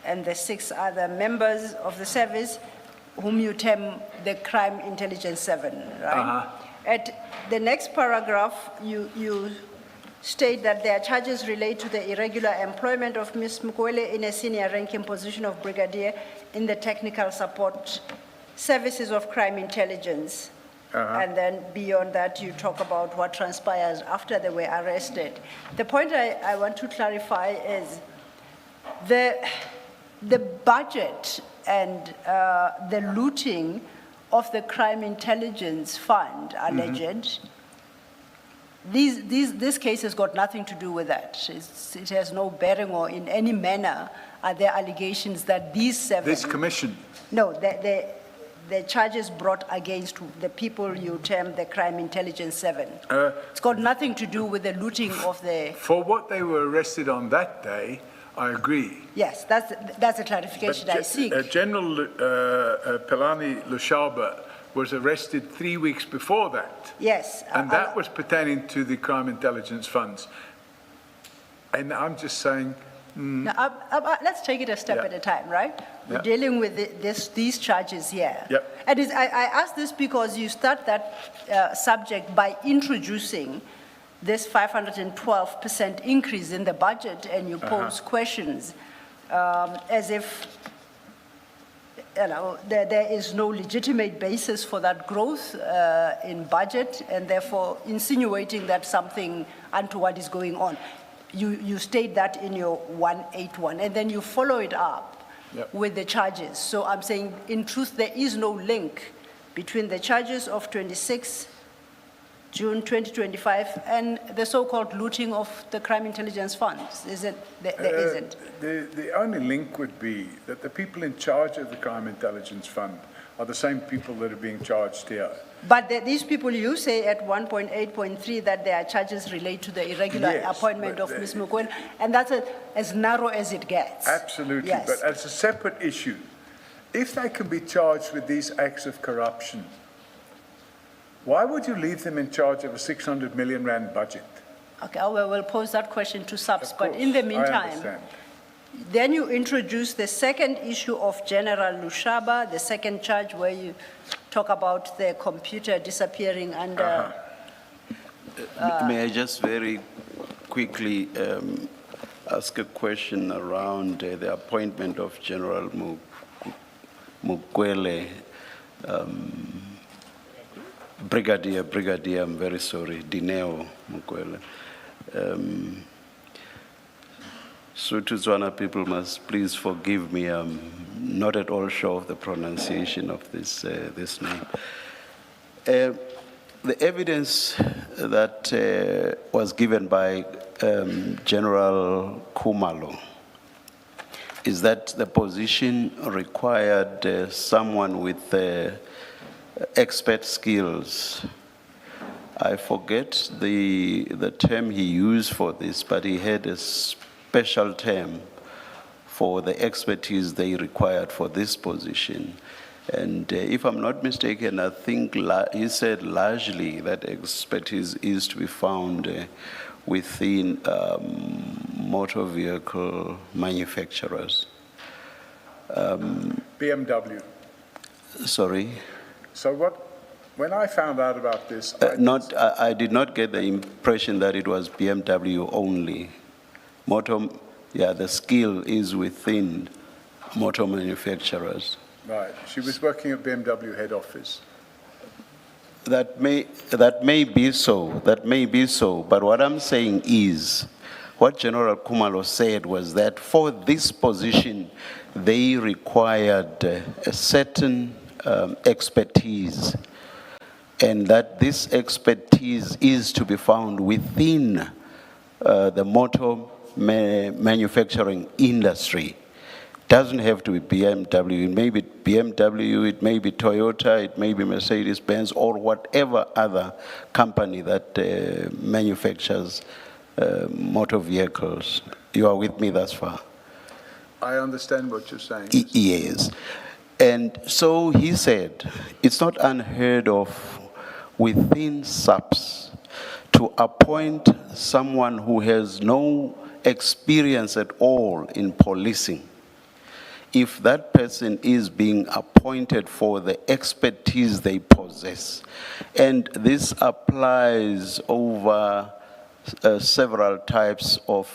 and the 6 other members of the service, whom you term the Crime Intelligence 7, right? At the next paragraph, you state that their charges relate to the irregular employment of Ms. Mukwele in a senior ranking position of brigadier in the technical support services of crime intelligence. And then beyond that, you talk about what transpires after they were arrested. The point I want to clarify is the budget and the looting of the Crime Intelligence Fund, alleged, this case has got nothing to do with that. It has no bearing, or in any manner are there allegations that these 7... This commission? No, the charges brought against the people you term the Crime Intelligence 7. It's got nothing to do with the looting of the... For what they were arrested on that day, I agree. Yes, that's a clarification I seek. General Pelani Lushaba was arrested 3 weeks before that. Yes. And that was pertaining to the crime intelligence funds. And I'm just saying... Now, let's take it a step at a time, right? We're dealing with these charges here. And I ask this because you start that subject by introducing this 512% increase in the budget, and you pose questions as if there is no legitimate basis for that growth in budget, and therefore insinuating that something untoward is going on. You state that in your 181, and then you follow it up with the charges. So I'm saying, in truth, there is no link between the charges of 26 June 2025 and the so-called looting of the crime intelligence funds. There isn't. The only link would be that the people in charge of the crime intelligence fund are the same people that are being charged here. But these people, you say at 1.8.3 that their charges relate to the irregular appointment of Ms. Mukwele, and that's as narrow as it gets. Absolutely, but as a separate issue, if they can be charged with these acts of corruption, why would you leave them in charge of a 600 million rand budget? Okay, we'll pose that question to subs, but in the meantime, then you introduce the second issue of General Lushaba, the second charge where you talk about the computer disappearing under... May I just very quickly ask a question around the appointment of General Mukwele Brigadier, I'm very sorry, Dineo Mukwele. Sotho people must please forgive me. I'm not at all sure of the pronunciation of this name. The evidence that was given by General Kumalo is that the position required someone with expert skills. I forget the term he used for this, but he had a special term for the expertise they required for this position. And if I'm not mistaken, I think he said largely that expertise is to be found within motor vehicle manufacturers. BMW. Sorry? So when I found out about this, I did not get the impression that it was BMW only. The skill is within motor manufacturers. Right. She was working at BMW head office. That may be so. That may be so. But what I'm saying is, what General Kumalo said was that for this position, they required a certain expertise, and that this expertise is to be found within the motor manufacturing industry. Doesn't have to be BMW. It may be BMW, it may be Toyota, it may be Mercedes-Benz, or whatever other company that manufactures motor vehicles. You are with me thus far? I understand what you're saying. Yes. And so he said, it's not unheard of within SAPS to appoint someone who has no experience at all in policing, if that person is being appointed for the expertise they possess. And this applies over several types of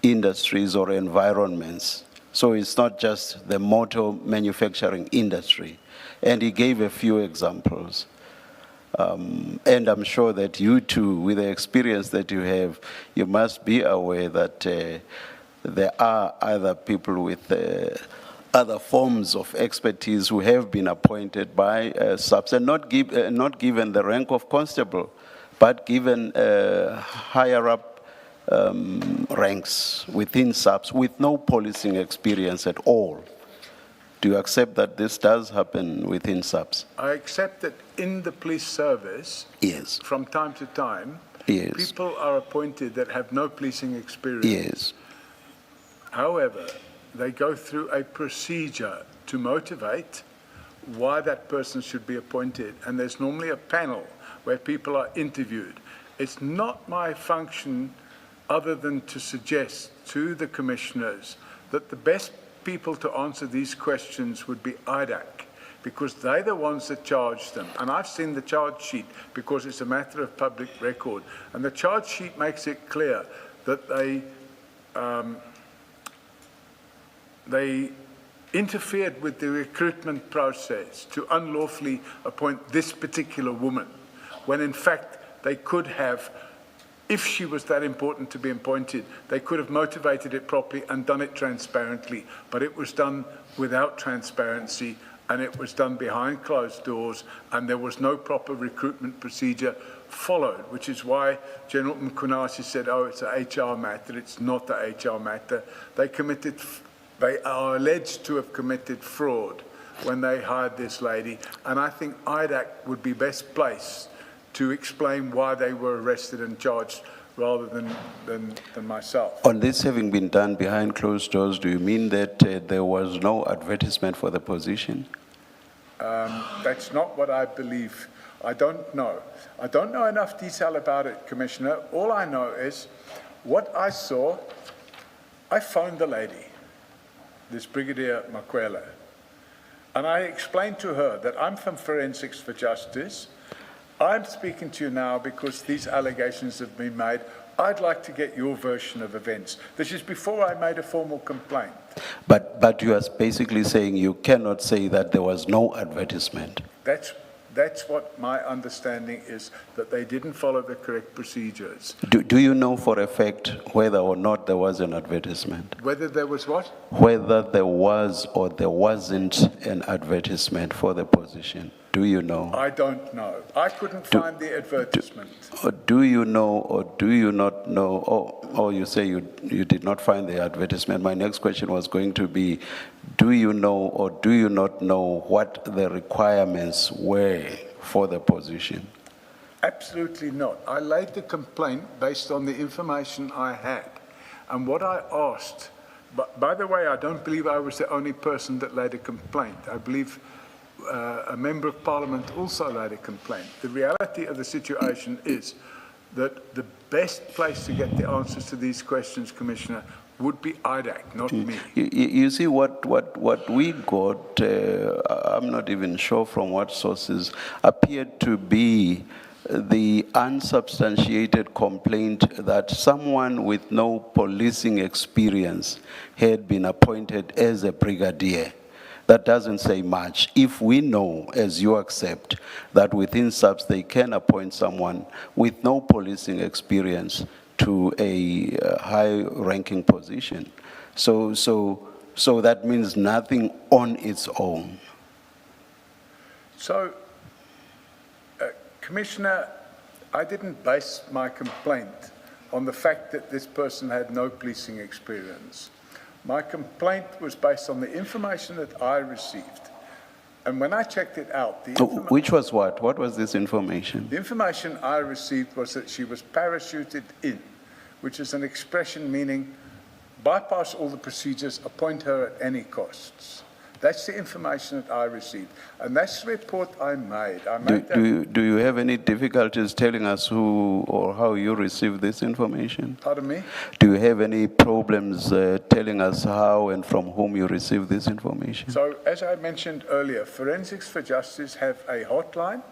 industries or environments. So it's not just the motor manufacturing industry. And he gave a few examples. And I'm sure that you too, with the experience that you have, you must be aware that there are other people with other forms of expertise who have been appointed by SAPS and not given the rank of constable, but given higher up ranks within SAPS with no policing experience at all. Do you accept that this does happen within SAPS? I accept that in the police service, yes, from time to time, yes, people are appointed that have no policing experience. Yes. However, they go through a procedure to motivate why that person should be appointed, and there's normally a panel where people are interviewed. It's not my function other than to suggest to the commissioners that the best people to answer these questions would be IDAC, because they're the ones that charge them. And I've seen the charge sheet because it's a matter of public record. And the charge sheet makes it clear that they interfered with the recruitment process to unlawfully appoint this particular woman, when in fact they could have, if she was that important to be appointed, they could have motivated it properly and done it transparently. But it was done without transparency, and it was done behind closed doors, and there was no proper recruitment procedure followed, which is why General Mkunasi said, oh, it's an HR matter. It's not the HR matter. They are alleged to have committed fraud when they hired this lady, and I think IDAC would be best placed to explain why they were arrested and charged rather than myself. On this having been done behind closed doors, do you mean that there was no advertisement for the position? That's not what I believe. I don't know. I don't know enough detail about it, Commissioner. All I know is what I saw. I phoned the lady, this Brigadier Makwela, and I explained to her that I'm from Forensics for Justice. I'm speaking to you now because these allegations have been made. I'd like to get your version of events. This is before I made a formal complaint. But you are basically saying you cannot say that there was no advertisement. That's That's what my understanding is, that they didn't follow the correct procedures. Do you know for a fact whether or not there was an advertisement? Whether there was what? Whether there was or there wasn't an advertisement for the position. Do you know? I don't know. I couldn't find the advertisement. Or do you know or do you not know? Or you say you did not find the advertisement. My next question was going to be, do you know or do you not know what the requirements were for the position? Absolutely not. I laid the complaint based on the information I had. And what I asked, but by the way, I don't believe I was the only person that laid a complaint. I believe a member of parliament also laid a complaint. The reality of the situation is that the best place to get the answers to these questions, Commissioner, would be IDAC, not me. You see, what we got, I'm not even sure from what sources, appeared to be the unsubstantiated complaint that someone with no policing experience had been appointed as a brigadier. That doesn't say much. If we know, as you accept, that within SAPS they can appoint someone with no policing experience to a high-ranking position. So that means nothing on its own. So, Commissioner, I didn't base my complaint on the fact that this person had no policing experience. My complaint was based on the information that I received. And when I checked it out, Which was what? What was this information? The information I received was that she was parachuted in, which is an expression meaning bypass all the procedures, appoint her at any costs. That's the information that I received. And that's the report I made. Do you have any difficulties telling us who or how you received this information? Pardon me? Do you have any problems telling us how and from whom you received this information? So, as I mentioned earlier, Forensics for Justice have a hotline,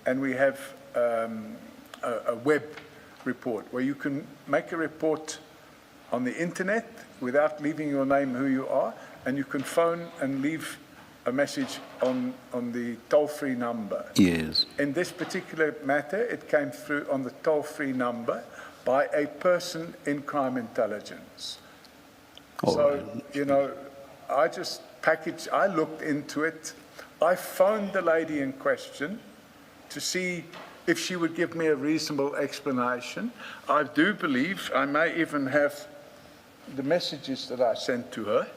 and we have a web report where you can make a report on the internet without leaving your name, who you are, and you can phone and leave a message on the toll-free number. Yes. In this particular matter, it came through on the toll-free number by a person in crime intelligence. You know, I looked into it. I phoned the lady in question to see if she would give me a reasonable explanation. I do believe I may even have the messages that I sent to her.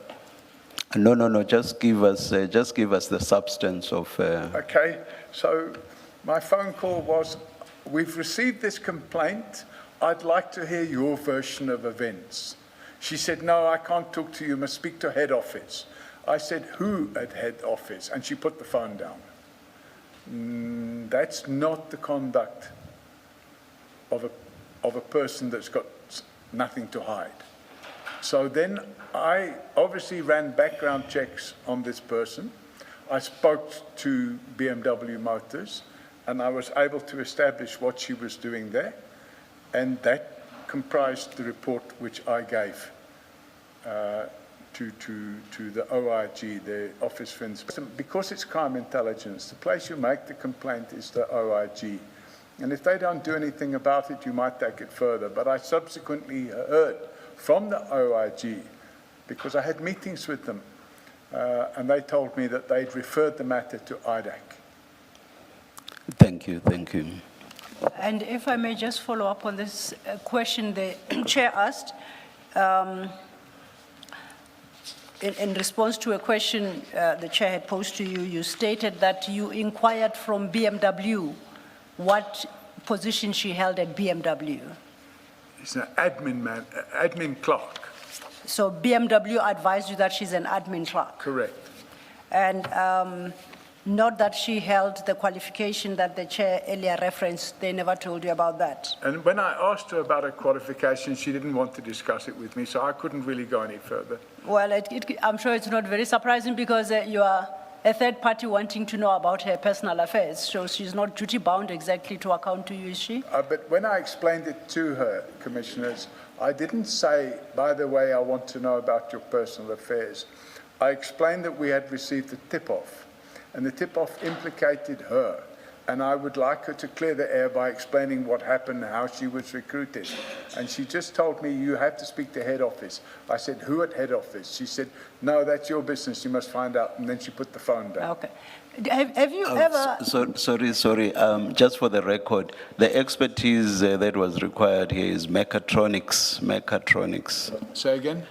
No, just give us the substance of... Okay, so my phone call was, we've received this complaint, I'd like to hear your version of events. She said, no, I can't talk to you, must speak to head office. I said, who at head office? And she put the phone down. That's not the conduct of a person that's got nothing to hide. So then I obviously ran background checks on this person. I spoke to BMW Motors, and I was able to establish what she was doing there, and that comprised the report which I gave to the OIG, the Office for Inspection. Because it's crime intelligence, the place you make the complaint is the OIG. And if they don't do anything about it, you might take it further. But I subsequently heard from the OIG, because I had meetings with them, and they told me that they'd referred the matter to IDAC. Thank you. And if I may just follow up on this question the chair asked, in response to a question the chair had posed to you, you stated that you inquired from BMW what position she held at BMW. She's an admin clerk. So BMW advised you that she's an admin clerk? Correct. And not that she held the qualification that the chair earlier referenced, they never told you about that? And when I asked her about her qualification, she didn't want to discuss it with me, so I couldn't really go any further. Well, I'm sure it's not very surprising because you are a third party wanting to know about her personal affairs, so she's not duty-bound exactly to account to you, is she? But when I explained it to her, Commissioners, I didn't say, by the way, I want to know about your personal affairs. I explained that we had received a tip-off, and the tip-off implicated her. and I would like her to clear the air by explaining what happened, how she was recruited. And she just told me, you have to speak to head office. I said, who at head office? She said, no, that's your business, you must find out. And then she put the phone down. Okay. Have you ever... Sorry. Just for the record, the expertise that was required here is mechatronics. Say again?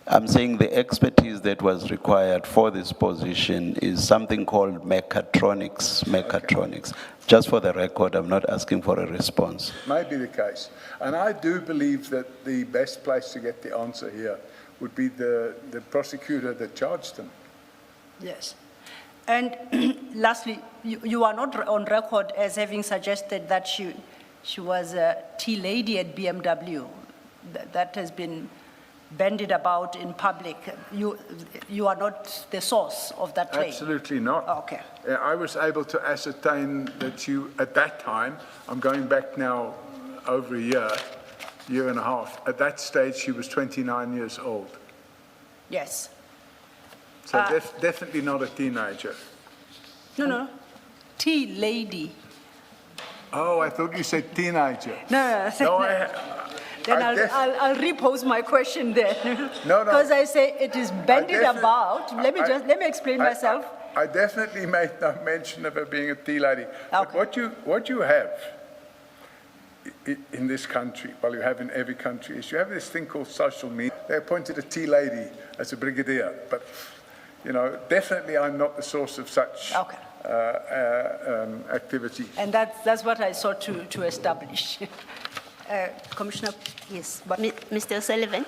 I'm saying the expertise that was required for this position is something called mechatronics. Just for the record, I'm not asking for a response. May be the case. And I do believe that the best place to get the answer here would be the prosecutor that charged them. Yes. And lastly, you are not on record as having suggested that she was a tea lady at BMW. That has been bandied about in public. You are not the source of that claim? Absolutely not. Okay. I was able to ascertain that you, at that time, I'm going back now over a year and a half. At that stage, she was 29 years old. Yes. So definitely not a teenager. No. Tea lady. Oh, I thought you said teenager. No. Then I'll repose my question then. No. Because I say it is bandied about. Let me explain myself. I definitely made no mention of her being a tea lady. Okay. But what you have in this country, well, you have in every country, is you have this thing called social media. They appointed a tea lady as a brigadier, but definitely I'm not the source of such activity. And that's what I sought to establish. Commissioner? Yes, but Mr. O'Sullivan,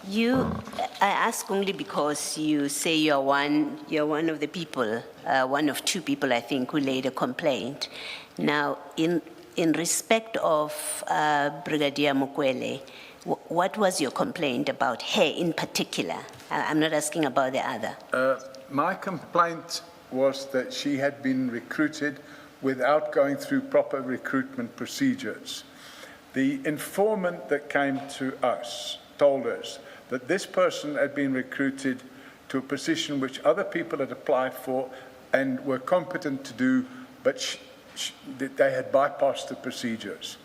I ask only because you say you're one of the people, one of two people, I think, who laid a complaint. Now, in respect of Brigadier Mukwele, what was your complaint about her in particular? I'm not asking about the other. My complaint was that she had been recruited without going through proper recruitment procedures. The informant that came to us told us that this person had been recruited to a position which other people had applied for and were competent to do, but they had bypassed the procedures.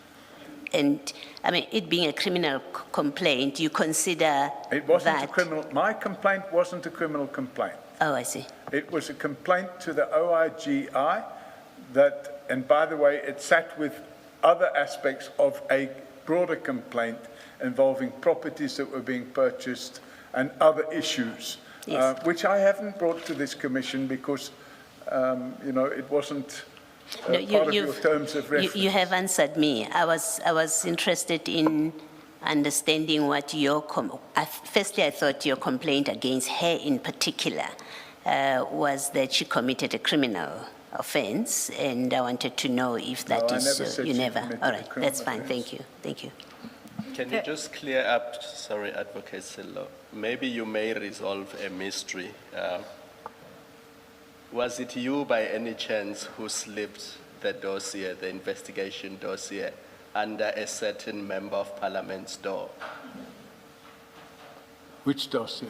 And, I mean, it being a criminal complaint, you consider It wasn't that... a criminal... My complaint wasn't a criminal complaint. Oh, I see. It was a complaint to the OIGI that, and by the way, it sat with other aspects of a broader complaint involving properties that were being purchased and other issues, yes. Which I haven't brought to this commission because, it wasn't part of your terms of reference. You have answered me. I was interested in understanding what firstly, I thought your complaint against her in particular was that she committed a criminal offense, and I wanted to know if that is so. You never. All right, that's fine. Thank you. Can you just clear up, sorry, Advocate Sillo, maybe you may resolve a mystery. Was it you by any chance who slipped the dossier, the investigation dossier, under a certain member of Parliament's door? Which dossier?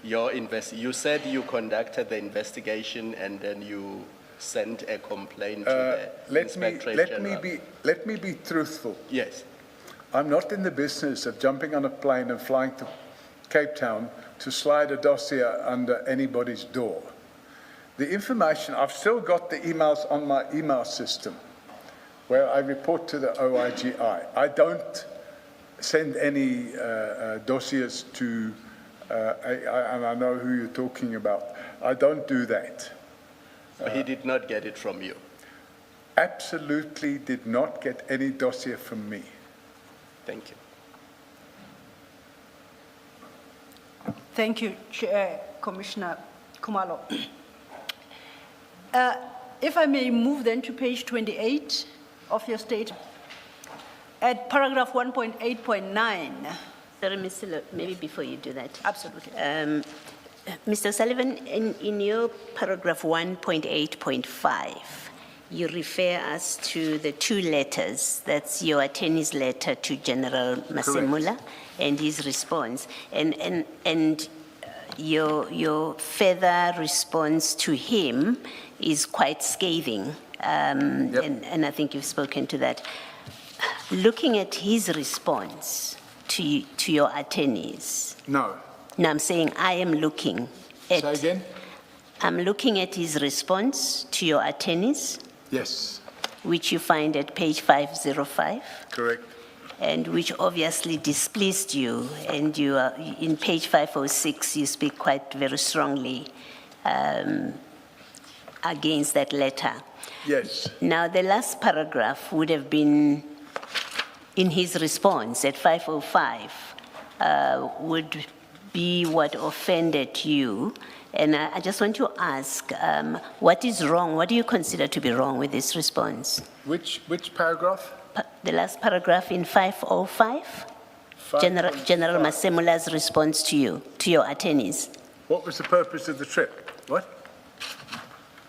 You said you conducted the investigation and then you sent a complaint to the Inspector General. Let me be truthful. Yes. I'm not in the business of jumping on a plane and flying to Cape Town to slide a dossier under anybody's door. The information, I've still got the emails on my email system where I report to the OIGI. I don't send any dossiers to, and I know who you're talking about. I don't do that. So he did not get it from you? Absolutely did not get any dossier from me. Thank you. Thank you, Commissioner Khumalo. If I may move then to page 28 of your statement. At paragraph 1.8.9. Sorry, Ms. Silo, maybe before you do that. Absolutely. Mr. Sullivan, in your paragraph 1.8.5, you refer us to the two letters. That's your attorney's letter to General Masemula and his response. And your further response to him is quite scathing. and I think you've spoken to that. Looking at his response to your attorneys. No. No, I'm saying I am looking at. Say again? I'm looking at his response to your attorneys, Yes, which you find at page 505. correct. And which obviously displeased you, and you are, in page 506, you speak quite very strongly against that letter. Yes, Now, the last paragraph would have been in his response at 505, would be what offended you. And I just want to ask, what is wrong? What do you consider to be wrong with this response? which paragraph? The last paragraph in 505, General Masemula's response to you, to your attorneys. What was the purpose of the trip? What?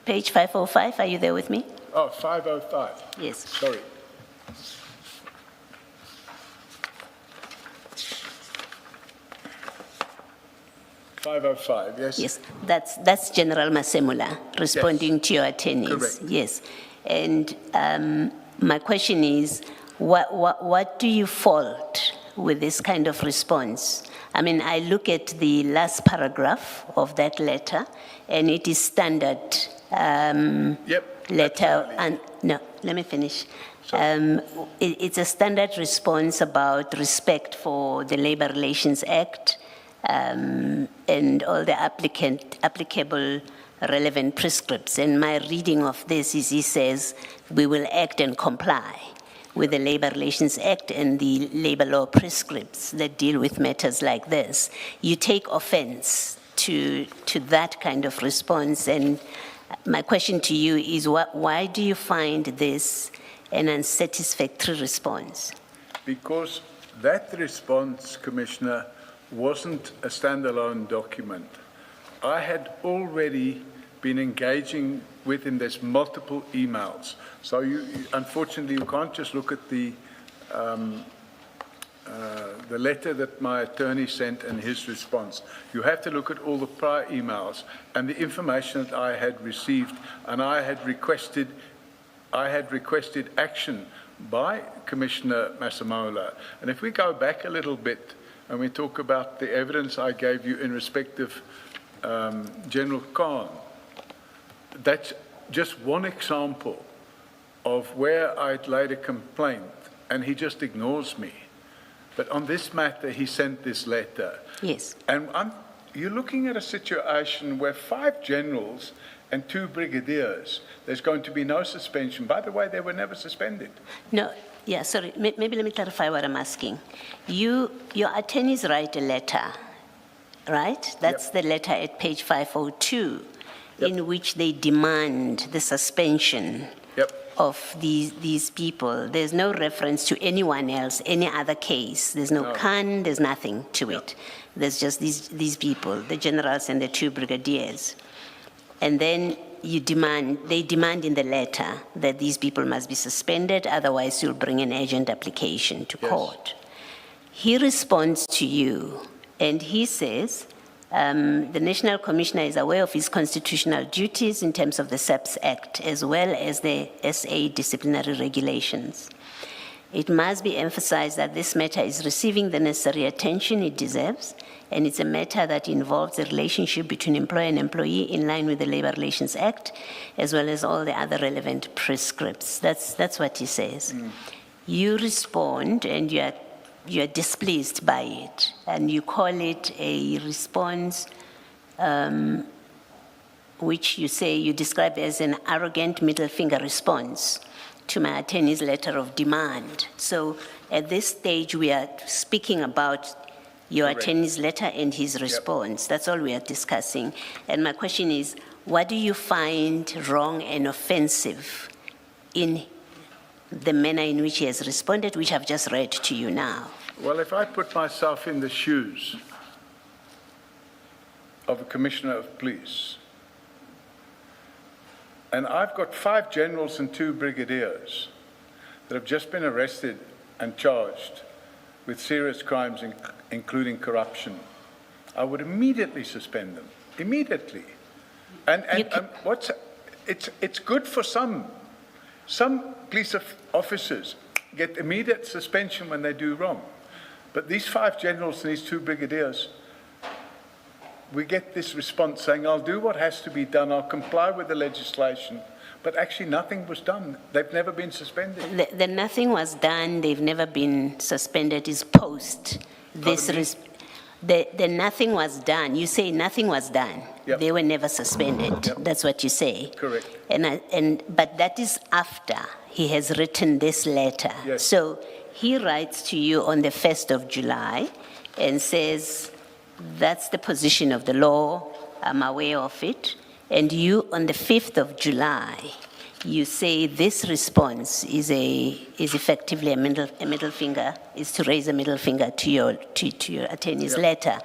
Page 505, are you there with me? Oh, 505. Yes. Sorry. $505, yes? Yes, that's General Masemula responding to your attorneys. Correct. Yes, and my question is, what do you fault with this kind of response? I mean, I look at the last paragraph of that letter, and it is standard letter. And no, let me finish. It's a standard response about respect for the Labor Relations Act and all the applicable relevant prescripts. And my reading of this is he says, we will act and comply with the Labor Relations Act and the labor law prescripts that deal with matters like this. You take offense to that kind of response. And my question to you is, why do you find this an unsatisfactory response? Because that response, Commissioner, wasn't a standalone document. I had already been engaging with him. There's multiple emails. So unfortunately, you can't just look at the letter that my attorney sent and his response. You have to look at all the prior emails and the information that I had received, and I had requested action by Commissioner Masemola. And if we go back a little bit and we talk about the evidence I gave you in respect of General Khan, that's just one example of where I'd laid a complaint and he just ignores me. But on this matter, he sent this letter. Yes. And you're looking at a situation where 5 generals and 2 brigadiers, there's going to be no suspension. By the way, they were never suspended. No, yeah, sorry, maybe let me clarify what I'm asking. Your attorneys write a letter, right? That's the letter at page 502, in which they demand the suspension of these people. There's no reference to anyone else, any other case. There's no Khan, there's nothing to it. There's just these people, the generals and the 2 brigadiers. And then they demand in the letter that these people must be suspended, otherwise you'll bring an urgent application to court. He responds to you, and he says, the National Commissioner is aware of his constitutional duties in terms of the SAPS Act, as well as the SA disciplinary regulations. It must be emphasized that this matter is receiving the necessary attention it deserves, and it's a matter that involves the relationship between employer and employee in line with the Labor Relations Act, as well as all the other relevant prescripts. That's what he says. You respond, and you're displeased by it, and you call it a response which you describe as an arrogant middle finger response to my attorney's letter of demand. So at this stage, we are speaking about your attorney's letter and his response. That's all we are discussing. And my question is, what do you find wrong and offensive in the manner in which he has responded, which I've just read to you now? Well, if I put myself in the shoes of a commissioner of police, and I've got 5 generals and 2 brigadiers that have just been arrested and charged with serious crimes, including corruption, I would immediately suspend them, immediately. And it's good for some Some police officers get immediate suspension when they do wrong. But these 5 generals and these 2 brigadiers, we get this response saying, I'll do what has to be done, I'll comply with the legislation. But actually nothing was done. They've never been suspended. The nothing was done, they've never been suspended is post. The nothing was done. You say nothing was done. Yep. They were never suspended. Yep. That's what you say. Correct. But that is after he has written this letter. Yes. So he writes to you on the 1st of July and says, that's the position of the law, I'm aware of it. And you, on the 5th of July, you say this response is effectively a middle finger, is to raise a middle finger to your attorney's letter.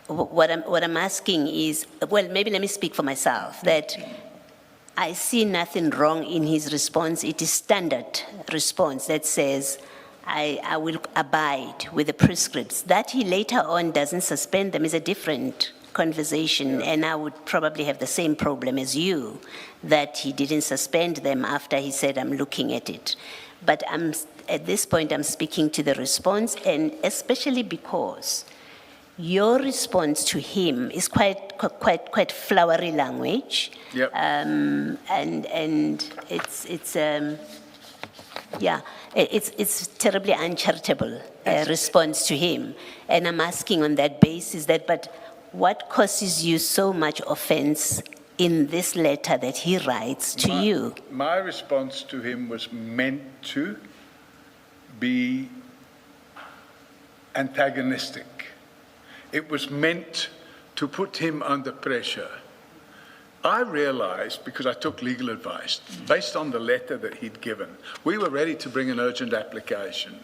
What I'm asking is, well, maybe let me speak for myself, that I see nothing wrong in his response. It is standard response that says, I will abide with the prescripts. That he later on doesn't suspend them is a different conversation, and I would probably have the same problem as you, that he didn't suspend them after he said, I'm looking at it. But at this point, I'm speaking to the response, and especially because your response to him is quite flowery language. Yep. And it's terribly uncharitable response to him. And I'm asking on that basis but what causes you so much offense in this letter that he writes to you? My response to him was meant to be antagonistic. It was meant to put him under pressure. I realized, because I took legal advice, based on the letter that he'd given, we were ready to bring an urgent application.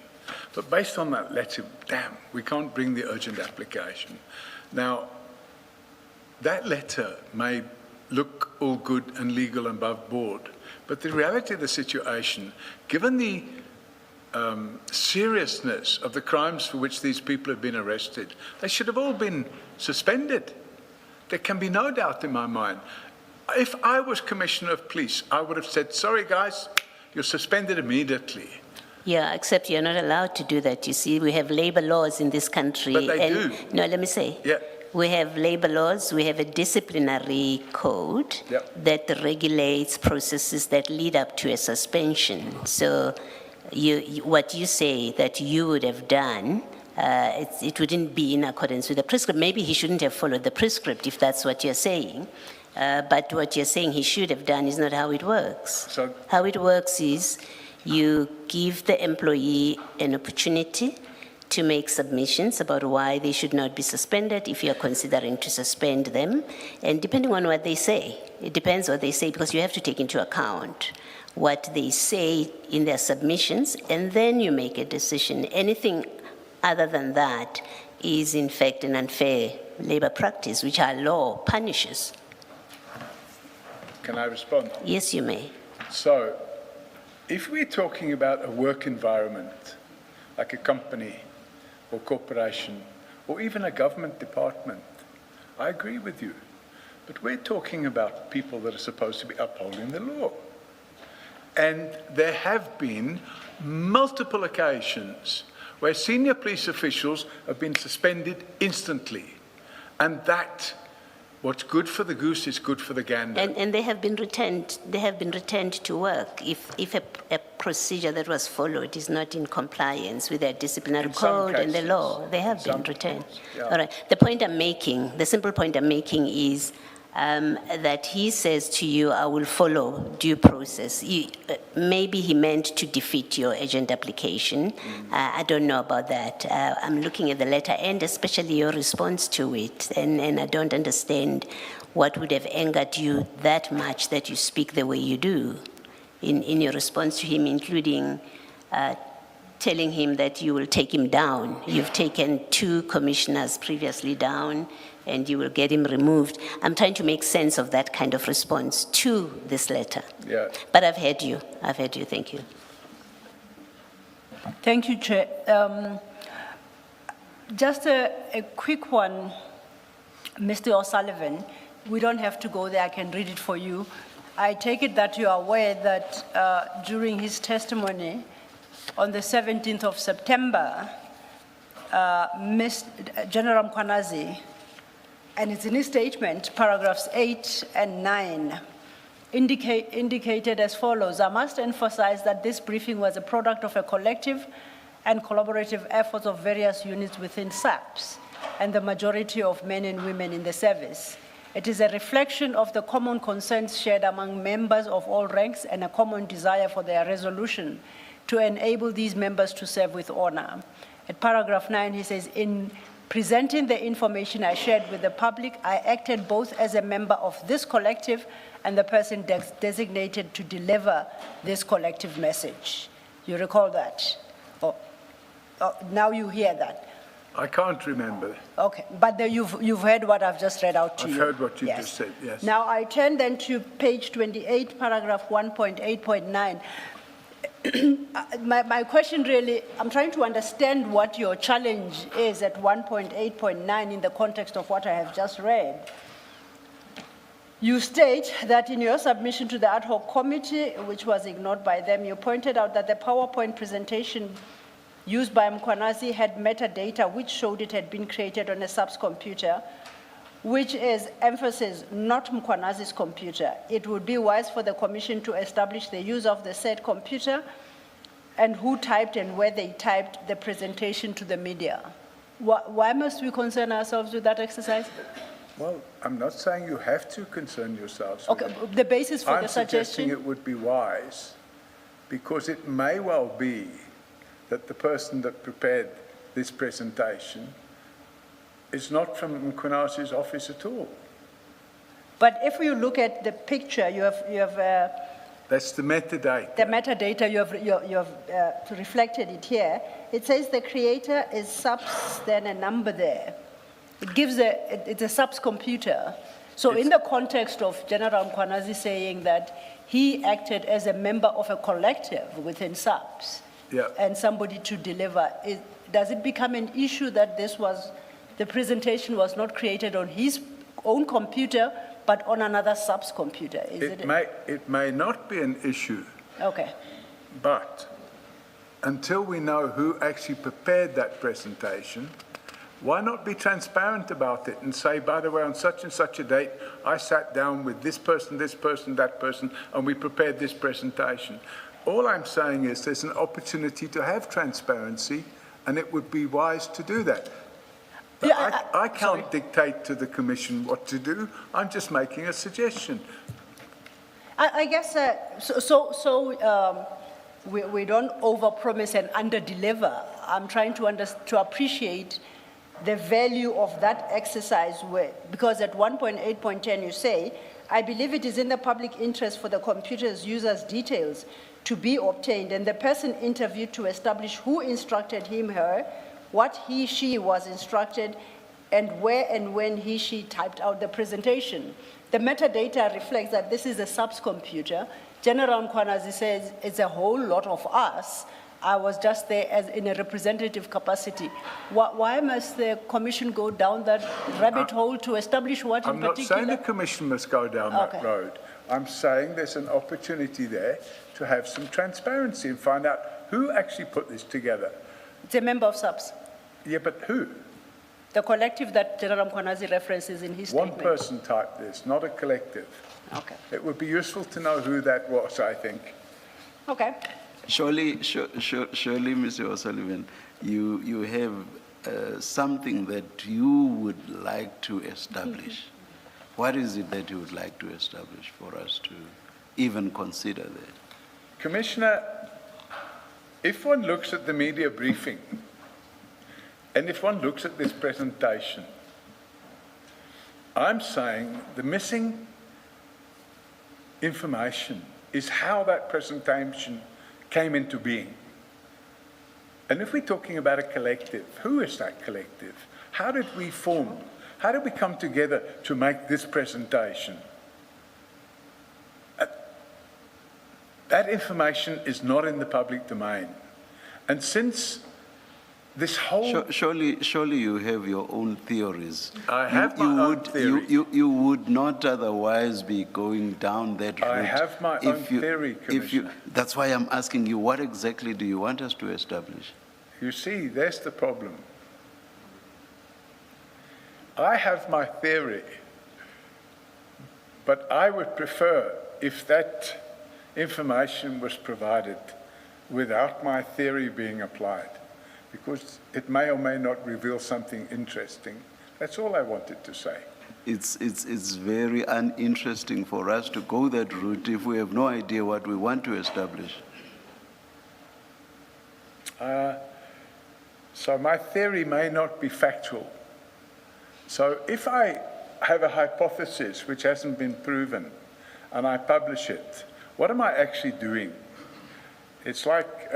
But based on that letter, damn, we can't bring the urgent application. Now, that letter may look all good and legal and above board, but the reality of the situation, given the seriousness of the crimes for which these people have been arrested, they should have all been suspended. There can be no doubt in my mind. If I was Commissioner of Police, I would have said, sorry guys, you're suspended immediately. Yeah, except you're not allowed to do that. You see, we have labor laws in this country. But they do. No, let me say. Yeah. We have labor laws, we have a disciplinary code that regulates processes that lead up to a suspension. So what you say that you would have done, it wouldn't be in accordance with the prescript. Maybe he shouldn't have followed the prescript if that's what you're saying. But what you're saying he should have done is not how it works. So, how it works is you give the employee an opportunity to make submissions about why they should not be suspended if you're considering to suspend them. And depending on what they say, it depends what they say, because you have to take into account what they say in their submissions, and then you make a decision. Anything other than that is in fact an unfair labor practice, which our law punishes. can I respond? Yes, you may. So, if we're talking about a work environment, like a company or corporation, or even a government department, I agree with you. But we're talking about people that are supposed to be upholding the law. And there have been multiple occasions where senior police officials have been suspended instantly. And that, what's good for the goose is good for the gander. And they have been returned. They have been returned to work if a procedure that was followed is not in compliance with their disciplinary code and the law. They have been returned. Yeah. All right. The point I'm making, the simple point I'm making is that he says to you, I will follow due process. Maybe he meant to defeat your agent application. I don't know about that. I'm looking at the letter and especially your response to it, and I don't understand what would have angered you that much that you speak the way you do in your response to him, including telling him that you will take him down. You've taken 2 commissioners previously down, and you will get him removed. I'm trying to make sense of that kind of response to this letter. Yeah. But I've heard you. I've heard you. Thank you. Thank you, Chair. Just a quick one, Mr. O'Sullivan. We don't have to go there. I can read it for you. I take it that you are aware that during his testimony on the 17th of September, General Mkwanazi, and it's in his statement, paragraphs 8 and 9, indicated as follows: I must emphasize that this briefing was a product of a collective and collaborative efforts of various units within SAPS and the majority of men and women in the service. It is a reflection of the common concerns shared among members of all ranks and a common desire for their resolution to enable these members to serve with honor. At paragraph 9, he says, in presenting the information I shared with the public, I acted both as a member of this collective and the person designated to deliver this collective message. You recall that? Now you hear that. I can't remember. Okay, but you've heard what I've just read out to you. I've heard what you just said, yes. Now I turn then to page 28, paragraph 1.8.9. My question really, I'm trying to understand what your challenge is at 1.8.9 in the context of what I have just read. You state that in your submission to the ad hoc committee, which was ignored by them, you pointed out that the PowerPoint presentation used by Mkwanazi had metadata which showed it had been created on a SAPS computer, which is emphasis, not Mkwanazi's computer. It would be wise for the commission to establish the use of the said computer and who typed and where they typed the presentation to the media. Why must we concern ourselves with that exercise? Well, I'm not saying you have to concern yourselves with Okay, it. the basis for I'm the suggesting suggestion? it would be wise because it may well be that the person that prepared this presentation is not from Mkwanazi's office at all. But if you look at the picture, you have That's the metadata. the metadata, you have reflected it here. It says the creator is SAPS, then a number there. It gives it's a SAPS computer. So in the context of General Mkwanazi saying that he acted as a member of a collective within SAPS, and somebody to deliver, does it become an issue that the presentation was not created on his own computer, but on another SAPS computer? It may not be an issue. Okay. But until we know who actually prepared that presentation, why not be transparent about it and say, by the way, on such and such a date, I sat down with this person, that person, and we prepared this presentation. All I'm saying is there's an opportunity to have transparency, and it would be wise to do that. I can't dictate to the Commission what to do. I'm just making a suggestion. I guess, we don't overpromise and underdeliver. I'm trying to appreciate the value of that exercise, because at 1.8.10 you say, I believe it is in the public interest for the computer's users' details to be obtained and the person interviewed to establish who instructed him, her, what he, she was instructed, and where and when he, she typed out the presentation. The metadata reflects that this is a SAPS computer. General Mkwanazi says it's a whole lot of us. I was just there as in a representative capacity. Why must the Commission go down that rabbit hole to establish what in particular? I'm not saying the Commission must go down that road. I'm saying there's an opportunity there to have some transparency and find out who actually put this together. It's a member of SAPS. Yeah, but who? The collective that General Mkwanazi references in his statement. One person typed this, not a collective. Okay. It would be useful to know who that was, I think. Okay. Surely, Mr. O'Sullivan, you have something that you would like to establish. What is it that you would like to establish for us to even consider that? Commissioner, if one looks at the media briefing, and if one looks at this presentation, I'm saying the missing information is how that presentation came into being. And if we're talking about a collective, who is that collective? How did we form? How did we come together to make this presentation? That information is not in the public domain. And since This whole... Surely you have your own theories. I have my own theory. You would not otherwise be going down that route. I have my own theory, Commissioner. That's why I'm asking you, what exactly do you want us to establish? You see, there's the problem. I have my theory, but I would prefer if that information was provided without my theory being applied, because it may or may not reveal something interesting. That's all I wanted to say. It's very uninteresting for us to go that route if we have no idea what we want to establish. So my theory may not be factual. So if I have a hypothesis which hasn't been proven and I publish it, what am I actually doing? It's like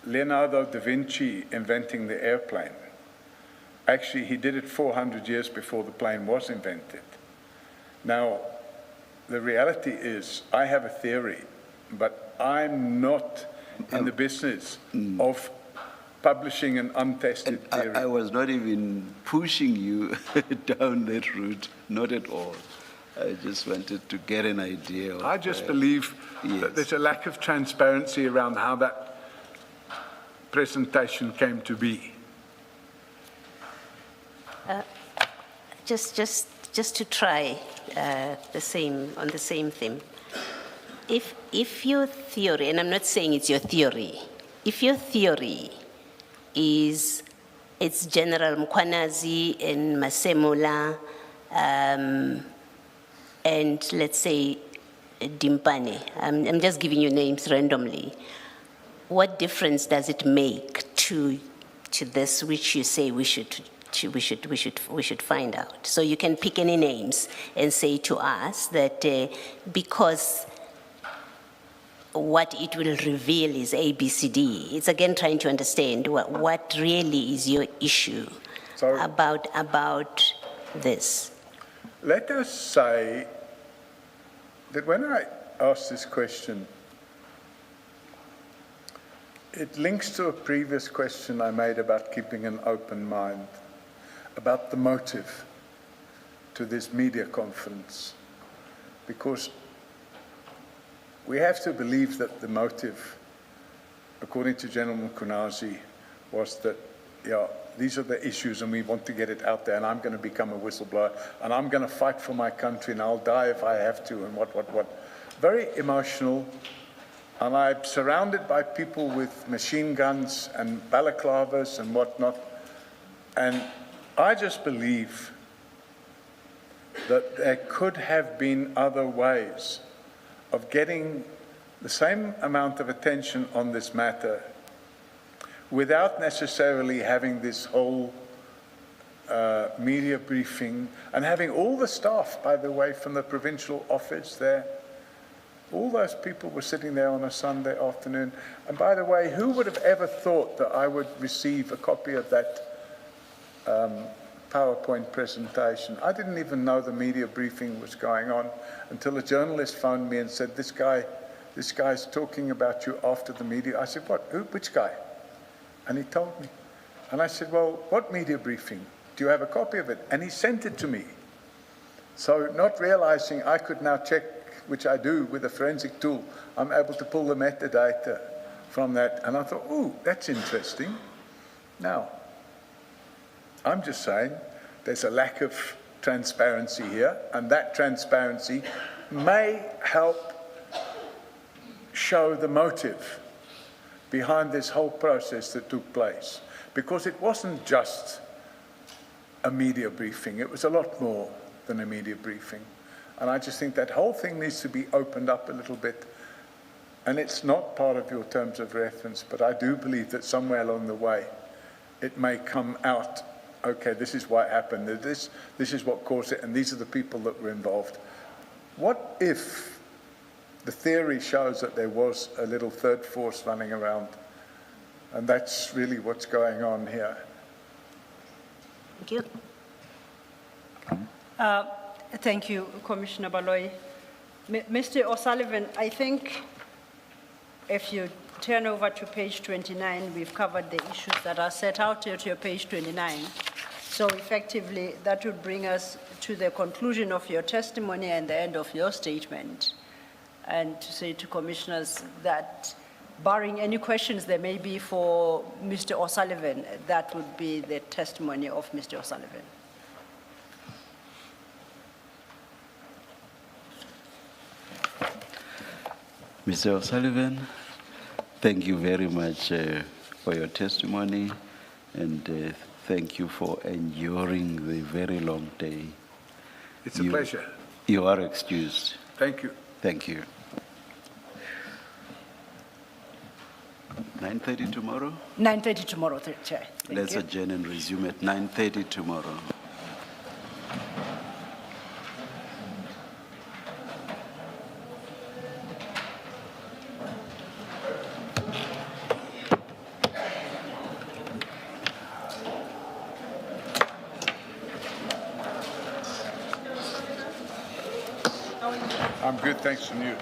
Leonardo da Vinci inventing the airplane. Actually, he did it 400 years before the plane was invented. Now, the reality is I have a theory, but I'm not in the business of publishing an untested theory. I was not even pushing you down that route, not at all. I just wanted to get an idea of... I just believe that there's a lack of transparency around how that presentation came to be. Just to try on the same theme. If your theory, and I'm not saying it's your theory, if your theory is it's General Mkwanazi and Masemola and let's say Dimpane, I'm just giving you names randomly, what difference does it make to this which you say we should find out? So you can pick any names and say to us that because what it will reveal is A, B, C, D. It's again trying to understand what really is your issue about this. Let us say that when I asked this question, it links to a previous question I made about keeping an open mind, about the motive to this media conference, because we have to believe that the motive, according to General Mkwanazi, was that, these are the issues and we want to get it out there and I'm going to become a whistleblower and I'm going to fight for my country and I'll die if I have to and what. Very emotional. And I'm surrounded by people with machine guns and balaclavas and whatnot. And I just believe that there could have been other ways of getting the same amount of attention on this matter without necessarily having this whole media briefing and having all the staff, by the way, from the provincial office there. All those people were sitting there on a Sunday afternoon. And by the way, who would have ever thought that I would receive a copy of that PowerPoint presentation? I didn't even know the media briefing was going on until a journalist phoned me and said, this guy's talking about you after the media. I said, what? Who? Which guy? And he told me. And I said, well, what media briefing? Do you have a copy of it? And he sent it to me. So not realizing I could now check, which I do with a forensic tool, I'm able to pull the metadata from that. And I thought, ooh, that's interesting. Now, I'm just saying there's a lack of transparency here, and that transparency may help show the motive behind this whole process that took place. Because it wasn't just a media briefing, it was a lot more than a media briefing. And I just think that whole thing needs to be opened up a little bit. And it's not part of your terms of reference, but I do believe that somewhere along the way, it may come out, okay, this is why it happened, this is what caused it, and these are the people that were involved. What if the theory shows that there was a little third force running around, and that's really what's going on here? Thank you. Thank you, Commissioner Baloyi. Mr. O'Sullivan, I think if you turn over to page 29, we've covered the issues that are set out here to your page 29. So effectively, that would bring us to the conclusion of your testimony and the end of your statement. And to say to commissioners that barring any questions there may be for Mr. O'Sullivan, that would be the testimony of Mr. O'Sullivan. Mr. O'Sullivan, thank you very much for your testimony, and thank you for enduring the very long day. It's a pleasure. You are excused. Thank you. Thank you. 9:30 tomorrow? 9:30 tomorrow, Chair. Thank Let's you. adjourn and resume at 9:30 tomorrow. I'm good, thanks to you.